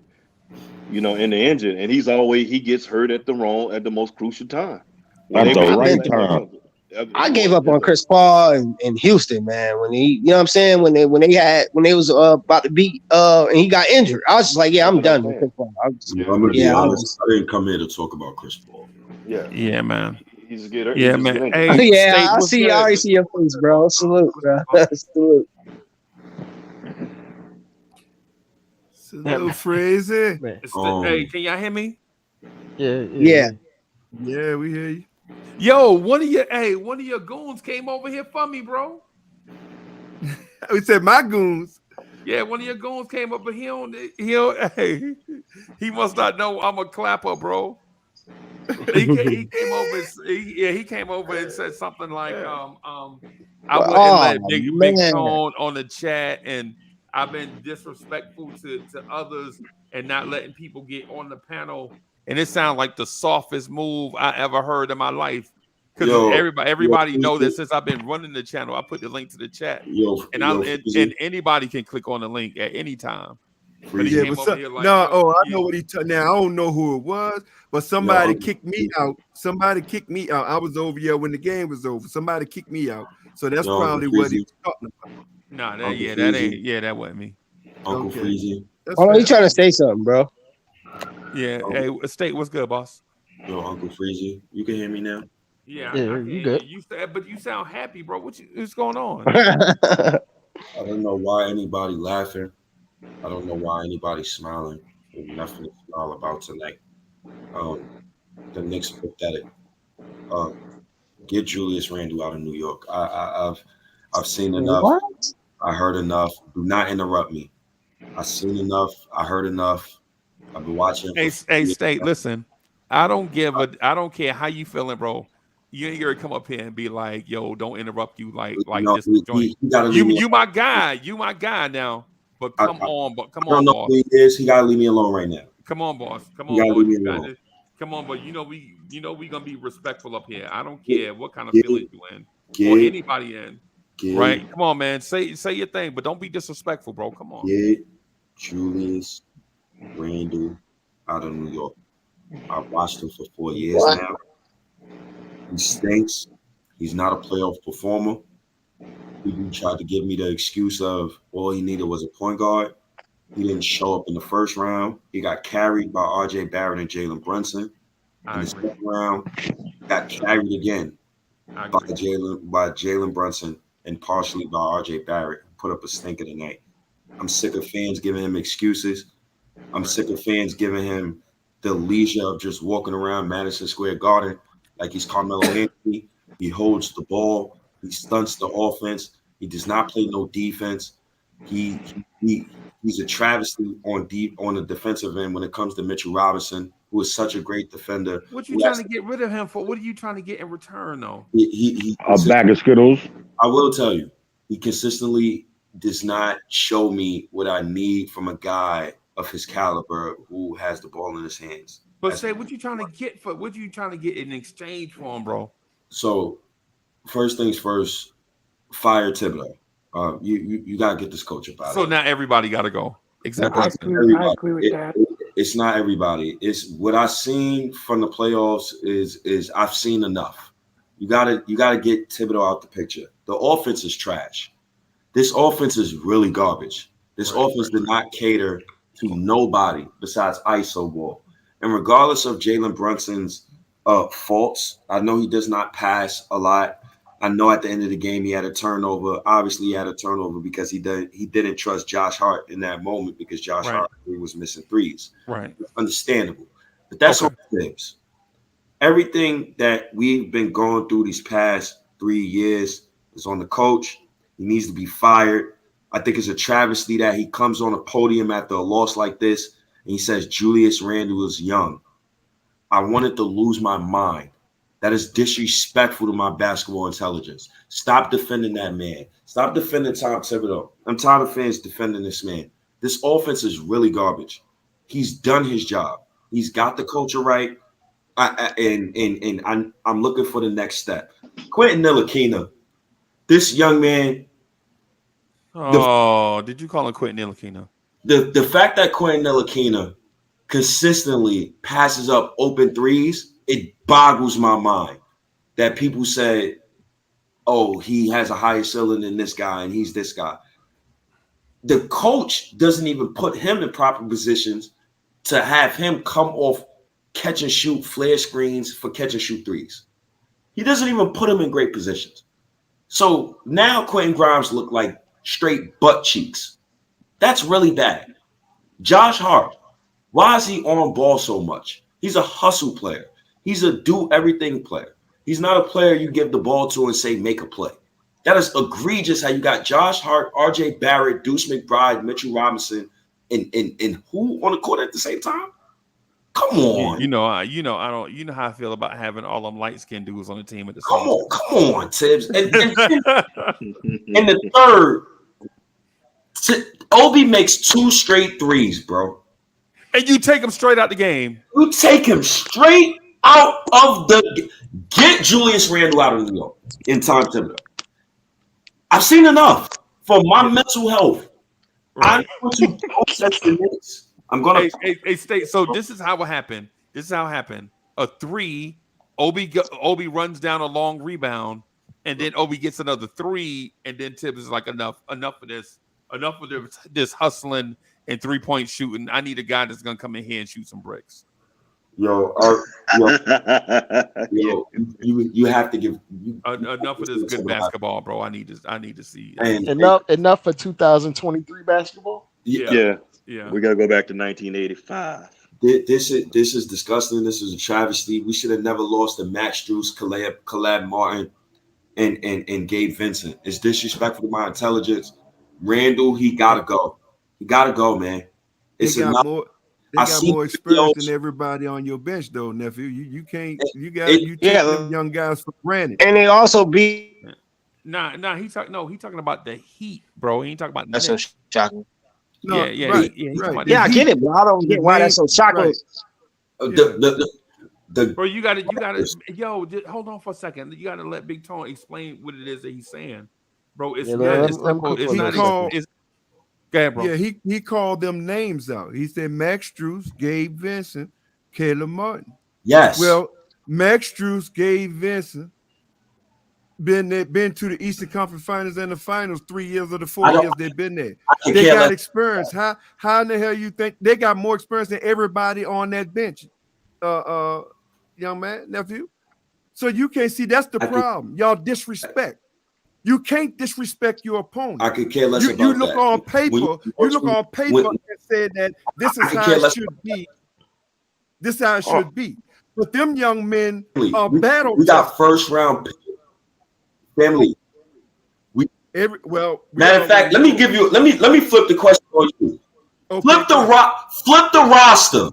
Speaker 16: In the engine, and he gets hurt at the most crucial time when
Speaker 2: At
Speaker 16: they
Speaker 2: the
Speaker 16: make
Speaker 10: I've
Speaker 16: those
Speaker 2: right
Speaker 10: been
Speaker 16: type of
Speaker 2: time.
Speaker 16: runs.
Speaker 10: I gave
Speaker 16: Well,
Speaker 10: up on Chris Paul in Houston, man. When he, you know what I'm saying, when they was about to beat and he got injured, I was just like, yeah,
Speaker 16: that's
Speaker 10: I'm
Speaker 16: what I'm
Speaker 10: done with
Speaker 16: saying.
Speaker 10: Chris Paul. I was,
Speaker 16: Yeah,
Speaker 18: I'm gonna be
Speaker 10: yeah, I'm
Speaker 18: honest.
Speaker 10: just,
Speaker 18: I didn't come here to talk about Chris Paul.
Speaker 16: yeah.
Speaker 1: Yeah, man.
Speaker 16: He just get hurt. He
Speaker 1: Yeah,
Speaker 16: just
Speaker 1: man.
Speaker 16: get injured.
Speaker 1: Hey,
Speaker 10: yeah.
Speaker 1: State,
Speaker 10: I
Speaker 1: what's
Speaker 10: see. I
Speaker 1: good?
Speaker 10: already see your face, bro. Salute, bro. Salute.
Speaker 1: Salute, Freezy.
Speaker 8: man,
Speaker 1: Hey, can y'all hear me?
Speaker 10: Yeah.
Speaker 1: Yeah, we hear you. Yo, one of your goons came over here for me, bro.
Speaker 19: We said my goons.
Speaker 1: Yeah, one of your goons came up, but hey, he must not know I'm a clapper, bro. He came over. He came over and said something like, I wouldn't
Speaker 10: Oh
Speaker 1: let Big
Speaker 10: man.
Speaker 1: Tone on the chat, and I've been disrespectful to others and not letting people get on the panel. And it sounds like the softest move I ever heard in my life. Because everybody know that since I've been running the channel, I put the link to the chat, and anybody can click on the link at any time. But he came over here like,
Speaker 19: I know what he now. I don't know who it was, but somebody kicked me out. Somebody kicked me out. I was over here when the game was over. Somebody kicked me out. So that's probably what he was talking about.
Speaker 1: Nah, that wasn't me.
Speaker 18: Uncle Freezy.
Speaker 10: Oh, you trying to say something, bro?
Speaker 1: Yeah. Hey, State, what's good, boss?
Speaker 18: Yo, Uncle Freezy, you can hear me now?
Speaker 1: Yeah, I can
Speaker 8: you
Speaker 1: hear
Speaker 8: good.
Speaker 1: you. But you sound happy, bro. What's going on?
Speaker 18: I don't know why anybody laughing. I don't know why anybody smiling. There's nothing to smile about tonight. The Knicks are pathetic. Get Julius Randle out of New York. I've seen enough.
Speaker 10: What?
Speaker 18: I heard enough. Do not interrupt me. I've seen enough. I heard enough. I've been watching.
Speaker 1: Hey, State, listen. I don't care how you feeling, bro. You ain't gonna come up here and be like, "Yo, don't interrupt you." Like this joint. You my guy. You my guy now. But come on,
Speaker 18: I don't know
Speaker 1: boss.
Speaker 18: who he is. He gotta leave me alone right now.
Speaker 1: Come on, boss. Come
Speaker 18: You
Speaker 1: on,
Speaker 18: gotta
Speaker 1: boss.
Speaker 18: leave me alone.
Speaker 1: Come on, but we gonna be respectful up here. I don't care what kind of
Speaker 18: Get-
Speaker 1: feelings you in or
Speaker 18: get-
Speaker 1: anybody in.
Speaker 18: get-
Speaker 1: Right? Come on, man. Say your thing, but don't be disrespectful, bro. Come on.
Speaker 18: Get Julius Randle out of New York. I've watched him for 4 years now. He stinks. He's not a playoff performer. People tried to give me the excuse of all he needed was a point guard. He didn't show up in the first round. He got carried by R.J. Barrett and Jalen Brunson. In the second round, got carried again by Jalen Brunson and partially by R.J. Barrett. Put up a stinker tonight. I'm sick of fans giving him excuses. I'm sick of fans giving him the leisure of just walking around Madison Square Garden like he's Carmelo Anthony. He holds the ball. He stunts the offense. He does not play no defense. He's a travesty on the defensive end when it comes to Mitchell Robinson, who is such a great defender.
Speaker 1: What you trying to get rid of him for? What are you trying to get in return, though?
Speaker 2: A bag of Skittles.
Speaker 18: I will tell you, he consistently does not show me what I need from a guy of his caliber who has the ball in his hands.
Speaker 1: But say, what you trying to get for? What you trying to get in exchange for him, bro?
Speaker 18: So, first things first, fire Thibodeau. You gotta get this coach up out.
Speaker 1: So now everybody got to go. Exactly.
Speaker 17: I agree with that.
Speaker 18: It's not everybody. It's what I've seen from the playoffs is I've seen enough. You gotta get Thibodeau out the picture. The offense is trash. This offense is really garbage. This offense did not cater to nobody besides ISO ball. And regardless of Jalen Brunson's faults, I know he does not pass a lot. I know at the end of the game he had a turnover. Obviously, he had a turnover because he didn't trust Josh Hart in that moment because Josh Hart was missing threes.
Speaker 1: Right.
Speaker 18: It's understandable. But that's all it is. Everything that we've been going through these past 3 years is on the coach. He needs to be fired. I think it's a travesty that he comes on a podium after a loss like this and he says Julius Randle is young. I wanted to lose my mind. That is disrespectful to my basketball intelligence. Stop defending that man. Stop defending Tom Thibodeau. I'm tired of fans defending this man. This offense is really garbage. He's done his job. He's got the culture right. And I'm looking for the next step. Quentin Ntilikina, this young man.
Speaker 1: Did you call him Quentin Ntilikina?
Speaker 18: The fact that Quentin Ntilikina consistently passes up open threes, it boggles my mind that people say, oh, he has a higher ceiling than this guy and he's this guy. The coach doesn't even put him in proper positions to have him come off catch and shoot flare screens for catch and shoot threes. He doesn't even put him in great positions. So now Quentin Grimes look like straight butt cheeks. That's really bad. Josh Hart, why is he on ball so much? He's a hustle player. He's a do everything player. He's not a player you give the ball to and say make a play. That is egregious how you got Josh Hart, RJ Barrett, Deuce McBride, Mitchell Robinson, and who on the court at the same time? Come on.
Speaker 1: You know how I feel about having all them light-skinned dudes on the team at the
Speaker 18: Come
Speaker 1: same
Speaker 18: on, come on, Tibbs. And in the third, Obi makes 2 straight threes, bro.
Speaker 1: And you take him straight out the game.
Speaker 18: You take him straight out of the get Julius Randle out of New York in Tom Thibodeau. I've seen enough for my mental health. I'm going to process the Knicks. I'm gonna
Speaker 1: State. So this is how it happened. A 3, Obi runs down a long rebound, and then Obi gets another 3, and then Tibbs is like enough of this hustling and 3-point shooting. I need a guy that's gonna come in here and shoot some bricks.
Speaker 18: You have to give
Speaker 1: enough of this good basketball, bro. I need to see
Speaker 8: enough for 2023 basketball.
Speaker 16: Yeah. We gotta go back to 1985.
Speaker 18: This is disgusting. This is a travesty. We should have never lost to Max Strus, Caleb Martin, and Gabe Vincent. It's disrespectful to my intelligence. Randall, he gotta go. He gotta go, man. It's enough.
Speaker 19: They got more experience than everybody on your bench, though, nephew. You can't. You take them young guys for granted.
Speaker 10: And they also beat.
Speaker 1: Nah. He's talking about the Heat, bro. He ain't talking about.
Speaker 10: That's so shocking.
Speaker 19: No,
Speaker 1: yeah,
Speaker 19: right,
Speaker 1: right.
Speaker 10: Yeah, I get it, but I don't get why that's so shocking.
Speaker 18: Right.
Speaker 1: Bro, you gotta. Yo, hold on for a second. You gotta let Big Tone explain what it is that he's saying, bro. It's not. Go ahead, bro.
Speaker 19: Yeah, he called them names out. He said Max Strus, Gabe Vincent, Caleb Martin.
Speaker 18: Yes.
Speaker 19: Well, Max Strus, Gabe Vincent, been to the Eastern Conference Finals and the Finals 3 years of the 4 years they've been there. They got experience. How in the hell you think they got more experience than everybody on that bench, young man, nephew? So you can't see that's the problem. Y'all disrespect. You can't disrespect your opponent.
Speaker 18: I could care less about
Speaker 19: you look
Speaker 18: that.
Speaker 19: on paper. You look on paper and say that this is how it should be. This is how it should be. But them young men are battle.
Speaker 18: We got first round family. Matter of fact, let me flip the question on you. Okay. Flip the roster.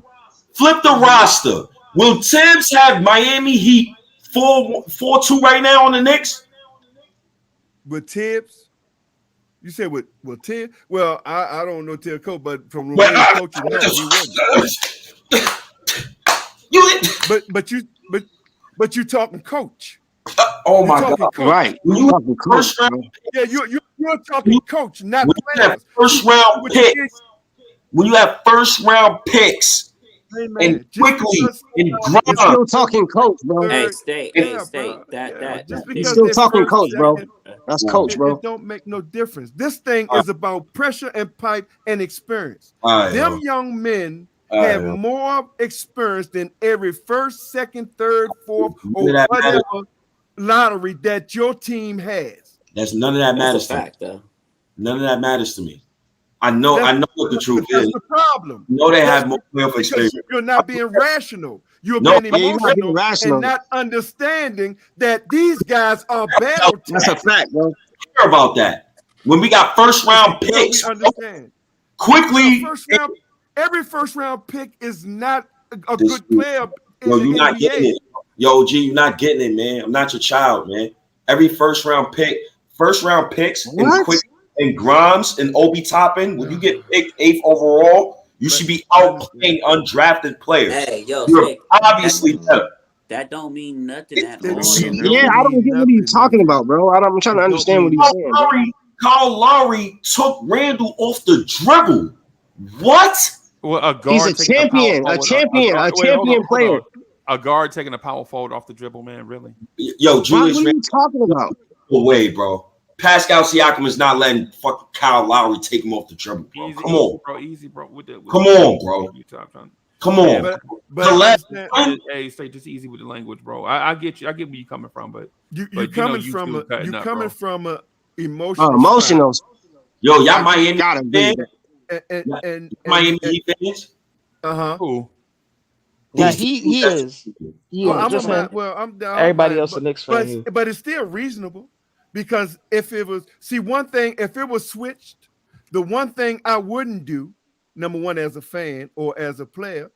Speaker 18: Flip the roster. Will Tibbs have Miami Heat 4-2 right now on the Knicks?
Speaker 19: With Tibbs? You said with Tibbs? Well, I don't know Tibbs coach, but from the coach, he wasn't. But you talking coach.
Speaker 18: Oh my God!
Speaker 10: Coach. Right?
Speaker 18: You first round,
Speaker 19: you're talking coach, not players.
Speaker 18: First round picks. When you have first round picks, and quickly and
Speaker 10: You're still talking coach, bro.
Speaker 11: Hey, stay. That
Speaker 10: you're still talking coach, bro. That's coach, bro.
Speaker 19: It don't make no difference. This thing is about pressure and pipe and experience.
Speaker 18: All right,
Speaker 19: Them
Speaker 18: yo.
Speaker 19: young men
Speaker 18: All right,
Speaker 19: have
Speaker 18: yo.
Speaker 19: more experience than every first, second, third, fourth,
Speaker 18: None
Speaker 19: or
Speaker 18: of that
Speaker 19: whatever
Speaker 18: matters.
Speaker 19: lottery that your team has.
Speaker 18: None of that
Speaker 11: That's a
Speaker 18: matters to me.
Speaker 11: fact, though.
Speaker 18: None of that matters to me. I know what the truth
Speaker 19: That's
Speaker 18: is.
Speaker 19: the problem.
Speaker 18: No, they
Speaker 19: That's
Speaker 18: have more playoff
Speaker 19: because
Speaker 18: experience.
Speaker 19: you're not being rational. You're
Speaker 18: No,
Speaker 19: being
Speaker 10: Yeah, you're not being
Speaker 19: emotional
Speaker 10: rational.
Speaker 19: and not understanding that these guys are battle
Speaker 10: That's a
Speaker 19: tested.
Speaker 10: fact, bro.
Speaker 18: care about that. When we got first round picks,
Speaker 19: We understand.
Speaker 18: quickly.
Speaker 19: Every first round pick is not a good player in
Speaker 18: Yo,
Speaker 19: the
Speaker 18: you're not getting
Speaker 19: NBA.
Speaker 18: it. Yo, G, you're not getting it, man. I'm not your child, man. Every first round picks in Grimes and Obi Toppin, when you get picked 8th overall, you should be outplaying undrafted players.
Speaker 11: Hey, yo,
Speaker 18: You're
Speaker 11: Slick,
Speaker 18: obviously better.
Speaker 11: that don't mean nothing at
Speaker 19: They
Speaker 11: all.
Speaker 19: don't
Speaker 11: though.
Speaker 10: Yeah, I don't get what he's talking about, bro. I'm trying to understand what he's saying, bro.
Speaker 18: Kyle Lowry took Randall off the dribble. What?
Speaker 1: Well, a guard
Speaker 10: He's a
Speaker 1: taking
Speaker 10: champion,
Speaker 1: power
Speaker 10: a
Speaker 1: forward
Speaker 10: champion,
Speaker 1: off-
Speaker 10: a
Speaker 1: wait, hold on,
Speaker 10: champion
Speaker 1: hold on.
Speaker 10: player.
Speaker 1: A guard taking a power forward off the dribble, man. Really?
Speaker 18: Yo, Julius
Speaker 10: What are you talking about?
Speaker 18: away, bro. Pascal Siakam is not letting fucking Kyle Lowry take him off the dribble, bro. Come on,
Speaker 1: bro. Easy, bro.
Speaker 18: Come on, bro. Come on.
Speaker 1: But hey, say just easy with the language, bro. I get you. I get where you're coming from, but
Speaker 19: you're coming from a emotional.
Speaker 10: Emotional.
Speaker 18: Yo, y'all Miami
Speaker 10: gotta
Speaker 18: fans?
Speaker 19: And
Speaker 18: Miami Heat fans?
Speaker 19: Who?
Speaker 12: Yeah, he is.
Speaker 19: Well,
Speaker 12: Just him.
Speaker 19: I'm down.
Speaker 12: Everybody else a Knicks fan here.
Speaker 19: But it's still reasonable because if it was, one thing, if it was switched, the one thing I wouldn't do, number one, as a fan or as a player.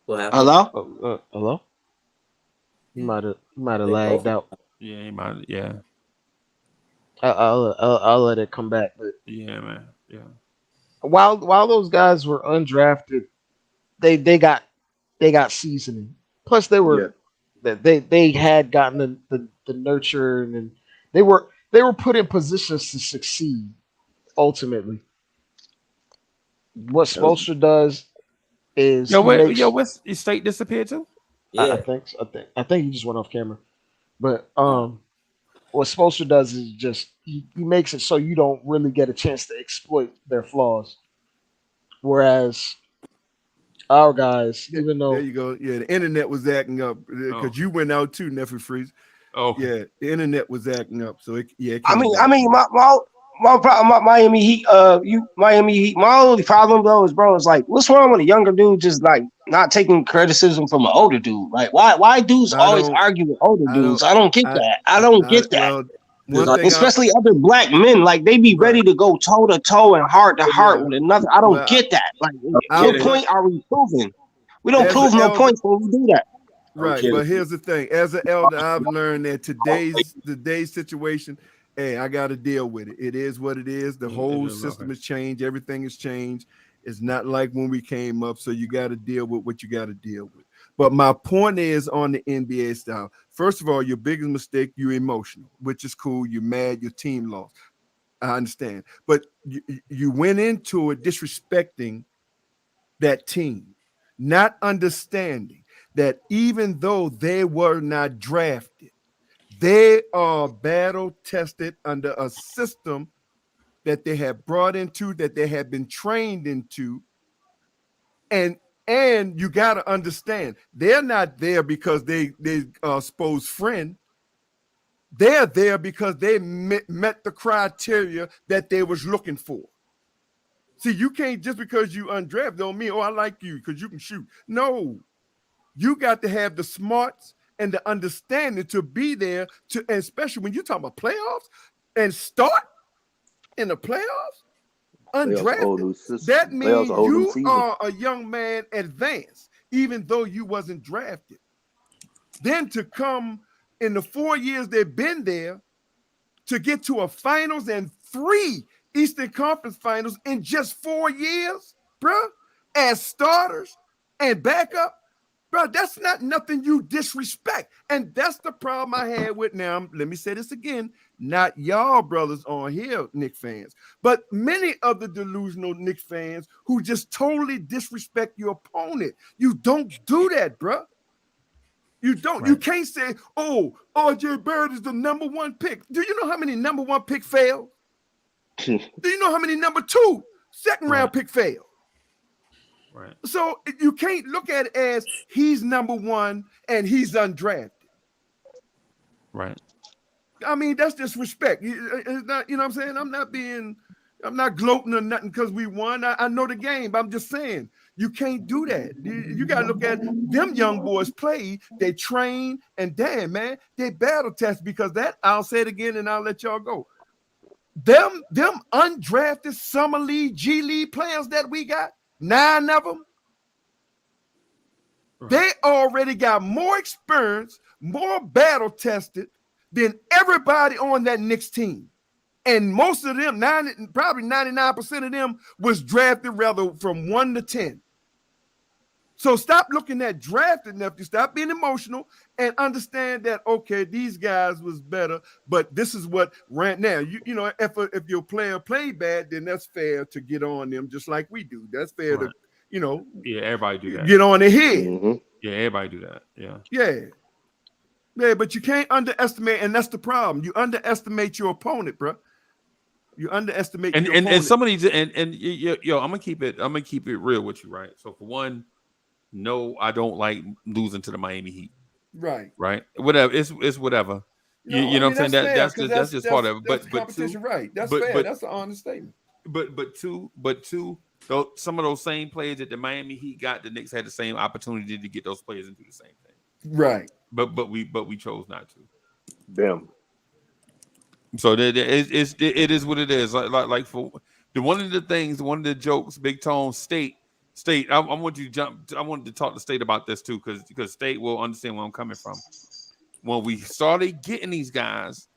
Speaker 12: Hello? Hello? You might have lagged out.
Speaker 1: Yeah, he might. Yeah.
Speaker 12: I'll let it come back. But
Speaker 1: yeah, man. Yeah.
Speaker 12: While those guys were undrafted, they got seasoning. Plus, they had gotten the nurture and they were put in positions to succeed. Ultimately, what Spoelstra does is
Speaker 1: what's his state disappeared too?
Speaker 12: Yeah. I think he just went off camera. But what Spoelstra does is just he makes it so you don't really get a chance to exploit their flaws. Whereas our guys, even though
Speaker 19: there you go, the internet was acting up because you went out too, Nephew Freeze.
Speaker 1: Oh
Speaker 19: yeah, the internet was acting up. So
Speaker 10: I mean, my problem, Miami Heat, Miami Heat. My only problem though is, bro, it's like, what's wrong with a younger dude just like not taking criticism from an older dude? Like, why dudes always argue with older dudes? I don't get that. I don't get that. Especially other black men, like they be ready to go toe to toe and heart to heart with another. I don't get that. Like, what point are we proving? We don't prove no points when we do that.
Speaker 19: Right, but here's the thing: as an elder, I've learned that today's situation. Hey, I got to deal with it. It is what it is. The whole system has changed. Everything has changed. It's not like when we came up. So you got to deal with what you got to deal with. But my point is on the NBA style. First of all, your biggest mistake, you're emotional, which is cool. You're mad. Your team lost. I understand. But you went into it disrespecting that team, not understanding that even though they were not drafted, they are battle tested under a system that they have brought into, that they have been trained into. And you got to understand, they're not there because they Spo's friend. They're there because they met the criteria that they was looking for. See, you can't just because you undrafted don't mean, I like you because you can shoot. No, you got to have the smarts and the understanding to be there to, and especially when you talk about playoffs and start in the playoffs, undrafted. That means you are a young man advanced, even though you wasn't drafted. Then to come in the 4 years they've been there to get to a finals and 3 Eastern Conference finals in just 4 years, bro, as starters and backup. Bro, that's not nothing you disrespect. And that's the problem I had with now. Let me say this again. Not y'all brothers on here, Knicks fans, but many of the delusional Knicks fans who just totally disrespect your opponent. You don't do that, bro. You don't.
Speaker 1: Right.
Speaker 19: You can't say, "Oh, RJ Barrett is the number 1 pick." Do you know how many number 1 pick failed? Do you know how many number 2 second round pick failed?
Speaker 1: Right.
Speaker 19: So you can't look at it as he's number 1 and he's undrafted.
Speaker 1: Right.
Speaker 19: I mean, that's disrespect. It's not, you know what I'm saying? I'm not gloating or nothing because we won. I know the game, but I'm just saying you can't do that. You got to look at them young boys play, they train, and damn, man, they battle test because that, I'll say it again and I'll let y'all go. Them undrafted summer league, G League players that we got, 9 of them, they already got more experience, more battle tested than everybody on that Knicks team. And most of them, probably 99% of them, was drafted rather from 1 to 10. So stop looking at drafted enough. You stop being emotional and understand that, okay, these guys was better, but this is what right now. You know, if your player played bad, then that's fair to get on them just like we do. That's fair to, you know.
Speaker 1: Yeah, everybody do that.
Speaker 19: Get on their head.
Speaker 16: Mm-hmm.
Speaker 1: Yeah, everybody do that. Yeah.
Speaker 19: Yeah, but you can't underestimate, and that's the problem. You underestimate your opponent, bro. You underestimate your opponent.
Speaker 1: And some of these, and yo, I'm gonna keep it real with you, right? So for one, no, I don't like losing to the Miami Heat.
Speaker 19: Right.
Speaker 1: Whatever. It's whatever.
Speaker 19: No,
Speaker 1: you know what I'm saying?
Speaker 19: That's
Speaker 1: That's just part of it.
Speaker 19: But competition,
Speaker 1: two,
Speaker 19: right? That's fair. That's an honest statement.
Speaker 1: But two, though, some of those same players that the Miami Heat got, the Knicks had the same opportunity to get those players and do the same thing.
Speaker 19: Right.
Speaker 1: But we chose not to.
Speaker 16: Them.
Speaker 1: So it is what it is. Like for one of the jokes, Big Tone State. I want you to jump. I wanted to talk to State about this too, because State will understand where I'm coming from. When we started getting these guys,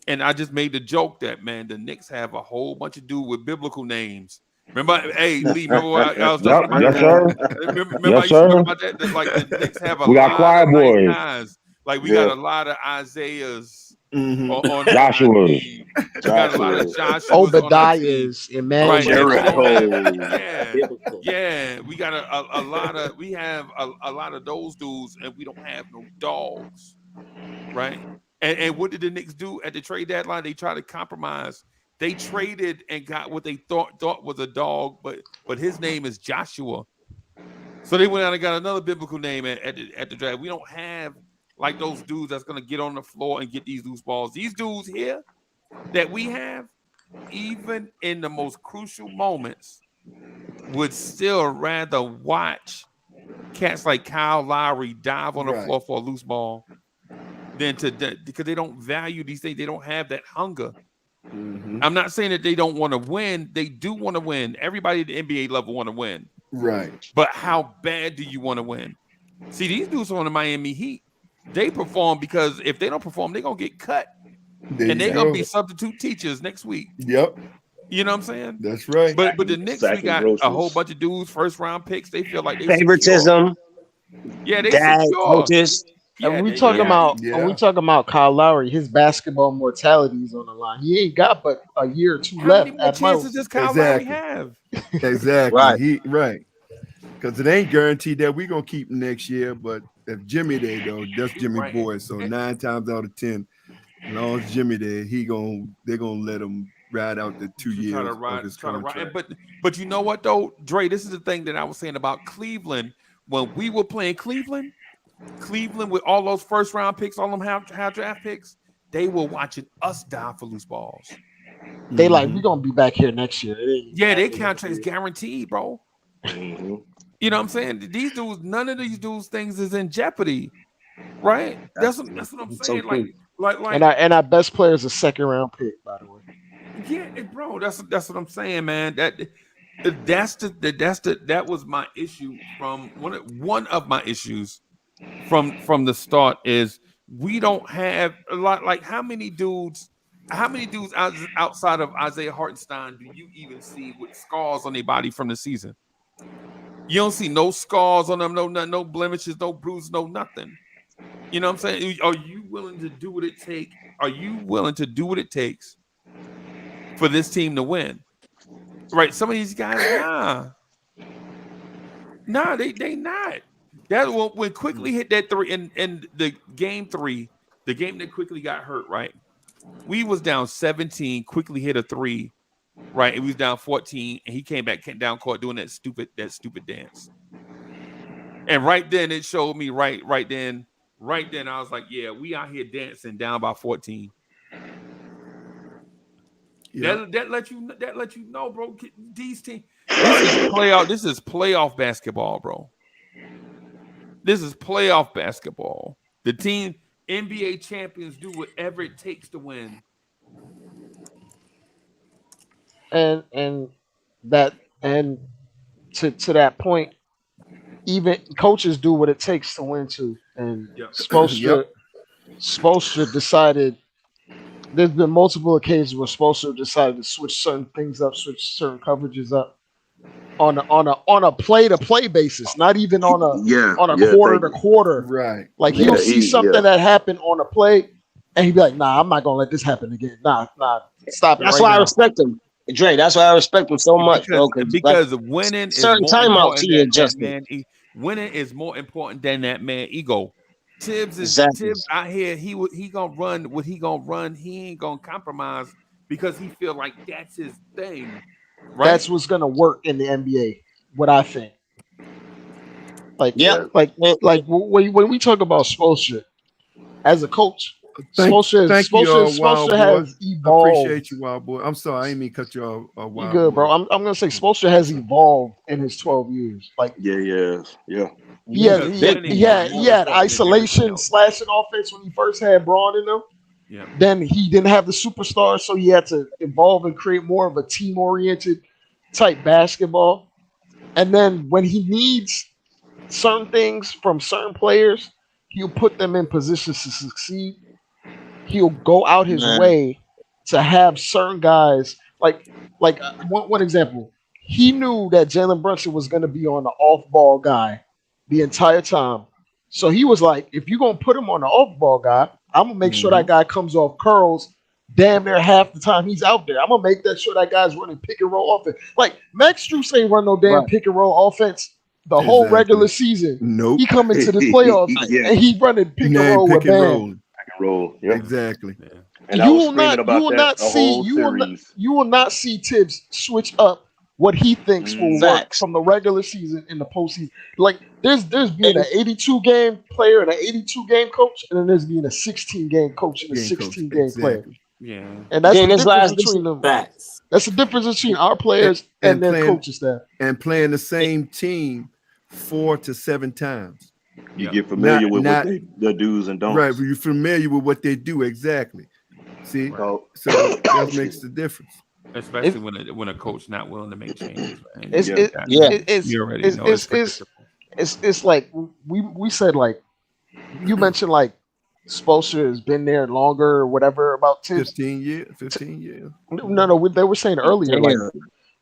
Speaker 1: and I just made the joke that, man, the Knicks have a whole bunch of dudes with biblical names. Remember, hey Lee, remember I was talking about
Speaker 2: yes,
Speaker 1: that?
Speaker 2: sir.
Speaker 1: Remember
Speaker 2: Yes,
Speaker 1: I used to
Speaker 2: sir.
Speaker 1: talk about that? Like the Knicks have a
Speaker 2: We got
Speaker 1: lot
Speaker 2: choir
Speaker 1: of nice
Speaker 2: boys.
Speaker 1: guys. Like we got a lot of Isaiahs.
Speaker 19: Mm-hmm.
Speaker 1: On
Speaker 2: Joshua.
Speaker 1: we got a lot of Joshua's
Speaker 12: Obadiah's, Emmanuel.
Speaker 1: Yeah, we got a lot of we have a lot of those dudes, and we don't have no dogs, right? And what did the Knicks do at the trade deadline? They tried to compromise. They traded and got what they thought was a dog, but his name is Joshua. So they went out and got another biblical name at the draft. We don't have like those dudes that's gonna get on the floor and get these loose balls. These dudes here that we have, even in the most crucial moments, would still rather watch cats like Kyle Lowry dive on the floor for a loose ball than because they don't value these things. They don't have that hunger.
Speaker 19: Mm-hmm.
Speaker 1: I'm not saying that they don't want to win. They do want to win. Everybody at the NBA level want to win.
Speaker 19: Right.
Speaker 1: But how bad do you want to win? See, these dudes on the Miami Heat, they perform because if they don't perform, they're going to get cut. And they're going to be substitute teachers next week.
Speaker 19: Yep.
Speaker 1: You know what I'm saying?
Speaker 19: That's right.
Speaker 1: But the Knicks, we got a whole bunch of dudes, first round picks. They feel like they
Speaker 10: favoritism.
Speaker 1: Yeah, they
Speaker 10: dad,
Speaker 1: secure.
Speaker 10: coaches.
Speaker 1: Yeah,
Speaker 12: And we talking about Kyle Lowry, his basketball mortality is on the line. He ain't got but a year or two left.
Speaker 1: How many chances does Kyle Lowry have?
Speaker 19: Exactly. Right. Because it ain't guaranteed that we're gonna keep him next year. But if Jimmy there, though, that's Jimmy boy. So 9 times out of 10, as long as Jimmy there, they're gonna let him ride out the 2 years of his contract.
Speaker 1: But you know what though, Dre? This is the thing that I was saying about Cleveland. When we were playing Cleveland with all those first round picks, all them high draft picks, they were watching us die for loose balls.
Speaker 12: They like, we're gonna be back here next year.
Speaker 1: Yeah, their contract is guaranteed, bro.
Speaker 16: Mm-hmm.
Speaker 1: You know what I'm saying? These dudes, none of these dudes things is in jeopardy, right? That's what I'm saying. Like,
Speaker 12: and our best player is a second round pick, by the way.
Speaker 1: Yeah, bro, that's what I'm saying, man. That was my issue from one of my issues from the start is we don't have a lot. Like how many dudes outside of Isaiah Hartenstein do you even see with scars on their body from the season? You don't see no scars on them, no blemishes, no bruises, no nothing. You know what I'm saying? Are you willing to do what it takes? Are you willing to do what it takes for this team to win? Right? Some of these guys, nah, they not. That when Quickly hit that three in the game 3, the game that Quickly got hurt, right? We was down 17. Quickly hit a 3, right? It was down 14, and he came down court doing that stupid dance. And right then it showed me right then I was like, yeah, we out here dancing down by 14.
Speaker 19: Yeah.
Speaker 1: That let you know, bro. These teams, this is playoff basketball, bro. This is playoff basketball. The team NBA champions do whatever it takes to win.
Speaker 12: And that and to that point, even coaches do what it takes to win too. And
Speaker 1: Yep.
Speaker 12: Spoelstra decided. There's been multiple occasions where Spoelstra decided to switch certain things up, switch certain coverages up on a play to play basis, not even on a quarter to quarter.
Speaker 19: Right.
Speaker 12: Like he'll see something that happened on a play, and he'd be like, "Nah, I'm not gonna let this happen again. Nah, stop it."
Speaker 10: That's
Speaker 12: right
Speaker 10: why
Speaker 12: now.
Speaker 10: I respect him, Dre. That's why I respect him so much,
Speaker 1: because
Speaker 10: like,
Speaker 1: winning is
Speaker 10: certain
Speaker 1: more
Speaker 10: timeouts
Speaker 1: important
Speaker 10: he
Speaker 1: than that
Speaker 10: adjusted.
Speaker 1: man. Winning is more important than that man ego. Tibbs
Speaker 10: Exactly.
Speaker 1: out here. He gonna run what he gonna run. He ain't gonna compromise because he feel like that's his thing. Right?
Speaker 12: That's what's gonna work in the NBA. What I think. Like when we talk about Spoelstra as a coach,
Speaker 19: Thank you, Wild
Speaker 12: Spoelstra
Speaker 19: Boy.
Speaker 12: has evolved.
Speaker 19: Appreciate you, Wild Boy. I'm sorry, I didn't mean to cut you off,
Speaker 12: You
Speaker 19: Wild
Speaker 12: good,
Speaker 19: Boy.
Speaker 12: bro? I'm gonna say Spoelstra has evolved in his 12 years. Like
Speaker 16: Yeah.
Speaker 12: he had isolation slashing offense when he first had Braun in them.
Speaker 1: Yeah.
Speaker 12: Then he didn't have the superstars, so he had to evolve and create more of a team oriented type basketball. And then when he needs certain things from certain players, he'll put them in positions to succeed. He'll go out his way to have certain guys one example. He knew that Jalen Brunson was going to be on the off ball guy the entire time. So he was like, if you're going to put him on the off ball guy, I'm going to make sure that guy comes off curls damn near half the time he's out there. I'm going to make sure that guy's running pick and roll offense. Like Max Strus ain't run no damn pick and roll offense the whole regular season.
Speaker 19: Nope.
Speaker 12: He come into the playoffs and he running pick and roll with Bam.
Speaker 16: Roll. Yeah.
Speaker 19: Exactly.
Speaker 16: Yeah. And I was screaming about that the whole series.
Speaker 12: You will not see Tibbs switch up what he thinks will work from the regular season in the postseason. Like there's being an 82 game player and an 82 game coach, and then there's being a 16 game coach and a 16 game player.
Speaker 1: Yeah,
Speaker 12: and that's the difference between them. That's the difference between our players and their coaching staff.
Speaker 19: And playing the same team 4 to 7 times.
Speaker 16: You get familiar with what the do's and don'ts.
Speaker 19: Right, you're familiar with what they do exactly. See, so that makes the difference.
Speaker 1: Especially when a coach not willing to make changes. Man.
Speaker 12: It's like we said, like you mentioned, like Spoelstra has been there longer or whatever about
Speaker 19: 15 years.
Speaker 12: No, they were saying earlier, like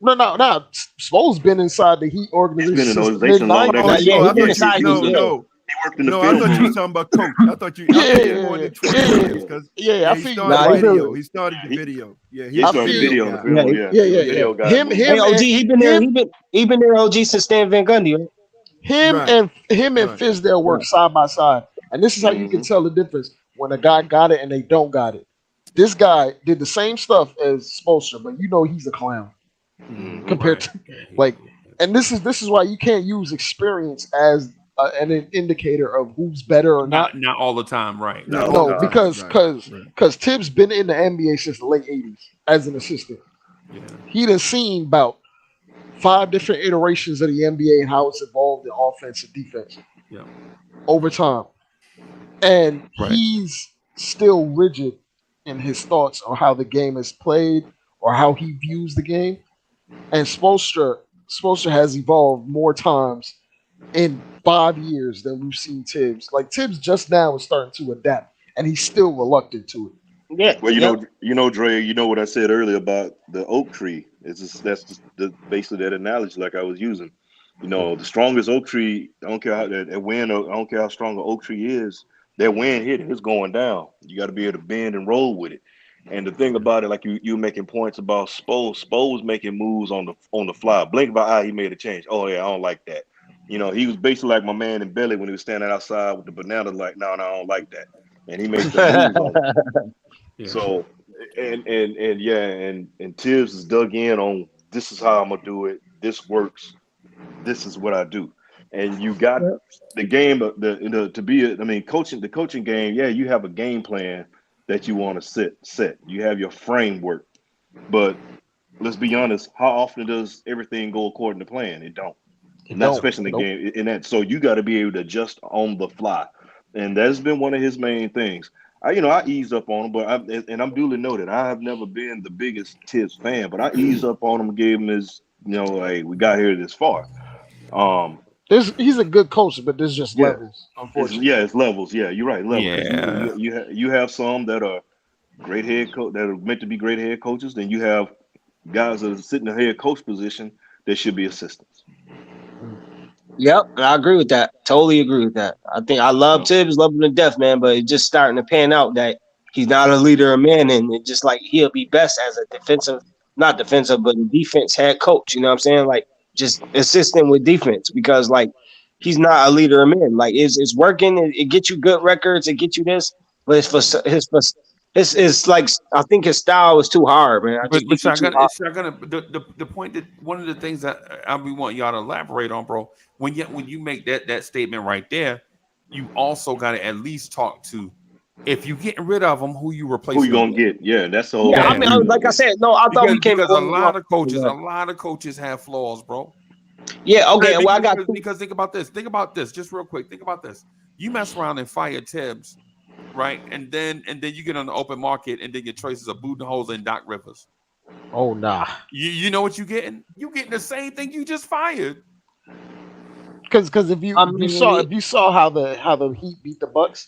Speaker 12: no. Spo's been inside the Heat organization since the mid-90s.
Speaker 19: No. He worked in the field. I thought you were talking about coach. I thought you more than 20 years because he started video. He started the video. Yeah,
Speaker 16: he started video in the field.
Speaker 12: Video guy. Him,
Speaker 10: OG. He been there, OG, since Stan Van Gundy. Right?
Speaker 12: Him and Fizdale work side by side, and this is how you can tell the difference when a guy got it and they don't got it. This guy did the same stuff as Spoelstra, but you know he's a clown compared to like. And this is why you can't use experience as an indicator of who's better or not.
Speaker 1: Not all the time, right?
Speaker 12: No, because Tibbs been in the NBA since the late '80s as an assistant.
Speaker 1: Yeah.
Speaker 12: He done seen about 5 different iterations of the NBA and how it's evolved in offense and defense over time, and he's still rigid in his thoughts on how the game is played or how he views the game. And Spoelstra has evolved more times in 5 years than we've seen Tibbs. Like Tibbs just now is starting to adapt, and he's still reluctant to it.
Speaker 10: Yeah.
Speaker 16: Well, you know, Dre. You know what I said earlier about the oak tree. That's basically that analogy like I was using. You know, the strongest oak tree. I don't care how that wind. I don't care how strong an oak tree is. That wind hit it's going down. You got to be able to bend and roll with it. And the thing about it, like you making points about Spo was making moves on the fly. Blink of an eye, he made a change. Oh yeah, I don't like that. You know, he was basically like my man in Belly when he was standing outside with the banana. Like, no, I don't like that, and he makes the moves on it.
Speaker 1: Yeah.
Speaker 16: So, and yeah, and Tibbs is dug in on this is how I'm gonna do it. This works. This is what I do. And you got the game, to be. I mean, the coaching game. Yeah, you have a game plan that you want to set. You have your framework, but let's be honest. How often does everything go according to plan? It don't. Not especially in the game. In that, so you got to be able to adjust on the fly, and that's been one of his main things. I eased up on him, but I'm duly noted. I have never been the biggest Tibbs fan, but I eased up on him, gave him his, hey, we got here this far.
Speaker 12: He's a good coach, but there's just
Speaker 16: Yeah,
Speaker 12: levels, unfortunately.
Speaker 16: it's levels. Yeah, you're right, levels.
Speaker 1: Yeah.
Speaker 16: You have some that are great head coach that are meant to be great head coaches. Then you have guys that are sitting in the head coach position that should be assistants.
Speaker 10: Yep, I agree with that. Totally agree with that. I think I love Tibbs, love him to death, man. But it's just starting to pan out that he's not a leader of men, and it just like he'll be best as a not defensive, but a defense head coach. You know what I'm saying? Like just assisting with defense because like he's not a leader of men. Like it's working. It gets you good records. It gets you this, but it's like I think his style is too hard, man.
Speaker 1: But it's not gonna. The point that one of the things that I want y'all to elaborate on, bro. When you make that statement right there, you also got to at least talk to if you getting rid of them, who you replacing.
Speaker 16: Who you gonna get? Yeah, that's the whole.
Speaker 10: Yeah, I mean, like I said, no, I thought we came
Speaker 1: because a lot of coaches have flaws, bro.
Speaker 10: Yeah, okay. Well, I got
Speaker 1: because think about this. Think about this, just real quick. Think about this. You mess around and fire Tibbs, right? And then you get on the open market, and then your choices are Budenholzer and Doc Rivers.
Speaker 12: Oh nah.
Speaker 1: You know what you getting? You getting the same thing you just fired.
Speaker 12: Because if you saw how the Heat beat the Bucks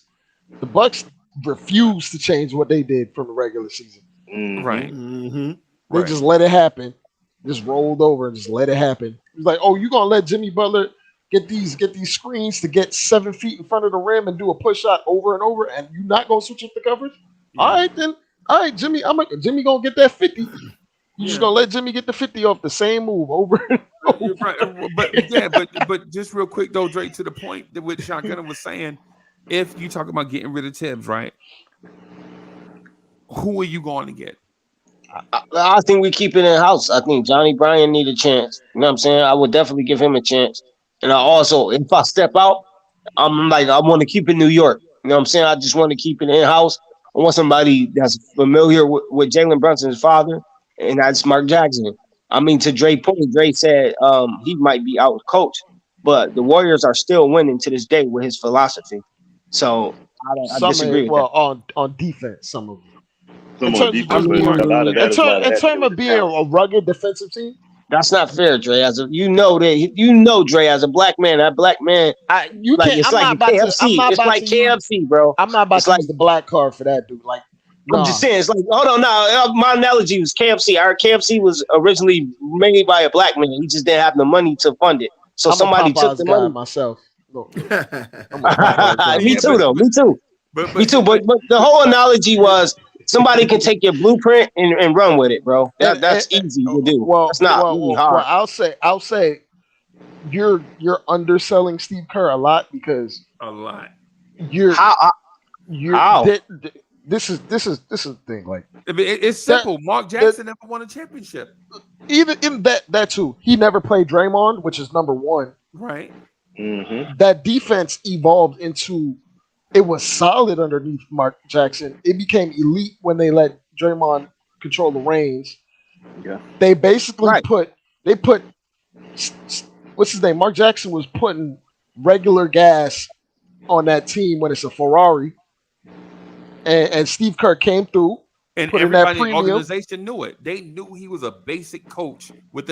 Speaker 12: refused to change what they did from the regular season.
Speaker 16: Mm-hmm.
Speaker 1: Right.
Speaker 12: Mm-hmm. They just let it happen. Just rolled over and just let it happen. It's like, oh, you gonna let Jimmy Butler get these screens to get 7 feet in front of the rim and do a push shot over and over, and you're not gonna switch up the coverage? Yeah. All right, then. All right, Jimmy. Jimmy gonna get that 50. You just gonna let Jimmy get the 50 off the same move over and over.
Speaker 1: Right. But just real quick though, Drake, to the point that what Shotgunner was saying, if you talk about getting rid of Tibbs, right? Who are you going to get?
Speaker 10: I think we keep it in house. I think Johnny Bryan need a chance. You know what I'm saying? I would definitely give him a chance. And I also, if I step out, I'm like, I want to keep it New York. You know what I'm saying? I just want to keep it in house. I want somebody that's familiar with Jalen Brunson's father, and that's Mark Jackson. I mean, to Dre's point, Dre said he might be out coach, but the Warriors are still winning to this day with his philosophy. So I disagree with that.
Speaker 12: On defense, some of them.
Speaker 16: In terms
Speaker 12: of being a rugged defensive team,
Speaker 10: that's not fair, Dre. Dre, as a black man, that black man, it's like KFC. It's like KFC, bro.
Speaker 12: I'm not about to use the black card for that, dude. Like,
Speaker 10: I'm just saying, it's like, hold on, now my analogy was KFC. Our KFC was originally made by a black man. He just didn't have the money to fund it, so somebody took the money.
Speaker 12: Myself,
Speaker 10: me too, though. Me too. Me too. But the whole analogy was somebody can take your blueprint and run with it, bro. That's easy to do.
Speaker 12: Well,
Speaker 10: it's not really hard.
Speaker 12: Well, I'll say you're underselling Steve Kerr a lot because this is the thing. Like,
Speaker 1: it's simple. Mark Jackson never won a championship.
Speaker 12: Even in that too, he never played Draymond, which is number one.
Speaker 1: Right.
Speaker 16: Mm-hmm.
Speaker 12: That defense evolved into. It was solid underneath Mark Jackson. It became elite when they let Draymond control the reins.
Speaker 16: Yeah.
Speaker 12: They basically put what's his name? Mark Jackson was putting regular gas on that team when it's a Ferrari. And Steve Kerr came through.
Speaker 1: And everybody in the organization knew it. They knew he was a basic coach with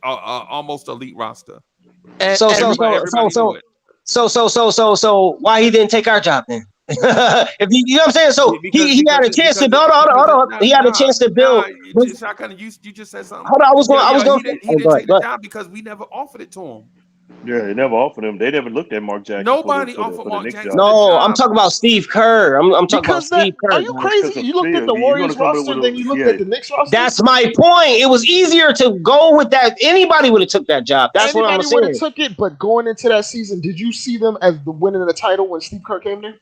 Speaker 1: almost elite roster.
Speaker 10: So why he didn't take our job then? If you know what I'm saying? So he had a chance to build. Hold on. He had a chance to build.
Speaker 1: You just said something.
Speaker 10: Hold on, I was going.
Speaker 1: He didn't take the job because we never offered it to him.
Speaker 16: Yeah, they never offered him. They never looked at Mark Jackson.
Speaker 1: Nobody
Speaker 16: for
Speaker 1: offered
Speaker 16: the
Speaker 1: Mark
Speaker 16: Knicks
Speaker 1: Jackson
Speaker 16: job.
Speaker 10: No, I'm talking about Steve Kerr. I'm talking about
Speaker 8: Because that
Speaker 10: Steve Kerr.
Speaker 8: are you
Speaker 10: Guys.
Speaker 8: crazy?
Speaker 16: Because of
Speaker 8: You looked at the
Speaker 16: Phil, you're gonna
Speaker 8: Warriors
Speaker 16: come up
Speaker 8: roster,
Speaker 16: with
Speaker 8: then you looked
Speaker 16: yeah.
Speaker 8: at the Knicks roster.
Speaker 10: That's my point. It was easier to go with that. Anybody would have took that job. That's what I'm
Speaker 8: Anybody would have
Speaker 10: saying.
Speaker 8: took it, but going into that season, did you see them as the winning the title when Steve Kerr came there?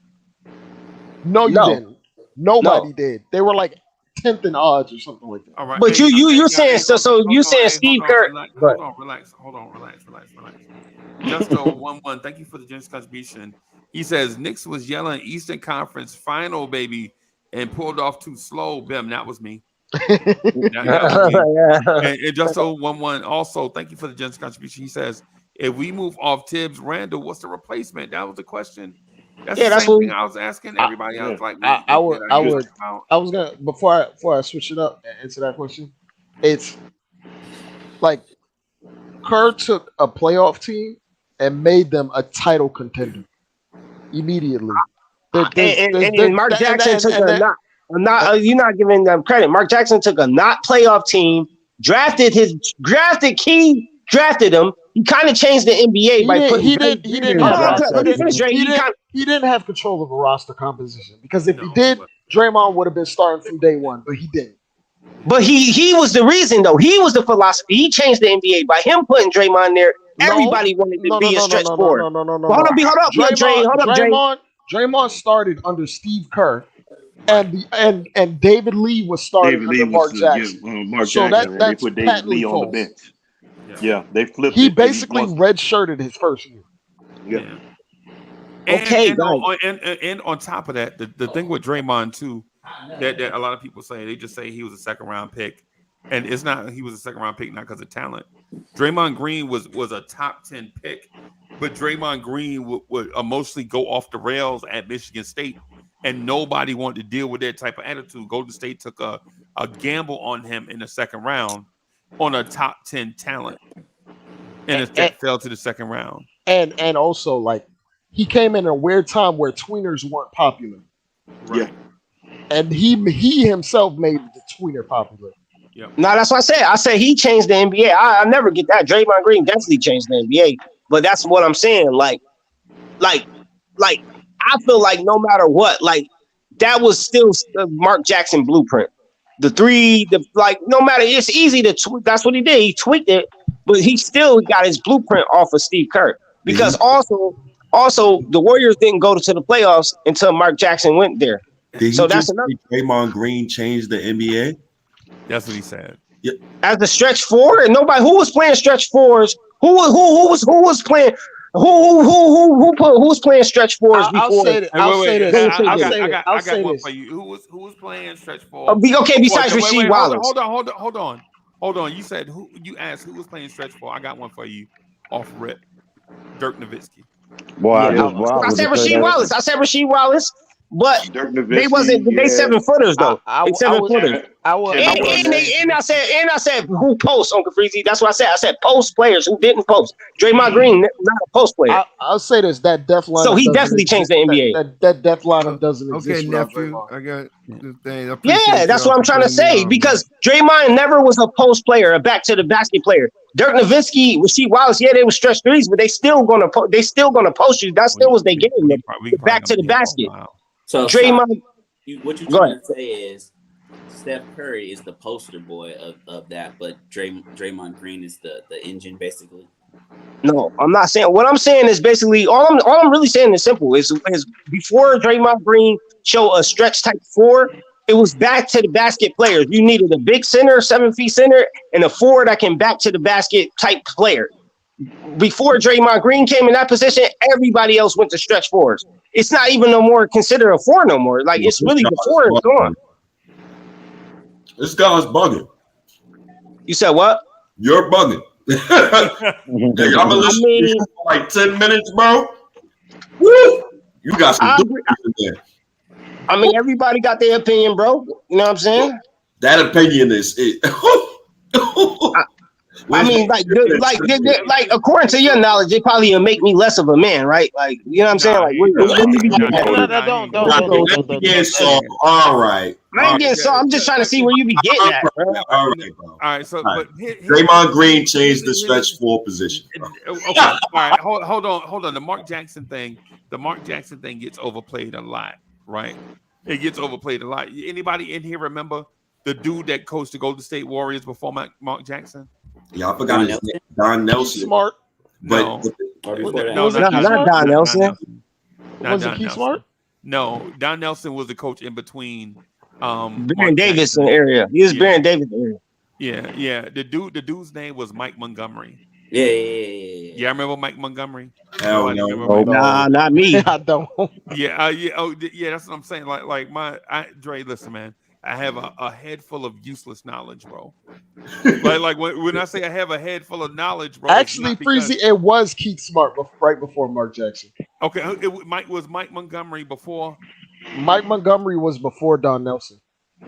Speaker 8: No, you
Speaker 10: No,
Speaker 8: didn't. Nobody
Speaker 10: no.
Speaker 8: did. They were like 10th in odds or something like that.
Speaker 1: All right.
Speaker 10: But
Speaker 1: Hey,
Speaker 10: you're saying
Speaker 1: hey,
Speaker 10: so.
Speaker 1: hold on,
Speaker 10: So you
Speaker 1: hold on,
Speaker 10: saying
Speaker 1: hey,
Speaker 10: Steve
Speaker 1: hold on,
Speaker 10: Kerr?
Speaker 1: relax,
Speaker 10: But
Speaker 1: hold on, relax, hold on, relax. Justo 1-1. Thank you for the generous contribution. He says Knicks was yelling Eastern Conference Final, baby, and pulled off too slow. Bim, that was me. That was me. And Justo 1-1. Also, thank you for the generous contribution. He says if we move off Tibbs, Randall, what's the replacement? That was the question. That's
Speaker 10: yeah,
Speaker 1: the
Speaker 10: that's
Speaker 1: same
Speaker 10: what
Speaker 1: thing I was asking everybody else. Like,
Speaker 8: I would. I
Speaker 1: talking
Speaker 8: would.
Speaker 1: about.
Speaker 8: I was gonna before I switch it up and answer that question. It's like Kerr took a playoff team and made them a title contender immediately.
Speaker 10: and Mark Jackson took a
Speaker 8: that,
Speaker 10: not. You're not giving them credit. Mark Jackson took a not playoff team, drafted him. He kind of changed the NBA by putting.
Speaker 8: he didn't
Speaker 10: Hold
Speaker 8: have
Speaker 10: on, let me finish, Dre.
Speaker 8: he didn't have control of a roster composition because if he did, Draymond would have been starting from day one, but he didn't.
Speaker 10: But he was the reason though. He was the philosophy. He changed the NBA by him putting Draymond there. Everybody wanted to be a stretch forward.
Speaker 8: No.
Speaker 10: Hold up, Dre. Hold up, Dre.
Speaker 8: Draymond started under Steve Kerr, and David Lee was starting under Mark Jackson.
Speaker 16: Mark
Speaker 8: So
Speaker 16: Jackson, and they
Speaker 8: that's
Speaker 16: put David
Speaker 8: patently
Speaker 16: Lee on the
Speaker 8: false.
Speaker 16: bench. Yeah, they flipped
Speaker 8: He
Speaker 16: it.
Speaker 8: basically redshirted his first year.
Speaker 16: Yeah.
Speaker 1: And on top of that, the thing with Draymond too, that a lot of people say, they just say he was a second round pick, and it's not. He was a second round pick not because of talent. Draymond Green was a top 10 pick, but Draymond Green would mostly go off the rails at Michigan State, and nobody wanted to deal with that type of attitude. Golden State took a gamble on him in the second round on a top 10 talent, and it fell to the second round.
Speaker 8: And also like he came in a weird time where tweeners weren't popular.
Speaker 1: Right.
Speaker 8: And he himself made the tweener popular.
Speaker 1: Yep.
Speaker 10: No, that's what I said. I said he changed the NBA. I never get that. Draymond Green definitely changed the NBA. But that's what I'm saying. Like I feel like no matter what, like that was still Mark Jackson blueprint. The three, no matter, it's easy to tweak. That's what he did. He tweaked it, but he still got his blueprint off of Steve Kerr. Because also the Warriors didn't go to the playoffs until Mark Jackson went there.
Speaker 18: Did
Speaker 10: so
Speaker 18: he
Speaker 10: that's
Speaker 18: just
Speaker 10: another.
Speaker 18: say Draymond Green changed the NBA?
Speaker 1: That's what he said.
Speaker 18: Yeah.
Speaker 10: As the stretch four, and nobody who was playing stretch fours. Who was playing? Who was playing stretch fours before?
Speaker 8: I'll say this.
Speaker 1: I got one for you. Who was playing stretch four?
Speaker 10: Okay, besides Rasheed Wallace.
Speaker 1: Hold on. You said who? You asked who was playing stretch four. I got one for you. Off rip, Dirk Nowitzki.
Speaker 2: Boy,
Speaker 10: I said Rasheed Wallace. But they wasn't. They 7-footers though. They 7-footers. And I said who post Uncle Freezy. That's what I said. I said post players who didn't post. Draymond Green not a post player.
Speaker 8: I'll say this: that depth line.
Speaker 10: So he definitely changed the NBA.
Speaker 8: That depth line doesn't exist.
Speaker 19: Okay, nephew. I got the thing.
Speaker 10: Yeah, that's what I'm trying to say. Because Draymond never was a post player, a back to the basket player. Dirk Nowitzki, Rasheed Wallace, they were stretch threes, but they still gonna post you. That still was their game. Back to the basket.
Speaker 11: So
Speaker 10: Draymond,
Speaker 11: what you're trying to say is Steph Curry is the poster boy of that, but Draymond Green is the engine, basically.
Speaker 10: No, I'm not saying. What I'm saying is basically all I'm really saying is simple. Is before Draymond Green show a stretch type four, it was back to the basket players. You needed a big center, 7-feet center, and a four that can back to the basket type player. Before Draymond Green came in that position, everybody else went to stretch fours. It's not even no more considered a four no more. Like it's really the four is gone.
Speaker 18: This guy's bugging.
Speaker 10: You said what?
Speaker 18: You're bugging. I'm gonna listen to you for like 10 minutes, bro. Woo! You got some good in there.
Speaker 10: I mean, everybody got their opinion, bro. You know what I'm saying?
Speaker 18: That opinion is it.
Speaker 10: I mean, like according to your knowledge, it probably will make me less of a man, right? Like, you know what I'm saying? Like, what you be getting at?
Speaker 18: Don't. So, all right.
Speaker 10: I ain't getting so. I'm just trying to see where you be getting at, bro.
Speaker 18: All right, bro.
Speaker 1: All right, so
Speaker 18: All right.
Speaker 1: but
Speaker 18: Draymond Green changed the stretch four position.
Speaker 1: Okay, all right, hold on. The Mark Jackson thing gets overplayed a lot, right? It gets overplayed a lot. Anybody in here remember the dude that coached the Golden State Warriors before Mark Jackson?
Speaker 18: Yeah, I forgot his name. Don Nelson.
Speaker 12: Smart.
Speaker 1: No,
Speaker 10: not Don Nelson.
Speaker 12: Was it Keith Smart?
Speaker 1: No, Don Nelson was the coach in between.
Speaker 10: Baron Davis area. He was Baron Davis area.
Speaker 1: Yeah. The dude's name was Mike Montgomery.
Speaker 11: Yeah.
Speaker 1: I remember Mike Montgomery.
Speaker 18: Hell no.
Speaker 10: Nah, not me.
Speaker 12: I don't.
Speaker 1: Yeah. Oh, yeah. That's what I'm saying. Dre, listen, man. I have a head full of useless knowledge, bro. like when I say I have a head full of knowledge, bro.
Speaker 12: Actually, Freezy, it was Keith Smart right before Mark Jackson.
Speaker 1: Okay, was Mike Montgomery before?
Speaker 12: Mike Montgomery was before Don Nelson.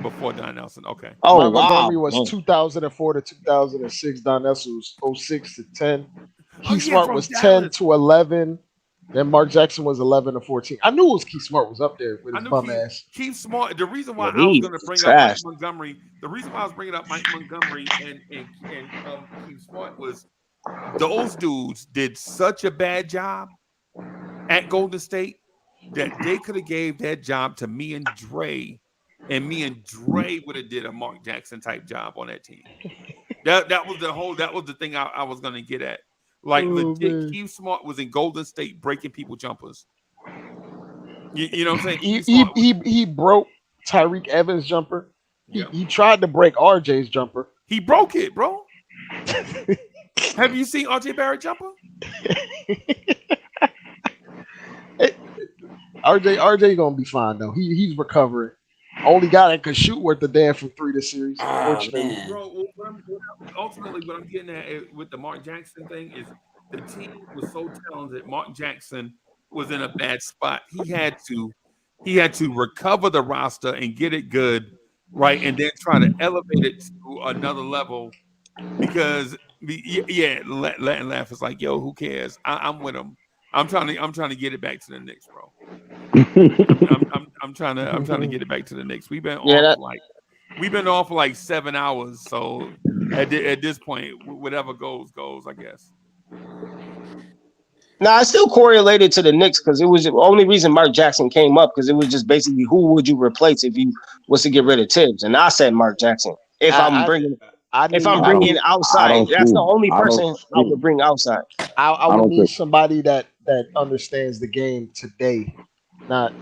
Speaker 1: Before Don Nelson, okay.
Speaker 10: Oh,
Speaker 12: Mike Montgomery was 2004 to 2006. Don Nelson was 06 to 10. Keith Smart was 10 to 11. Then Mark Jackson was 11 to 14. I knew it was Keith Smart was up there with his bum ass.
Speaker 1: Keith Smart. The reason why I was going to bring up Mike Montgomery, the reason why I was bringing up Mike Montgomery and Keith Smart was those dudes did such a bad job at Golden State that they could have gave that job to me and Dre, and me and Dre would have did a Mark Jackson type job on that team. That was the thing I was going to get at. Like legit, Keith Smart was in Golden State breaking people jumpers. You know what I'm saying?
Speaker 12: He broke Tyreek Evans' jumper. He tried to break RJ's jumper.
Speaker 1: He broke it, bro. Have you seen RJ Barrett jumper?
Speaker 12: RJ gonna be fine though. He's recovering. Only guy that could shoot worth the damn from 3 this series. Unfortunately.
Speaker 1: Bro, ultimately, what I'm getting at with the Mark Jackson thing is the team was so talented. Mark Jackson was in a bad spot. He had to recover the roster and get it good, right, and then try to elevate it to another level. Because letting laugh is like, yo, who cares? I'm with him. I'm trying to get it back to the Knicks, bro. I'm trying to get it back to the Knicks. We've been off for like 7 hours. So at this point, whatever goes, I guess.
Speaker 10: Nah, it's still correlated to the Knicks because it was the only reason Mark Jackson came up because it was just basically who would you replace if you was to get rid of Tibbs, and I said Mark Jackson. I'm bringing outside, that's the only person I would bring outside.
Speaker 12: I would need somebody that understands the game today, not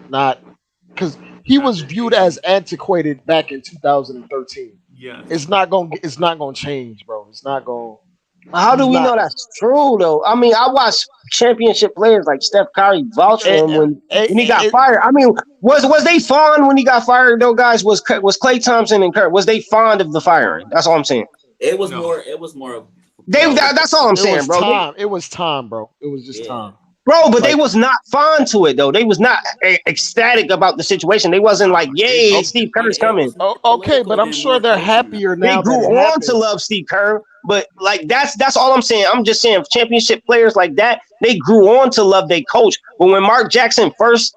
Speaker 12: because he was viewed as antiquated back in 2013.
Speaker 1: Yeah,
Speaker 12: it's not gonna change, bro. It's not gonna.
Speaker 10: How do we know that's true though? I mean, I watched championship players like Steph Curry vouch for him when he got fired. I mean, was they fond when he got fired though, guys? Was Klay Thompson and Kurt, was they fond of the firing? That's all I'm saying.
Speaker 11: It was more.
Speaker 10: That's all I'm saying, bro.
Speaker 12: It was time, bro. It was just time.
Speaker 10: Bro, but they was not fond to it though. They was not ecstatic about the situation. They wasn't like, "Yay, Steve Kerr's coming."
Speaker 12: Okay, but I'm sure they're happier now.
Speaker 10: They grew on to love Steve Kerr, but like that's all I'm saying. I'm just saying, championship players like that, they grew on to love their coach. But when Mark Jackson first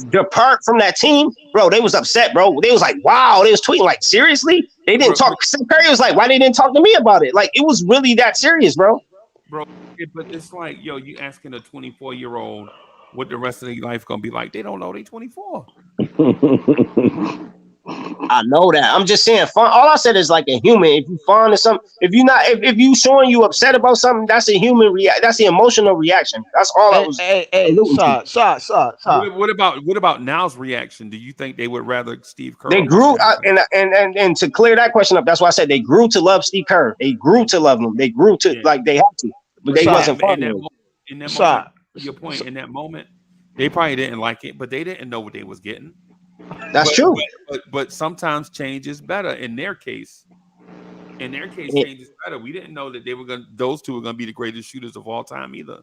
Speaker 10: depart from that team, bro, they was upset, bro. They was like, "Wow," they was tweeting like, "Seriously?" They didn't talk. Steve Kerr was like, "Why they didn't talk to me about it?" Like it was really that serious, bro.
Speaker 1: Bro, but it's like, yo, you asking a 24-year-old what the rest of their life gonna be like. They don't know they 24.
Speaker 10: I know that. I'm just saying, all I said is like a human. If you fond of something, if you showing you upset about something, that's a human react. That's the emotional reaction. That's all I was.
Speaker 1: What about Now's reaction? Do you think they would rather Steve Kerr?
Speaker 10: They grew and to clear that question up, that's why I said they grew to love Steve Kerr. They grew to love him. They grew to like they had to, but they wasn't fond of him.
Speaker 1: In that moment, your point, in that moment, they probably didn't like it, but they didn't know what they was getting.
Speaker 10: That's true.
Speaker 1: But sometimes change is better. In their case, change is better. We didn't know that those two were gonna be the greatest shooters of all time either.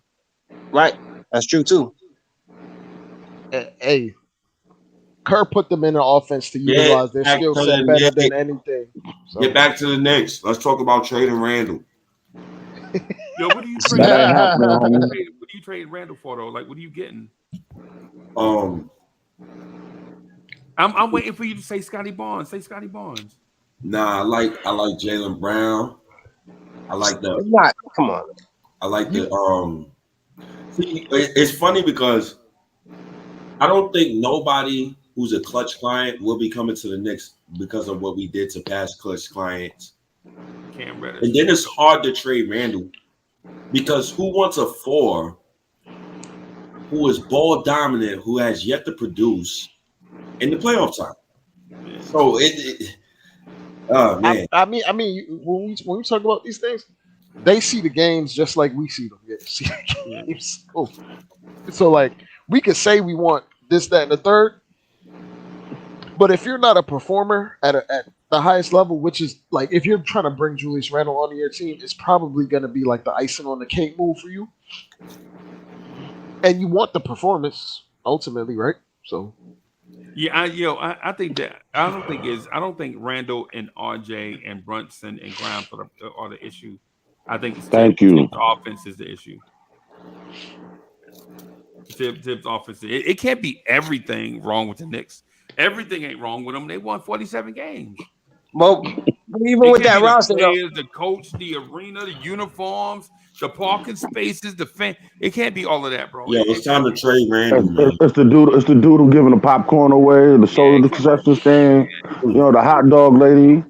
Speaker 10: Right. That's true too.
Speaker 12: Hey, Kerr put them in the offense to utilize their skill set better than anything.
Speaker 18: So. Get back to the Knicks. Let's talk about trading Randall.
Speaker 1: Yo, what are you
Speaker 2: That ain't happening, homie.
Speaker 1: What are you trading Randall for though? Like, what are you getting? I'm waiting for you to say Scotty Barnes. Say Scotty Barnes.
Speaker 18: Nah, I like Jaylen Brown. I like the.
Speaker 10: Come on.
Speaker 18: I like the. See, it's funny because I don't think nobody who's a clutch client will be coming to the Knicks because of what we did to past clutch clients.
Speaker 1: Cam Reddish.
Speaker 18: And then it's hard to trade Randall because who wants a 4 who is ball dominant who has yet to produce in the playoff time? So oh man.
Speaker 8: I mean, when we talk about these things, they see the games just like we see them. Yeah, see the games. So like we could say we want this, that, and the third, but if you're not a performer at the highest level, which is like if you're trying to bring Julius Randle onto your team, it's probably going to be like the icing on the cake move for you, and you want the performance ultimately, right? So.
Speaker 1: Yeah, I think that I don't think Randall and RJ and Brunson and Grimes are the issue. I think
Speaker 2: Thank you.
Speaker 1: Tibbs' offense is the issue. Tibbs' offense. It can't be everything wrong with the Knicks. Everything ain't wrong with them. They won 47 games.
Speaker 10: Well, even with that roster,
Speaker 1: the players, the coach, the arena, the uniforms, the parking spaces, the fan. It can't be all of that, bro.
Speaker 18: Yeah, it's time to trade Randall, man.
Speaker 2: It's the dude who giving the popcorn away, the soda concession stand, the hot dog lady.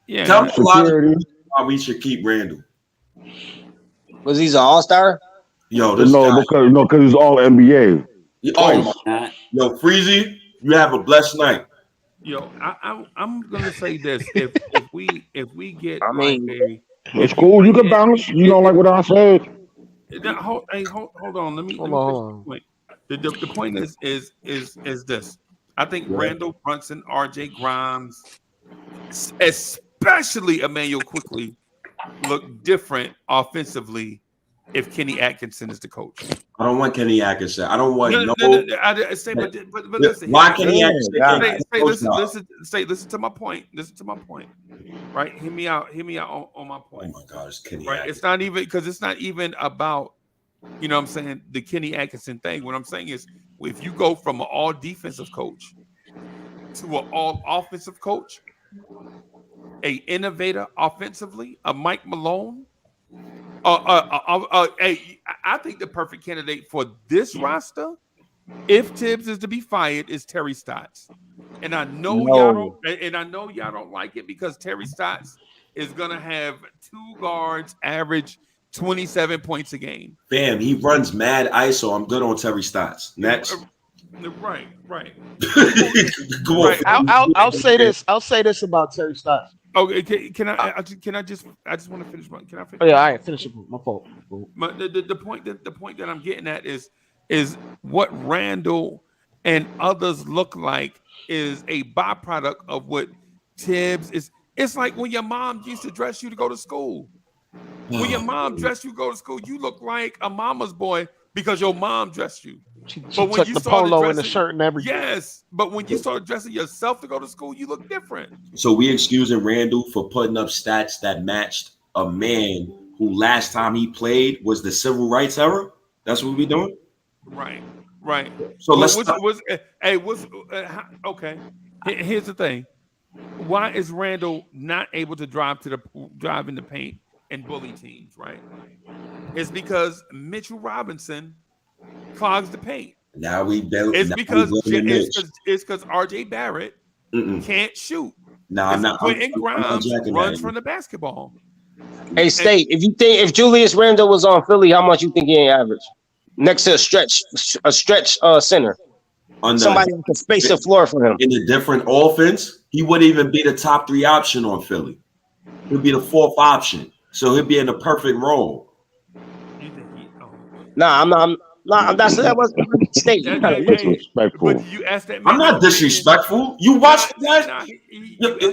Speaker 1: Yeah.
Speaker 18: Tell me why we should keep Randall.
Speaker 10: Was he an all-star?
Speaker 18: Yo,
Speaker 2: because he's all NBA.
Speaker 18: Yo, Freezy, you have a blessed night.
Speaker 1: Yo, I'm gonna say this: if we get,
Speaker 2: it's cool. You can bounce. You don't like what I said.
Speaker 1: Hold on. Let me finish the point. The point is this: I think Randall, Brunson, RJ Grimes, especially Emmanuel Quickly, look different offensively if Kenny Atkinson is the coach.
Speaker 18: I don't want Kenny Atkinson. I don't want
Speaker 1: but listen.
Speaker 18: Why Kenny Atkinson?
Speaker 1: Listen to my point. Listen to my point. Right? Hear me out on my point.
Speaker 18: Oh my God, it's Kenny
Speaker 1: Atkinson. It's not even about, what I'm saying, the Kenny Atkinson thing. What I'm saying is if you go from an all defensive coach to an all offensive coach, a innovator offensively, a Mike Malone, I think the perfect candidate for this roster, if Tibbs is to be fired, is Terry Stotts. And I know y'all don't like it because Terry Stotts is gonna have 2 guards average 27 points a game.
Speaker 18: Bam, he runs mad ISO. I'm good on Terry Stotts. Next.
Speaker 1: Right.
Speaker 18: Go on.
Speaker 8: I'll say this about Terry Stotts.
Speaker 1: Okay, can I just want to finish my. Can I finish?
Speaker 8: Oh yeah, all right, finish it. My fault.
Speaker 1: The point that I'm getting at is what Randall and others look like is a byproduct of what Tibbs is. It's like when your mom used to dress you to go to school. When your mom dressed you to go to school, you look like a mama's boy because your mom dressed you.
Speaker 8: She took the polo and the shirt and everything.
Speaker 1: Yes, but when you start dressing yourself to go to school, you look different.
Speaker 18: So we excusing Randall for putting up stats that matched a man who last time he played was the civil rights era. That's what we doing.
Speaker 1: Right.
Speaker 18: So
Speaker 1: okay. Here's the thing. Why is Randall not able to drive in the paint and bully teams? Right. It's because Mitchell Robinson clogs the paint. It's because RJ Barrett can't shoot. Quentin Grimes runs from the basketball.
Speaker 10: Hey, State, if Julius Randle was on Philly, how much you think he average? Next to a stretch center. Somebody who can space the floor for him.
Speaker 18: In a different offense, he wouldn't even be the top 3 option on Philly. He'd be the 4th option. So he'd be in the perfect role.
Speaker 10: Nah, I'm not. Nah, that was State.
Speaker 2: Disrespectful.
Speaker 1: But you asked that.
Speaker 18: I'm not disrespectful. You watch the guys.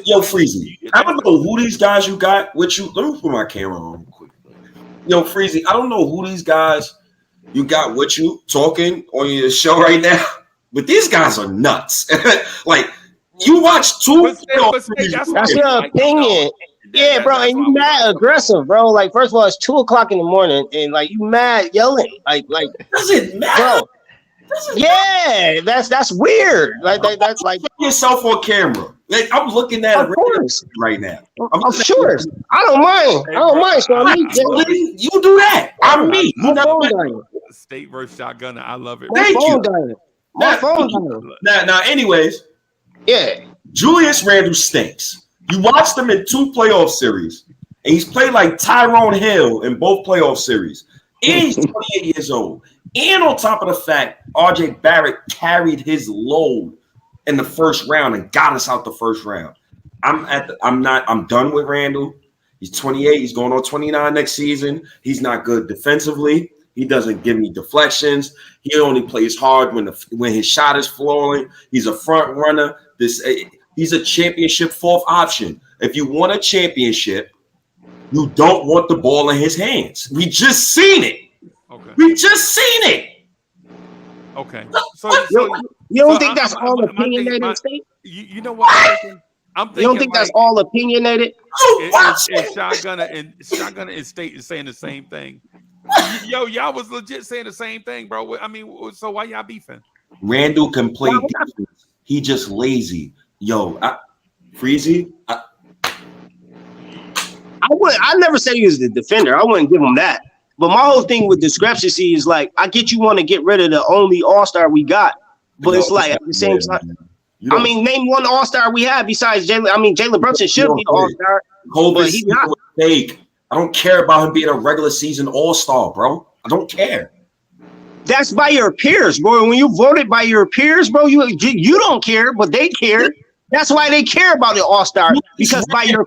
Speaker 18: Yo, Freezy. I don't know who these guys you got with you. Let me put my camera on quick. Yo, Freezy. I don't know who these guys you got with you talking on your show right now, but these guys are nuts. Like you watch 2.
Speaker 10: That's your opinion. Yeah, bro, and you mad aggressive, bro. Like, first of all, it's 2:00 in the morning, and like you mad yelling, like,
Speaker 20: doesn't matter.
Speaker 10: Bro, yeah, that's weird. Like that's like
Speaker 20: yourself on camera. Like, I'm looking at it right now.
Speaker 10: Of course, I don't mind. I don't mind. So
Speaker 20: you do that. I'm me.
Speaker 10: My phone dying.
Speaker 1: State versus Shotgunner. I love it.
Speaker 20: Thank you.
Speaker 10: My phone dying.
Speaker 20: Now, anyways,
Speaker 10: yeah,
Speaker 20: Julius Randle stinks. You watched him in 2 playoff series, and he's played like Tyrone Hill in both playoff series. And he's 28 years old. And on top of the fact, RJ Barrett carried his load in the first round and got us out the first round. I'm done with Randle. He's 28. He's going on 29 next season. He's not good defensively. He doesn't give me deflections. He only plays hard when his shot is flowing. He's a front runner. He's a championship 4th option. If you want a championship, you don't want the ball in his hands. We just seen it.
Speaker 1: Okay.
Speaker 20: We just seen it.
Speaker 1: Okay.
Speaker 10: You don't think that's all opinionated, State?
Speaker 1: You know what I'm thinking?
Speaker 10: You don't think that's all opinionated?
Speaker 1: Shotgunner and State is saying the same thing. Yo, y'all was legit saying the same thing, bro. I mean, so why y'all beefing?
Speaker 20: Randle can play defense. He just lazy. Yo, Freezy.
Speaker 10: I never said he was the defender. I wouldn't give him that. But my whole thing with discrepancy is like, I get you want to get rid of the only All-Star we got, but it's like at the same time. I mean, name one All-Star we have besides Jalen. I mean, Jalen Brunson should be All-Star, but he's not.
Speaker 20: Fake. I don't care about him being a regular season All-Star, bro. I don't care.
Speaker 10: That's by your peers, bro. When you voted by your peers, bro, you don't care, but they care. That's why they care about the All-Star, because by your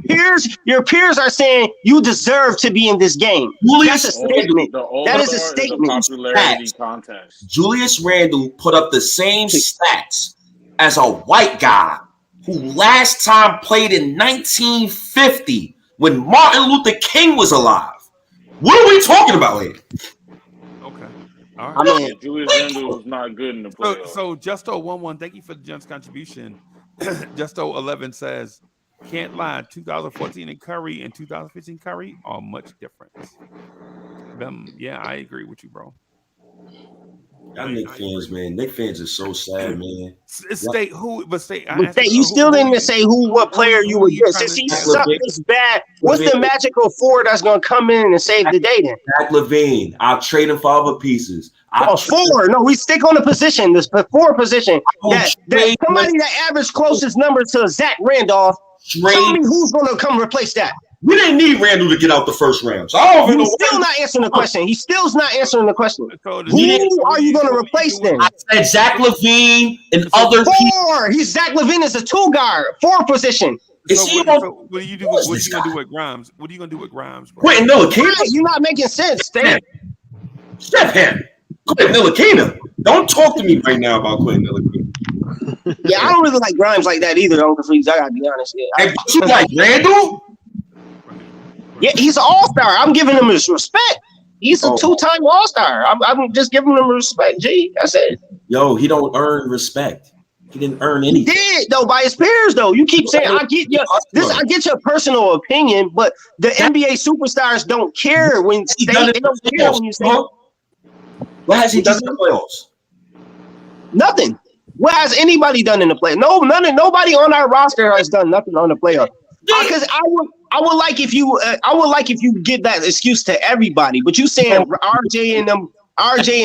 Speaker 10: peers are saying you deserve to be in this game. That's a statement. That is a statement.
Speaker 6: Popularity contest.
Speaker 20: Julius Randle put up the same stats as a white guy who last time played in 1950 when Martin Luther King was alive. What are we talking about here?
Speaker 1: Okay. All right.
Speaker 6: I mean, Julius Randle was not good in the playoffs.
Speaker 1: So Justo11, thank you for the gent's contribution. Justo11 says, can't lie, 2014 and Curry and 2015 Curry are much different. Yeah, I agree with you, bro.
Speaker 20: Y'all Knicks fans, man. Knicks fans are so sad, man.
Speaker 1: State who? But State,
Speaker 10: you still didn't say what player you would get. Since he sucked this bad, what's the magical four that's gonna come in and save the day then?
Speaker 20: Zach LaVine. I'll trade him for other pieces.
Speaker 10: Four. No, we stick on the position. This 4 position. That somebody that averaged closest number to Zach Randolph. Tell me who's gonna come replace that.
Speaker 20: We didn't need Randle to get out the first round. So I don't
Speaker 10: He's still not answering the question. He still's not answering the question. Who are you going to replace then?
Speaker 20: I said Zach LaVine and other
Speaker 10: people. He's Zach LaVine is a 2 guard, 4 position.
Speaker 1: What are you gonna do with Grimes? What are you gonna do with Grimes?
Speaker 20: Quentin Ntilikina.
Speaker 10: You're not making sense.
Speaker 20: Step him. Quentin Ntilikina. Don't talk to me right now about Quentin Ntilikina.
Speaker 10: Yeah, I don't really like Grimes like that either, Uncle Freeze. I gotta be honest. Yeah.
Speaker 20: Hey, you like Randle?
Speaker 10: Yeah, he's an all-star. I'm giving him his respect. He's a 2-time all-star. I'm just giving him respect. G, that's it.
Speaker 20: Yo, he don't earn respect. He didn't earn anything.
Speaker 10: He did though by his peers though. You keep saying I get your personal opinion, but the NBA superstars don't care when they don't care when you say.
Speaker 20: What has he done in the playoffs?
Speaker 10: Nothing. What has anybody done in the playoffs? Nobody on our roster has done nothing on the playoffs. Because I would like if you give that excuse to everybody, but you saying RJ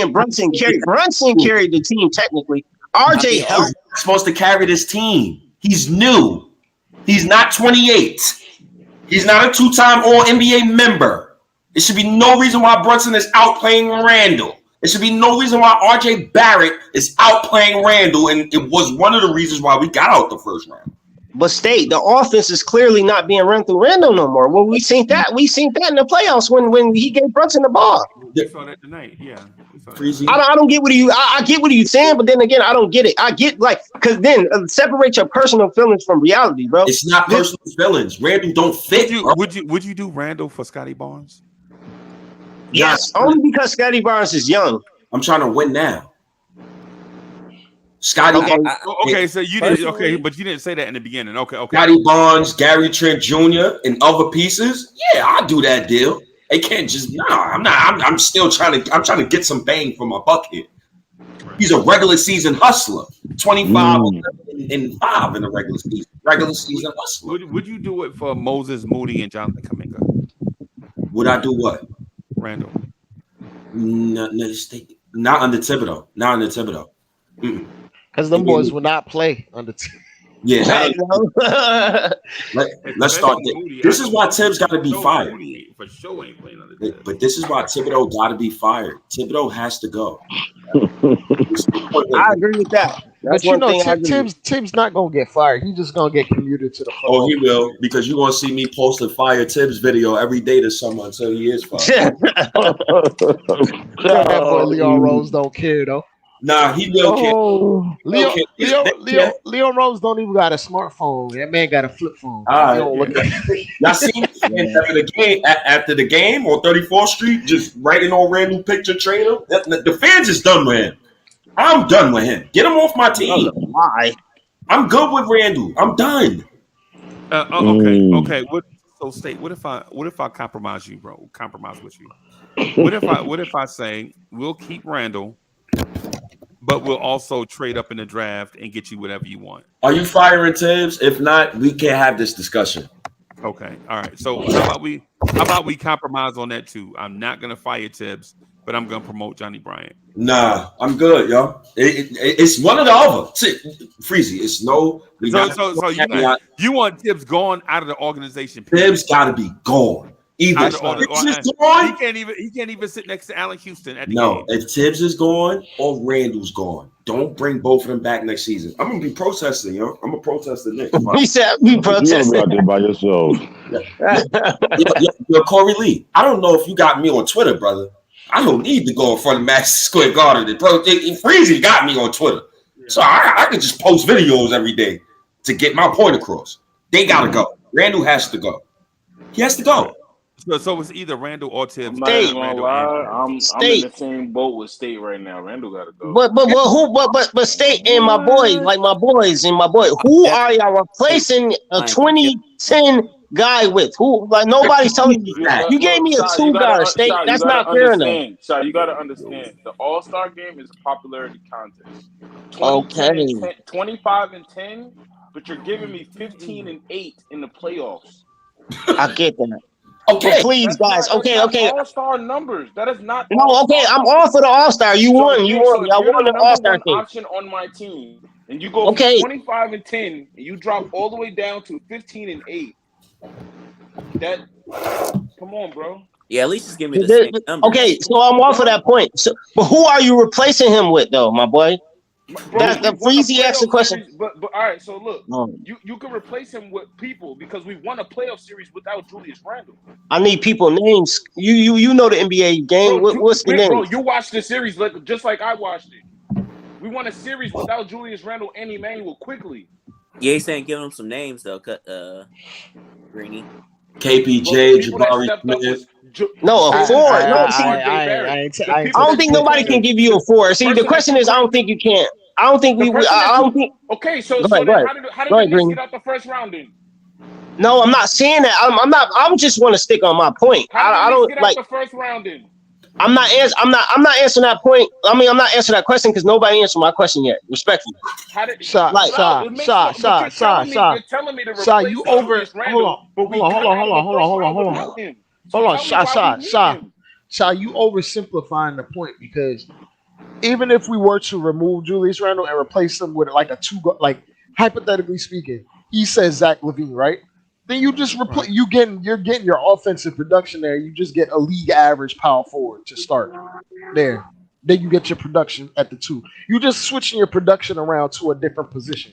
Speaker 10: and Brunson carried the team technically. RJ helped.
Speaker 20: Supposed to carry this team. He's new. He's not 28. He's not a 2-time All-NBA member. There should be no reason why Brunson is outplaying Randle. There should be no reason why RJ Barrett is outplaying Randle, and it was one of the reasons why we got out the first round.
Speaker 10: But State, the offense is clearly not being run through Randle no more. Well, we seen that in the playoffs when he gave Brunson the ball.
Speaker 1: We saw that tonight, yeah.
Speaker 10: I don't get what I get what you're saying, but then again, I don't get it. I get because then separate your personal feelings from reality, bro.
Speaker 20: It's not personal feelings. Randle don't fit.
Speaker 1: Would you do Randle for Scotty Barnes?
Speaker 10: Yes, only because Scotty Barnes is young.
Speaker 20: I'm trying to win now. Scotty.
Speaker 1: Okay, so you didn't. Okay, but you didn't say that in the beginning. Okay.
Speaker 20: Scotty Barnes, Gary Trent Jr., and other pieces. Yeah, I'll do that deal. They can't just I'm not. I'm still trying to get some bang for my buck here. He's a regular season hustler. 25 and 5 in the regular season. Regular season hustler.
Speaker 1: Would you do it for Moses Moody and Jonathan Kuminga?
Speaker 20: Would I do what?
Speaker 1: Randall.
Speaker 12: Mm.
Speaker 20: Not under Thibodeau. Not under Thibodeau.
Speaker 12: Because them boys will not play under Thibodeau.
Speaker 20: Yeah. Let's start there. This is why Tibbs got to be fired.
Speaker 1: For sure ain't playing under Tibbs.
Speaker 20: But this is why Thibodeau got to be fired. Thibodeau has to go.
Speaker 10: I agree with that.
Speaker 12: But you know, Tibbs not gonna get fired. He's just gonna get commuted to the phone.
Speaker 20: Oh, he will, because you're gonna see me post a fire Tibbs video every day to someone until he is fired.
Speaker 12: That boy Leon Rose don't care though.
Speaker 20: Nah, he will care.
Speaker 12: Leon Rose don't even got a smartphone. That man got a flip phone.
Speaker 20: Y'all seen after the game on 34th Street, just writing on Randall picture trainer. The fans is done with him. I'm done with him. Get him off my team.
Speaker 10: Why?
Speaker 20: I'm good with Randall. I'm done.
Speaker 1: Okay. So State, what if I compromise you, bro? Compromise with you. What if I say we'll keep Randall, but we'll also trade up in the draft and get you whatever you want?
Speaker 20: Are you firing Tibbs? If not, we can't have this discussion.
Speaker 1: Okay. All right. So how about we compromise on that too? I'm not gonna fire Tibbs, but I'm gonna promote Johnny Bryant.
Speaker 20: Nah, I'm good, yo. It's one or the other. Freezy, it's no.
Speaker 1: So you want Tibbs gone out of the organization?
Speaker 20: Tibbs got to be gone. Either Tibbs is gone.
Speaker 1: He can't even sit next to Allen Houston at the
Speaker 20: No,
Speaker 1: game.
Speaker 20: if Tibbs is gone or Randall's gone, don't bring both of them back next season. I'm gonna be protesting, yo. I'm gonna protest the Knicks.
Speaker 10: He said we protesting.
Speaker 2: You're out there by yourself.
Speaker 20: Yo, Corey Lee, I don't know if you got me on Twitter, brother. I don't need to go in front of Madison Square Garden. Freezy got me on Twitter. So I can just post videos every day to get my point across. They got to go. Randall has to go. He has to go.
Speaker 1: So it's either Randall or Tibbs.
Speaker 4: I'm not even gonna lie. I'm in the same boat with State right now. Randall got to go.
Speaker 10: But State and my boys, who are y'all replacing a 2010 guy with? Who? Like nobody's telling you that. You gave me a 2-guy State. That's not fair enough.
Speaker 4: So you got to understand, the All-Star game is a popularity contest. 25 and 10, but you're giving me 15 and 8 in the playoffs.
Speaker 10: I get that. Okay, but please, guys. Okay.
Speaker 4: All-Star numbers. That is not.
Speaker 10: No, okay. I'm all for the All-Star. You won. I won the All-Star thing.
Speaker 4: Option on my team, and you go from 25 and 10, and you drop all the way down to 15 and 8. Come on, bro.
Speaker 11: Yeah, at least just give me the same number.
Speaker 10: Okay, so I'm all for that point. So, but who are you replacing him with, though, my boy? That's the Freezy asked the question.
Speaker 4: But all right, so look, you can replace him with people because we won a playoff series without Julius Randle.
Speaker 10: I need people names. You know the NBA game. What's the name?
Speaker 4: Bro, you watched the series just like I watched it. We won a series without Julius Randle and Emmanuel quickly.
Speaker 11: Yeah, he's saying give him some names though. Greeny.
Speaker 20: KPJ, Jabari Smith.
Speaker 10: No, a 4. I don't think nobody can give you a 4. See, the question is, I don't think you can. I don't think we. I don't think.
Speaker 4: Okay, so how did the Knicks get out the first round then?
Speaker 10: No, I'm not saying that. I'm not. I just want to stick on my point. I don't
Speaker 4: get
Speaker 10: like
Speaker 4: out the first round then.
Speaker 10: I'm not answering that point. I mean, I'm not answering that question because nobody answered my question yet. Respectfully.
Speaker 12: You're telling me to replace you over. Hold on. Sha, you oversimplifying the point because even if we were to remove Julius Randle and replace him with like a 2, like hypothetically speaking, he says Zach LaVine, right? Then you just replace. You're getting your offensive production there. You just get a league average power forward to start there. Then you get your production at the 2. You just switching your production around to a different position.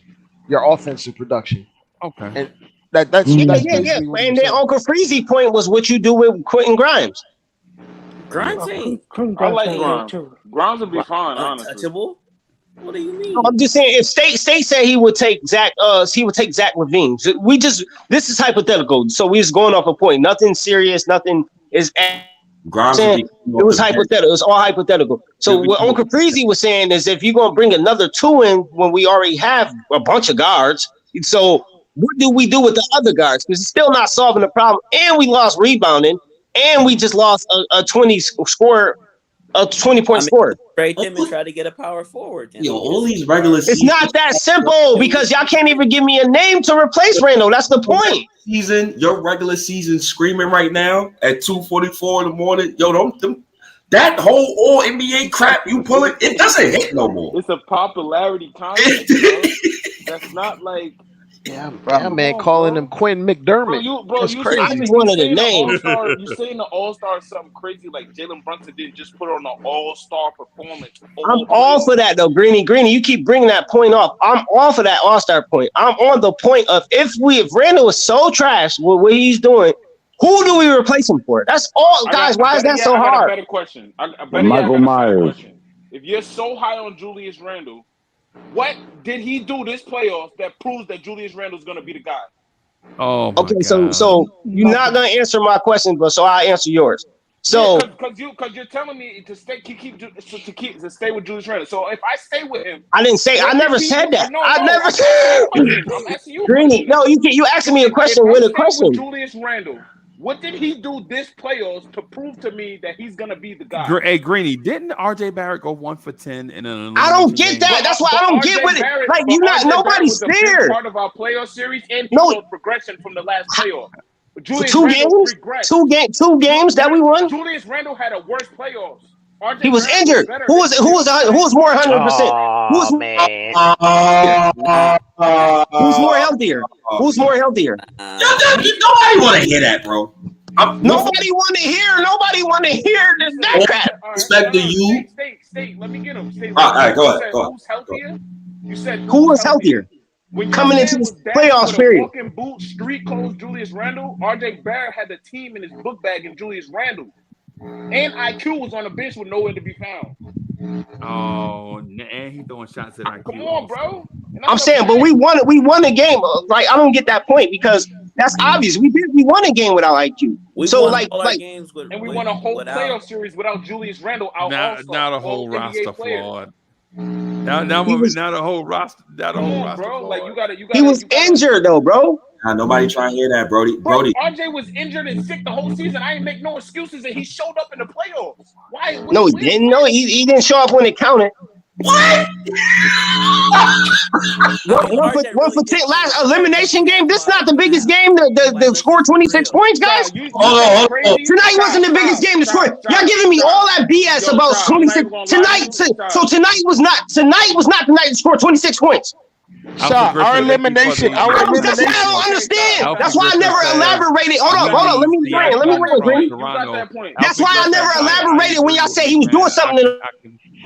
Speaker 12: Your offensive production. Okay. And that's basically what
Speaker 10: and then Uncle Freezy point was what you do with Quentin Grimes.
Speaker 11: Grimes ain't.
Speaker 4: I like Grimes. Grimes would be fine, honestly.
Speaker 11: Untouchable? What do you mean?
Speaker 10: I'm just saying, if State said he would take Zach LaVine. This is hypothetical, so we're just going off a point. Nothing serious. Nothing is
Speaker 20: Grimes would
Speaker 10: saying
Speaker 20: be
Speaker 10: it was hypothetical. It was all hypothetical. So what Uncle Freezy was saying is, if you're gonna bring another 2 in when we already have a bunch of guards, so what do we do with the other guards? Because it's still not solving the problem, and we lost rebounding, and we just lost a 20-point scorer.
Speaker 11: Trade him and try to get a power forward. Then.
Speaker 20: Yo, all these regular
Speaker 10: It's
Speaker 20: season.
Speaker 10: not that simple because y'all can't even give me a name to replace Randall. That's the point.
Speaker 20: Your regular season screaming right now at 2:44 in the morning. Yo, that whole all NBA crap you pulling, it doesn't hit no more.
Speaker 4: It's a popularity contest, bro. That's not like.
Speaker 12: Yeah, man, calling him Quinn McDermott. That's crazy.
Speaker 10: I just wanted a name.
Speaker 4: You saying the All-Star is something crazy like Jalen Brunson didn't just put on an All-Star performance.
Speaker 10: I'm all for that though, Greeny. You keep bringing that point off. I'm all for that All-Star point. I'm on the point of if Randall is so trash with what he's doing, who do we replace him for? That's all, guys. Why is that so hard?
Speaker 4: I got a better question.
Speaker 2: Michael Myers.
Speaker 4: If you're so high on Julius Randle, what did he do this playoffs that proves that Julius Randle is going to be the guy?
Speaker 1: Oh, my
Speaker 10: okay.
Speaker 1: God.
Speaker 10: So you're not going to answer my question, but so I'll answer yours. So
Speaker 4: because you're telling me to stay to stay with Julius Randle. So if I stay with him,
Speaker 10: I didn't say. I never said that. I never
Speaker 4: said. I'm asking you.
Speaker 10: Greeny, no, you asking me a question with a question.
Speaker 4: With Julius Randle, what did he do this playoffs to prove to me that he's gonna be the guy?
Speaker 1: Hey, Greeny, didn't RJ Barrett go 1 for 10 in an?
Speaker 10: I don't get that. That's why I don't get with it. Like nobody's scared.
Speaker 4: Part of our playoff series, and he showed progression from the last playoff.
Speaker 10: Julius two games that we won.
Speaker 4: Julius Randle had a worse playoffs.
Speaker 10: He was injured. Who was more 100%? Who's more healthier? Who's more healthier?
Speaker 20: Nobody want to hear that, bro.
Speaker 10: Nobody want to hear. Nobody want to hear that crap.
Speaker 20: Respect to you.
Speaker 4: State. Let me get him.
Speaker 20: All right, go ahead.
Speaker 4: Who's healthier? You said
Speaker 10: who was healthier? Coming into this playoffs period.
Speaker 4: Walking boot, street clothes, Julius Randle. RJ Barrett had the team in his book bag in Julius Randle. And IQ was on the bench with nowhere to be found.
Speaker 1: Oh, and he throwing shots at IQ.
Speaker 4: Come on, bro.
Speaker 10: I'm saying, but we won a game. Like, I don't get that point because that's obvious. We won a game without IQ.
Speaker 11: We
Speaker 10: so
Speaker 11: won
Speaker 10: like
Speaker 11: games with,
Speaker 4: and we won a whole playoff series without Julius Randle.
Speaker 1: Now the whole roster flawed. Now the whole roster.
Speaker 4: Bro, like you gotta.
Speaker 10: He was injured though, bro.
Speaker 20: Nobody trying to hear that, Brody.
Speaker 4: RJ was injured and sick the whole season. I ain't make no excuses, and he showed up in the playoffs. Why?
Speaker 10: No, he didn't. No, he didn't show up when it counted.
Speaker 20: What?
Speaker 10: one for 10 last elimination game. This is not the biggest game. The score 26 points, guys.
Speaker 20: Hold on.
Speaker 10: Tonight wasn't the biggest game to score. Y'all giving me all that BS about 26 tonight. So tonight was not the night to score 26 points.
Speaker 12: Our elimination.
Speaker 10: That's why I don't understand. That's why I never elaborated. Hold on. Let me bring. That's why I never elaborated when y'all say he was doing something.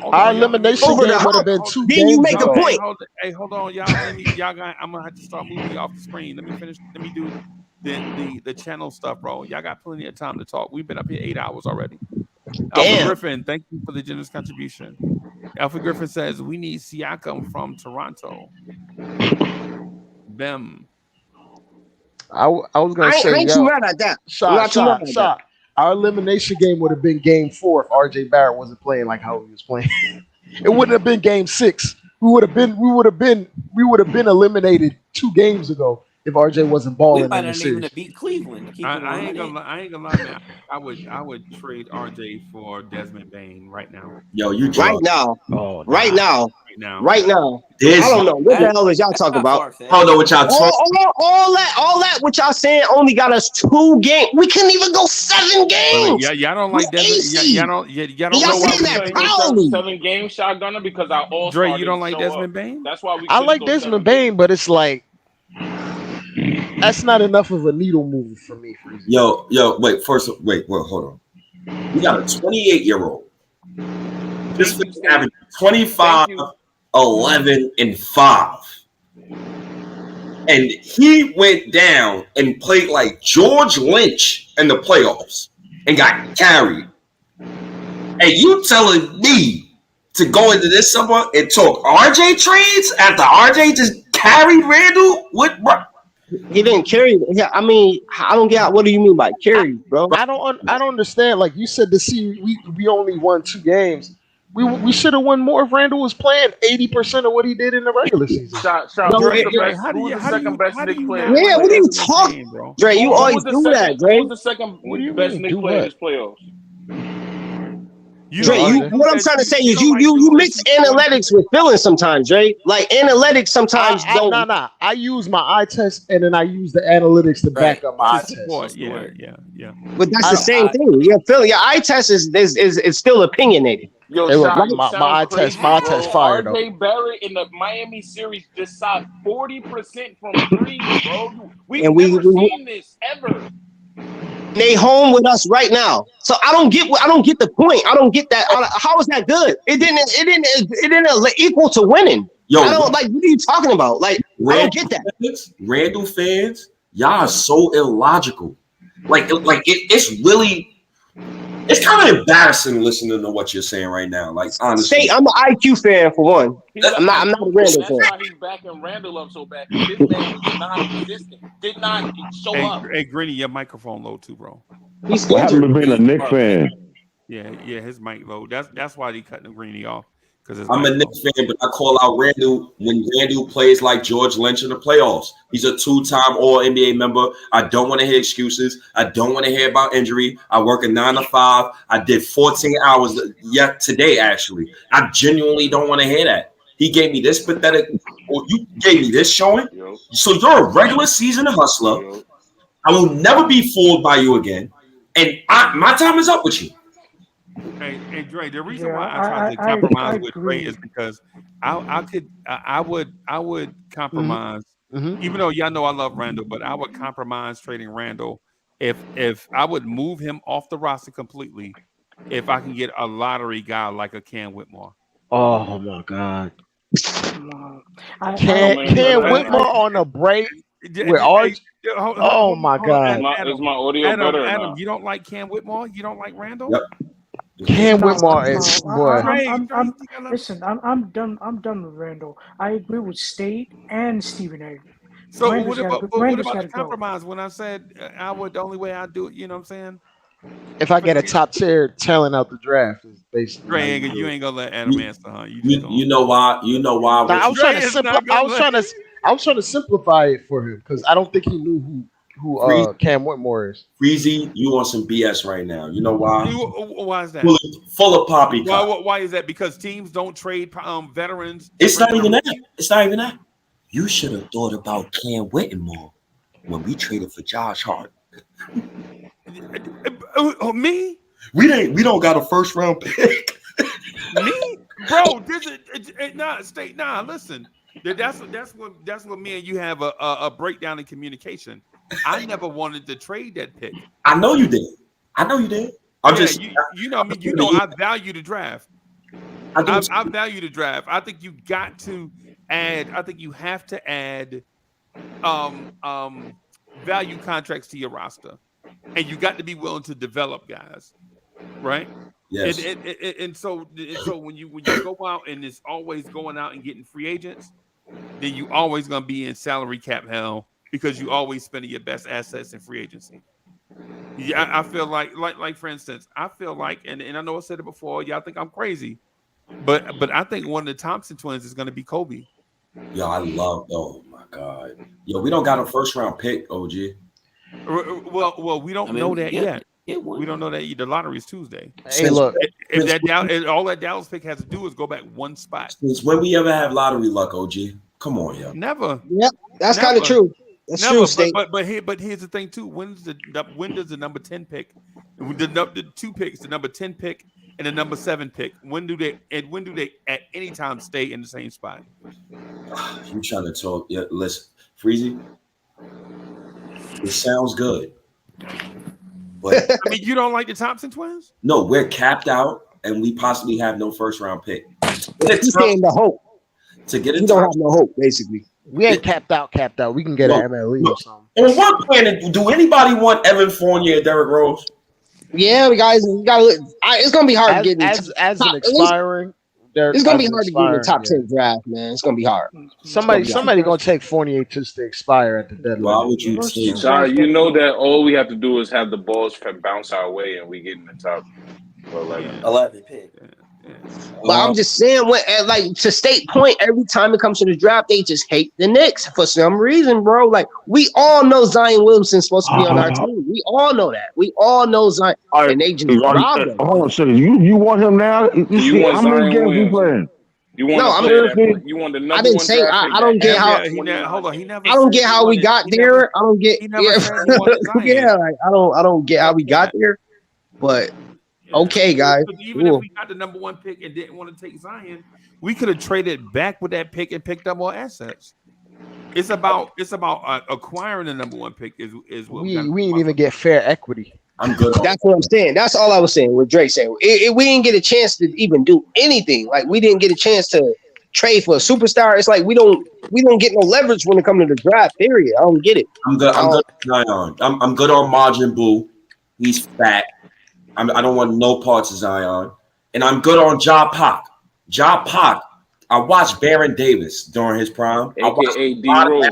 Speaker 12: Our elimination game would have been 2 games.
Speaker 10: Then you make a point.
Speaker 1: Hold on, y'all. I'm gonna have to start moving you off the screen. Let me finish. Let me do the channel stuff, bro. Y'all got plenty of time to talk. We've been up here 8 hours already. Alpha Griffin, thank you for the generous contribution. Alpha Griffin says we need Siakam from Toronto. Them.
Speaker 12: I was gonna say,
Speaker 10: I ain't too mad at that.
Speaker 12: Shot. Our elimination game would have been game 4 if RJ Barrett wasn't playing like how he was playing. It wouldn't have been game 6. We would have been eliminated 2 games ago if RJ wasn't balling in the series.
Speaker 11: Even beat Cleveland.
Speaker 1: I ain't gonna lie, man. I would trade RJ for Desmond Bain right now.
Speaker 20: Yo, you
Speaker 10: right now.
Speaker 1: Oh,
Speaker 10: right now. I don't know what the hell is y'all talking about.
Speaker 20: I don't know what y'all talking.
Speaker 10: All that what y'all saying only got us 2 games. We couldn't even go 7 games.
Speaker 1: Yeah, y'all don't like Desmond. Y'all don't
Speaker 10: know saying that proudly.
Speaker 4: 7 games shotgunner because our all.
Speaker 1: Dre, you don't like Desmond Bain?
Speaker 4: That's why we.
Speaker 12: I like Desmond Bain, but it's like that's not enough of a needle mover for me.
Speaker 20: Yo, wait, hold on. We got a 28-year-old. This is average 25, 11, and 5. And he went down and played like George Lynch in the playoffs and got carried. And you telling me to go into this summer and talk RJ trades after RJ just carried Randall? What, bro?
Speaker 10: He didn't carry. Yeah, I mean, I don't get. What do you mean by carry, bro?
Speaker 12: I don't understand. Like you said, we only won 2 games. We should have won more if Randall was playing 80% of what he did in the regular season.
Speaker 3: Shot.
Speaker 10: No,
Speaker 3: Who was the
Speaker 1: Dre,
Speaker 3: best?
Speaker 1: how do
Speaker 3: Who was
Speaker 1: you
Speaker 3: the
Speaker 1: how do
Speaker 3: second
Speaker 1: you
Speaker 3: best
Speaker 1: how do
Speaker 3: Knicks
Speaker 1: you
Speaker 3: player
Speaker 1: not
Speaker 3: this
Speaker 10: yeah,
Speaker 1: win
Speaker 10: what are
Speaker 1: the
Speaker 10: you
Speaker 3: playoffs?
Speaker 10: talking,
Speaker 1: game, bro?
Speaker 10: Dre? You
Speaker 3: Who
Speaker 10: always
Speaker 3: was the
Speaker 10: do
Speaker 3: second?
Speaker 10: that,
Speaker 3: Who
Speaker 10: Dre.
Speaker 3: was the second
Speaker 12: What do you
Speaker 3: best
Speaker 12: mean?
Speaker 3: Knicks
Speaker 12: Do
Speaker 3: player
Speaker 12: what?
Speaker 3: this playoffs?
Speaker 1: You
Speaker 10: Dre,
Speaker 1: don't like
Speaker 10: you
Speaker 12: RJ.
Speaker 10: what I'm
Speaker 1: Lou
Speaker 10: trying to say is
Speaker 1: don't like
Speaker 10: you
Speaker 1: Lou
Speaker 10: mix
Speaker 1: shoot 40%.
Speaker 10: analytics with feelings sometimes, Dre. Like analytics sometimes
Speaker 12: Nah,
Speaker 10: don't,
Speaker 12: nah. I use my eye test and then I use the analytics to back
Speaker 11: Right.
Speaker 12: up my
Speaker 1: To
Speaker 12: eye
Speaker 11: Let's
Speaker 12: test.
Speaker 1: support,
Speaker 11: let's do it.
Speaker 1: yeah.
Speaker 10: but that's
Speaker 12: I
Speaker 10: the
Speaker 12: don't.
Speaker 10: same
Speaker 11: I
Speaker 10: thing. Your feeling, your eye test is still opinionated,
Speaker 3: Yo,
Speaker 12: Hey, look,
Speaker 3: Shot, you
Speaker 10: right?
Speaker 12: my
Speaker 3: sound
Speaker 12: eye test,
Speaker 3: crazy, bro.
Speaker 12: fire though.
Speaker 3: RJ Barrett in the Miami series just shot 40% from threes, bro. We've
Speaker 10: And
Speaker 3: never seen this ever.
Speaker 10: they home with us right now. So I don't get the point. I don't get that. How is that good? It didn't equal to winning.
Speaker 20: Yo,
Speaker 10: I don't like. What are you talking about? Like I don't get that.
Speaker 20: Randall fans, y'all are so illogical. It's really, it's kind of embarrassing listening to what you're saying right now. Like honestly,
Speaker 10: State, I'm an IQ fan for one. I'm not a Randall
Speaker 3: That's
Speaker 10: fan.
Speaker 3: why he's backing Randall up so bad, because this man was non-existent. Did not show up.
Speaker 1: Hey, Grinny, your microphone low too, bro.
Speaker 10: He's
Speaker 2: What happened
Speaker 10: injured.
Speaker 2: to being a Knicks fan?
Speaker 1: Yeah, his mic low. That's why he cutting the Greeny off because his
Speaker 20: I'm
Speaker 1: mic
Speaker 20: a
Speaker 1: low.
Speaker 20: Knicks fan, but I call out Randall when Randall plays like George Lynch in the playoffs. He's a 2-time All NBA member. I don't want to hear excuses. I don't want to hear about injury. I work a 9 to 5. I did 14 hours today, actually. I genuinely don't want to hear that. He gave me this pathetic, or you gave me this showing. So you're a regular season hustler. I will never be fooled by you again. And my time is up with you.
Speaker 1: Hey, Dre, the reason
Speaker 17: Yeah,
Speaker 1: why I tried to compromise
Speaker 17: I
Speaker 1: with Dre
Speaker 17: agree.
Speaker 1: is because I would compromise,
Speaker 12: Mm-hmm.
Speaker 1: even though y'all know I love Randall, but I would compromise trading Randall if I would move him off the roster completely if I can get a lottery guy like a Cam Whitmore.
Speaker 12: Oh my God.
Speaker 3: Can
Speaker 12: Whitmore on a break with RJ. Oh my God.
Speaker 3: Is my audio better or
Speaker 1: Adam,
Speaker 3: not?
Speaker 1: you don't like Cam Whitmore? You don't like Randall?
Speaker 20: Yep.
Speaker 12: Cam
Speaker 17: No,
Speaker 12: Whitmore is boy.
Speaker 17: Listen, I'm done. I'm done with Randall. I agree with State and Stephen A.
Speaker 1: So
Speaker 17: Randall's
Speaker 1: what
Speaker 17: gotta
Speaker 1: about
Speaker 17: go. Randall's
Speaker 1: the
Speaker 17: gotta go.
Speaker 1: compromise when I said I would the only way I do it, you know what I'm saying?
Speaker 12: If I get a top tier talent out the draft, is basically how
Speaker 1: Dre,
Speaker 12: you do
Speaker 1: you
Speaker 12: it.
Speaker 1: ain't gonna let Adam answer, huh?
Speaker 20: You know why? You know why?
Speaker 12: Now, I was
Speaker 1: Dre
Speaker 12: trying to
Speaker 1: is not
Speaker 12: I
Speaker 1: gonna
Speaker 12: was
Speaker 1: let
Speaker 12: trying to simplify it for him because I don't think he knew who Cam Whitmore is.
Speaker 20: Freezy, you on some BS right now. You know why?
Speaker 1: Why is that?
Speaker 20: Full of poppycock.
Speaker 1: Why is that? Because teams don't trade veterans.
Speaker 20: It's not even that. It's not even that. You should have thought about Cam Whitmore when we traded for Josh Hart.
Speaker 1: Me?
Speaker 20: We don't got a first round pick.
Speaker 1: Me, bro. Listen, that's what me and you have a breakdown in communication. I never wanted to trade that pick.
Speaker 20: I know you did.
Speaker 1: You know me. You know I value the draft. I value the draft. I think you got to add. I think you have to add value contracts to your roster, and you got to be willing to develop guys, right?
Speaker 20: Yes.
Speaker 1: And so when you go out and it's always going out and getting free agents, then you always gonna be in salary cap hell because you always spending your best assets in free agency. Yeah, I feel like for instance, I feel like, and I know I said it before, y'all think I'm crazy, but I think one of the Thompson twins is gonna be Kobe.
Speaker 20: Yo, oh my God. Yo, we don't got a first round pick, OG.
Speaker 1: Well, we don't know that yet. We don't know that the lottery is Tuesday.
Speaker 12: Hey, look,
Speaker 1: all that Dallas pick has to do is go back one spot.
Speaker 20: Since when we ever have lottery luck, OG? Come on, yo.
Speaker 1: Never.
Speaker 10: Yep, that's kind of true. That's
Speaker 1: Never,
Speaker 10: true, State.
Speaker 1: But here's the thing too. When does the number 10 pick, the 2 picks, the number 10 pick and the number 7 pick, when do they at any time stay in the same spot?
Speaker 20: You trying to talk? Yeah, listen, Freezy. It sounds good, but
Speaker 1: I mean, you don't like the Thompson twins?
Speaker 20: No, we're capped out, and we possibly have no first round pick.
Speaker 10: He's saying the hope.
Speaker 20: To get it,
Speaker 10: you don't have no hope, basically.
Speaker 12: We ain't capped out. We can get an MLE or something.
Speaker 20: On what planet do anybody want Evan Fournier and Derrick Rose?
Speaker 10: Yeah, guys, we got. It's gonna be hard getting
Speaker 12: as an expiring.
Speaker 10: It's gonna be hard to get in the
Speaker 12: expire.
Speaker 10: top
Speaker 12: Yeah.
Speaker 10: 10 draft, man. It's gonna be hard.
Speaker 12: Somebody gonna take Fournier to expire at the deadline.
Speaker 20: Why would you say
Speaker 3: Sorry, you know that all we have to do is have the balls bounce our way, and we get in the top 11.
Speaker 11: 11 pick.
Speaker 10: But I'm just saying, like to State point, every time it comes to the draft, they just hate the Knicks for some reason, bro. Like we all know Zion Williamson's supposed to be on our team. We all know that. We all know Zion, and they just robbed him.
Speaker 2: Hold on a second. You want him now?
Speaker 3: You want
Speaker 2: how many
Speaker 3: Zion
Speaker 2: games
Speaker 3: Williamson.
Speaker 2: he playing?
Speaker 3: You want
Speaker 10: No,
Speaker 3: to
Speaker 10: I'm
Speaker 3: play
Speaker 10: seriously.
Speaker 3: that? You want the number
Speaker 10: I didn't
Speaker 3: one
Speaker 10: say.
Speaker 3: draft
Speaker 10: I
Speaker 3: pick
Speaker 10: don't get how.
Speaker 1: He never
Speaker 10: I don't
Speaker 1: said
Speaker 10: get how
Speaker 1: he
Speaker 10: we
Speaker 1: wanted-
Speaker 10: got
Speaker 1: he
Speaker 10: there.
Speaker 1: never-
Speaker 10: I don't get.
Speaker 1: he never said he wanted Zion.
Speaker 10: Yeah, like, I don't get how we got there. But okay, guys.
Speaker 1: Because even if we got the number one pick and didn't want to take Zion, we could have traded back with that pick and picked up more assets. It's about acquiring the number one pick is what
Speaker 12: We didn't even get fair equity.
Speaker 20: I'm good.
Speaker 10: That's what I'm saying. That's all I was saying. What Drake saying. We didn't get a chance to even do anything. Like we didn't get a chance to trade for a superstar. It's like we don't get no leverage when it comes to the draft. Period. I don't get it.
Speaker 20: I'm good. I'm good on Zion. I'm good on Margin Boo. He's fat. I don't want no parts of Zion. And I'm good on Ja Pac. Ja Pac. I watched Baron Davis during his prime.
Speaker 3: AKA D Rose.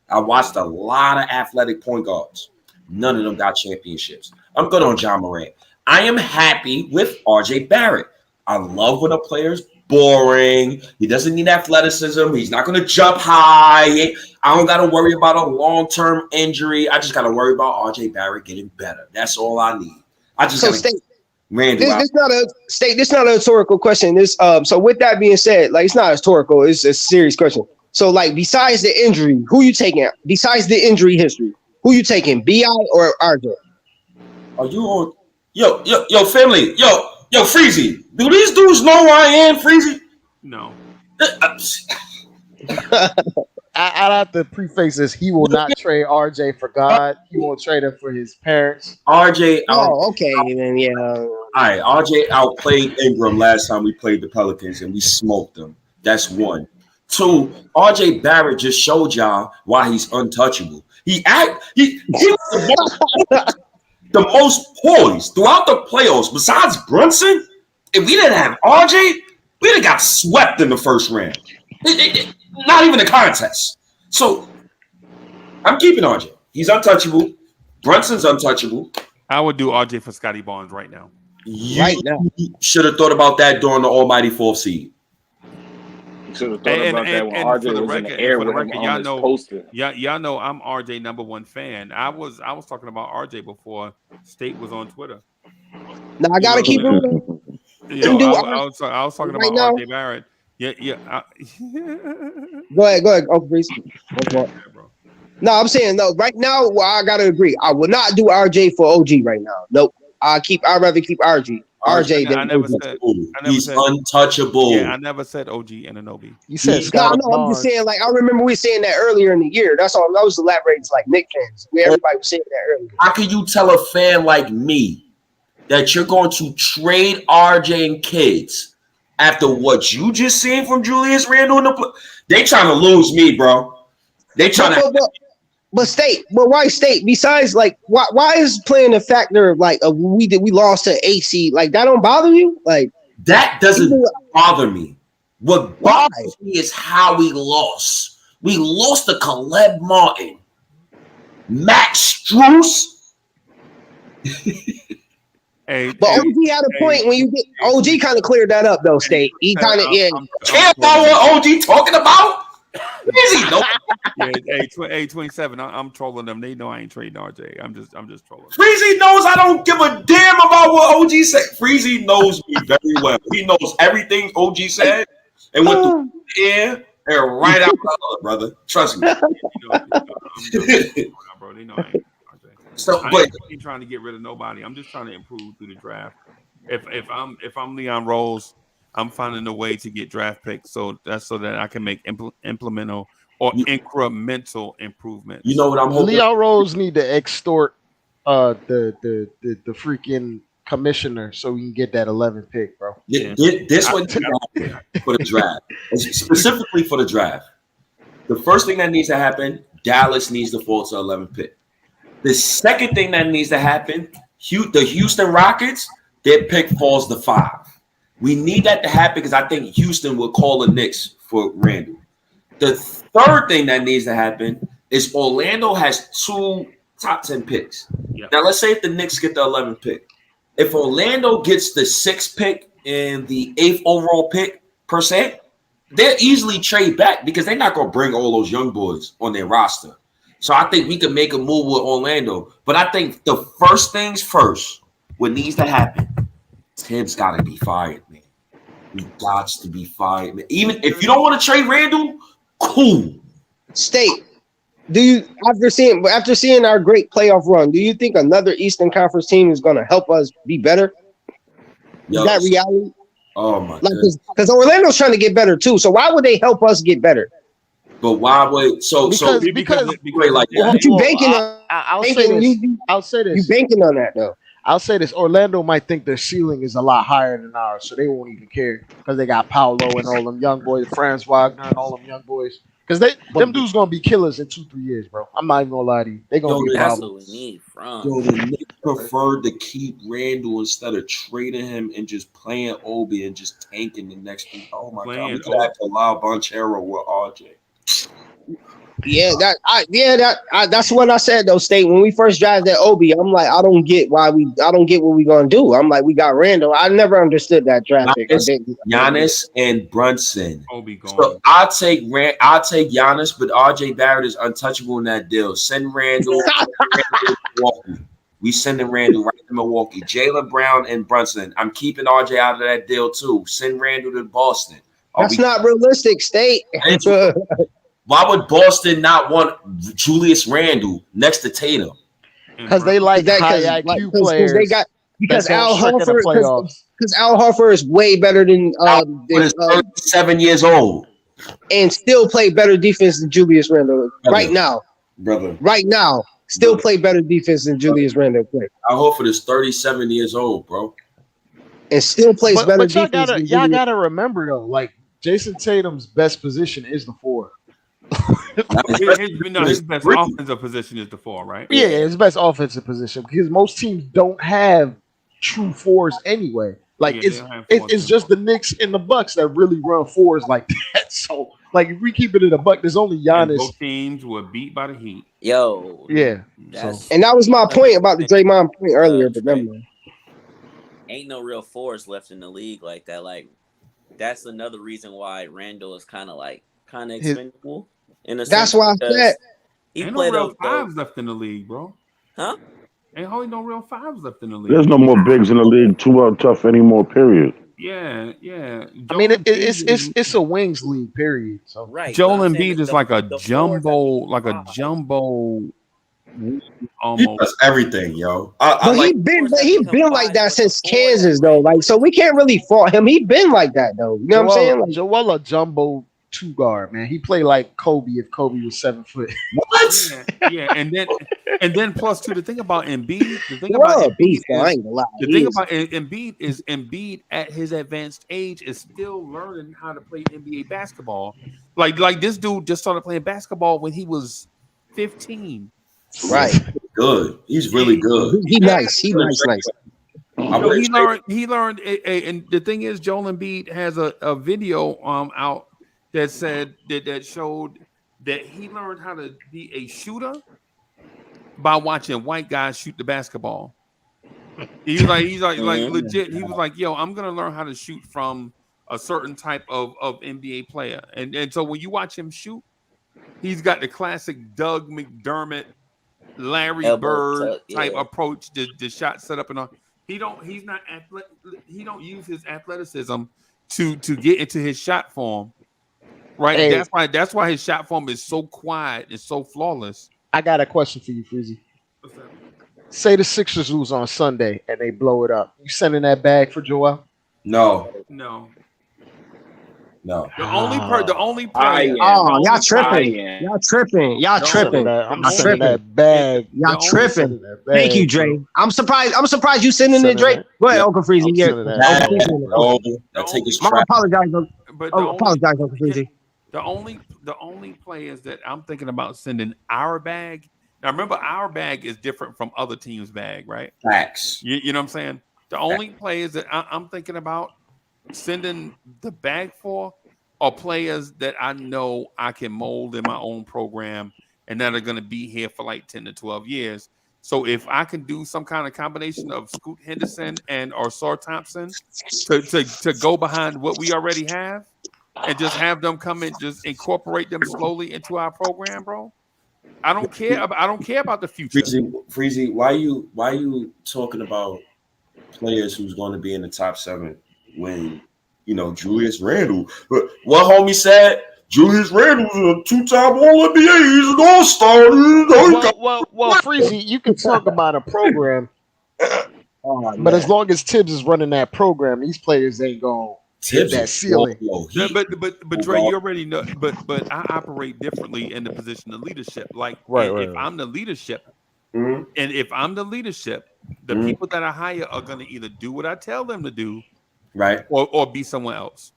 Speaker 20: I watched a lot of athletic point guards. None of them got championships. I'm good on John Morant. I am happy with RJ Barrett. I love when a player's boring. He doesn't need athleticism. He's not going to jump high. I don't got to worry about a long-term injury. I just got to worry about RJ Barrett getting better. That's all I need. I just got to Randy.
Speaker 10: This not a rhetorical question. So with that being said, like it's not rhetorical, it's a serious question. So like besides the injury, who you taking out? Besides the injury history, who you taking? BI or RJ?
Speaker 20: Are you on yo family? Yo, Freezy. Do these dudes know who I am, Freezy?
Speaker 1: No.
Speaker 12: I'd have to preface this. He will not trade RJ for God. He won't trade him for his parents.
Speaker 20: RJ.
Speaker 10: Okay, then yeah.
Speaker 20: All right, RJ outplayed Ingram last time we played the Pelicans and we smoked them. That's one. Two, RJ Barrett just showed y'all why he's untouchable. He was the most poised throughout the playoffs. Besides Brunson, if we didn't have RJ, we'd have got swept in the first round. Not even a contest. So I'm keeping RJ. He's untouchable. Brunson's untouchable.
Speaker 1: I would do RJ for Scotty Barnes right now.
Speaker 20: You should have thought about that during the almighty fourth seed.
Speaker 3: You should have thought about that when RJ was in the air with him on his poster.
Speaker 1: Y'all know I'm RJ #1 fan. I was talking about RJ before State was on Twitter.
Speaker 10: Now I gotta keep moving.
Speaker 1: I was talking
Speaker 10: Right
Speaker 1: about
Speaker 10: now?
Speaker 1: RJ Barrett. Yeah.
Speaker 10: Go ahead, Uncle Breeze. No, I'm saying no. Right now, I gotta agree. I will not do RJ for OG right now. Nope. I'd rather keep RJ. RJ than OG.
Speaker 20: He's untouchable.
Speaker 1: Yeah, I never said OG Anunoby.
Speaker 12: You said
Speaker 10: No, I'm just saying. Like I remember we saying that earlier in the year. That's all. I was elaborating to like Knicks fans. Everybody was saying that earlier.
Speaker 20: How can you tell a fan like me that you're going to trade RJ and kids after what you just seen from Julius Randle in the they trying to lose me, bro. They trying to.
Speaker 10: But State, why State? Besides, like, why is playing a factor of like we lost to AC? Like that don't bother you? Like
Speaker 20: that doesn't bother me. What bothers me is how we lost. We lost to Caleb Martin, Max Strus.
Speaker 10: But OG had a point when you get OG kind of cleared that up though. State, he kind of
Speaker 20: Care about what OG talking about? Easy, no.
Speaker 1: Hey, 27. I'm trolling them. They know I ain't trading RJ. I'm just trolling.
Speaker 20: Freezy knows I don't give a damn about what OG said. Freezy knows me very well. He knows everything OG said and went through the air and right out the brother. Trust me.
Speaker 1: Bro, they know I ain't.
Speaker 20: So,
Speaker 1: I
Speaker 20: but
Speaker 1: ain't trying to get rid of nobody. I'm just trying to improve through the draft. If I'm Leon Rose, I'm finding a way to get draft picks so that I can make implemental or incremental improvements.
Speaker 20: You know what I'm hoping?
Speaker 12: Leon Rose need to extort the freaking commissioner so we can get that 11th pick, bro.
Speaker 20: This one for the draft, specifically for the draft. The first thing that needs to happen, Dallas needs to fall to 11th pick. The second thing that needs to happen, the Houston Rockets, their pick falls to 5. We need that to happen because I think Houston will call the Knicks for Randall. The third thing that needs to happen is Orlando has 2 top 10 picks.
Speaker 1: Yep.
Speaker 20: Now, let's say if the Knicks get the 11th pick. If Orlando gets the 6th pick and the 8th overall pick, per se, they'll easily trade back because they're not going to bring all those young boys on their roster. So I think we can make a move with Orlando. But I think the first things first, what needs to happen, Tibbs got to be fired, man. He got to be fired, man. Even if you don't want to trade Randall, cool.
Speaker 10: State, do you after seeing our great playoff run, do you think another Eastern Conference team is going to help us be better? Is that reality?
Speaker 20: Oh my
Speaker 10: Like,
Speaker 20: god!
Speaker 10: because Orlando's trying to get better too. So why would they help us get better?
Speaker 20: But why would
Speaker 12: because
Speaker 20: like that?
Speaker 10: But you banking on?
Speaker 12: I'll say this. I'll say this.
Speaker 10: You banking on that though.
Speaker 12: I'll say this. Orlando might think their ceiling is a lot higher than ours, so they won't even care because they got Paolo and all them young boys, Franz Wagner and all them young boys. Because them dudes gonna be killers in 2-3 years, bro. I'm not even gonna lie to you. They gonna be a problem.
Speaker 11: That's what we need from.
Speaker 20: Yo, the Knicks preferred to keep Randall instead of trading him and just playing Obi and just tanking the next week. Oh my god, we could have to allow Bonchero with RJ.
Speaker 10: Yeah, that's what I said though, State. When we first drafted that Obi, I'm like, I don't get what we gonna do. I'm like, we got Randall. I never understood that draft pick.
Speaker 20: Giannis and Brunson.
Speaker 1: Obi gone.
Speaker 20: So I'll take Giannis, but RJ Barrett is untouchable in that deal. Send Randall. Milwaukee. We sending Randall right to Milwaukee. Jaylen Brown and Brunson. I'm keeping RJ out of that deal too. Send Randall to Boston.
Speaker 10: That's not realistic, State.
Speaker 20: Why would Boston not want Julius Randle next to Tatum?
Speaker 12: Because they like that high IQ players.
Speaker 10: Because Al Horford is way better than
Speaker 20: 37 years old
Speaker 10: and still play better defense than Julius Randle right now.
Speaker 20: Brother.
Speaker 10: Right now, still play better defense than Julius Randle play.
Speaker 20: Al Horford is 37 years old, bro.
Speaker 10: And still plays better
Speaker 12: but
Speaker 10: defense.
Speaker 12: Y'all gotta remember though, like Jason Tatum's best position is the 4.
Speaker 1: His best offensive position is the 4, right?
Speaker 12: Yeah, his best offensive position because most teams don't have true 4s anyway. Like it's just the Knicks and the Bucks that really run 4s like that. So like if we keep it in a buck, there's only Giannis.
Speaker 1: And both teams were beat by the Heat.
Speaker 11: Yo,
Speaker 12: yeah.
Speaker 10: And that was my point about the Draymond point earlier, but never mind.
Speaker 11: Ain't no real 4s left in the league like that. Like that's another reason why Randall is kind of expendable.
Speaker 10: That's why I said
Speaker 1: ain't no real 5s left in the league, bro.
Speaker 11: Huh?
Speaker 1: Ain't hardly no real 5s left in the league.
Speaker 2: There's no more bigs in the league. Too tough anymore. Period.
Speaker 1: Yeah.
Speaker 12: I mean, it's a wings league. Period. So
Speaker 11: right.
Speaker 1: Joel Embiid is like a jumbo,
Speaker 20: He does everything, yo.
Speaker 10: He been like that since Kansas, though. Like, so we can't really fault him. He been like that, though. You know what I'm saying? Like,
Speaker 12: Joel a jumbo 2 guard, man. He played like Kobe if Kobe was 7 foot.
Speaker 20: What?
Speaker 1: Yeah, and then plus too, the thing about Embiid, the thing about Embiid is Embiid at his advanced age is still learning how to play NBA basketball. Like this dude just started playing basketball when he was 15.
Speaker 10: Right.
Speaker 20: Good. He's really good.
Speaker 10: He nice. He nice.
Speaker 1: He learned, and the thing is, Joel Embiid has a video out that said that showed that he learned how to be a shooter by watching white guys shoot the basketball. He's like legit. He was like, yo, I'm gonna learn how to shoot from a certain type of NBA player. And so when you watch him shoot, he's got the classic Doug McDermott, Larry Bird type approach to the shot setup and all. He don't use his athleticism to get into his shot form. Right.
Speaker 12: Hey.
Speaker 1: That's why his shot form is so quiet and so flawless.
Speaker 12: I got a question for you, Freezy. Say the Sixers lose on Sunday and they blow it up. You sending that bag for Joel?
Speaker 20: No.
Speaker 1: The only player.
Speaker 10: Y'all tripping. I'm sending
Speaker 12: that bag.
Speaker 10: Y'all tripping. Thank you, Dre. I'm surprised you sending it, Dre. Go ahead, Uncle Freezy. I apologize, Uncle Freezy.
Speaker 1: The only players that I'm thinking about sending our bag. Now remember, our bag is different from other teams' bag, right?
Speaker 20: Facts.
Speaker 1: You know what I'm saying? The only players that I'm thinking about sending the bag for are players that I know I can mold in my own program and that are going to be here for like 10 to 12 years. So if I can do some kind of combination of Scoot Henderson and or Sar Thompson to go behind what we already have and just have them come and just incorporate them slowly into our program, bro. I don't care about the future.
Speaker 20: Freezy, why you talking about players who's going to be in the top 7 when Julius Randle? What homie said? Julius Randle's a 2-time All NBA. He's an All-Star.
Speaker 12: Well, Freezy, you can talk about a program, but as long as Tibbs is running that program, these players ain't going to hit that ceiling.
Speaker 1: But Dre, you already know. But I operate differently in the position of leadership. Like if I'm the leadership, and if I'm the leadership, the people that I hire are going to either do what I tell them to do,
Speaker 20: right,
Speaker 1: or be somewhere else.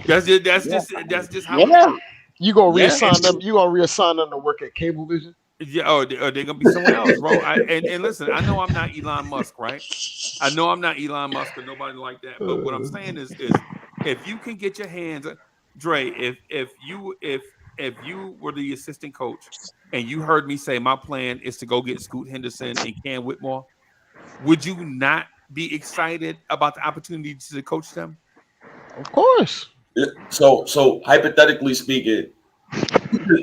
Speaker 1: That's just how. Yeah.
Speaker 12: You gonna reassign them? You gonna reassign them to work at Cablevision?
Speaker 1: Yeah, they're gonna be somewhere else, bro. And listen, I know I'm not Elon Musk, right? I know I'm not Elon Musk or nobody like that. But what I'm saying is if you can get your hands, Dre, if you were the assistant coach and you heard me say my plan is to go get Scoot Henderson and Cam Whitmore, would you not be excited about the opportunity to coach them?
Speaker 12: Of course.
Speaker 20: So hypothetically speaking,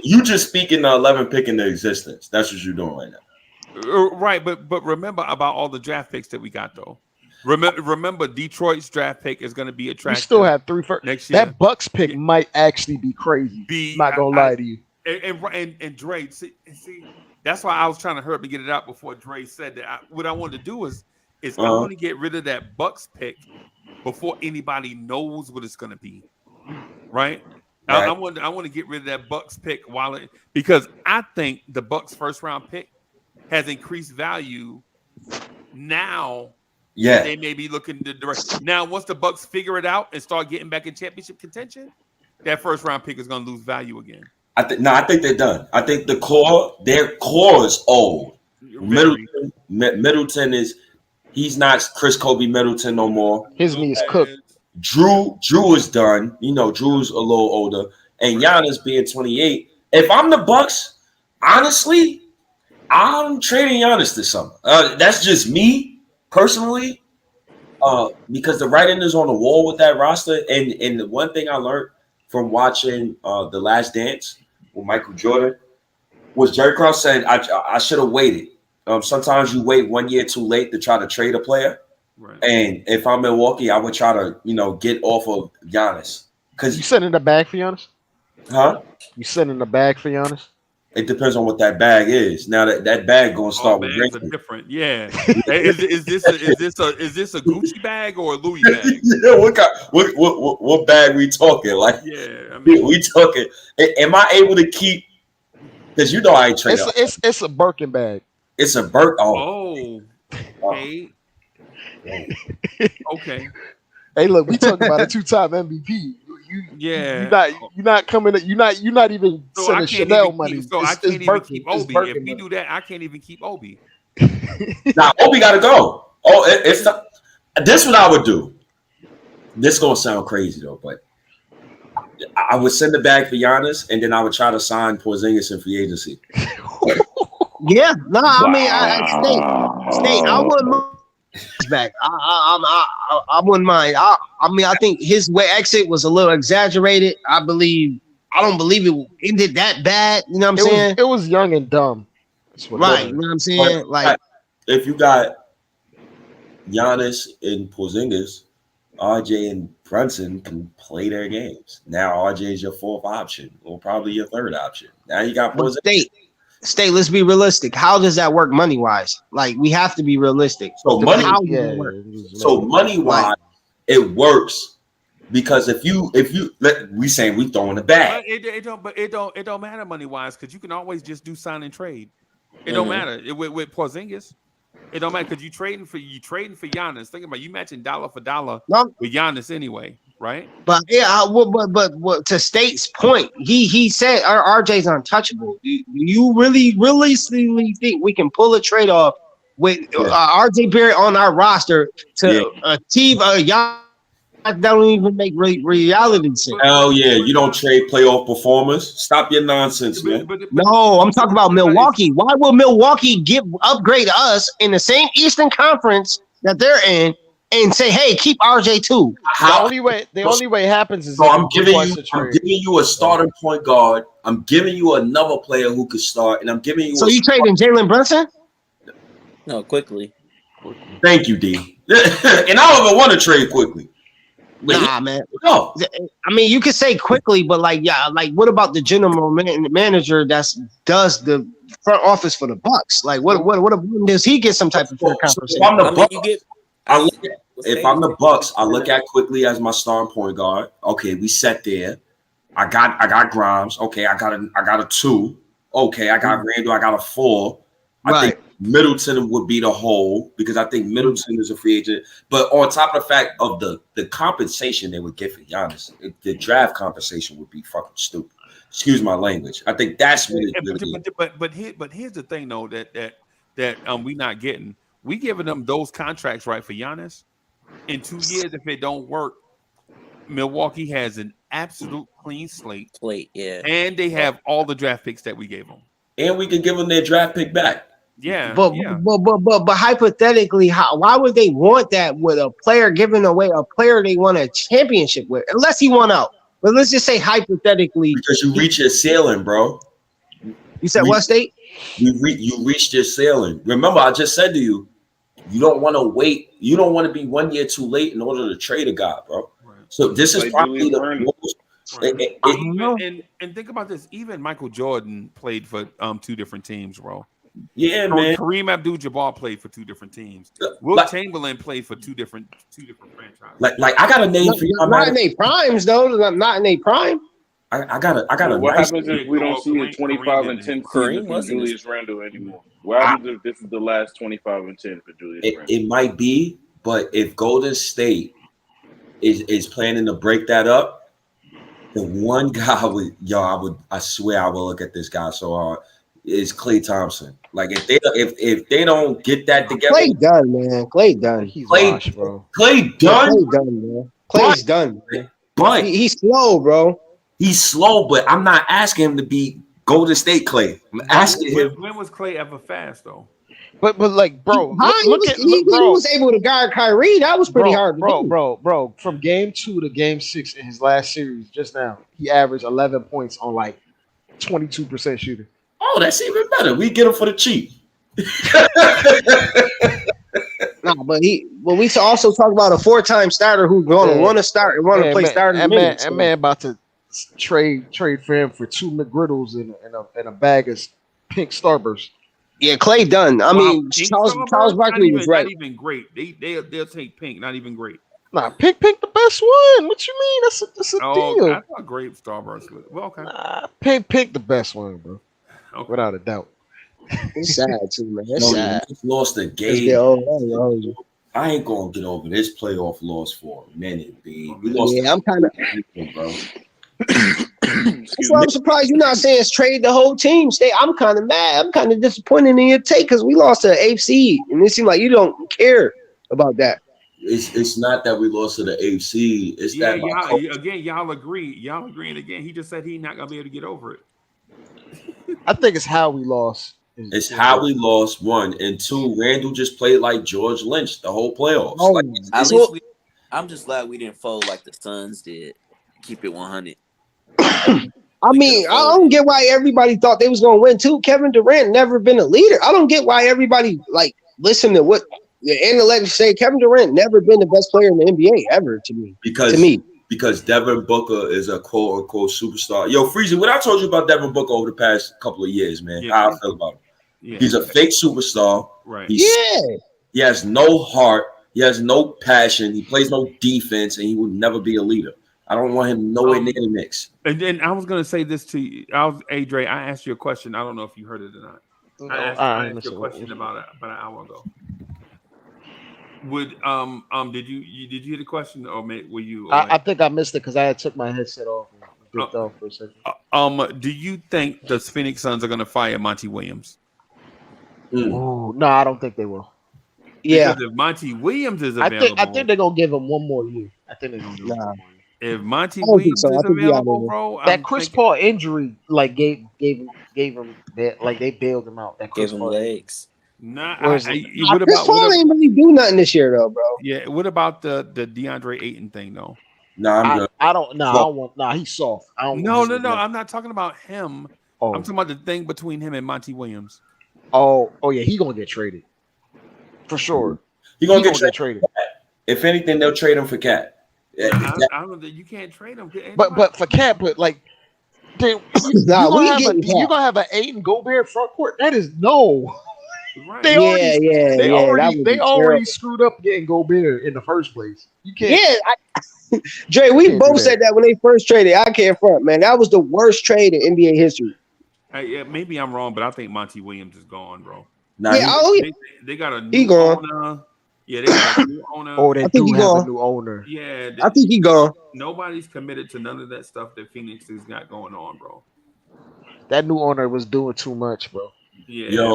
Speaker 20: you just speaking the 11 pick into existence. That's what you're doing right now.
Speaker 1: Right, but remember about all the draft picks that we got though. Remember Detroit's draft pick is going to be attractive.
Speaker 12: We still have 3 first
Speaker 1: next year.
Speaker 12: That Bucks pick might actually be crazy. Not gonna lie to you.
Speaker 1: And Dre, see, that's why I was trying to hurry up and get it out before Dre said that. What I want to do is I want to get rid of that Bucks pick before anybody knows what it's going to be, right? I want to get rid of that Bucks pick because I think the Bucks first round pick has increased value now.
Speaker 20: Yeah,
Speaker 1: they may be looking to direct now. Once the Bucks figure it out and start getting back in championship contention, that first round pick is going to lose value again.
Speaker 20: I think they're done. I think their core is old. Middleton is. He's not Chris Kobe Middleton no more.
Speaker 12: His knee is cooked.
Speaker 20: Drew is done. Drew's a little older. And Giannis being 28. If I'm the Bucks, honestly, I'm trading Giannis this summer. That's just me personally. Because the writing is on the wall with that roster. And the one thing I learned from watching The Last Dance with Michael Jordan was Jerry Krause said I should have waited. Sometimes you wait 1 year too late to try to trade a player. Right. And if I'm Milwaukee, I would try to, get off of Giannis. Because
Speaker 12: you sending the bag for Giannis?
Speaker 20: Huh?
Speaker 12: You sending the bag for Giannis?
Speaker 20: It depends on what that bag is. Now that bag gonna start with drinking.
Speaker 1: Different, yeah. is this a Gucci bag or a Louis bag?
Speaker 20: Yeah, what bag we talking? Like,
Speaker 1: yeah,
Speaker 20: we talking. Am I able to keep? Because I ain't trading.
Speaker 12: It's a Birkin bag.
Speaker 20: It's a Birkin.
Speaker 1: Okay. Okay.
Speaker 12: Hey, look, we talking about a 2-time MVP. You're not coming. You're not even sending Chanel money.
Speaker 1: I can't even keep Obi. If we do that, I can't even keep Obi.
Speaker 20: Nah, Obi got to go. This what I would do. This gonna sound crazy though, but I would send the bag for Giannis, and then I would try to sign Porzingis in free agency.
Speaker 10: Yeah, no, I mean, State. I wouldn't mind back. I wouldn't mind. I think his exit was a little exaggerated. I don't believe it ended that bad. You know what I'm saying?
Speaker 12: It was young and dumb.
Speaker 10: Right. You know what I'm saying? Like,
Speaker 20: if you got Giannis and Porzingis, RJ and Brunson can play their games. Now RJ is your 4th option, or probably your 3rd option. Now you got Porzingis.
Speaker 10: State, let's be realistic. How does that work money wise? Like, we have to be realistic.
Speaker 20: So money wise, it works because if you we saying we throwing the bag.
Speaker 1: It don't matter money wise because you can always just do sign and trade. It don't matter with Porzingis. It don't matter because you trading for Giannis. Think about you matching dollar for dollar with Giannis anyway, right?
Speaker 10: But yeah, but to State's point, he said RJ's untouchable. Do you really realistically think we can pull a trade off with RJ Barrett on our roster to achieve a Giannis That don't even make reality sense.
Speaker 20: Hell yeah, you don't trade playoff performers. Stop your nonsense, man.
Speaker 10: No, I'm talking about Milwaukee. Why will Milwaukee upgrade us in the same Eastern Conference that they're in and say, "Hey, keep RJ too"?
Speaker 12: The only way it happens is
Speaker 20: So
Speaker 12: if
Speaker 20: I'm
Speaker 12: you
Speaker 20: giving
Speaker 12: request
Speaker 20: you,
Speaker 12: a
Speaker 20: I'm
Speaker 12: trade.
Speaker 20: giving you a starting point guard. I'm giving you another player who could start, and I'm giving you.
Speaker 10: So you trading Jalen Brunson?
Speaker 11: No, quickly.
Speaker 20: Thank you, D. And I don't even want to trade quickly.
Speaker 10: Nah, man.
Speaker 20: No.
Speaker 10: I mean, you could say quickly, but like, yeah, like, what about the general manager does the front office for the Bucks? Like, what does he get some type of fair compensation?
Speaker 20: If I'm the Bucks, if I'm the Bucks, I look at quickly as my starting point guard. Okay, we set there. I got Grimes. Okay, I got a 2. Okay, I got Randall. I got a 4. I think Middleton would be the whole because I think Middleton is a free agent. But on top of the fact of the compensation they would get for Giannis, the draft compensation would be fucking stupid. Excuse my language. I think that's really
Speaker 1: But here's the thing though that we not getting. We giving them those contracts right for Giannis. In 2 years, if it don't work, Milwaukee has an absolute clean slate.
Speaker 11: Yeah.
Speaker 1: And they have all the draft picks that we gave them.
Speaker 20: And we can give them their draft pick back.
Speaker 1: Yeah.
Speaker 10: But hypothetically, why would they want that with a player giving away a player they won a championship with? Unless he won out. But let's just say hypothetically.
Speaker 20: Because you reach your ceiling, bro.
Speaker 10: You said what, State?
Speaker 20: You reached your ceiling. Remember, I just said to you, you don't want to wait. You don't want to be 1 year too late in order to trade a guy, bro. Right. So this is probably the most.
Speaker 1: And think about this. Even Michael Jordan played for 2 different teams, bro.
Speaker 20: Yeah, man.
Speaker 1: Kareem Abdul-Jabbar played for 2 different teams. Will Chamberlain played for two different franchises.
Speaker 20: Like I got a name for you.
Speaker 10: Not in their primes, though. Not in their prime.
Speaker 16: I got a. What happens if we don't see a 25 and 10 season for Julius Randle anymore? What happens if this is the last 25 and 10 for Julius Randle?
Speaker 20: It might be, but if Golden State is planning to break that up, the one guy I swear I will look at this guy so hard is Klay Thompson. Like if they don't get that together,
Speaker 10: Klay done, man. Klay done.
Speaker 12: He's washed, bro.
Speaker 20: Klay done.
Speaker 10: Klay done, man. Clay's done. Man.
Speaker 20: But
Speaker 10: he's slow, bro.
Speaker 20: He's slow, but I'm not asking him to be Golden State Klay. I'm asking him.
Speaker 1: When was Klay ever fast though?
Speaker 12: But like, bro,
Speaker 10: he was able to guard Kyrie. That was pretty hard to do.
Speaker 12: Bro. From game 2 to game 6 in his last series, just now, he averaged 11 points on like 22% shooting.
Speaker 20: Oh, that's even better. We get him for the cheap.
Speaker 10: No, but we also talk about a 4-time starter who's going to want to start and want to play starting minutes.
Speaker 12: That man about to trade for him for 2 McGriddles and a bag of pink Starburst.
Speaker 10: Yeah, Klay done. I mean, Charles Barkley was right.
Speaker 1: Not even great. They'll take pink. Not even great.
Speaker 12: Nah, pink the best one. What you mean? That's a deal.
Speaker 1: I thought grape Starburst was well. Okay.
Speaker 12: Nah, pink the best one, bro. Okay. Without a doubt.
Speaker 10: It's sad too, man. It's sad.
Speaker 20: We just lost a game. I ain't gonna get over this playoff loss for a minute, B. We lost.
Speaker 10: Yeah, I'm kind of.
Speaker 20: Bro.
Speaker 10: That's why I'm surprised you're not saying trade the whole team. I'm kind of mad. I'm kind of disappointed in your take because we lost to the AFC, and it seems like you don't care about that.
Speaker 20: It's not that we lost to the AFC. It's that
Speaker 1: y'all agree. Y'all agreeing again. He just said he's not gonna be able to get over it.
Speaker 12: I think it's how we lost.
Speaker 20: It's how we lost, 1 and 2. Randall just played like George Lynch the whole playoffs.
Speaker 11: I'm just glad we didn't fold like the Suns did. Keep it 100.
Speaker 10: I mean, I don't get why everybody thought they was going to win too. Kevin Durant never been a leader. I don't get why everybody listen to what the analytics say. Kevin Durant never been the best player in the NBA ever to me.
Speaker 20: Because Devin Booker is a quote unquote superstar. Yo, Freezy, what I told you about Devin Booker over the past couple of years, man. How I feel about him. Yeah. He's a fake superstar.
Speaker 1: Right.
Speaker 20: He has no heart. He has no passion. He plays no defense, and he will never be a leader. I don't want him nowhere near the Knicks.
Speaker 1: And then I was gonna say this to you. Dre, I asked you a question. I don't know if you heard it or not. I asked you a question about an hour ago. Would did you hear the question or were you?
Speaker 12: I think I missed it because I had took my headset off and dipped off for a second.
Speaker 1: Do you think the Phoenix Suns are gonna fire Monty Williams?
Speaker 12: No, I don't think they will.
Speaker 10: Yeah.
Speaker 1: Because if Monty Williams is
Speaker 12: I think
Speaker 1: available,
Speaker 12: they're gonna give him one more year. I think they're gonna give him
Speaker 10: Nah,
Speaker 12: one more year.
Speaker 1: if Monty
Speaker 10: I don't think
Speaker 1: Williams
Speaker 10: so. I
Speaker 1: is
Speaker 10: think he out of
Speaker 1: available,
Speaker 10: there.
Speaker 1: bro,
Speaker 12: That
Speaker 1: I'm
Speaker 12: Chris
Speaker 1: thinking.
Speaker 12: Paul injury like gave him like they bailed him out. That
Speaker 11: Give
Speaker 12: Chris
Speaker 11: him
Speaker 12: Paul injury.
Speaker 11: legs.
Speaker 1: Nah,
Speaker 12: Whereas
Speaker 10: Nah,
Speaker 1: what
Speaker 10: Chris
Speaker 1: about
Speaker 10: Paul ain't really do nothing this year though, bro.
Speaker 1: yeah? What about the DeAndre Ayton thing though?
Speaker 20: Nah, I'm
Speaker 12: I
Speaker 20: good.
Speaker 12: I don't I
Speaker 20: So,
Speaker 12: don't want he's soft. I don't want
Speaker 1: No,
Speaker 12: him
Speaker 1: no,
Speaker 12: to
Speaker 1: no.
Speaker 12: get.
Speaker 1: I'm not talking about him. I'm
Speaker 12: Oh
Speaker 1: talking about the thing between him and Monty Williams.
Speaker 12: oh yeah, he gonna get traded for sure.
Speaker 20: he gonna
Speaker 12: He
Speaker 20: get
Speaker 12: gonna get
Speaker 20: traded.
Speaker 12: traded.
Speaker 20: If anything, they'll trade him for Cat.
Speaker 1: I don't know. You can't trade him. Ain't
Speaker 12: But
Speaker 1: nobody-
Speaker 12: for Cat, but like then
Speaker 10: Nah,
Speaker 12: you gonna
Speaker 10: we
Speaker 12: have
Speaker 10: getting
Speaker 12: you
Speaker 10: Cat.
Speaker 12: gonna have an Aiden Gobert front court? That is no.
Speaker 1: right.
Speaker 12: They
Speaker 10: Yeah, yeah,
Speaker 12: they
Speaker 10: yeah. That
Speaker 12: already
Speaker 10: would
Speaker 12: they
Speaker 10: be
Speaker 12: already
Speaker 10: terrible.
Speaker 12: screwed up getting Gobert in the first place. You can't
Speaker 10: Yeah, Dre, we
Speaker 12: can't do
Speaker 10: both
Speaker 12: that.
Speaker 10: said that when they first traded. I can't front, man. That was the worst trade in NBA history.
Speaker 1: Yeah, maybe I'm wrong, but I think Monty Williams is gone, bro.
Speaker 20: Nah,
Speaker 10: Yeah, oh yeah,
Speaker 1: They got a
Speaker 10: he
Speaker 1: new
Speaker 10: gone.
Speaker 1: owner. Yeah, they got a new owner.
Speaker 12: Oh, they
Speaker 10: I think
Speaker 12: do
Speaker 10: he
Speaker 12: have a
Speaker 10: gone.
Speaker 12: new owner.
Speaker 1: Yeah,
Speaker 10: I think he gone.
Speaker 1: nobody's committed to none of that stuff that Phoenix has got going on, bro.
Speaker 12: That new owner was doing too much, bro.
Speaker 1: Yeah,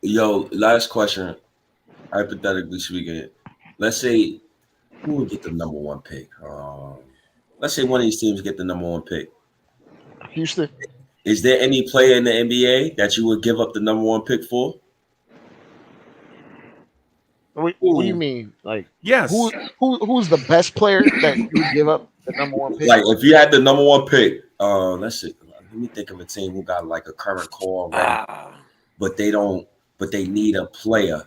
Speaker 20: Yo, last question. Hypothetically speaking, let's say who would get the number one pick? Let's say one of these teams get the number one pick.
Speaker 12: Houston.
Speaker 20: Is there any player in the NBA that you would give up the number one pick for?
Speaker 12: What do you mean? Like
Speaker 1: yes.
Speaker 12: Who's the best player that you would give up the number one pick?
Speaker 20: Like
Speaker 12: for?
Speaker 20: if you had the number one pick, let's see. Let me think of a team who got like a current core already, but they don't. But they need a player.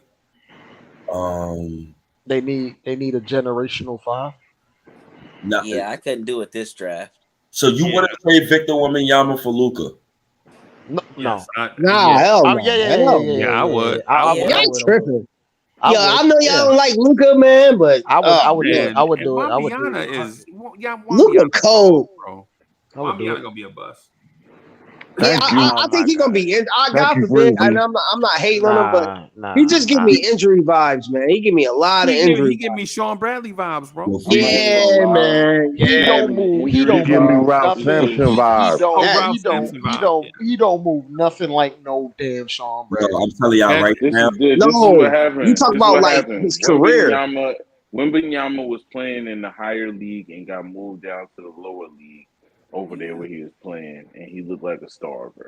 Speaker 12: They need a generational five.
Speaker 11: Yeah, I couldn't do it this draft.
Speaker 20: So you wouldn't trade Victor Wembanyama for Luka?
Speaker 12: No,
Speaker 1: yes,
Speaker 10: Nah, hell no.
Speaker 1: Yeah, I would.
Speaker 10: Y'all tripping.
Speaker 12: I
Speaker 10: Yo,
Speaker 12: would,
Speaker 10: I know y'all
Speaker 12: yeah.
Speaker 10: don't like Luca, man, but
Speaker 12: I would do
Speaker 10: man.
Speaker 12: it. I would do it. I would do
Speaker 1: Wembanyama
Speaker 12: it.
Speaker 1: is
Speaker 10: Luca cold.
Speaker 1: bro.
Speaker 12: I would do
Speaker 1: Wembanyama
Speaker 12: it.
Speaker 1: gonna be a bust.
Speaker 10: Yeah,
Speaker 2: Thank you.
Speaker 10: I think he's gonna be in. God
Speaker 2: Thank you,
Speaker 10: forbid,
Speaker 2: Grizzly.
Speaker 10: and I'm not hating on him, but
Speaker 12: Nah,
Speaker 10: he just give me injury vibes, man. He give me a lot of
Speaker 1: He
Speaker 10: injury.
Speaker 1: give me Sean Bradley vibes, bro.
Speaker 10: Yeah, man.
Speaker 12: He
Speaker 10: Yeah,
Speaker 12: don't
Speaker 10: man.
Speaker 12: move. He don't
Speaker 2: give me
Speaker 12: move
Speaker 2: Ralph
Speaker 12: nothing.
Speaker 2: Sampson vibes.
Speaker 1: Ralph Sampson vibes.
Speaker 12: He don't move nothing like no damn Sean
Speaker 20: No,
Speaker 12: Bradley.
Speaker 20: I'm telling y'all right
Speaker 4: This
Speaker 20: now.
Speaker 4: is this is
Speaker 10: No,
Speaker 4: what happened.
Speaker 10: you talk
Speaker 4: This is
Speaker 10: about
Speaker 4: what
Speaker 10: like
Speaker 4: happened.
Speaker 10: his career.
Speaker 4: Wembanyama was playing in the higher league and got moved down to the lower league over there where he was playing, and he looked like a star, bro.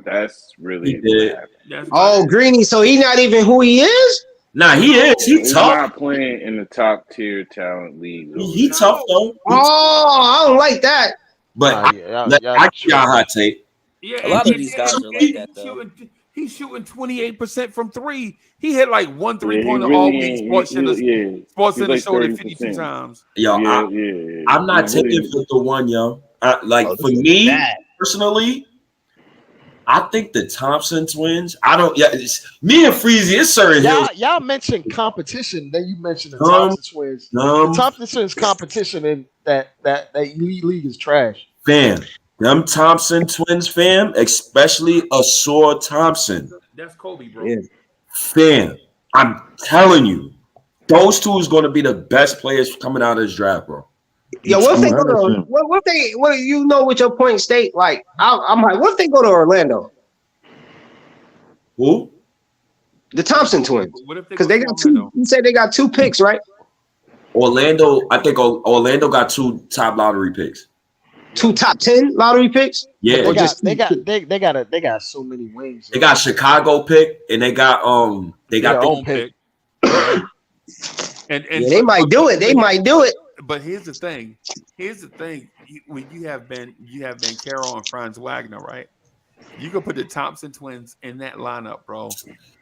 Speaker 4: That's really
Speaker 20: He
Speaker 4: what
Speaker 20: did.
Speaker 4: happened.
Speaker 10: Oh, Greeny, so he not even who he is?
Speaker 20: Nah, he is. He
Speaker 4: He's
Speaker 20: tough.
Speaker 4: not playing in the top tier talent leagues.
Speaker 20: He tough though.
Speaker 10: Oh, I don't like that.
Speaker 20: But I give y'all a hot take.
Speaker 1: Yeah,
Speaker 11: A lot of these guys are like that, though.
Speaker 1: He's shooting 28% from three. He hit like one
Speaker 4: Yeah, he
Speaker 1: 3-pointer
Speaker 4: really
Speaker 1: all week.
Speaker 4: ain't.
Speaker 1: Sports Center
Speaker 4: He's
Speaker 1: showed
Speaker 4: like
Speaker 1: it 52
Speaker 4: 30%.
Speaker 1: times.
Speaker 20: Yo,
Speaker 4: Yeah.
Speaker 20: I'm not
Speaker 4: He
Speaker 20: taking
Speaker 4: really-
Speaker 20: Victor one, yo. For
Speaker 10: is
Speaker 20: me
Speaker 10: bad.
Speaker 20: personally, I think the Thompson twins. I don't. Yeah, me and Freezy. It's certain hills.
Speaker 12: Y'all mentioned competition. Then you mentioned the Thompson twins. The Thompson twins competition in that elite league is trash.
Speaker 20: Fam, them Thompson twins, fam, especially Asor Thompson.
Speaker 1: That's Kobe, bro.
Speaker 10: Yeah.
Speaker 20: Fam, I'm telling you, those two is going to be the best players coming out of this draft, bro.
Speaker 10: Yo, what if they go to what you know with your point state? Like, I'm like, what if they go to Orlando?
Speaker 20: Who?
Speaker 10: The Thompson twins.
Speaker 1: What if
Speaker 10: Because they got two. You said they got 2 picks, right?
Speaker 20: Orlando. I think Orlando got 2 top lottery picks.
Speaker 10: 2 top 10 lottery picks.
Speaker 20: Yeah,
Speaker 12: They got so many wings.
Speaker 20: They got Chicago pick and they got
Speaker 12: their
Speaker 20: the
Speaker 12: own pick.
Speaker 1: And
Speaker 10: Yeah, they might do it. They might do it.
Speaker 1: But here's the thing. When you have Ben Carroll and Franz Wagner, right? You can put the Thompson twins in that lineup, bro,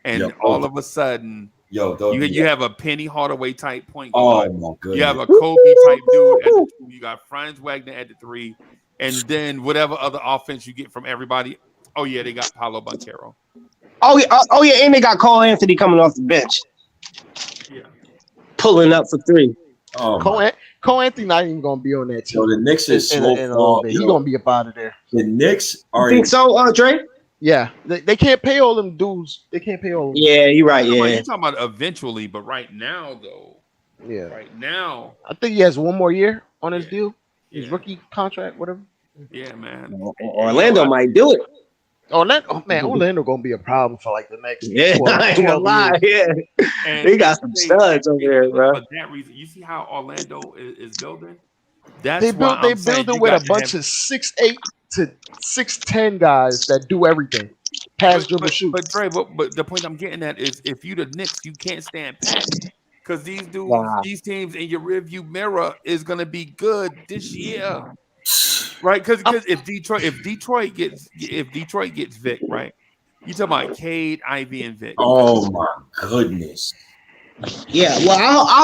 Speaker 1: and all of a sudden, you have a Penny Hardaway type point guard.
Speaker 20: Oh my goodness.
Speaker 1: You have a Kobe type dude at the 2. You got Franz Wagner at the 3, and then whatever other offense you get from everybody. Oh yeah, they got Paolo Banchero.
Speaker 10: Oh yeah, and they got Cole Anthony coming off the bench.
Speaker 1: Yeah,
Speaker 10: pulling up for 3.
Speaker 20: Oh,
Speaker 12: Cole Anthony not even gonna be on that team.
Speaker 20: So the Knicks is
Speaker 12: in a little bit. He gonna be up out of there.
Speaker 20: The Knicks are.
Speaker 10: You think so, Dre?
Speaker 12: Yeah, they can't pay all them dudes. They can't pay all. Them.
Speaker 10: Yeah, you're right.
Speaker 1: You're
Speaker 10: Yeah,
Speaker 1: talking about eventually, but right now, though.
Speaker 12: Yeah.
Speaker 1: Right now,
Speaker 12: I think he has 1 more year on his deal. His rookie contract, whatever.
Speaker 1: Yeah, man.
Speaker 10: Orlando might do it.
Speaker 12: Orlando gonna be a problem for like the next
Speaker 10: Yeah,
Speaker 12: 12,
Speaker 10: I ain't gonna
Speaker 12: 12
Speaker 10: lie.
Speaker 12: years.
Speaker 10: Yeah,
Speaker 1: And
Speaker 10: they got some studs over there, bro.
Speaker 1: for that reason, you see how Orlando is building.
Speaker 12: They
Speaker 1: That's why
Speaker 12: built they
Speaker 1: I'm saying
Speaker 12: building
Speaker 1: you
Speaker 12: with a
Speaker 1: got to have.
Speaker 12: bunch of 6'8" to 6'10" guys that do everything. Pass, dribble, shoot.
Speaker 1: But Dre, but the point I'm getting at is if you the Knicks, you can't stand pat because these dudes,
Speaker 10: Nah.
Speaker 1: these teams in your rearview mirror is gonna be good this year, right? Because if Detroit gets Vic, right? You talking about Cade, Ivy, and Vic.
Speaker 20: Oh my goodness.
Speaker 10: Yeah, well, I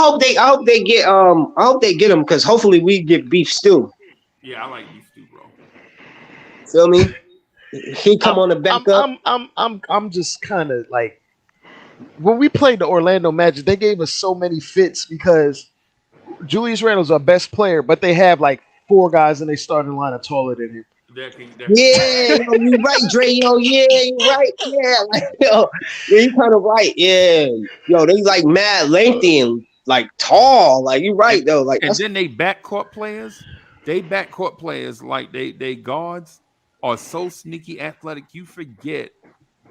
Speaker 10: hope they get him because hopefully we get beef stew.
Speaker 1: Yeah, I like these two, bro.
Speaker 10: Feel me? He come on the back up.
Speaker 12: I'm just kind of like when we played the Orlando Magic, they gave us so many fits because Julius Randle's our best player, but they have like 4 guys in their starting lineup taller than him.
Speaker 10: Yeah, you right, Dre. Yeah, you right. Yeah, like, yeah, you kind of right. Yeah, they like mad lengthy and like tall. Like you right though. Like
Speaker 1: and then they backcourt players, like they guards are so sneaky athletic. You forget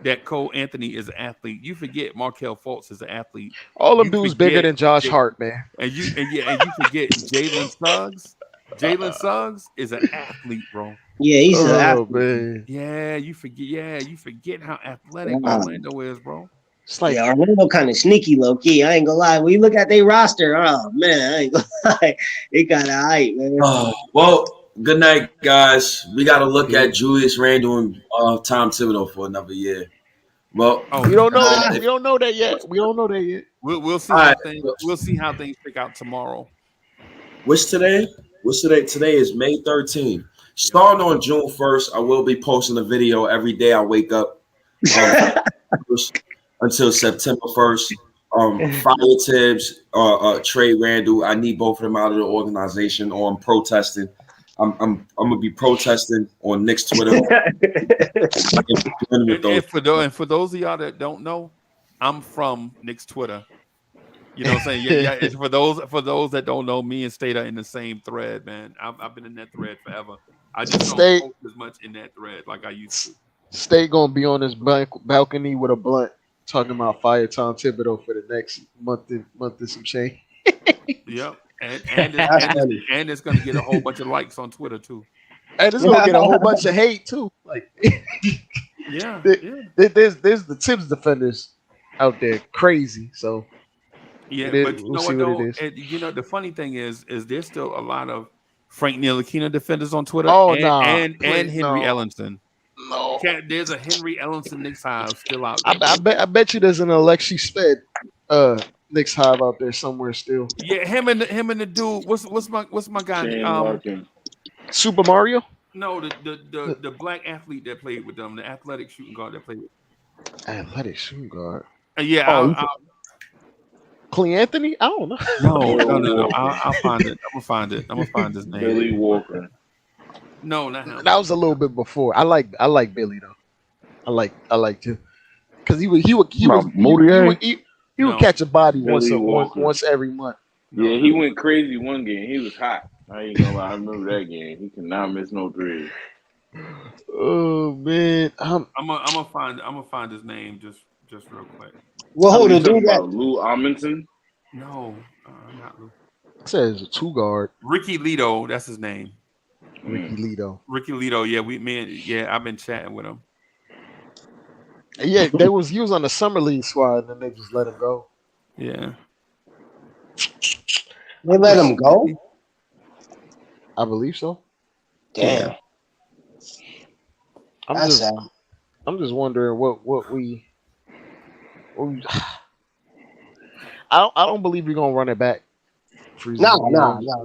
Speaker 1: that Cole Anthony is an athlete. You forget Markelle Fultz is an athlete.
Speaker 12: All them dudes bigger than Josh Hart, man.
Speaker 1: And you forget Jalen Suggs. Jalen Suggs is an athlete, bro.
Speaker 10: Yeah, he's an athlete.
Speaker 12: Man.
Speaker 1: Yeah, you forget how athletic Orlando is, bro.
Speaker 12: It's like
Speaker 10: Orlando kind of sneaky, low key. I ain't gonna lie. When you look at their roster, oh man, I ain't gonna lie. It got a height, man.
Speaker 20: Oh, well, good night, guys. We got to look at Julius Randle and Tom Thibodeau for another year. Well,
Speaker 12: we don't know that. We don't know that yet.
Speaker 1: We'll see we'll see how things pick out tomorrow.
Speaker 20: What's today? Today is May 13th. Starting on June 1st, I will be posting a video every day I wake up until September 1st. Fire Tibbs, Trey Randall. I need both of them out of the organization, or I'm protesting. I'm gonna be protesting on Knicks Twitter.
Speaker 1: And for those of y'all that don't know, I'm from Knicks Twitter. You know what I'm saying? Yeah. It's for those that don't know, me and State are in the same thread, man. I've been in that thread forever. I just don't post as much in that thread like I used to.
Speaker 12: State gonna be on his balcony with a blunt talking about fire Tom Thibodeau for the next month and some change.
Speaker 1: Yep. And it's gonna get a whole bunch of likes on Twitter too.
Speaker 12: And it's gonna get a whole bunch of hate too. Like there's the Tibbs defenders out there crazy. So
Speaker 1: yeah, but you know what though? The funny thing is there's still a lot of Frank Ntilikina defenders on Twitter. And Henry Ellenson.
Speaker 12: No,
Speaker 1: there's a Henry Ellenson Knicks Hive still out
Speaker 12: there. I bet you there's an Alexi Sped Knicks Hive out there somewhere still.
Speaker 1: Yeah, him and the dude. What's my guy?
Speaker 12: Super Mario?
Speaker 1: No, the black athlete that played with them, the athletic shooting guard that played with them.
Speaker 12: Athletic shooting guard.
Speaker 1: Clean
Speaker 12: Anthony? I don't know.
Speaker 1: No. I'll find it. I'm gonna find his name.
Speaker 4: Billy Walker.
Speaker 1: No, not him.
Speaker 12: That was a little bit before. I like Billy though. I like him because he would catch a body once every month.
Speaker 4: Yeah, he went crazy one game. He was hot. I ain't gonna lie. I remember that game. He cannot miss no threes.
Speaker 12: Oh man,
Speaker 1: I'm gonna find his name just real quick.
Speaker 10: Well, hold on, do that.
Speaker 4: Lou Amundsen?
Speaker 1: No, not Lou.
Speaker 12: It says a 2-guard.
Speaker 1: Ricky Lito, that's his name.
Speaker 12: Ricky
Speaker 1: Lito. Yeah, I've been chatting with him.
Speaker 12: Yeah, he was on the summer league squad, and then they just let him go.
Speaker 1: Yeah,
Speaker 10: they let him go.
Speaker 12: I believe so.
Speaker 10: Damn.
Speaker 12: I'm just wondering what we. I don't believe we're gonna run it back.
Speaker 10: No.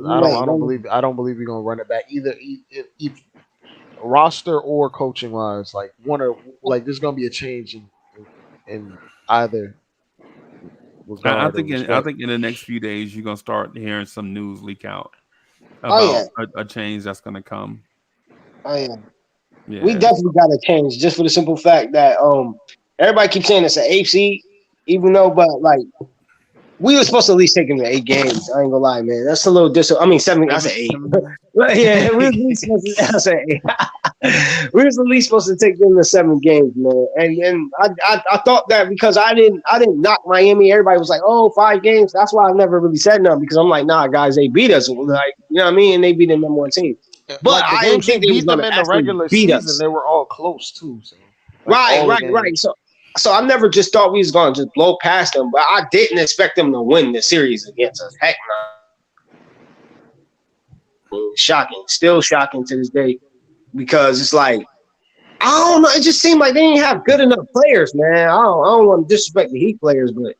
Speaker 12: I don't believe we're gonna run it back either roster or coaching wise. Like there's gonna be a change in either.
Speaker 1: I think in the next few days you're gonna start hearing some news leak out about a change that's gonna come.
Speaker 10: Oh yeah. We definitely got to change just for the simple fact that everybody keeps saying it's an 8 seed, even though, but like we were supposed to at least take him to 8 games. I ain't gonna lie, man. That's a little 7. I said 8. But yeah, we supposed to. I said 8. We was at least supposed to take them to 7 games, man. And I thought that because I didn't knock Miami. Everybody was like, oh, 5 games. That's why I never really said nothing because I'm like, nah, guys, they beat us. Like, you know what I mean? And they beat the number 1 team. But
Speaker 12: Like the
Speaker 10: I didn't
Speaker 12: games they
Speaker 10: think they was
Speaker 12: beat them
Speaker 10: gonna
Speaker 12: in the
Speaker 10: actually
Speaker 12: regular
Speaker 10: beat
Speaker 12: season,
Speaker 10: us.
Speaker 12: they were all close too. So like
Speaker 10: Right.
Speaker 12: all the games.
Speaker 10: So I never just thought we was gonna just blow past them, but I didn't expect them to win the series against us. Heck no. Shocking. Still shocking to this day because it's like I don't know. It just seemed like they didn't have good enough players, man. I don't want to disrespect the Heat players, but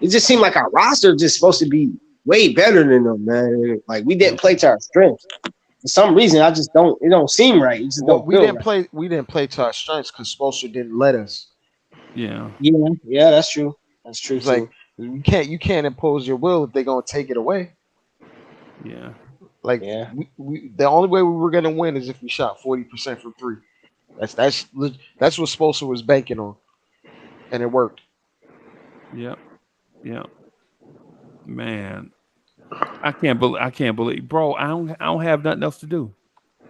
Speaker 10: it just seemed like our roster just supposed to be way better than them, man. Like we didn't play to our strengths. For some reason, I just don't. It don't seem right. It just
Speaker 12: Well,
Speaker 10: don't feel right.
Speaker 12: we didn't play to our strengths because Spoelstra didn't let us.
Speaker 1: Yeah.
Speaker 10: Yeah, that's true. That's true
Speaker 12: It's like
Speaker 10: too.
Speaker 12: you can't impose your will if they're gonna take it away.
Speaker 1: Yeah.
Speaker 12: Like we the only way we were gonna win is if we shot 40% from 3. That's what Spoelstra was banking on, and it worked.
Speaker 1: Yep. Yep. Man, I can't believe, bro. I don't have nothing else to do.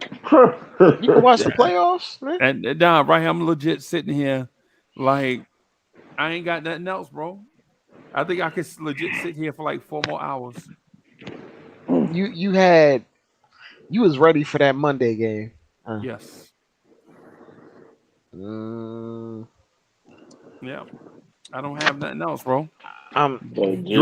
Speaker 12: You can watch the playoffs, man.
Speaker 1: And nah, right here, I'm legit sitting here, like I ain't got nothing else, bro. I think I could legit sit here for like 4 more hours.
Speaker 12: You was ready for that Monday game.
Speaker 1: Yes.
Speaker 12: Mm,
Speaker 1: Yeah. I don't have nothing else, bro.
Speaker 12: Breezy,
Speaker 1: ain't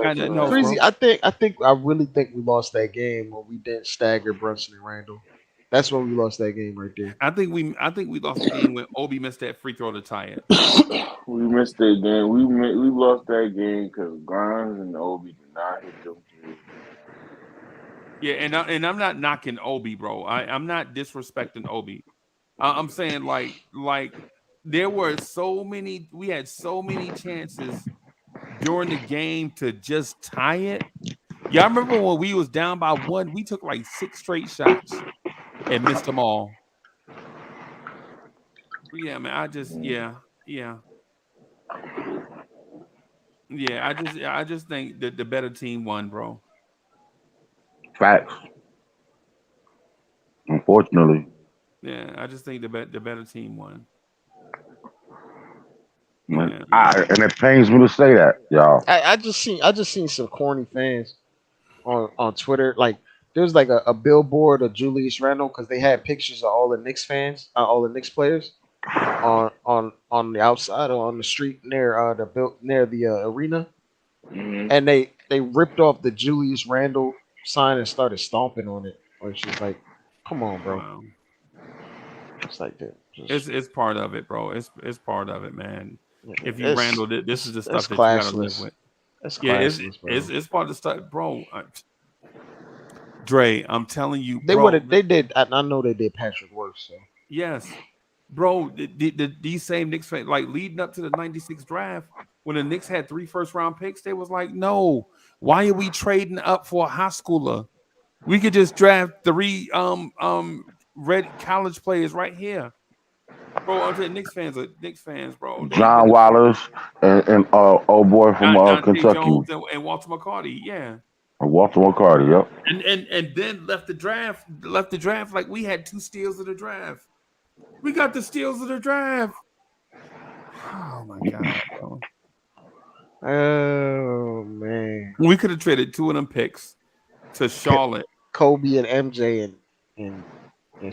Speaker 1: got nothing else, bro.
Speaker 12: I really think we lost that game when we didn't stagger Brunson and Randall. That's when we lost that game right there.
Speaker 1: I think we lost the game when Obi missed that free throw to tie it.
Speaker 6: We missed that game. We lost that game because Grimes and Obi did not hit them threes.
Speaker 1: Yeah, and I'm not knocking Obi, bro. I'm not disrespecting Obi. I'm saying like there were we had so many chances during the game to just tie it. Y'all remember when we was down by 1, we took like 6 straight shots and missed them all. Yeah, man, I just think that the better team won, bro.
Speaker 2: Facts. Unfortunately.
Speaker 1: Yeah, I just think the better team won.
Speaker 2: And it pains me to say that, y'all.
Speaker 12: I just seen some corny fans on Twitter. Like there's like a billboard of Julius Randle because they had pictures of all the Knicks fans, all the Knicks players on the outside or on the street near the arena, and they ripped off the Julius Randle sign and started stomping on it. Which is like, come on, bro.
Speaker 1: Wow.
Speaker 12: It's like that.
Speaker 1: It's part of it, bro. It's part of it, man. If you
Speaker 12: It's-
Speaker 1: Randall, this is the stuff that
Speaker 12: classless.
Speaker 1: you gotta live with.
Speaker 12: That's
Speaker 1: Yeah,
Speaker 12: classless, bro.
Speaker 1: it's part of the stuff, bro. Dre, I'm telling you,
Speaker 12: They
Speaker 1: bro.
Speaker 12: would have. They did. I know they did Patrick worse. So
Speaker 1: Yes, bro. These same Knicks fans, like leading up to the '96 draft, when the Knicks had 3 first-round picks, they was like, "No, why are we trading up for a high schooler? We could just draft 3 red college players right here." Bro, I'm saying Knicks fans, bro.
Speaker 2: John Wallace and old boy from
Speaker 1: Dante
Speaker 2: Kentucky.
Speaker 1: Jones and Walter McCarty, yeah.
Speaker 2: Walter McCarty, yep.
Speaker 1: And then left the draft like we had 2 steals of the draft. We got the steals of the draft. Oh my god, bro.
Speaker 12: oh man,
Speaker 1: We could have traded 2 of them picks to Charlotte.
Speaker 12: Kobe and MJ and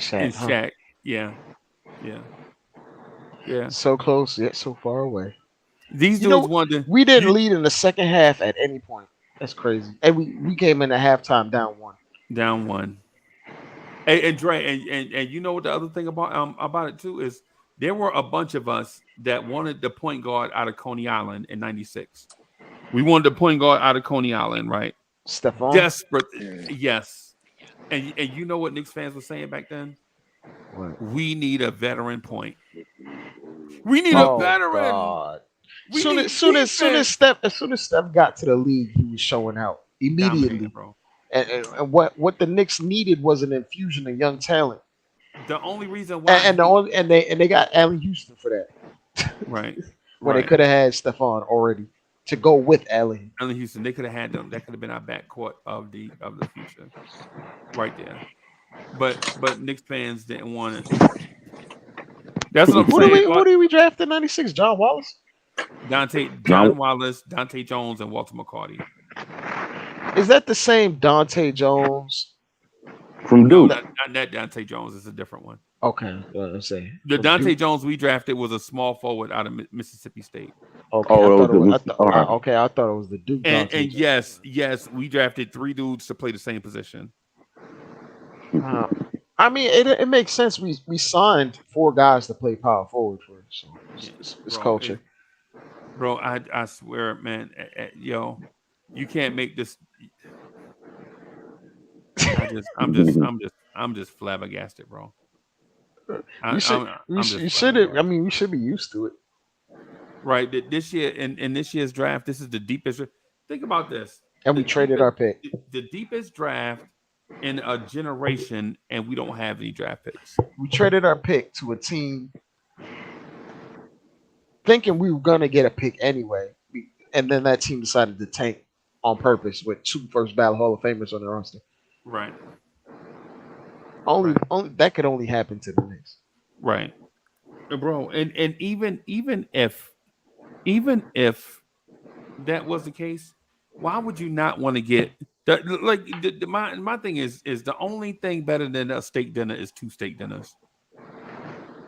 Speaker 12: Shaq.
Speaker 1: And Shaq. Yeah.
Speaker 12: So close yet so far away.
Speaker 1: These dudes wanted
Speaker 12: we didn't lead in the second half at any point. That's crazy. And we came in at halftime down 1.
Speaker 1: Down 1. And Dre, and you know what the other thing about it too is there were a bunch of us that wanted the point guard out of Coney Island in '96. We wanted the point guard out of Coney Island, right?
Speaker 12: Stephon?
Speaker 1: Desperate, yes. And you know what Knicks fans were saying back then?
Speaker 12: What?
Speaker 1: We need a veteran point. We need a veteran.
Speaker 12: God. As soon as Steph got to the league, he was showing out immediately,
Speaker 1: bro.
Speaker 12: And what the Knicks needed was an infusion of young talent.
Speaker 1: The only reason why
Speaker 12: and they got Allen Houston for that,
Speaker 1: right?
Speaker 12: Where they could have had Stephon already to go with Allen.
Speaker 1: Houston, they could have had them. That could have been our backcourt of the future, right there. but Knicks fans didn't want it. That's what I'm
Speaker 12: Who do
Speaker 1: saying.
Speaker 12: we draft in '96? John Wallace.
Speaker 1: John Wallace, Dante Jones, and Walter McCarty.
Speaker 12: Is that the same Dante Jones?
Speaker 2: From
Speaker 1: No,
Speaker 2: Duke.
Speaker 1: not that Dante Jones. It's a different one.
Speaker 12: Okay, I'm saying
Speaker 1: The
Speaker 12: from
Speaker 1: Dante
Speaker 12: Duke.
Speaker 1: Jones we drafted was a small forward out of Mississippi State.
Speaker 12: Okay, I thought it was. Okay, I thought it was the Duke Dante.
Speaker 1: And yes, we drafted 3 dudes to play the same position.
Speaker 12: I mean, it makes sense. We signed 4 guys to play power forward for us, so it's culture.
Speaker 1: Bro, I swear, man, yo, you can't make this. I'm just flabbergasted, bro.
Speaker 12: We should be used to it.
Speaker 1: Right. This year in this year's draft, this is the deepest. Think about this.
Speaker 12: And we traded our pick.
Speaker 1: The deepest draft in a generation, and we don't have any draft picks.
Speaker 12: We traded our pick to a team thinking we were gonna get a pick anyway, and then that team decided to tank on purpose with 2 first ballot Hall of Famers on their roster.
Speaker 1: Right.
Speaker 12: Only that could only happen to the Knicks.
Speaker 1: Right. Bro, and even if that was the case, why would you not want to get my thing is the only thing better than a steak dinner is 2 steak dinners.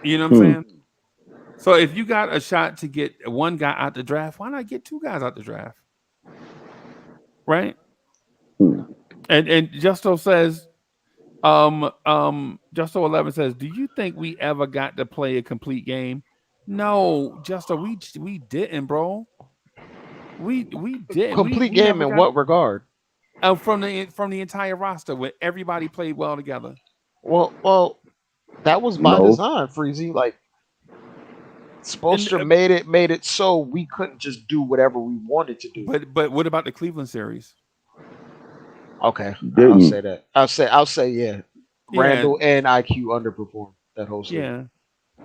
Speaker 1: You know what I'm saying? So if you got a shot to get 1 guy out the draft, why not get 2 guys out the draft? Right? And Justo says, Justo 11 says, do you think we ever got to play a complete game? No, Justo, we didn't, bro. We didn't.
Speaker 12: Complete game in what regard?
Speaker 1: From the entire roster where everybody played well together.
Speaker 12: Well, that was by design, Freezy. Like Spoelstra made it so we couldn't just do whatever we wanted to do.
Speaker 1: But what about the Cleveland series?
Speaker 12: Okay, I'll say that. I'll say yeah. Randall and IQ underperformed that whole season.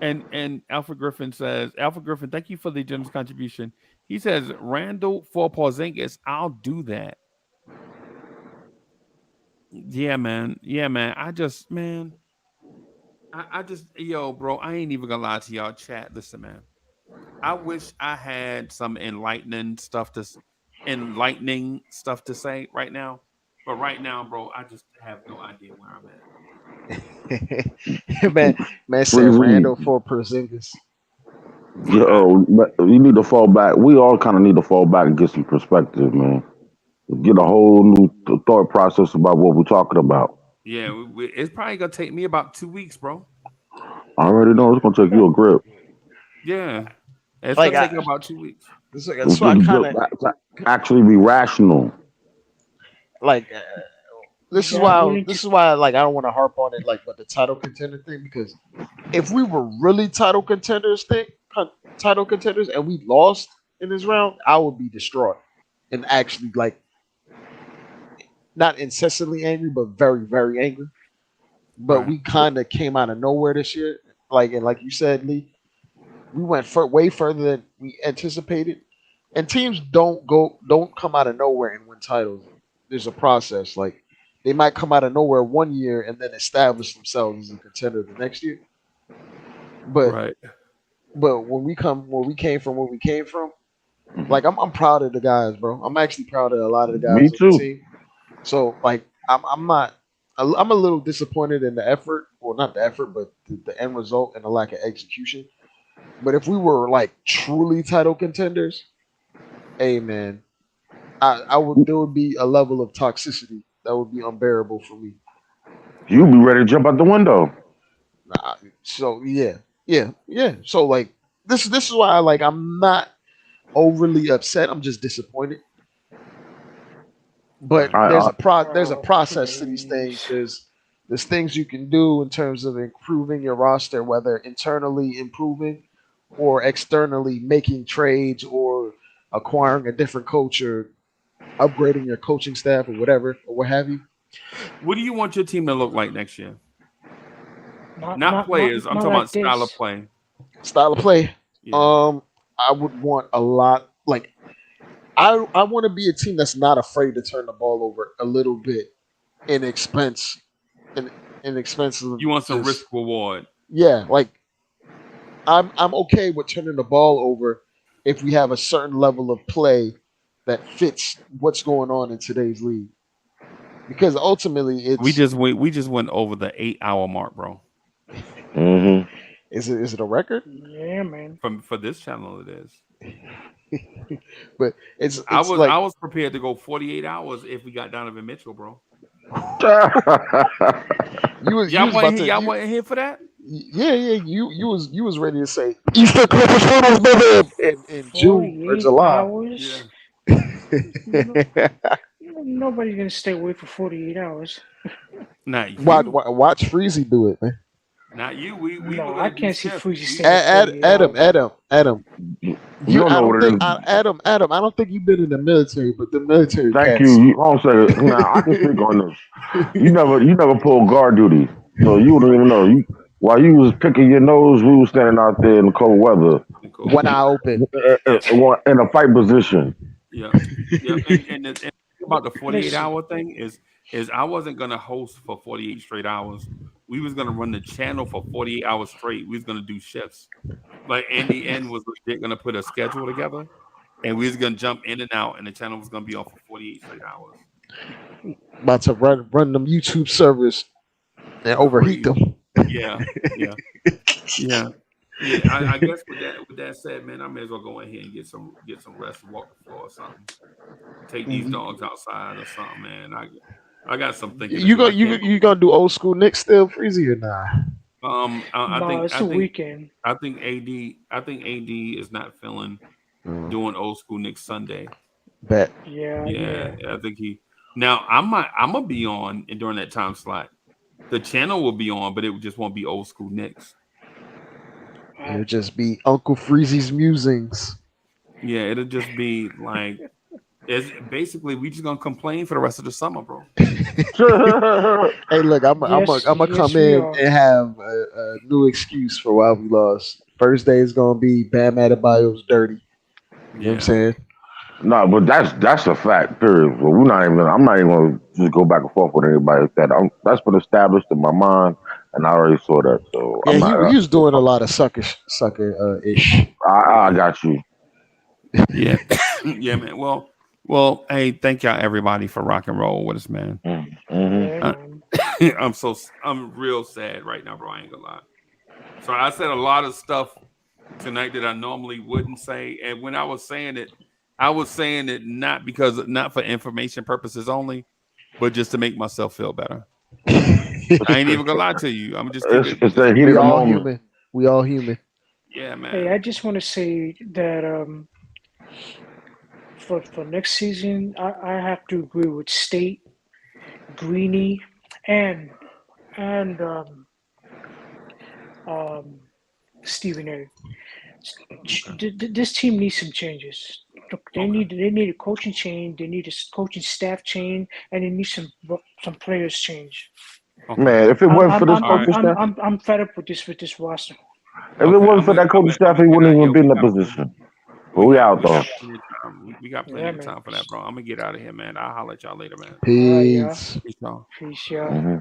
Speaker 1: Yeah. And Alfred Griffin says, thank you for the generous contribution. He says, Randall for Porzingis, I'll do that. Yeah, man. I just, yo, bro, I ain't even gonna lie to y'all. Chat, listen, man. I wish I had some enlightening stuff to say right now. But right now, bro, I just have no idea where I'm at.
Speaker 12: man said Randall for Porzingis.
Speaker 2: Yo, you need to fall back. We all kind of need to fall back and get some perspective, man. Get a whole new thought process about what we're talking about.
Speaker 1: Yeah, it's probably gonna take me about 2 weeks, bro.
Speaker 2: I already know it's gonna take you a grip.
Speaker 1: Yeah, it's gonna take you about 2 weeks.
Speaker 12: That's why I kind of
Speaker 2: actually be rational.
Speaker 12: Like this is why like I don't want to harp on it like with the title contender thing, because if we were really title contenders and we lost in this round, I would be distraught and actually like not incessantly angry, but very, very angry. But we kind of came out of nowhere this year. Like you said, Lee, we went way further than we anticipated. And teams don't come out of nowhere and win titles. There's a process. Like they might come out of nowhere one year and then establish themselves as a contender the next year. But when we came from, like I'm proud of the guys, bro. I'm actually proud of a lot of the guys on the team. So like I'm a little disappointed in the effort, well not the effort, but the end result and the lack of execution. But if we were like truly title contenders, hey man, there would be a level of toxicity that would be unbearable for me.
Speaker 2: You'd be ready to jump out the window.
Speaker 12: So yeah. So like this is why I'm not overly upset. I'm just disappointed. But there's a process to these things. There's things you can do in terms of improving your roster, whether internally improving or externally making trades or acquiring a different coach or upgrading your coaching staff or whatever or what have you.
Speaker 1: What do you want your team to look like next year? Not players. I'm talking about style of play.
Speaker 12: Style of play. Yeah. I would want a lot. Like I want to be a team that's not afraid to turn the ball over a little bit in expense
Speaker 8: inexpensive.
Speaker 1: You want some
Speaker 8: just-
Speaker 1: risk reward?
Speaker 8: Yeah, like I'm okay with turning the ball over if we have a certain level of play that fits what's going on in today's league. Because ultimately, it's
Speaker 1: We just went over the 8-hour mark, bro.
Speaker 2: Mm-hmm.
Speaker 8: Is it a record?
Speaker 17: Yeah, man.
Speaker 1: For this channel, it is.
Speaker 8: But it's
Speaker 1: I
Speaker 8: like
Speaker 1: was prepared to go 48 hours if we got Donovan Mitchell, bro.
Speaker 8: you was
Speaker 1: Y'all
Speaker 8: about to
Speaker 1: y'all wasn't here for that?
Speaker 8: yeah you was ready to say Eastern Conference Finals, brother, in June or
Speaker 17: 48
Speaker 8: July.
Speaker 17: hours. Nobody's gonna stay away for 48 hours.
Speaker 1: Not you.
Speaker 8: Watch Freezy do it, man.
Speaker 1: Not you. We
Speaker 17: No,
Speaker 1: were
Speaker 17: I
Speaker 1: gonna do
Speaker 17: can't see
Speaker 1: shifts.
Speaker 17: Freezy staying at 48
Speaker 8: Adam.
Speaker 2: You don't
Speaker 8: I
Speaker 2: know
Speaker 8: don't
Speaker 2: what it
Speaker 8: think
Speaker 2: is.
Speaker 8: Adam. I don't think you've been in the military, but the military.
Speaker 2: Thank
Speaker 8: cats.
Speaker 2: you. Hold on a second. Now I can speak on this. You never pulled guard duty, so you don't even know. While you was picking your nose, we was standing out there in the cold weather,
Speaker 8: One eye open,
Speaker 2: in a fight position.
Speaker 1: Yeah. And the thing about the 48-hour thing is I wasn't gonna host for 48 straight hours. We was gonna run the channel for 48 hours straight. We was gonna do shifts. Like Andy N was legit gonna put a schedule together, and we was gonna jump in and out, and the channel was gonna be on for 48 straight hours.
Speaker 8: about to run them YouTube servers and overheat them.
Speaker 1: Yeah. I guess with that said, man, I may as well go in here and get some rest, walk the floor or something. Take these dogs outside or something, man. I got some thinking to
Speaker 8: You
Speaker 1: do.
Speaker 8: you gonna do old school Knicks still, Freezy, or nah?
Speaker 17: It's a weekend.
Speaker 1: I think AD is not feeling doing old school Knicks Sunday.
Speaker 8: Bet.
Speaker 17: Yeah.
Speaker 1: I think now I'm gonna be on and during that time slot. The channel will be on, but it just won't be old school Knicks.
Speaker 8: It'll just be Uncle Freezy's musings.
Speaker 1: Yeah, it'll just be like it's basically we just gonna complain for the rest of the summer, bro.
Speaker 8: Hey, look, I'm gonna come in and have a new excuse for why we lost. First day is gonna be Bam Adebayo's dirty. You know what I'm saying?
Speaker 2: No, but that's a fact. Period. But I'm not even gonna just go back and forth with anybody like that. That's been established in my mind, and I already saw that. So
Speaker 8: Yeah,
Speaker 2: I'm not.
Speaker 8: he was doing a lot of sucker ish.
Speaker 2: I got you.
Speaker 1: Yeah, yeah, man. Well, hey, thank y'all everybody for rock and roll with us, man. I'm real sad right now, bro. I ain't gonna lie. So I said a lot of stuff tonight that I normally wouldn't say, and when I was saying it not for information purposes only, but just to make myself feel better. I ain't even gonna lie to you. I'm just
Speaker 2: it's that heat of the moment.
Speaker 8: We all human.
Speaker 1: Yeah, man.
Speaker 17: Hey, I just want to say that for next season, I have to agree with State, Greeny, and Stephen A. This team needs some changes. They need a coaching change. They need a coaching staff change, and they need some players change.
Speaker 2: Man, if it wasn't for this coaching staff,
Speaker 17: I'm fed up with this roster.
Speaker 2: if it wasn't for that coaching staff, he wouldn't even be in that position. But we out though.
Speaker 1: We got plenty of time for that, bro. I'm gonna get out of here, man. I'll holler at y'all later, man.
Speaker 8: Peace.
Speaker 1: Peace, y'all.
Speaker 17: Peace, y'all.
Speaker 2: Mm-hmm.